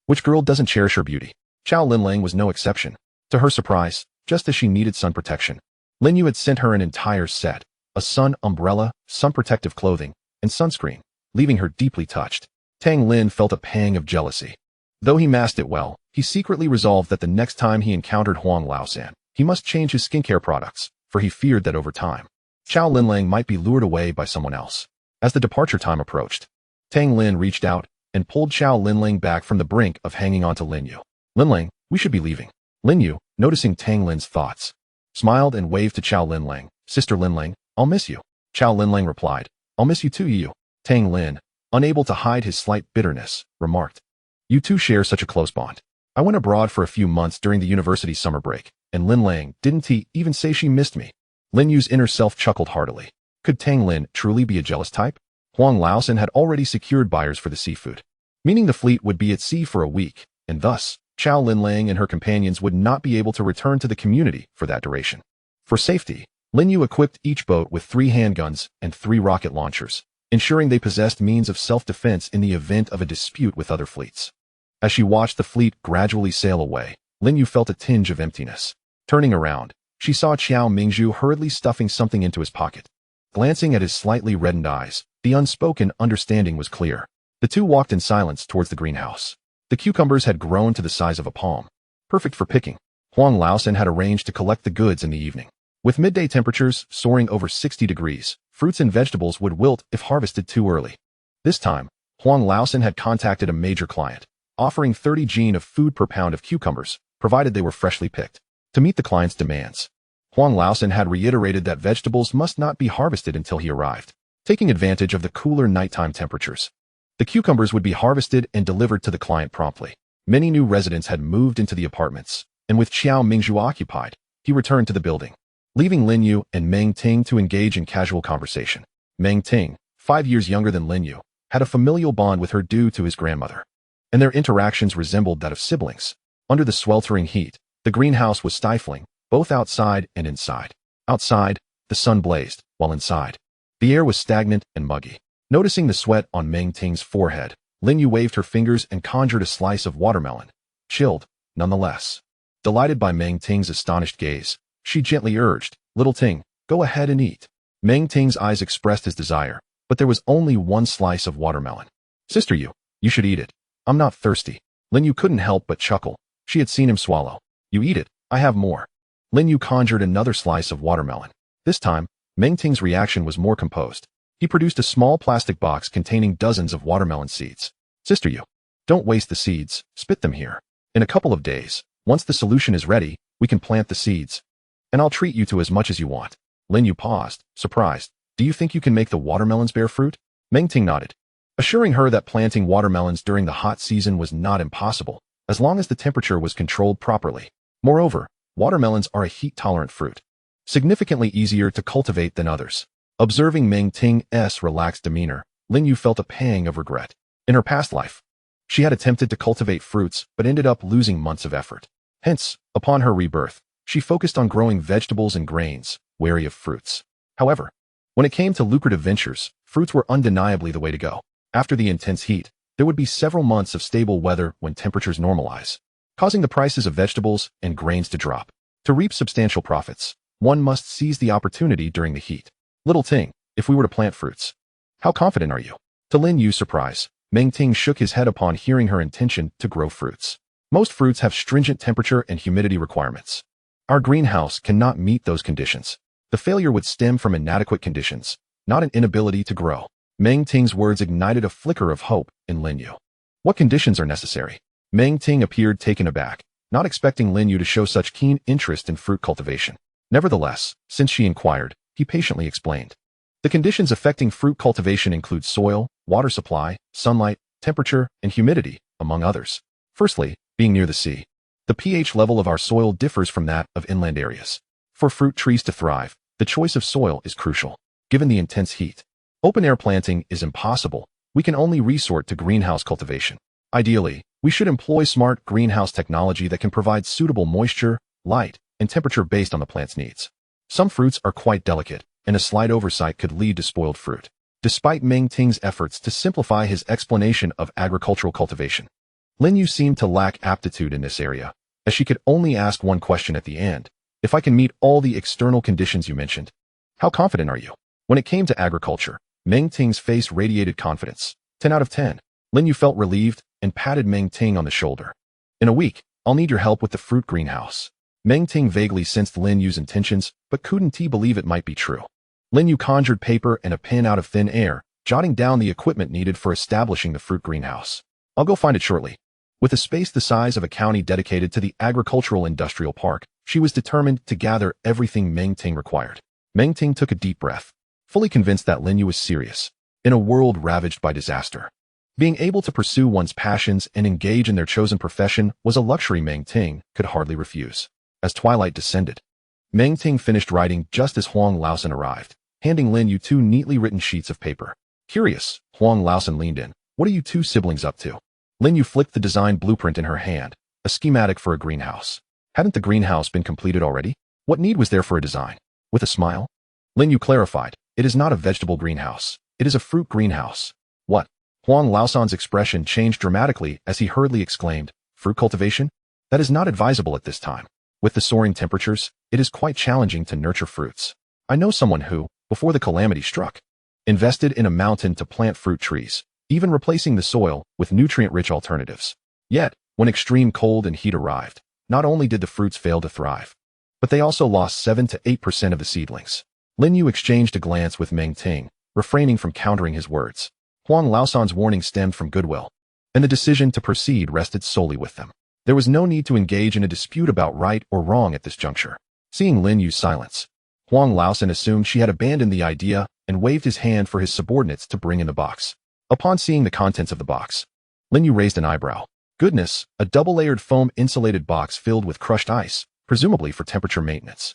Speaker 1: Which girl doesn't cherish her beauty? Chao Linlang was no exception. To her surprise, just as she needed sun protection, Lin You had sent her an entire set, a sun umbrella, sun protective clothing, and sunscreen, leaving her deeply touched. Tang Lin felt a pang of jealousy. Though he masked it well, he secretly resolved that the next time he encountered Huang Laosan, he must change his skincare products, for he feared that over time, Chao Linlang might be lured away by someone else. As the departure time approached, Tang Lin reached out and pulled Chao Linlang back from the brink of hanging onto Lin You. Linlang, we should be leaving. Lin You, noticing Tang Lin's thoughts, smiled and waved to Chao Linlang. Sister Linlang, I'll miss you. Chao Linlang replied, I'll miss you too, you. Tang Lin, unable to hide his slight bitterness, remarked, you two share such a close bond. I went abroad for a few months during the university summer break, and Linlang, didn't he even say she missed me? Lin Yu's inner self chuckled heartily. Could Tang Lin truly be a jealous type? Huang Laosan had already secured buyers for the seafood, meaning the fleet would be at sea for a week, and thus, Chao Linlang and her companions would not be able to return to the community for that duration. For safety, Lin You equipped each boat with 3 handguns and 3 rocket launchers, ensuring they possessed means of self-defense in the event of a dispute with other fleets. As she watched the fleet gradually sail away, Lin You felt a tinge of emptiness. Turning around, she saw Qiao Mingzhu hurriedly stuffing something into his pocket. Glancing at his slightly reddened eyes, the unspoken understanding was clear. The two walked in silence towards the greenhouse. The cucumbers had grown to the size of a palm, perfect for picking. Huang Laosan had arranged to collect the goods in the evening. With midday temperatures soaring over 60 degrees, fruits and vegetables would wilt if harvested too early. This time, Huang Laosan had contacted a major client, offering 30 jin of food per pound of cucumbers, provided they were freshly picked. To meet the client's demands, Huang Laosan had reiterated that vegetables must not be harvested until he arrived, taking advantage of the cooler nighttime temperatures. The cucumbers would be harvested and delivered to the client promptly. Many new residents had moved into the apartments, and with Qiao Mingzhu occupied, he returned to the building, leaving Lin You and Meng Ting to engage in casual conversation. Meng Ting, 5 years younger than Lin You, had a familial bond with her due to his grandmother, and their interactions resembled that of siblings. Under the sweltering heat, the greenhouse was stifling, both outside and inside. Outside, the sun blazed, while inside, the air was stagnant and muggy. Noticing the sweat on Meng Ting's forehead, Lin You waved her fingers and conjured a slice of watermelon, chilled, nonetheless. Delighted by Meng Ting's astonished gaze, she gently urged, Little Ting, go ahead and eat. Meng Ting's eyes expressed his desire, but there was only 1 slice of watermelon. Sister you should eat it. I'm not thirsty. Lin You couldn't help but chuckle. She had seen him swallow. You eat it, I have more. Lin You conjured another slice of watermelon. This time, Meng Ting's reaction was more composed. He produced a small plastic box containing dozens of watermelon seeds. Sister you, don't waste the seeds, spit them here. In a couple of days, once the solution is ready, we can plant the seeds, and I'll treat you to as much as you want. Lin You paused, surprised. Do you think you can make the watermelons bear fruit? Meng Ting nodded, assuring her that planting watermelons during the hot season was not impossible, as long as the temperature was controlled properly. Moreover, watermelons are a heat-tolerant fruit, significantly easier to cultivate than others. Observing Meng Ting's relaxed demeanor, Lin You felt a pang of regret. In her past life, she had attempted to cultivate fruits but ended up losing months of effort. Hence, upon her rebirth, she focused on growing vegetables and grains, wary of fruits. However, when it came to lucrative ventures, fruits were undeniably the way to go. After the intense heat, there would be several months of stable weather when temperatures normalize, causing the prices of vegetables and grains to drop. To reap substantial profits, one must seize the opportunity during the heat. Little Ting, if we were to plant fruits, how confident are you? To Lin Yu's surprise, Meng Ting shook his head upon hearing her intention to grow fruits. Most fruits have stringent temperature and humidity requirements. Our greenhouse cannot meet those conditions. The failure would stem from inadequate conditions, not an inability to grow. Meng Ting's words ignited a flicker of hope in Lin Yu. What conditions are necessary? Meng Ting appeared taken aback, not expecting Lin Yu to show such keen interest in fruit cultivation. Nevertheless, since she inquired, he patiently explained. The conditions affecting fruit cultivation include soil, water supply, sunlight, temperature, and humidity, among others. Firstly, being near the sea. The pH level of our soil differs from that of inland areas. For fruit trees to thrive, the choice of soil is crucial. Given the intense heat, open-air planting is impossible. We can only resort to greenhouse cultivation. Ideally, we should employ smart greenhouse technology that can provide suitable moisture, light, and temperature based on the plant's needs. Some fruits are quite delicate, and a slight oversight could lead to spoiled fruit. Despite Meng Ting's efforts to simplify his explanation of agricultural cultivation, Lin Yu seemed to lack aptitude in this area, as she could only ask one question at the end. If I can meet all the external conditions you mentioned, how confident are you? When it came to agriculture, Meng Ting's face radiated confidence. 10 out of 10. Lin Yu felt relieved and patted Meng Ting on the shoulder. In a week, I'll need your help with the fruit greenhouse. Meng Ting vaguely sensed Lin Yu's intentions, but couldn't believe it might be true. Lin Yu conjured paper and a pen out of thin air, jotting down the equipment needed for establishing the fruit greenhouse. I'll go find it shortly. With a space the size of a county dedicated to the agricultural industrial park, she was determined to gather everything Meng Ting required. Meng Ting took a deep breath, fully convinced that Lin Yu was serious. In a world ravaged by disaster, being able to pursue one's passions and engage in their chosen profession was a luxury Meng Ting could hardly refuse. As twilight descended, Meng Ting finished writing just as Huang Laosan arrived, handing Lin Yu 2 neatly written sheets of paper. Curious, Huang Laosan leaned in. What are you 2 siblings up to? Lin Yu flicked the design blueprint in her hand, a schematic for a greenhouse. Hadn't the greenhouse been completed already? What need was there for a design? With a smile, Lin Yu clarified, it is not a vegetable greenhouse. It is a fruit greenhouse. What? Huang Laosan's expression changed dramatically as he hurriedly exclaimed, fruit cultivation? That is not advisable at this time. With the soaring temperatures, it is quite challenging to nurture fruits. I know someone who, before the calamity struck, invested in a mountain to plant fruit trees, even replacing the soil with nutrient-rich alternatives. Yet, when extreme cold and heat arrived, not only did the fruits fail to thrive, but they also lost 7 to 8% of the seedlings. Lin Yu exchanged a glance with Meng Ting, refraining from countering his words. Huang Laosan's warning stemmed from goodwill, and the decision to proceed rested solely with them. There was no need to engage in a dispute about right or wrong at this juncture. Seeing Lin Yu's silence, Huang Laosan assumed she had abandoned the idea and waved his hand for his subordinates to bring in the box. Upon seeing the contents of the box, Lin Yu raised an eyebrow. Goodness, a double-layered foam-insulated box filled with crushed ice, presumably for temperature maintenance.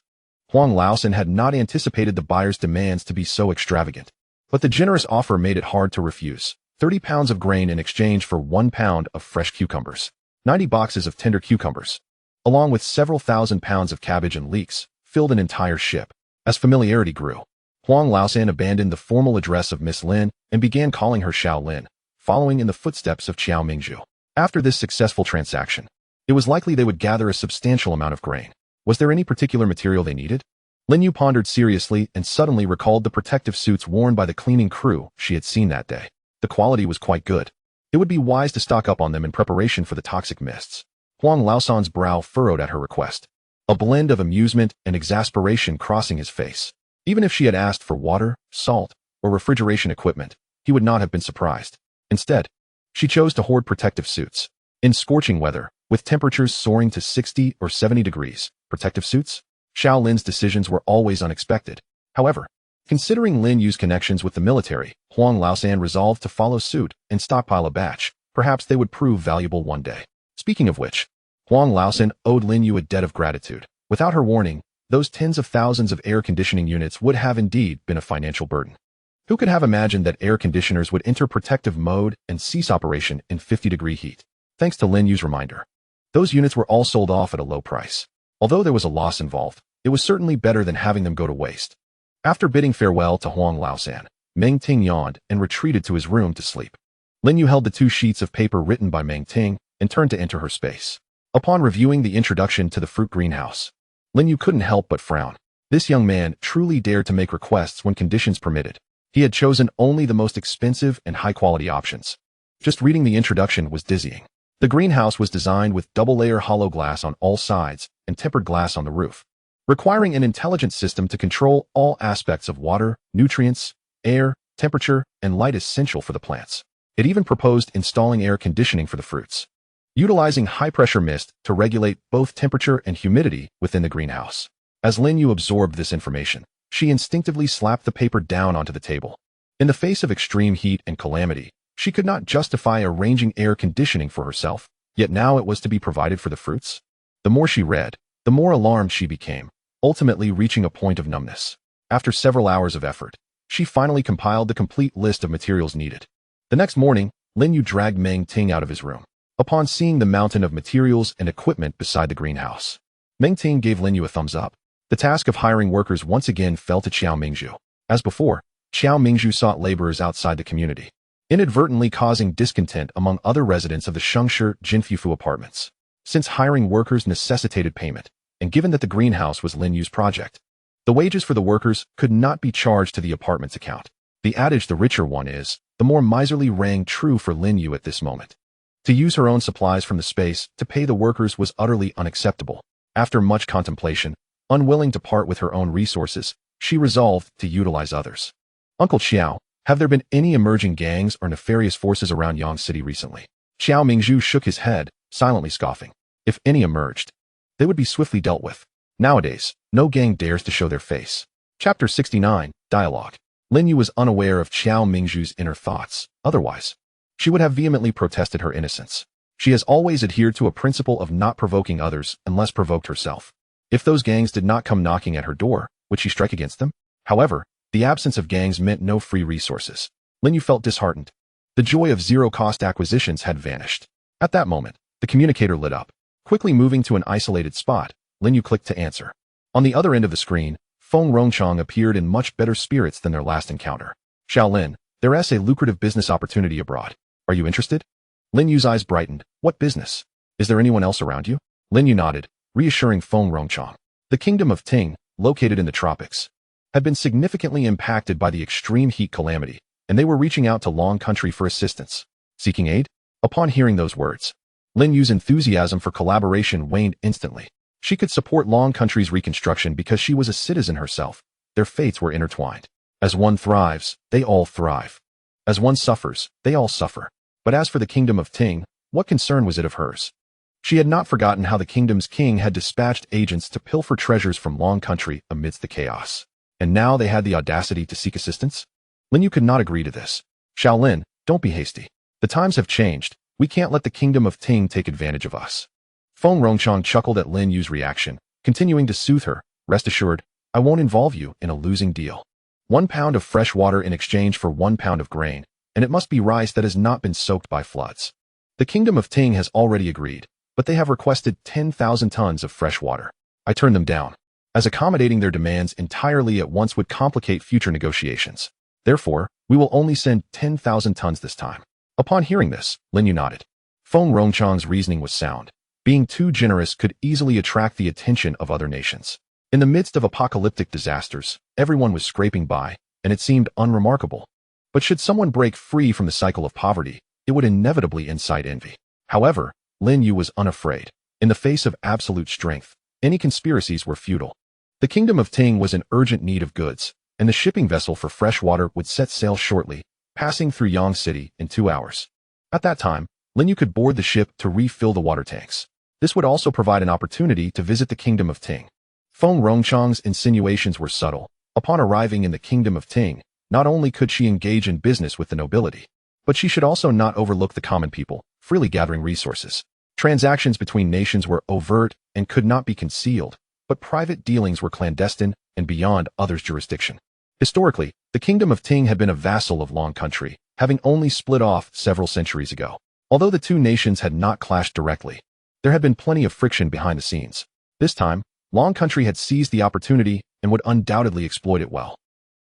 Speaker 1: Huang Laosan had not anticipated the buyer's demands to be so extravagant, but the generous offer made it hard to refuse. 30 pounds of grain in exchange for 1 pound of fresh cucumbers. 90 boxes of tender cucumbers, along with several thousand pounds of cabbage and leeks, filled an entire ship. As familiarity grew, Huang Laosan abandoned the formal address of Miss Lin and began calling her Xiao Lin, following in the footsteps of Qiao Mingzhu. After this successful transaction, it was likely they would gather a substantial amount of grain. Was there any particular material they needed? Lin Yu pondered seriously and suddenly recalled the protective suits worn by the cleaning crew she had seen that day. The quality was quite good. It would be wise to stock up on them in preparation for the toxic mists. Huang Laosan's brow furrowed at her request, a blend of amusement and exasperation crossing his face. Even if she had asked for water, salt, or refrigeration equipment, he would not have been surprised. Instead, she chose to hoard protective suits. In scorching weather, with temperatures soaring to 60 or 70 degrees, protective suits? Xiao Lin's decisions were always unexpected. However, considering Lin Yu's connections with the military, Huang Laosan resolved to follow suit and stockpile a batch. Perhaps they would prove valuable one day. Speaking of which, Huang Laosan owed Lin Yu a debt of gratitude. Without her warning, those tens of thousands of air conditioning units would have indeed been a financial burden. Who could have imagined that air conditioners would enter protective mode and cease operation in 50-degree heat? Thanks to Lin Yu's reminder. Those units were all sold off at a low price. Although there was a loss involved, it was certainly better than having them go to waste. After bidding farewell to Huang Laosan, Meng Ting yawned and retreated to his room to sleep. Lin Yu held the 2 sheets of paper written by Meng Ting and turned to enter her space. Upon reviewing the introduction to the fruit greenhouse, Lin Yu couldn't help but frown. This young man truly dared to make requests when conditions permitted. He had chosen only the most expensive and high-quality options. Just reading the introduction was dizzying. The greenhouse was designed with double-layer hollow glass on all sides and tempered glass on the roof, requiring an intelligent system to control all aspects of water, nutrients, air, temperature, and light essential for the plants. It even proposed installing air conditioning for the fruits, utilizing high-pressure mist to regulate both temperature and humidity within the greenhouse. As Lin Yu absorbed this information, she instinctively slapped the paper down onto the table. In the face of extreme heat and calamity, she could not justify arranging air conditioning for herself, yet now it was to be provided for the fruits. The more she read, the more alarmed she became, ultimately reaching a point of numbness. After several hours of effort, she finally compiled the complete list of materials needed. The next morning, Lin Yu dragged Meng Ting out of his room. Upon seeing the mountain of materials and equipment beside the greenhouse, Meng Ting gave Lin Yu a thumbs up. The task of hiring workers once again fell to Qiao Mingzhu. As before, Qiao Mingzhu sought laborers outside the community, inadvertently causing discontent among other residents of the Shengshi Jinfufu apartments. Since hiring workers necessitated payment, and given that the greenhouse was Lin Yu's project, the wages for the workers could not be charged to the apartment's account. The adage "the richer one is," the more miserly rang true for Lin Yu at this moment. To use her own supplies from the space to pay the workers was utterly unacceptable. After much contemplation, unwilling to part with her own resources, she resolved to utilize others. Uncle Xiao, have there been any emerging gangs or nefarious forces around Yang City recently? Qiao Mingzhu shook his head, silently scoffing. If any emerged, they would be swiftly dealt with. Nowadays, no gang dares to show their face. Chapter 69, Dialogue. Lin Yu was unaware of Qiao Mingzhu's inner thoughts. Otherwise, she would have vehemently protested her innocence. She has always adhered to a principle of not provoking others unless provoked herself. If those gangs did not come knocking at her door, would she strike against them? However, the absence of gangs meant no free resources. Lin Yu felt disheartened. The joy of zero-cost acquisitions had vanished. At that moment, the communicator lit up. Quickly moving to an isolated spot, Lin Yu clicked to answer. On the other end of the screen, Feng Rongchang appeared in much better spirits than their last encounter. Shaolin, there is a lucrative business opportunity abroad. Are you interested? Lin Yu's eyes brightened. What business? Is there anyone else around you? Lin Yu nodded, reassuring Feng Rongchang. The kingdom of Ting, located in the tropics, had been significantly impacted by the extreme heat calamity, and they were reaching out to Long Country for assistance. Seeking aid? Upon hearing those words, Lin Yu's enthusiasm for collaboration waned instantly. She could support Long Country's reconstruction because she was a citizen herself. Their fates were intertwined. As one thrives, they all thrive. As one suffers, they all suffer. But as for the kingdom of Ting, what concern was it of hers? She had not forgotten how the kingdom's king had dispatched agents to pilfer treasures from Long Country amidst the chaos. And now they had the audacity to seek assistance? Lin Yu could not agree to this. Shaolin, don't be hasty. The times have changed. We can't let the kingdom of Ting take advantage of us. Feng Rongchang chuckled at Lin Yu's reaction, continuing to soothe her. Rest assured, I won't involve you in a losing deal. 1 pound of fresh water in exchange for 1 pound of grain, and it must be rice that has not been soaked by floods. The kingdom of Ting has already agreed, but they have requested 10,000 tons of fresh water. I turned them down, as accommodating their demands entirely at once would complicate future negotiations. Therefore, we will only send 10,000 tons this time. Upon hearing this, Lin Yu nodded. Feng Rongchang's reasoning was sound. Being too generous could easily attract the attention of other nations. In the midst of apocalyptic disasters, everyone was scraping by, and it seemed unremarkable. But should someone break free from the cycle of poverty, it would inevitably incite envy. However, Lin Yu was unafraid. In the face of absolute strength, any conspiracies were futile. The kingdom of Ting was in urgent need of goods, and the shipping vessel for fresh water would set sail shortly, passing through Yang City in 2 hours. At that time, Lin Yu could board the ship to refill the water tanks. This would also provide an opportunity to visit the kingdom of Ting. Feng Rongchang's insinuations were subtle. Upon arriving in the kingdom of Ting, not only could she engage in business with the nobility, but she should also not overlook the common people, freely gathering resources. Transactions between nations were overt and could not be concealed. but private dealings were clandestine and beyond others' jurisdiction. Historically, the kingdom of Ting had been a vassal of Long Country, having only split off several centuries ago. Although the two nations had not clashed directly, there had been plenty of friction behind the scenes. This time, Long Country had seized the opportunity and would undoubtedly exploit it well.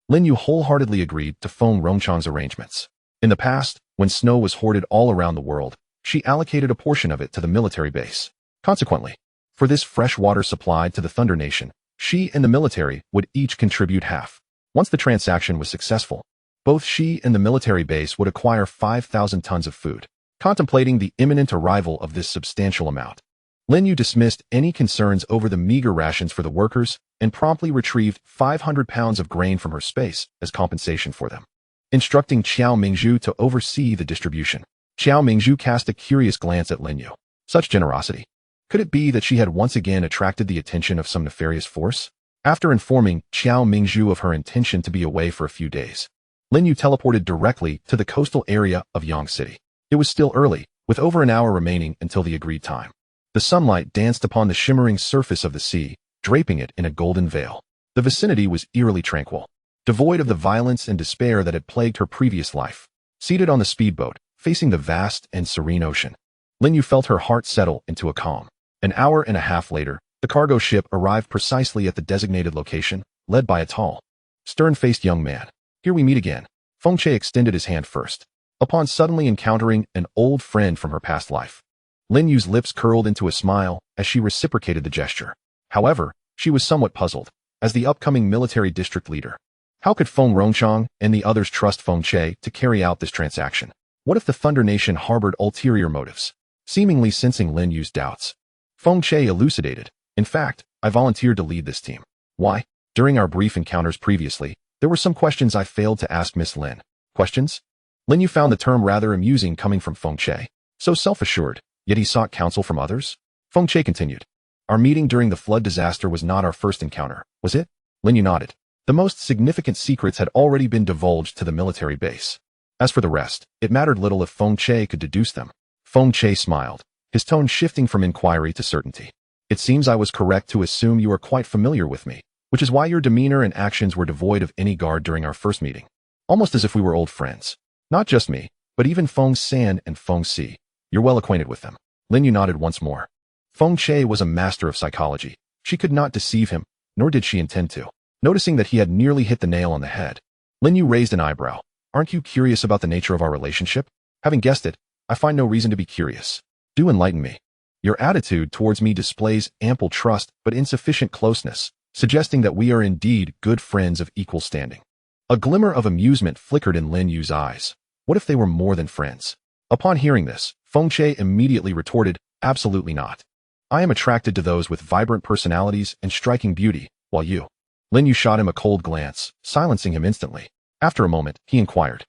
Speaker 1: Lin You wholeheartedly agreed to Feng Rongchang's arrangements. In the past, when snow was hoarded all around the world, she allocated a portion of it to the military base. Consequently, for this fresh water supplied to the Thunder Nation, she and the military would each contribute half. Once the transaction was successful, both she and the military base would acquire 5,000 tons of food. Contemplating the imminent arrival of this substantial amount, Lin You dismissed any concerns over the meager rations for the workers and promptly retrieved 500 pounds of grain from her space as compensation for them, instructing Qiao Mingzhu to oversee the distribution. Qiao Mingzhu cast a curious glance at Lin You. Such generosity. Could it be that she had once again attracted the attention of some nefarious force? After informing Qiao Mingzhu of her intention to be away for a few days, Lin You teleported directly to the coastal area of Yang City. It was still early, with over an hour remaining until the agreed time. The sunlight danced upon the shimmering surface of the sea, draping it in a golden veil. The vicinity was eerily tranquil, devoid of the violence and despair that had plagued her previous life. Seated on the speedboat, facing the vast and serene ocean, Lin You felt her heart settle into a calm. An hour and a half later, the cargo ship arrived precisely at the designated location, led by a tall, stern-faced young man. Here we meet again. Feng Che extended his hand first. Upon suddenly encountering an old friend from her past life, Lin Yu's lips curled into a smile as she reciprocated the gesture. However, she was somewhat puzzled. As the upcoming military district leader, how could Feng Rongchang and the others trust Feng Che to carry out this transaction? What if the Thunder Nation harbored ulterior motives? Seemingly sensing Lin Yu's doubts, Feng Che elucidated. In fact, I volunteered to lead this team. Why? During our brief encounters previously, there were some questions I failed to ask Miss Lin. Questions? Lin Yu found the term rather amusing coming from Feng Che. So self-assured, yet he sought counsel from others? Feng Che continued. Our meeting during the flood disaster was not our first encounter, was it? Lin Yu nodded. The most significant secrets had already been divulged to the military base. As for the rest, it mattered little if Feng Che could deduce them. Feng Che smiled, his tone shifting from inquiry to certainty. It seems I was correct to assume you are quite familiar with me, which is why your demeanor and actions were devoid of any guard during our first meeting. Almost as if we were old friends. Not just me, but even Feng San and Feng Si. You're well acquainted with them. Lin Yu nodded once more. Feng Che was a master of psychology. She could not deceive him, nor did she intend to. Noticing that he had nearly hit the nail on the head, Lin Yu raised an eyebrow. Aren't you curious about the nature of our relationship? Having guessed it, I find no reason to be curious. Do enlighten me. Your attitude towards me displays ample trust but insufficient closeness, suggesting that we are indeed good friends of equal standing. A glimmer of amusement flickered in Lin Yu's eyes. What if they were more than friends? Upon hearing this, Feng Che immediately retorted, absolutely not. I am attracted to those with vibrant personalities and striking beauty, while you. Lin Yu shot him a cold glance, silencing him instantly. After a moment, he inquired.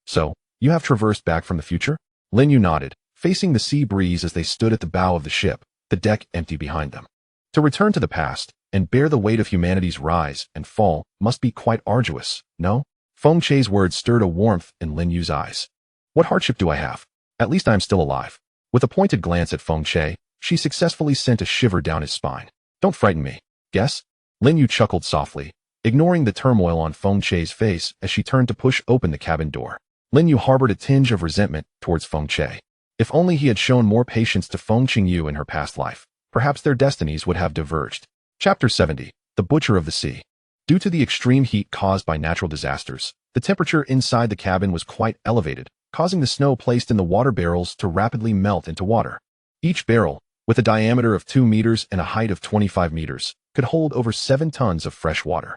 Speaker 1: So, you have traversed back from the future? Lin Yu nodded, facing the sea breeze as they stood at the bow of the ship, the deck empty behind them. To return to the past, and bear the weight of humanity's rise and fall, must be quite arduous, no? Feng Che's words stirred a warmth in Lin Yu's eyes. What hardship do I have? At least I am still alive. With a pointed glance at Feng Che, she successfully sent a shiver down his spine. Don't frighten me. Guess? Lin Yu chuckled softly, ignoring the turmoil on Feng Che's face as she turned to push open the cabin door. Lin Yu harbored a tinge of resentment towards Feng Che. If only he had shown more patience to Feng Qingyu in her past life, perhaps their destinies would have diverged. Chapter 70. The Butcher of the Sea. Due to the extreme heat caused by natural disasters, the temperature inside the cabin was quite elevated, causing the snow placed in the water barrels to rapidly melt into water. Each barrel, with a diameter of 2 meters and a height of 25 meters, could hold over 7 tons of fresh water.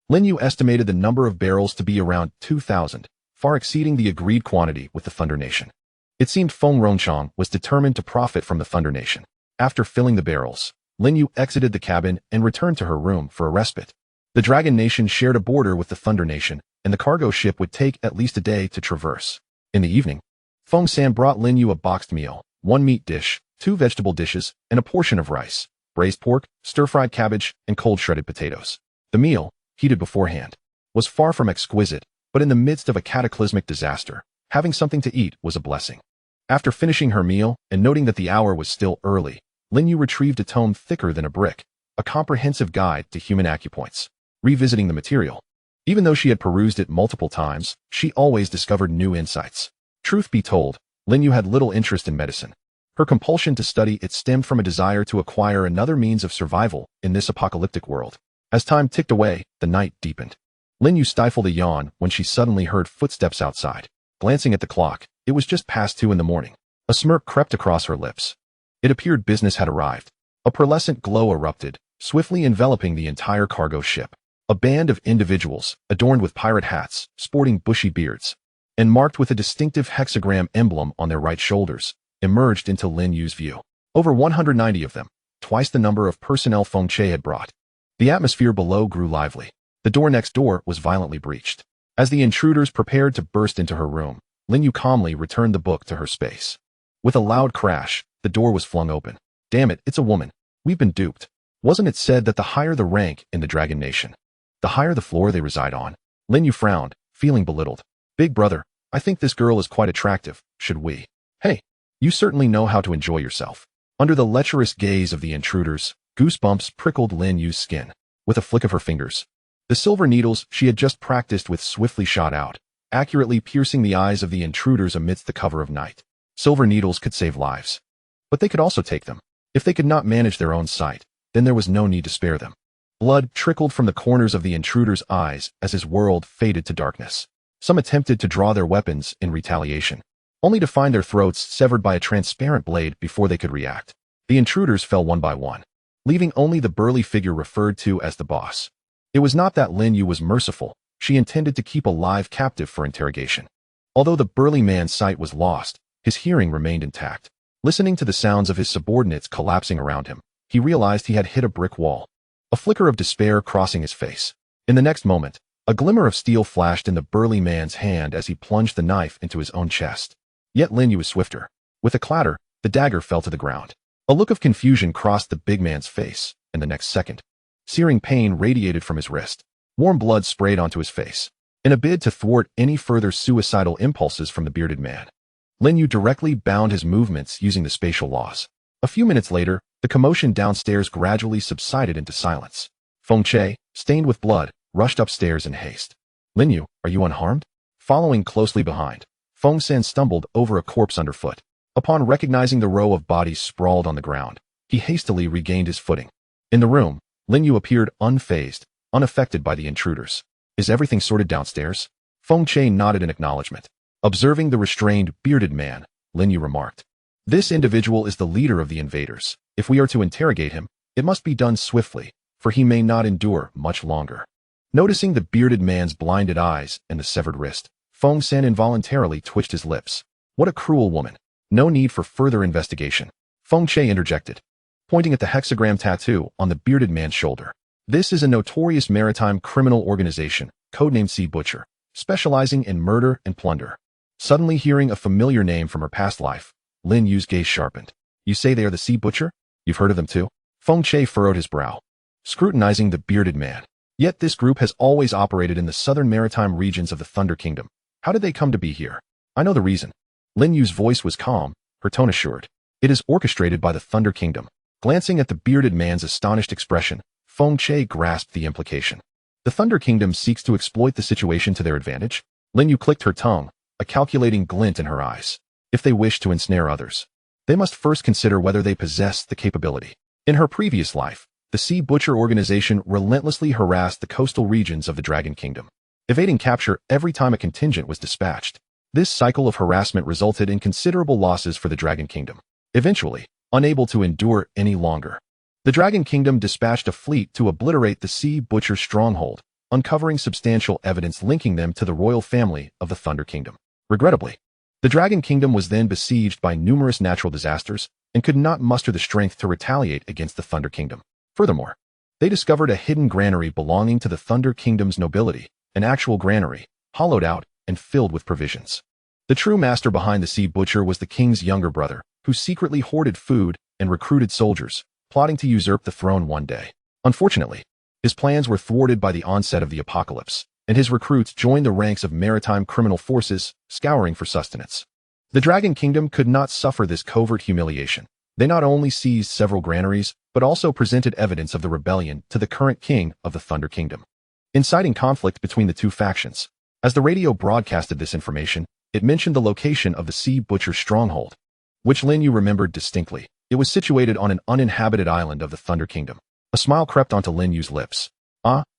Speaker 1: Lin Yu estimated the number of barrels to be around 2,000, far exceeding the agreed quantity with the Thunder Nation. It seemed Feng Rongchang was determined to profit from the Thunder Nation. After filling the barrels, Lin Yu exited the cabin and returned to her room for a respite. The Dragon Nation shared a border with the Thunder Nation, and the cargo ship would take at least a day to traverse. In the evening, Feng San brought Lin Yu a boxed meal, 1 meat dish, 2 vegetable dishes, and a portion of rice, braised pork, stir-fried cabbage, and cold shredded potatoes. The meal, heated beforehand, was far from exquisite, but in the midst of a cataclysmic disaster, having something to eat was a blessing. After finishing her meal and noting that the hour was still early, Lin Yu retrieved a tome thicker than a brick, a comprehensive guide to human acupoints. Revisiting the material. Even though she had perused it multiple times, she always discovered new insights. Truth be told, Lin You had little interest in medicine. Her compulsion to study it stemmed from a desire to acquire another means of survival in this apocalyptic world. As time ticked away, the night deepened. Lin Yu stifled a yawn when she suddenly heard footsteps outside. Glancing at the clock, it was just past 2 in the morning. A smirk crept across her lips. It appeared business had arrived. A pearlescent glow erupted, swiftly enveloping the entire cargo ship. A band of individuals, adorned with pirate hats, sporting bushy beards, and marked with a distinctive hexagram emblem on their right shoulders, emerged into Lin Yu's view. Over 190 of them, twice the number of personnel Feng Che had brought. The atmosphere below grew lively. The door next door was violently breached. As the intruders prepared to burst into her room, Lin Yu calmly returned the book to her space. With a loud crash, the door was flung open. Damn it, it's a woman. We've been duped. Wasn't it said that the higher the rank in the Dragon Nation, the higher the floor they reside on? Lin Yu frowned, feeling belittled. Big brother, I think this girl is quite attractive, should we? Hey, you certainly know how to enjoy yourself. Under the lecherous gaze of the intruders, goosebumps prickled Lin Yu's skin. With a flick of her fingers, the silver needles she had just practiced with swiftly shot out, accurately piercing the eyes of the intruders amidst the cover of night. Silver needles could save lives. But they could also take them. If they could not manage their own sight, then there was no need to spare them. Blood trickled from the corners of the intruder's eyes as his world faded to darkness. Some attempted to draw their weapons in retaliation, only to find their throats severed by a transparent blade before they could react. The intruders fell one by one, leaving only the burly figure referred to as the boss. It was not that Lin Yu was merciful, she intended to keep a live captive for interrogation. Although the burly man's sight was lost, his hearing remained intact. Listening to the sounds of his subordinates collapsing around him, he realized he had hit a brick wall. A flicker of despair crossing his face. In the next moment, a glimmer of steel flashed in the burly man's hand as he plunged the knife into his own chest. Yet Lin Yu was swifter. With a clatter, the dagger fell to the ground. A look of confusion crossed the big man's face, and the next second, searing pain radiated from his wrist. Warm blood sprayed onto his face. In a bid to thwart any further suicidal impulses from the bearded man, Lin Yu directly bound his movements using the spatial laws. A few minutes later, the commotion downstairs gradually subsided into silence. Feng Che, stained with blood, rushed upstairs in haste. Lin Yu, are you unharmed? Following closely behind, Feng San stumbled over a corpse underfoot. Upon recognizing the row of bodies sprawled on the ground, he hastily regained his footing. In the room, Lin Yu appeared unfazed, unaffected by the intruders. Is everything sorted downstairs? Feng Che nodded in acknowledgement. Observing the restrained, bearded man, Lin Yu remarked, this individual is the leader of the invaders. If we are to interrogate him, it must be done swiftly, for he may not endure much longer. Noticing the bearded man's blinded eyes and the severed wrist, Feng San involuntarily twitched his lips. What a cruel woman. No need for further investigation. Feng Che interjected, pointing at the hexagram tattoo on the bearded man's shoulder. This is a notorious maritime criminal organization, codenamed Sea Butcher, specializing in murder and plunder. Suddenly hearing a familiar name from her past life, Lin Yu's gaze sharpened. You say they are the Sea Butcher? You've heard of them too? Feng Che furrowed his brow, scrutinizing the bearded man. Yet this group has always operated in the southern maritime regions of the Thunder Kingdom. How did they come to be here? I know the reason. Lin Yu's voice was calm, her tone assured. It is orchestrated by the Thunder Kingdom. Glancing at the bearded man's astonished expression, Feng Che grasped the implication. The Thunder Kingdom seeks to exploit the situation to their advantage? Lin Yu clicked her tongue, a calculating glint in her eyes. If they wish to ensnare others, they must first consider whether they possess the capability. In her previous life, the Sea Butcher organization relentlessly harassed the coastal regions of the Dragon Kingdom, evading capture every time a contingent was dispatched. This cycle of harassment resulted in considerable losses for the Dragon Kingdom. Eventually, unable to endure any longer, the Dragon Kingdom dispatched a fleet to obliterate the Sea Butcher stronghold, uncovering substantial evidence linking them to the royal family of the Thunder Kingdom. Regrettably, the Dragon Kingdom was then besieged by numerous natural disasters and could not muster the strength to retaliate against the Thunder Kingdom. Furthermore, they discovered a hidden granary belonging to the Thunder Kingdom's nobility, an actual granary, hollowed out and filled with provisions. The true master behind the Sea Butcher was the king's younger brother, who secretly hoarded food and recruited soldiers, plotting to usurp the throne one day. Unfortunately, his plans were thwarted by the onset of the apocalypse, and his recruits joined the ranks of maritime criminal forces, scouring for sustenance. The Dragon Kingdom could not suffer this covert humiliation, They not only seized several granaries, but also presented evidence of the rebellion to the current king of the Thunder Kingdom, inciting conflict between the two factions. As the radio broadcasted this information, it mentioned the location of the Sea Butcher's stronghold, which Lin You remembered distinctly. It was situated on an uninhabited island of the Thunder Kingdom. A smile crept onto Lin Yu's lips.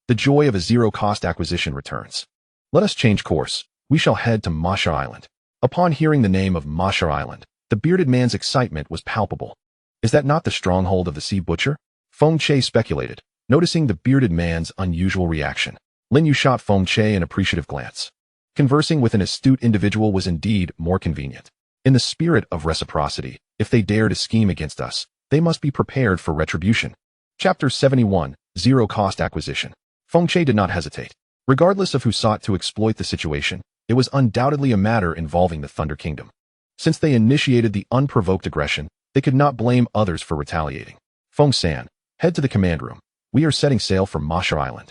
Speaker 1: The joy of a zero-cost acquisition returns. Let us change course. We shall head to Masha Island. Upon hearing the name of Masha Island, the bearded man's excitement was palpable. Is that not the stronghold of the Sea Butcher? Feng Che speculated, noticing the bearded man's unusual reaction. Lin Yu shot Feng Che an appreciative glance. Conversing with an astute individual was indeed more convenient. In the spirit of reciprocity, if they dare to scheme against us, they must be prepared for retribution. Chapter 71, Zero-Cost Acquisition. Feng Che did not hesitate. Regardless of who sought to exploit the situation, it was undoubtedly a matter involving the Thunder Kingdom. Since they initiated the unprovoked aggression, they could not blame others for retaliating. Feng San, head to the command room. We are setting sail for Masha Island.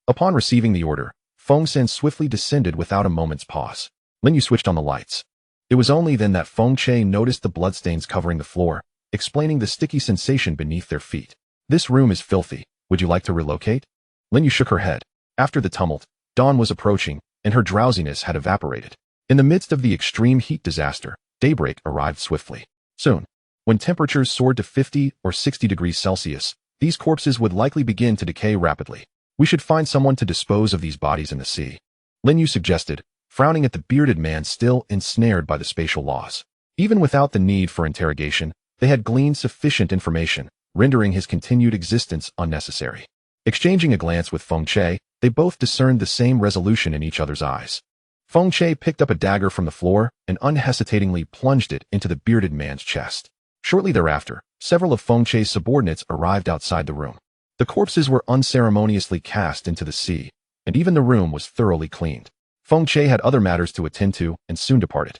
Speaker 1: Upon receiving the order, Feng San swiftly descended without a moment's pause. Lin Yu switched on the lights. It was only then that Feng Che noticed the bloodstains covering the floor, explaining the sticky sensation beneath their feet. This room is filthy. Would you like to relocate? Lin Yu shook her head. After the tumult, dawn was approaching, and her drowsiness had evaporated. In the midst of the extreme heat disaster, daybreak arrived swiftly. Soon, when temperatures soared to 50 or 60 degrees Celsius, these corpses would likely begin to decay rapidly. We should find someone to dispose of these bodies in the sea, Lin Yu suggested, frowning at the bearded man still ensnared by the spatial laws. Even without the need for interrogation, they had gleaned sufficient information, rendering his continued existence unnecessary. Exchanging a glance with Feng Che, they both discerned the same resolution in each other's eyes. Feng Che picked up a dagger from the floor and unhesitatingly plunged it into the bearded man's chest. Shortly thereafter, several of Feng Che's subordinates arrived outside the room. The corpses were unceremoniously cast into the sea, and even the room was thoroughly cleaned. Feng Che had other matters to attend to and soon departed.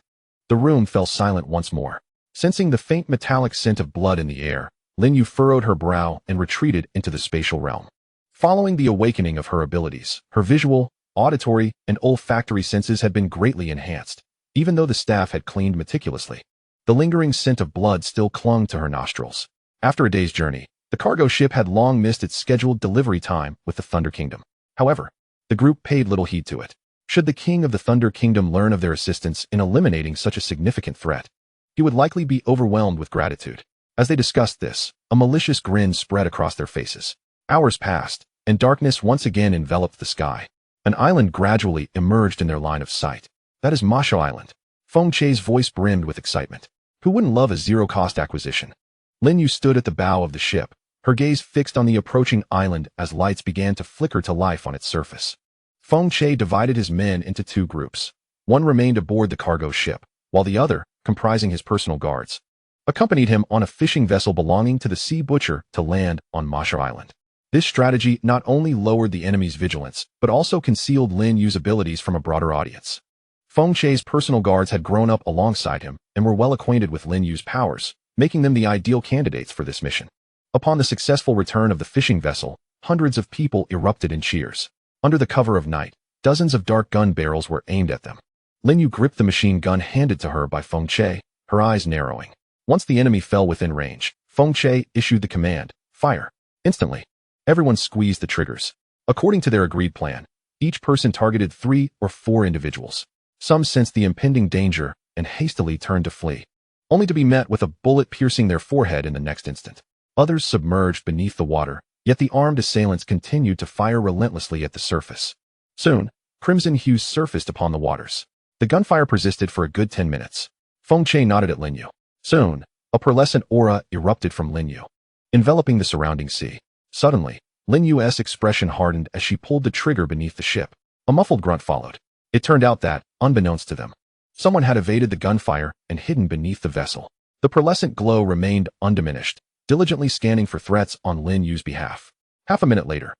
Speaker 1: The room fell silent once more. Sensing the faint metallic scent of blood in the air, Lin Yu furrowed her brow and retreated into the spatial realm. Following the awakening of her abilities, her visual, auditory, and olfactory senses had been greatly enhanced, even though the staff had cleaned meticulously. The lingering scent of blood still clung to her nostrils. After a day's journey, the cargo ship had long missed its scheduled delivery time with the Thunder Kingdom. However, the group paid little heed to it. Should the king of the Thunder Kingdom learn of their assistance in eliminating such a significant threat, he would likely be overwhelmed with gratitude. As they discussed this, a malicious grin spread across their faces. Hours passed, and darkness once again enveloped the sky. An island gradually emerged in their line of sight. That is Masha Island. Feng Che's voice brimmed with excitement. Who wouldn't love a zero-cost acquisition? Lin Yu stood at the bow of the ship, her gaze fixed on the approaching island as lights began to flicker to life on its surface. Feng Che divided his men into two groups. One remained aboard the cargo ship, while the other, comprising his personal guards, accompanied him on a fishing vessel belonging to the Sea Butcher to land on Masha Island. This strategy not only lowered the enemy's vigilance, but also concealed Lin Yu's abilities from a broader audience. Feng Che's personal guards had grown up alongside him and were well acquainted with Lin Yu's powers, making them the ideal candidates for this mission. Upon the successful return of the fishing vessel, hundreds of people erupted in cheers. Under the cover of night, dozens of dark gun barrels were aimed at them. Lin Yu gripped the machine gun handed to her by Feng Che, her eyes narrowing. Once the enemy fell within range, Feng Che issued the command, "Fire." Instantly, everyone squeezed the triggers. According to their agreed plan, each person targeted 3 or 4 individuals. Some sensed the impending danger and hastily turned to flee, only to be met with a bullet piercing their forehead in the next instant. Others submerged beneath the water, yet the armed assailants continued to fire relentlessly at the surface. Soon, crimson hues surfaced upon the waters. The gunfire persisted for a good 10 minutes. Feng Che nodded at Lin Yu. Soon, a pearlescent aura erupted from Lin Yu, enveloping the surrounding sea. Suddenly, Lin Yu's expression hardened as she pulled the trigger beneath the ship. A muffled grunt followed. It turned out that, unbeknownst to them, someone had evaded the gunfire and hidden beneath the vessel. The pearlescent glow remained undiminished, diligently scanning for threats on Lin Yu's behalf. Half a minute later,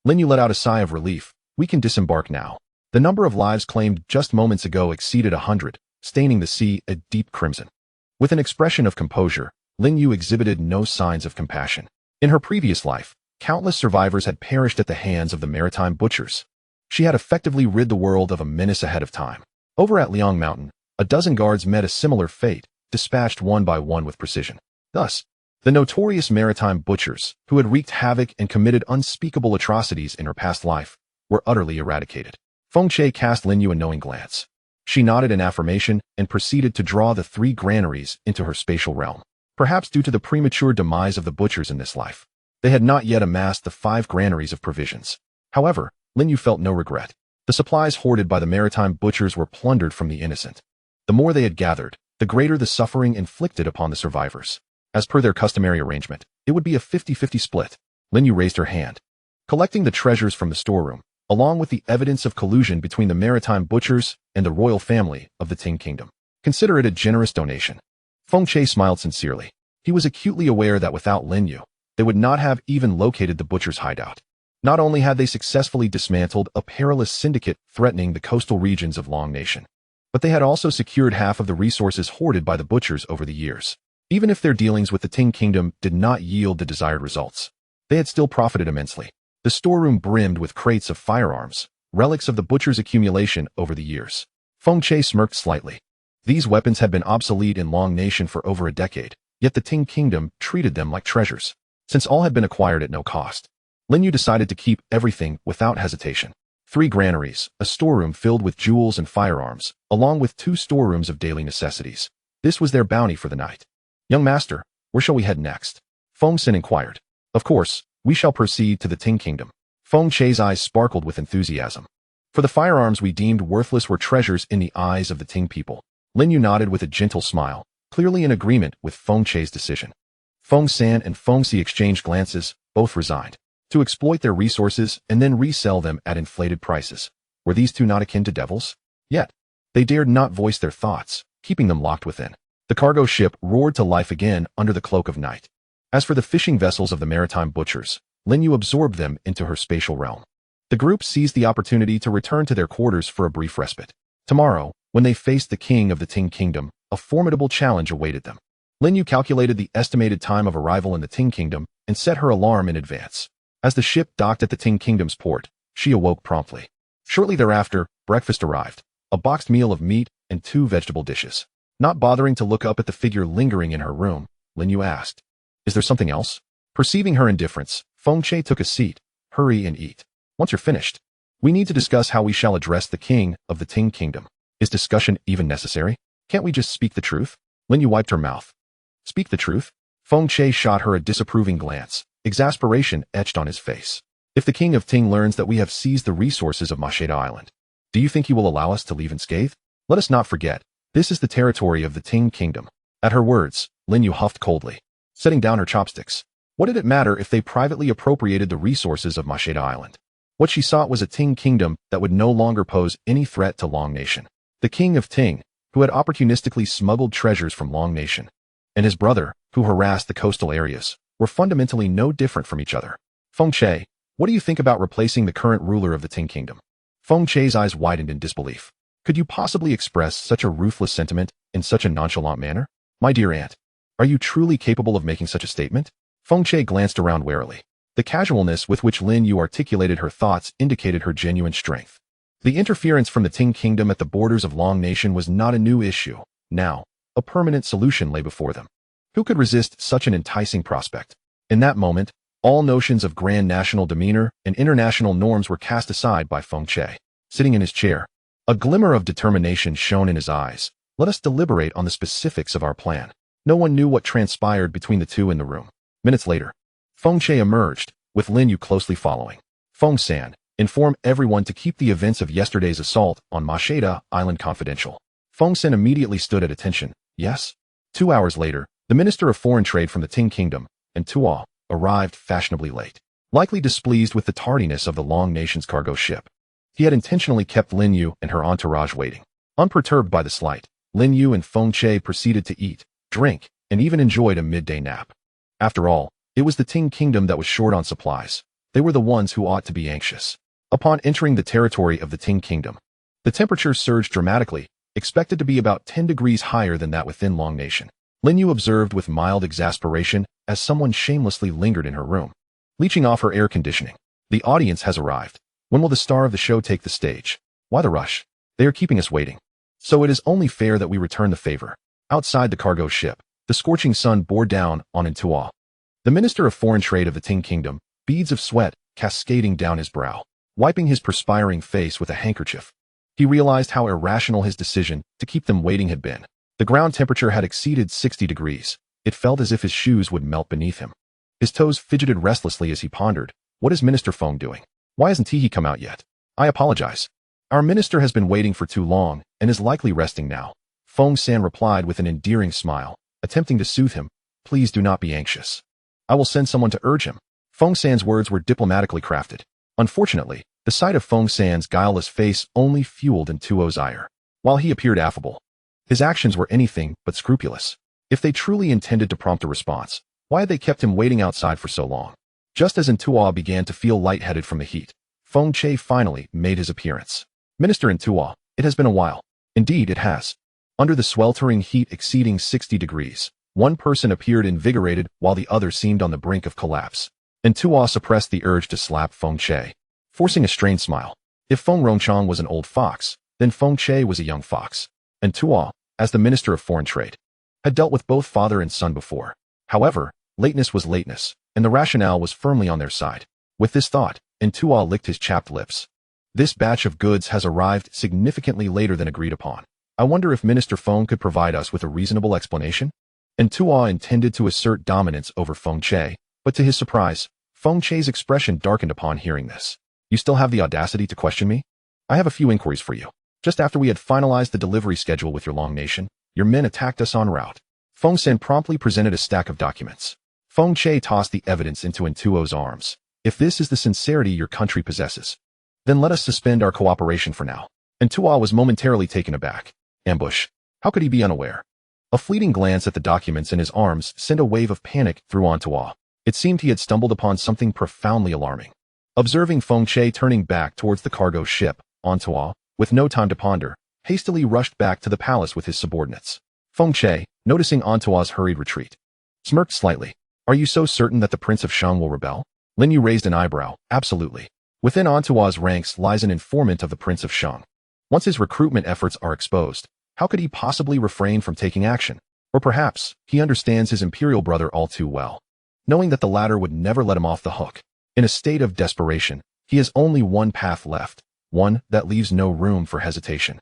Speaker 1: Lin Yu let out a sigh of relief. We can disembark now. The number of lives claimed just moments ago exceeded 100, staining the sea a deep crimson. With an expression of composure, Lin Yu exhibited no signs of compassion. In her previous life, countless survivors had perished at the hands of the maritime butchers. She had effectively rid the world of a menace ahead of time. Over at Liang Mountain, a dozen guards met a similar fate, dispatched one by one with precision. Thus, The notorious maritime butchers, who had wreaked havoc and committed unspeakable atrocities in her past life, were utterly eradicated. Feng Che cast Lin You a knowing glance. She nodded in affirmation and proceeded to draw the 3 granaries into her spatial realm. Perhaps due to the premature demise of the butchers in this life, they had not yet amassed the 5 granaries of provisions. However, Lin You felt no regret. The supplies hoarded by the maritime butchers were plundered from the innocent. The more they had gathered, the greater the suffering inflicted upon the survivors. As per their customary arrangement, it would be a 50-50 split. Lin You raised her hand. Collecting the treasures from the storeroom, along with the evidence of collusion between the maritime butchers and the royal family of the Ting Kingdom. Consider it a generous donation. Feng Che smiled sincerely. He was acutely aware that without Lin You, they would not have even located the butcher's hideout. Not only had they successfully dismantled a perilous syndicate threatening the coastal regions of Long Nation, but they had also secured half of the resources hoarded by the butchers over the years. Even if their dealings with the Ting Kingdom did not yield the desired results, they had still profited immensely. The storeroom brimmed with crates of firearms, relics of the butcher's accumulation over the years. Feng Che smirked slightly. These weapons had been obsolete in Long Nation for over a decade, yet the Ting Kingdom treated them like treasures. Since all had been acquired at no cost, Lin You decided to keep everything without hesitation. 3 granaries, a storeroom filled with jewels and firearms, along with 2 storerooms of daily necessities. This was their bounty for the night. Young master, where shall we head next? Feng Sin inquired. Of course, we shall proceed to the Ting Kingdom. Feng Che's eyes sparkled with enthusiasm. For the firearms we deemed worthless were treasures in the eyes of the Ting people. Lin You nodded with a gentle smile, clearly in agreement with Feng Che's decision. Feng San and Feng Si exchanged glances, both resigned to exploit their resources and then resell them at inflated prices. Were these two not akin to devils? Yet, they dared not voice their thoughts, keeping them locked within. The cargo ship roared to life again under the cloak of night. As for the fishing vessels of the maritime butchers, Lin You absorbed them into her spatial realm. The group seized the opportunity to return to their quarters for a brief respite. Tomorrow, when they faced the king of the Ting Kingdom, a formidable challenge awaited them. Lin You calculated the estimated time of arrival in the Ting Kingdom and set her alarm in advance. As the ship docked at the Ting Kingdom's port, she awoke promptly. Shortly thereafter, breakfast arrived, a boxed meal of meat and 2 vegetable dishes. Not bothering to look up at the figure lingering in her room, Lin You asked, "Is there something else?" Perceiving her indifference, Feng Che took a seat. "Hurry and eat. Once you're finished, we need to discuss how we shall address the king of the Ting Kingdom. Is discussion even necessary? Can't we just speak the truth?" Lin You wiped her mouth. "Speak the truth?" Feng Che shot her a disapproving glance. Exasperation etched on his face. "If the king of Ting learns that we have seized the resources of Masheda Island, do you think he will allow us to leave unscathed? Let us not forget, this is the territory of the Ting Kingdom." At her words, Lin You huffed coldly, setting down her chopsticks. What did it matter if they privately appropriated the resources of Masheda Island? What she sought was a Ting Kingdom that would no longer pose any threat to Long Nation. The king of Ting, who had opportunistically smuggled treasures from Long Nation, and his brother, who harassed the coastal areas, were fundamentally no different from each other. "Feng Che, what do you think about replacing the current ruler of the Ting Kingdom?" Feng Che's eyes widened in disbelief. "Could you possibly express such a ruthless sentiment in such a nonchalant manner? My dear aunt, are you truly capable of making such a statement?" Feng Che glanced around warily. The casualness with which Lin You articulated her thoughts indicated her genuine strength. The interference from the Ting Kingdom at the borders of Long Nation was not a new issue. Now, a permanent solution lay before them. Who could resist such an enticing prospect? In that moment, all notions of grand national demeanor and international norms were cast aside by Feng Che. Sitting in his chair, a glimmer of determination shone in his eyes. "Let us deliberate on the specifics of our plan." No one knew what transpired between the two in the room. Minutes later, Feng Che emerged, with Lin You closely following. "Feng San, inform everyone to keep the events of yesterday's assault on Masheda Island confidential." Feng San immediately stood at attention. "Yes?" 2 hours later, the Minister of Foreign Trade from the Ting Kingdom, and Tuo, arrived fashionably late, likely displeased with the tardiness of the Long Nation's cargo ship. He had intentionally kept Lin You and her entourage waiting. Unperturbed by the slight, Lin You and Feng Che proceeded to eat, drink, and even enjoyed a midday nap. After all, it was the Ting Kingdom that was short on supplies. They were the ones who ought to be anxious. Upon entering the territory of the Ting Kingdom, the temperature surged dramatically, expected to be about 10 degrees higher than that within Long Nation. Lin You observed with mild exasperation as someone shamelessly lingered in her room, leeching off her air conditioning. "The audience has arrived. When will the star of the show take the stage? Why the rush? They are keeping us waiting. So it is only fair that we return the favor." Outside the cargo ship, the scorching sun bore down on Tuo, The Minister of Foreign Trade of the Ting Kingdom, beads of sweat cascading down his brow, wiping his perspiring face with a handkerchief. He realized how irrational his decision to keep them waiting had been. The ground temperature had exceeded 60 degrees. It felt as if his shoes would melt beneath him. His toes fidgeted restlessly as he pondered, what is Minister Feng doing? Why hasn't he come out yet? I apologize. Our minister has been waiting for too long and is likely resting now. Feng San replied with an endearing smile, attempting to soothe him. Please do not be anxious. I will send someone to urge him. Feng San's words were diplomatically crafted. Unfortunately, the sight of Feng San's guileless face only fueled Tuo's ire. While he appeared affable, his actions were anything but scrupulous. If they truly intended to prompt a response, why had they kept him waiting outside for so long? Just as Tuo began to feel lightheaded from the heat, Feng Che finally made his appearance. Minister Tuo, it has been a while. Indeed, it has. Under the sweltering heat exceeding 60 degrees, one person appeared invigorated while the other seemed on the brink of collapse. Tuo suppressed the urge to slap Feng Che, forcing a strained smile. If Feng Rongchang was an old fox, then Feng Che was a young fox. Tuo, as the Minister of Foreign Trade, had dealt with both father and son before. However, lateness was lateness, and the rationale was firmly on their side. With this thought, Tuo licked his chapped lips. This batch of goods has arrived significantly later than agreed upon. I wonder if Minister Feng could provide us with a reasonable explanation? Tuo intended to assert dominance over Feng Che, but to his surprise, Feng Che's expression darkened upon hearing this. You still have the audacity to question me? I have a few inquiries for you. Just after we had finalized the delivery schedule with your Long Nation, your men attacked us en route. Feng San promptly presented a stack of documents. Feng Che tossed the evidence into Tuo's arms. If this is the sincerity your country possesses, then let us suspend our cooperation for now. Tuo was momentarily taken aback. Ambush. How could he be unaware? A fleeting glance at the documents in his arms sent a wave of panic through Tuo. It seemed he had stumbled upon something profoundly alarming. Observing Feng Che turning back towards the cargo ship, Tuo, with no time to ponder, hastily rushed back to the palace with his subordinates. Feng Che, noticing Tuo's hurried retreat, smirked slightly. Are you so certain that the Prince of Shang will rebel? Lin You raised an eyebrow. Absolutely. Within Tuo's ranks lies an informant of the Prince of Shang. Once his recruitment efforts are exposed, how could he possibly refrain from taking action? Or perhaps, he understands his imperial brother all too well, knowing that the latter would never let him off the hook. In a state of desperation, he has only one path left, one that leaves no room for hesitation.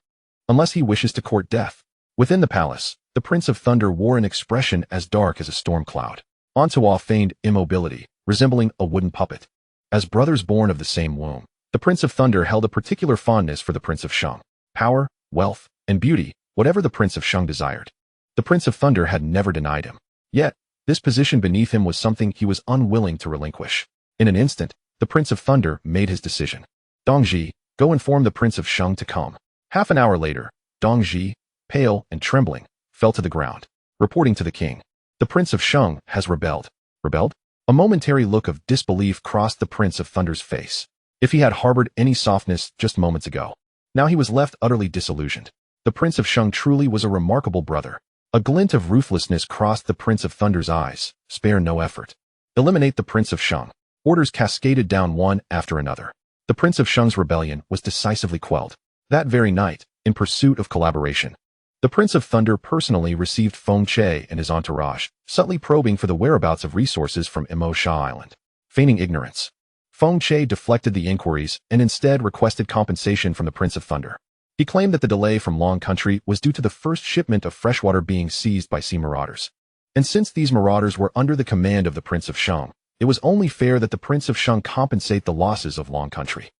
Speaker 1: Unless he wishes to court death. Within the palace, the Prince of Thunder wore an expression as dark as a storm cloud. Tuo feigned immobility, resembling a wooden puppet. As brothers born of the same womb, the Prince of Thunder held a particular fondness for the Prince of Shang. Power, wealth, and beauty, whatever the Prince of Shang desired. The Prince of Thunder had never denied him. Yet, this position beneath him was something he was unwilling to relinquish. In an instant, the Prince of Thunder made his decision. Dongji, go inform the Prince of Shang to come. Half an hour later, Dongji, pale and trembling, fell to the ground, reporting to the king. The Prince of Shang has rebelled. Rebelled? A momentary look of disbelief crossed the Prince of Thunder's face. If he had harbored any softness just moments ago, now he was left utterly disillusioned. The Prince of Shang truly was a remarkable brother. A glint of ruthlessness crossed the Prince of Thunder's eyes. Spare no effort. Eliminate the Prince of Shang. Orders cascaded down one after another. The Prince of Shang's rebellion was decisively quelled. That very night, in pursuit of collaboration, the Prince of Thunder personally received Feng Che and his entourage, subtly probing for the whereabouts of resources from Imo Sha Island. Feigning ignorance, Feng Che deflected the inquiries and instead requested compensation from the Prince of Thunder. He claimed that the delay from Long Country was due to the first shipment of freshwater being seized by sea marauders. And since these marauders were under the command of the Prince of Shang, it was only fair that the Prince of Shang compensate the losses of Long Country.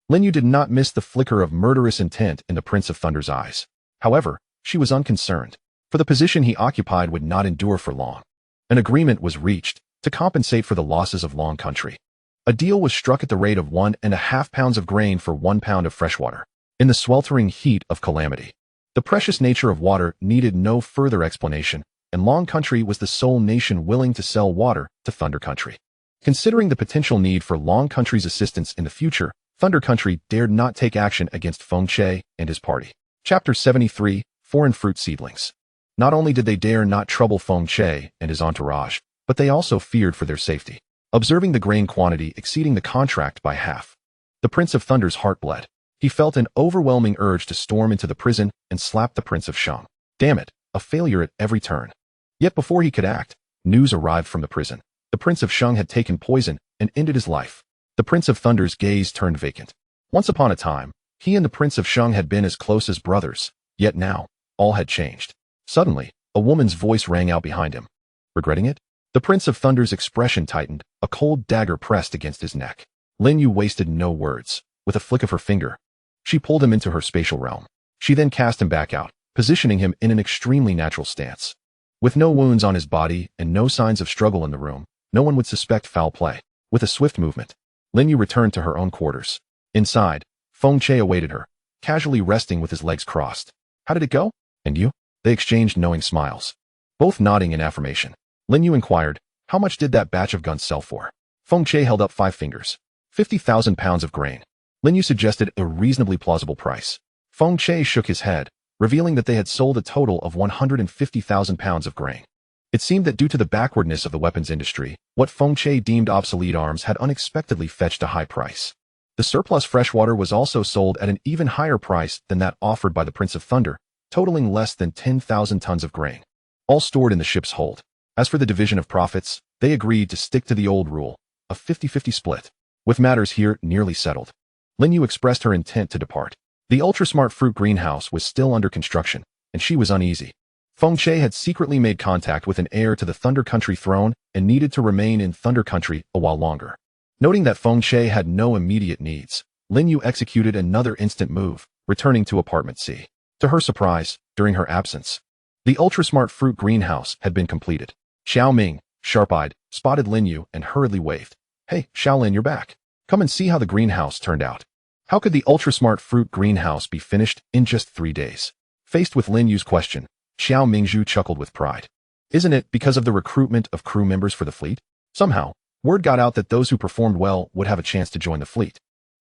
Speaker 1: Lin You did not miss the flicker of murderous intent in the Prince of Thunder's eyes. However, she was unconcerned, for the position he occupied would not endure for long. An agreement was reached to compensate for the losses of Long Country. A deal was struck at the rate of 1.5 pounds of grain for 1 pound of freshwater. In the sweltering heat of calamity, the precious nature of water needed no further explanation, and Long Country was the sole nation willing to sell water to Thunder Country. Considering the potential need for Long Country's assistance in the future, Thunder Country dared not take action against Feng Che and his party. Chapter 73, Foreign Fruit Seedlings. Not only did they dare not trouble Feng Che and his entourage, but they also feared for their safety. Observing the grain quantity exceeding the contract by half, the Prince of Thunder's heart bled. He felt an overwhelming urge to storm into the prison and slap the Prince of Shang. Damn it, a failure at every turn. Yet before he could act, news arrived from the prison. The Prince of Shung had taken poison and ended his life. The Prince of Thunder's gaze turned vacant. Once upon a time, he and the Prince of Shung had been as close as brothers, yet now, all had changed. Suddenly, a woman's voice rang out behind him. Regretting it? The Prince of Thunder's expression tightened, a cold dagger pressed against his neck. Lin You wasted no words. With a flick of her finger, she pulled him into her spatial realm. She then cast him back out, positioning him in an extremely natural stance. With no wounds on his body and no signs of struggle in the room, no one would suspect foul play. With a swift movement, Lin You returned to her own quarters. Inside, Feng Che awaited her, casually resting with his legs crossed. How did it go? And you? They exchanged knowing smiles. Both nodding in affirmation. Lin You inquired, how much did that batch of guns sell for? Feng Che held up 5 fingers. 50,000 pounds of grain. Lin You suggested a reasonably plausible price. Feng Che shook his head, revealing that they had sold a total of 150,000 pounds of grain. It seemed that due to the backwardness of the weapons industry, what Feng Che deemed obsolete arms had unexpectedly fetched a high price. The surplus freshwater was also sold at an even higher price than that offered by the Prince of Thunder, totaling less than 10,000 tons of grain, all stored in the ship's hold. As for the division of profits, they agreed to stick to the old rule, a 50-50 split. With matters here nearly settled, Lin You expressed her intent to depart. The ultra-smart fruit greenhouse was still under construction, and she was uneasy. Feng Che had secretly made contact with an heir to the Thunder Country throne and needed to remain in Thunder Country a while longer. Noting that Feng Che had no immediate needs, Lin You executed another instant move, returning to apartment C. To her surprise, during her absence, the ultra-smart fruit greenhouse had been completed. Xiao Ming, sharp-eyed, spotted Lin You and hurriedly waved. Hey, Xiaolin, you're back. Come and see how the greenhouse turned out. How could the ultra-smart fruit greenhouse be finished in just 3 days? Faced with Lin Yu's question, Xiao Mingzhu chuckled with pride. Isn't it because of the recruitment of crew members for the fleet? Somehow, word got out that those who performed well would have a chance to join the fleet.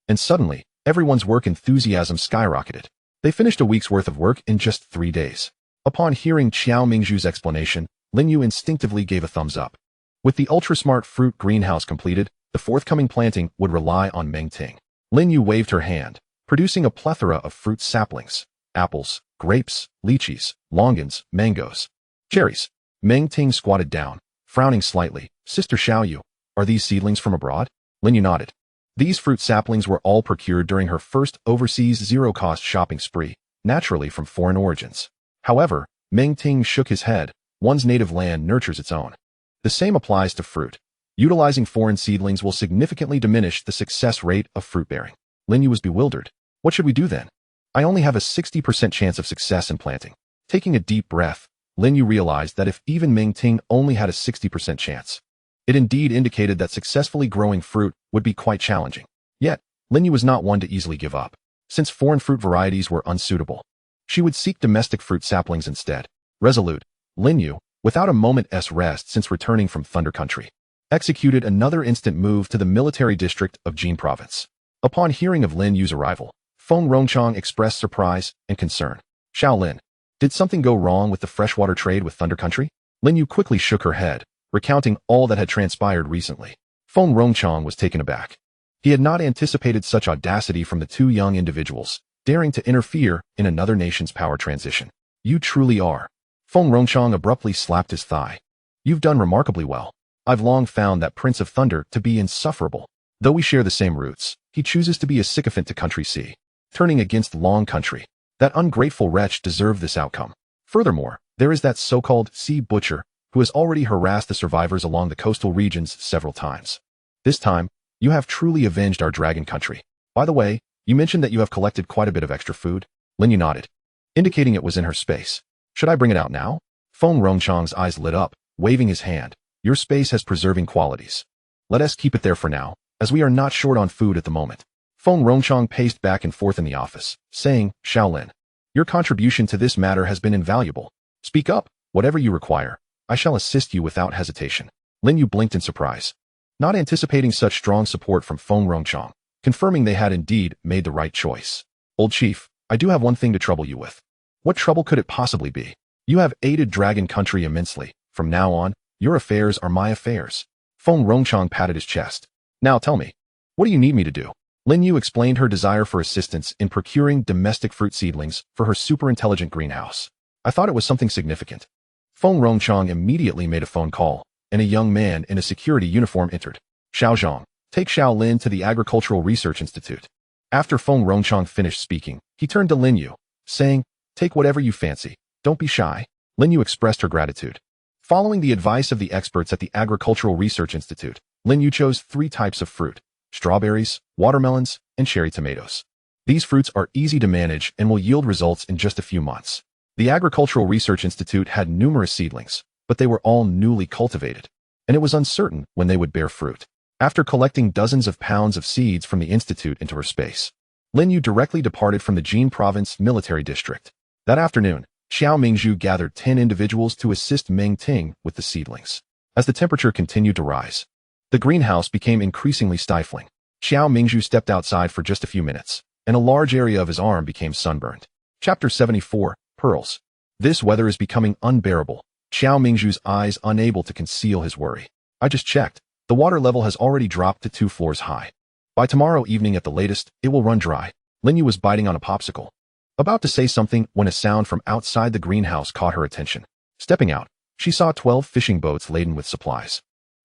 Speaker 1: And suddenly, everyone's work enthusiasm skyrocketed. They finished a week's worth of work in just 3 days. Upon hearing Xiao Mingzhu's explanation, Lin Yu instinctively gave a thumbs up. With the ultra-smart fruit greenhouse completed, the forthcoming planting would rely on Meng Ting. Lin Yu waved her hand, producing a plethora of fruit saplings, apples, grapes, lychees, longans, mangoes, cherries. Meng Ting squatted down, frowning slightly. Sister Xiao Yu, are these seedlings from abroad? Lin Yu nodded. These fruit saplings were all procured during her first overseas zero-cost shopping spree, naturally from foreign origins. However, Meng Ting shook his head. One's native land nurtures its own. The same applies to fruit. Utilizing foreign seedlings will significantly diminish the success rate of fruit bearing. Lin Yu was bewildered. What should we do then? I only have a 60% chance of success in planting. Taking a deep breath, Lin Yu realized that if even Meng Ting only had a 60% chance, it indeed indicated that successfully growing fruit would be quite challenging. Yet, Lin Yu was not one to easily give up. Since foreign fruit varieties were unsuitable, she would seek domestic fruit saplings instead. Resolute, Lin Yu, without a moment's rest since returning from Thunder Country, executed another instant move to the military district of Jin Province. Upon hearing of Lin Yu's arrival, Feng Rongchang expressed surprise and concern. Xiaolin, did something go wrong with the freshwater trade with Thunder Country? Lin Yu quickly shook her head, recounting all that had transpired recently. Feng Rongchang was taken aback. He had not anticipated such audacity from the two young individuals, daring to interfere in another nation's power transition. You truly are. Feng Rongchang abruptly slapped his thigh. You've done remarkably well. I've long found that Prince of Thunder to be insufferable. Though we share the same roots, he chooses to be a sycophant to Country C, turning against Long Country. That ungrateful wretch deserved this outcome. Furthermore, there is that so-called Sea Butcher, who has already harassed the survivors along the coastal regions several times. This time, you have truly avenged our Dragon Country. By the way, you mentioned that you have collected quite a bit of extra food. Lin Yu nodded, indicating it was in her space. Should I bring it out now? Feng Rongchang's eyes lit up, waving his hand. Your space has preserving qualities. Let us keep it there for now, as we are not short on food at the moment. Feng Rongchang paced back and forth in the office, saying, Xiaolin, your contribution to this matter has been invaluable. Speak up, whatever you require. I shall assist you without hesitation. Lin Yu blinked in surprise, not anticipating such strong support from Feng Rongchang, confirming they had indeed made the right choice. Old chief, I do have one thing to trouble you with. What trouble could it possibly be? You have aided Dragon Country immensely. From now on, your affairs are my affairs. Feng Rongchang patted his chest. Now tell me, what do you need me to do? Lin Yu explained her desire for assistance in procuring domestic fruit seedlings for her super-intelligent greenhouse. I thought it was something significant. Feng Rongchang immediately made a phone call, and a young man in a security uniform entered. Xiao Zhang, take Xiao Lin to the Agricultural Research Institute. After Feng Rongchang finished speaking, he turned to Lin You, saying, take whatever you fancy. Don't be shy. Lin You expressed her gratitude. Following the advice of the experts at the Agricultural Research Institute, Lin You chose 3 types of fruit: strawberries, watermelons, and cherry tomatoes. These fruits are easy to manage and will yield results in just a few months. The Agricultural Research Institute had numerous seedlings, but they were all newly cultivated, and it was uncertain when they would bear fruit. After collecting dozens of pounds of seeds from the institute into her space, Lin You directly departed from the Jin Province Military District. That afternoon, Xiao Mingzhu gathered 10 individuals to assist Meng Ting with the seedlings. As the temperature continued to rise, the greenhouse became increasingly stifling. Xiao Mingzhu stepped outside for just a few minutes, and a large area of his arm became sunburned. Chapter 74, Pearls. This weather is becoming unbearable. Xiao Mingzhu's eyes unable to conceal his worry. I just checked. The water level has already dropped to 2 floors high. By tomorrow evening at the latest, it will run dry. Lin You was biting on a popsicle, about to say something when a sound from outside the greenhouse caught her attention. Stepping out, she saw 12 fishing boats laden with supplies.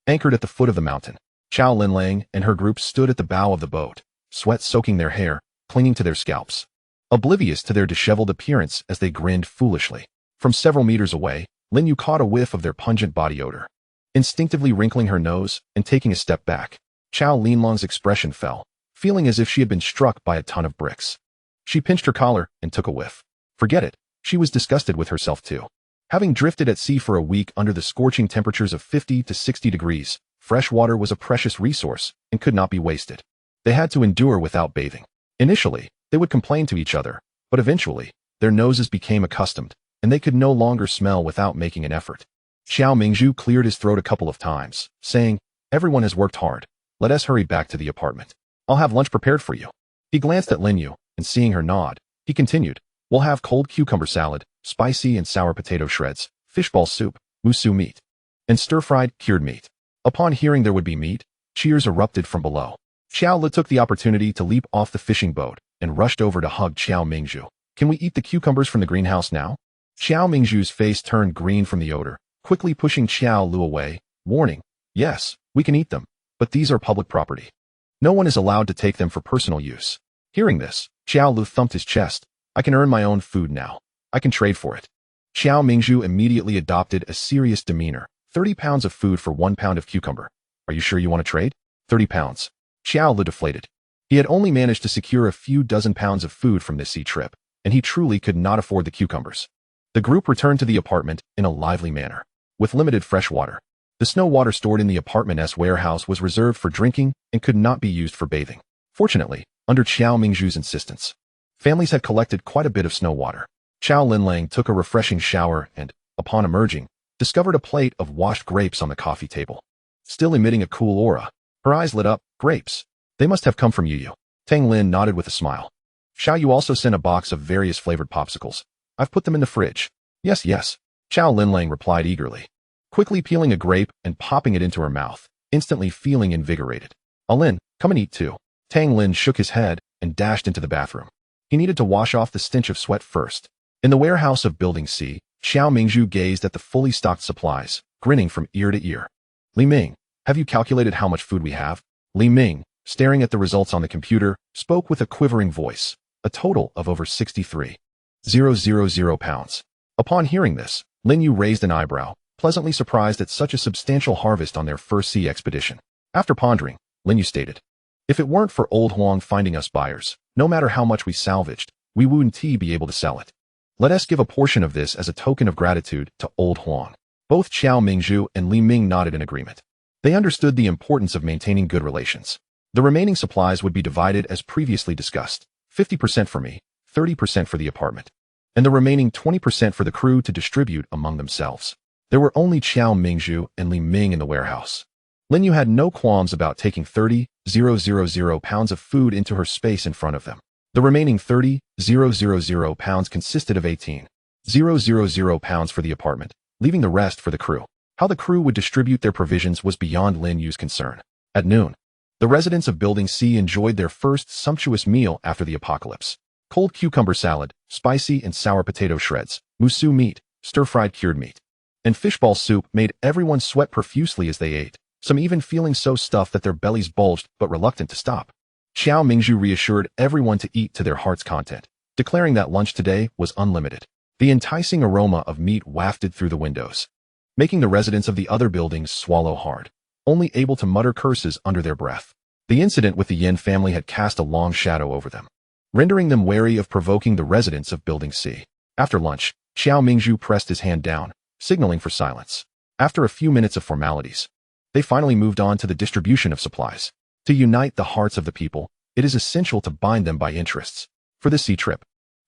Speaker 1: Anchored at the foot of the mountain, Chao Linlang and her group stood at the bow of the boat, sweat soaking their hair, clinging to their scalps, oblivious to their disheveled appearance as they grinned foolishly. From several meters away, Lin You caught a whiff of their pungent body odor. Instinctively wrinkling her nose and taking a step back, Chao Linlong's expression fell, feeling as if she had been struck by a ton of bricks. She pinched her collar and took a whiff. Forget it, she was disgusted with herself too. Having drifted at sea for a week under the scorching temperatures of 50 to 60 degrees, fresh water was a precious resource and could not be wasted. They had to endure without bathing. Initially, they would complain to each other, but eventually, their noses became accustomed, and they could no longer smell without making an effort. Xiao Mingzhu cleared his throat a couple of times, saying, everyone has worked hard. Let us hurry back to the apartment. I'll have lunch prepared for you. He glanced at Lin You, and seeing her nod, he continued, we'll have cold cucumber salad, spicy and sour potato shreds, fishball soup, musu meat, and stir-fried cured meat. Upon hearing there would be meat, cheers erupted from below. Xiao Li took the opportunity to leap off the fishing boat and rushed over to hug Xiao Mingzhu. Can we eat the cucumbers from the greenhouse now? Xiao Mingzhu's face turned green from the odor, quickly pushing Xiao Lu away, warning, yes, we can eat them, but these are public property. No one is allowed to take them for personal use. Hearing this, Xiao Lu thumped his chest. I can earn my own food now. I can trade for it. Xiao Mingzhu immediately adopted a serious demeanor. 30 pounds of food for 1 pound of cucumber. Are you sure you want to trade? 30 pounds. Xiao Lu deflated. He had only managed to secure a few dozen pounds of food from this sea trip, and he truly could not afford the cucumbers. The group returned to the apartment in a lively manner. With limited fresh water, the snow water stored in the apartment's warehouse was reserved for drinking and could not be used for bathing. Fortunately, under Xiao Mingzhu's insistence, families had collected quite a bit of snow water. Chao Linlang took a refreshing shower and, upon emerging, discovered a plate of washed grapes on the coffee table. Still emitting a cool aura, her eyes lit up. Grapes. They must have come from Yu Yu. Tang Lin nodded with a smile. Xiao Yu also sent a box of various flavored popsicles. I've put them in the fridge. Yes, yes. Chao Linlang replied eagerly, quickly peeling a grape and popping it into her mouth, instantly feeling invigorated. Lin, come and eat too. Tang Lin shook his head and dashed into the bathroom. He needed to wash off the stench of sweat first. In the warehouse of Building C, Xiao Mingzhu gazed at the fully stocked supplies, grinning from ear to ear. Li Ming, have you calculated how much food we have? Li Ming, staring at the results on the computer, spoke with a quivering voice. A total of over 63,000 pounds. Upon hearing this, Lin Yu raised an eyebrow, pleasantly surprised at such a substantial harvest on their first sea expedition. After pondering, Lin Yu stated, if it weren't for Old Huang finding us buyers, no matter how much we salvaged, we wouldn't be able to sell it. Let us give a portion of this as a token of gratitude to Old Huang. Both Xiao Mingzhu and Li Ming nodded in agreement. They understood the importance of maintaining good relations. The remaining supplies would be divided as previously discussed, 50% for me, 30% for the apartment, and the remaining 20% for the crew to distribute among themselves. There were only Xiao Mingzhu and Li Ming in the warehouse. Lin Yu had no qualms about taking 30,000 pounds of food into her space in front of them. The remaining 30,000 pounds consisted of 18,000 pounds for the apartment, leaving the rest for the crew. How the crew would distribute their provisions was beyond Lin Yu's concern. At noon, the residents of Building C enjoyed their first sumptuous meal after the apocalypse. Cold cucumber salad, spicy and sour potato shreds, musu meat, stir-fried cured meat, and fishball soup made everyone sweat profusely as they ate, some even feeling so stuffed that their bellies bulged but reluctant to stop. Xiao Mingzhu reassured everyone to eat to their heart's content, declaring that lunch today was unlimited. The enticing aroma of meat wafted through the windows, making the residents of the other buildings swallow hard, only able to mutter curses under their breath. The incident with the Yin family had cast a long shadow over them, rendering them wary of provoking the residents of Building C. After lunch, Xiao Mingzhu pressed his hand down, signaling for silence. After a few minutes of formalities, they finally moved on to the distribution of supplies. To unite the hearts of the people, it is essential to bind them by interests. For the sea trip,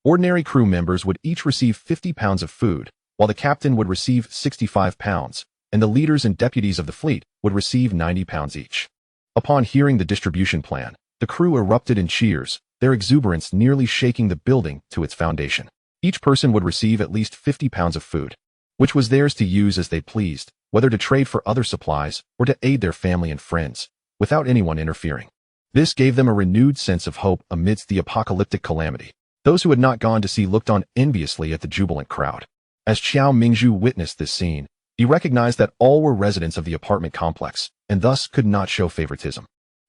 Speaker 1: ordinary crew members would each receive 50 pounds of food, while the captain would receive 65 pounds, and the leaders and deputies of the fleet would receive 90 pounds each. Upon hearing the distribution plan, the crew erupted in cheers, their exuberance nearly shaking the building to its foundation. Each person would receive at least 50 pounds of food, which was theirs to use as they pleased, whether to trade for other supplies or to aid their family and friends, without anyone interfering. This gave them a renewed sense of hope amidst the apocalyptic calamity. Those who had not gone to sea looked on enviously at the jubilant crowd. As Xiao Mingzhu witnessed this scene, he recognized that all were residents of the apartment complex, and thus could not show favoritism.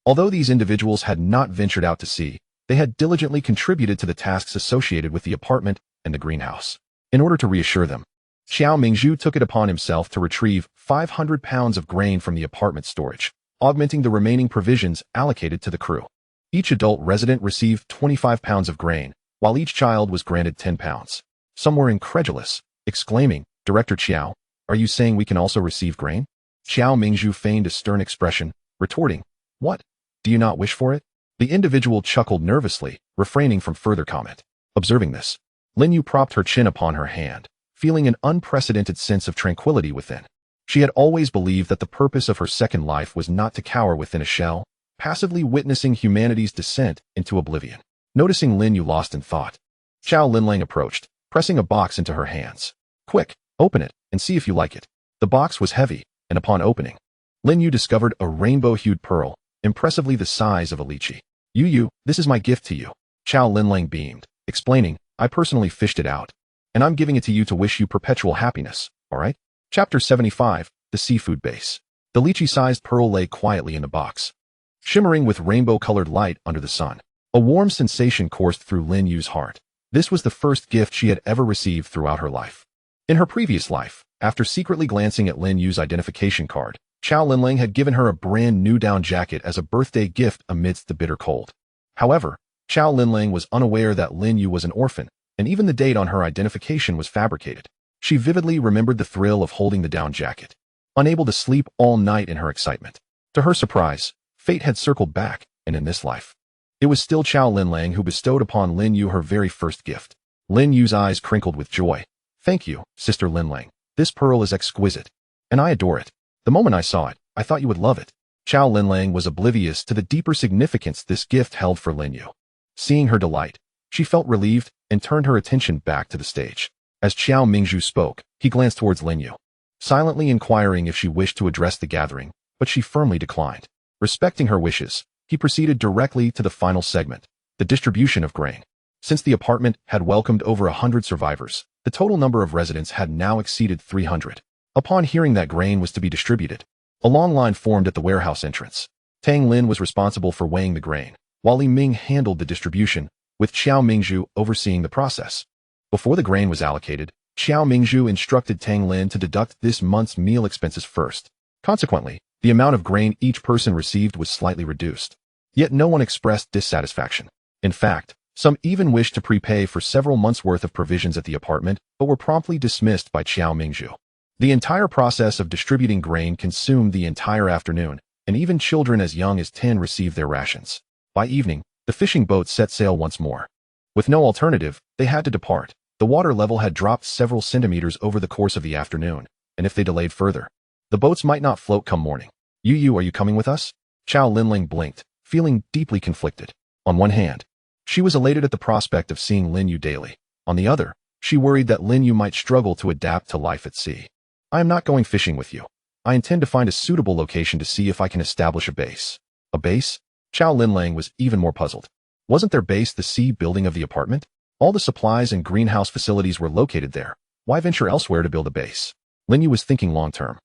Speaker 1: Although these individuals had not ventured out to sea, they had diligently contributed to the tasks associated with the apartment and the greenhouse. In order to reassure them, Xiao Mingzhu took it upon himself to retrieve 500 pounds of grain from the apartment storage, augmenting the remaining provisions allocated to the crew. Each adult resident received 25 pounds of grain, while each child was granted 10 pounds. Some were incredulous, exclaiming, "Director Xiao, are you saying we can also receive grain?" Xiao Mingzhu feigned a stern expression, retorting, "What? Do you not wish for it?" The individual chuckled nervously, refraining from further comment. Observing this, Lin You propped her chin upon her hand, feeling an unprecedented sense of tranquility within. She had always believed that the purpose of her second life was not to cower within a shell, passively witnessing humanity's descent into oblivion. Noticing Lin You lost in thought, Xiao Linlang approached, pressing a box into her hands. "Quick, open it, and see if you like it." The box was heavy, and upon opening, Lin You discovered a rainbow-hued pearl, impressively the size of a lychee. "You, this is my gift to you." Xiao Linlang beamed, explaining, "I personally fished it out, and I'm giving it to you to wish you perpetual happiness, all right?" Chapter 75, The Seafood Base. The lychee-sized pearl lay quietly in the box, shimmering with rainbow-colored light under the sun. A warm sensation coursed through Lin Yu's heart. This was the first gift she had ever received throughout her life. In her previous life, after secretly glancing at Lin Yu's identification card, Xiao Linlang had given her a brand new down jacket as a birthday gift amidst the bitter cold. However, Xiao Linlang was unaware that Lin Yu was an orphan, and even the date on her identification was fabricated. She vividly remembered the thrill of holding the down jacket, unable to sleep all night in her excitement. To her surprise, fate had circled back, and in this life, it was still Xiao Linlang who bestowed upon Lin Yu her very first gift. Lin Yu's eyes crinkled with joy. "Thank you, Sister Linlang. This pearl is exquisite, and I adore it. The moment I saw it, I thought you would love it." Xiao Linlang was oblivious to the deeper significance this gift held for Lin Yu. Seeing her delight, she felt relieved and turned her attention back to the stage. As Xiao Mingzhu spoke, he glanced towards Lin Yu, silently inquiring if she wished to address the gathering, but she firmly declined. Respecting her wishes, he proceeded directly to the final segment, the distribution of grain. Since the apartment had welcomed over 100 survivors, the total number of residents had now exceeded 300. Upon hearing that grain was to be distributed, a long line formed at the warehouse entrance. Tang Lin was responsible for weighing the grain, while Li Ming handled the distribution, with Xiao Mingzhu overseeing the process. Before the grain was allocated, Xiao Mingzhu instructed Tang Lin to deduct this month's meal expenses first. Consequently, the amount of grain each person received was slightly reduced. Yet no one expressed dissatisfaction. In fact, some even wished to prepay for several months' worth of provisions at the apartment, but were promptly dismissed by Xiao Mingzhu. The entire process of distributing grain consumed the entire afternoon, and even children as young as 10 received their rations. By evening, the fishing boats set sail once more. With no alternative, they had to depart. The water level had dropped several centimeters over the course of the afternoon, and if they delayed further, the boats might not float come morning. "You, are you coming with us?" Xiao Linlang blinked, feeling deeply conflicted. On one hand, she was elated at the prospect of seeing Lin Yu daily. On the other, she worried that Lin Yu might struggle to adapt to life at sea. "I am not going fishing with you. I intend to find a suitable location to see if I can establish a base." A base? Xiao Linlang was even more puzzled. Wasn't their base the C building of the apartment? All the supplies and greenhouse facilities were located there. Why venture elsewhere to build a base? Lin You was thinking long-term.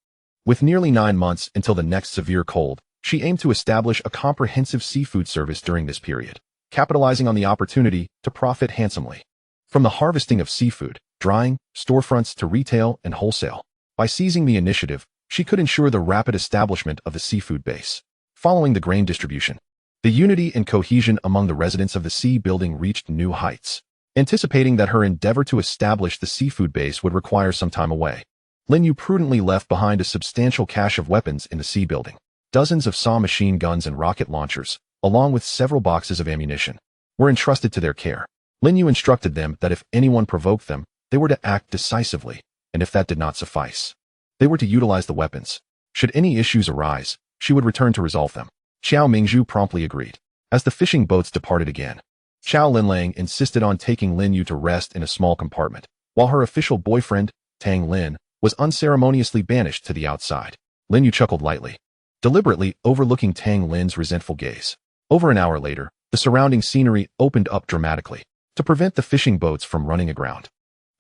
Speaker 1: With nearly 9 months until the next severe cold, she aimed to establish a comprehensive seafood service during this period, capitalizing on the opportunity to profit handsomely. From the harvesting of seafood, drying, storefronts to retail and wholesale, by seizing the initiative, she could ensure the rapid establishment of the seafood base. Following the grain distribution, the unity and cohesion among the residents of the sea building reached new heights. Anticipating that her endeavor to establish the seafood base would require some time away, Lin You prudently left behind a substantial cache of weapons in the sea building. Dozens of SAW machine guns and rocket launchers, along with several boxes of ammunition, were entrusted to their care. Lin You instructed them that if anyone provoked them, they were to act decisively, and if that did not suffice, they were to utilize the weapons. Should any issues arise, she would return to resolve them. Xiao Mingzhu promptly agreed. As the fishing boats departed again, Xiao Linlang insisted on taking Lin You to rest in a small compartment, while her official boyfriend, Tang Lin, was unceremoniously banished to the outside. Lin Yu chuckled lightly, deliberately overlooking Tang Lin's resentful gaze. Over an hour later, the surrounding scenery opened up dramatically to prevent the fishing boats from running aground.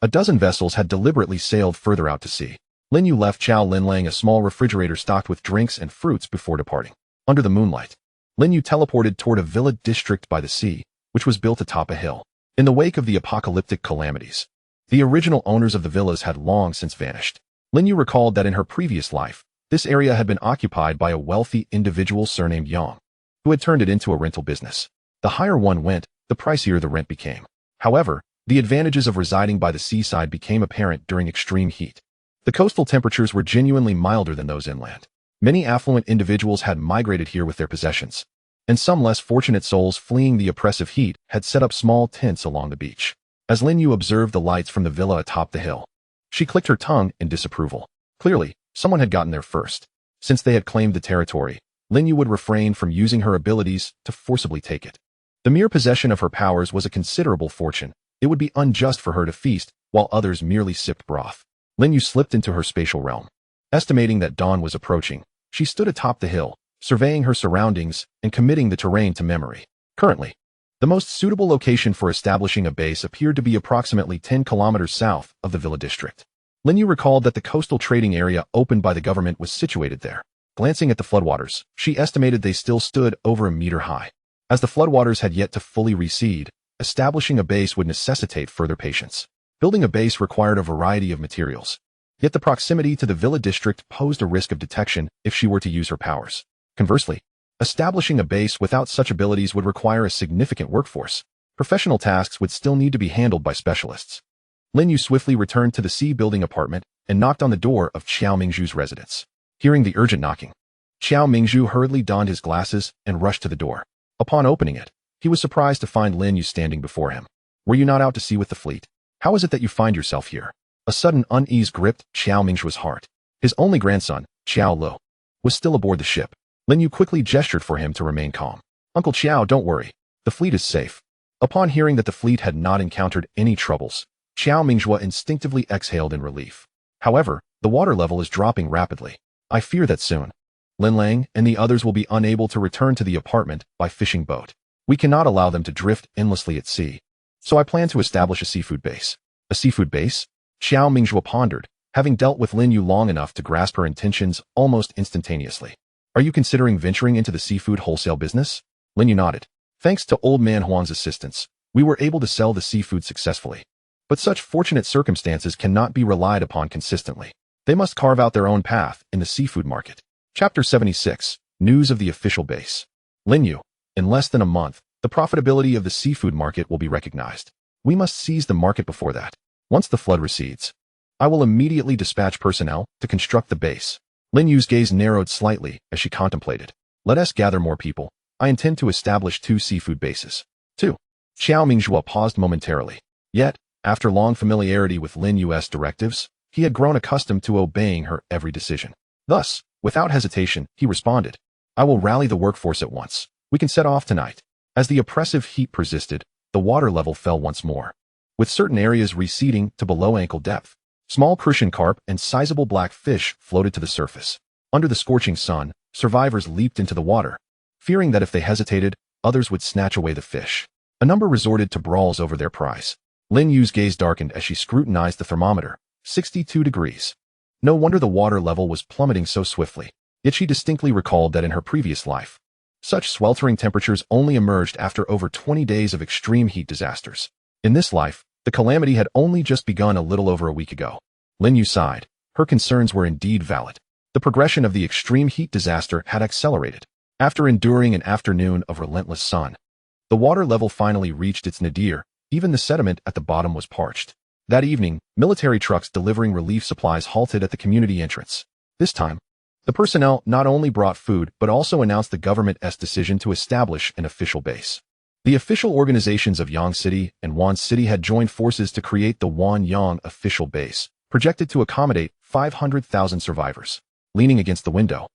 Speaker 1: A dozen vessels had deliberately sailed further out to sea. Lin Yu left Xiao Linlang a small refrigerator stocked with drinks and fruits before departing. Under the moonlight, Lin Yu teleported toward a villa district by the sea, which was built atop a hill. In the wake of the apocalyptic calamities, the original owners of the villas had long since vanished. Lin Yu recalled that in her previous life, this area had been occupied by a wealthy individual surnamed Yang, who had turned it into a rental business. The higher one went, the pricier the rent became. However, the advantages of residing by the seaside became apparent during extreme heat. The coastal temperatures were genuinely milder than those inland. Many affluent individuals had migrated here with their possessions, and some less fortunate souls fleeing the oppressive heat had set up small tents along the beach. As Lin Yu observed the lights from the villa atop the hill, she clicked her tongue in disapproval. Clearly, someone had gotten there first. Since they had claimed the territory, Lin Yu would refrain from using her abilities to forcibly take it. The mere possession of her powers was a considerable fortune. It would be unjust for her to feast while others merely sipped broth. Lin Yu slipped into her spatial realm. Estimating that dawn was approaching, she stood atop the hill, surveying her surroundings and committing the terrain to memory. Currently, the most suitable location for establishing a base appeared to be approximately 10 kilometers south of the villa district. Lin Yu recalled that the coastal trading area opened by the government was situated there. Glancing at the floodwaters, she estimated they still stood over a meter high. As the floodwaters had yet to fully recede, establishing a base would necessitate further patience. Building a base required a variety of materials. Yet the proximity to the villa district posed a risk of detection if she were to use her powers. Conversely, establishing a base without such abilities would require a significant workforce. Professional tasks would still need to be handled by specialists. Lin Yu swiftly returned to the sea building apartment and knocked on the door of Xiao Mingzhu's residence. Hearing the urgent knocking, Xiao Mingzhu hurriedly donned his glasses and rushed to the door. Upon opening it, he was surprised to find Lin Yu standing before him. "Were you not out to sea with the fleet? How is it that you find yourself here?" A sudden unease gripped Xiao Mingzhu's heart. His only grandson, Xiao Lo, was still aboard the ship. Lin Yu quickly gestured for him to remain calm. "Uncle Xiao, don't worry. The fleet is safe." Upon hearing that the fleet had not encountered any troubles, Xiao Mingzhu instinctively exhaled in relief. However, the water level is dropping rapidly. "I fear that soon, Lin Lang and the others will be unable to return to the apartment by fishing boat. We cannot allow them to drift endlessly at sea. So I plan to establish a seafood base." "A seafood base?" Xiao Mingzhu pondered, having dealt with Lin Yu long enough to grasp her intentions almost instantaneously. "Are you considering venturing into the seafood wholesale business?" Lin Yu nodded. "Thanks to Old Man Huang's assistance, we were able to sell the seafood successfully. But such fortunate circumstances cannot be relied upon consistently. They must carve out their own path in the seafood market." Chapter 76. News of the official base. Lin Yu, in less than a month, the profitability of the seafood market will be recognized. We must seize the market before that. Once the flood recedes, I will immediately dispatch personnel to construct the base. Lin Yu's gaze narrowed slightly as she contemplated. "Let us gather more people. I intend to establish 2 seafood bases." 2. Xiao Mingzhu paused momentarily. Yet, after long familiarity with Lin Yu's directives, he had grown accustomed to obeying her every decision. Thus, without hesitation, he responded, "I will rally the workforce at once. We can set off tonight." As the oppressive heat persisted, the water level fell once more, with certain areas receding to below ankle depth. Small crucian carp and sizable black fish floated to the surface. Under the scorching sun, survivors leaped into the water, fearing that if they hesitated, others would snatch away the fish. A number resorted to brawls over their prize. Lin Yu's gaze darkened as she scrutinized the thermometer. 62 degrees. No wonder the water level was plummeting so swiftly. Yet she distinctly recalled that in her previous life, such sweltering temperatures only emerged after over 20 days of extreme heat disasters. In this life, the calamity had only just begun a little over a week ago. Lin You sighed. Her concerns were indeed valid. The progression of the extreme heat disaster had accelerated. After enduring an afternoon of relentless sun, the water level finally reached its nadir. Even the sediment at the bottom was parched. That evening, military trucks delivering relief supplies halted at the community entrance. This time, the personnel not only brought food but also announced the government's decision to establish an official base. The official organizations of Yang City and Wan City had joined forces to create the Wanyang official base, projected to accommodate 500,000 survivors. Leaning against the window,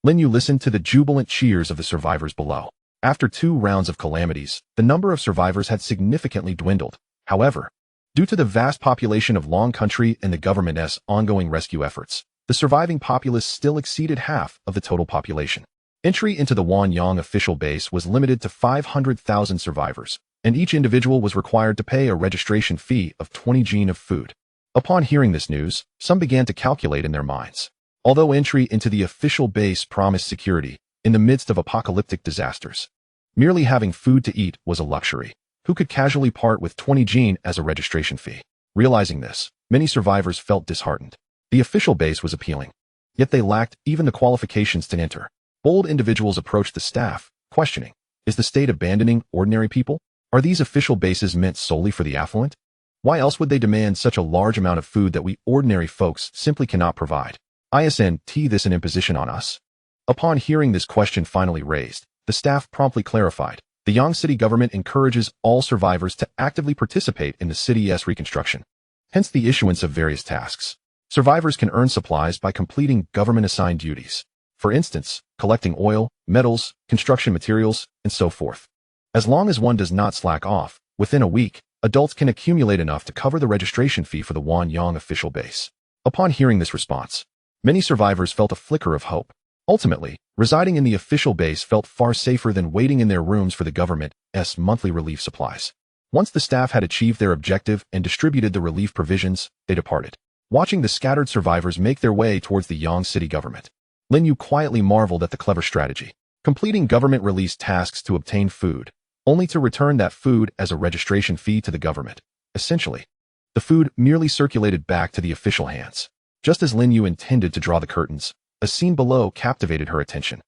Speaker 1: Lin You listened to the jubilant cheers of the survivors below. After 2 rounds of calamities, the number of survivors had significantly dwindled. However, due to the vast population of Long Country and the government's ongoing rescue efforts, the surviving populace still exceeded half of the total population. Entry into the Wanyang official base was limited to 500,000 survivors, and each individual was required to pay a registration fee of 20 jin of food. Upon hearing this news, some began to calculate in their minds. Although entry into the official base promised security in the midst of apocalyptic disasters, merely having food to eat was a luxury. Who could casually part with 20 jin as a registration fee? Realizing this, many survivors felt disheartened. The official base was appealing, yet they lacked even the qualifications to enter. Bold individuals approached the staff, questioning, is the state abandoning ordinary people? Are these official bases meant solely for the affluent? Why else would they demand such a large amount of food that we ordinary folks simply cannot provide? Isn't this an imposition on us? Upon hearing this question finally raised, the staff promptly clarified. The Yang City government encourages all survivors to actively participate in the city's reconstruction. Hence the issuance of various tasks. Survivors can earn supplies by completing government-assigned duties. For instance, collecting oil, metals, construction materials, and so forth. As long as one does not slack off, within a week, adults can accumulate enough to cover the registration fee for the Wanyang official base. Upon hearing this response, many survivors felt a flicker of hope. Ultimately, residing in the official base felt far safer than waiting in their rooms for the government's monthly relief supplies. Once the staff had achieved their objective and distributed the relief provisions, they departed. Watching the scattered survivors make their way towards the Yang City government, Lin You quietly marveled at the clever strategy. Completing government-released tasks to obtain food, only to return that food as a registration fee to the government. Essentially, the food merely circulated back to the official hands. Just as Lin You intended to draw the curtains, a scene below captivated her attention.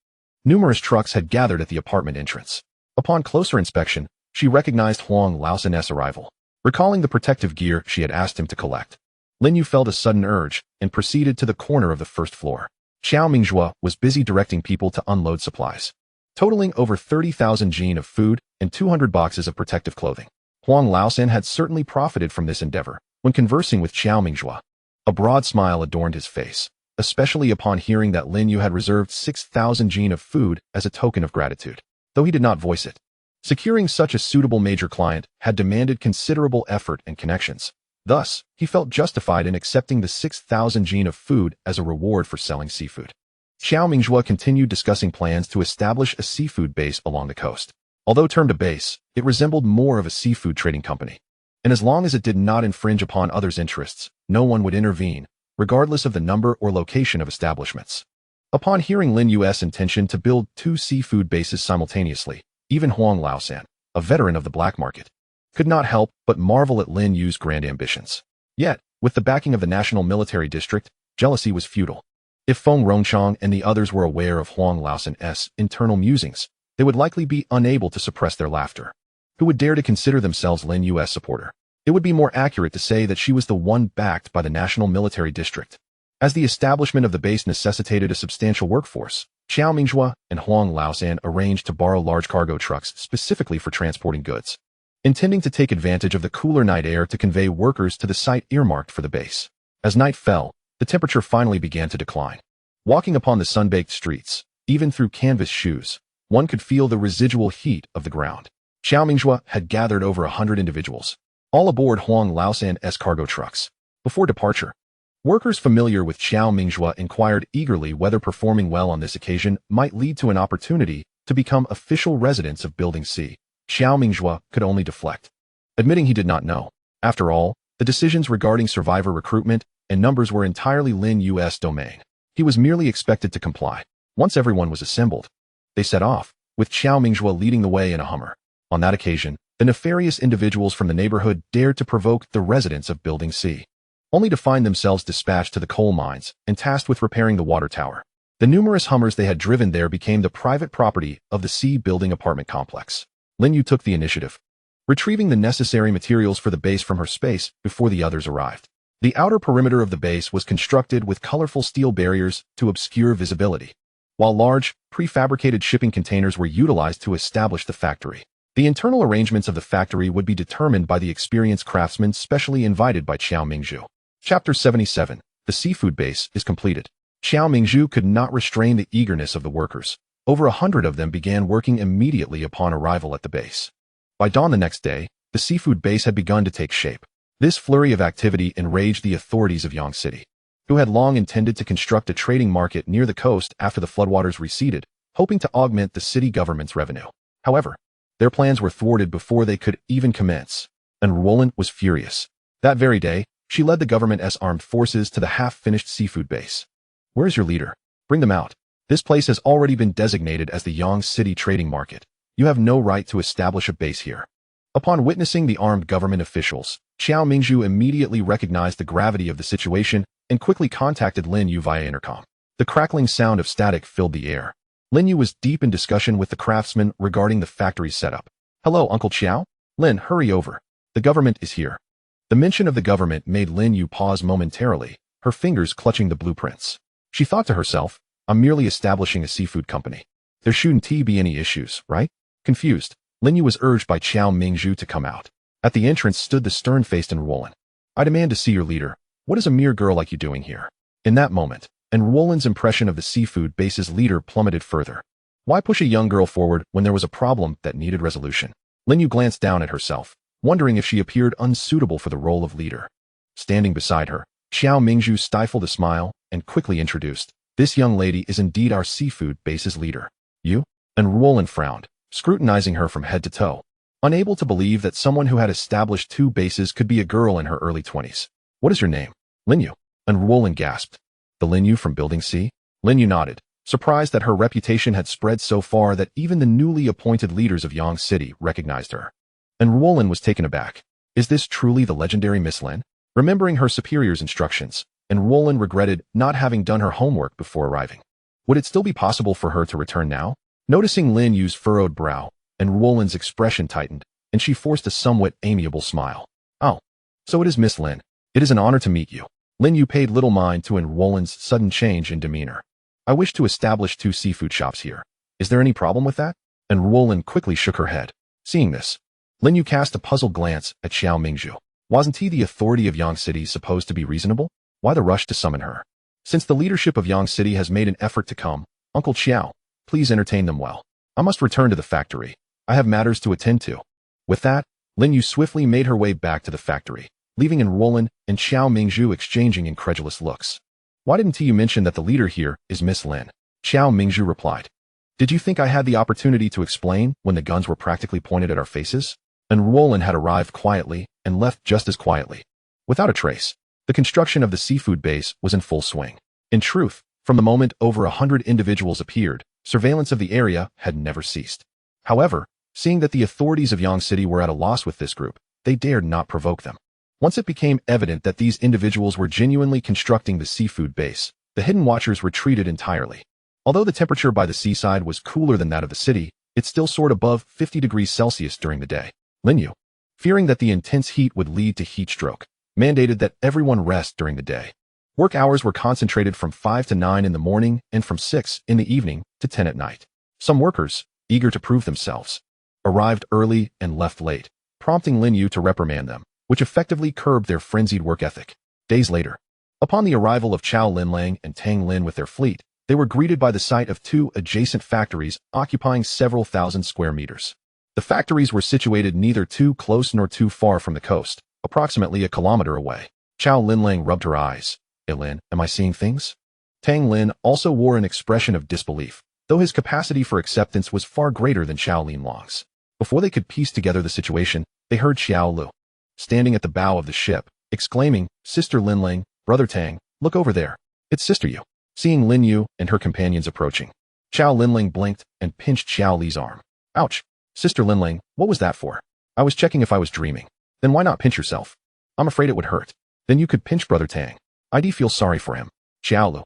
Speaker 1: Numerous trucks had gathered at the apartment entrance. Upon closer inspection, she recognized Huang Laosan's arrival. Recalling the protective gear she had asked him to collect, Lin You felt a sudden urge and proceeded to the corner of the first floor. Xiao Mingjue was busy directing people to unload supplies, totaling over 30,000 jin of food and 200 boxes of protective clothing. Huang Laosan had certainly profited from this endeavor. When conversing with Xiao Mingjue, a broad smile adorned his face, especially upon hearing that Lin You had reserved 6,000 jin of food as a token of gratitude. Though he did not voice it, securing such a suitable major client had demanded considerable effort and connections. Thus, he felt justified in accepting the 6,000 jin of food as a reward for selling seafood. Xiao Mingjue continued discussing plans to establish a seafood base along the coast. Although termed a base, it resembled more of a seafood trading company. And as long as it did not infringe upon others' interests, no one would intervene, regardless of the number or location of establishments. Upon hearing Lin Yu's intention to build 2 seafood bases simultaneously, even Huang Laosan, a veteran of the black market, could not help but marvel at Lin Yu's grand ambitions. Yet, with the backing of the National Military District, jealousy was futile. If Feng Rongchang and the others were aware of Huang Laosan's internal musings, they would likely be unable to suppress their laughter. Who would dare to consider themselves Lin Yu's supporter? It would be more accurate to say that she was the one backed by the National Military District. As the establishment of the base necessitated a substantial workforce, Xiao Mingjue and Huang Laosan arranged to borrow large cargo trucks specifically for transporting goods, intending to take advantage of the cooler night air to convey workers to the site earmarked for the base. As night fell, the temperature finally began to decline. Walking upon the sun-baked streets, even through canvas shoes, one could feel the residual heat of the ground. Xiao Mingjue had gathered over 100 individuals, all aboard Huang Laosan's cargo trucks. Before departure, workers familiar with Xiao Mingjue inquired eagerly whether performing well on this occasion might lead to an opportunity to become official residents of Building C. Xiao Mingjue could only deflect, admitting he did not know. After all, the decisions regarding survivor recruitment and numbers were entirely Lin Yu's domain. He was merely expected to comply. Once everyone was assembled, they set off, with Xiao Mingzhou leading the way in a Hummer. On that occasion, the nefarious individuals from the neighborhood dared to provoke the residents of Building C, only to find themselves dispatched to the coal mines and tasked with repairing the water tower. The numerous Hummers they had driven there became the private property of the C building apartment complex. Lin Yu took the initiative, retrieving the necessary materials for the base from her space before the others arrived. The outer perimeter of the base was constructed with colorful steel barriers to obscure visibility, while large, prefabricated shipping containers were utilized to establish the factory. The internal arrangements of the factory would be determined by the experienced craftsmen specially invited by Xiao Mingzhou. Chapter 77. The seafood base is completed. Xiao Mingzhou could not restrain the eagerness of the workers. Over 100 of them began working immediately upon arrival at the base. By dawn the next day, the seafood base had begun to take shape. This flurry of activity enraged the authorities of Yang City, who had long intended to construct a trading market near the coast after the floodwaters receded, hoping to augment the city government's revenue. However, their plans were thwarted before they could even commence, and Roland was furious. That very day, she led the government's armed forces to the half-finished seafood base. "Where's your leader? Bring them out. This place has already been designated as the Yang City Trading Market. You have no right to establish a base here." Upon witnessing the armed government officials, Xiao Mingzhou immediately recognized the gravity of the situation and quickly contacted Lin Yu via intercom. The crackling sound of static filled the air. Lin Yu was deep in discussion with the craftsman regarding the factory's setup. "Hello, Uncle Xiao? Lin, hurry over. The government is here." The mention of the government made Lin Yu pause momentarily, her fingers clutching the blueprints. She thought to herself, "I'm merely establishing a seafood company. There shouldn't be any issues, right?" Confused, Lin Yu was urged by Xiao Mingzhou to come out. At the entrance stood the stern-faced Enrollin. "I demand to see your leader. What is a mere girl like you doing here?" In that moment, Enrollin's impression of the seafood base's leader plummeted further. Why push a young girl forward when there was a problem that needed resolution? Lin Yu glanced down at herself, wondering if she appeared unsuitable for the role of leader. Standing beside her, Xiao Mingzhou stifled a smile and quickly introduced, "This young lady is indeed our seafood base's leader." "You?" Enrollin frowned, scrutinizing her from head to toe, unable to believe that someone who had established 2 bases could be a girl in her early 20s. "What is your name?" "Lin You." Enrollin gasped. "The Lin You from Building C?" Lin You nodded, surprised that her reputation had spread so far that even the newly appointed leaders of Yang City recognized her. Enrollin was taken aback. Is this truly the legendary Miss Lin? Remembering her superior's instructions, Enrollin regretted not having done her homework before arriving. Would it still be possible for her to return now? Noticing Lin Yu's furrowed brow, Enrollin's expression tightened, and she forced a somewhat amiable smile. "Oh, so it is Miss Lin. It is an honor to meet you." Lin Yu paid little mind to Enrollin's sudden change in demeanor. "I wish to establish 2 seafood shops here. Is there any problem with that?" Enrollin quickly shook her head. Seeing this, Lin Yu cast a puzzled glance at Xiao Mingzhou. Wasn't he the authority of Yang City supposed to be reasonable? Why the rush to summon her? "Since the leadership of Yang City has made an effort to come, Uncle Xiao, please entertain them well. I must return to the factory. I have matters to attend to." With that, Lin Yu swiftly made her way back to the factory, leaving Enrollin and Xiao Mingzhou exchanging incredulous looks. "Why didn't you mention that the leader here is Miss Lin?" Xiao Mingzhou replied. "Did you think I had the opportunity to explain when the guns were practically pointed at our faces?" Enrollin had arrived quietly and left just as quietly. Without a trace, the construction of the seafood base was in full swing. In truth, from the moment over 100 individuals appeared, surveillance of the area had never ceased. However, seeing that the authorities of Yang City were at a loss with this group, they dared not provoke them. Once it became evident that these individuals were genuinely constructing the seafood base, the hidden watchers retreated entirely. Although the temperature by the seaside was cooler than that of the city, it still soared above 50 degrees Celsius during the day. Lin You, fearing that the intense heat would lead to heat stroke, mandated that everyone rest during the day. Work hours were concentrated from 5 to 9 in the morning and from 6 in the evening to 10 at night. Some workers, eager to prove themselves, arrived early and left late, prompting Lin You to reprimand them, which effectively curbed their frenzied work ethic. Days later, upon the arrival of Chao Linlang and Tang Lin with their fleet, they were greeted by the sight of 2 adjacent factories occupying several thousand square meters. The factories were situated neither too close nor too far from the coast, approximately a kilometer away. Chao Linlang rubbed her eyes. "Hey Lin, am I seeing things?" Tang Lin also wore an expression of disbelief, though his capacity for acceptance was far greater than Chao Linlang's. Before they could piece together the situation, they heard Xiao Lu, standing at the bow of the ship, exclaiming, "Sister Linlang, Brother Tang, look over there. It's Sister Yu. Seeing Lin Yu and her companions approaching, Xiao Linling blinked and pinched Xiao Li's arm. Ouch. Sister Linling, what was that for? I was checking if I was dreaming. Then why not pinch yourself? I'm afraid it would hurt. Then you could pinch Brother Tang. I feel sorry for him. Xiao Lu.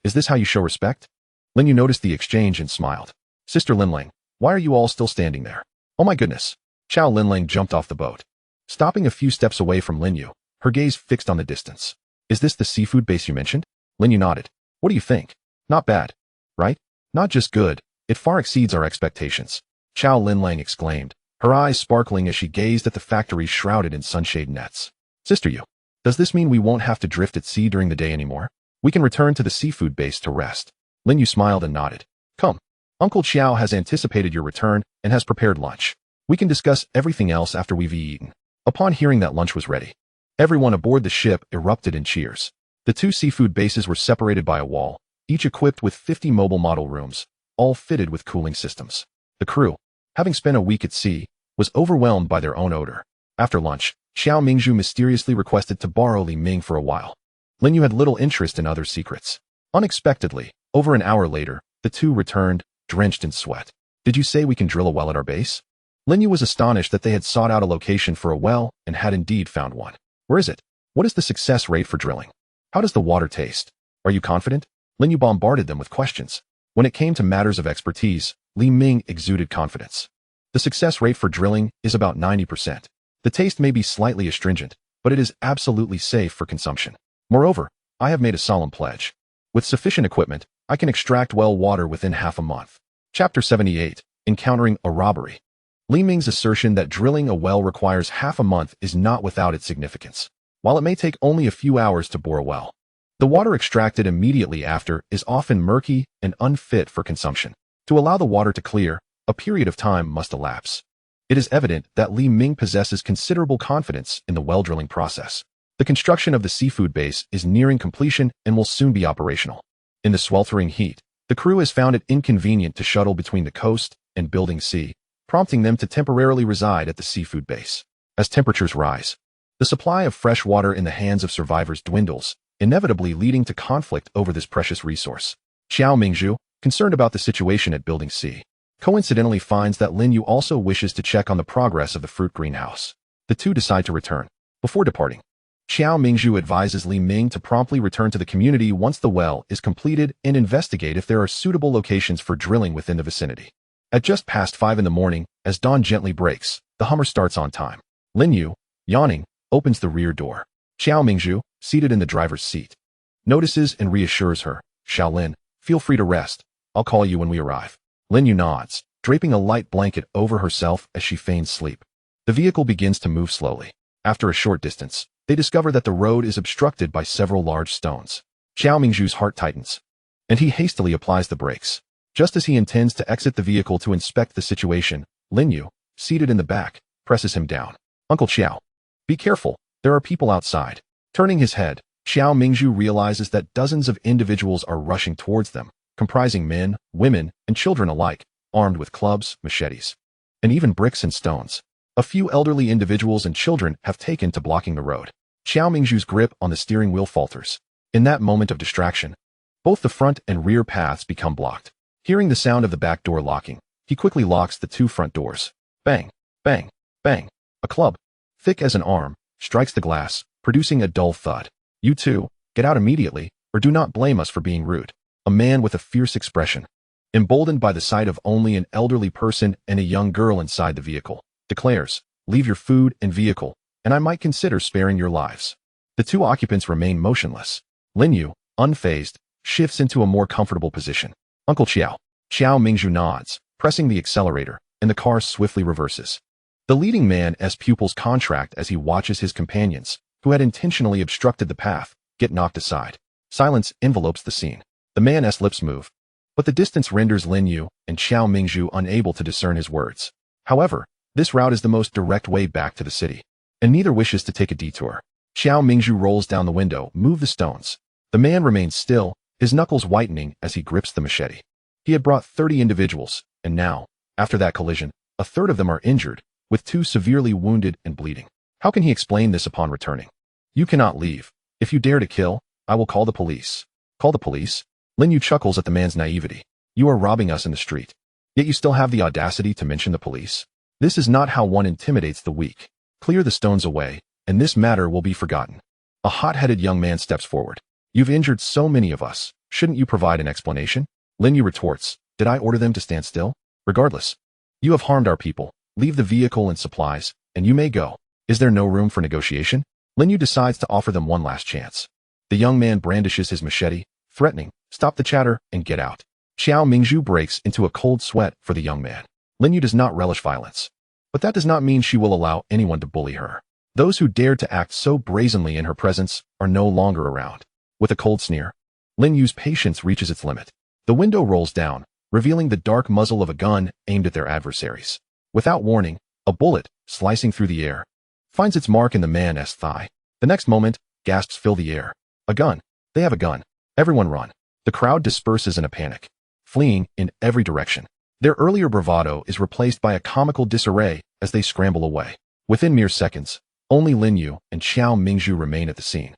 Speaker 1: Is this how you show respect? Lin Yu noticed the exchange and smiled. Sister Linling, why are you all still standing there? Oh my goodness. Xiao Linling jumped off the boat. Stopping a few steps away from Lin Yu, her gaze fixed on the distance. Is this the seafood base you mentioned? Lin Yu nodded. What do you think? Not bad, right? Not just good, it far exceeds our expectations. Xiao Linlang exclaimed, her eyes sparkling as she gazed at the factory shrouded in sunshade nets. Sister Yu, does this mean we won't have to drift at sea during the day anymore? We can return to the seafood base to rest. Lin Yu smiled and nodded. Come. Uncle Xiao has anticipated your return and has prepared lunch. We can discuss everything else after we've eaten. Upon hearing that lunch was ready, everyone aboard the ship erupted in cheers. The two seafood bases were separated by a wall, each equipped with 50 mobile model rooms, all fitted with cooling systems. The crew, having spent a week at sea, was overwhelmed by their own odor. After lunch, Xiao Mingzhu mysteriously requested to borrow Li Ming for a while. Lin Yu had little interest in other secrets. Unexpectedly, over an hour later, the two returned, drenched in sweat. Did you say we can drill a well at our base? Lin Yu was astonished that they had sought out a location for a well and had indeed found one. Where is it? What is the success rate for drilling? How does the water taste? Are you confident? Lin Yu bombarded them with questions. When it came to matters of expertise, Li Ming exuded confidence. The success rate for drilling is about 90%. The taste may be slightly astringent, but it is absolutely safe for consumption. Moreover, I have made a solemn pledge. With sufficient equipment, I can extract well water within half a month. Chapter 78, Encountering a Robbery. Li Ming's assertion that drilling a well requires half a month is not without its significance. While it may take only a few hours to bore a well, the water extracted immediately after is often murky and unfit for consumption. To allow the water to clear, a period of time must elapse. It is evident that Li Ming possesses considerable confidence in the well drilling process. The construction of the seafood base is nearing completion and will soon be operational. In the sweltering heat, the crew has found it inconvenient to shuttle between the coast and building C, prompting them to temporarily reside at the seafood base. As temperatures rise, the supply of fresh water in the hands of survivors dwindles, inevitably leading to conflict over this precious resource. Xiao Mingzhu, concerned about the situation at Building C, coincidentally finds that Lin Yu also wishes to check on the progress of the fruit greenhouse. The two decide to return. Before departing, Xiao Mingzhu advises Li Ming to promptly return to the community once the well is completed and investigate if there are suitable locations for drilling within the vicinity. At just past 5 in the morning, as dawn gently breaks, the Hummer starts on time. Lin Yu, yawning, opens the rear door. Xiao Mingzhu, seated in the driver's seat, notices and reassures her. Xiaolin, feel free to rest. I'll call you when we arrive. Lin Yu nods, draping a light blanket over herself as she feigns sleep. The vehicle begins to move slowly. After a short distance, they discover that the road is obstructed by several large stones. Xiao Mingzhu's heart tightens, and he hastily applies the brakes. Just as he intends to exit the vehicle to inspect the situation, Lin Yu, seated in the back, presses him down. Uncle Xiao, be careful, there are people outside. Turning his head, Xiao Mingzhu realizes that dozens of individuals are rushing towards them, comprising men, women, and children alike, armed with clubs, machetes, and even bricks and stones. A few elderly individuals and children have taken to blocking the road. Xiao Mingzhu's grip on the steering wheel falters. In that moment of distraction, both the front and rear paths become blocked. Hearing the sound of the back door locking, he quickly locks the two front doors. Bang, bang, bang. A club, thick as an arm, strikes the glass, producing a dull thud. You two, get out immediately, or do not blame us for being rude. A man with a fierce expression, emboldened by the sight of only an elderly person and a young girl inside the vehicle, declares, leave your food and vehicle, and I might consider sparing your lives. The two occupants remain motionless. Lin Yu, unfazed, shifts into a more comfortable position. Uncle Xiao. Xiao Mingzhu nods, pressing the accelerator, and the car swiftly reverses. The leading man's pupils contract as he watches his companions, who had intentionally obstructed the path, get knocked aside. Silence envelopes the scene. The man's lips move, but the distance renders Lin Yu and Xiao Mingzhu unable to discern his words. However, this route is the most direct way back to the city, and neither wishes to take a detour. Xiao Mingzhu rolls down the window, move the stones. The man remains still, his knuckles whitening as he grips the machete. He had brought 30 individuals, and now, after that collision, a third of them are injured, with 2 severely wounded and bleeding. How can he explain this upon returning? You cannot leave. If you dare to kill, I will call the police. Call the police? Lin Yu chuckles at the man's naivety. You are robbing us in the street. Yet you still have the audacity to mention the police? This is not how one intimidates the weak. Clear the stones away, and this matter will be forgotten. A hot-headed young man steps forward. You've injured so many of us. Shouldn't you provide an explanation? Lin Yu retorts. Did I order them to stand still? Regardless. You have harmed our people. Leave the vehicle and supplies, and you may go. Is there no room for negotiation? Lin Yu decides to offer them one last chance. The young man brandishes his machete, threatening, stop the chatter and get out. Xiao Mingzhu breaks into a cold sweat for the young man. Lin Yu does not relish violence. But that does not mean she will allow anyone to bully her. Those who dared to act so brazenly in her presence are no longer around. With a cold sneer, Lin Yu's patience reaches its limit. The window rolls down, revealing the dark muzzle of a gun aimed at their adversaries. Without warning, a bullet, slicing through the air, finds its mark in the man's thigh. The next moment, gasps fill the air. A gun. They have a gun. Everyone run. The crowd disperses in a panic, fleeing in every direction. Their earlier bravado is replaced by a comical disarray as they scramble away. Within mere seconds, only Lin Yu and Xiao Mingzhu remain at the scene,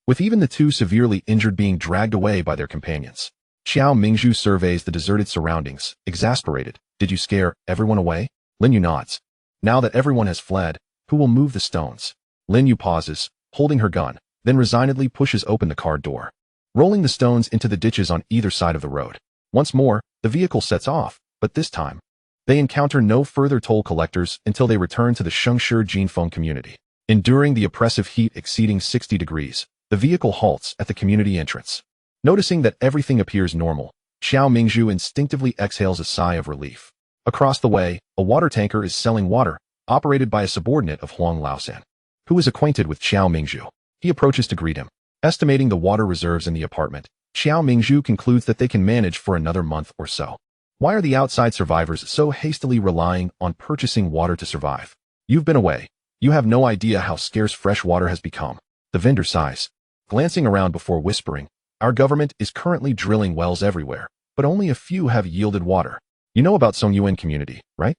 Speaker 1: with even the two severely injured being dragged away by their companions. Xiao Mingzhu surveys the deserted surroundings, exasperated. Did you scare everyone away? Lin Yu nods. Now that everyone has fled, who will move the stones? Lin Yu pauses, holding her gun, then resignedly pushes open the car door, rolling the stones into the ditches on either side of the road. Once more, the vehicle sets off, but this time, they encounter no further toll collectors until they return to the Shengshi Jinfeng community. Enduring the oppressive heat exceeding 60 degrees, the vehicle halts at the community entrance. Noticing that everything appears normal, Xiao Mingzhu instinctively exhales a sigh of relief. Across the way, a water tanker is selling water, operated by a subordinate of Huang Laosan, who is acquainted with Xiao Mingzhu. He approaches to greet him. Estimating the water reserves in the apartment, Xiao Mingzhu concludes that they can manage for another month or so. Why are the outside survivors so hastily relying on purchasing water to survive? You've been away. You have no idea how scarce fresh water has become. The vendor sighs, glancing around before whispering, our government is currently drilling wells everywhere, but only a few have yielded water. You know about Songyuan community, right?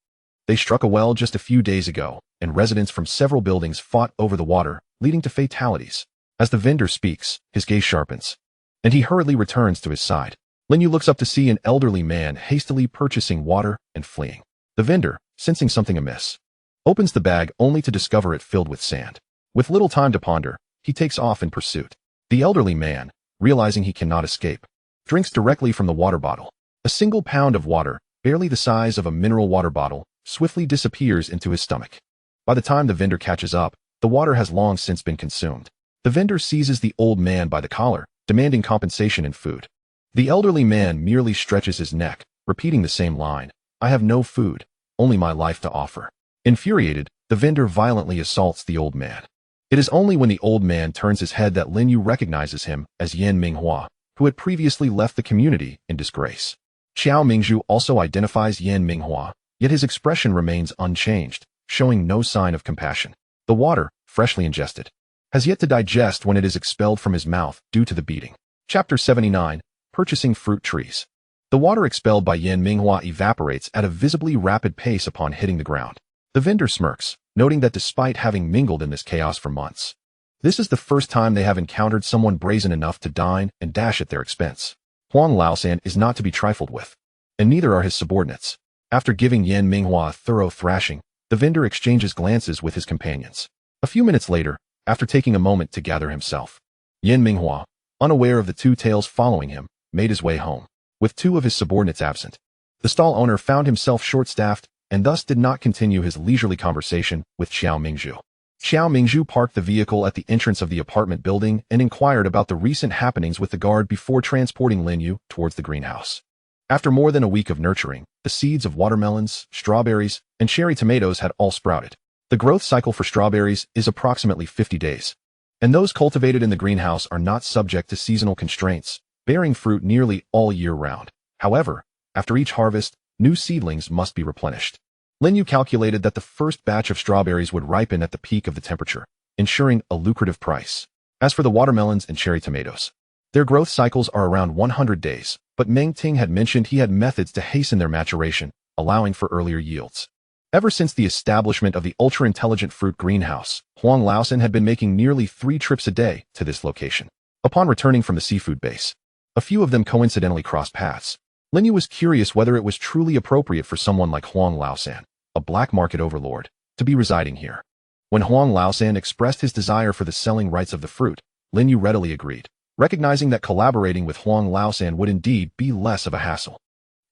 Speaker 1: They struck a well just a few days ago, and residents from several buildings fought over the water, leading to fatalities. As the vendor speaks, his gaze sharpens, and he hurriedly returns to his side. Lin Yu looks up to see an elderly man hastily purchasing water and fleeing. The vendor, sensing something amiss, opens the bag only to discover it filled with sand. With little time to ponder, he takes off in pursuit. The elderly man, realizing he cannot escape, drinks directly from the water bottle. A single pound of water, barely the size of a mineral water bottle, swiftly disappears into his stomach. By the time the vendor catches up, the water has long since been consumed. The vendor seizes the old man by the collar, demanding compensation in food. The elderly man merely stretches his neck, repeating the same line. I have no food, only my life to offer. Infuriated, the vendor violently assaults the old man. It is only when the old man turns his head that Lin Yu recognizes him as Yan Minghua, who had previously left the community in disgrace. Xiao Mingzhu also identifies Yan Minghua, yet his expression remains unchanged, showing no sign of compassion. The water, freshly ingested, has yet to digest when it is expelled from his mouth due to the beating. Chapter 79. Purchasing fruit trees. The water expelled by Yan Minghua evaporates at a visibly rapid pace upon hitting the ground. The vendor smirks, noting that despite having mingled in this chaos for months, this is the first time they have encountered someone brazen enough to dine and dash at their expense. Huang Laosan is not to be trifled with, and neither are his subordinates. After giving Yan Minghua a thorough thrashing, the vendor exchanges glances with his companions. A few minutes later, after taking a moment to gather himself, Yan Minghua, unaware of the two tails following him, made his way home, with two of his subordinates absent. The stall owner found himself short-staffed and thus did not continue his leisurely conversation with Xiao Mingzhu. Xiao Mingzhu parked the vehicle at the entrance of the apartment building and inquired about the recent happenings with the guard before transporting Lin Yu towards the greenhouse. After more than a week of nurturing, the seeds of watermelons, strawberries, and cherry tomatoes had all sprouted. The growth cycle for strawberries is approximately 50 days, and those cultivated in the greenhouse are not subject to seasonal constraints, bearing fruit nearly all year round. However, after each harvest, new seedlings must be replenished. Lin Yu calculated that the first batch of strawberries would ripen at the peak of the temperature, ensuring a lucrative price. As for the watermelons and cherry tomatoes, their growth cycles are around 100 days, but Meng Ting had mentioned he had methods to hasten their maturation, allowing for earlier yields. Ever since the establishment of the ultra-intelligent fruit greenhouse, Huang Laosan had been making nearly 3 trips a day to this location. Upon returning from the seafood base, a few of them coincidentally crossed paths. Lin Yu was curious whether it was truly appropriate for someone like Huang Laosan, a black market overlord, to be residing here. When Huang Laosan expressed his desire for the selling rights of the fruit, Lin Yu readily agreed, recognizing that collaborating with Huang Laosan would indeed be less of a hassle.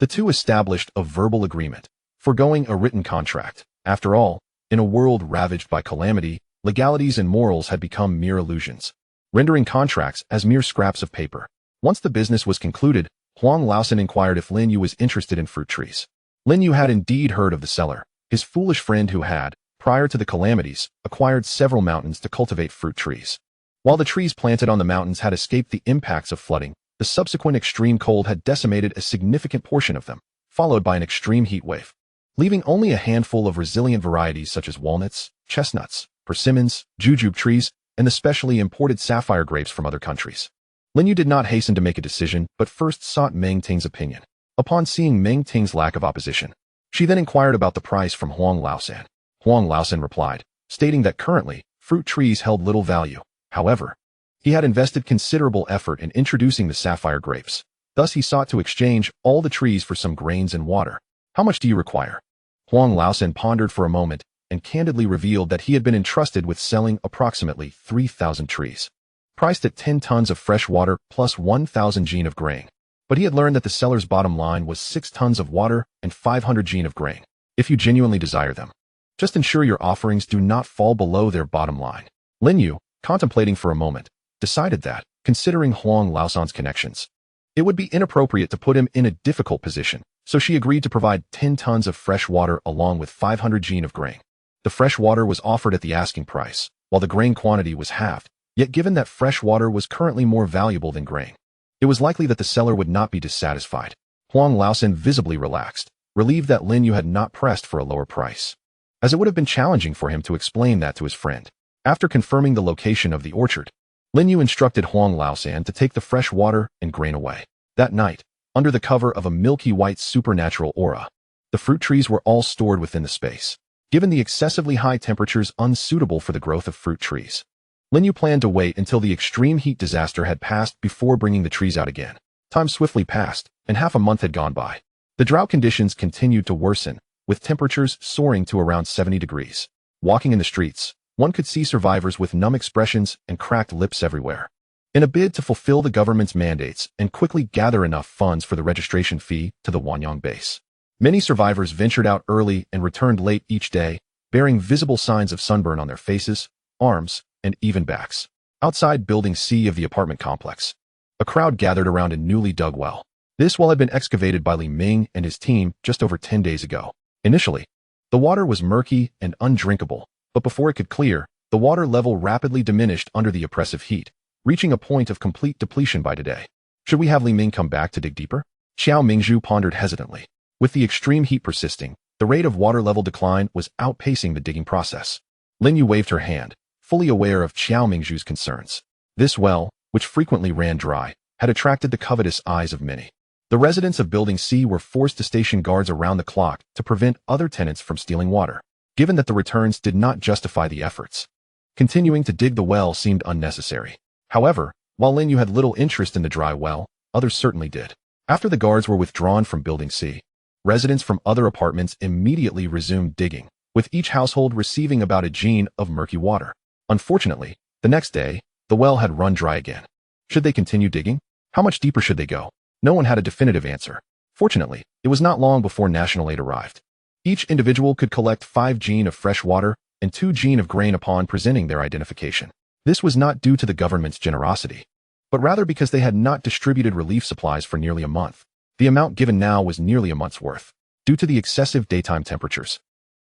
Speaker 1: The two established a verbal agreement, foregoing a written contract. After all, in a world ravaged by calamity, legalities and morals had become mere illusions, rendering contracts as mere scraps of paper. Once the business was concluded, Huang Laosan inquired if Lin Yu was interested in fruit trees. Lin Yu had indeed heard of the seller, his foolish friend who had, prior to the calamities, acquired several mountains to cultivate fruit trees. While the trees planted on the mountains had escaped the impacts of flooding, the subsequent extreme cold had decimated a significant portion of them, followed by an extreme heat wave, leaving only a handful of resilient varieties such as walnuts, chestnuts, persimmons, jujube trees, and the specially imported sapphire grapes from other countries. Lin Yu did not hasten to make a decision, but first sought Meng Ting's opinion. Upon seeing Meng Ting's lack of opposition, she then inquired about the price from Huang Laosan. Huang Laosan replied, stating that currently, fruit trees held little value. However, he had invested considerable effort in introducing the sapphire grapes. Thus he sought to exchange all the trees for some grains and water. How much do you require? Huang Laosan pondered for a moment and candidly revealed that he had been entrusted with selling approximately 3,000 trees, priced at 10 tons of fresh water plus 1,000 jin of grain. But he had learned that the seller's bottom line was 6 tons of water and 500 jin of grain. If you genuinely desire them, just ensure your offerings do not fall below their bottom line. Lin Yu, contemplating for a moment, decided that, considering Huang Laosan's connections, it would be inappropriate to put him in a difficult position, so she agreed to provide 10 tons of fresh water along with 500 jin of grain. The fresh water was offered at the asking price, while the grain quantity was halved, yet given that fresh water was currently more valuable than grain, it was likely that the seller would not be dissatisfied. Huang Laosan visibly relaxed, relieved that Lin Yu had not pressed for a lower price, as it would have been challenging for him to explain that to his friend. After confirming the location of the orchard, Lin Yu instructed Huang Laosan to take the fresh water and grain away. That night, under the cover of a milky white supernatural aura, the fruit trees were all stored within the space, given the excessively high temperatures unsuitable for the growth of fruit trees. Lin Yu planned to wait until the extreme heat disaster had passed before bringing the trees out again. Time swiftly passed, and half a month had gone by. The drought conditions continued to worsen, with temperatures soaring to around 70 degrees. Walking in the streets, one could see survivors with numb expressions and cracked lips everywhere. In a bid to fulfill the government's mandates and quickly gather enough funds for the registration fee to the Wanyang base, many survivors ventured out early and returned late each day, bearing visible signs of sunburn on their faces, arms, and even backs. Outside Building C of the apartment complex, a crowd gathered around a newly dug well. This well had been excavated by Li Ming and his team just over 10 days ago. Initially, the water was murky and undrinkable, but before it could clear, the water level rapidly diminished under the oppressive heat, reaching a point of complete depletion by today. Should we have Li Ming come back to dig deeper? Xiao Mingzhu pondered hesitantly. With the extreme heat persisting, the rate of water level decline was outpacing the digging process. Lin Yu waved her hand, fully aware of Xiao Mingzhu's concerns. This well, which frequently ran dry, had attracted the covetous eyes of many. The residents of Building C were forced to station guards around the clock to prevent other tenants from stealing water, given that the returns did not justify the efforts. Continuing to dig the well seemed unnecessary. However, while Lin Yu had little interest in the dry well, others certainly did. After the guards were withdrawn from Building C, residents from other apartments immediately resumed digging, with each household receiving about a jin of murky water. Unfortunately, the next day, the well had run dry again. Should they continue digging? How much deeper should they go? No one had a definitive answer. Fortunately, it was not long before national aid arrived. Each individual could collect 5 jin of fresh water and 2 jin of grain upon presenting their identification. This was not due to the government's generosity, but rather because they had not distributed relief supplies for nearly a month. The amount given now was nearly a month's worth. Due to the excessive daytime temperatures,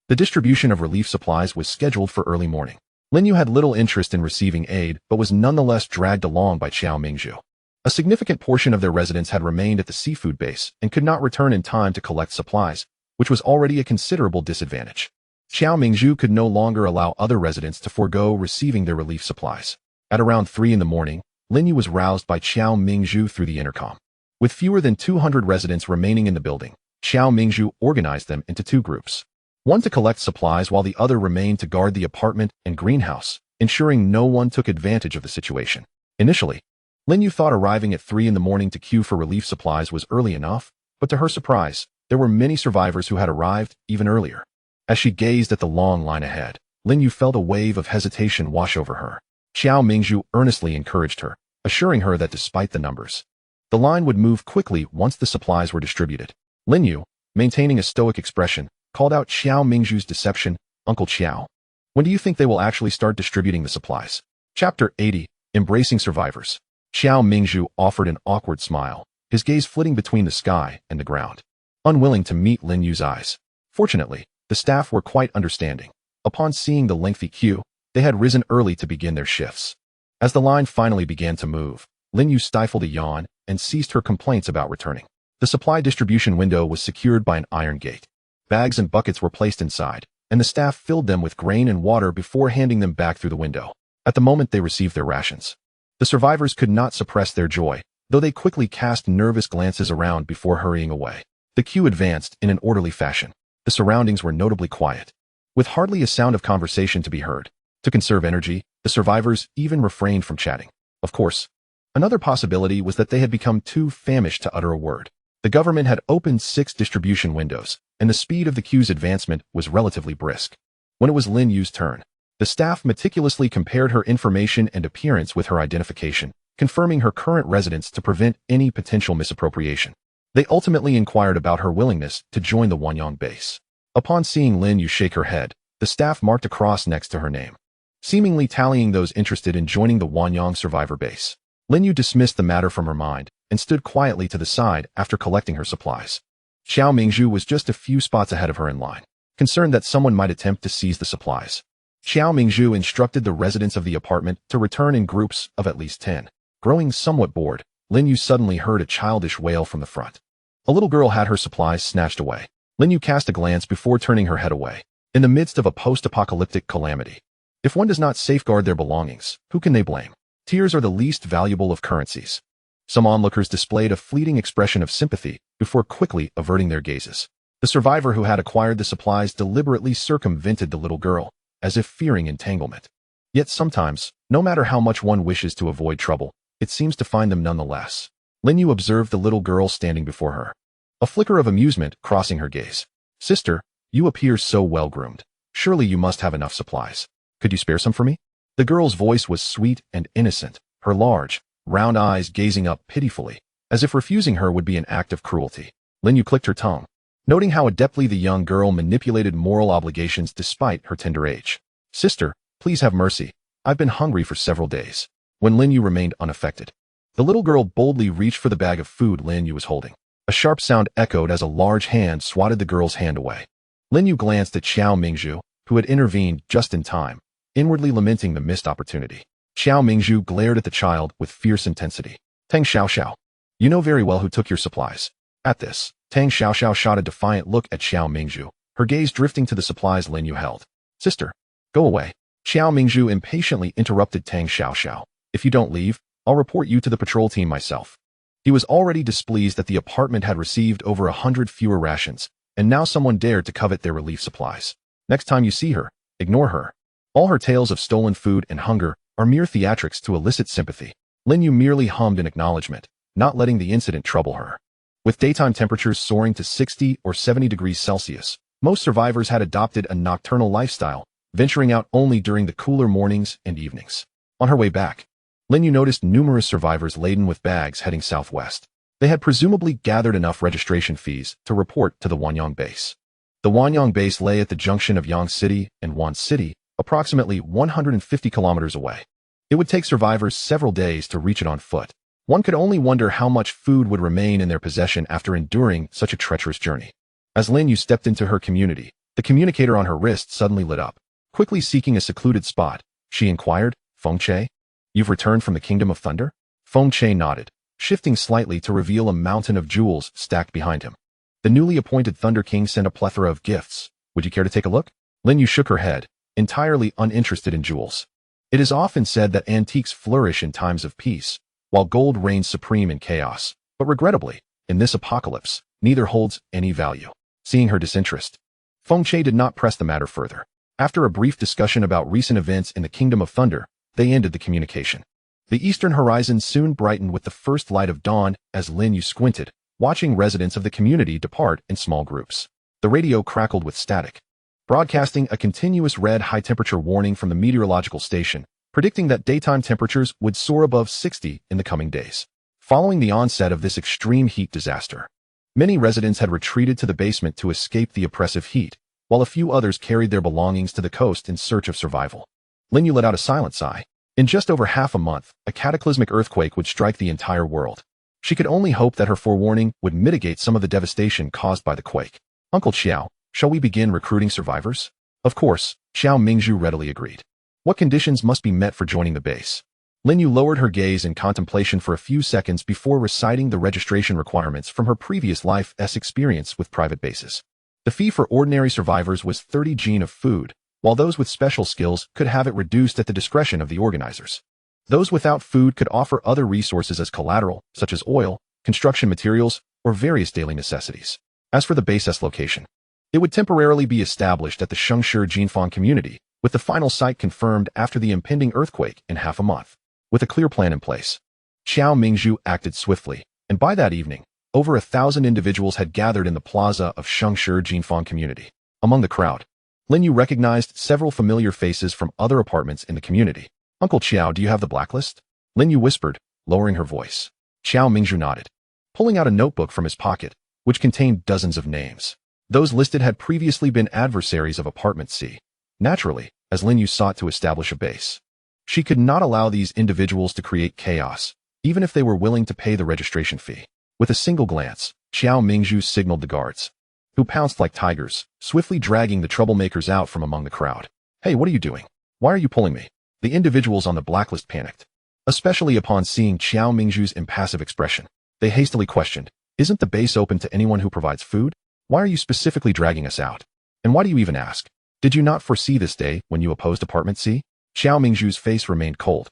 Speaker 1: the distribution of relief supplies was scheduled for early morning. Lin Yu had little interest in receiving aid, but was nonetheless dragged along by Xiao Mingzhu. A significant portion of their residents had remained at the seafood base and could not return in time to collect supplies, which was already a considerable disadvantage. Xiao Mingzhu could no longer allow other residents to forego receiving their relief supplies. At around 3 in the morning, Lin Yu was roused by Xiao Mingzhu through the intercom. With fewer than 200 residents remaining in the building, Xiao Mingzhu organized them into 2 groups. One to collect supplies while the other remained to guard the apartment and greenhouse, ensuring no one took advantage of the situation. Initially, Lin Yu thought arriving at 3 in the morning to queue for relief supplies was early enough, but to her surprise, there were many survivors who had arrived even earlier. As she gazed at the long line ahead, Lin Yu felt a wave of hesitation wash over her. Xiao Mingzhu earnestly encouraged her, assuring her that despite the numbers, the line would move quickly once the supplies were distributed. Lin Yu, maintaining a stoic expression, called out Xiao Mingzhu's deception, "Uncle Xiao, when do you think they will actually start distributing the supplies?" Chapter 80, Embracing Survivors. Xiao Mingzhu offered an awkward smile, his gaze flitting between the sky and the ground, unwilling to meet Lin Yu's eyes. Fortunately, the staff were quite understanding. Upon seeing the lengthy queue, they had risen early to begin their shifts. As the line finally began to move, Lin Yu stifled a yawn and ceased her complaints about returning. The supply distribution window was secured by an iron gate. Bags and buckets were placed inside, and the staff filled them with grain and water before handing them back through the window. At the moment they received their rations, the survivors could not suppress their joy, though they quickly cast nervous glances around before hurrying away. The queue advanced in an orderly fashion. The surroundings were notably quiet, with hardly a sound of conversation to be heard. To conserve energy, the survivors even refrained from chatting. Of course, another possibility was that they had become too famished to utter a word. The government had opened 6 distribution windows, and the speed of the queue's advancement was relatively brisk. When it was Lin Yu's turn, the staff meticulously compared her information and appearance with her identification, confirming her current residence to prevent any potential misappropriation. They ultimately inquired about her willingness to join the Wanyang base. Upon seeing Lin Yu shake her head, the staff marked a cross next to her name, seemingly tallying those interested in joining the Wanyang survivor base. Lin Yu dismissed the matter from her mind and stood quietly to the side after collecting her supplies. Xiao Mingzhu was just a few spots ahead of her in line, concerned that someone might attempt to seize the supplies. Xiao Mingzhu instructed the residents of the apartment to return in groups of at least 10. Growing somewhat bored, Lin Yu suddenly heard a childish wail from the front. A little girl had her supplies snatched away. Lin Yu cast a glance before turning her head away. In the midst of a post-apocalyptic calamity, if one does not safeguard their belongings, who can they blame? Tears are the least valuable of currencies. Some onlookers displayed a fleeting expression of sympathy before quickly averting their gazes. The survivor who had acquired the supplies deliberately circumvented the little girl, as if fearing entanglement. Yet sometimes, no matter how much one wishes to avoid trouble, it seems to find them nonetheless. Lin Yu observed the little girl standing before her, a flicker of amusement crossing her gaze. "Sister, you appear so well-groomed. Surely you must have enough supplies. Could you spare some for me?" The girl's voice was sweet and innocent, her large, round eyes gazing up pitifully, as if refusing her would be an act of cruelty. Lin Yu clicked her tongue, noting how adeptly the young girl manipulated moral obligations despite her tender age. "Sister, please have mercy. I've been hungry for several days." When Lin Yu remained unaffected, the little girl boldly reached for the bag of food Lin Yu was holding. A sharp sound echoed as a large hand swatted the girl's hand away. Lin Yu glanced at Xiao Mingzhu, who had intervened just in time, inwardly lamenting the missed opportunity. Xiao Mingzhu glared at the child with fierce intensity. "Tang Xiaoxiao, you know very well who took your supplies." At this, Tang Xiaoxiao shot a defiant look at Xiao Mingzhu, her gaze drifting to the supplies Lin Yu held. "Sister, go away." Xiao Mingzhu impatiently interrupted Tang Xiaoxiao. "If you don't leave, I'll report you to the patrol team myself." He was already displeased that the apartment had received over 100 fewer rations, and now someone dared to covet their relief supplies. "Next time you see her, ignore her. All her tales of stolen food and hunger are mere theatrics to elicit sympathy." Lin Yu merely hummed in acknowledgement, not letting the incident trouble her. With daytime temperatures soaring to 60 or 70 degrees Celsius, most survivors had adopted a nocturnal lifestyle, venturing out only during the cooler mornings and evenings. On her way back, Lin Yu noticed numerous survivors laden with bags heading southwest. They had presumably gathered enough registration fees to report to the Wanyang base. The Wanyang base lay at the junction of Yang City and Wan City, approximately 150 kilometers away. It would take survivors several days to reach it on foot. One could only wonder how much food would remain in their possession after enduring such a treacherous journey. As Lin Yu stepped into her community, the communicator on her wrist suddenly lit up. Quickly seeking a secluded spot, she inquired, "Feng Che? You've returned from the Kingdom of Thunder?" Feng Che nodded, shifting slightly to reveal a mountain of jewels stacked behind him. "The newly appointed Thunder King sent a plethora of gifts. Would you care to take a look?" Lin Yu shook her head, entirely uninterested in jewels. It is often said that antiques flourish in times of peace, while gold reigns supreme in chaos. But regrettably, in this apocalypse, neither holds any value. Seeing her disinterest, Feng Che did not press the matter further. After a brief discussion about recent events in the Kingdom of Thunder, they ended the communication. The eastern horizon soon brightened with the first light of dawn as Lin You squinted, watching residents of the community depart in small groups. The radio crackled with static, broadcasting a continuous red high-temperature warning from the meteorological station, predicting that daytime temperatures would soar above 60 in the coming days. Following the onset of this extreme heat disaster, many residents had retreated to the basement to escape the oppressive heat, while a few others carried their belongings to the coast in search of survival. Lin You let out a silent sigh. In just over half a month, a cataclysmic earthquake would strike the entire world. She could only hope that her forewarning would mitigate some of the devastation caused by the quake. Uncle Xiao, shall we begin recruiting survivors? Of course, Xiao Mingzhu readily agreed. What conditions must be met for joining the base? Lin You lowered her gaze in contemplation for a few seconds before reciting the registration requirements from her previous life's experience with private bases. The fee for ordinary survivors was 30 gene of food, while those with special skills could have it reduced at the discretion of the organizers. Those without food could offer other resources as collateral, such as oil, construction materials, or various daily necessities. As for the base's location, it would temporarily be established at the Shengshi Jinfang community, with the final site confirmed after the impending earthquake in half a month. With a clear plan in place, Xiao Mingzhu acted swiftly, and by that evening, over 1,000 individuals had gathered in the plaza of Shengshi Jinfang community. Among the crowd, Lin You recognized several familiar faces from other apartments in the community. Uncle Xiao, do you have the blacklist? Lin You whispered, lowering her voice. Xiao Mingzhu nodded, pulling out a notebook from his pocket, which contained dozens of names. Those listed had previously been adversaries of Apartment C. Naturally, as Lin You sought to establish a base, she could not allow these individuals to create chaos, even if they were willing to pay the registration fee. With a single glance, Xiao Mingzhu signaled the guards, who pounced like tigers, swiftly dragging the troublemakers out from among the crowd. Hey, what are you doing? Why are you pulling me? The individuals on the blacklist panicked, especially upon seeing Xiao Mingzhu's impassive expression. They hastily questioned, isn't the base open to anyone who provides food? Why are you specifically dragging us out? And why do you even ask? Did you not foresee this day when you opposed Apartment C? Xiao Mingzhu's face remained cold,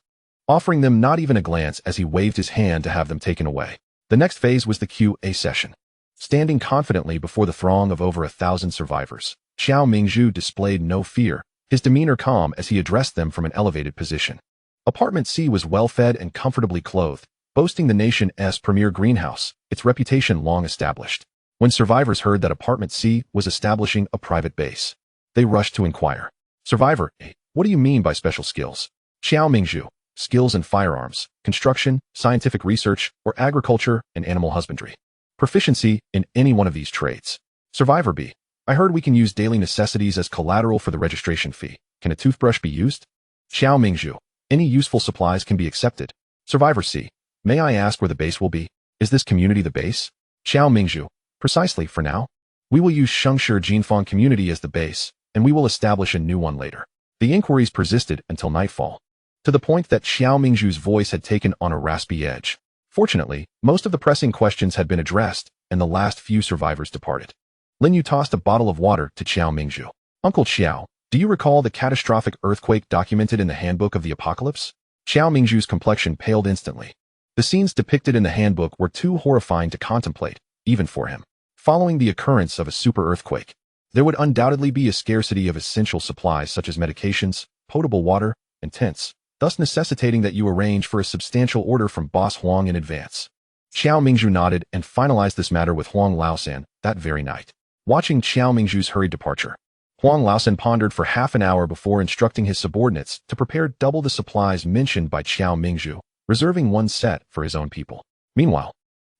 Speaker 1: offering them not even a glance as he waved his hand to have them taken away. The next phase was the QA session. Standing confidently before the throng of over 1,000 survivors, Xiao Mingzhu displayed no fear, his demeanor calm as he addressed them from an elevated position. Apartment C was well-fed and comfortably clothed, boasting the nation's premier greenhouse, its reputation long established. When survivors heard that Apartment C was establishing a private base, they rushed to inquire. Survivor A, what do you mean by special skills? Xiao Mingzhu, skills in firearms, construction, scientific research, or agriculture and animal husbandry. Proficiency in any one of these trades. Survivor B, I heard we can use daily necessities as collateral for the registration fee. Can a toothbrush be used? Xiao Mingzhu, any useful supplies can be accepted. Survivor C, may I ask where the base will be? Is this community the base? Xiao Mingzhu, precisely for now. We will use Shengshi Jinfang community as the base, and we will establish a new one later. The inquiries persisted until nightfall, to the point that Xiao Mingzhu's voice had taken on a raspy edge. Fortunately, most of the pressing questions had been addressed, and the last few survivors departed. Lin You tossed a bottle of water to Xiao Mingzhu. Uncle Xiao, do you recall the catastrophic earthquake documented in the Handbook of the Apocalypse? Xiao Mingzhu's complexion paled instantly. The scenes depicted in the handbook were too horrifying to contemplate, even for him. Following the occurrence of a super earthquake, there would undoubtedly be a scarcity of essential supplies such as medications, potable water, and tents, thus necessitating that you arrange for a substantial order from Boss Huang in advance. Xiao Mingzhu nodded and finalized this matter with Huang Laosan that very night. Watching Xiao Mingzhu's hurried departure, Huang Laosan pondered for half an hour before instructing his subordinates to prepare double the supplies mentioned by Xiao Mingzhu, reserving one set for his own people. Meanwhile,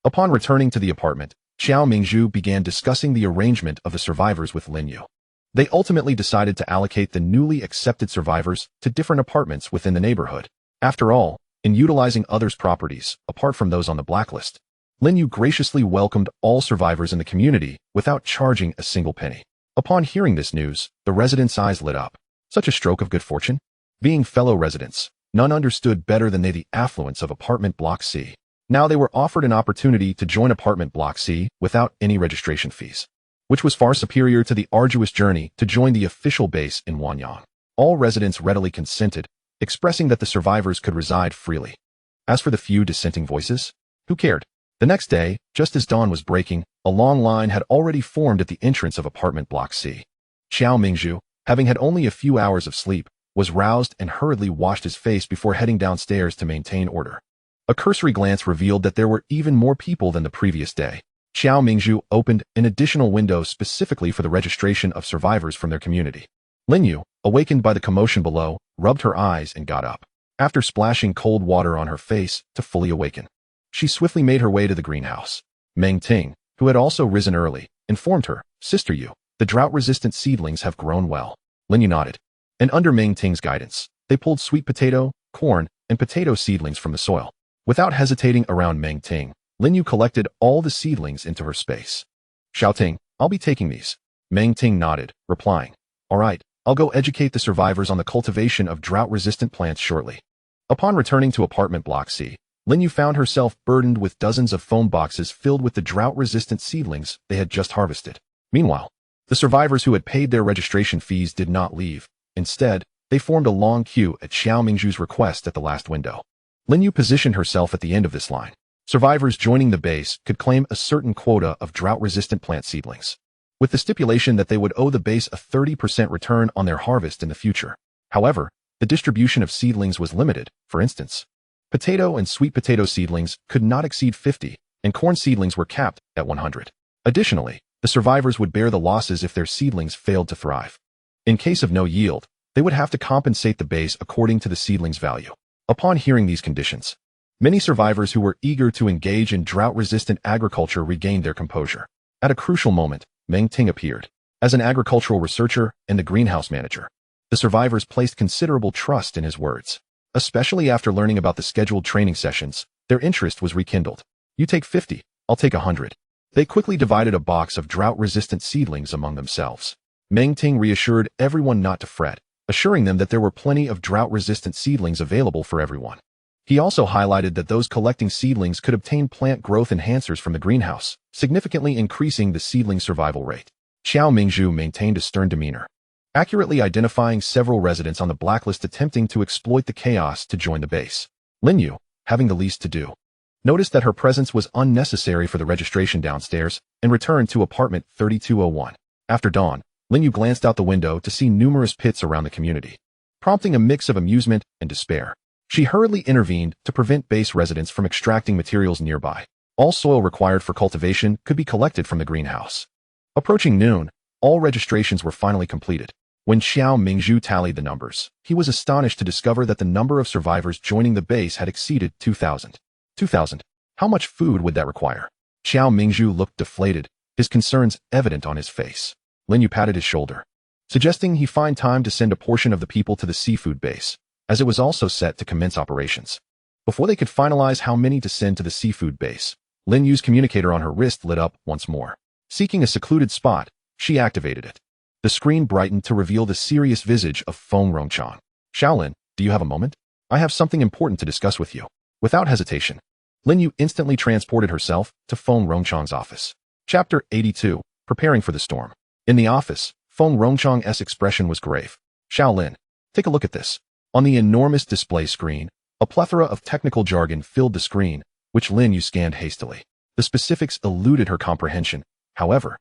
Speaker 1: upon returning to the apartment, Xiao Mingzhu began discussing the arrangement of the survivors with Lin You. They ultimately decided to allocate the newly accepted survivors to different apartments within the neighborhood. After all, in utilizing others' properties, apart from those on the blacklist, Lin You graciously welcomed all survivors in the community without charging a single penny. Upon hearing this news, the residents' eyes lit up. Such a stroke of good fortune? Being fellow residents, none understood better than they the affluence of Apartment Block C. Now they were offered an opportunity to join Apartment Block C without any registration fees, which was far superior to the arduous journey to join the official base in Wanyang. All residents readily consented, expressing that the survivors could reside freely. As for the few dissenting voices, who cared? The next day, just as dawn was breaking, a long line had already formed at the entrance of Apartment Block C. Xiao Mingzhu, having had only a few hours of sleep, was roused and hurriedly washed his face before heading downstairs to maintain order. A cursory glance revealed that there were even more people than the previous day. Xiao Mingzhu opened an additional window specifically for the registration of survivors from their community. Lin You, awakened by the commotion below, rubbed her eyes and got up. After splashing cold water on her face to fully awaken, she swiftly made her way to the greenhouse. Meng Ting, who had also risen early, informed her, "Sister Yu, the drought-resistant seedlings have grown well." Lin Yu nodded, and under Meng Ting's guidance, they pulled sweet potato, corn, and potato seedlings from the soil. Without hesitating around Meng Ting, Lin Yu collected all the seedlings into her space. "Xiao Ting, I'll be taking these." Meng Ting nodded, replying, "All right, I'll go educate the survivors on the cultivation of drought-resistant plants shortly." Upon returning to apartment block C, Lin Yu found herself burdened with dozens of foam boxes filled with the drought-resistant seedlings they had just harvested. Meanwhile, the survivors who had paid their registration fees did not leave. Instead, they formed a long queue at Xiao Mingzhu's request at the last window. Lin Yu positioned herself at the end of this line. Survivors joining the base could claim a certain quota of drought-resistant plant seedlings, with the stipulation that they would owe the base a 30% return on their harvest in the future. However, the distribution of seedlings was limited. For instance, potato and sweet potato seedlings could not exceed 50, and corn seedlings were capped at 100. Additionally, the survivors would bear the losses if their seedlings failed to thrive. In case of no yield, they would have to compensate the base according to the seedling's value. Upon hearing these conditions, many survivors who were eager to engage in drought-resistant agriculture regained their composure. At a crucial moment, Meng Ting appeared. As an agricultural researcher and the greenhouse manager, the survivors placed considerable trust in his words. Especially after learning about the scheduled training sessions, their interest was rekindled. "You take 50, I'll take 100. They quickly divided a box of drought-resistant seedlings among themselves. Meng Ting reassured everyone not to fret, assuring them that there were plenty of drought-resistant seedlings available for everyone. He also highlighted that those collecting seedlings could obtain plant growth enhancers from the greenhouse, significantly increasing the seedling survival rate. Xiao Mingzhu maintained a stern demeanor, accurately identifying several residents on the blacklist attempting to exploit the chaos to join the base. Lin Yu, having the least to do, noticed that her presence was unnecessary for the registration downstairs and returned to apartment 3201. After dawn, Lin Yu glanced out the window to see numerous pits around the community, prompting a mix of amusement and despair. She hurriedly intervened to prevent base residents from extracting materials nearby. All soil required for cultivation could be collected from the greenhouse. Approaching noon, all registrations were finally completed. When Xiao Mingzhu tallied the numbers, he was astonished to discover that the number of survivors joining the base had exceeded 2,000. 2,000. How much food would that require? Xiao Mingzhu looked deflated, his concerns evident on his face. Lin Yu patted his shoulder, suggesting he find time to send a portion of the people to the seafood base, as it was also set to commence operations. Before they could finalize how many to send to the seafood base, Lin Yu's communicator on her wrist lit up once more. Seeking a secluded spot, she activated it. The screen brightened to reveal the serious visage of Feng Rongchang. "Shaolin, do you have a moment? I have something important to discuss with you." Without hesitation, Lin Yu instantly transported herself to Feng Rongchang's office. Chapter 82, Preparing for the Storm. In the office, Feng Rongchang's expression was grave. "Shaolin, take a look at this." On the enormous display screen, a plethora of technical jargon filled the screen, which Lin Yu scanned hastily. The specifics eluded her comprehension. However,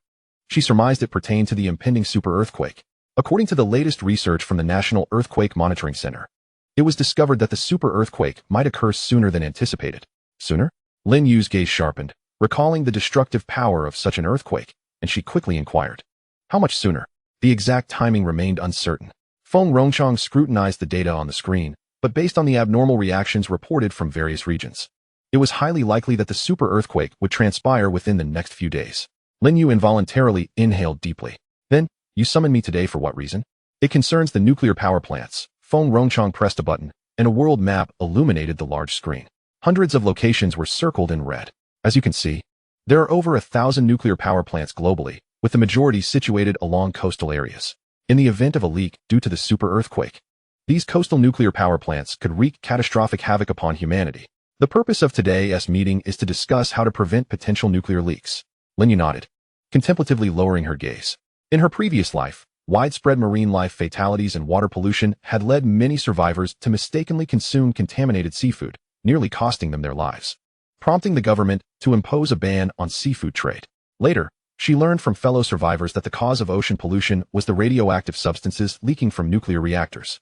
Speaker 1: she surmised it pertained to the impending super earthquake. According to the latest research from the National Earthquake Monitoring Center, it was discovered that the super earthquake might occur sooner than anticipated. Sooner? Lin Yu's gaze sharpened, recalling the destructive power of such an earthquake, and she quickly inquired, "How much sooner?" The exact timing remained uncertain. Feng Rongchang scrutinized the data on the screen, but based on the abnormal reactions reported from various regions, it was highly likely that the super earthquake would transpire within the next few days. Lin Yu involuntarily inhaled deeply. "Then, you summoned me today for what reason?" "It concerns the nuclear power plants." Feng Rongchang pressed a button, and a world map illuminated the large screen. Hundreds of locations were circled in red. As you can see, there are over 1,000 nuclear power plants globally, with the majority situated along coastal areas. In the event of a leak due to the super earthquake, these coastal nuclear power plants could wreak catastrophic havoc upon humanity. The purpose of today's meeting is to discuss how to prevent potential nuclear leaks. Lin Yu nodded, contemplatively lowering her gaze. In her previous life, widespread marine life fatalities and water pollution had led many survivors to mistakenly consume contaminated seafood, nearly costing them their lives, prompting the government to impose a ban on seafood trade. Later, she learned from fellow survivors that the cause of ocean pollution was the radioactive substances leaking from nuclear reactors.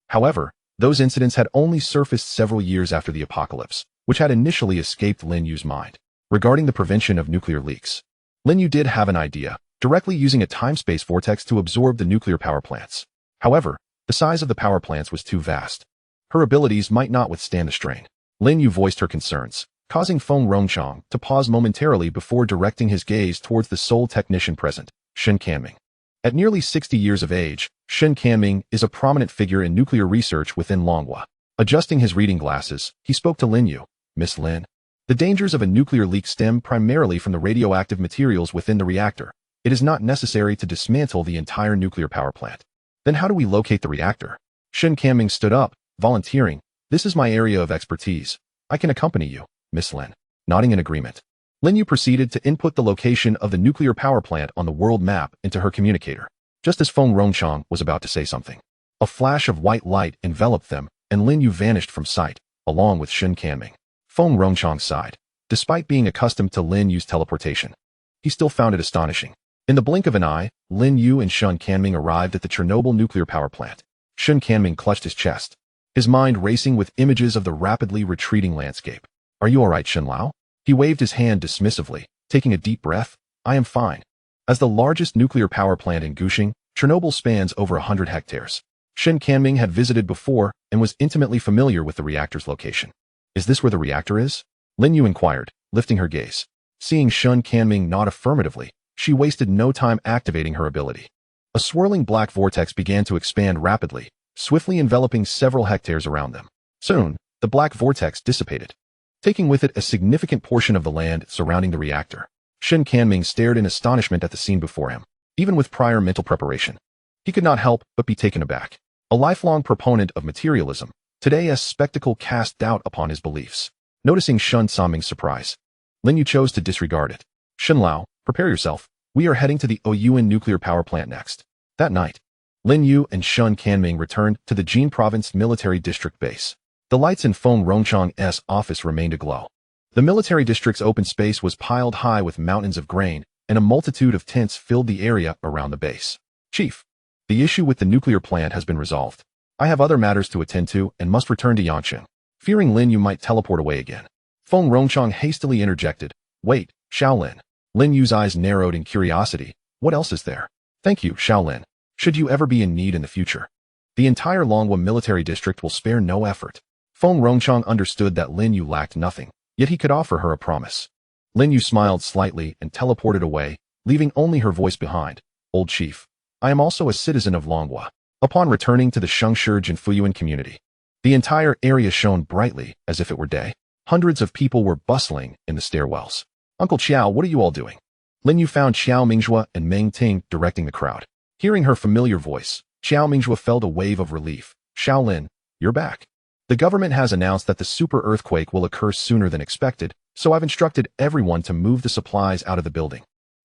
Speaker 1: However, those incidents had only surfaced several years after the apocalypse, which had initially escaped Lin Yu's mind. Regarding the prevention of nuclear leaks, Lin Yu did have an idea, directly using a time-space vortex to absorb the nuclear power plants. However, the size of the power plants was too vast. Her abilities might not withstand the strain. Lin Yu voiced her concerns, causing Feng Rongchang to pause momentarily before directing his gaze towards the sole technician present, Shen Kanming. At nearly 60 years of age, Shen Kanming is a prominent figure in nuclear research within Longhua. Adjusting his reading glasses, he spoke to Lin Yu. Miss Lin, the dangers of a nuclear leak stem primarily from the radioactive materials within the reactor. It is not necessary to dismantle the entire nuclear power plant. Then how do we locate the reactor? Shen Kanming stood up, volunteering. This is my area of expertise. I can accompany you, Miss Lin. Nodding in agreement, Lin Yu proceeded to input the location of the nuclear power plant on the world map into her communicator. Just as Feng Rongchang was about to say something, a flash of white light enveloped them, and Lin Yu vanished from sight, along with Shen Kanming. Feng Rongchang sighed. Despite being accustomed to Lin Yu's teleportation, he still found it astonishing. In the blink of an eye, Lin Yu and Shen Kanming arrived at the Chernobyl nuclear power plant. Shen Kanming clutched his chest, his mind racing with images of the rapidly retreating landscape. Are you all right, Shen Lao? He waved his hand dismissively, taking a deep breath. I am fine. As the largest nuclear power plant in Gushing, Chernobyl spans over 100 hectares. Shen Kanming had visited before and was intimately familiar with the reactor's location. Is this where the reactor is? Lin Yu inquired, lifting her gaze. Seeing Shen Kanming nod affirmatively, she wasted no time activating her ability. A swirling black vortex began to expand rapidly, swiftly enveloping several hectares around them. Soon, the black vortex dissipated, taking with it a significant portion of the land surrounding the reactor. Shen Kanming stared in astonishment at the scene before him. Even with prior mental preparation, he could not help but be taken aback. A lifelong proponent of materialism, today a spectacle cast doubt upon his beliefs. Noticing Shen Kanming's surprise, Lin Yu chose to disregard it. Shen Lao, prepare yourself. We are heading to the Ouyuan nuclear power plant next. That night, Lin Yu and Shen Kanming returned to the Jin Province military district base. The lights in Feng Rongchang's office remained aglow. The military district's open space was piled high with mountains of grain, and a multitude of tents filled the area around the base. Chief, the issue with the nuclear plant has been resolved. I have other matters to attend to and must return to Yanqing. Fearing Lin Yu might teleport away again, Feng Rongchang hastily interjected. Wait, Shaolin. Lin Yu's eyes narrowed in curiosity. What else is there? Thank you, Shaolin. Should you ever be in need in the future, the entire Longhua military district will spare no effort. Feng Rongchang understood that Lin Yu lacked nothing, yet he could offer her a promise. Lin Yu smiled slightly and teleported away, leaving only her voice behind. Old chief, I am also a citizen of Longhua. Upon returning to the Shengshi and Fuyuan community, the entire area shone brightly as if it were day. Hundreds of people were bustling in the stairwells. Uncle Qiao, what are you all doing? Lin Yu found Xiao Mingjue and Meng Ting directing the crowd. Hearing her familiar voice, Xiao Mingjue felt a wave of relief. Shaolin, you're back. The government has announced that the super earthquake will occur sooner than expected, so I've instructed everyone to move the supplies out of the building.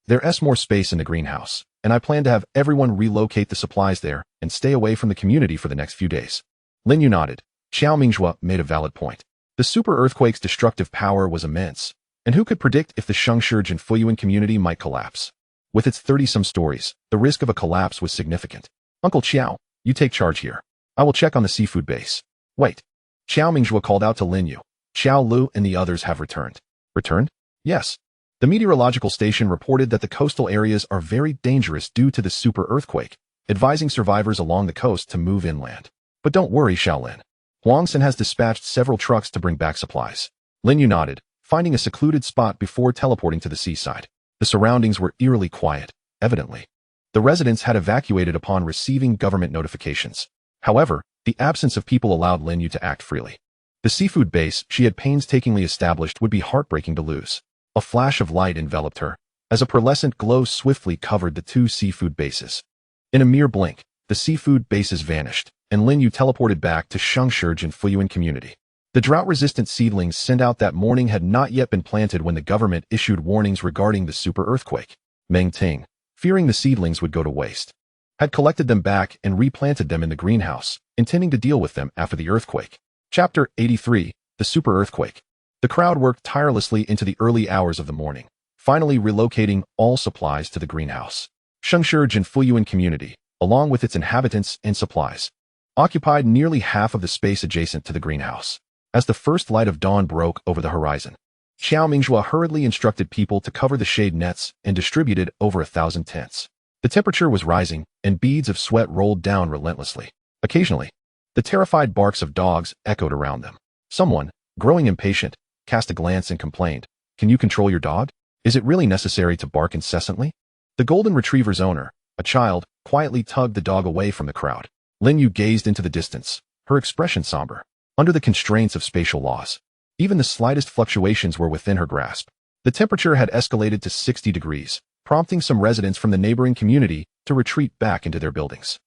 Speaker 1: There's more space in the greenhouse, and I plan to have everyone relocate the supplies there and stay away from the community for the next few days. Lin Yu nodded. Xiao Mingjue made a valid point. The super earthquake's destructive power was immense, and who could predict if the Shengshi and Fuyuan community might collapse? With its 30-some stories, the risk of a collapse was significant. Uncle Qiao, you take charge here. I will check on the seafood base. Wait. Xiao Mingjue called out to Lin Yu. Xiao Lu and the others have returned. Returned? Yes. The meteorological station reported that the coastal areas are very dangerous due to the super earthquake, advising survivors along the coast to move inland. But don't worry, Shaolin. Huangsan has dispatched several trucks to bring back supplies. Lin Yu nodded, finding a secluded spot before teleporting to the seaside. The surroundings were eerily quiet, evidently. The residents had evacuated upon receiving government notifications. However, the absence of people allowed Lin Yu to act freely. The seafood base she had painstakingly established would be heartbreaking to lose. A flash of light enveloped her, as a pearlescent glow swiftly covered the two seafood bases. In a mere blink, the seafood bases vanished, and Lin Yu teleported back to Shengshi and Fuyuan community. The drought-resistant seedlings sent out that morning had not yet been planted when the government issued warnings regarding the super earthquake. Meng Ting, fearing the seedlings would go to waste, had collected them back and replanted them in the greenhouse, intending to deal with them after the earthquake. Chapter 83, The Super Earthquake. The crowd worked tirelessly into the early hours of the morning, finally relocating all supplies to the greenhouse. Shengshi and Fuyuan community, along with its inhabitants and supplies, occupied nearly half of the space adjacent to the greenhouse. As the first light of dawn broke over the horizon, Xiao Mingjue hurriedly instructed people to cover the shade nets and distributed over 1,000 tents. The temperature was rising, and beads of sweat rolled down relentlessly. Occasionally, the terrified barks of dogs echoed around them. Someone, growing impatient, cast a glance and complained, "Can you control your dog? Is it really necessary to bark incessantly?" The golden retriever's owner, a child, quietly tugged the dog away from the crowd. Lin You gazed into the distance, her expression somber. Under the constraints of spatial laws, even the slightest fluctuations were within her grasp. The temperature had escalated to 60 degrees, prompting some residents from the neighboring community to retreat back into their buildings.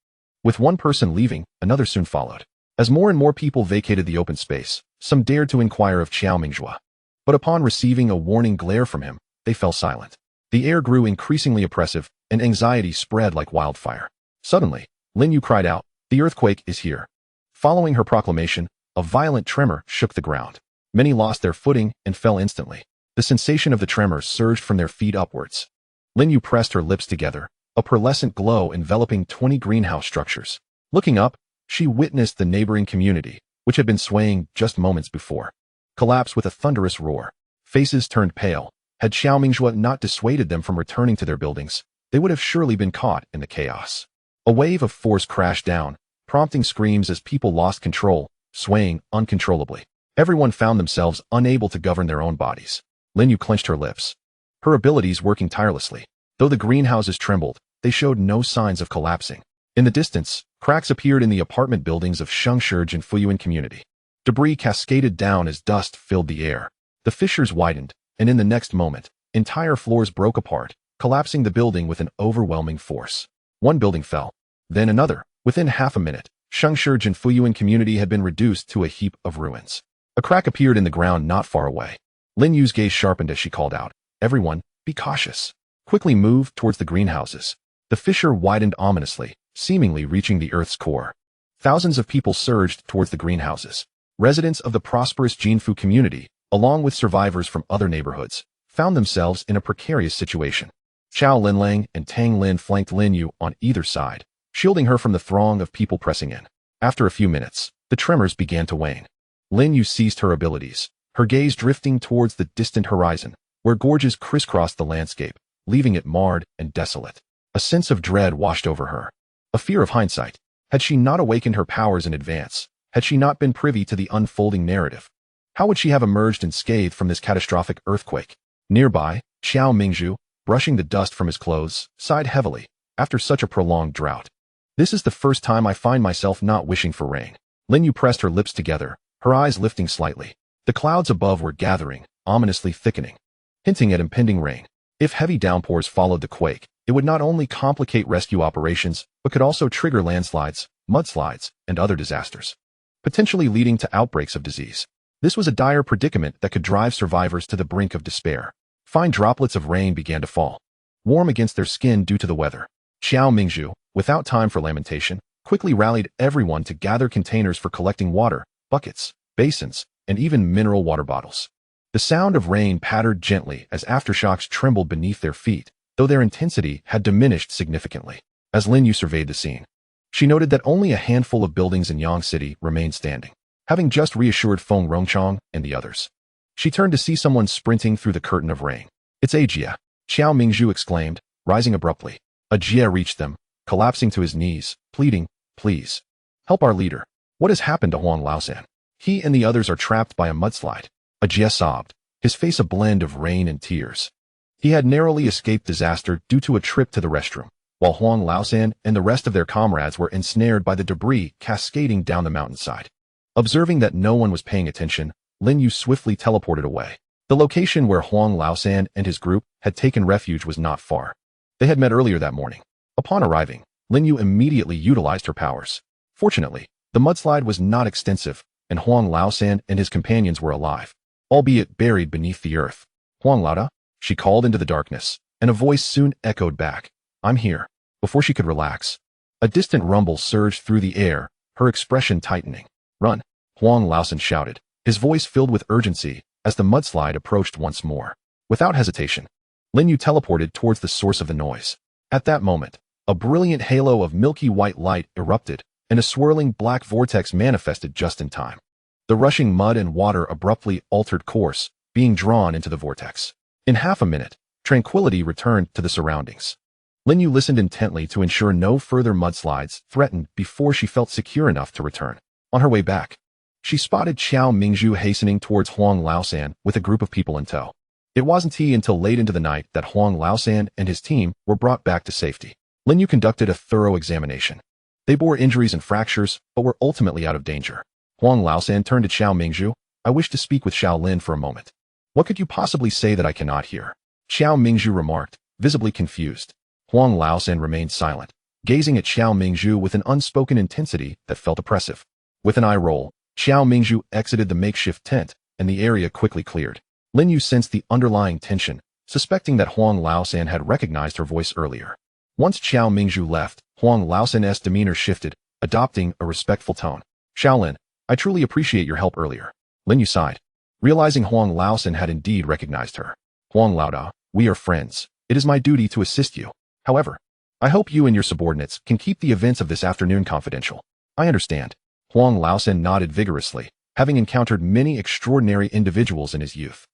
Speaker 1: With one person leaving, another soon followed. As more and more people vacated the open space, some dared to inquire of Xiao Mingjue. But upon receiving a warning glare from him, they fell silent. The air grew increasingly oppressive, and anxiety spread like wildfire. Suddenly, Lin You cried out, "The earthquake is here." Following her proclamation, a violent tremor shook the ground. Many lost their footing and fell instantly. The sensation of the tremor surged from their feet upwards. Lin You pressed her lips together, a pearlescent glow enveloping 20 greenhouse structures. Looking up, she witnessed the neighboring community, which had been swaying just moments before, collapse with a thunderous roar. Faces turned pale. Had Xiao Mingjue not dissuaded them from returning to their buildings, they would have surely been caught in the chaos. A wave of force crashed down, prompting screams as people lost control, swaying uncontrollably. Everyone found themselves unable to govern their own bodies. Lin You clenched her lips, her abilities working tirelessly. Though the greenhouses trembled, they showed no signs of collapsing. In the distance, cracks appeared in the apartment buildings of Shengshurge and Fuyuan community. Debris cascaded down as dust filled the air. The fissures widened, and in the next moment, entire floors broke apart, collapsing the building with an overwhelming force. One building fell, then another. Within half a minute, Shengshurge and Fuyuan community had been reduced to a heap of ruins. A crack appeared in the ground not far away. Lin Yu's gaze sharpened as she called out, "Everyone, be cautious." Quickly moved towards the greenhouses. The fissure widened ominously, seemingly reaching the earth's core. Thousands of people surged towards the greenhouses. Residents of the prosperous Jinfu community, along with survivors from other neighborhoods, found themselves in a precarious situation. Chao Linlang and Tang Lin flanked Lin Yu on either side, shielding her from the throng of people pressing in. After a few minutes, the tremors began to wane. Lin Yu ceased her abilities, her gaze drifting towards the distant horizon, where gorges crisscrossed the landscape, leaving it marred and desolate. A sense of dread washed over her. A fear of hindsight. Had she not awakened her powers in advance? Had she not been privy to the unfolding narrative? How would she have emerged unscathed from this catastrophic earthquake? Nearby, Xiao Mingjue, brushing the dust from his clothes, sighed heavily. After such a prolonged drought, "This is the first time I find myself not wishing for rain." Lin Yu pressed her lips together, her eyes lifting slightly. The clouds above were gathering, ominously thickening, hinting at impending rain. If heavy downpours followed the quake, it would not only complicate rescue operations, but could also trigger landslides, mudslides, and other disasters, potentially leading to outbreaks of disease. This was a dire predicament that could drive survivors to the brink of despair. Fine droplets of rain began to fall, warm against their skin due to the weather. Xiao Mingjue, without time for lamentation, quickly rallied everyone to gather containers for collecting water, buckets, basins, and even mineral water bottles. The sound of rain pattered gently as aftershocks trembled beneath their feet, though their intensity had diminished significantly. As Lin Yu surveyed the scene, she noted that only a handful of buildings in Yang City remained standing, having just reassured Feng Rongchong and the others. She turned to see someone sprinting through the curtain of rain. "It's Ajia," Xiao Mingjue exclaimed, rising abruptly. Ajia reached them, collapsing to his knees, pleading, "Please, help our leader. What has happened to Huang Laosan? He and the others are trapped by a mudslide." Ajia sobbed, his face a blend of rain and tears. He had narrowly escaped disaster due to a trip to the restroom, while Huang Laosan and the rest of their comrades were ensnared by the debris cascading down the mountainside. Observing that no one was paying attention, Lin Yu swiftly teleported away. The location where Huang Laosan and his group had taken refuge was not far. They had met earlier that morning. Upon arriving, Lin Yu immediately utilized her powers. Fortunately, the mudslide was not extensive, and Huang Laosan and his companions were alive, albeit buried beneath the earth. "Huang Laoda," she called into the darkness, and a voice soon echoed back, "I'm here." Before she could relax, a distant rumble surged through the air, her expression tightening. "Run!" Huang Laosan shouted, his voice filled with urgency as the mudslide approached once more. Without hesitation, Lin Yu teleported towards the source of the noise. At that moment, a brilliant halo of milky white light erupted, and a swirling black vortex manifested just in time. The rushing mud and water abruptly altered course, being drawn into the vortex. In half a minute, tranquility returned to the surroundings. Lin You listened intently to ensure no further mudslides threatened before she felt secure enough to return. On her way back, she spotted Xiao Mingzhu hastening towards Huang Laosan with a group of people in tow. It wasn't until late into the night that Huang Laosan and his team were brought back to safety. Lin You conducted a thorough examination. They bore injuries and fractures, but were ultimately out of danger. Huang Laosan turned to Xiao Mingzhu. I wish to speak with Xiao Lin for a moment. What could you possibly say that I cannot hear? Xiao Mingzhu remarked, visibly confused. Huang Laosan remained silent, gazing at Xiao Mingzhu with an unspoken intensity that felt oppressive. With an eye roll, Xiao Mingzhu exited the makeshift tent, and the area quickly cleared. Lin You sensed the underlying tension, suspecting that Huang Laosan had recognized her voice earlier. Once Xiao Mingzhu left, Huang Laosan's demeanor shifted, adopting a respectful tone. Xiaolin, I truly appreciate your help earlier. Lin You sighed, realizing Huang Laosan had indeed recognized her. Huang Laoda, we are friends. It is my duty to assist you. However, I hope you and your subordinates can keep the events of this afternoon confidential. I understand. Huang Laosan nodded vigorously, having encountered many extraordinary individuals in his youth.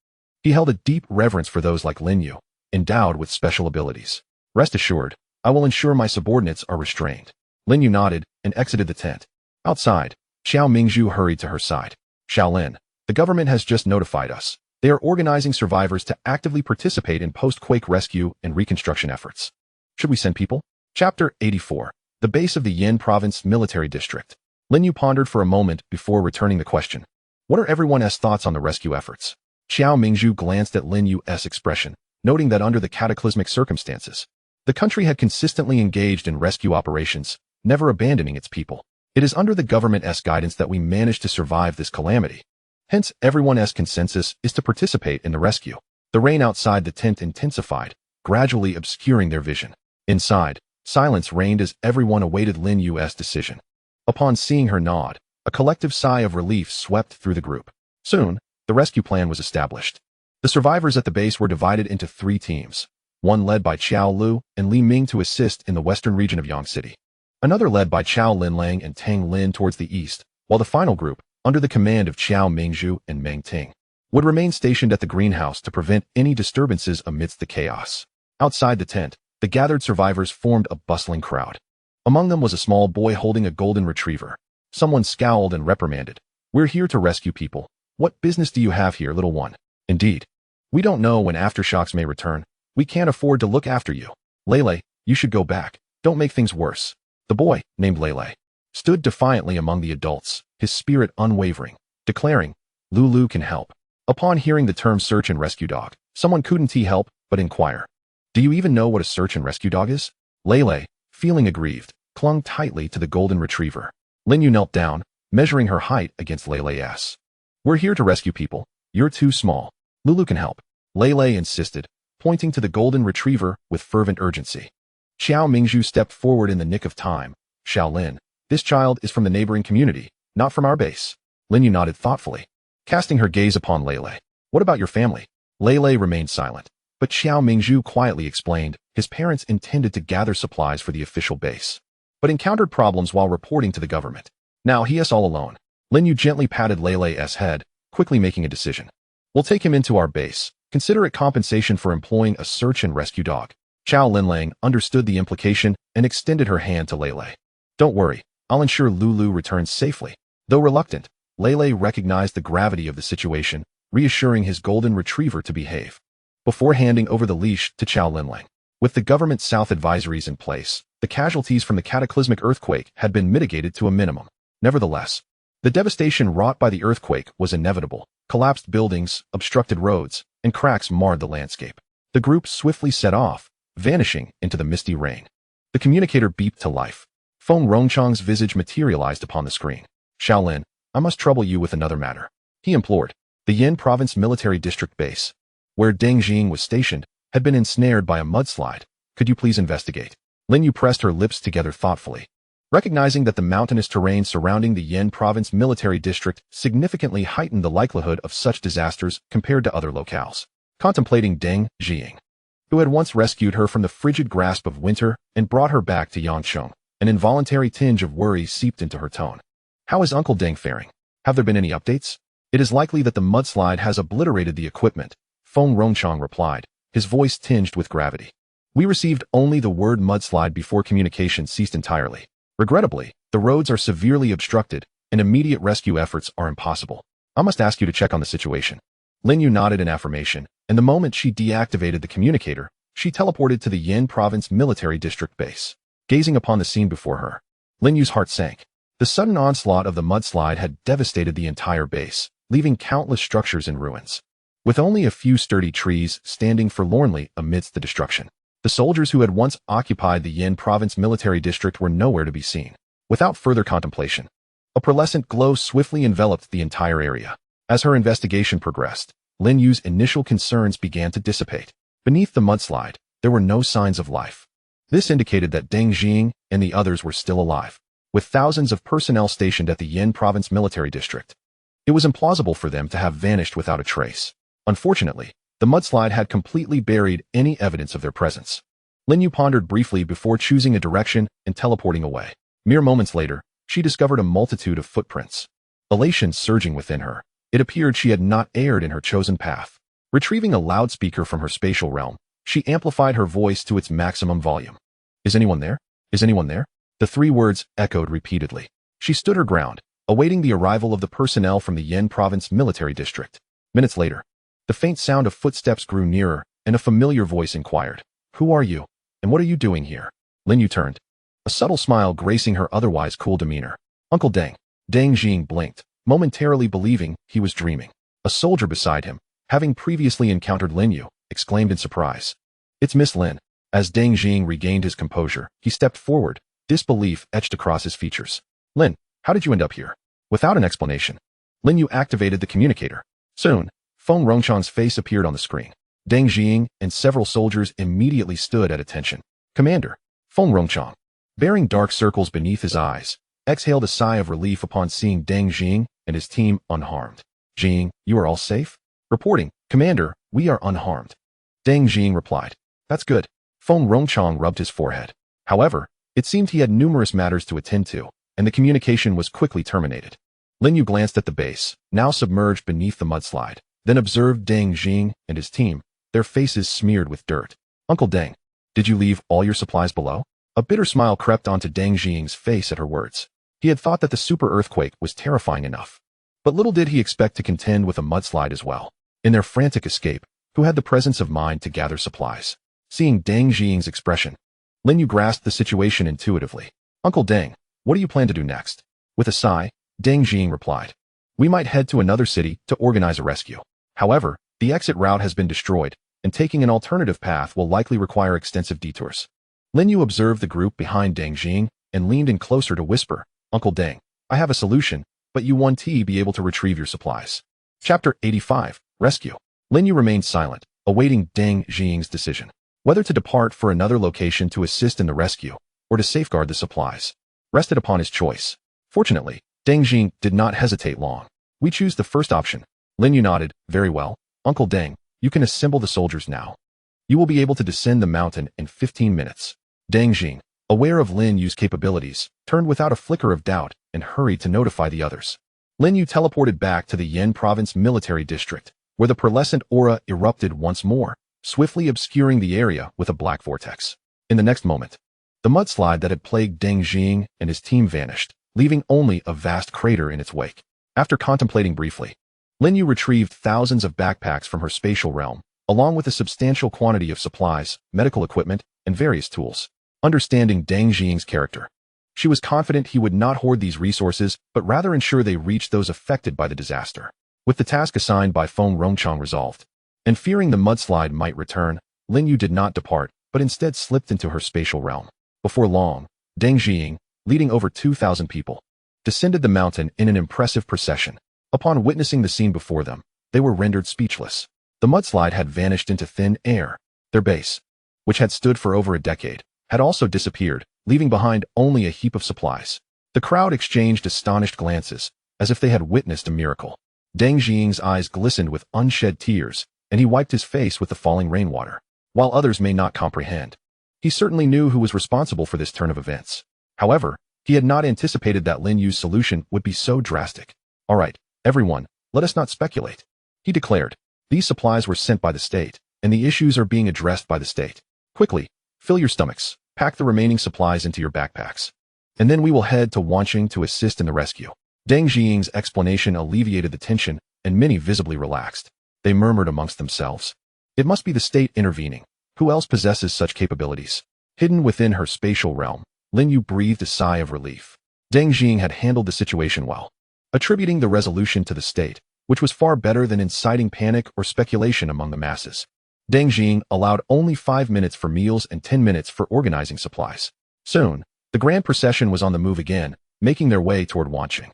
Speaker 1: He held a deep reverence for those like Lin You, endowed with special abilities. Rest assured, I will ensure my subordinates are restrained. Lin You nodded and exited the tent. Outside, Xiao Mingzhu hurried to her side. Xiaolin, the government has just notified us. They are organizing survivors to actively participate in post-quake rescue and reconstruction efforts. Should we send people? Chapter 84. The base of the Yin Province Military District. Lin You pondered for a moment before returning the question. What are everyone's thoughts on the rescue efforts? Xiao Mingzhu glanced at Lin Yu's expression, noting that under the cataclysmic circumstances, the country had consistently engaged in rescue operations, never abandoning its people. It is under the government's guidance that we managed to survive this calamity. Hence, everyone's consensus is to participate in the rescue. The rain outside the tent intensified, gradually obscuring their vision. Inside, silence reigned as everyone awaited Lin Yu's decision. Upon seeing her nod, a collective sigh of relief swept through the group. Soon, the rescue plan was established. The survivors at the base were divided into 3 teams, one led by Qiao Lu and Li Ming to assist in the western region of Yang City, another led by Qiao Linlang and Tang Lin towards the east, while the final group, under the command of Qiao Mingzhu and Meng Ting, would remain stationed at the greenhouse to prevent any disturbances amidst the chaos. Outside the tent, the gathered survivors formed a bustling crowd. Among them was a small boy holding a golden retriever. Someone scowled and reprimanded. We're here to rescue people. What business do you have here, little one? Indeed. We don't know when aftershocks may return. We can't afford to look after you. Lele, you should go back. Don't make things worse. The boy, named Lele, stood defiantly among the adults, his spirit unwavering, declaring, Lulu can help. Upon hearing the term search and rescue dog, someone couldn't help but inquire. Do you even know what a search and rescue dog is? Lele, feeling aggrieved, clung tightly to the golden retriever. Lin You knelt down, measuring her height against Lele's. We're here to rescue people. You're too small. Lulu can help. Lele insisted, pointing to the golden retriever with fervent urgency. Xiao Mingzhu stepped forward in the nick of time. Xiaolin, this child is from the neighboring community, not from our base. Lin You nodded thoughtfully, casting her gaze upon Lele. What about your family? Lele remained silent, but Xiao Mingzhu quietly explained his parents intended to gather supplies for the official base, but encountered problems while reporting to the government. Now he is all alone. Lin You gently patted Lele's head, quickly making a decision. We'll take him into our base. Consider it compensation for employing a search and rescue dog. Qiao Linlang understood the implication and extended her hand to Lele. Don't worry, I'll ensure Lulu returns safely. Though reluctant, Lele recognized the gravity of the situation, reassuring his golden retriever to behave. Before handing over the leash to Qiao Linlang, with the government's south advisories in place, the casualties from the cataclysmic earthquake had been mitigated to a minimum. Nevertheless, the devastation wrought by the earthquake was inevitable. Collapsed buildings, obstructed roads, and cracks marred the landscape. The group swiftly set off, vanishing into the misty rain. The communicator beeped to life. Feng Rongchang's visage materialized upon the screen. Xiaolin, I must trouble you with another matter. He implored. The Yin Province Military District Base, where Deng Jing was stationed, had been ensnared by a mudslide. Could you please investigate? Lin You pressed her lips together thoughtfully, recognizing that the mountainous terrain surrounding the Yin Province Military District significantly heightened the likelihood of such disasters compared to other locales. Contemplating Deng Jing, who had once rescued her from the frigid grasp of winter and brought her back to Yangcheng, An involuntary tinge of worry seeped into her tone. How is Uncle Deng faring? Have there been any updates? It is likely that the mudslide has obliterated the equipment, Feng Rongchang replied, his voice tinged with gravity. We received only the word mudslide before communication ceased entirely. Regrettably, the roads are severely obstructed, and immediate rescue efforts are impossible. I must ask you to check on the situation. Lin You nodded in affirmation, and the moment she deactivated the communicator, she teleported to the Yin Province Military District base. Gazing upon the scene before her, Lin Yu's heart sank. The sudden onslaught of the mudslide had devastated the entire base, leaving countless structures in ruins. With only a few sturdy trees standing forlornly amidst the destruction, the soldiers who had once occupied the Yin Province Military District were nowhere to be seen. Without further contemplation, a pearlescent glow swiftly enveloped the entire area. As her investigation progressed, Lin Yu's initial concerns began to dissipate. Beneath the mudslide, there were no signs of life. This indicated that Deng Jing and the others were still alive, with thousands of personnel stationed at the Yin Province Military District. It was implausible for them to have vanished without a trace. Unfortunately, the mudslide had completely buried any evidence of their presence. Lin Yu pondered briefly before choosing a direction and teleporting away. Mere moments later, she discovered a multitude of footprints. Elation surging within her, it appeared she had not erred in her chosen path. Retrieving a loudspeaker from her spatial realm, she amplified her voice to its maximum volume. Is anyone there? Is anyone there? The three words echoed repeatedly. She stood her ground, awaiting the arrival of the personnel from the Yin Province Military District. Minutes later, the faint sound of footsteps grew nearer, and a familiar voice inquired, "Who are you? And what are you doing here?" Lin Yu turned, a subtle smile gracing her otherwise cool demeanor. Uncle Deng. Deng Jing blinked, momentarily believing he was dreaming. A soldier beside him, having previously encountered Lin Yu, exclaimed in surprise. It's Miss Lin. As Deng Jing regained his composure, he stepped forward, disbelief etched across his features. Lin, how did you end up here? Without an explanation, Lin Yu activated the communicator. Soon, Feng Rongchang's face appeared on the screen. Deng Jing and several soldiers immediately stood at attention. Commander, Feng Rongchang, bearing dark circles beneath his eyes, exhaled a sigh of relief upon seeing Deng Jing and his team unharmed. Jing, you are all safe? Reporting, Commander, we are unharmed. Deng Jing replied. That's good. Feng Rongchang rubbed his forehead. However, it seemed he had numerous matters to attend to, and the communication was quickly terminated. Lin Yu glanced at the base, now submerged beneath the mudslide, then observed Deng Jing and his team, their faces smeared with dirt. Uncle Deng, did you leave all your supplies below? A bitter smile crept onto Deng Jing's face at her words. He had thought that the super earthquake was terrifying enough. But little did he expect to contend with a mudslide as well. In their frantic escape, who had the presence of mind to gather supplies? Seeing Deng Jing's expression, Lin Yu grasped the situation intuitively. Uncle Deng, what do you plan to do next? With a sigh, Deng Jing replied. We might head to another city to organize a rescue. However, the exit route has been destroyed, and taking an alternative path will likely require extensive detours. Lin Yu observed the group behind Deng Jing and leaned in closer to whisper, Uncle Deng, I have a solution, but you won't be able to retrieve your supplies. Chapter 85, Rescue. Lin Yu remained silent, awaiting Deng Jing's decision. Whether to depart for another location to assist in the rescue, or to safeguard the supplies, rested upon his choice. Fortunately, Deng Jing did not hesitate long. We choose the first option. Lin Yu nodded. Very well, Uncle Deng, you can assemble the soldiers now. You will be able to descend the mountain in 15 minutes. Deng Jing, aware of Lin Yu's capabilities, turned without a flicker of doubt and hurried to notify the others. Lin Yu teleported back to the Yin Province Military District, where the pearlescent aura erupted once more, swiftly obscuring the area with a black vortex. In the next moment, the mudslide that had plagued Deng Jing and his team vanished, leaving only a vast crater in its wake. After contemplating briefly, Lin Yu retrieved thousands of backpacks from her spatial realm, along with a substantial quantity of supplies, medical equipment, and various tools. Understanding Deng Jing's character, she was confident he would not hoard these resources, but rather ensure they reached those affected by the disaster. With the task assigned by Feng Rongchang resolved, and fearing the mudslide might return, Lin Yu did not depart, but instead slipped into her spatial realm. Before long, Deng Jing, leading over 2,000 people, descended the mountain in an impressive procession. Upon witnessing the scene before them, they were rendered speechless. The mudslide had vanished into thin air. Their base, which had stood for over a decade, had also disappeared, leaving behind only a heap of supplies. The crowd exchanged astonished glances, as if they had witnessed a miracle. Deng Jing's eyes glistened with unshed tears, and he wiped his face with the falling rainwater. While others may not comprehend, he certainly knew who was responsible for this turn of events. However, he had not anticipated that Lin Yu's solution would be so drastic. "All right, everyone, let us not speculate," he declared. "These supplies were sent by the state, and the issues are being addressed by the state. Quickly, fill your stomachs, pack the remaining supplies into your backpacks, and then we will head to Wanqing to assist in the rescue." Deng Jiying's explanation alleviated the tension, and many visibly relaxed. They murmured amongst themselves. It must be the state intervening. Who else possesses such capabilities? Hidden within her spatial realm, Lin You breathed a sigh of relief. Deng Jiying had handled the situation well, attributing the resolution to the state, which was far better than inciting panic or speculation among the masses. Deng Jiying allowed only 5 minutes for meals and 10 minutes for organizing supplies. Soon, the grand procession was on the move again, making their way toward Wanqing.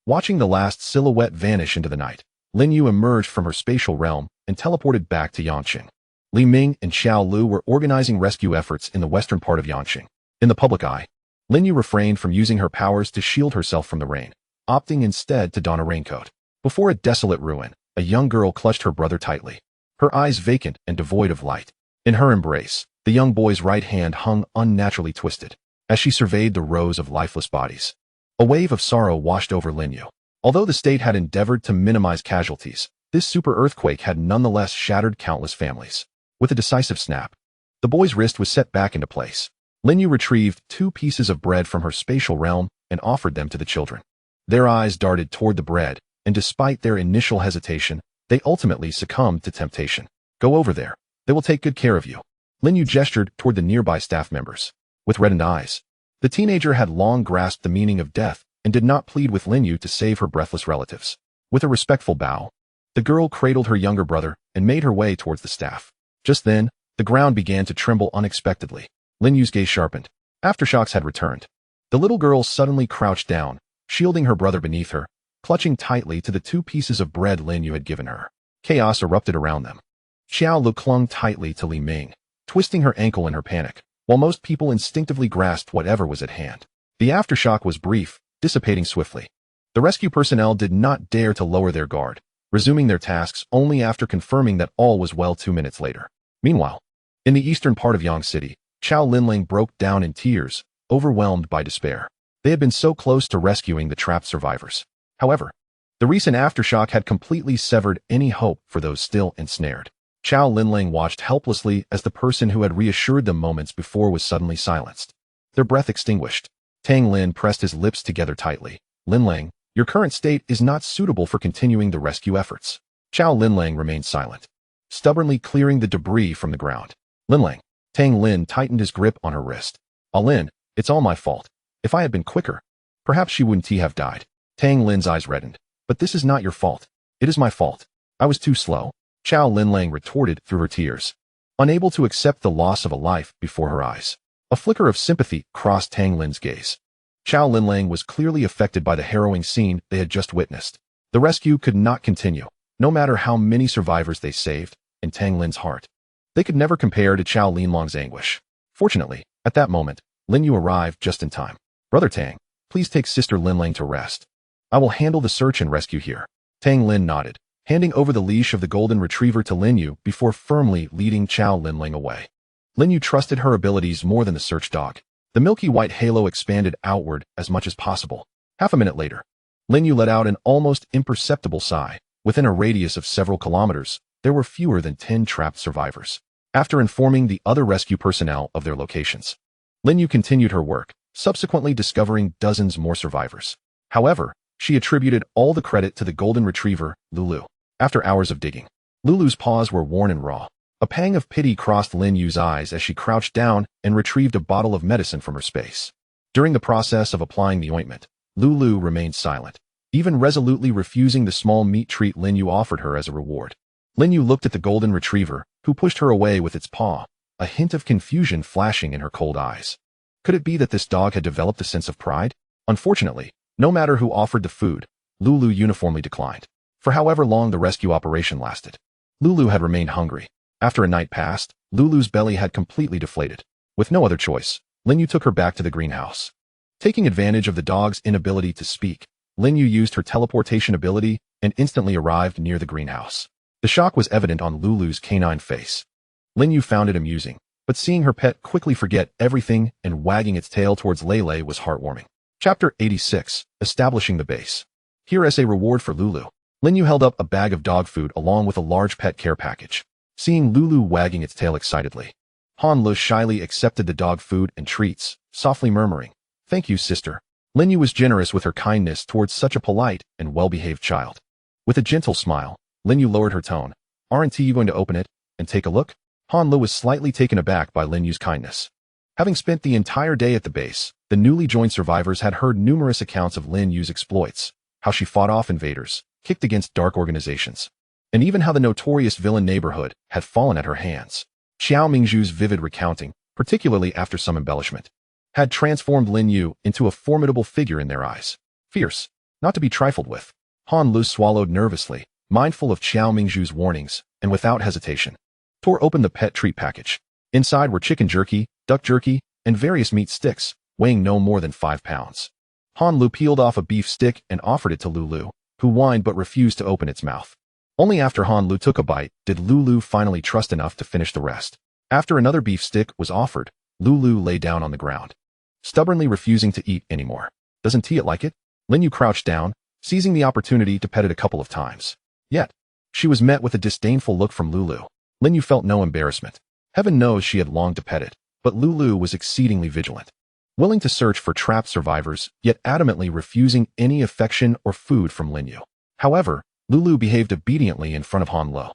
Speaker 1: Watching the last silhouette vanish into the night, Lin You emerged from her spatial realm and teleported back to Yangqing. Li Ming and Xiao Lu were organizing rescue efforts in the western part of Yangqing. In the public eye, Lin You refrained from using her powers to shield herself from the rain, opting instead to don a raincoat. Before a desolate ruin, a young girl clutched her brother tightly, her eyes vacant and devoid of light. In her embrace, the young boy's right hand hung unnaturally twisted, as she surveyed the rows of lifeless bodies. A wave of sorrow washed over Lin You. Although the state had endeavored to minimize casualties, this super earthquake had nonetheless shattered countless families. With a decisive snap, the boy's wrist was set back into place. Lin You retrieved 2 pieces of bread from her spatial realm and offered them to the children. Their eyes darted toward the bread, and despite their initial hesitation, they ultimately succumbed to temptation. "Go over there. They will take good care of you." Lin You gestured toward the nearby staff members. With reddened eyes, the teenager had long grasped the meaning of death and did not plead with Lin You to save her breathless relatives. With a respectful bow, the girl cradled her younger brother and made her way towards the staff. Just then, the ground began to tremble unexpectedly. Lin Yu's gaze sharpened. Aftershocks had returned. The little girl suddenly crouched down, shielding her brother beneath her, clutching tightly to the 2 pieces of bread Lin Yu had given her. Chaos erupted around them. Xiao Lu clung tightly to Li Ming, twisting her ankle in her panic, while most people instinctively grasped whatever was at hand. The aftershock was brief, dissipating swiftly. The rescue personnel did not dare to lower their guard, resuming their tasks only after confirming that all was well 2 minutes later. Meanwhile, in the eastern part of Yang City, Chao Linling broke down in tears, overwhelmed by despair. They had been so close to rescuing the trapped survivors. However, the recent aftershock had completely severed any hope for those still ensnared. Chao Linling watched helplessly as the person who had reassured them moments before was suddenly silenced. Their breath extinguished. Tang Lin pressed his lips together tightly. "Linling, your current state is not suitable for continuing the rescue efforts." Chao Linling remained silent, stubbornly clearing the debris from the ground. "Linling." Tang Lin tightened his grip on her wrist. "Lin, it's all my fault. If I had been quicker, perhaps she wouldn't have died." Tang Lin's eyes reddened. "But this is not your fault. It is my fault. I was too slow." Chao Linling retorted through her tears, unable to accept the loss of a life before her eyes. A flicker of sympathy crossed Tang Lin's gaze. Chao Linling was clearly affected by the harrowing scene they had just witnessed. The rescue could not continue, no matter how many survivors they saved, in Tang Lin's heart. They could never compare to Chao Linlong's anguish. Fortunately, at that moment, Lin You arrived just in time. "Brother Tang, please take Sister Linling to rest. I will handle the search and rescue here." Tang Lin nodded, handing over the leash of the golden retriever to Lin You before firmly leading Chao Linling away. Lin You trusted her abilities more than the search dog. The milky white halo expanded outward as much as possible. Half a minute later, Lin You let out an almost imperceptible sigh. Within a radius of several kilometers, there were fewer than 10 trapped survivors. After informing the other rescue personnel of their locations, Lin You continued her work, subsequently discovering dozens more survivors. However, she attributed all the credit to the golden retriever, Lulu. After hours of digging, Lulu's paws were worn and raw. A pang of pity crossed Lin Yu's eyes as she crouched down and retrieved a bottle of medicine from her space. During the process of applying the ointment, Lulu remained silent, even resolutely refusing the small meat treat Lin Yu offered her as a reward. Lin Yu looked at the golden retriever, who pushed her away with its paw, a hint of confusion flashing in her cold eyes. Could it be that this dog had developed a sense of pride? Unfortunately, no matter who offered the food, Lulu uniformly declined. For however long the rescue operation lasted, Lulu had remained hungry. After a night passed, Lulu's belly had completely deflated. With no other choice, Lin Yu took her back to the greenhouse. Taking advantage of the dog's inability to speak, Lin Yu used her teleportation ability and instantly arrived near the greenhouse. The shock was evident on Lulu's canine face. Lin Yu found it amusing, but seeing her pet quickly forget everything and wagging its tail towards Lele was heartwarming. Chapter 86. Establishing the Base. Here as a reward for Lulu, Lin You held up a bag of dog food along with a large pet care package. Seeing Lulu wagging its tail excitedly, Han Lu shyly accepted the dog food and treats, softly murmuring, "Thank you, sister." Lin Yu was generous with her kindness towards such a polite and well-behaved child. With a gentle smile, Lin Yu lowered her tone. "Aren't you going to open it and take a look?" Han Lu was slightly taken aback by Lin Yu's kindness. Having spent the entire day at the base, the newly joined survivors had heard numerous accounts of Lin Yu's exploits, how she fought off invaders, kicked against dark organizations, and even how the notorious villain neighborhood had fallen at her hands. Xiao Mingzhu's vivid recounting, particularly after some embellishment, had transformed Lin Yu into a formidable figure in their eyes. Fierce, not to be trifled with. Han Lu swallowed nervously, mindful of Xiao Mingzhu's warnings, and without hesitation, tore open the pet treat package. Inside were chicken jerky, duck jerky, and various meat sticks, weighing no more than 5 pounds. Han Lu peeled off a beef stick and offered it to Lulu, who whined but refused to open its mouth. Only after Han Lu took a bite did Lulu finally trust enough to finish the rest. After another beef stick was offered, Lulu lay down on the ground, stubbornly refusing to eat anymore. "Doesn't Tia like it?" Lin Yu crouched down, seizing the opportunity to pet it a couple of times. Yet, she was met with a disdainful look from Lulu. Lin Yu felt no embarrassment. Heaven knows she had longed to pet it, but Lulu was exceedingly vigilant, willing to search for trapped survivors, yet adamantly refusing any affection or food from Lin Yu. However, Lulu behaved obediently in front of Han Lu,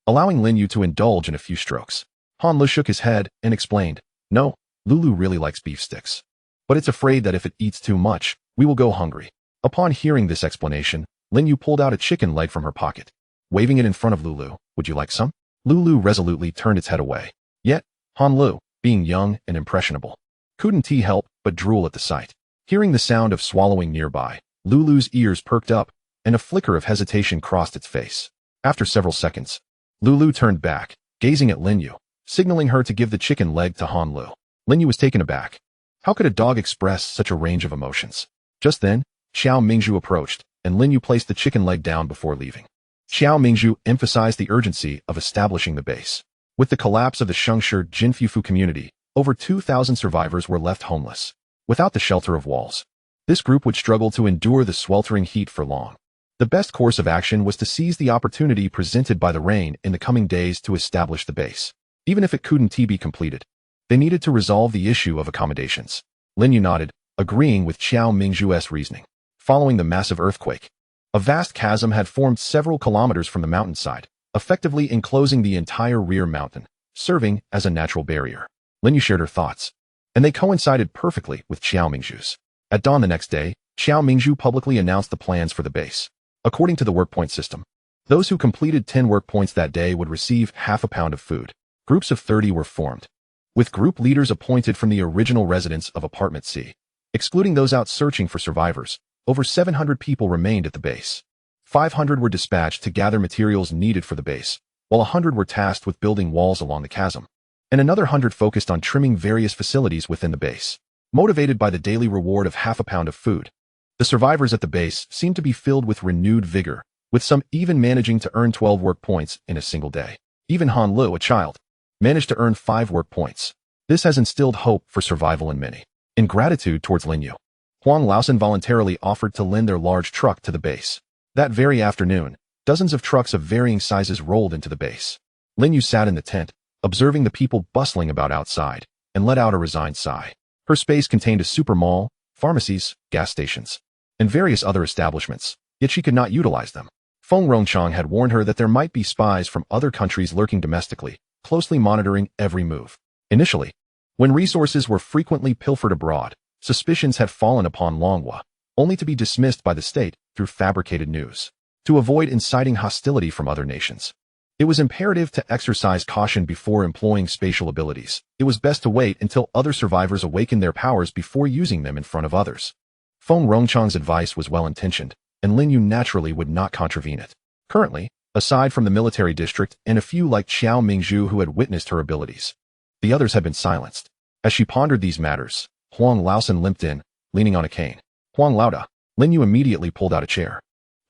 Speaker 1: allowing Lin Yu to indulge in a few strokes. Han Lu shook his head and explained, "No, Lulu really likes beef sticks, but it's afraid that if it eats too much, we will go hungry." Upon hearing this explanation, Lin Yu pulled out a chicken leg from her pocket, waving it in front of Lulu. "Would you like some?" Lulu resolutely turned its head away. Yet, Han Lu, being young and impressionable, couldn't help but drool at the sight. Hearing the sound of swallowing nearby, Lulu's ears perked up, and a flicker of hesitation crossed its face. After several seconds, Lulu turned back, gazing at Lin Yu, signaling her to give the chicken leg to Han Lu. Lin Yu was taken aback. How could a dog express such a range of emotions? Just then, Xiao Mingzhu approached, and Lin Yu placed the chicken leg down before leaving. Xiao Mingzhu emphasized the urgency of establishing the base. With the collapse of the Shengshi Jinfufu community, over 2,000 survivors were left homeless, without the shelter of walls. This group would struggle to endure the sweltering heat for long. The best course of action was to seize the opportunity presented by the rain in the coming days to establish the base. Even if it couldn't be completed, they needed to resolve the issue of accommodations. Lin Yu nodded, agreeing with Xiao Mingzhu's reasoning. Following the massive earthquake, a vast chasm had formed several kilometers from the mountainside, effectively enclosing the entire rear mountain, serving as a natural barrier. Lin Yu shared her thoughts, and they coincided perfectly with Xiao Mingzhu's. At dawn the next day, Xiao Mingzhu publicly announced the plans for the base. According to the work point system, those who completed 10 work points that day would receive half a pound of food. Groups of 30 were formed, with group leaders appointed from the original residents of Apartment C. Excluding those out searching for survivors, over 700 people remained at the base. 500 were dispatched to gather materials needed for the base, while 100 were tasked with building walls along the chasm, and another 100 focused on trimming various facilities within the base. Motivated by the daily reward of half a pound of food, the survivors at the base seemed to be filled with renewed vigor, with some even managing to earn 12 work points in a single day. Even Han Lu, a child, managed to earn 5 work points. This has instilled hope for survival in many. In gratitude towards Lin Yu, Huang Laosan voluntarily offered to lend their large truck to the base. That very afternoon, dozens of trucks of varying sizes rolled into the base. Lin Yu sat in the tent, observing the people bustling about outside, and let out a resigned sigh. Her space contained a super mall, pharmacies, gas stations, and various other establishments, yet she could not utilize them. Feng Rongchang had warned her that there might be spies from other countries lurking domestically, closely monitoring every move. Initially, when resources were frequently pilfered abroad, suspicions had fallen upon Longhua, only to be dismissed by the state through fabricated news. To avoid inciting hostility from other nations, it was imperative to exercise caution before employing spatial abilities. It was best to wait until other survivors awakened their powers before using them in front of others. Feng Rongchang's advice was well-intentioned, and Lin Yu naturally would not contravene it. Currently, aside from the military district and a few like Xiao Mingzhu who had witnessed her abilities, the others had been silenced. As she pondered these matters, Huang Laosan limped in, leaning on a cane. "Huang Laoda." Lin Yu immediately pulled out a chair.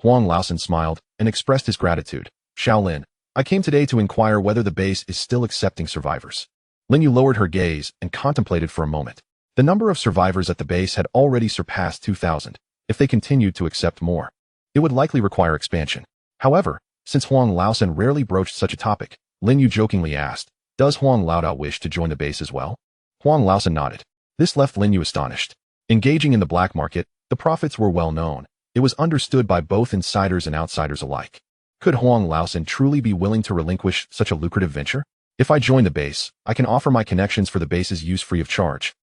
Speaker 1: Huang Laosan smiled and expressed his gratitude. "Xiao Lin, I came today to inquire whether the base is still accepting survivors." Lin You lowered her gaze and contemplated for a moment. The number of survivors at the base had already surpassed 2,000. If they continued to accept more, it would likely require expansion. However, since Huang Laosan rarely broached such a topic, Lin Yu jokingly asked, "Does Huang Laodao wish to join the base as well?" Huang Laosan nodded. This left Lin Yu astonished. Engaging in the black market, the profits were well known. It was understood by both insiders and outsiders alike. Could Huang Laosan truly be willing to relinquish such a lucrative venture? "If I join the base, I can offer my connections for the base's use free of charge,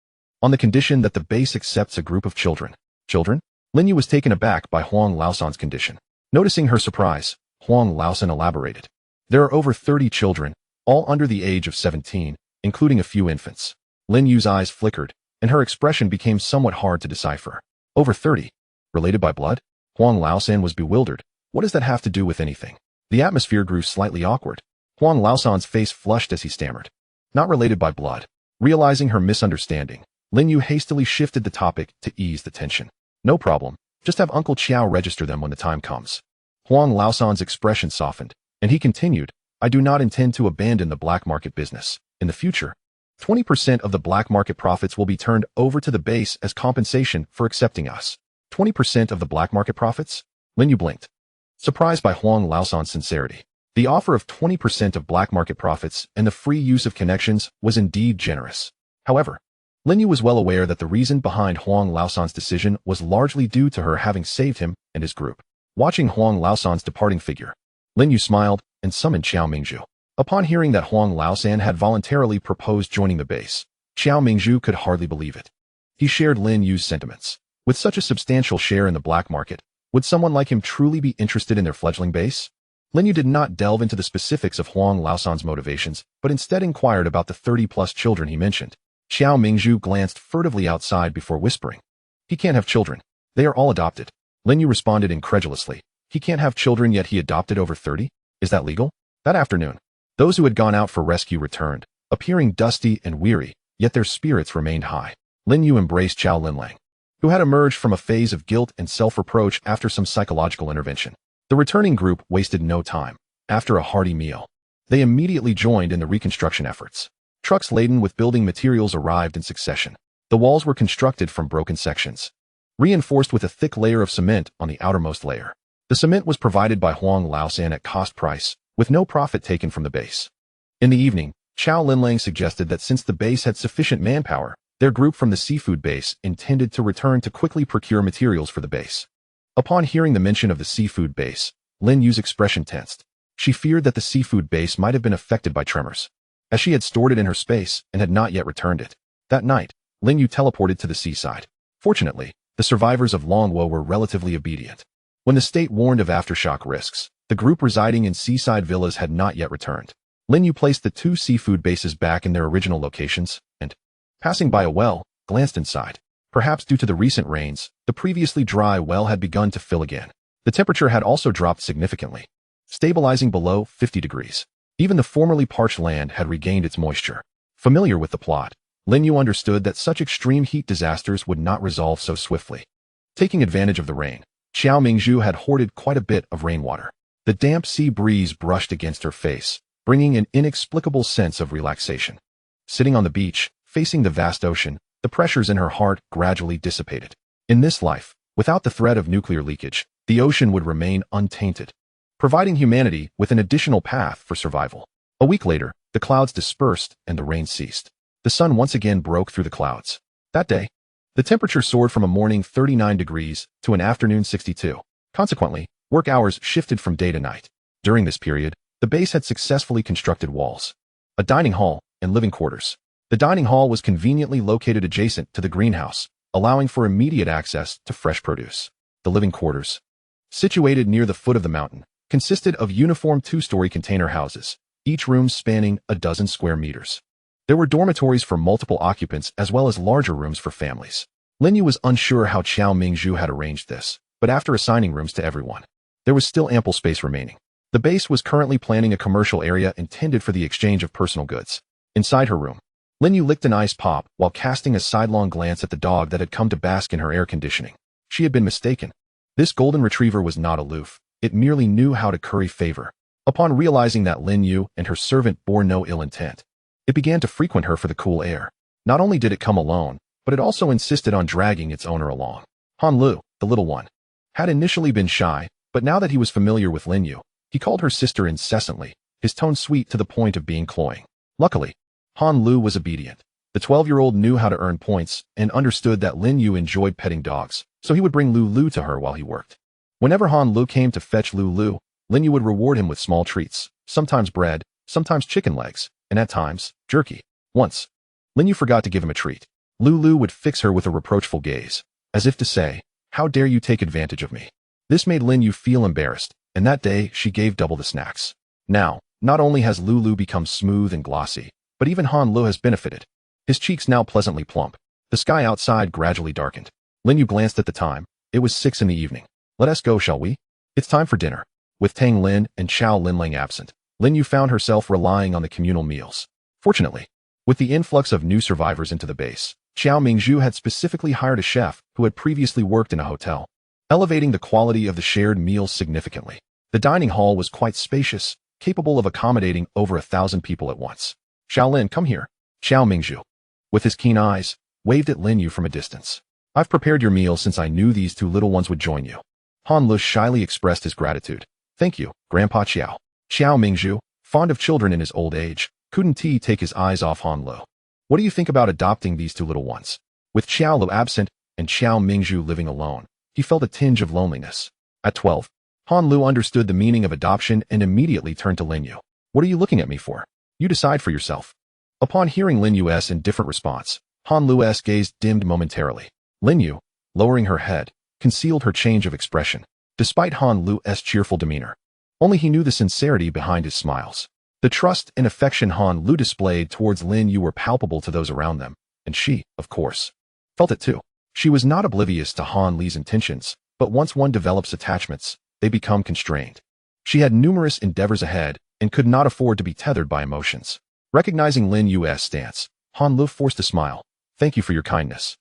Speaker 1: on the condition that the base accepts a group of children." Children? Lin Yu was taken aback by Huang Laosan's condition. Noticing her surprise, Huang Laosan elaborated. "There are over 30 children, all under the age of 17, including a few infants." Lin Yu's eyes flickered, and her expression became somewhat hard to decipher. Over 30? Related by blood? Huang Laosan was bewildered. What does that have to do with anything? The atmosphere grew slightly awkward. Huang Laosan's face flushed as he stammered. Not related by blood. Realizing her misunderstanding, Lin Yu hastily shifted the topic to ease the tension. "No problem. Just have Uncle Qiao register them when the time comes." Huang Laosan's expression softened, and he continued, "I do not intend to abandon the black market business. In the future, 20% of the black market profits will be turned over to the base as compensation for accepting us." 20% of the black market profits? Lin Yu blinked, surprised by Huang Laosan's sincerity. The offer of 20% of black market profits and the free use of connections was indeed generous. However, Lin Yu was well aware that the reason behind Huang Laosan's decision was largely due to her having saved him and his group. Watching Huang Laosan's departing figure, Lin Yu smiled and summoned Qiao Mingzhu. Upon hearing that Huang Laosan had voluntarily proposed joining the base, Qiao Mingzhu could hardly believe it. He shared Lin Yu's sentiments. With such a substantial share in the black market, would someone like him truly be interested in their fledgling base? Lin Yu did not delve into the specifics of Huang Laosan's motivations, but instead inquired about the 30-plus children he mentioned. Qiao Mingzhu glanced furtively outside before whispering, "He can't have children. They are all adopted." Lin Yu responded incredulously. "He can't have children, yet he adopted over 30? Is that legal?" That afternoon, those who had gone out for rescue returned, appearing dusty and weary, yet their spirits remained high. Lin Yu embraced Qiao Linlang, who had emerged from a phase of guilt and self-reproach after some psychological intervention. The returning group wasted no time. After a hearty meal, they immediately joined in the reconstruction efforts. Trucks laden with building materials arrived in succession. The walls were constructed from broken sections, reinforced with a thick layer of cement on the outermost layer. The cement was provided by Huang Laosan at cost price, with no profit taken from the base. In the evening, Qiao Linlang suggested that since the base had sufficient manpower, their group from the seafood base intended to return to quickly procure materials for the base. Upon hearing the mention of the seafood base, Lin Yu's expression tensed. She feared that the seafood base might have been affected by tremors, as she had stored it in her space and had not yet returned it. That night, Lin Yu teleported to the seaside. Fortunately, the survivors of Longwo were relatively obedient. When the state warned of aftershock risks, the group residing in seaside villas had not yet returned. Lin Yu placed the two seafood bases back in their original locations and, passing by a well, glanced inside. Perhaps due to the recent rains, the previously dry well had begun to fill again. The temperature had also dropped significantly, stabilizing below 50 degrees. Even the formerly parched land had regained its moisture. Familiar with the plot, Lin Yu understood that such extreme heat disasters would not resolve so swiftly. Taking advantage of the rain, Qiao Mingzhu had hoarded quite a bit of rainwater. The damp sea breeze brushed against her face, bringing an inexplicable sense of relaxation. Sitting on the beach, facing the vast ocean, the pressures in her heart gradually dissipated. In this life, without the threat of nuclear leakage, the ocean would remain untainted, providing humanity with an additional path for survival. A week later, the clouds dispersed and the rain ceased. The sun once again broke through the clouds. That day, the temperature soared from a morning 39 degrees to an afternoon 62. Consequently, work hours shifted from day to night. During this period, the base had successfully constructed walls, a dining hall, and living quarters. The dining hall was conveniently located adjacent to the greenhouse, allowing for immediate access to fresh produce. The living quarters, situated near the foot of the mountain, consisted of uniform two-story container houses, each room spanning a dozen square meters. There were dormitories for multiple occupants as well as larger rooms for families. Lin Yu was unsure how Qiao Mingzhu had arranged this, but after assigning rooms to everyone, there was still ample space remaining. The base was currently planning a commercial area intended for the exchange of personal goods. Inside her room, Lin Yu licked an ice pop while casting a sidelong glance at the dog that had come to bask in her air conditioning. She had been mistaken. This golden retriever was not aloof. It merely knew how to curry favor. Upon realizing that Lin Yu and her servant bore no ill intent, It began to frequent her for the cool air. Not only did it come alone, but it also insisted on dragging its owner along. Han Lu, the little one, had initially been shy, but now that he was familiar with Lin You, he called her sister incessantly, his tone sweet to the point of being cloying. Luckily, Han Lu was obedient. The 12-year-old knew how to earn points and understood that Lin You enjoyed petting dogs, so he would bring Lulu to her while he worked. Whenever Han Lu came to fetch Lulu, Lin Yu would reward him with small treats, sometimes bread, sometimes chicken legs, and at times, jerky. Once, Lin Yu forgot to give him a treat. Lulu would fix her with a reproachful gaze, as if to say, "How dare you take advantage of me?" This made Lin Yu feel embarrassed, and that day she gave double the snacks. Now, not only has Lulu become smooth and glossy, but even Han Lu has benefited. His cheeks now pleasantly plump. The sky outside gradually darkened. Lin Yu glanced at the time. It was 6 in the evening. "Let us go, shall we? It's time for dinner." With Tang Lin and Xiao Linlang absent, Lin Yu found herself relying on the communal meals. Fortunately, with the influx of new survivors into the base, Xiao Mingzhu had specifically hired a chef who had previously worked in a hotel, elevating the quality of the shared meals significantly. The dining hall was quite spacious, capable of accommodating over 1,000 people at once. "Xiaolin, come here." Xiao Mingzhu, with his keen eyes, waved at Lin Yu from a distance. "I've prepared your meal since I knew these two little ones would join you." Han Lu shyly expressed his gratitude. "Thank you, Grandpa Xiao." Xiao Mingzhu, fond of children in his old age, couldn't take his eyes off Han Lu. "What do you think about adopting these two little ones?" With Xiao Lu absent and Xiao Mingzhu living alone, he felt a tinge of loneliness. At 12, Han Lu understood the meaning of adoption and immediately turned to Lin Yu. "What are you looking at me for? You decide for yourself." Upon hearing Lin Yu's indifferent response, Han Lu's gaze dimmed momentarily. Lin Yu, lowering her head, concealed her change of expression, despite Han Lu's cheerful demeanor. Only he knew the sincerity behind his smiles. The trust and affection Han Lu displayed towards Lin Yu were palpable to those around them, and she, of course, felt it too. She was not oblivious to Han Li's intentions, but once one develops attachments, they become constrained. She had numerous endeavors ahead and could not afford to be tethered by emotions. Recognizing Lin Yu's stance, Han Lu forced a smile. "Thank you for your kindness,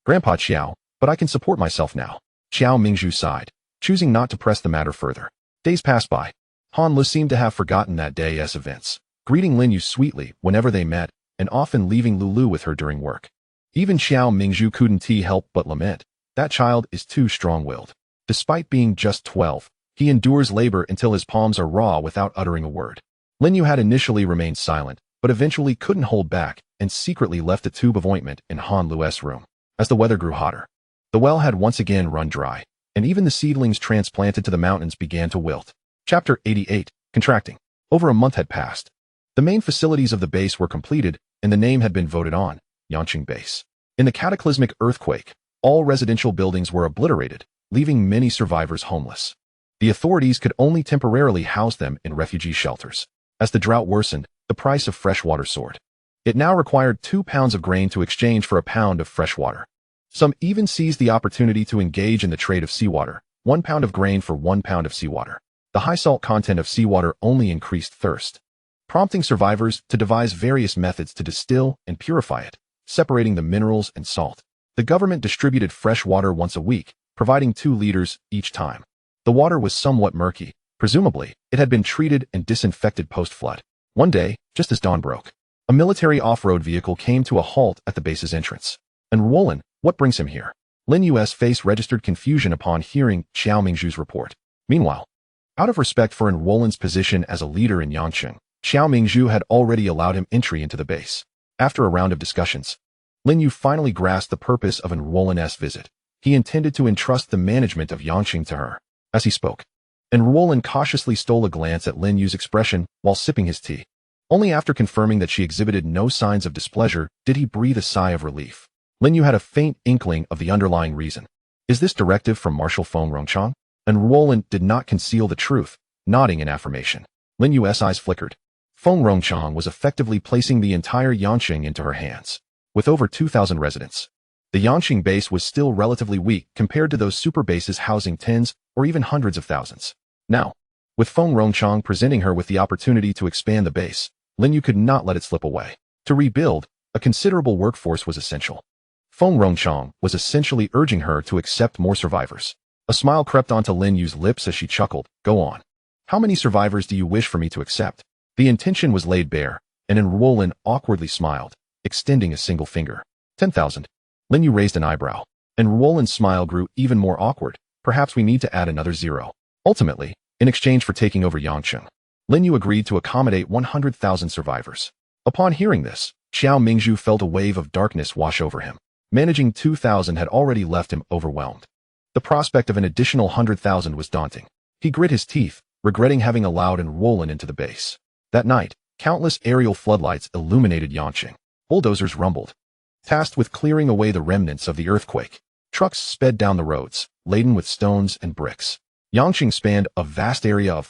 Speaker 1: Grandpa Xiao, but I can support myself now." Xiao Mingzhu sighed, choosing not to press the matter further. Days passed by. Han Lu seemed to have forgotten that day's events, greeting Lin Yu sweetly whenever they met and often leaving Lulu with her during work. Even Xiao Mingzhu couldn't help but lament, "That child is too strong-willed." Despite being just 12, he endures labor until his palms are raw without uttering a word. Lin Yu had initially remained silent, but eventually couldn't hold back and secretly left a tube of ointment in Han Lu's room. As the weather grew hotter, the well had once again run dry, and even the seedlings transplanted to the mountains began to wilt. Chapter 88, Contracting. Over a month had passed. The main facilities of the base were completed, and the name had been voted on, Yanqing Base. In the cataclysmic earthquake, all residential buildings were obliterated, leaving many survivors homeless. The authorities could only temporarily house them in refugee shelters. As the drought worsened, the price of fresh water soared. It now required 2 pounds of grain to exchange for a pound of fresh water. Some even seized the opportunity to engage in the trade of seawater, 1 pound of grain for 1 pound of seawater. The high salt content of seawater only increased thirst, prompting survivors to devise various methods to distill and purify it, separating the minerals and salt. The government distributed fresh water once a week, providing 2 liters each time. The water was somewhat murky. Presumably, it had been treated and disinfected post-flood. One day, just as dawn broke, a military off-road vehicle came to a halt at the base's entrance. "And Roland, what brings him here?" Lin Yu's face registered confusion upon hearing Xiao Mingzhu's report. Meanwhile, out of respect for Roland's position as a leader in Yanqing, Xiao Mingzhu had already allowed him entry into the base. After a round of discussions, Lin Yu finally grasped the purpose of Roland's visit. He intended to entrust the management of Yanqing to her. As he spoke, Roland cautiously stole a glance at Lin Yu's expression while sipping his tea. Only after confirming that she exhibited no signs of displeasure did he breathe a sigh of relief. Lin Yu had a faint inkling of the underlying reason. "Is this directive from Marshal Feng Rongchang?" And Roland did not conceal the truth, nodding in affirmation. Lin Yu's eyes flickered. Feng Rongchang was effectively placing the entire Yanqing into her hands. With over 2,000 residents, the Yanqing base was still relatively weak compared to those super bases housing tens or even hundreds of thousands. Now, with Feng Rongchang presenting her with the opportunity to expand the base, Lin Yu could not let it slip away. To rebuild, a considerable workforce was essential. Feng Rongchang was essentially urging her to accept more survivors. A smile crept onto Lin Yu's lips as she chuckled. "Go on. How many survivors do you wish for me to accept?" The intention was laid bare, and Enrollin awkwardly smiled, extending a single finger. 10,000. Lin You raised an eyebrow. Enrollin's smile grew even more awkward. Perhaps we need to add another zero. Ultimately, in exchange for taking over Yangcheng, Lin You agreed to accommodate 100,000 survivors. Upon hearing this, Xiao Mingzhu felt a wave of darkness wash over him. Managing 2,000 had already left him overwhelmed. The prospect of an additional 100,000 was daunting. He grit his teeth, regretting having allowed Enrollin into the base. That night, countless aerial floodlights illuminated Yangcheng. Bulldozers rumbled. Tasked with clearing away the remnants of the earthquake, trucks sped down the roads, laden with stones and bricks. Yangcheng spanned a vast area of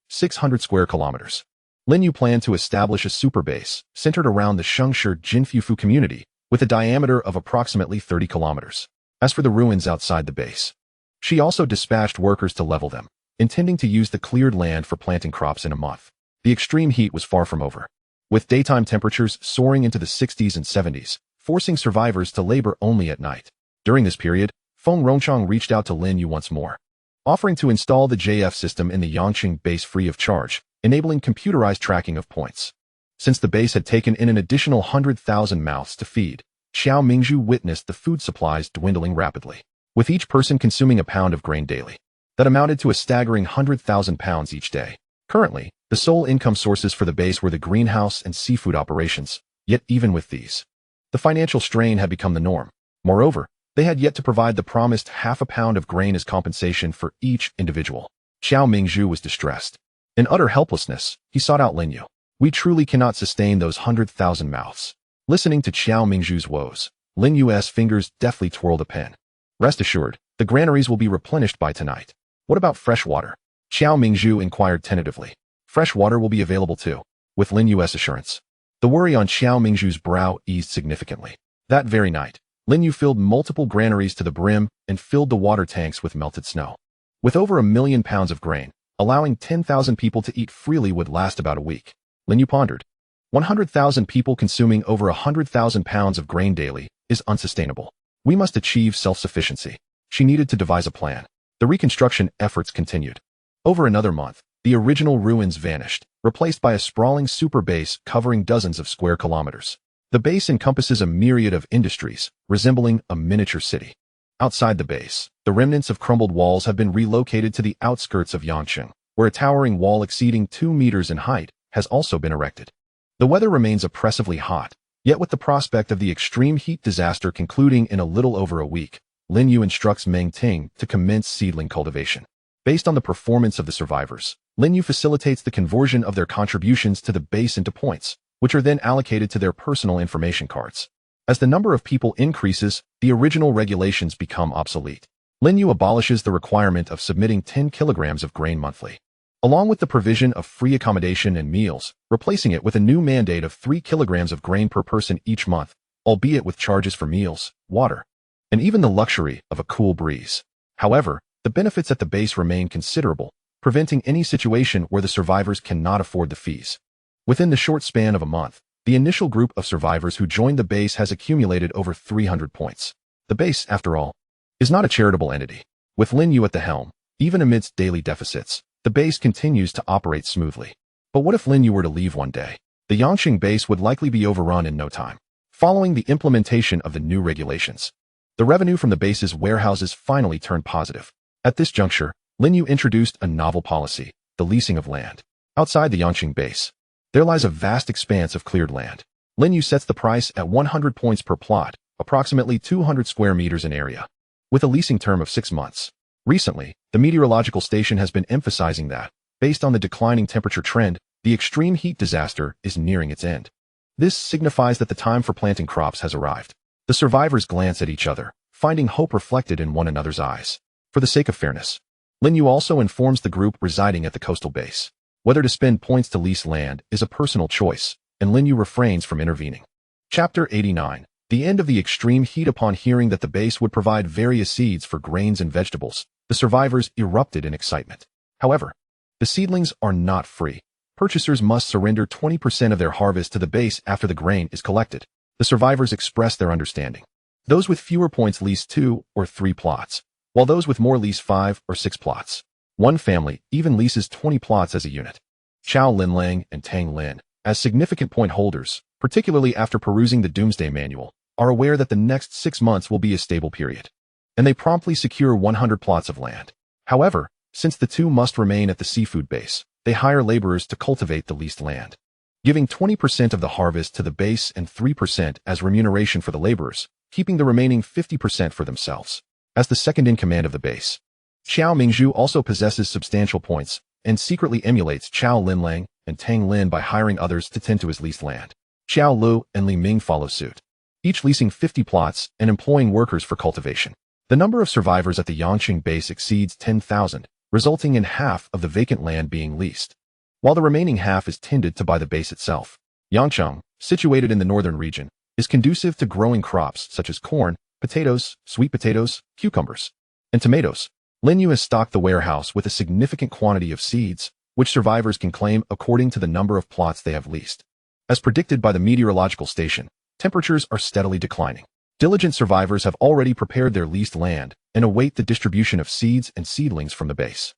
Speaker 1: 600 square kilometers. Lin You planned to establish a super base centered around the Shengshi Jinfufu community with a diameter of approximately 30 kilometers. As for the ruins outside the base, she also dispatched workers to level them, intending to use the cleared land for planting crops in a month. The extreme heat was far from over, with daytime temperatures soaring into the 60s and 70s, forcing survivors to labor only at night. During this period, Feng Rongchang reached out to Lin You once more, offering to install the JF system in the Yangcheng base free of charge, enabling computerized tracking of points. Since the base had taken in an additional 100,000 mouths to feed, Xiao Mingzhu witnessed the food supplies dwindling rapidly, with each person consuming a pound of grain daily. That amounted to a staggering 100,000 pounds each day. Currently, the sole income sources for the base were the greenhouse and seafood operations, yet even with these, the financial strain had become the norm. Moreover, they had yet to provide the promised half a pound of grain as compensation for each individual. Xiao Mingzhu was distressed. In utter helplessness, he sought out Lin You. We truly cannot sustain those 100,000 mouths. Listening to Xiao Mingzhu's woes, Lin Yu's fingers deftly twirled a pen. Rest assured, the granaries will be replenished by tonight. What about fresh water? Xiao Mingzhu inquired tentatively. Fresh water will be available too, with Lin Yu's assurance. The worry on Xiao Mingzhu's brow eased significantly. That very night, Lin You filled multiple granaries to the brim and filled the water tanks with melted snow. With over 1 million pounds of grain, allowing 10,000 people to eat freely would last about a week. Lin You pondered. 100,000 people consuming over 100,000 pounds of grain daily is unsustainable. We must achieve self-sufficiency. She needed to devise a plan. The reconstruction efforts continued. Over another month, the original ruins vanished, replaced by a sprawling super base covering dozens of square kilometers. The base encompasses a myriad of industries, resembling a miniature city. Outside the base, the remnants of crumbled walls have been relocated to the outskirts of Yangcheng, where a towering wall exceeding 2 meters in height has also been erected. The weather remains oppressively hot, yet with the prospect of the extreme heat disaster concluding in a little over a week, Lin You instructs Meng Ting to commence seedling cultivation. Based on the performance of the survivors, Lin You facilitates the conversion of their contributions to the base into points, which are then allocated to their personal information cards. As the number of people increases, the original regulations become obsolete. Lin You abolishes the requirement of submitting 10 kilograms of grain monthly, along with the provision of free accommodation and meals, replacing it with a new mandate of 3 kilograms of grain per person each month, albeit with charges for meals, water, and even the luxury of a cool breeze. However, the benefits at the base remain considerable, preventing any situation where the survivors cannot afford the fees. Within the short span of a month, the initial group of survivors who joined the base has accumulated over 300 points. The base, after all, is not a charitable entity. With Lin You at the helm, even amidst daily deficits, the base continues to operate smoothly. But what if Lin You were to leave one day? The Yangcheng base would likely be overrun in no time. Following the implementation of the new regulations, the revenue from the base's warehouses finally turned positive. At this juncture, Lin You introduced a novel policy, the leasing of land. Outside the Yangcheng base, there lies a vast expanse of cleared land. Lin You sets the price at 100 points per plot, approximately 200 square meters in area, with a leasing term of 6 months. Recently, the meteorological station has been emphasizing that, based on the declining temperature trend, the extreme heat disaster is nearing its end. This signifies that the time for planting crops has arrived. The survivors glance at each other, finding hope reflected in one another's eyes. For the sake of fairness, Lin You also informs the group residing at the coastal base. Whether to spend points to lease land is a personal choice, and Lin You refrains from intervening. Chapter 89. The end of the extreme heat. Upon hearing that the base would provide various seeds for grains and vegetables, the survivors erupted in excitement. However, the seedlings are not free. Purchasers must surrender 20% of their harvest to the base after the grain is collected. The survivors express their understanding. Those with fewer points lease 2 or 3 plots, while those with more lease 5 or 6 plots. One family even leases 20 plots as a unit. Chao Linlang and Tang Lin, as significant point holders, particularly after perusing the Doomsday Manual, are aware that the next 6 months will be a stable period, and they promptly secure 100 plots of land. However, since the two must remain at the seafood base, they hire laborers to cultivate the leased land, giving 20% of the harvest to the base and 3% as remuneration for the laborers, keeping the remaining 50% for themselves. As the second-in-command of the base, Xiao Mingzhu also possesses substantial points and secretly emulates Chao Linlang and Tang Lin by hiring others to tend to his leased land. Xiao Lu and Li Ming follow suit, each leasing 50 plots and employing workers for cultivation. The number of survivors at the Yangqing base exceeds 10,000, resulting in half of the vacant land being leased, while the remaining half is tended to by the base itself. Yangqing, situated in the northern region, is conducive to growing crops such as corn, potatoes, sweet potatoes, cucumbers, and tomatoes. Lin You has stocked the warehouse with a significant quantity of seeds, which survivors can claim according to the number of plots they have leased. As predicted by the meteorological station, temperatures are steadily declining. Diligent survivors have already prepared their leased land and await the distribution of seeds and seedlings from the base.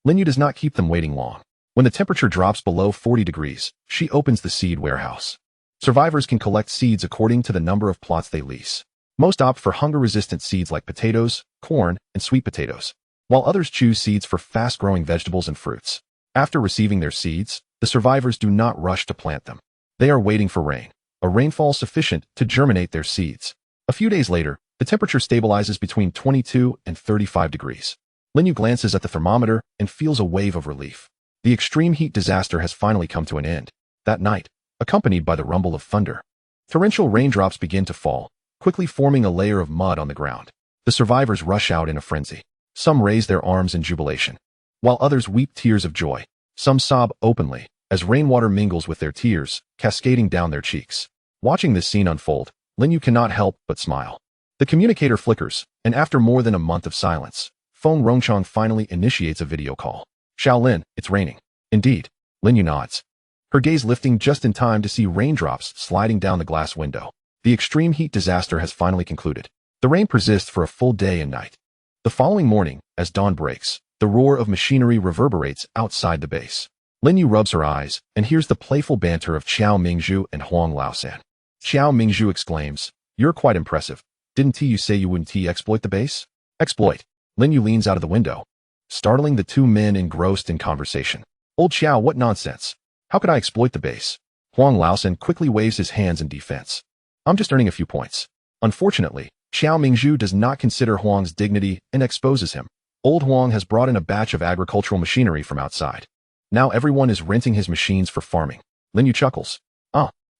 Speaker 1: Lin You does not keep them waiting long. When the temperature drops below 40 degrees, she opens the seed warehouse. Survivors can collect seeds according to the number of plots they lease. Most opt for hunger-resistant seeds like potatoes, corn, and sweet potatoes, while others choose seeds for fast-growing vegetables and fruits. After receiving their seeds, the survivors do not rush to plant them. They are waiting for rain, a rainfall sufficient to germinate their seeds. A few days later, the temperature stabilizes between 22 and 35 degrees. Lin You glances at the thermometer and feels a wave of relief. The extreme heat disaster has finally come to an end. That night, accompanied by the rumble of thunder, torrential raindrops begin to fall, quickly forming a layer of mud on the ground. The survivors rush out in a frenzy. Some raise their arms in jubilation, while others weep tears of joy. Some sob openly, as rainwater mingles with their tears, cascading down their cheeks. Watching this scene unfold, Lin You cannot help but smile. The communicator flickers, and after more than a month of silence, Feng Rongchang finally initiates a video call. Shaolin, it's raining. Indeed. Lin You nods, her gaze lifting just in time to see raindrops sliding down the glass window. The extreme heat disaster has finally concluded. The rain persists for a full day and night. The following morning, as dawn breaks, the roar of machinery reverberates outside the base. Lin You rubs her eyes and hears the playful banter of Qiao Mingzhu and Huang Laosan. Qiao Mingzhu exclaims, "You're quite impressive. Didn't you say you wouldn't exploit the base?" "Exploit?" Lin You leans out of the window, startling the two men engrossed in conversation. "Old Qiao, what nonsense. How could I exploit the base?" Huang Laosan quickly waves his hands in defense. "I'm just earning a few points." Unfortunately, Qiao Mingzhu does not consider Huang's dignity and exposes him. Old Huang has brought in a batch of agricultural machinery from outside. Now everyone is renting his machines for farming. Lin You chuckles.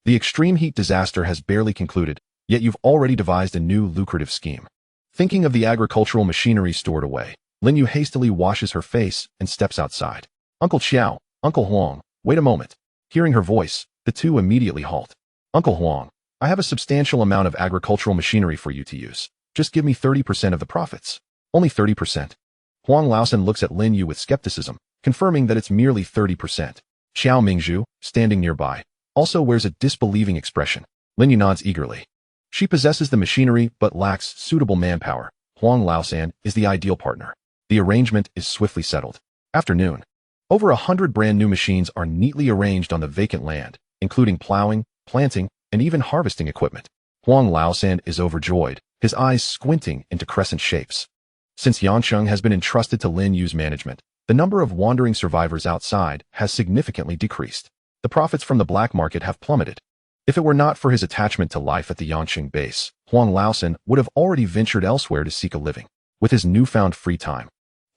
Speaker 1: The extreme heat disaster has barely concluded, yet you've already devised a new lucrative scheme." Thinking of the agricultural machinery stored away, Lin You hastily washes her face and steps outside. "Uncle Qiao, Uncle Huang, wait a moment." Hearing her voice, the two immediately halt. "Uncle Huang, I have a substantial amount of agricultural machinery for you to use. Just give me 30% of the profits." "Only 30%? Huang Laosan looks at Lin You with skepticism, confirming that it's merely 30%. Qiao Mingzhu, standing nearby, also wears a disbelieving expression. Lin You nods eagerly. She possesses the machinery but lacks suitable manpower. Huang Laosan is the ideal partner. The arrangement is swiftly settled. Afternoon. Over 100 brand new machines are neatly arranged on the vacant land, including plowing, planting, and even harvesting equipment. Huang Laosan is overjoyed, his eyes squinting into crescent shapes. Since Yangqing has been entrusted to Lin Yu's management, the number of wandering survivors outside has significantly decreased. The profits from the black market have plummeted. If it were not for his attachment to life at the Yangqing base, Huang Laosan would have already ventured elsewhere to seek a living. With his newfound free time,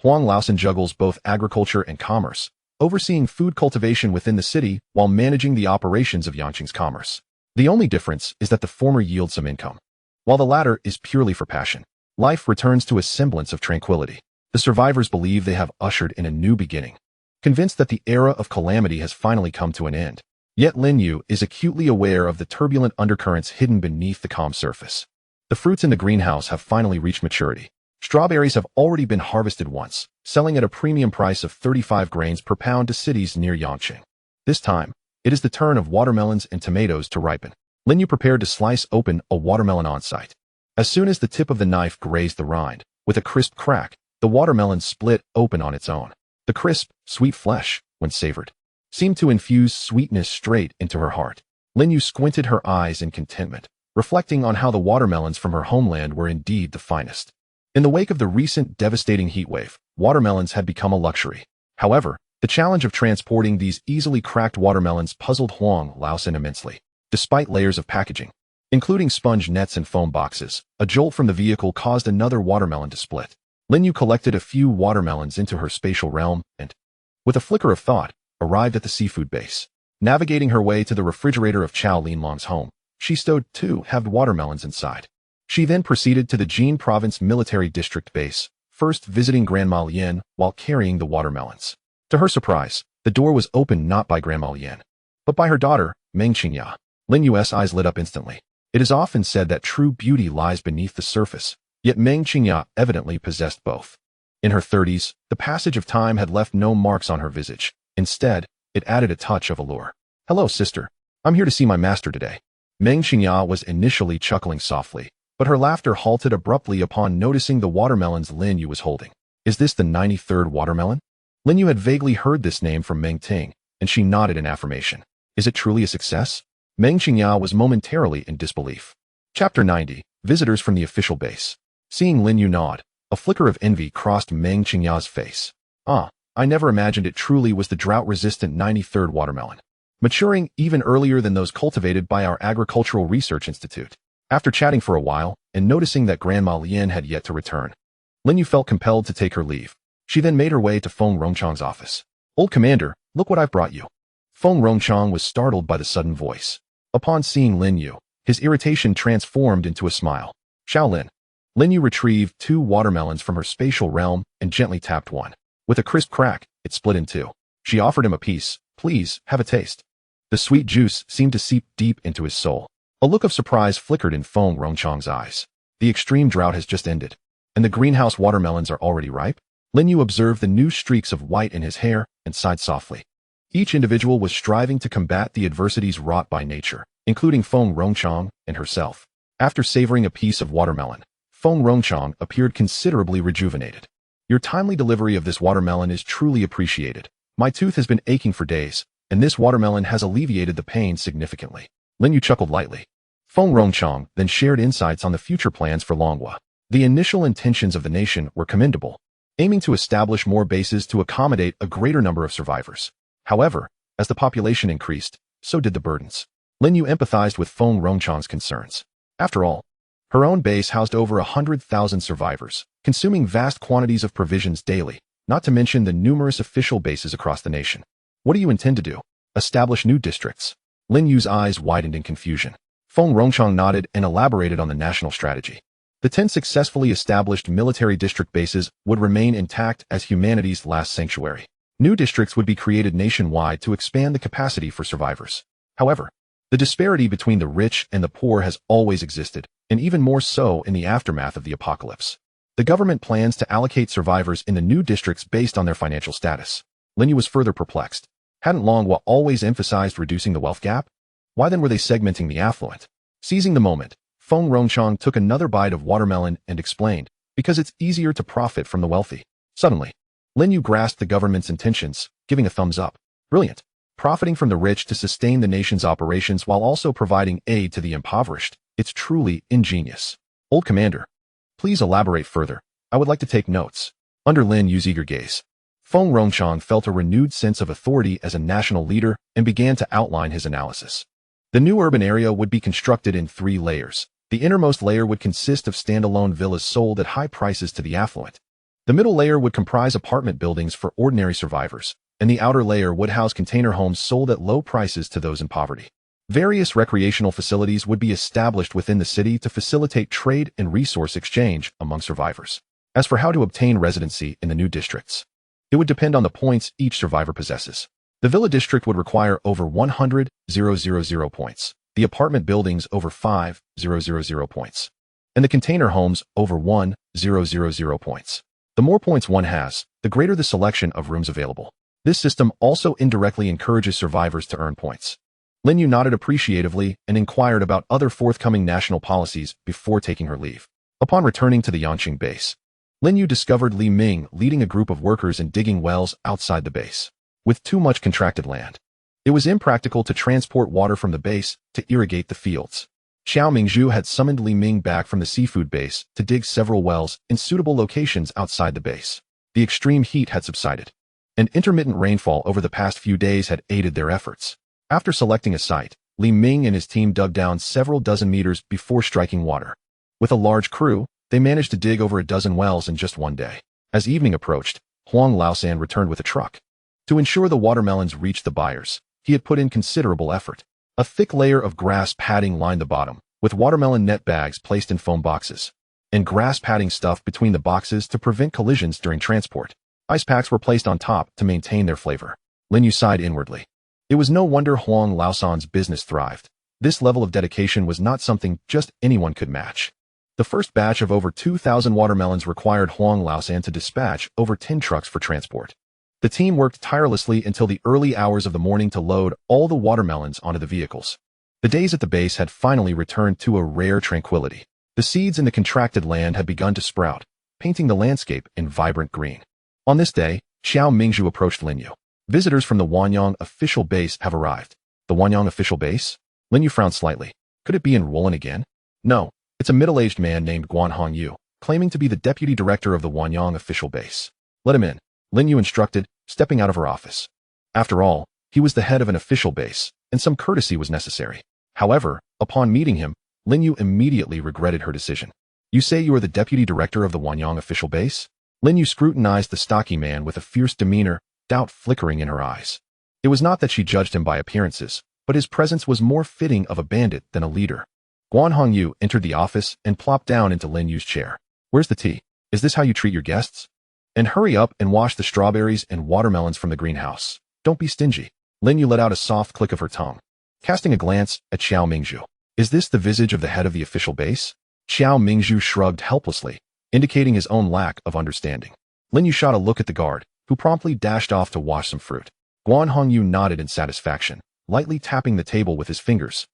Speaker 1: Huang Laosan juggles both agriculture and commerce, overseeing food cultivation within the city while managing the operations of Yangqing's commerce. The only difference is that the former yields some income, while the latter is purely for passion. Life returns to a semblance of tranquility. The survivors believe they have ushered in a new beginning, convinced that the era of calamity has finally come to an end. Yet Lin You is acutely aware of the turbulent undercurrents hidden beneath the calm surface. The fruits in the greenhouse have finally reached maturity. Strawberries have already been harvested once, selling at a premium price of 35 grains per pound to cities near Yangqing. This time, it is the turn of watermelons and tomatoes to ripen. Lin You prepared to slice open a watermelon on site. As soon as the tip of the knife grazed the rind, with a crisp crack, the watermelon split open on its own. The crisp, sweet flesh, when savored, seemed to infuse sweetness straight into her heart. Lin Yu squinted her eyes in contentment, reflecting on how the watermelons from her homeland were indeed the finest. In the wake of the recent devastating heatwave, watermelons had become a luxury. However, the challenge of transporting these easily cracked watermelons puzzled Huang Laosin immensely. Despite layers of packaging, including sponge nets and foam boxes, a jolt from the vehicle caused another watermelon to split. Lin Yu collected a few watermelons into her spatial realm and, with a flicker of thought, arrived at the seafood base. Navigating her way to the refrigerator of Chow Linlong's home, she stowed 2 halved watermelons inside. She then proceeded to the Jin Province Military District base, first visiting Grandma Lien while carrying the watermelons. To her surprise, the door was opened not by Grandma Lien, but by her daughter, Meng Qingya. Lin Yu's eyes lit up instantly. It is often said that true beauty lies beneath the surface, yet Meng Qingya evidently possessed both. In her 30s, the passage of time had left no marks on her visage. Instead, it added a touch of allure. "Hello, sister. I'm here to see my master today." Meng Qingya was initially chuckling softly, but her laughter halted abruptly upon noticing the watermelons Lin Yu was holding. "Is this the 93rd watermelon?" Lin Yu had vaguely heard this name from Meng Ting, and she nodded in affirmation. "Is it truly a success?" Meng Qingya was momentarily in disbelief. Chapter 90. Visitors from the official base. Seeing Lin Yu nod, a flicker of envy crossed Meng Qingya's face. I never imagined it truly was the drought-resistant 93rd watermelon, maturing even earlier than those cultivated by our Agricultural Research Institute." After chatting for a while and noticing that Grandma Lien had yet to return, Lin Yu felt compelled to take her leave. She then made her way to Feng Rongchang's office. "Old Commander, look what I've brought you." Feng Rongchang was startled by the sudden voice. Upon seeing Lin Yu, his irritation transformed into a smile. "Shaolin." Lin Yu retrieved 2 watermelons from her spatial realm and gently tapped one. With a crisp crack, it split in 2. She offered him a piece. "Please, have a taste." The sweet juice seemed to seep deep into his soul. A look of surprise flickered in Feng Rongchang's eyes. The extreme drought has just ended, and the greenhouse watermelons are already ripe? Lin Yu observed the new streaks of white in his hair and sighed softly. Each individual was striving to combat the adversities wrought by nature, including Feng Rongchang and herself. After savoring a piece of watermelon, Feng Rongchang appeared considerably rejuvenated. "Your timely delivery of this watermelon is truly appreciated. My tooth has been aching for days, and this watermelon has alleviated the pain significantly." Lin Yu chuckled lightly. Feng Rongchang then shared insights on the future plans for Longhua. The initial intentions of the nation were commendable, aiming to establish more bases to accommodate a greater number of survivors. However, as the population increased, so did the burdens. Lin Yu empathized with Feng Rongchang's concerns. After all, her own base housed over 100,000 survivors, consuming vast quantities of provisions daily, not to mention the numerous official bases across the nation. "What do you intend to do? Establish new districts?" Lin Yu's eyes widened in confusion. Feng Rongchang nodded and elaborated on the national strategy. The 10 successfully established military district bases would remain intact as humanity's last sanctuary. New districts would be created nationwide to expand the capacity for survivors. However, the disparity between the rich and the poor has always existed, and even more so in the aftermath of the apocalypse. The government plans to allocate survivors in the new districts based on their financial status. Lin Yu was further perplexed. Hadn't Longhua always emphasized reducing the wealth gap? Why then were they segmenting the affluent? Seizing the moment, Feng Rongchang took another bite of watermelon and explained, "Because it's easier to profit from the wealthy." Suddenly, Lin Yu grasped the government's intentions, giving a thumbs up. Brilliant. Profiting from the rich to sustain the nation's operations while also providing aid to the impoverished. It's truly ingenious. "Old Commander, please elaborate further. I would like to take notes." Under Lin Yu's eager gaze, Feng Rongchang felt a renewed sense of authority as a national leader and began to outline his analysis. The new urban area would be constructed in 3 layers. The innermost layer would consist of standalone villas sold at high prices to the affluent. The middle layer would comprise apartment buildings for ordinary survivors, and the outer layer would house container homes sold at low prices to those in poverty. Various recreational facilities would be established within the city to facilitate trade and resource exchange among survivors. As for how to obtain residency in the new districts, it would depend on the points each survivor possesses. The villa district would require over 100,000 points, the apartment buildings over 5,000 points, and the container homes over 1,000 points. The more points one has, the greater the selection of rooms available. This system also indirectly encourages survivors to earn points. Lin Yu nodded appreciatively and inquired about other forthcoming national policies before taking her leave. Upon returning to the Yangqing base, Lin Yu discovered Li Ming leading a group of workers in digging wells outside the base. with too much contracted land. It was impractical to transport water from the base to irrigate the fields. Xiao Mingzhu had summoned Li Ming back from the seafood base to dig several wells in suitable locations outside the base. The extreme heat had subsided, and intermittent rainfall over the past few days had aided their efforts. After selecting a site, Li Ming and his team dug down several dozen meters before striking water. With a large crew, they managed to dig over a dozen wells in just one day. As evening approached, Huang Laosan returned with a truck. To ensure the watermelons reached the buyers, he had put in considerable effort. A thick layer of grass padding lined the bottom, with watermelon net bags placed in foam boxes, and grass padding stuffed between the boxes to prevent collisions during transport. Ice packs were placed on top to maintain their flavor. Lin Yu sighed inwardly. It was no wonder Huang Laosan's business thrived. This level of dedication was not something just anyone could match. The first batch of over 2,000 watermelons required Huang Laosan to dispatch over 10 trucks for transport. The team worked tirelessly until the early hours of the morning to load all the watermelons onto the vehicles. The days at the base had finally returned to a rare tranquility. The seeds in the contracted land had begun to sprout, painting the landscape in vibrant green. On this day, Xiao Mingzhu approached Lin Yu. Visitors from the Wanyang official base have arrived. The Wanyang official base? Lin Yu frowned slightly. Could it be in Wulin again? No, it's a middle-aged man named Guanhong Yu, claiming to be the deputy director of the Wanyang official base. Let him in, Lin Yu instructed, stepping out of her office. After all, he was the head of an official base, and some courtesy was necessary. However, upon meeting him, Lin Yu immediately regretted her decision. You say you are the deputy director of the Wanyang official base? Lin Yu scrutinized the stocky man with a fierce demeanor, doubt flickering in her eyes. It was not that she judged him by appearances, but his presence was more fitting of a bandit than a leader. Guanhong Yu entered the office and plopped down into Lin Yu's chair. Where's the tea? Is this how you treat your guests? And hurry up and wash the strawberries and watermelons from the greenhouse. Don't be stingy. Lin Yu let out a soft click of her tongue, casting a glance at Xiao Mingzhu. Is this the visage of the head of the official base? Xiao Mingzhu shrugged helplessly, indicating his own lack of understanding. Lin Yu shot a look at the guard, who promptly dashed off to wash some fruit. Guanhong Yu nodded in satisfaction, lightly tapping the table with his fingers,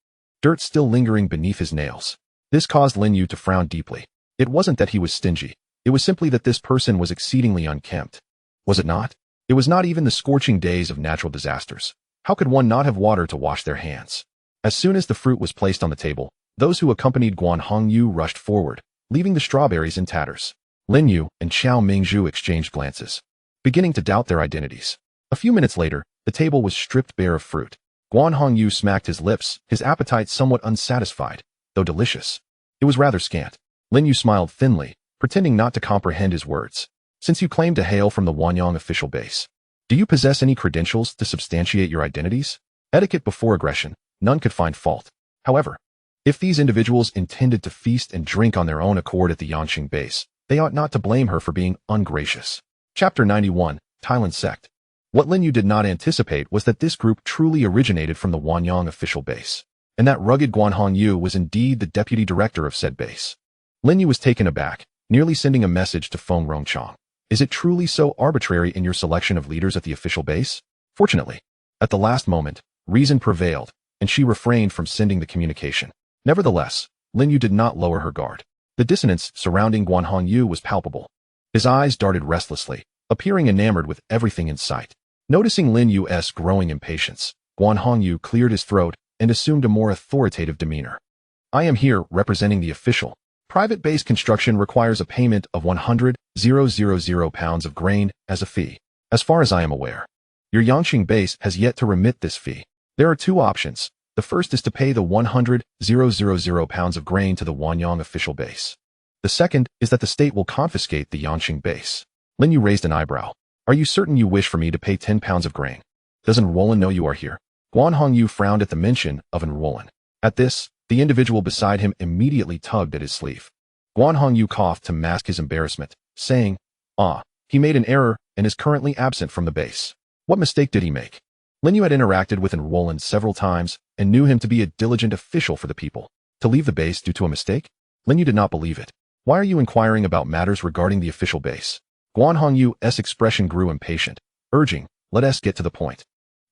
Speaker 1: dirt still lingering beneath his nails. This caused Lin Yu to frown deeply. It wasn't that he was stingy. It was simply that this person was exceedingly unkempt. Was it not? It was not even the scorching days of natural disasters. How could one not have water to wash their hands? As soon as the fruit was placed on the table, those who accompanied Guanhong Yu rushed forward, leaving the strawberries in tatters. Lin Yu and Xiao Mingzhu exchanged glances, beginning to doubt their identities. A few minutes later, the table was stripped bare of fruit. Guanhong Yu smacked his lips, his appetite somewhat unsatisfied, though delicious. It was rather scant. Lin Yu smiled thinly, pretending not to comprehend his words. Since you claim to hail from the Wanyang official base, do you possess any credentials to substantiate your identities? Etiquette before aggression, none could find fault. However, if these individuals intended to feast and drink on their own accord at the Yanqing base, they ought not to blame her for being ungracious. Chapter 91, Thailand Sect. What Lin Yu did not anticipate was that this group truly originated from the Wanyang official base, and that rugged Guanhong Yu was indeed the deputy director of said base. Lin Yu was taken aback, nearly sending a message to Feng Rongchang. Is it truly so arbitrary in your selection of leaders at the official base? Fortunately, at the last moment, reason prevailed, and she refrained from sending the communication. Nevertheless, Lin Yu did not lower her guard. The dissonance surrounding Guanhong Yu was palpable. His eyes darted restlessly, appearing enamored with everything in sight. Noticing Lin Yu's growing impatience, Guanhong Yu cleared his throat and assumed a more authoritative demeanor. I am here representing the official. Private base construction requires a payment of 100,000 pounds of grain as a fee. As far as I am aware, your Yanqing base has yet to remit this fee. There are two options. The first is to pay the 100,000 pounds of grain to the Wanyang official base. The second is that the state will confiscate the Yanqing base. Lin Yu raised an eyebrow. Are you certain you wish for me to pay 10 pounds of grain? Doesn't Roland know you are here? Guanhong Yu frowned at the mention of an Roland. At this, the individual beside him immediately tugged at his sleeve. Guanhong Yu coughed to mask his embarrassment, saying, he made an error and is currently absent from the base. What mistake did he make? Lin Yu had interacted with an Roland several times and knew him to be a diligent official for the people. To leave the base due to a mistake? Lin Yu did not believe it. Why are you inquiring about matters regarding the official base? Guanhong Yu's expression grew impatient, urging, let us get to the point.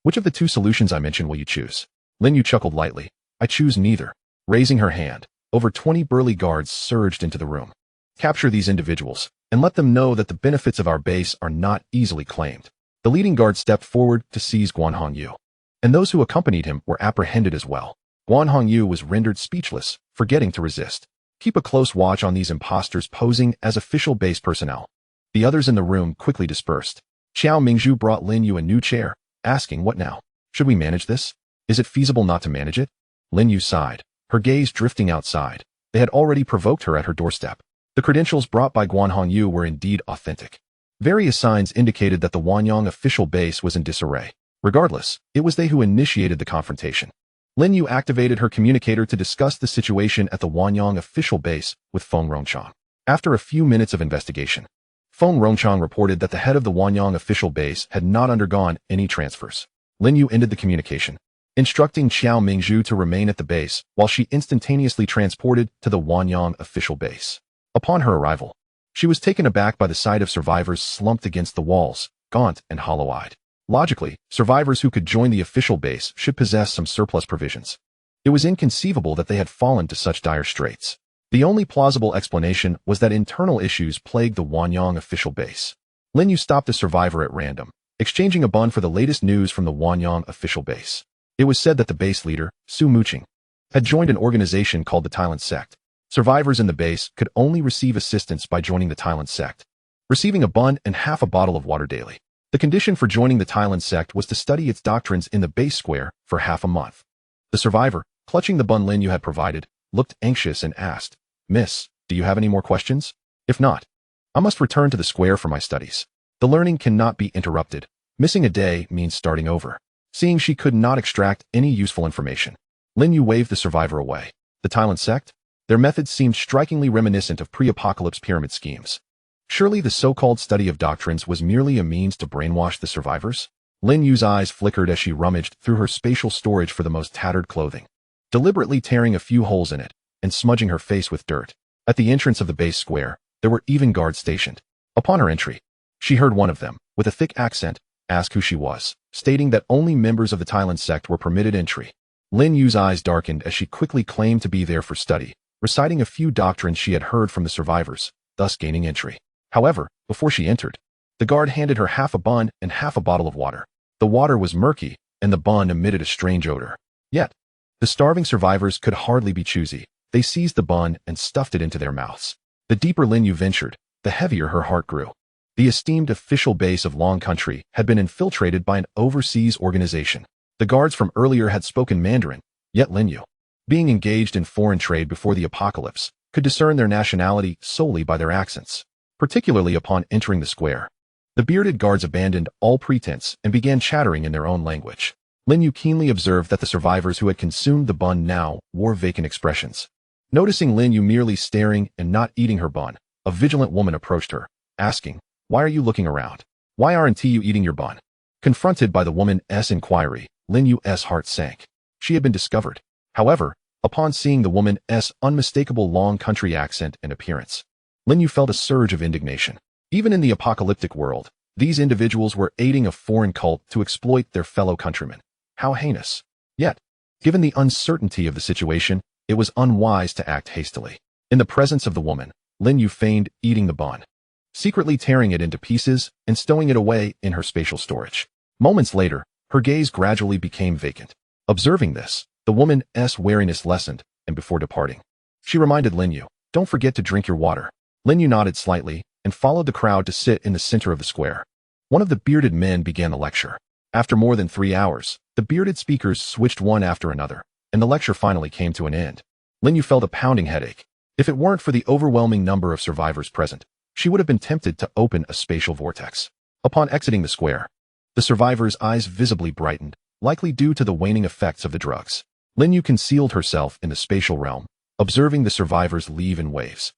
Speaker 1: Which of the two solutions I mentioned will you choose? Lin Yu chuckled lightly. I choose neither. Raising her hand, over 20 burly guards surged into the room. Capture these individuals, and let them know that the benefits of our base are not easily claimed. The leading guard stepped forward to seize Guan Yu, and those who accompanied him were apprehended as well. Guan Yu was rendered speechless, forgetting to resist. Keep a close watch on these imposters posing as official base personnel. The others in the room quickly dispersed. Xiao Mingzhu brought Lin Yu a new chair, asking, "What now? Should we manage this? Is it feasible not to manage it?" Lin Yu sighed, her gaze drifting outside. They had already provoked her at her doorstep. The credentials brought by Guan Yu were indeed authentic. Various signs indicated that the Wanyang official base was in disarray. Regardless, it was they who initiated the confrontation. Lin Yu activated her communicator to discuss the situation at the Wanyang official base with Feng Rongchang. After a few minutes of investigation, Feng Rongchang reported that the head of the Wanyang official base had not undergone any transfers. Lin Yu ended the communication, instructing Xiao Mingzhu to remain at the base while she instantaneously transported to the Wanyang official base. Upon her arrival, she was taken aback by the sight of survivors slumped against the walls, gaunt and hollow-eyed. Logically, survivors who could join the official base should possess some surplus provisions. It was inconceivable that they had fallen to such dire straits. The only plausible explanation was that internal issues plagued the Wanyang official base. Lin Yu stopped a survivor at random, exchanging a bun for the latest news from the Wanyang official base. It was said that the base leader, Su Muqing, had joined an organization called the Thailand Sect. Survivors in the base could only receive assistance by joining the Thailand Sect, receiving a bun and half a bottle of water daily. The condition for joining the Thailand Sect was to study its doctrines in the base square for half a month. The survivor, clutching the bun Lin Yu had provided, looked anxious and asked, "Miss, do you have any more questions? If not, I must return to the square for my studies. The learning cannot be interrupted. Missing a day means starting over." Seeing she could not extract any useful information, Lin Yu waved the survivor away. The Thailand Sect? Their methods seemed strikingly reminiscent of pre-apocalypse pyramid schemes. Surely the so-called study of doctrines was merely a means to brainwash the survivors? Lin Yu's eyes flickered as she rummaged through her spatial storage for the most tattered clothing, deliberately tearing a few holes in it and smudging her face with dirt. At the entrance of the base square, there were even guards stationed. Upon her entry, she heard one of them, with a thick accent, ask who she was, stating that only members of the Thailand Sect were permitted entry. Lin Yu's eyes darkened as she quickly claimed to be there for study, reciting a few doctrines she had heard from the survivors, thus gaining entry. However, before she entered, the guard handed her half a bun and half a bottle of water. The water was murky, and the bun emitted a strange odor. Yet, the starving survivors could hardly be choosy. They seized the bun and stuffed it into their mouths. The deeper Lin Yu ventured, the heavier her heart grew. The esteemed official base of Long Country had been infiltrated by an overseas organization. The guards from earlier had spoken Mandarin, yet Lin Yu, being engaged in foreign trade before the apocalypse, could discern their nationality solely by their accents. Particularly upon entering the square, the bearded guards abandoned all pretense and began chattering in their own language. Lin Yu keenly observed that the survivors who had consumed the bun now wore vacant expressions. Noticing Lin Yu merely staring and not eating her bun, a vigilant woman approached her, asking, "Why are you looking around? Why aren't you eating your bun?" Confronted by the woman's inquiry, Lin Yu's heart sank. She had been discovered. However, upon seeing the woman's unmistakable Long Country accent and appearance, Lin Yu felt a surge of indignation. Even in the apocalyptic world, these individuals were aiding a foreign cult to exploit their fellow countrymen. How heinous. Yet, given the uncertainty of the situation, it was unwise to act hastily. In the presence of the woman, Lin Yu feigned eating the bun, secretly tearing it into pieces and stowing it away in her spatial storage. Moments later, her gaze gradually became vacant. Observing this, the woman's wariness lessened, and before departing, she reminded Lin Yu, "Don't forget to drink your water." Lin Yu nodded slightly and followed the crowd to sit in the center of the square. One of the bearded men began the lecture. After more than 3 hours, the bearded speakers switched one after another, and the lecture finally came to an end. Lin Yu felt a pounding headache. If it weren't for the overwhelming number of survivors present, she would have been tempted to open a spatial vortex. Upon exiting the square, the survivors' eyes visibly brightened, likely due to the waning effects of the drugs. Lin Yu concealed herself in the spatial realm, observing the survivors leave in waves.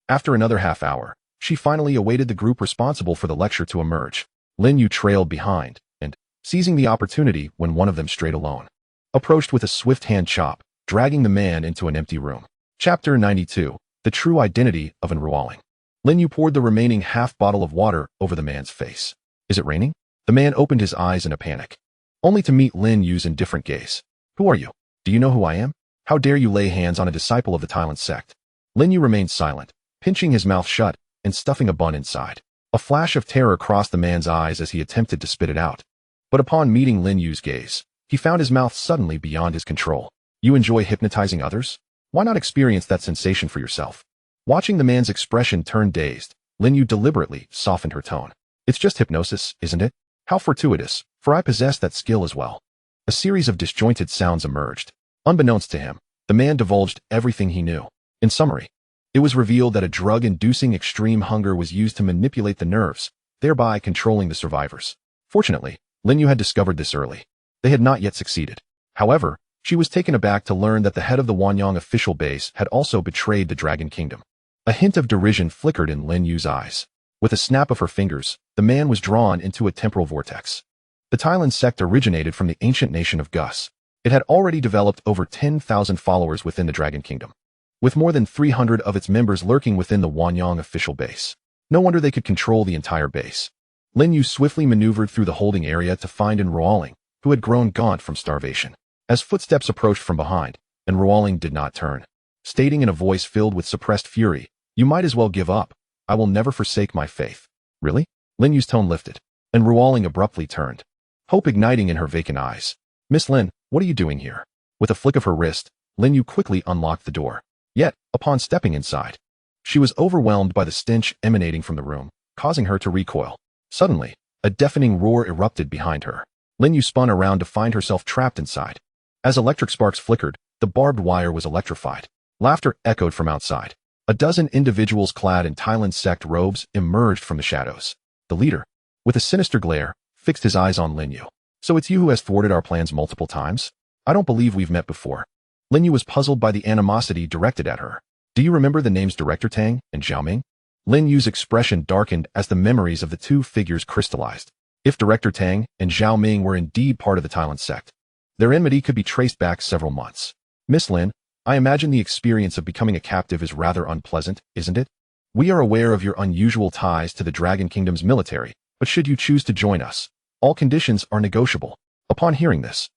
Speaker 1: After another half hour, she finally awaited the group responsible for the lecture to emerge. Lin Yu trailed behind, and, seizing the opportunity when one of them strayed alone, approached with a swift hand chop, dragging the man into an empty room. Chapter 92. The True Identity of Enrolling. Lin Yu poured the remaining half bottle of water over the man's face. "Is it raining?" The man opened his eyes in a panic, only to meet Lin Yu's indifferent gaze. "Who are you? Do you know who I am? How dare you lay hands on a disciple of the Thailand Sect?" Lin Yu remained silent, pinching his mouth shut and stuffing a bun inside. A flash of terror crossed the man's eyes as he attempted to spit it out. But upon meeting Lin Yu's gaze, he found his mouth suddenly beyond his control. You enjoy hypnotizing others? Why not experience that sensation for yourself? Watching the man's expression turn dazed, Lin Yu deliberately softened her tone. It's just hypnosis, isn't it? How fortuitous, for I possess that skill as well. A series of disjointed sounds emerged. Unbeknownst to him, the man divulged everything he knew. In summary, it was revealed that a drug-inducing extreme hunger was used to manipulate the nerves, thereby controlling the survivors. Fortunately, Lin Yu had discovered this early. They had not yet succeeded. However, she was taken aback to learn that the head of the Wanyang official base had also betrayed the Dragon Kingdom. A hint of derision flickered in Lin Yu's eyes. With a snap of her fingers, the man was drawn into a temporal vortex. The Thailand sect originated from the ancient nation of Gus. It had already developed over 10,000 followers within the Dragon Kingdom, with more than 300 of its members lurking within the Wanyang official base. No wonder they could control the entire base. Lin Yu swiftly maneuvered through the holding area to find Ruoling, who had grown gaunt from starvation. As footsteps approached from behind, Ruoling did not turn, stating in a voice filled with suppressed fury, "You might as well give up. I will never forsake my faith." Really? Lin Yu's tone lifted, and Ruoling abruptly turned, hope igniting in her vacant eyes. "Miss Lin, what are you doing here?" With a flick of her wrist, Lin Yu quickly unlocked the door. Yet, upon stepping inside, she was overwhelmed by the stench emanating from the room, causing her to recoil. Suddenly, a deafening roar erupted behind her. Lin Yu spun around to find herself trapped inside. As electric sparks flickered, the barbed wire was electrified. Laughter echoed from outside. A dozen individuals clad in Thailand sect robes emerged from the shadows. The leader, with a sinister glare, fixed his eyes on Lin Yu. "So it's you who has thwarted our plans multiple times? I don't believe we've met before." Lin Yu was puzzled by the animosity directed at her. "Do you remember the names Director Tang and Zhao Ming?" Lin Yu's expression darkened as the memories of the two figures crystallized. If Director Tang and Zhao Ming were indeed part of the Thailand sect, their enmity could be traced back several months. "Miss Lin, I imagine the experience of becoming a captive is rather unpleasant, isn't it? We are aware of your unusual ties to the Dragon Kingdom's military, but should you choose to join us, all conditions are negotiable." Upon hearing this,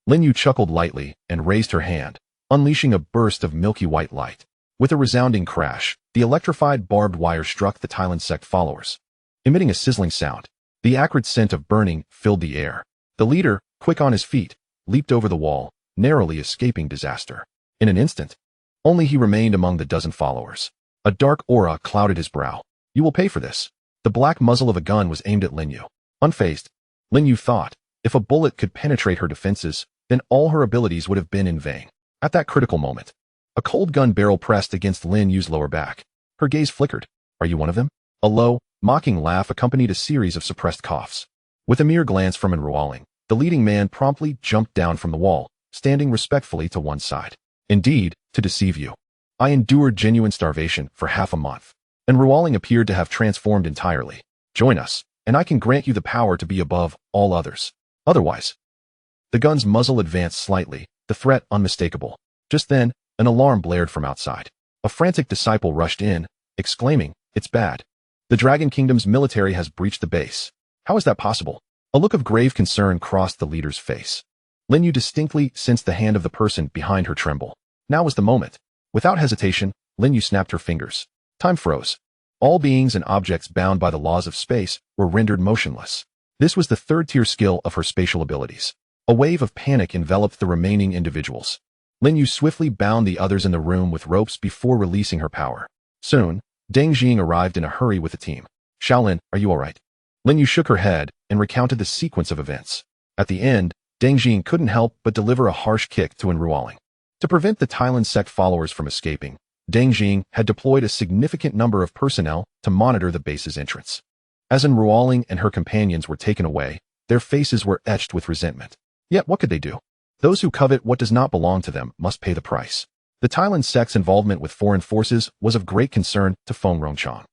Speaker 1: Lin Yu chuckled lightly and raised her hand, unleashing a burst of milky white light. With a resounding crash, the electrified barbed wire struck the Thailand sect followers, emitting a sizzling sound. The acrid scent of burning filled the air. The leader, quick on his feet, leaped over the wall, narrowly escaping disaster. In an instant, only he remained among the dozen followers. A dark aura clouded his brow. "You will pay for this." The black muzzle of a gun was aimed at Lin Yu. Unfazed, Lin Yu thought, if a bullet could penetrate her defenses, then all her abilities would have been in vain. At that critical moment, a cold gun barrel pressed against Lin Yu's lower back. Her gaze flickered. "Are you one of them?" A low, mocking laugh accompanied a series of suppressed coughs. With a mere glance from Ruoling, the leading man promptly jumped down from the wall, standing respectfully to one side. "Indeed, to deceive you, I endured genuine starvation for half a month." And Ruoling appeared to have transformed entirely. "Join us, and I can grant you the power to be above all others. Otherwise." The gun's muzzle advanced slightly, the threat unmistakable. Just then, an alarm blared from outside. A frantic disciple rushed in, exclaiming, "It's bad. The Dragon Kingdom's military has breached the base." "How is that possible?" A look of grave concern crossed the leader's face. Lin Yu distinctly sensed the hand of the person behind her tremble. Now was the moment. Without hesitation, Lin Yu snapped her fingers. Time froze. All beings and objects bound by the laws of space were rendered motionless. This was the third-tier skill of her spatial abilities. A wave of panic enveloped the remaining individuals. Lin Yu swiftly bound the others in the room with ropes before releasing her power. Soon, Deng Jing arrived in a hurry with the team. "Shaolin, are you all right?" Lin Yu shook her head and recounted the sequence of events. At the end, Deng Jing couldn't help but deliver a harsh kick to Ruoling. To prevent the Thailand sect followers from escaping, Deng Jing had deployed a significant number of personnel to monitor the base's entrance. As Ruoling and her companions were taken away, their faces were etched with resentment. Yet what could they do? Those who covet what does not belong to them must pay the price. The Thailand sect's involvement with foreign forces was of great concern to Feng Rongchang,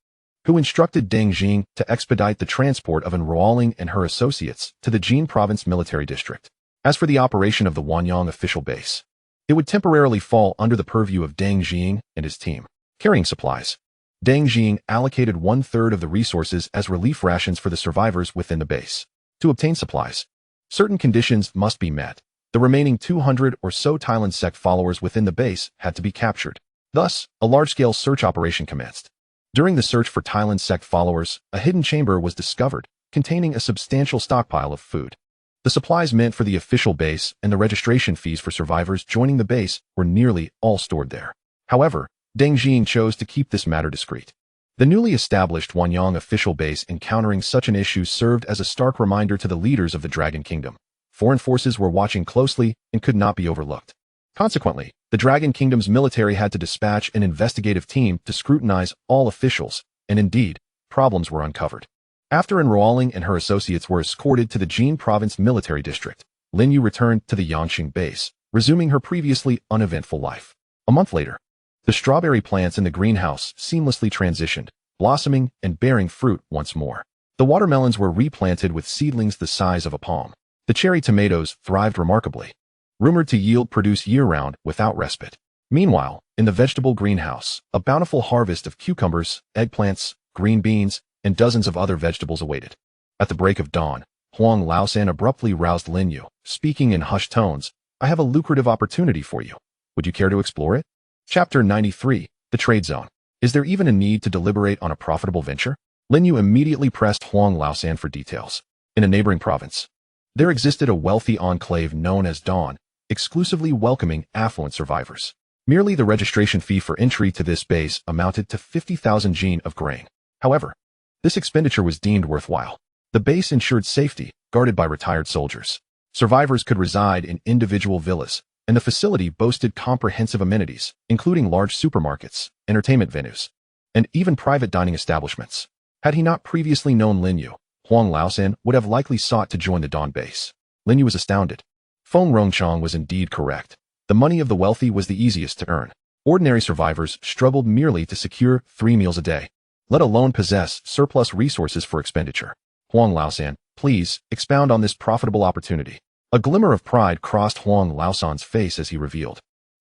Speaker 1: who instructed Deng Jing to expedite the transport of Ruoling and her associates to the Jin Province military district. As for the operation of the Wanyang official base, it would temporarily fall under the purview of Deng Jing and his team. Carrying supplies. Deng Jing allocated 1/3 of the resources as relief rations for the survivors within the base. To obtain supplies, certain conditions must be met. The remaining 200 or so Thailand sect followers within the base had to be captured. Thus, a large-scale search operation commenced. During the search for Thailand's sect followers, a hidden chamber was discovered, containing a substantial stockpile of food. The supplies meant for the official base and the registration fees for survivors joining the base were nearly all stored there. However, Deng Jing chose to keep this matter discreet. The newly established Wanyang official base encountering such an issue served as a stark reminder to the leaders of the Dragon Kingdom. Foreign forces were watching closely and could not be overlooked. Consequently, the Dragon Kingdom's military had to dispatch an investigative team to scrutinize all officials, and indeed, problems were uncovered. After Enroaling and her associates were escorted to the Jin Province military district, Lin You returned to the Yangqing base, resuming her previously uneventful life. A month later, the strawberry plants in the greenhouse seamlessly transitioned, blossoming and bearing fruit once more. The watermelons were replanted with seedlings the size of a palm. The cherry tomatoes thrived remarkably, rumored to yield produce year-round without respite. Meanwhile, in the vegetable greenhouse, a bountiful harvest of cucumbers, eggplants, green beans, and dozens of other vegetables awaited. At the break of dawn, Huang Laosan abruptly roused Lin You, speaking in hushed tones, "I have a lucrative opportunity for you. Would you care to explore it?" Chapter 93, The Trade Zone. Is there even a need to deliberate on a profitable venture? Lin You immediately pressed Huang Laosan for details. In a neighboring province, there existed a wealthy enclave known as Dawn, exclusively welcoming affluent survivors. Merely the registration fee for entry to this base amounted to 50,000 jin of grain. However, this expenditure was deemed worthwhile. The base ensured safety, guarded by retired soldiers. Survivors could reside in individual villas, and the facility boasted comprehensive amenities, including large supermarkets, entertainment venues, and even private dining establishments. Had he not previously known Lin You, Huang Laosan would have likely sought to join the Dawn base. Lin You was astounded. Feng Rongchang was indeed correct. The money of the wealthy was the easiest to earn. Ordinary survivors struggled merely to secure 3 meals a day, let alone possess surplus resources for expenditure. Huang Laosan, please expound on this profitable opportunity. A glimmer of pride crossed Huang Laosan's face as he revealed.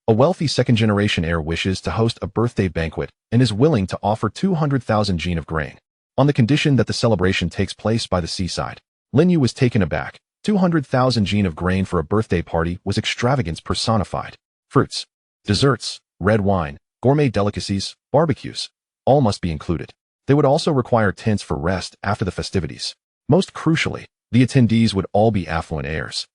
Speaker 1: A wealthy second-generation heir wishes to host a birthday banquet and is willing to offer 200,000 jin of grain, on the condition that the celebration takes place by the seaside. Lin You was taken aback. 200,000 jin of grain for a birthday party was extravagance personified. Fruits, desserts, red wine, gourmet delicacies, barbecues, all must be included. They would also require tents for rest after the festivities. Most crucially, the attendees would all be affluent heirs,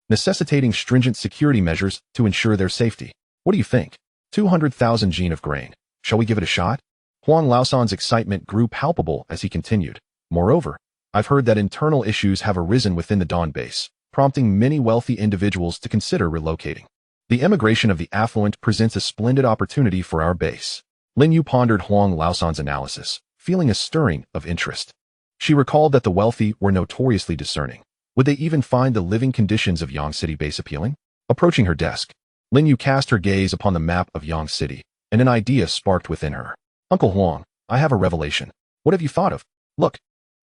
Speaker 1: necessitating stringent security measures to ensure their safety. What do you think? 200,000 jin of grain. Shall we give it a shot? Huang Laosan's excitement grew palpable as he continued. Moreover, I've heard that internal issues have arisen within the Dawn base, prompting many wealthy individuals to consider relocating. The emigration of the affluent presents a splendid opportunity for our base. Lin You pondered Huang Laosan's analysis, feeling a stirring of interest. She recalled that the wealthy were notoriously discerning. Would they even find the living conditions of Yang City base appealing? Approaching her desk, Lin You cast her gaze upon the map of Yang City, and an idea sparked within her. Uncle Huang, I have a revelation. What have you thought of? Look.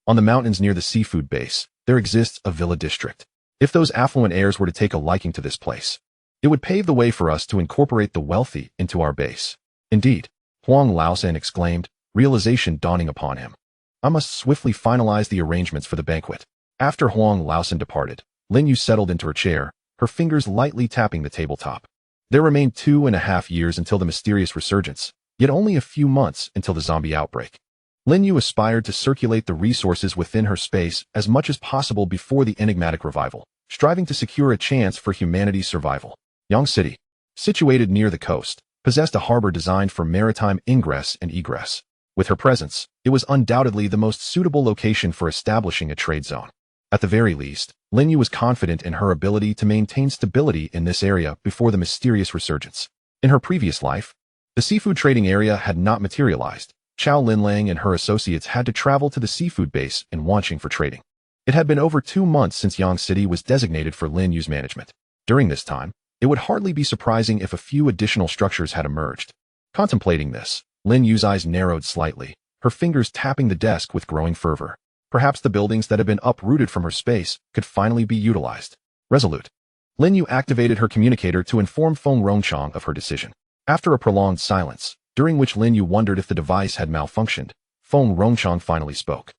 Speaker 1: On the mountains near the seafood base, there exists a villa district. If those affluent heirs were to take a liking to this place, it would pave the way for us to incorporate the wealthy into our base. Indeed, Huang Laosan exclaimed, realization dawning upon him. I must swiftly finalize the arrangements for the banquet. After Huang Laosan departed, Lin You settled into her chair, her fingers lightly tapping the tabletop. There remained 2.5 years until the mysterious resurgence, yet only a few months until the zombie outbreak. Lin You aspired to circulate the resources within her space as much as possible before the enigmatic revival, striving to secure a chance for humanity's survival. Yang City, situated near the coast, possessed a harbor designed for maritime ingress and egress. With her presence, it was undoubtedly the most suitable location for establishing a trade zone. At the very least, Lin You was confident in her ability to maintain stability in this area before the mysterious resurgence. In her previous life, the seafood trading area had not materialized. Chow Linlang and her associates had to travel to the seafood base in Wanqing for trading. It had been over 2 months since Yang City was designated for Lin Yu's management. During this time, it would hardly be surprising if a few additional structures had emerged. Contemplating this, Lin Yu's eyes narrowed slightly, her fingers tapping the desk with growing fervor. Perhaps the buildings that had been uprooted from her space could finally be utilized. Resolute, Lin You activated her communicator to inform Feng Rongchang of her decision. After a prolonged silence, during which Lin You wondered if the device had malfunctioned, Feng Rongchang finally spoke.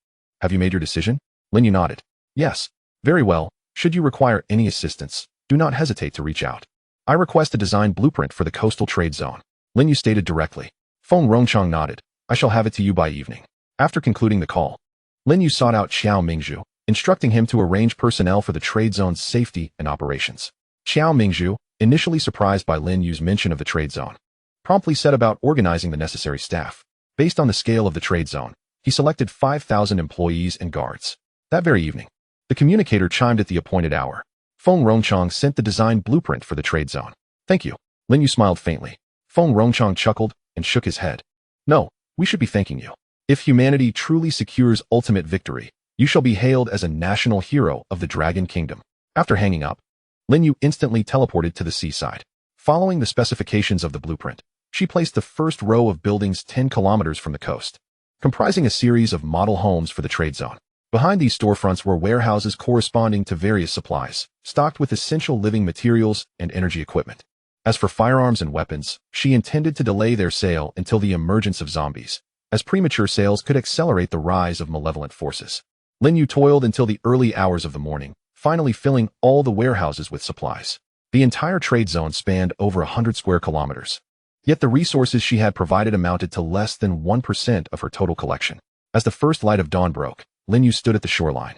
Speaker 1: Have you made your decision? Lin You nodded. Yes. Very well. Should you require any assistance, do not hesitate to reach out. I request a design blueprint for the coastal trade zone. Lin You stated directly. Feng Rongchang nodded, I shall have it to you by evening. After concluding the call, Lin You sought out Xiao Mingzhu, instructing him to arrange personnel for the trade zone's safety and operations. Xiao Mingzhu, initially surprised by Lin Yu's mention of the trade zone, promptly set about organizing the necessary staff. Based on the scale of the trade zone, he selected 5,000 employees and guards. That very evening, the communicator chimed at the appointed hour. Feng Rongchang sent the design blueprint for the trade zone. Thank you. Lin Yu smiled faintly. Feng Rongchang chuckled and shook his head. No, we should be thanking you. If humanity truly secures ultimate victory, you shall be hailed as a national hero of the Dragon Kingdom. After hanging up, Lin Yu instantly teleported to the seaside. Following the specifications of the blueprint, she placed the first row of buildings 10 kilometers from the coast, comprising a series of model homes for the trade zone. Behind these storefronts were warehouses corresponding to various supplies, stocked with essential living materials and energy equipment. As for firearms and weapons, she intended to delay their sale until the emergence of zombies, as premature sales could accelerate the rise of malevolent forces. Lin Yu toiled until the early hours of the morning, finally filling all the warehouses with supplies. The entire trade zone spanned over 100 square kilometers. Yet the resources she had provided amounted to less than 1% of her total collection. As the first light of dawn broke, Lin Yu stood at the shoreline,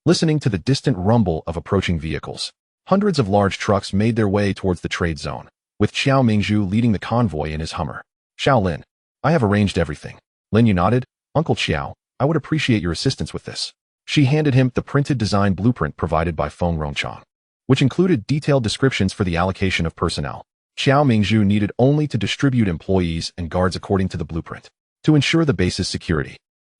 Speaker 1: listening to the distant rumble of approaching vehicles. Hundreds of large trucks made their way towards the trade zone, with Xiao Mingzhu leading the convoy in his Hummer. Xiao Lin, I have arranged everything. Lin Yu nodded. Uncle Xiao, I would appreciate your assistance with this. She handed him the printed design blueprint provided by Feng Rongchang, which included detailed descriptions for the allocation of personnel. Xiao Mingzhu needed only to distribute employees and guards according to the blueprint. To ensure the base's security,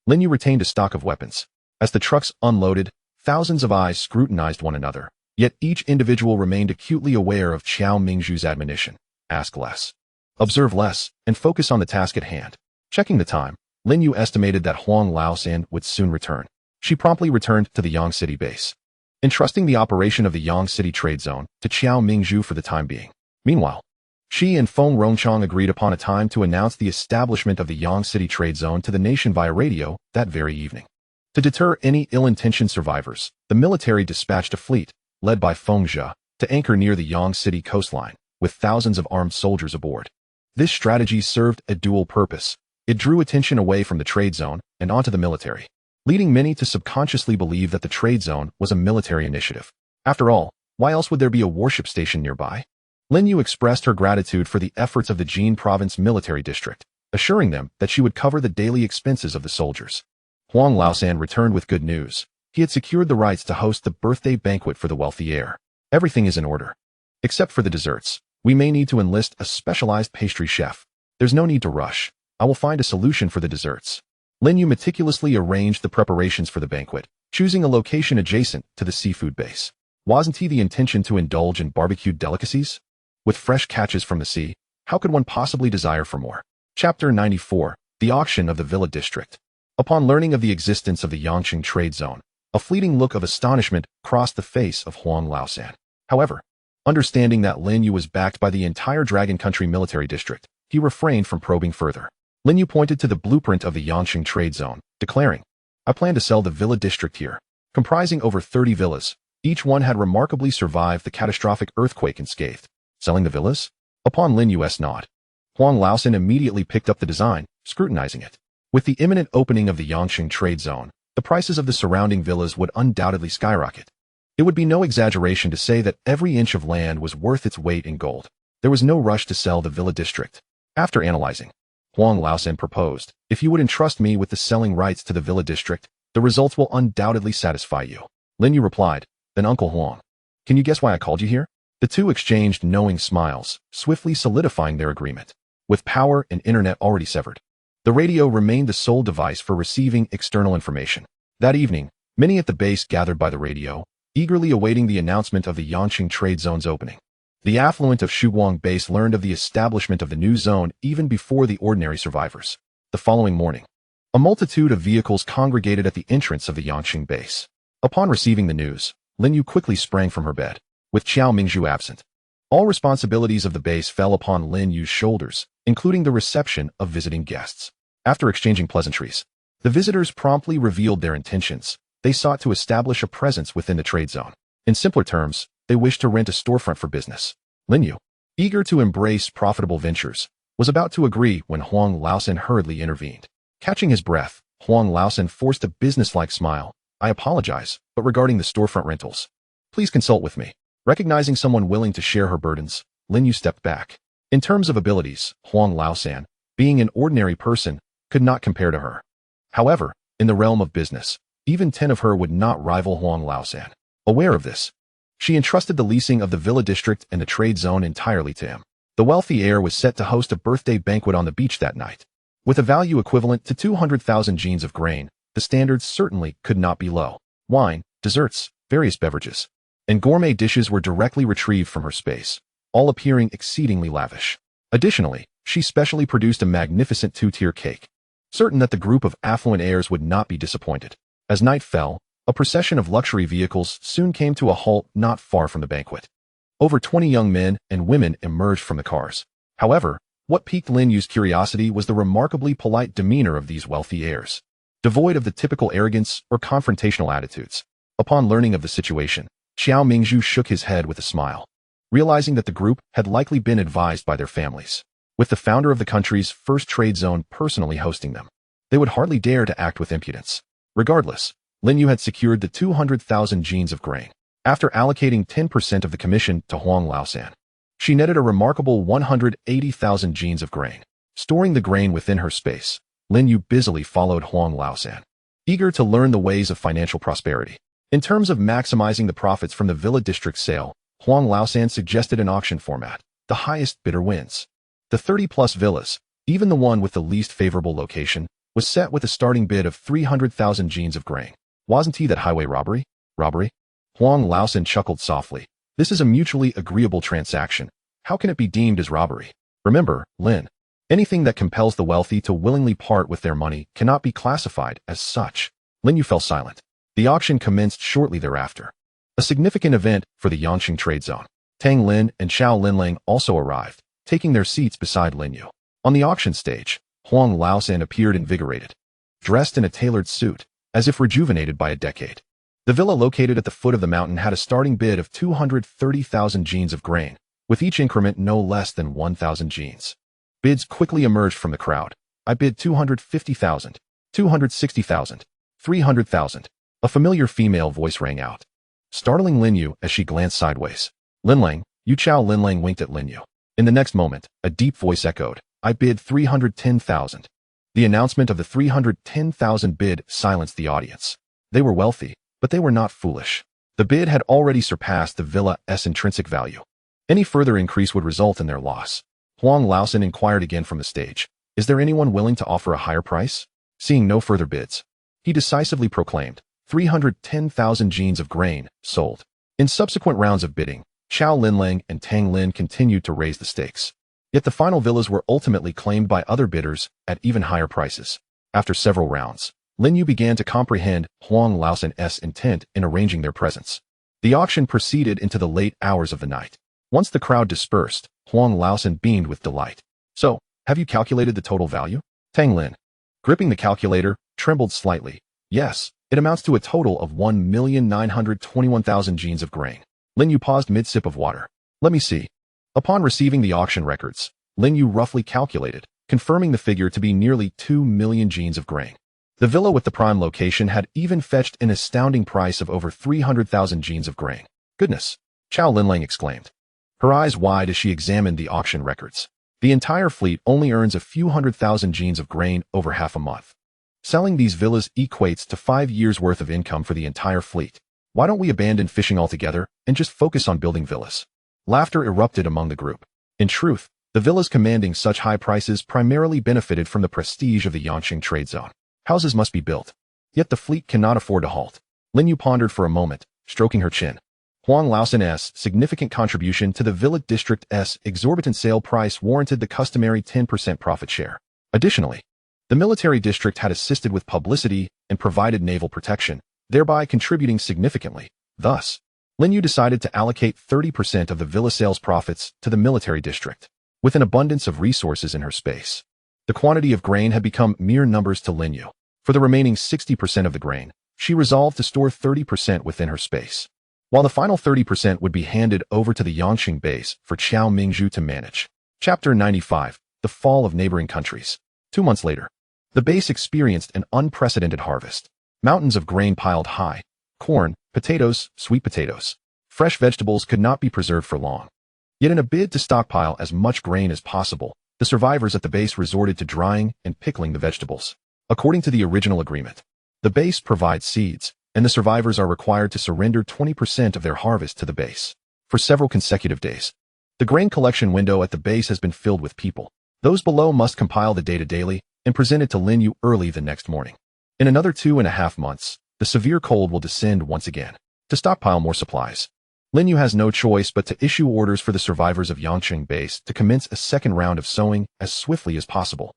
Speaker 1: Lin Yu retained a stock of weapons. As the trucks unloaded, thousands of eyes scrutinized one another, yet each individual remained acutely aware of Xiao Mingzhu's admonition. Ask less, observe less, and focus on the task at hand. Checking the time, Lin Yu estimated that Huang Laosan would soon return. She promptly returned to the Yang City base, entrusting the operation of the Yang City trade zone to Xiao Mingzhu for the time being. Meanwhile, she and Feng Rongchang agreed upon a time to announce the establishment of the Yang City trade zone to the nation via radio that very evening. To deter any ill-intentioned survivors, the military dispatched a fleet, led by Feng Zhe, to anchor near the Yang City coastline, with thousands of armed soldiers aboard. This strategy served a dual purpose. It drew attention away from the trade zone and onto the military, leading many to subconsciously believe that the trade zone was a military initiative. After all, why else would there be a warship station nearby? Lin Yu expressed her gratitude for the efforts of the Jin Province Military District, assuring them that she would cover the daily expenses of the soldiers. Huang Laosan returned with good news. He had secured the rights to host the birthday banquet for the wealthy heir. Everything is in order. Except for the desserts. We may need to enlist a specialized pastry chef. There's no need to rush. I will find a solution for the desserts. Lin Yu meticulously arranged the preparations for the banquet, choosing a location adjacent to the seafood base. Wasn't he the intention to indulge in barbecued delicacies? With fresh catches from the sea, how could one possibly desire for more? Chapter 94, The Auction of the Villa District. Upon learning of the existence of the Yangqing trade zone, a fleeting look of astonishment crossed the face of Huang Laosan. However, understanding that Lin Yu was backed by the entire Dragon Country military district, he refrained from probing further. Lin Yu pointed to the blueprint of the Yangqing trade zone, declaring, I plan to sell the villa district here, comprising over 30 villas. Each one had remarkably survived the catastrophic earthquake unscathed. Selling the villas? Upon Lin Yu's nod, Huang Laosan immediately picked up the design, scrutinizing it. With the imminent opening of the Yangqing trade zone, the prices of the surrounding villas would undoubtedly skyrocket. It would be no exaggeration to say that every inch of land was worth its weight in gold. There was no rush to sell the villa district. After analyzing, Huang Laosan proposed, if you would entrust me with the selling rights to the villa district, the results will undoubtedly satisfy you. Lin Yu replied, then Uncle Huang, can you guess why I called you here? The two exchanged knowing smiles, swiftly solidifying their agreement. With power and internet already severed, the radio remained the sole device for receiving external information. That evening, many at the base gathered by the radio, eagerly awaiting the announcement of the Yangqing trade zone's opening. The affluent of Shuguang base learned of the establishment of the new zone even before the ordinary survivors. The following morning, a multitude of vehicles congregated at the entrance of the Yangqing base. Upon receiving the news, Lin Yu quickly sprang from her bed. With Xiao Mingzhu absent, all responsibilities of the base fell upon Lin Yu's shoulders, including the reception of visiting guests. After exchanging pleasantries, the visitors promptly revealed their intentions. They sought to establish a presence within the trade zone. In simpler terms, they wished to rent a storefront for business. Lin Yu, eager to embrace profitable ventures, was about to agree when Huang Laosan hurriedly intervened. Catching his breath, Huang Laosan forced a businesslike smile. I apologize, but regarding the storefront rentals, please consult with me. Recognizing someone willing to share her burdens, Lin Yu stepped back. In terms of abilities, Huang Laosan, being an ordinary person, could not compare to her. However, in the realm of business, even 10 of her would not rival Huang Laosan. Aware of this, she entrusted the leasing of the villa district and the trade zone entirely to him. The wealthy heir was set to host a birthday banquet on the beach that night. With a value equivalent to 200,000 jeans of grain, the standards certainly could not be low. Wine, desserts, various beverages, and gourmet dishes were directly retrieved from her space, all appearing exceedingly lavish. Additionally, she specially produced a magnificent two-tier cake, certain that the group of affluent heirs would not be disappointed. As night fell, a procession of luxury vehicles soon came to a halt not far from the banquet. Over 20 young men and women emerged from the cars. However, what piqued Lin Yu's curiosity was the remarkably polite demeanor of these wealthy heirs, devoid of the typical arrogance or confrontational attitudes. Upon learning of the situation, Xiao Mingzhu shook his head with a smile, realizing that the group had likely been advised by their families. With the founder of the country's first trade zone personally hosting them, they would hardly dare to act with impudence. Regardless, Lin Yu had secured the 200,000 jeans of grain. After allocating 10% of the commission to Huang Laosan, she netted a remarkable 180,000 jeans of grain. Storing the grain within her space, Lin Yu busily followed Huang Laosan, eager to learn the ways of financial prosperity. In terms of maximizing the profits from the villa district sale, Huang Laosan suggested an auction format. The highest bidder wins. The 30-plus villas, even the one with the least favorable location, was set with a starting bid of 300,000 jeans of grain. Wasn't he that highway robbery? Robbery? Huang Laosan chuckled softly. This is a mutually agreeable transaction. How can it be deemed as robbery? Remember, Lin, anything that compels the wealthy to willingly part with their money cannot be classified as such. Lin Yu fell silent. The auction commenced shortly thereafter. A significant event for the Yangqing trade zone. Tang Lin and Xiao Linlang also arrived, taking their seats beside Lin Yu. On the auction stage, Huang Laosan appeared invigorated, dressed in a tailored suit, as if rejuvenated by a decade. The villa located at the foot of the mountain had a starting bid of 230,000 jeans of grain, with each increment no less than 1,000 jeans. Bids quickly emerged from the crowd. I bid 250,000, 260,000, 300,000. A familiar female voice rang out, startling Lin Yu as she glanced sideways. Linlang, Yu Chao Linlang winked at Lin Yu. In the next moment, a deep voice echoed, I bid 310,000. The announcement of the 310,000 bid silenced the audience. They were wealthy, but they were not foolish. The bid had already surpassed the villa's intrinsic value. Any further increase would result in their loss. Huang Laosan inquired again from the stage, is there anyone willing to offer a higher price? Seeing no further bids, he decisively proclaimed, 310,000 jeans of grain, sold. In subsequent rounds of bidding, Xiao Linlang and Tang Lin continued to raise the stakes. Yet the final villas were ultimately claimed by other bidders at even higher prices. After several rounds, Lin Yu began to comprehend Huang Laosan's intent in arranging their presence. The auction proceeded into the late hours of the night. Once the crowd dispersed, Huang Laosan beamed with delight. So, have you calculated the total value? Tang Lin, gripping the calculator, trembled slightly. Yes, it amounts to a total of 1,921,000 jeans of grain. Lin Yu paused mid-sip of water. Let me see. Upon receiving the auction records, Lin Yu roughly calculated, confirming the figure to be nearly 2 million jeans of grain. The villa with the prime location had even fetched an astounding price of over 300,000 jeans of grain. Goodness, Chao Linlang exclaimed, her eyes wide as she examined the auction records. The entire fleet only earns a few 100,000 jeans of grain over half a month. Selling these villas equates to 5 years' worth of income for the entire fleet. Why don't we abandon fishing altogether and just focus on building villas? Laughter erupted among the group. In truth, the villas commanding such high prices primarily benefited from the prestige of the Yangqing trade zone. Houses must be built. Yet the fleet cannot afford to halt. Lin Yu pondered for a moment, stroking her chin. Huang Laosan's significant contribution to the villa district's exorbitant sale price warranted the customary 10% profit share. Additionally, the military district had assisted with publicity and provided naval protection, thereby contributing significantly. Thus, Lin Yu decided to allocate 30% of the villa sales profits to the military district. With an abundance of resources in her space, the quantity of grain had become mere numbers to Lin Yu. For the remaining 60% of the grain, she resolved to store 30% within her space, while the final 30% would be handed over to the Yangqing base for Qiao Mingzhu to manage. Chapter 95, The Fall of Neighboring Countries. 2 months later, The base experienced an unprecedented harvest. Mountains of grain piled high. Corn, potatoes, sweet potatoes. Fresh vegetables could not be preserved for long. Yet in a bid to stockpile as much grain as possible, the survivors at the base resorted to drying and pickling the vegetables. According to the original agreement, the base provides seeds, and the survivors are required to surrender 20% of their harvest to the base. For several consecutive days, the grain collection window at the base has been filled with people. Those below must compile the data daily and present it to Lin You early the next morning. In another 2.5 months, the severe cold will descend once again. To stockpile more supplies, Lin You has no choice but to issue orders for the survivors of Yangqing Base to commence a second round of sowing as swiftly as possible.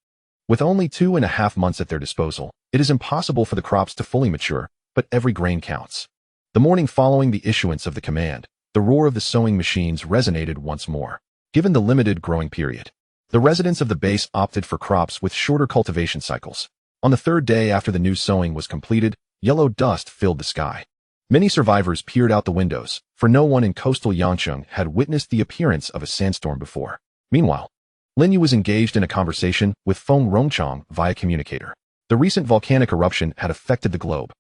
Speaker 1: With only 2.5 months at their disposal, it is impossible for the crops to fully mature, but every grain counts. The morning following the issuance of the command, the roar of the sowing machines resonated once more. Given the limited growing period, the residents of the base opted for crops with shorter cultivation cycles. On the third day after the new sowing was completed, yellow dust filled the sky. Many survivors peered out the windows, for no one in coastal Yangqing had witnessed the appearance of a sandstorm before. Meanwhile, Lin You was engaged in a conversation with Feng Rongchang via communicator. The recent volcanic eruption had affected the globe,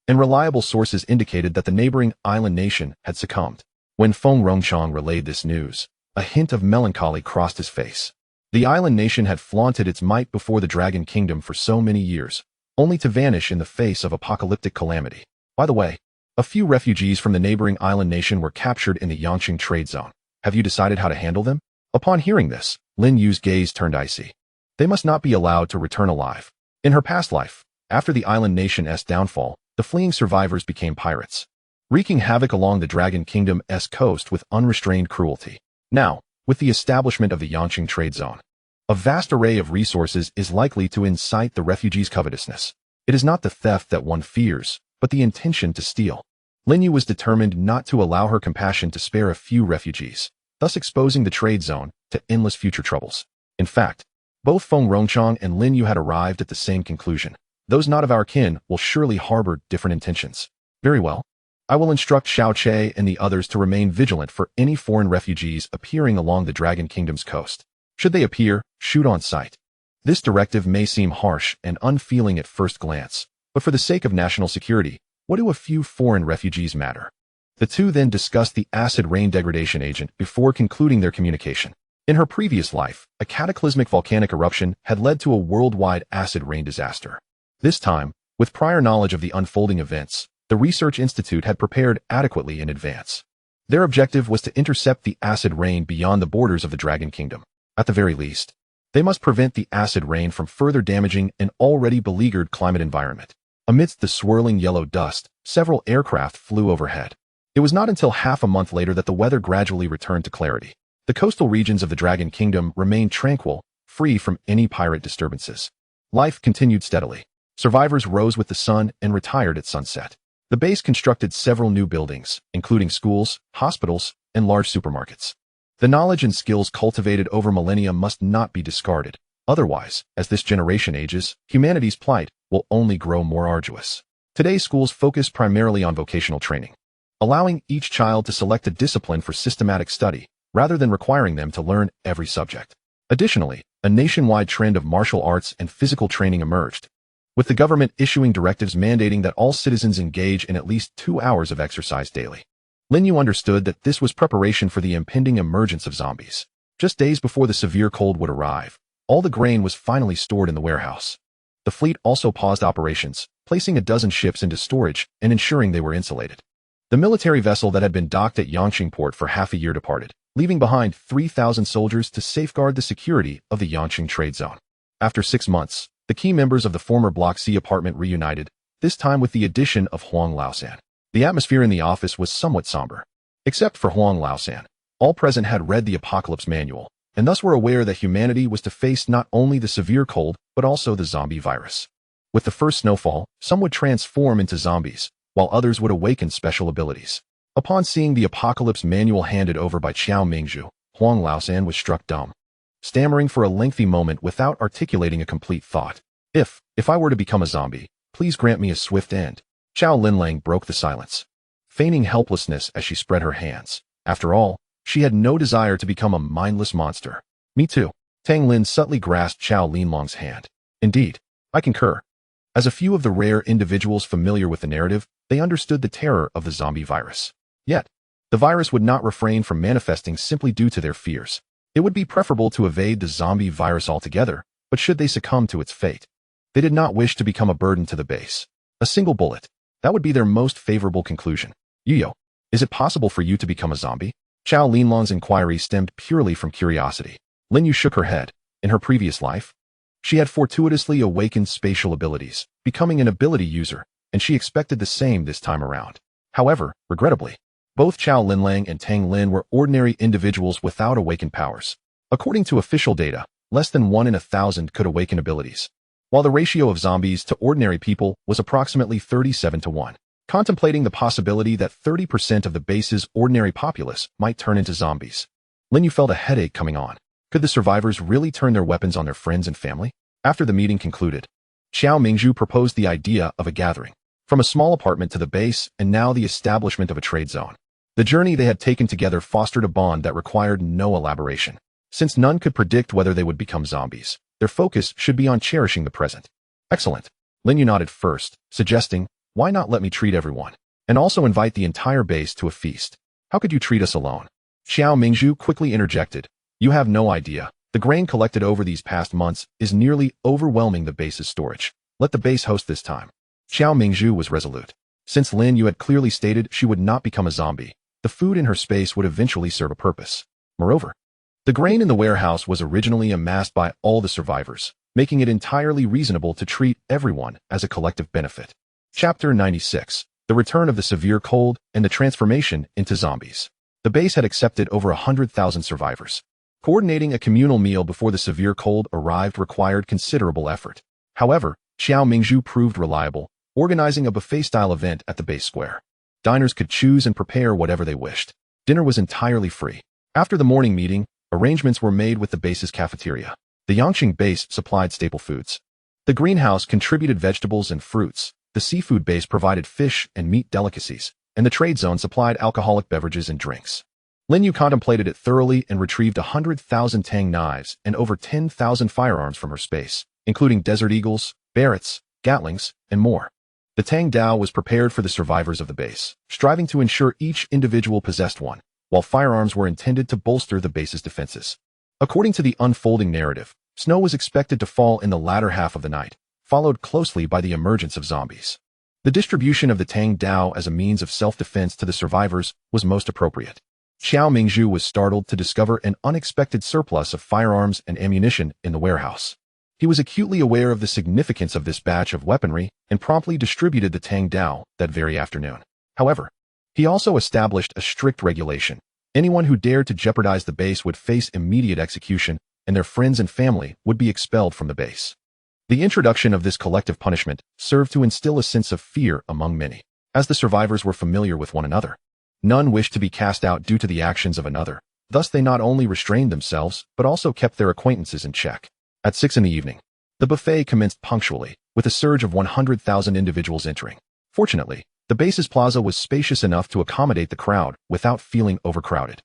Speaker 1: and reliable sources indicated that the neighboring island nation had succumbed. When Feng Rongchang relayed this news, a hint of melancholy crossed his face. The island nation had flaunted its might before the Dragon Kingdom for so many years, only to vanish in the face of apocalyptic calamity. By the way, a few refugees from the neighboring island nation were captured in the Yangqing trade zone. Have you decided how to handle them? Upon hearing this, Lin Yu's gaze turned icy. They must not be allowed to return alive. In her past life, after the island nation's downfall, the fleeing survivors became pirates, wreaking havoc along the Dragon Kingdom's coast with unrestrained cruelty. Now, with the establishment of the Yangqing trade zone, a vast array of resources is likely to incite the refugees' covetousness. It is not the theft that one fears, but the intention to steal. Lin Yu was determined not to allow her compassion to spare a few refugees, thus exposing the trade zone to endless future troubles. In fact, both Feng Rongchang and Lin Yu had arrived at the same conclusion. Those not of our kin will surely harbor different intentions. Very well. I will instruct Xiao Che and the others to remain vigilant for any foreign refugees appearing along the Dragon Kingdom's coast. Should they appear, shoot on sight. This directive may seem harsh and unfeeling at first glance, but for the sake of national security, what do a few foreign refugees matter? The two then discussed the acid rain degradation agent before concluding their communication. In her previous life, a cataclysmic volcanic eruption had led to a worldwide acid rain disaster. This time, with prior knowledge of the unfolding events, the Research Institute had prepared adequately in advance. Their objective was to intercept the acid rain beyond the borders of the Dragon Kingdom. At the very least, they must prevent the acid rain from further damaging an already beleaguered climate environment. Amidst the swirling yellow dust, several aircraft flew overhead. It was not until half a month later that the weather gradually returned to clarity. The coastal regions of the Dragon Kingdom remained tranquil, free from any pirate disturbances. Life continued steadily. Survivors rose with the sun and retired at sunset. The base constructed several new buildings, including schools, hospitals, and large supermarkets. The knowledge and skills cultivated over millennia must not be discarded. Otherwise, as this generation ages, humanity's plight will only grow more arduous. Today's schools focus primarily on vocational training, allowing each child to select a discipline for systematic study, rather than requiring them to learn every subject. Additionally, a nationwide trend of martial arts and physical training emerged, with the government issuing directives mandating that all citizens engage in at least 2 hours of exercise daily. Lin Yu understood that this was preparation for the impending emergence of zombies. Just days before the severe cold would arrive, all the grain was finally stored in the warehouse. The fleet also paused operations, placing a dozen ships into storage and ensuring they were insulated. The military vessel that had been docked at Yangqing port for half a year departed, leaving behind 3,000 soldiers to safeguard the security of the Yangqing trade zone. After 6 months, the key members of the former Block C apartment reunited, this time with the addition of Huang Laosan. The atmosphere in the office was somewhat somber. Except for Huang Laosan, all present had read the Apocalypse Manual, and thus were aware that humanity was to face not only the severe cold, but also the zombie virus. With the first snowfall, some would transform into zombies, while others would awaken special abilities. Upon seeing the Apocalypse Manual handed over by Qiao Mingzhu, Huang Laosan was struck dumb, stammering for a lengthy moment without articulating a complete thought. If I were to become a zombie, please grant me a swift end. Qiao Linlang broke the silence, feigning helplessness as she spread her hands. After all, she had no desire to become a mindless monster. Me too. Tang Lin subtly grasped Qiao Linlong's hand. Indeed, I concur. As a few of the rare individuals familiar with the narrative, they understood the terror of the zombie virus. Yet, the virus would not refrain from manifesting simply due to their fears. It would be preferable to evade the zombie virus altogether, but should they succumb to its fate, they did not wish to become a burden to the base. A single bullet. That would be their most favorable conclusion. Yuyo, is it possible for you to become a zombie? Chao Linlong's inquiry stemmed purely from curiosity. Lin You shook her head. In her previous life, she had fortuitously awakened spatial abilities, becoming an ability user, and she expected the same this time around. However, regrettably, both Chao Linlang and Tang Lin were ordinary individuals without awakened powers. According to official data, less than 1 in 1,000 could awaken abilities, while the ratio of zombies to ordinary people was approximately 37-1. Contemplating the possibility that 30% of the base's ordinary populace might turn into zombies, Lin You felt a headache coming on. Could the survivors really turn their weapons on their friends and family? After the meeting concluded, Xiao Mingzhu proposed the idea of a gathering, from a small apartment to the base and now the establishment of a trade zone. The journey they had taken together fostered a bond that required no elaboration. Since none could predict whether they would become zombies, their focus should be on cherishing the present. Excellent. Lin You nodded first, suggesting, why not let me treat everyone, and also invite the entire base to a feast? How could you treat us alone? Xiao Mingzhu quickly interjected, you have no idea. The grain collected over these past months is nearly overwhelming the base's storage. Let the base host this time. Xiao Mingzhu was resolute. Since Lin You had clearly stated she would not become a zombie, the food in her space would eventually serve a purpose. Moreover, the grain in the warehouse was originally amassed by all the survivors, making it entirely reasonable to treat everyone as a collective benefit. Chapter 96. The Return of the Severe Cold and the Transformation into Zombies. The base had accepted over 100,000 survivors. Coordinating a communal meal before the severe cold arrived required considerable effort. However, Xiao Mingzhu proved reliable, organizing a buffet-style event at the base square. Diners could choose and prepare whatever they wished. Dinner was entirely free. After the morning meeting, arrangements were made with the base's cafeteria. The Yangqing base supplied staple foods. The greenhouse contributed vegetables and fruits, the seafood base provided fish and meat delicacies, and the trade zone supplied alcoholic beverages and drinks. Lin You contemplated it thoroughly and retrieved 100,000 tang knives and over 10,000 firearms from her space, including Desert Eagles, Barretts, Gatlings, and more. The Tang Dao was prepared for the survivors of the base, striving to ensure each individual possessed one, while firearms were intended to bolster the base's defenses. According to the unfolding narrative, snow was expected to fall in the latter half of the night, followed closely by the emergence of zombies. The distribution of the Tang Dao as a means of self-defense to the survivors was most appropriate. Xiao Mingzhu was startled to discover an unexpected surplus of firearms and ammunition in the warehouse. He was acutely aware of the significance of this batch of weaponry and promptly distributed the Tang Dao that very afternoon. However, he also established a strict regulation. Anyone who dared to jeopardize the base would face immediate execution, and their friends and family would be expelled from the base. The introduction of this collective punishment served to instill a sense of fear among many. As the survivors were familiar with one another, none wished to be cast out due to the actions of another. Thus they not only restrained themselves, but also kept their acquaintances in check. At 6 p.m, the buffet commenced punctually, with a surge of 100,000 individuals entering. Fortunately, the base's plaza was spacious enough to accommodate the crowd without feeling overcrowded.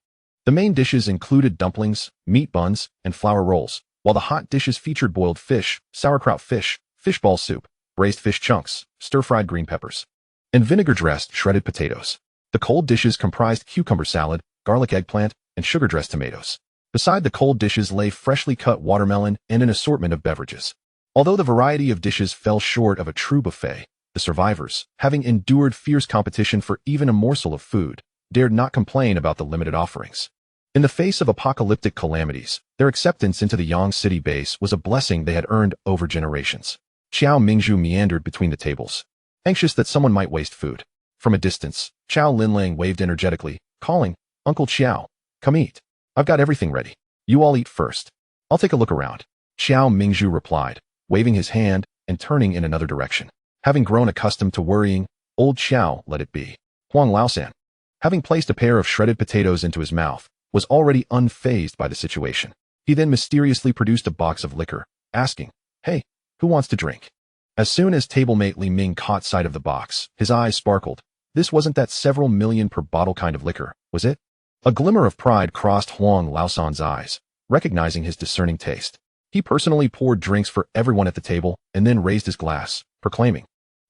Speaker 1: The main dishes included dumplings, meat buns, and flour rolls, while the hot dishes featured boiled fish, sauerkraut fish, fishball soup, braised fish chunks, stir-fried green peppers, and vinegar-dressed shredded potatoes. The cold dishes comprised cucumber salad, garlic eggplant, and sugar-dressed tomatoes. Beside the cold dishes lay freshly cut watermelon and an assortment of beverages. Although the variety of dishes fell short of a true buffet, the survivors, having endured fierce competition for even a morsel of food, dared not complain about the limited offerings. In the face of apocalyptic calamities, their acceptance into the Yang City base was a blessing they had earned over generations. Xiao Mingzhu meandered between the tables, anxious that someone might waste food. From a distance, Chao Linlang waved energetically, calling, "Uncle Xiao, come eat. I've got everything ready. You all eat first. I'll take a look around." Xiao Mingzhu replied, waving his hand and turning in another direction. Having grown accustomed to worrying, old Xiao let it be. Huang Laosan, having placed a pair of shredded potatoes into his mouth, was already unfazed by the situation. He then mysteriously produced a box of liquor, asking, "Hey, who wants to drink?" As soon as tablemate Li Ming caught sight of the box, his eyes sparkled. This wasn't that several million per bottle kind of liquor, was it? A glimmer of pride crossed Huang Laosan's eyes, recognizing his discerning taste. He personally poured drinks for everyone at the table and then raised his glass, proclaiming,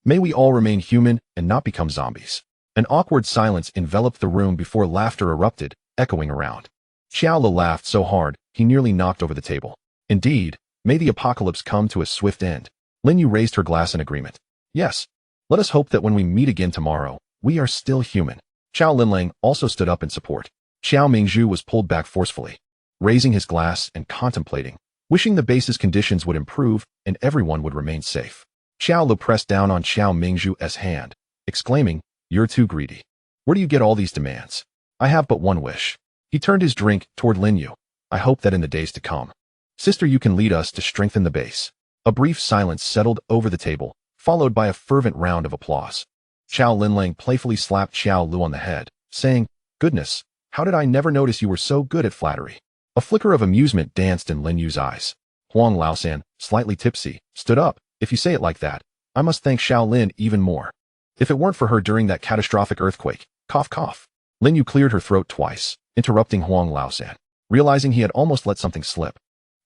Speaker 1: "May we all remain human and not become zombies." An awkward silence enveloped the room before laughter erupted, echoing around. Xiao Lu laughed so hard, he nearly knocked over the table. "Indeed, may the apocalypse come to a swift end." Lin Yu raised her glass in agreement. "Yes. Let us hope that when we meet again tomorrow, we are still human." Xiao Linlang also stood up in support. Xiao Mingzhu was pulled back forcefully, raising his glass and contemplating, wishing the base's conditions would improve and everyone would remain safe. Xiao Lu pressed down on Xiao Mingzhu's hand, exclaiming, "You're too greedy. Where do you get all these demands? I have but one wish." He turned his drink toward Lin Yu. "I hope that in the days to come, sister, you can lead us to strengthen the base." A brief silence settled over the table, followed by a fervent round of applause. Xiao Linlang playfully slapped Xiao Lu on the head, saying, "Goodness, how did I never notice you were so good at flattery?" A flicker of amusement danced in Lin Yu's eyes. Huang Laosan, slightly tipsy, stood up. "If you say it like that, I must thank Xiao Lin even more. If it weren't for her during that catastrophic earthquake," cough cough. Lin Yu cleared her throat twice, interrupting Huang Laosan, realizing he had almost let something slip.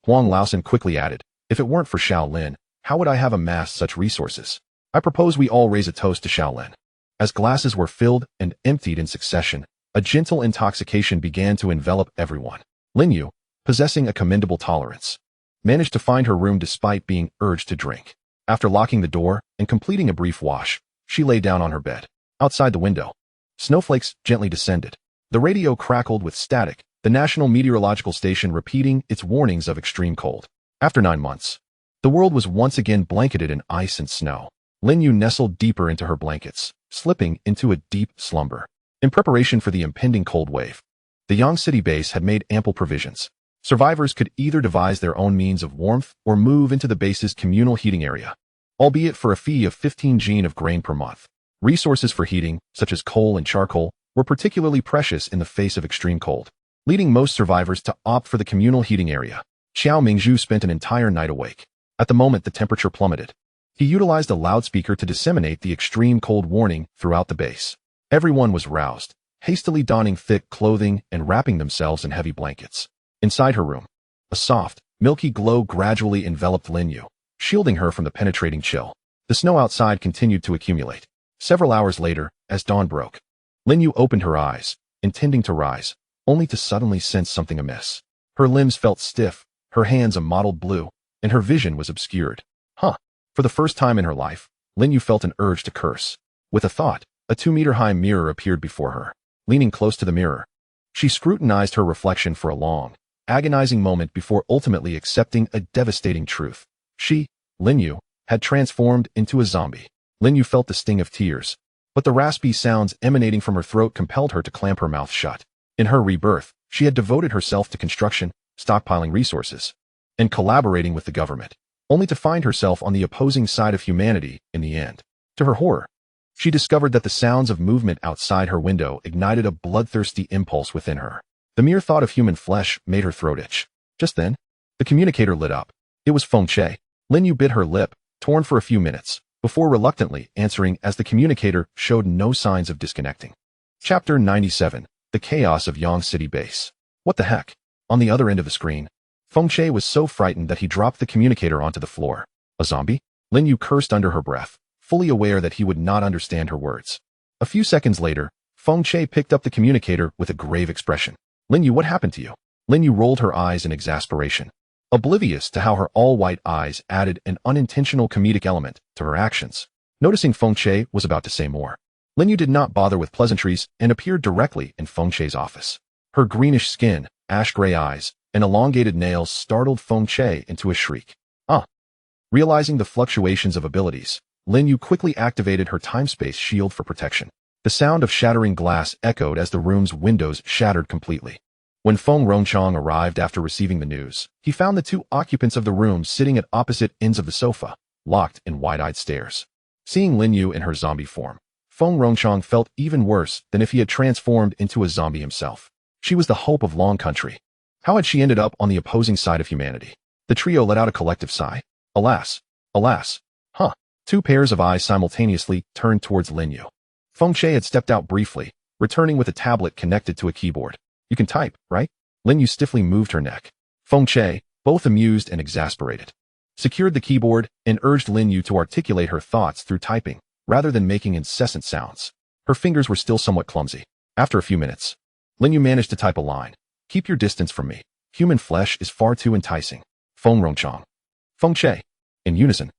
Speaker 1: Huang Laosan quickly added, "If it weren't for Xiao Lin, how would I have amassed such resources? I propose we all raise a toast to Xiao Lin." As glasses were filled and emptied in succession, a gentle intoxication began to envelop everyone. Lin Yu, possessing a commendable tolerance, managed to find her room despite being urged to drink. After locking the door and completing a brief wash, she lay down on her bed. Outside the window, snowflakes gently descended. The radio crackled with static, the National Meteorological Station repeating its warnings of extreme cold. After 9 months, the world was once again blanketed in ice and snow. Lin Yu nestled deeper into her blankets, slipping into a deep slumber. In preparation for the impending cold wave, the Yang City base had made ample provisions. Survivors could either devise their own means of warmth or move into the base's communal heating area, albeit for a fee of 15 jin of grain per month. Resources for heating, such as coal and charcoal, were particularly precious in the face of extreme cold, leading most survivors to opt for the communal heating area. Xiao Mingzhu spent an entire night awake. At the moment the temperature plummeted, he utilized a loudspeaker to disseminate the extreme cold warning throughout the base. Everyone was roused, hastily donning thick clothing and wrapping themselves in heavy blankets. Inside her room, a soft, milky glow gradually enveloped Lin Yu, shielding her from the penetrating chill. The snow outside continued to accumulate. Several hours later, as dawn broke, Lin Yu opened her eyes, intending to rise, only to suddenly sense something amiss. Her limbs felt stiff, her hands a mottled blue, and her vision was obscured. For the first time in her life, Lin Yu felt an urge to curse. With a thought, a 2-meter-high mirror appeared before her. Leaning close to the mirror, she scrutinized her reflection for a long, agonizing moment before ultimately accepting a devastating truth. She, Lin Yu, had transformed into a zombie. Lin Yu felt the sting of tears, but the raspy sounds emanating from her throat compelled her to clamp her mouth shut. In her rebirth, she had devoted herself to construction, stockpiling resources, and collaborating with the government, only to find herself on the opposing side of humanity in the end. To her horror, she discovered that the sounds of movement outside her window ignited a bloodthirsty impulse within her. The mere thought of human flesh made her throat itch. Just then, the communicator lit up. It was Feng Che. Lin Yu bit her lip, torn for a few minutes, before reluctantly answering as the communicator showed no signs of disconnecting. Chapter 97, The Chaos of Yang City Base. What the heck? On the other end of the screen, Feng Che was so frightened that he dropped the communicator onto the floor. A zombie? Lin Yu cursed under her breath, fully aware that he would not understand her words. A few seconds later, Feng Che picked up the communicator with a grave expression. "Lin Yu, what happened to you?" Lin Yu rolled her eyes in exasperation, oblivious to how her all-white eyes added an unintentional comedic element to her actions. Noticing Feng Che was about to say more, Lin Yu did not bother with pleasantries and appeared directly in Feng Che's office. Her greenish skin, ash-gray eyes, and elongated nails startled Feng Che into a shriek. Realizing the fluctuations of abilities, Lin Yu quickly activated her time-space shield for protection. The sound of shattering glass echoed as the room's windows shattered completely. When Feng Rongchang arrived after receiving the news, he found the 2 occupants of the room sitting at opposite ends of the sofa, locked in wide-eyed stares. Seeing Lin Yu in her zombie form, Feng Rongchang felt even worse than if he had transformed into a zombie himself. She was the hope of Long Country. How had she ended up on the opposing side of humanity? The trio let out a collective sigh. Alas. Alas. 2 pairs of eyes simultaneously turned towards Lin Yu. Feng Che had stepped out briefly, returning with a tablet connected to a keyboard. "You can type, right?" Lin Yu stiffly moved her neck. Feng Che, both amused and exasperated. Secured the keyboard and urged Lin You to articulate her thoughts through typing, rather than making incessant sounds. Her fingers were still somewhat clumsy. After a few minutes, Lin You managed to type a line. Keep your distance from me. Human flesh is far too enticing. Feng Rongchang. Feng Che. In unison,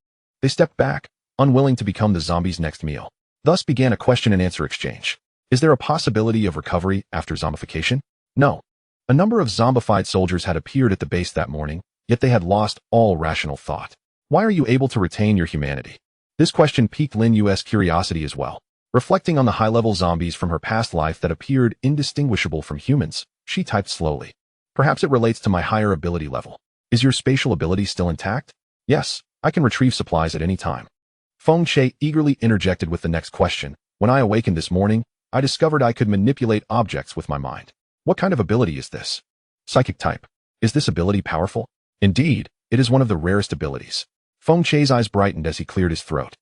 Speaker 1: they stepped back, unwilling to become the zombie's next meal. Thus began a question-and-answer exchange. Is there a possibility of recovery after zombification? No. A number of zombified soldiers had appeared at the base that morning, yet they had lost all rational thought. Why are you able to retain your humanity? This question piqued Lin Yu's curiosity as well. Reflecting on the high-level zombies from her past life that appeared indistinguishable from humans, she typed slowly. Perhaps it relates to my higher ability level. Is your spatial ability still intact? Yes, I can retrieve supplies at any time. Feng Che eagerly interjected with the next question. When I awakened this morning, I discovered I could manipulate objects with my mind. What kind of ability is this? Psychic type. Is this ability powerful? Indeed, it is one of the rarest abilities. Feng Che's eyes brightened as he cleared his throat.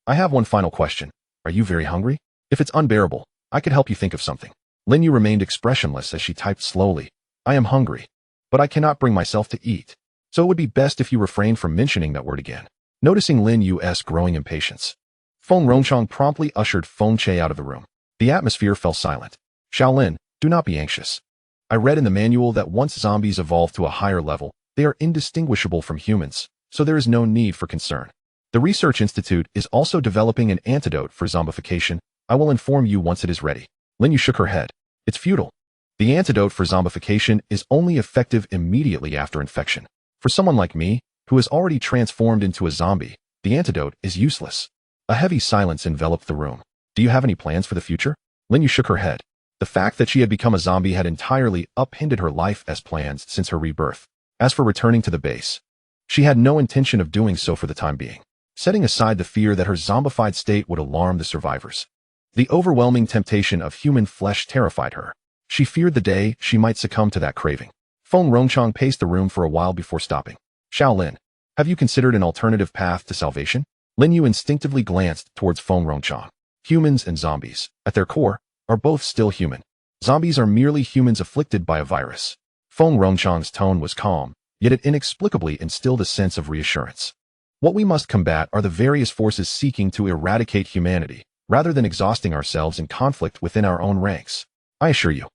Speaker 1: I have one final question. Are you very hungry? If it's unbearable, I could help you think of something. Lin You remained expressionless as she typed slowly. I am hungry, but I cannot bring myself to eat. So it would be best if you refrain from mentioning that word again. Noticing Lin Yu's growing impatience, Feng Rongchang promptly ushered Feng Che out of the room. The atmosphere fell silent. Shaolin, do not be anxious. I read in the manual that once zombies evolve to a higher level, they are indistinguishable from humans, so there is no need for concern. The Research Institute is also developing an antidote for zombification. I will inform you once it is ready. Lin Yu shook her head. It's futile. The antidote for zombification is only effective immediately after infection. For someone like me, who has already transformed into a zombie, the antidote is useless. A heavy silence enveloped the room. Do you have any plans for the future? Lin Yu shook her head. The fact that she had become a zombie had entirely upended her life as plans since her rebirth. As for returning to the base, she had no intention of doing so for the time being, setting aside the fear that her zombified state would alarm the survivors. The overwhelming temptation of human flesh terrified her. She feared the day she might succumb to that craving. Feng Rongchang paced the room for a while before stopping. Shaolin, have you considered an alternative path to salvation? Lin Yu instinctively glanced towards Feng Rongchang. Humans and zombies, at their core, are both still human. Zombies are merely humans afflicted by a virus. Feng Rongchang's tone was calm, yet it inexplicably instilled a sense of reassurance. What we must combat are the various forces seeking to eradicate humanity, rather than exhausting ourselves in conflict within our own ranks. I assure you,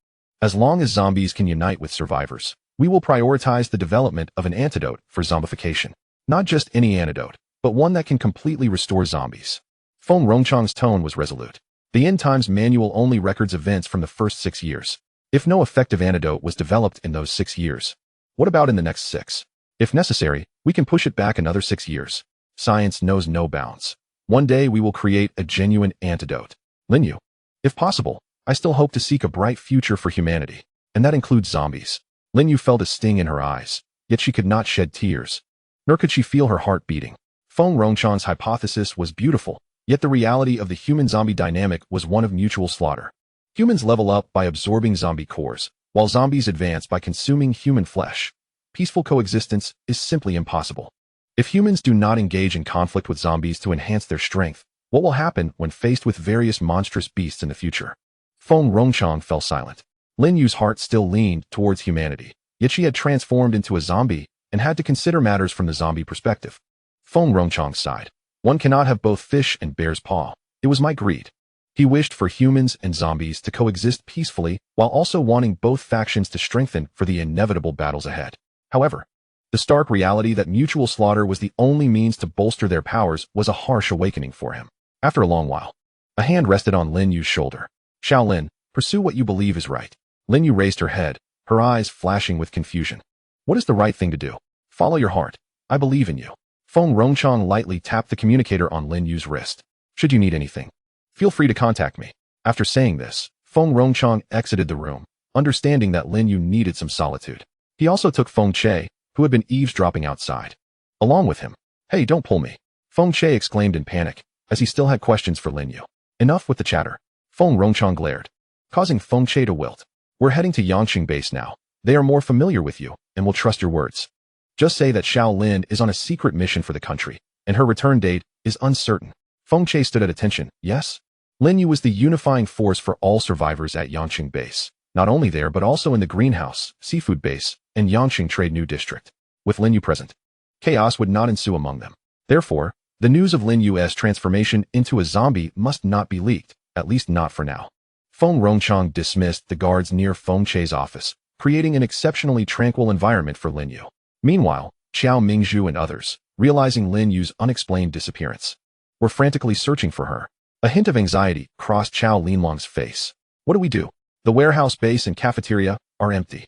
Speaker 1: as long as zombies can unite with survivors, we will prioritize the development of an antidote for zombification. Not just any antidote, but one that can completely restore zombies. Feng Rongchang's tone was resolute. The End Times manual only records events from the first 6 years. If no effective antidote was developed in those 6 years, what about in the next 6? If necessary, we can push it back another 6 years. Science knows no bounds. One day we will create a genuine antidote. Lin Yu, if possible, I still hope to seek a bright future for humanity, and that includes zombies. Lin Yu felt a sting in her eyes, yet she could not shed tears, nor could she feel her heart beating. Feng Rongchang's hypothesis was beautiful, yet the reality of the human-zombie dynamic was one of mutual slaughter. Humans level up by absorbing zombie cores, while zombies advance by consuming human flesh. Peaceful coexistence is simply impossible. If humans do not engage in conflict with zombies to enhance their strength, what will happen when faced with various monstrous beasts in the future? Feng Rongchang fell silent. Lin Yu's heart still leaned towards humanity, yet she had transformed into a zombie and had to consider matters from the zombie perspective. Feng Rongchang sighed. One cannot have both fish and bear's paw. It was my greed. He wished for humans and zombies to coexist peacefully while also wanting both factions to strengthen for the inevitable battles ahead. However, the stark reality that mutual slaughter was the only means to bolster their powers was a harsh awakening for him. After a long while, a hand rested on Lin Yu's shoulder. Shaolin, pursue what you believe is right. Lin Yu raised her head, her eyes flashing with confusion. What is the right thing to do? Follow your heart. I believe in you. Feng Rongchang lightly tapped the communicator on Lin Yu's wrist. Should you need anything, feel free to contact me. After saying this, Feng Rongchang exited the room, understanding that Lin Yu needed some solitude. He also took Feng Che, who had been eavesdropping outside, along with him. Hey, don't pull me. Feng Che exclaimed in panic, as he still had questions for Lin Yu. Enough with the chatter. Feng Rongchang glared, causing Feng Che to wilt. We're heading to Yangqing base now. They are more familiar with you, and will trust your words. Just say that Shaolin is on a secret mission for the country, and her return date is uncertain. Feng Che stood at attention. Yes? Lin Yu was the unifying force for all survivors at Yangqing base, not only there but also in the greenhouse, seafood base, and Yangqing Trade New District. with Lin You present. Chaos would not ensue among them. Therefore, the news of Lin Yu's transformation into a zombie must not be leaked, at least not for now. Feng Rongchang dismissed the guards near Feng Che's office, creating an exceptionally tranquil environment for Lin Yu. Meanwhile, Qiao Mingzhu and others, realizing Lin Yu's unexplained disappearance, were frantically searching for her. A hint of anxiety crossed Qiao Linlong's face. What do we do? The warehouse base and cafeteria are empty.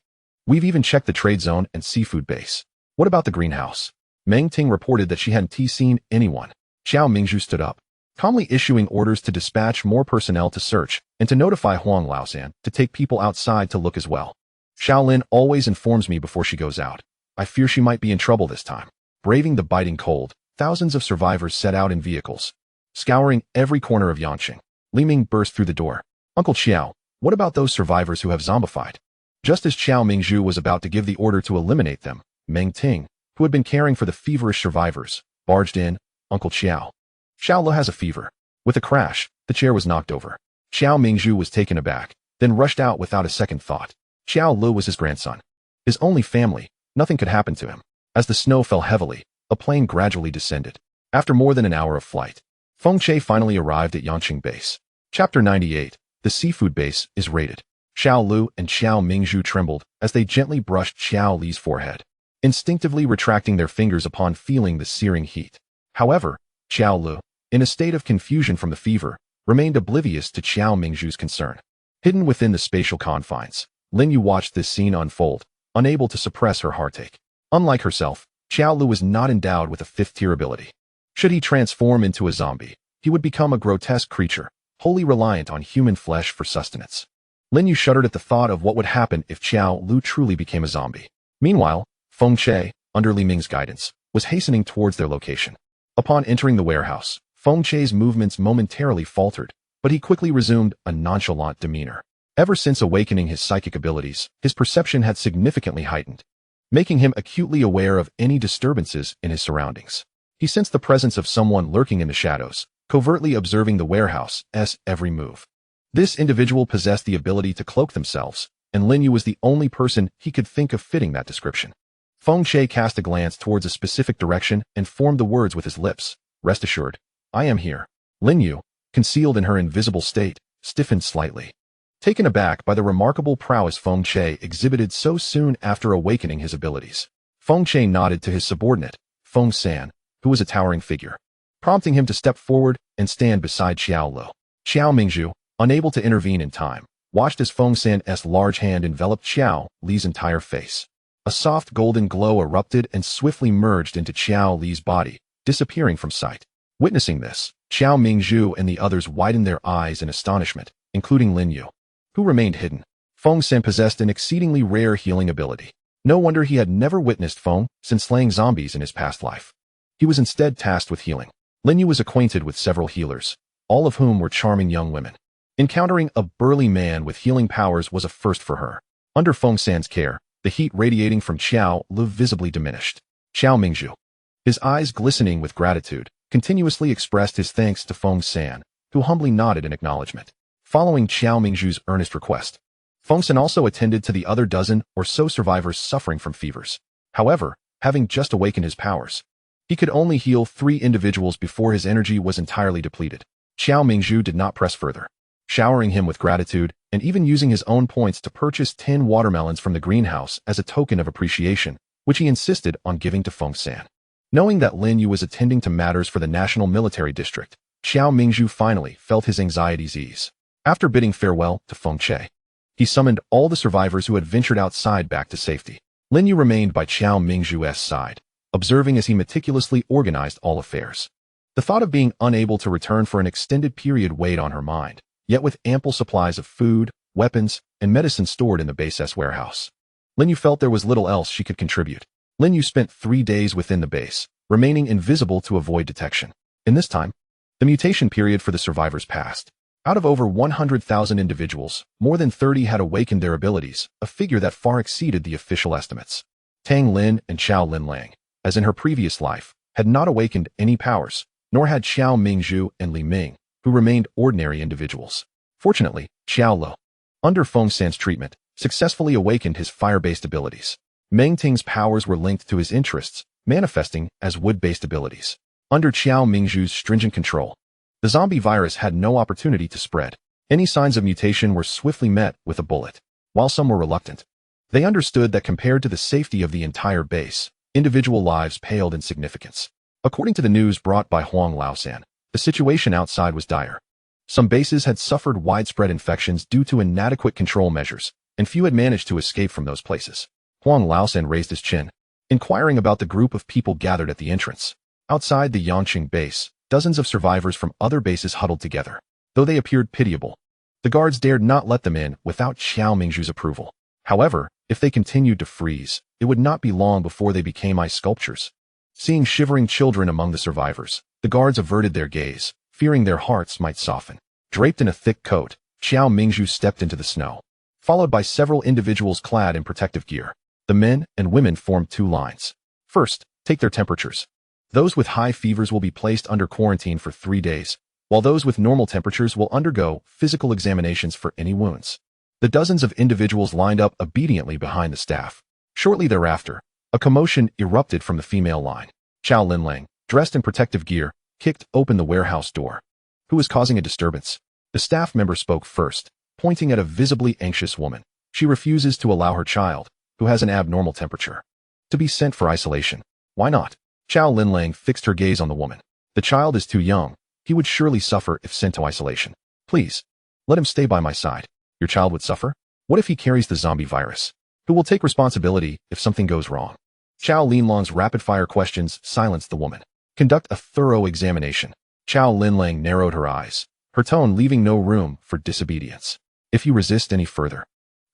Speaker 1: We've even checked the trade zone and seafood base. What about the greenhouse? Meng Ting reported that she hadn't seen anyone. Qiao Mingzhu stood up, calmly issuing orders to dispatch more personnel to search and to notify Huang Laosan to take people outside to look as well. Xiaolin always informs me before she goes out. I fear she might be in trouble this time. Braving the biting cold, thousands of survivors set out in vehicles, scouring every corner of Yangqing. Li Ming burst through the door. Uncle Qiao, what about those survivors who have zombified? Just as Qiao Mingzhu was about to give the order to eliminate them, Meng Ting, who had been caring for the feverish survivors, barged in. Uncle Qiao. Xiao Lu has a fever. With a crash, the chair was knocked over. Qiao Mingzhu was taken aback, then rushed out without a second thought. Xiao Lu was his grandson. His only family. Nothing could happen to him. As the snow fell heavily, a plane gradually descended. After more than an hour of flight, Feng Che finally arrived at Yangqing Base. Chapter 98. The seafood base is raided. Xiao Lu and Qiao Mingzhu trembled as they gently brushed Xiao Li's forehead, instinctively retracting their fingers upon feeling the searing heat. However, Xiao Lu, in a state of confusion from the fever, remained oblivious to Qiao Mingzhu's concern. Hidden within the spatial confines, Lin You watched this scene unfold, unable to suppress her heartache. Unlike herself, Xiao Lu was not endowed with a fifth-tier ability. Should he transform into a zombie, he would become a grotesque creature, wholly reliant on human flesh for sustenance. Lin You shuddered at the thought of what would happen if Xiao Lu truly became a zombie. Meanwhile, Feng Che, under Li Ming's guidance, was hastening towards their location. Upon entering the warehouse, Feng Che's movements momentarily faltered, but he quickly resumed a nonchalant demeanor. Ever since awakening his psychic abilities, his perception had significantly heightened, making him acutely aware of any disturbances in his surroundings. He sensed the presence of someone lurking in the shadows, covertly observing the warehouse's every move. This individual possessed the ability to cloak themselves, and Lin Yu was the only person he could think of fitting that description. Feng Che cast a glance towards a specific direction and formed the words with his lips. Rest assured, I am here. Lin Yu, concealed in her invisible state, stiffened slightly, taken aback by the remarkable prowess Feng Che exhibited so soon after awakening his abilities. Feng Che nodded to his subordinate, Feng San, who was a towering figure, prompting him to step forward and stand beside Xiao Lu. Qiao Mingzhu, unable to intervene in time, watched as Feng San's large hand enveloped Xiao Li's entire face. A soft golden glow erupted and swiftly merged into Xiao Li's body, disappearing from sight. Witnessing this, Qiao Mingzhu and the others widened their eyes in astonishment, including Lin Yu, who remained hidden. Feng San possessed an exceedingly rare healing ability. No wonder he had never witnessed Feng San slaying zombies in his past life. He was instead tasked with healing. Lin Yu was acquainted with several healers, all of whom were charming young women. Encountering a burly man with healing powers was a first for her. Under Feng San's care, the heat radiating from Xiao Lu visibly diminished. Qiao Mingzhu, his eyes glistening with gratitude, continuously expressed his thanks to Feng San, who humbly nodded in acknowledgement. Following Qiao Mingzhu's earnest request, Feng San also attended to the other dozen or so survivors suffering from fevers. However, having just awakened his powers, he could only heal 3 individuals before his energy was entirely depleted. Qiao Mingzhu did not press further, showering him with gratitude and even using his own points to purchase 10 watermelons from the greenhouse as a token of appreciation, which he insisted on giving to Feng San. Knowing that Lin Yu was attending to matters for the National Military District, Qiao Mingzhu finally felt his anxieties ease. After bidding farewell to Feng Che, he summoned all the survivors who had ventured outside back to safety. Lin Yu remained by Qiao Mingzhu's side, observing as he meticulously organized all affairs. The thought of being unable to return for an extended period weighed on her mind, yet with ample supplies of food, weapons, and medicine stored in the base's warehouse, Lin Yu felt there was little else she could contribute. Lin Yu spent 3 days within the base, remaining invisible to avoid detection. In this time, the mutation period for the survivors passed. Out of over 100,000 individuals, more than 30 had awakened their abilities, a figure that far exceeded the official estimates. Tang Lin and Xiao Linlang, as in her previous life, had not awakened any powers, nor had Xiao Mingzhu and Li Ming, who remained ordinary individuals. Fortunately, Xiao Lu, under Feng San's treatment, successfully awakened his fire-based abilities. Meng Ting's powers were linked to his interests, manifesting as wood-based abilities. Under Qiao Mingzhu's stringent control, the zombie virus had no opportunity to spread. Any signs of mutation were swiftly met with a bullet. While some were reluctant, they understood that compared to the safety of the entire base, individual lives paled in significance. According to the news brought by Huang Laosan, the situation outside was dire. Some bases had suffered widespread infections due to inadequate control measures, and few had managed to escape from those places. Huang Laosan raised his chin, inquiring about the group of people gathered at the entrance. Outside the Yangqing base, dozens of survivors from other bases huddled together. Though they appeared pitiable, the guards dared not let them in without Qiao Mingzhu's approval. However, if they continued to freeze, it would not be long before they became ice sculptures. Seeing shivering children among the survivors, the guards averted their gaze, fearing their hearts might soften. Draped in a thick coat, Qiao Mingzhu stepped into the snow, followed by several individuals clad in protective gear. The men and women formed two lines. First, take their temperatures. Those with high fevers will be placed under quarantine for 3 days, while those with normal temperatures will undergo physical examinations for any wounds. The dozens of individuals lined up obediently behind the staff. Shortly thereafter, a commotion erupted from the female line. Zhao Linlang, dressed in protective gear, kicked open the warehouse door. Who is causing a disturbance? The staff member spoke first, pointing at a visibly anxious woman. She refuses to allow her child, who has an abnormal temperature, to be sent for isolation. Why not? Zhao Linlang fixed her gaze on the woman. The child is too young. He would surely suffer if sent to isolation. Please, let him stay by my side. Your child would suffer? What if he carries the zombie virus? Who will take responsibility if something goes wrong? Zhao Linlang's rapid-fire questions silenced the woman. Conduct a thorough examination. Zhao Linlang narrowed her eyes, her tone leaving no room for disobedience. If you resist any further,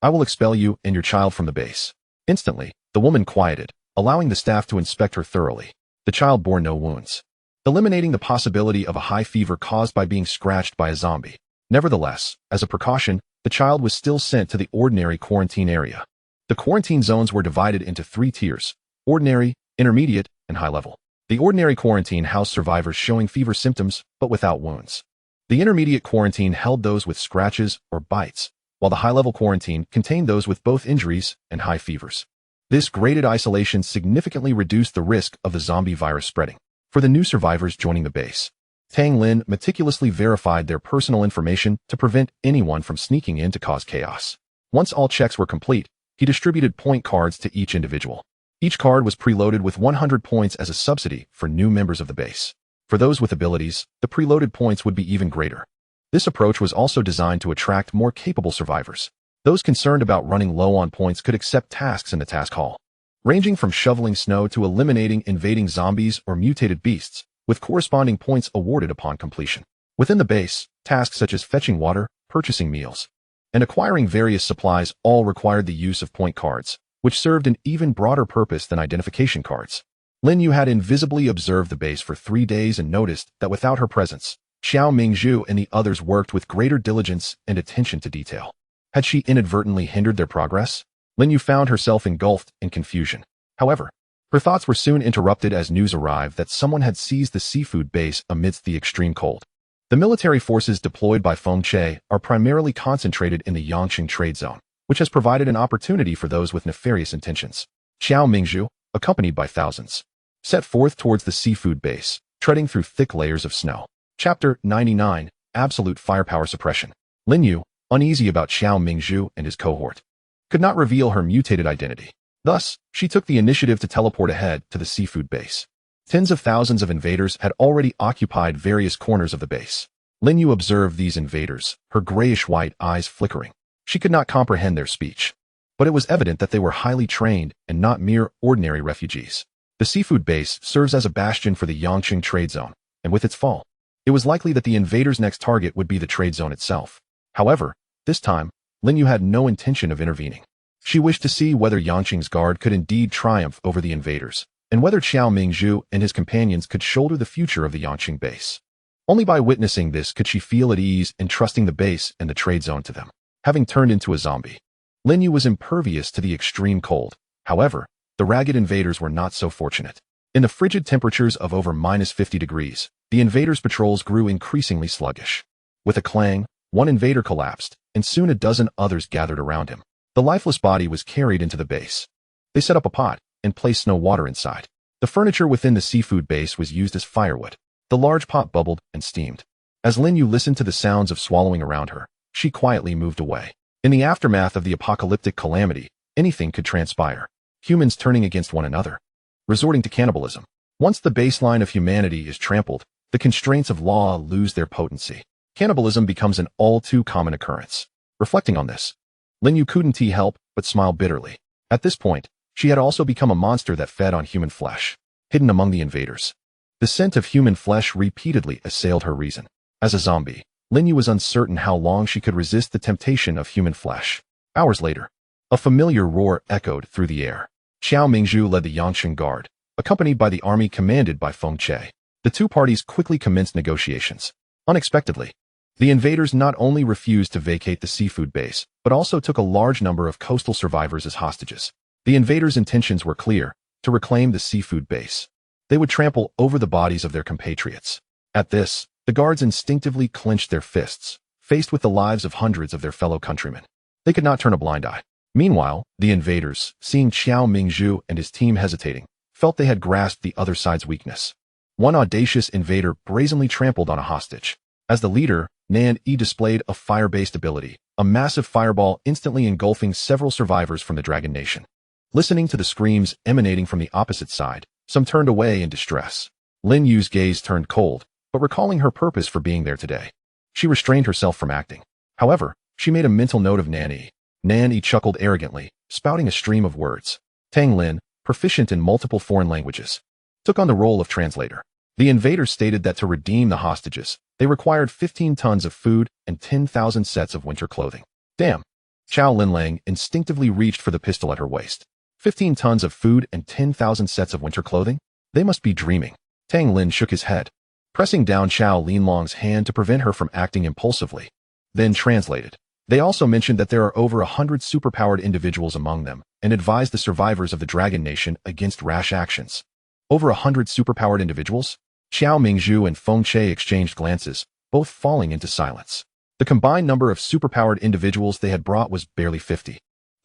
Speaker 1: I will expel you and your child from the base. Instantly, the woman quieted, allowing the staff to inspect her thoroughly. The child bore no wounds, eliminating the possibility of a high fever caused by being scratched by a zombie. Nevertheless, as a precaution, the child was still sent to the ordinary quarantine area. The quarantine zones were divided into 3 tiers: ordinary, intermediate, and high level. The ordinary quarantine housed survivors showing fever symptoms but without wounds. The intermediate quarantine held those with scratches or bites, while the high-level quarantine contained those with both injuries and high fevers. This graded isolation significantly reduced the risk of the zombie virus spreading. For the new survivors joining the base, Tang Lin meticulously verified their personal information to prevent anyone from sneaking in to cause chaos. Once all checks were complete, he distributed point cards to each individual. Each card was preloaded with 100 points as a subsidy for new members of the base. For those with abilities, the preloaded points would be even greater. This approach was also designed to attract more capable survivors. Those concerned about running low on points could accept tasks in the task hall, ranging from shoveling snow to eliminating invading zombies or mutated beasts, with corresponding points awarded upon completion. Within the base, tasks such as fetching water, purchasing meals, and acquiring various supplies all required the use of point cards, which served an even broader purpose than identification cards. Lin You had invisibly observed the base for 3 days and noticed that without her presence, Qiao Mingzhu and the others worked with greater diligence and attention to detail. Had she inadvertently hindered their progress? Lin You found herself engulfed in confusion. However, her thoughts were soon interrupted as news arrived that someone had seized the seafood base amidst the extreme cold. The military forces deployed by Feng Che are primarily concentrated in the Yangqing trade zone, which has provided an opportunity for those with nefarious intentions. Qiao Mingzhu, accompanied by thousands, set forth towards the seafood base, treading through thick layers of snow. Chapter 99, Absolute Firepower Suppression. Lin You, uneasy about Qiao Mingzhu and his cohort, could not reveal her mutated identity. Thus, she took the initiative to teleport ahead to the seafood base. Tens of thousands of invaders had already occupied various corners of the base. Lin You observed these invaders, her grayish-white eyes flickering. She could not comprehend their speech, but it was evident that they were highly trained and not mere ordinary refugees. The seafood base serves as a bastion for the Yangqing trade zone, and with its fall, it was likely that the invaders' next target would be the trade zone itself. However, this time, Lin You had no intention of intervening. She wished to see whether Yangqing's guard could indeed triumph over the invaders, and whether Qiao Mingzhu and his companions could shoulder the future of the Yangqing base. Only by witnessing this could she feel at ease in trusting the base and the trade zone to them. Having turned into a zombie, Lin You was impervious to the extreme cold. However, the ragged invaders were not so fortunate. In the frigid temperatures of over -50 degrees, the invaders' patrols grew increasingly sluggish. With a clang, one invader collapsed, and soon a dozen others gathered around him. The lifeless body was carried into the base. They set up a pot and placed snow water inside. The furniture within the seafood base was used as firewood. The large pot bubbled and steamed. As Lin You listened to the sounds of swallowing around her, she quietly moved away. In the aftermath of the apocalyptic calamity, anything could transpire. Humans turning against one another, resorting to cannibalism. Once the baseline of humanity is trampled, the constraints of law lose their potency. Cannibalism becomes an all-too-common occurrence. Reflecting on this, Lin You couldn't help but smile bitterly. At this point, she had also become a monster that fed on human flesh, hidden among the invaders. The scent of human flesh repeatedly assailed her reason. As a zombie, Lin You was uncertain how long she could resist the temptation of human flesh. Hours later, a familiar roar echoed through the air. Xiao Mingzhu led the Yangqing Guard, accompanied by the army commanded by Feng Che. The two parties quickly commenced negotiations. Unexpectedly, the invaders not only refused to vacate the seafood base, but also took a large number of coastal survivors as hostages. The invaders' intentions were clear: to reclaim the seafood base. They would trample over the bodies of their compatriots. At this, the guards instinctively clenched their fists, faced with the lives of hundreds of their fellow countrymen. They could not turn a blind eye. Meanwhile, the invaders, seeing Xiao Mingzhu and his team hesitating, felt they had grasped the other side's weakness. One audacious invader brazenly trampled on a hostage. As the leader, Nan Yi displayed a fire-based ability, a massive fireball instantly engulfing several survivors from the Dragon Nation. Listening to the screams emanating from the opposite side, some turned away in distress. Lin Yu's gaze turned cold, but recalling her purpose for being there today, she restrained herself from acting. However, she made a mental note of Nan Yi. Nan Yi chuckled arrogantly, spouting a stream of words. Tang Lin, proficient in multiple foreign languages, took on the role of translator. The invaders stated that to redeem the hostages, they required 15 tons of food and 10,000 sets of winter clothing. Damn! Chao Linlang instinctively reached for the pistol at her waist. 15 tons of food and 10,000 sets of winter clothing? They must be dreaming. Tang Lin shook his head, pressing down Chao Linlong's hand to prevent her from acting impulsively. Then translated. They also mentioned that there are over 100 superpowered individuals among them, and advised the survivors of the Dragon Nation against rash actions. Over 100 superpowered individuals? Xiao Mingzhu and Feng Che exchanged glances, both falling into silence. The combined number of superpowered individuals they had brought was barely 50.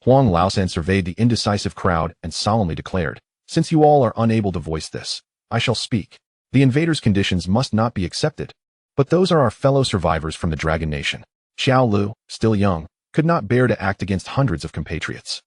Speaker 1: Huang Laosan surveyed the indecisive crowd and solemnly declared, "Since you all are unable to voice this, I shall speak. The invaders' conditions must not be accepted. But those are our fellow survivors from the Dragon Nation." Xiao Lu, still young, could not bear to act against hundreds of compatriots.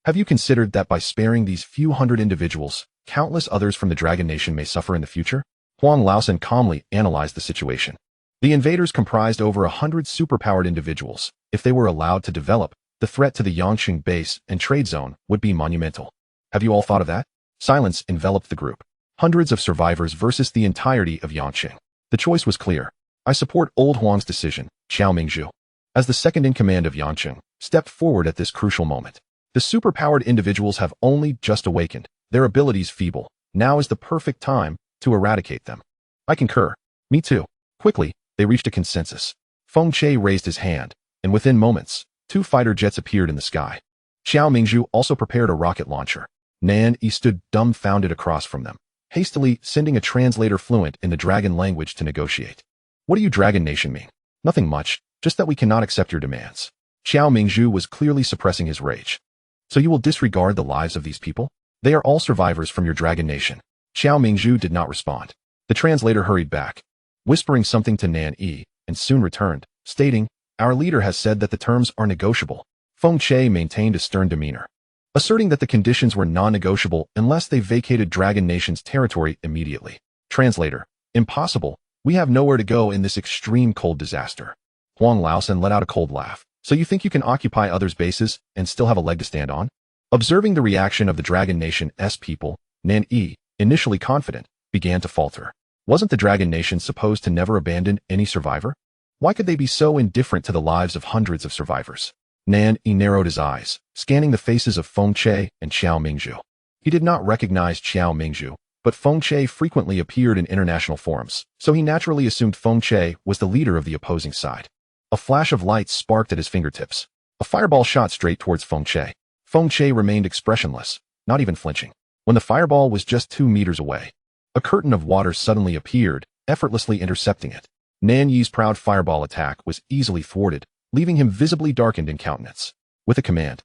Speaker 1: Have you considered that by sparing these few hundred individuals, countless others from the Dragon Nation may suffer in the future? Huang Laosan calmly analyzed the situation. The invaders comprised over 100 superpowered individuals. If they were allowed to develop, the threat to the Yangqing base and trade zone would be monumental. Have you all thought of that? Silence enveloped the group. Hundreds of survivors versus the entirety of Yangqing. The choice was clear. I support Old Huang's decision, Xiao Mingzhu. As the second-in-command of Yangqing, stepped forward at this crucial moment. The superpowered individuals have only just awakened, their abilities feeble. Now is the perfect time to eradicate them. I concur. Me too. Quickly, they reached a consensus. Feng Che raised his hand, and within moments, 2 fighter jets appeared in the sky. Xiao Mingzhu also prepared a rocket launcher. Nan Yi stood dumbfounded across from them, hastily sending a translator fluent in the dragon language to negotiate. What do you Dragon Nation mean? Nothing much, just that we cannot accept your demands. Xiao Mingzhu was clearly suppressing his rage. So you will disregard the lives of these people? They are all survivors from your Dragon Nation. Xiao Mingzhu did not respond. The translator hurried back, whispering something to Nan Yi, and soon returned, stating, "Our leader has said that the terms are negotiable." Feng Che maintained a stern demeanor, asserting that the conditions were non-negotiable unless they vacated Dragon Nation's territory immediately. Translator: "Impossible. We have nowhere to go in this extreme cold disaster." Huang Laosan let out a cold laugh. "So you think you can occupy others' bases and still have a leg to stand on?" Observing the reaction of the Dragon Nation's people, Nan Yi, initially confident, began to falter. Wasn't the Dragon Nation supposed to never abandon any survivor? Why could they be so indifferent to the lives of hundreds of survivors? Nan Yi narrowed his eyes, scanning the faces of Feng Che and Xiao Mingzhu. He did not recognize Xiao Mingzhu, but Feng Che frequently appeared in international forums, so he naturally assumed Feng Che was the leader of the opposing side. A flash of light sparked at his fingertips. A fireball shot straight towards Feng Che. Feng Che remained expressionless, not even flinching. When the fireball was just 2 meters away, a curtain of water suddenly appeared, effortlessly intercepting it. Nan Yi's proud fireball attack was easily thwarted, leaving him visibly darkened in countenance. With a command,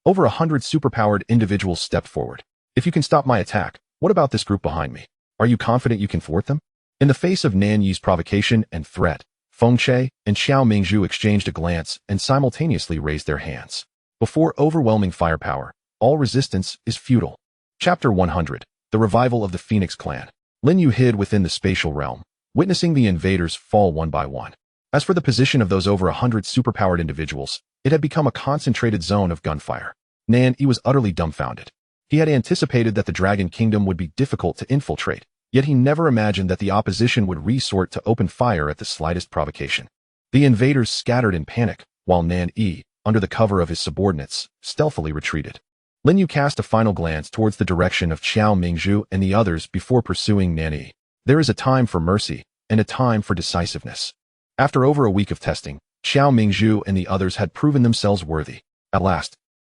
Speaker 1: Over 100 superpowered individuals stepped forward. If you can stop my attack, what about this group behind me? Are you confident you can thwart them? In the face of Nan Yi's provocation and threat, Feng Che and Xiao Mingzhu exchanged a glance and simultaneously raised their hands. Before overwhelming firepower, all resistance is futile. Chapter 100. The Revival of the Phoenix Clan. Lin You hid within the spatial realm, witnessing the invaders fall one by one. As for the position of those over 100 superpowered individuals, it had become a concentrated zone of gunfire. Nan Yi was utterly dumbfounded. He had anticipated that the Dragon Kingdom would be difficult to infiltrate, yet he never imagined that the opposition would resort to open fire at the slightest provocation. The invaders scattered in panic, while Nan Yi, under the cover of his subordinates, stealthily retreated. Lin Yu cast a final glance towards the direction of Xiao Mingzhu and the others before pursuing Nan Yi. There is a time for mercy, and a time for decisiveness. After over a week of testing, Xiao Mingzhu and the others had proven themselves worthy. At last,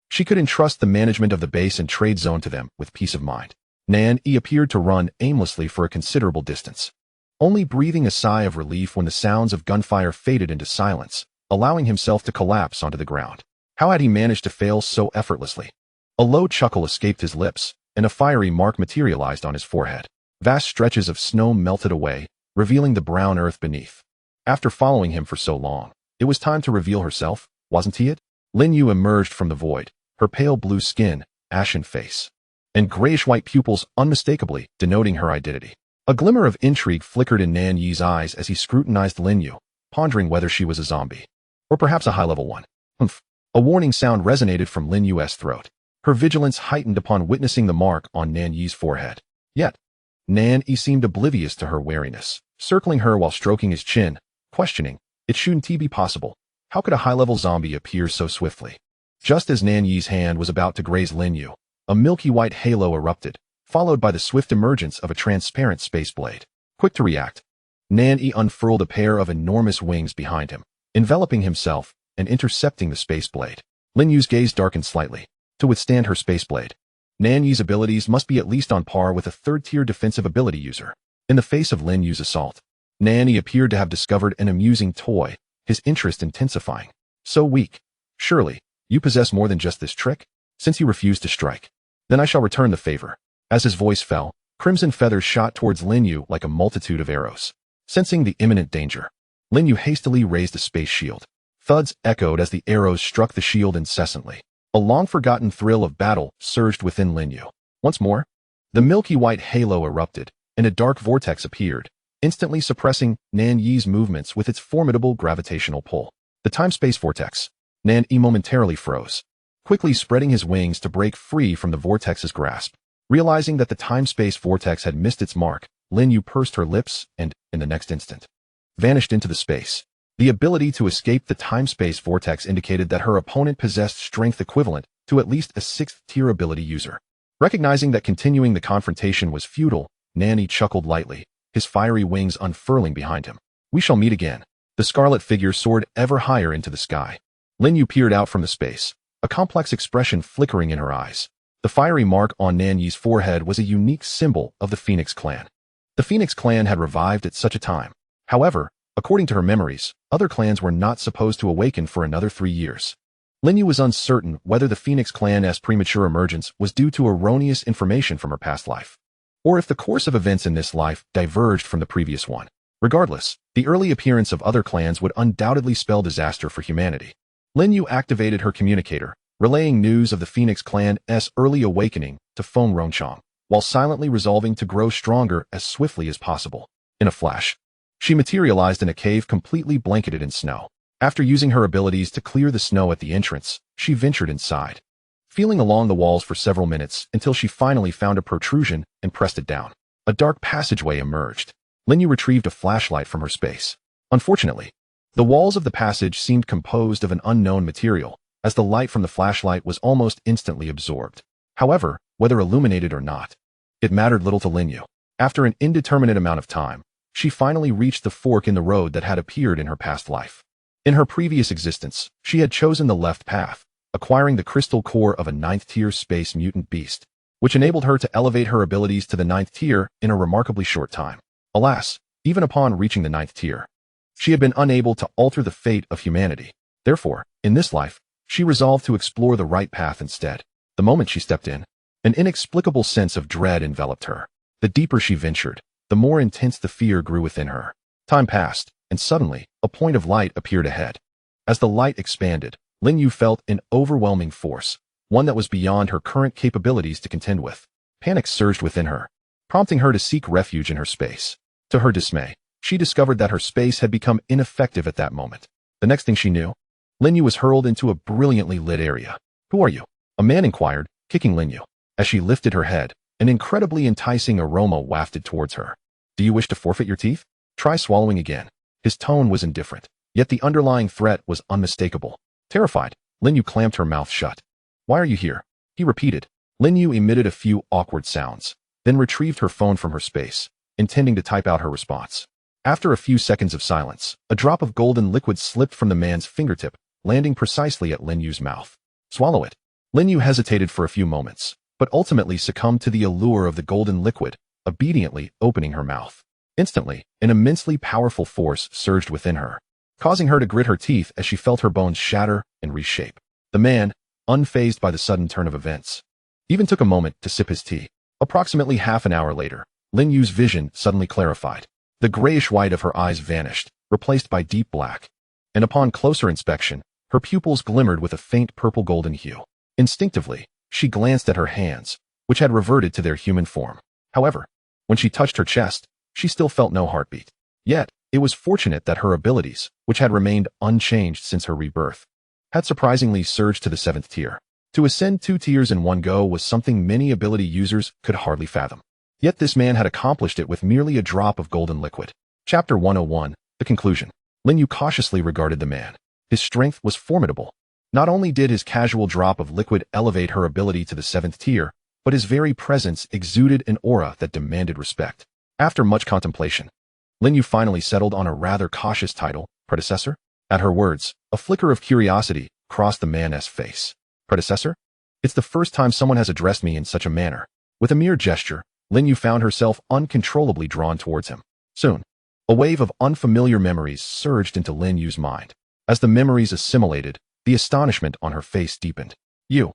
Speaker 1: she could entrust the management of the base and trade zone to them with peace of mind. Nan Yi appeared to run aimlessly for a considerable distance, only breathing a sigh of relief when the sounds of gunfire faded into silence, allowing himself to collapse onto the ground. How had he managed to fail so effortlessly? A low chuckle escaped his lips, and a fiery mark materialized on his forehead. Vast stretches of snow melted away, revealing the brown earth beneath. After following him for so long, it was time to reveal herself, wasn't it? Lin Yu emerged from the void, her pale blue skin, ashen face, and grayish-white pupils unmistakably denoting her identity. A glimmer of intrigue flickered in Nan Yi's eyes as he scrutinized Lin Yu, pondering whether she was a zombie, or perhaps a high-level one. Humph! A warning sound resonated from Lin Yu's throat. Her vigilance heightened upon witnessing the mark on Nan Yi's forehead. Yet, Nan Yi seemed oblivious to her wariness, circling her while stroking his chin, questioning, it shouldn't be possible. How could a high-level zombie appear so swiftly? Just as Nan Yi's hand was about to graze Lin Yu, a milky white halo erupted, followed by the swift emergence of a transparent space blade. Quick to react, Nan Yi unfurled a pair of enormous wings behind him, enveloping himself and intercepting the space blade. Lin Yu's gaze darkened slightly. To withstand her space blade, Nan Yi's abilities must be at least on par with a third-tier defensive ability user. In the face of Lin Yu's assault, Nan Yi appeared to have discovered an amusing toy, his interest intensifying. So weak. Surely, you possess more than just this trick? Since you refuse to strike, then I shall return the favor. As his voice fell, crimson feathers shot towards Lin Yu like a multitude of arrows. Sensing the imminent danger, Lin Yu hastily raised a space shield. Thuds echoed as the arrows struck the shield incessantly. A long-forgotten thrill of battle surged within Lin Yu. Once more, the milky white halo erupted, and a dark vortex appeared, instantly suppressing Nan Yi's movements with its formidable gravitational pull. The time-space vortex. Nan Yi momentarily froze, quickly spreading his wings to break free from the vortex's grasp. Realizing that the time-space vortex had missed its mark, Lin Yu pursed her lips and, in the next instant, vanished into the space. The ability to escape the time-space vortex indicated that her opponent possessed strength equivalent to at least a 6th-tier ability user. Recognizing that continuing the confrontation was futile, Nan Yi chuckled lightly, his fiery wings unfurling behind him. We shall meet again. The scarlet figure soared ever higher into the sky. Lin Yu peered out from the space, a complex expression flickering in her eyes. The fiery mark on Nan Yi's forehead was a unique symbol of the Phoenix Clan. The Phoenix Clan had revived at such a time. However, according to her memories, other clans were not supposed to awaken for another 3 years. Lin Yu was uncertain whether the Phoenix Clan's premature emergence was due to erroneous information from her past life, or if the course of events in this life diverged from the previous one. Regardless, the early appearance of other clans would undoubtedly spell disaster for humanity. Lin Yu activated her communicator, relaying news of the Phoenix Clan's early awakening to Feng Rongchang, while silently resolving to grow stronger as swiftly as possible. In a flash, she materialized in a cave completely blanketed in snow. After using her abilities to clear the snow at the entrance, she ventured inside, feeling along the walls for several minutes until she finally found a protrusion and pressed it down. A dark passageway emerged. Lin Yu retrieved a flashlight from her space. Unfortunately, the walls of the passage seemed composed of an unknown material, as the light from the flashlight was almost instantly absorbed. However, whether illuminated or not, it mattered little to Lin Yu. After an indeterminate amount of time, she finally reached the fork in the road that had appeared in her past life. In her previous existence, she had chosen the left path, acquiring the crystal core of a 9th-tier space mutant beast, which enabled her to elevate her abilities to the 9th tier in a remarkably short time. Alas, even upon reaching the 9th tier, she had been unable to alter the fate of humanity. Therefore, in this life, She resolved to explore the right path instead. The moment she stepped in, an inexplicable sense of dread enveloped her. The deeper she ventured, the more intense the fear grew within her. Time passed, and suddenly, a point of light appeared ahead. As the light expanded, Lin You felt an overwhelming force, one that was beyond her current capabilities to contend with. Panic surged within her, prompting her to seek refuge in her space. To her dismay, she discovered that her space had become ineffective at that moment. The next thing she knew, Lin Yu was hurled into a brilliantly lit area. "Who are you?" a man inquired, kicking Lin Yu. As she lifted her head, an incredibly enticing aroma wafted towards her. "Do you wish to forfeit your teeth? Try swallowing again." His tone was indifferent, yet the underlying threat was unmistakable. Terrified, Lin Yu clamped her mouth shut. "Why are you here?" he repeated. Lin Yu emitted a few awkward sounds, then retrieved her phone from her space, intending to type out her response. After a few seconds of silence, a drop of golden liquid slipped from the man's fingertip, landing precisely at Lin Yu's mouth. "Swallow it." Lin Yu hesitated for a few moments, but ultimately succumbed to the allure of the golden liquid, obediently opening her mouth. Instantly, an immensely powerful force surged within her, causing her to grit her teeth as she felt her bones shatter and reshape. The man, unfazed by the sudden turn of events, even took a moment to sip his tea. Approximately half an hour later, Lin Yu's vision suddenly clarified. The grayish white of her eyes vanished, replaced by deep black, and upon closer inspection, her pupils glimmered with a faint purple-golden hue. Instinctively, she glanced at her hands, which had reverted to their human form. However, when she touched her chest, she still felt no heartbeat. Yet, it was fortunate that her abilities, which had remained unchanged since her rebirth, had surprisingly surged to the 7th tier. To ascend 2 tiers in one go was something many ability users could hardly fathom. Yet this man had accomplished it with merely a drop of golden liquid. Chapter 101, The Conclusion. Lin Yu cautiously regarded the man. His strength was formidable. Not only did his casual drop of liquid elevate her ability to the 7th tier, but his very presence exuded an aura that demanded respect. After much contemplation, Lin Yu finally settled on a rather cautious title, Predecessor. At her words, a flicker of curiosity crossed the man's face. Predecessor? It's the first time someone has addressed me in such a manner. With a mere gesture, Lin Yu found herself uncontrollably drawn towards him. Soon, a wave of unfamiliar memories surged into Lin Yu's mind. As the memories assimilated, the astonishment on her face deepened. You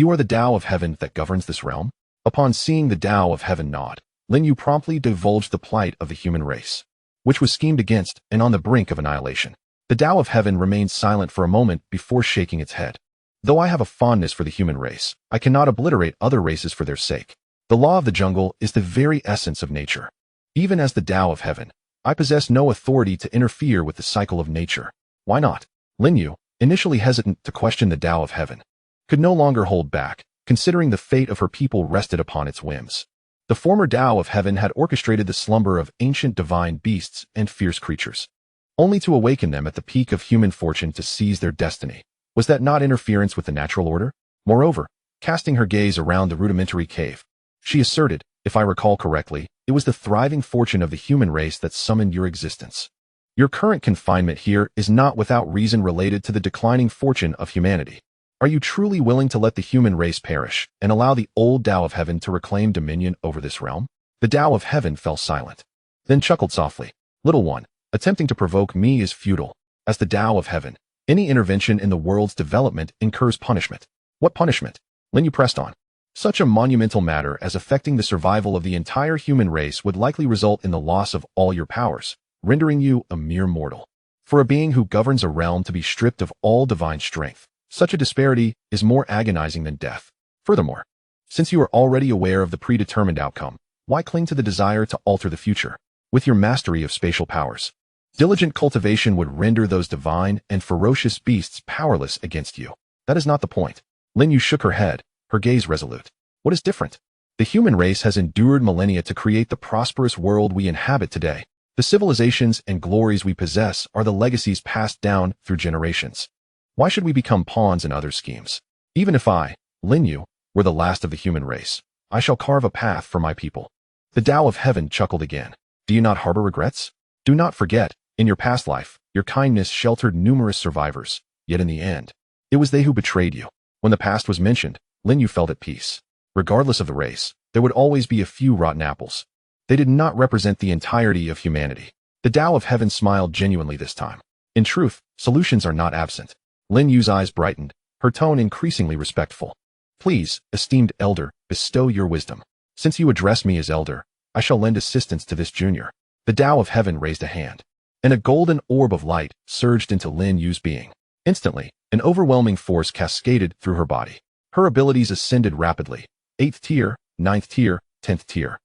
Speaker 1: are the Tao of Heaven that governs this realm? Upon seeing the Tao of Heaven nod, Lin Yu promptly divulged the plight of the human race, which was schemed against and on the brink of annihilation. The Tao of Heaven remained silent for a moment before shaking its head. Though I have a fondness for the human race, I cannot obliterate other races for their sake. The law of the jungle is the very essence of nature. Even as the Tao of Heaven, I possess no authority to interfere with the cycle of nature. Why not? Lin Yu, initially hesitant to question the Tao of Heaven, could no longer hold back, considering the fate of her people rested upon its whims. The former Tao of Heaven had orchestrated the slumber of ancient divine beasts and fierce creatures, only to awaken them at the peak of human fortune to seize their destiny. Was that not interference with the natural order? Moreover, casting her gaze around the rudimentary cave, she asserted, if I recall correctly, it was the thriving fortune of the human race that summoned your existence. Your current confinement here is not without reason related to the declining fortune of humanity. Are you truly willing to let the human race perish and allow the old Tao of Heaven to reclaim dominion over this realm? The Tao of Heaven fell silent, then chuckled softly. Little one, attempting to provoke me is futile. As the Tao of Heaven, any intervention in the world's development incurs punishment. What punishment? Lin Yu pressed on. Such a monumental matter as affecting the survival of the entire human race would likely result in the loss of all your powers, rendering you a mere mortal. For a being who governs a realm to be stripped of all divine strength, such a disparity is more agonizing than death. Furthermore, since you are already aware of the predetermined outcome, why cling to the desire to alter the future? With your mastery of spatial powers, diligent cultivation would render those divine and ferocious beasts powerless against you. That is not the point. Lin Yu shook her head, her gaze resolute. What is different? The human race has endured millennia to create the prosperous world we inhabit today. The civilizations and glories we possess are the legacies passed down through generations. Why should we become pawns in other schemes? Even if I, Lin Yu, were the last of the human race, I shall carve a path for my people. The Tao of Heaven chuckled again. Do you not harbor regrets? Do not forget, in your past life, your kindness sheltered numerous survivors, yet in the end, it was they who betrayed you. When the past was mentioned, Lin Yu felt at peace. Regardless of the race, there would always be a few rotten apples. They did not represent the entirety of humanity. The Tao of Heaven smiled genuinely this time. In truth, solutions are not absent. Lin Yu's eyes brightened, her tone increasingly respectful. "Please, esteemed elder, bestow your wisdom. Since you address me as elder, I shall lend assistance to this junior." The Tao of Heaven raised a hand, and a golden orb of light surged into Lin Yu's being. Instantly, an overwhelming force cascaded through her body. Her abilities ascended rapidly, 8th tier, 9th tier, 10th tier.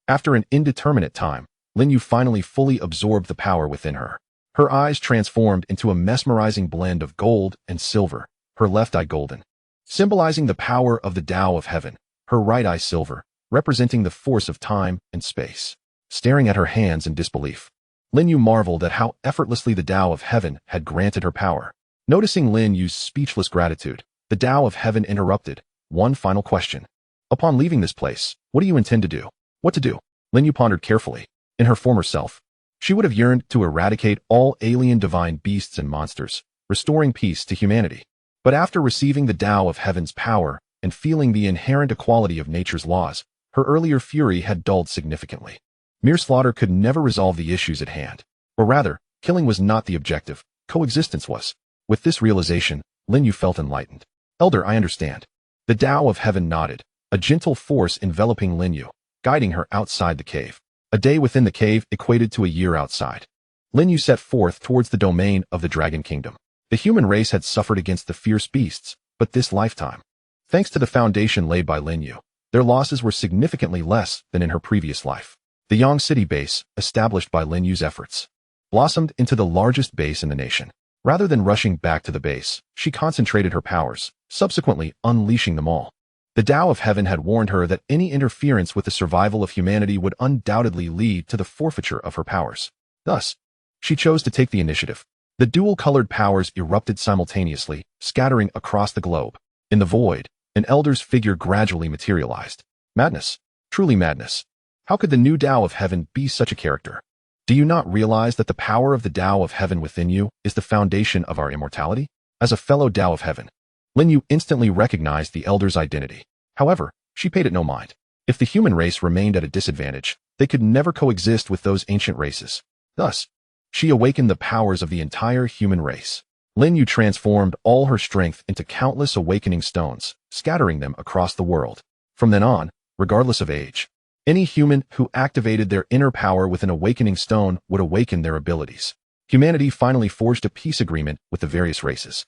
Speaker 1: After an indeterminate time, Lin Yu finally fully absorbed the power within her. Her eyes transformed into a mesmerizing blend of gold and silver, her left eye golden, symbolizing the power of the Tao of Heaven, her right eye silver, representing the force of time and space. Staring at her hands in disbelief, Lin Yu marveled at how effortlessly the Tao of Heaven had granted her power. Noticing Lin Yu's speechless gratitude, the Tao of Heaven interrupted. "One final question. Upon leaving this place, what do you intend to do?" "What to do?" Lin Yu pondered carefully. In her former self, she would have yearned to eradicate all alien divine beasts and monsters, restoring peace to humanity. But after receiving the Tao of Heaven's power and feeling the inherent equality of nature's laws, her earlier fury had dulled significantly. Mere slaughter could never resolve the issues at hand. Or rather, killing was not the objective, coexistence was. With this realization, Lin Yu felt enlightened. "Elder, I understand." The Tao of Heaven nodded, a gentle force enveloping Lin Yu, guiding her outside the cave. A day within the cave equated to a year outside. Lin Yu set forth towards the domain of the Dragon Kingdom. The human race had suffered against the fierce beasts, but this lifetime, thanks to the foundation laid by Lin Yu, their losses were significantly less than in her previous life. The Yang City base, established by Lin Yu's efforts, blossomed into the largest base in the nation. Rather than rushing back to the base, she concentrated her powers, subsequently unleashing them all. The Tao of Heaven had warned her that any interference with the survival of humanity would undoubtedly lead to the forfeiture of her powers. Thus, she chose to take the initiative. The dual-colored powers erupted simultaneously, scattering across the globe. In the void, an elder's figure gradually materialized. Madness. Truly madness. How could the new Tao of Heaven be such a character? Do you not realize that the power of the Tao of Heaven within you is the foundation of our immortality? As a fellow Tao of Heaven, Lin Yu instantly recognized the elder's identity. However, she paid it no mind. If the human race remained at a disadvantage, they could never coexist with those ancient races. Thus, she awakened the powers of the entire human race. Lin Yu transformed all her strength into countless awakening stones, scattering them across the world. From then on, regardless of age, any human who activated their inner power with an awakening stone would awaken their abilities. Humanity finally forged a peace agreement with the various races.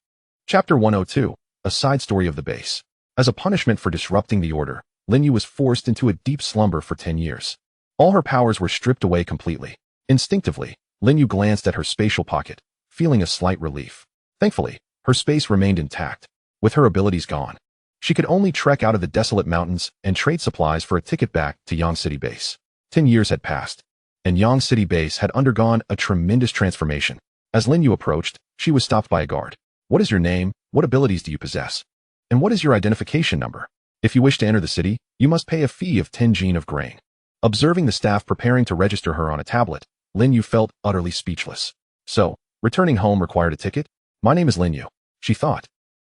Speaker 1: Chapter 102, a side story of the base. As a punishment for disrupting the order, Lin Yu was forced into a deep slumber for 10 years. All her powers were stripped away completely. Instinctively, Lin Yu glanced at her spatial pocket, feeling a slight relief. Thankfully, her space remained intact. With her abilities gone, she could only trek out of the desolate mountains and trade supplies for a ticket back to Yang City Base. 10 years had passed, and Yang City Base had undergone a tremendous transformation. As Lin Yu approached, she was stopped by a guard. "What is your name? What abilities do you possess? And what is your identification number? If you wish to enter the city, you must pay a fee of 10 jin of grain." Observing the staff preparing to register her on a tablet, Lin Yu felt utterly speechless. So, returning home required a ticket? "My name is Lin Yu," she thought.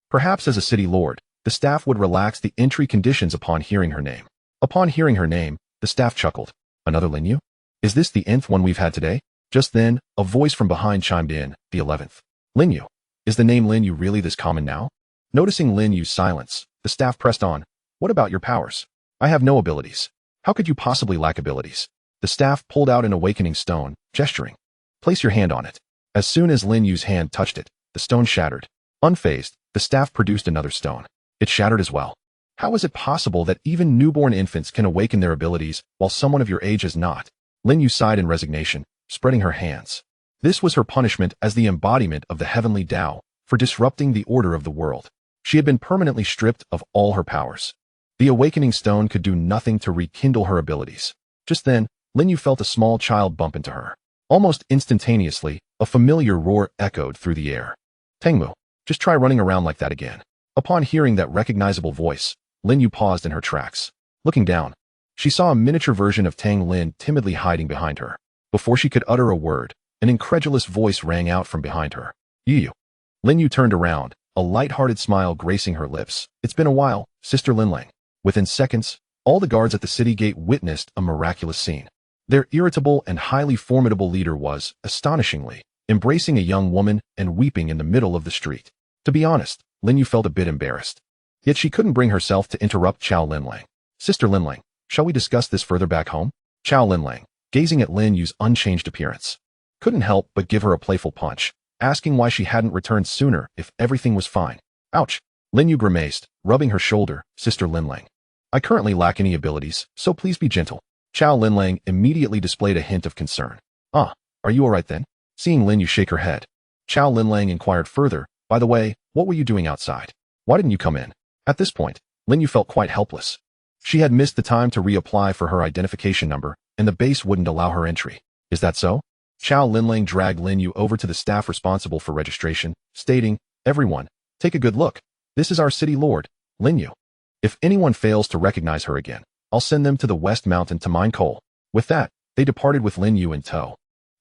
Speaker 1: Perhaps as a city lord, the staff would relax the entry conditions upon hearing her name. Upon hearing her name, the staff chuckled. "Another Lin Yu? Is this the nth one we've had today?" Just then, a voice from behind chimed in, "The 11th. Lin Yu. Is the name Lin Yu really this common now?" Noticing Lin Yu's silence, the staff pressed on. "What about your powers?" "I have no abilities." "How could you possibly lack abilities?" The staff pulled out an awakening stone, gesturing. "Place your hand on it." As soon as Lin Yu's hand touched it, the stone shattered. Unfazed, the staff produced another stone. It shattered as well. How is it possible that even newborn infants can awaken their abilities while someone of your age has not? Lin Yu sighed in resignation, spreading her hands. This was her punishment as the embodiment of the heavenly Tao for disrupting the order of the world. She had been permanently stripped of all her powers. The awakening stone could do nothing to rekindle her abilities. Just then, Lin Yu felt a small child bump into her. Almost instantaneously, a familiar roar echoed through the air. "Tengmu, just try running around like that again." Upon hearing that recognizable voice, Lin Yu paused in her tracks. Looking down, she saw a miniature version of Tang Lin timidly hiding behind her. Before she could utter a word, an incredulous voice rang out from behind her. "You." Lin Yu turned around, a light-hearted smile gracing her lips. "It's been a while, Sister Linlang." Within seconds, all the guards at the city gate witnessed a miraculous scene. Their irritable and highly formidable leader was, astonishingly, embracing a young woman and weeping in the middle of the street. To be honest, Lin Yu felt a bit embarrassed. Yet she couldn't bring herself to interrupt Chow Linlang. Sister Linlang, shall we discuss this further back home? Chow Linlang, gazing at Lin Yu's unchanged appearance, couldn't help but give her a playful punch, asking why she hadn't returned sooner if everything was fine. Ouch! Lin Yu grimaced, rubbing her shoulder. Sister Linlang, I currently lack any abilities, so please be gentle. Chow Linlang immediately displayed a hint of concern. Ah, are you alright then? Seeing Lin Yu shake her head, Chow Linlang inquired further, by the way, what were you doing outside? Why didn't you come in? At this point, Lin Yu felt quite helpless. She had missed the time to reapply for her identification number, and the base wouldn't allow her entry. Is that so? Chow Linlang dragged Lin Yu over to the staff responsible for registration, stating, everyone, take a good look. This is our city lord, Lin Yu. If anyone fails to recognize her again, I'll send them to the West Mountain to mine coal. With that, they departed with Lin Yu in tow.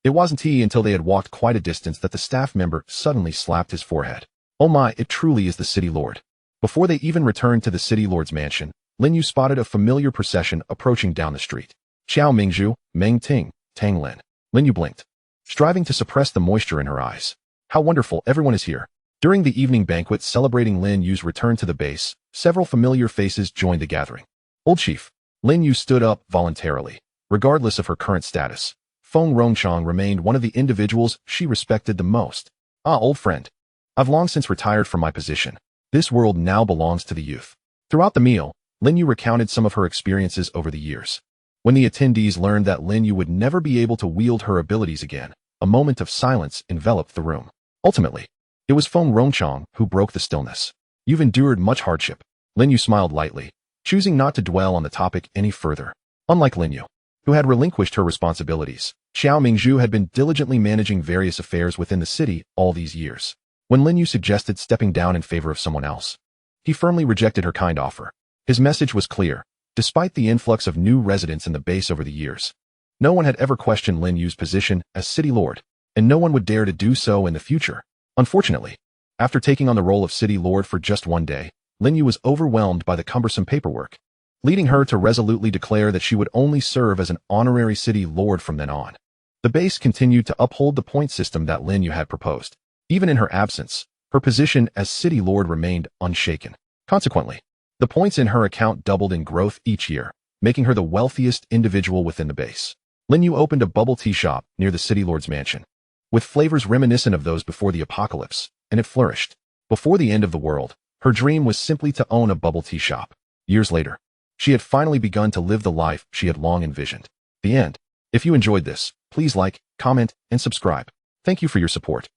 Speaker 1: It wasn't until they had walked quite a distance that the staff member suddenly slapped his forehead. Oh my, it truly is the city lord. Before they even returned to the city lord's mansion, Lin Yu spotted a familiar procession approaching down the street. Xiao Mingzhu, Meng Ting, Tang Lin. Lin Yu blinked, striving to suppress the moisture in her eyes. How wonderful, everyone is here. During the evening banquet celebrating Lin Yu's return to the base, several familiar faces joined the gathering. Old Chief. Lin Yu stood up voluntarily. Regardless of her current status, Feng Rongchang remained one of the individuals she respected the most. Ah, old friend. I've long since retired from my position. This world now belongs to the youth. Throughout the meal, Lin Yu recounted some of her experiences over the years. When the attendees learned that Lin Yu would never be able to wield her abilities again, a moment of silence enveloped the room. Ultimately, it was Feng Rongchang who broke the stillness. You've endured much hardship. Lin Yu smiled lightly, choosing not to dwell on the topic any further. Unlike Lin Yu, who had relinquished her responsibilities, Xiao Mingzhu had been diligently managing various affairs within the city all these years. When Lin Yu suggested stepping down in favor of someone else, he firmly rejected her kind offer. His message was clear. Despite the influx of new residents in the base over the years, no one had ever questioned Lin Yu's position as city lord, and no one would dare to do so in the future. Unfortunately, after taking on the role of city lord for just one day, Lin Yu was overwhelmed by the cumbersome paperwork, leading her to resolutely declare that she would only serve as an honorary city lord from then on. The base continued to uphold the point system that Lin Yu had proposed. Even in her absence, her position as city lord remained unshaken. Consequently, the points in her account doubled in growth each year, making her the wealthiest individual within the base. Lin Yu opened a bubble tea shop near the city lord's mansion, with flavors reminiscent of those before the apocalypse, and it flourished. Before the end of the world, her dream was simply to own a bubble tea shop. Years later, she had finally begun to live the life she had long envisioned. The end. If you enjoyed this, please like, comment, and subscribe. Thank you for your support.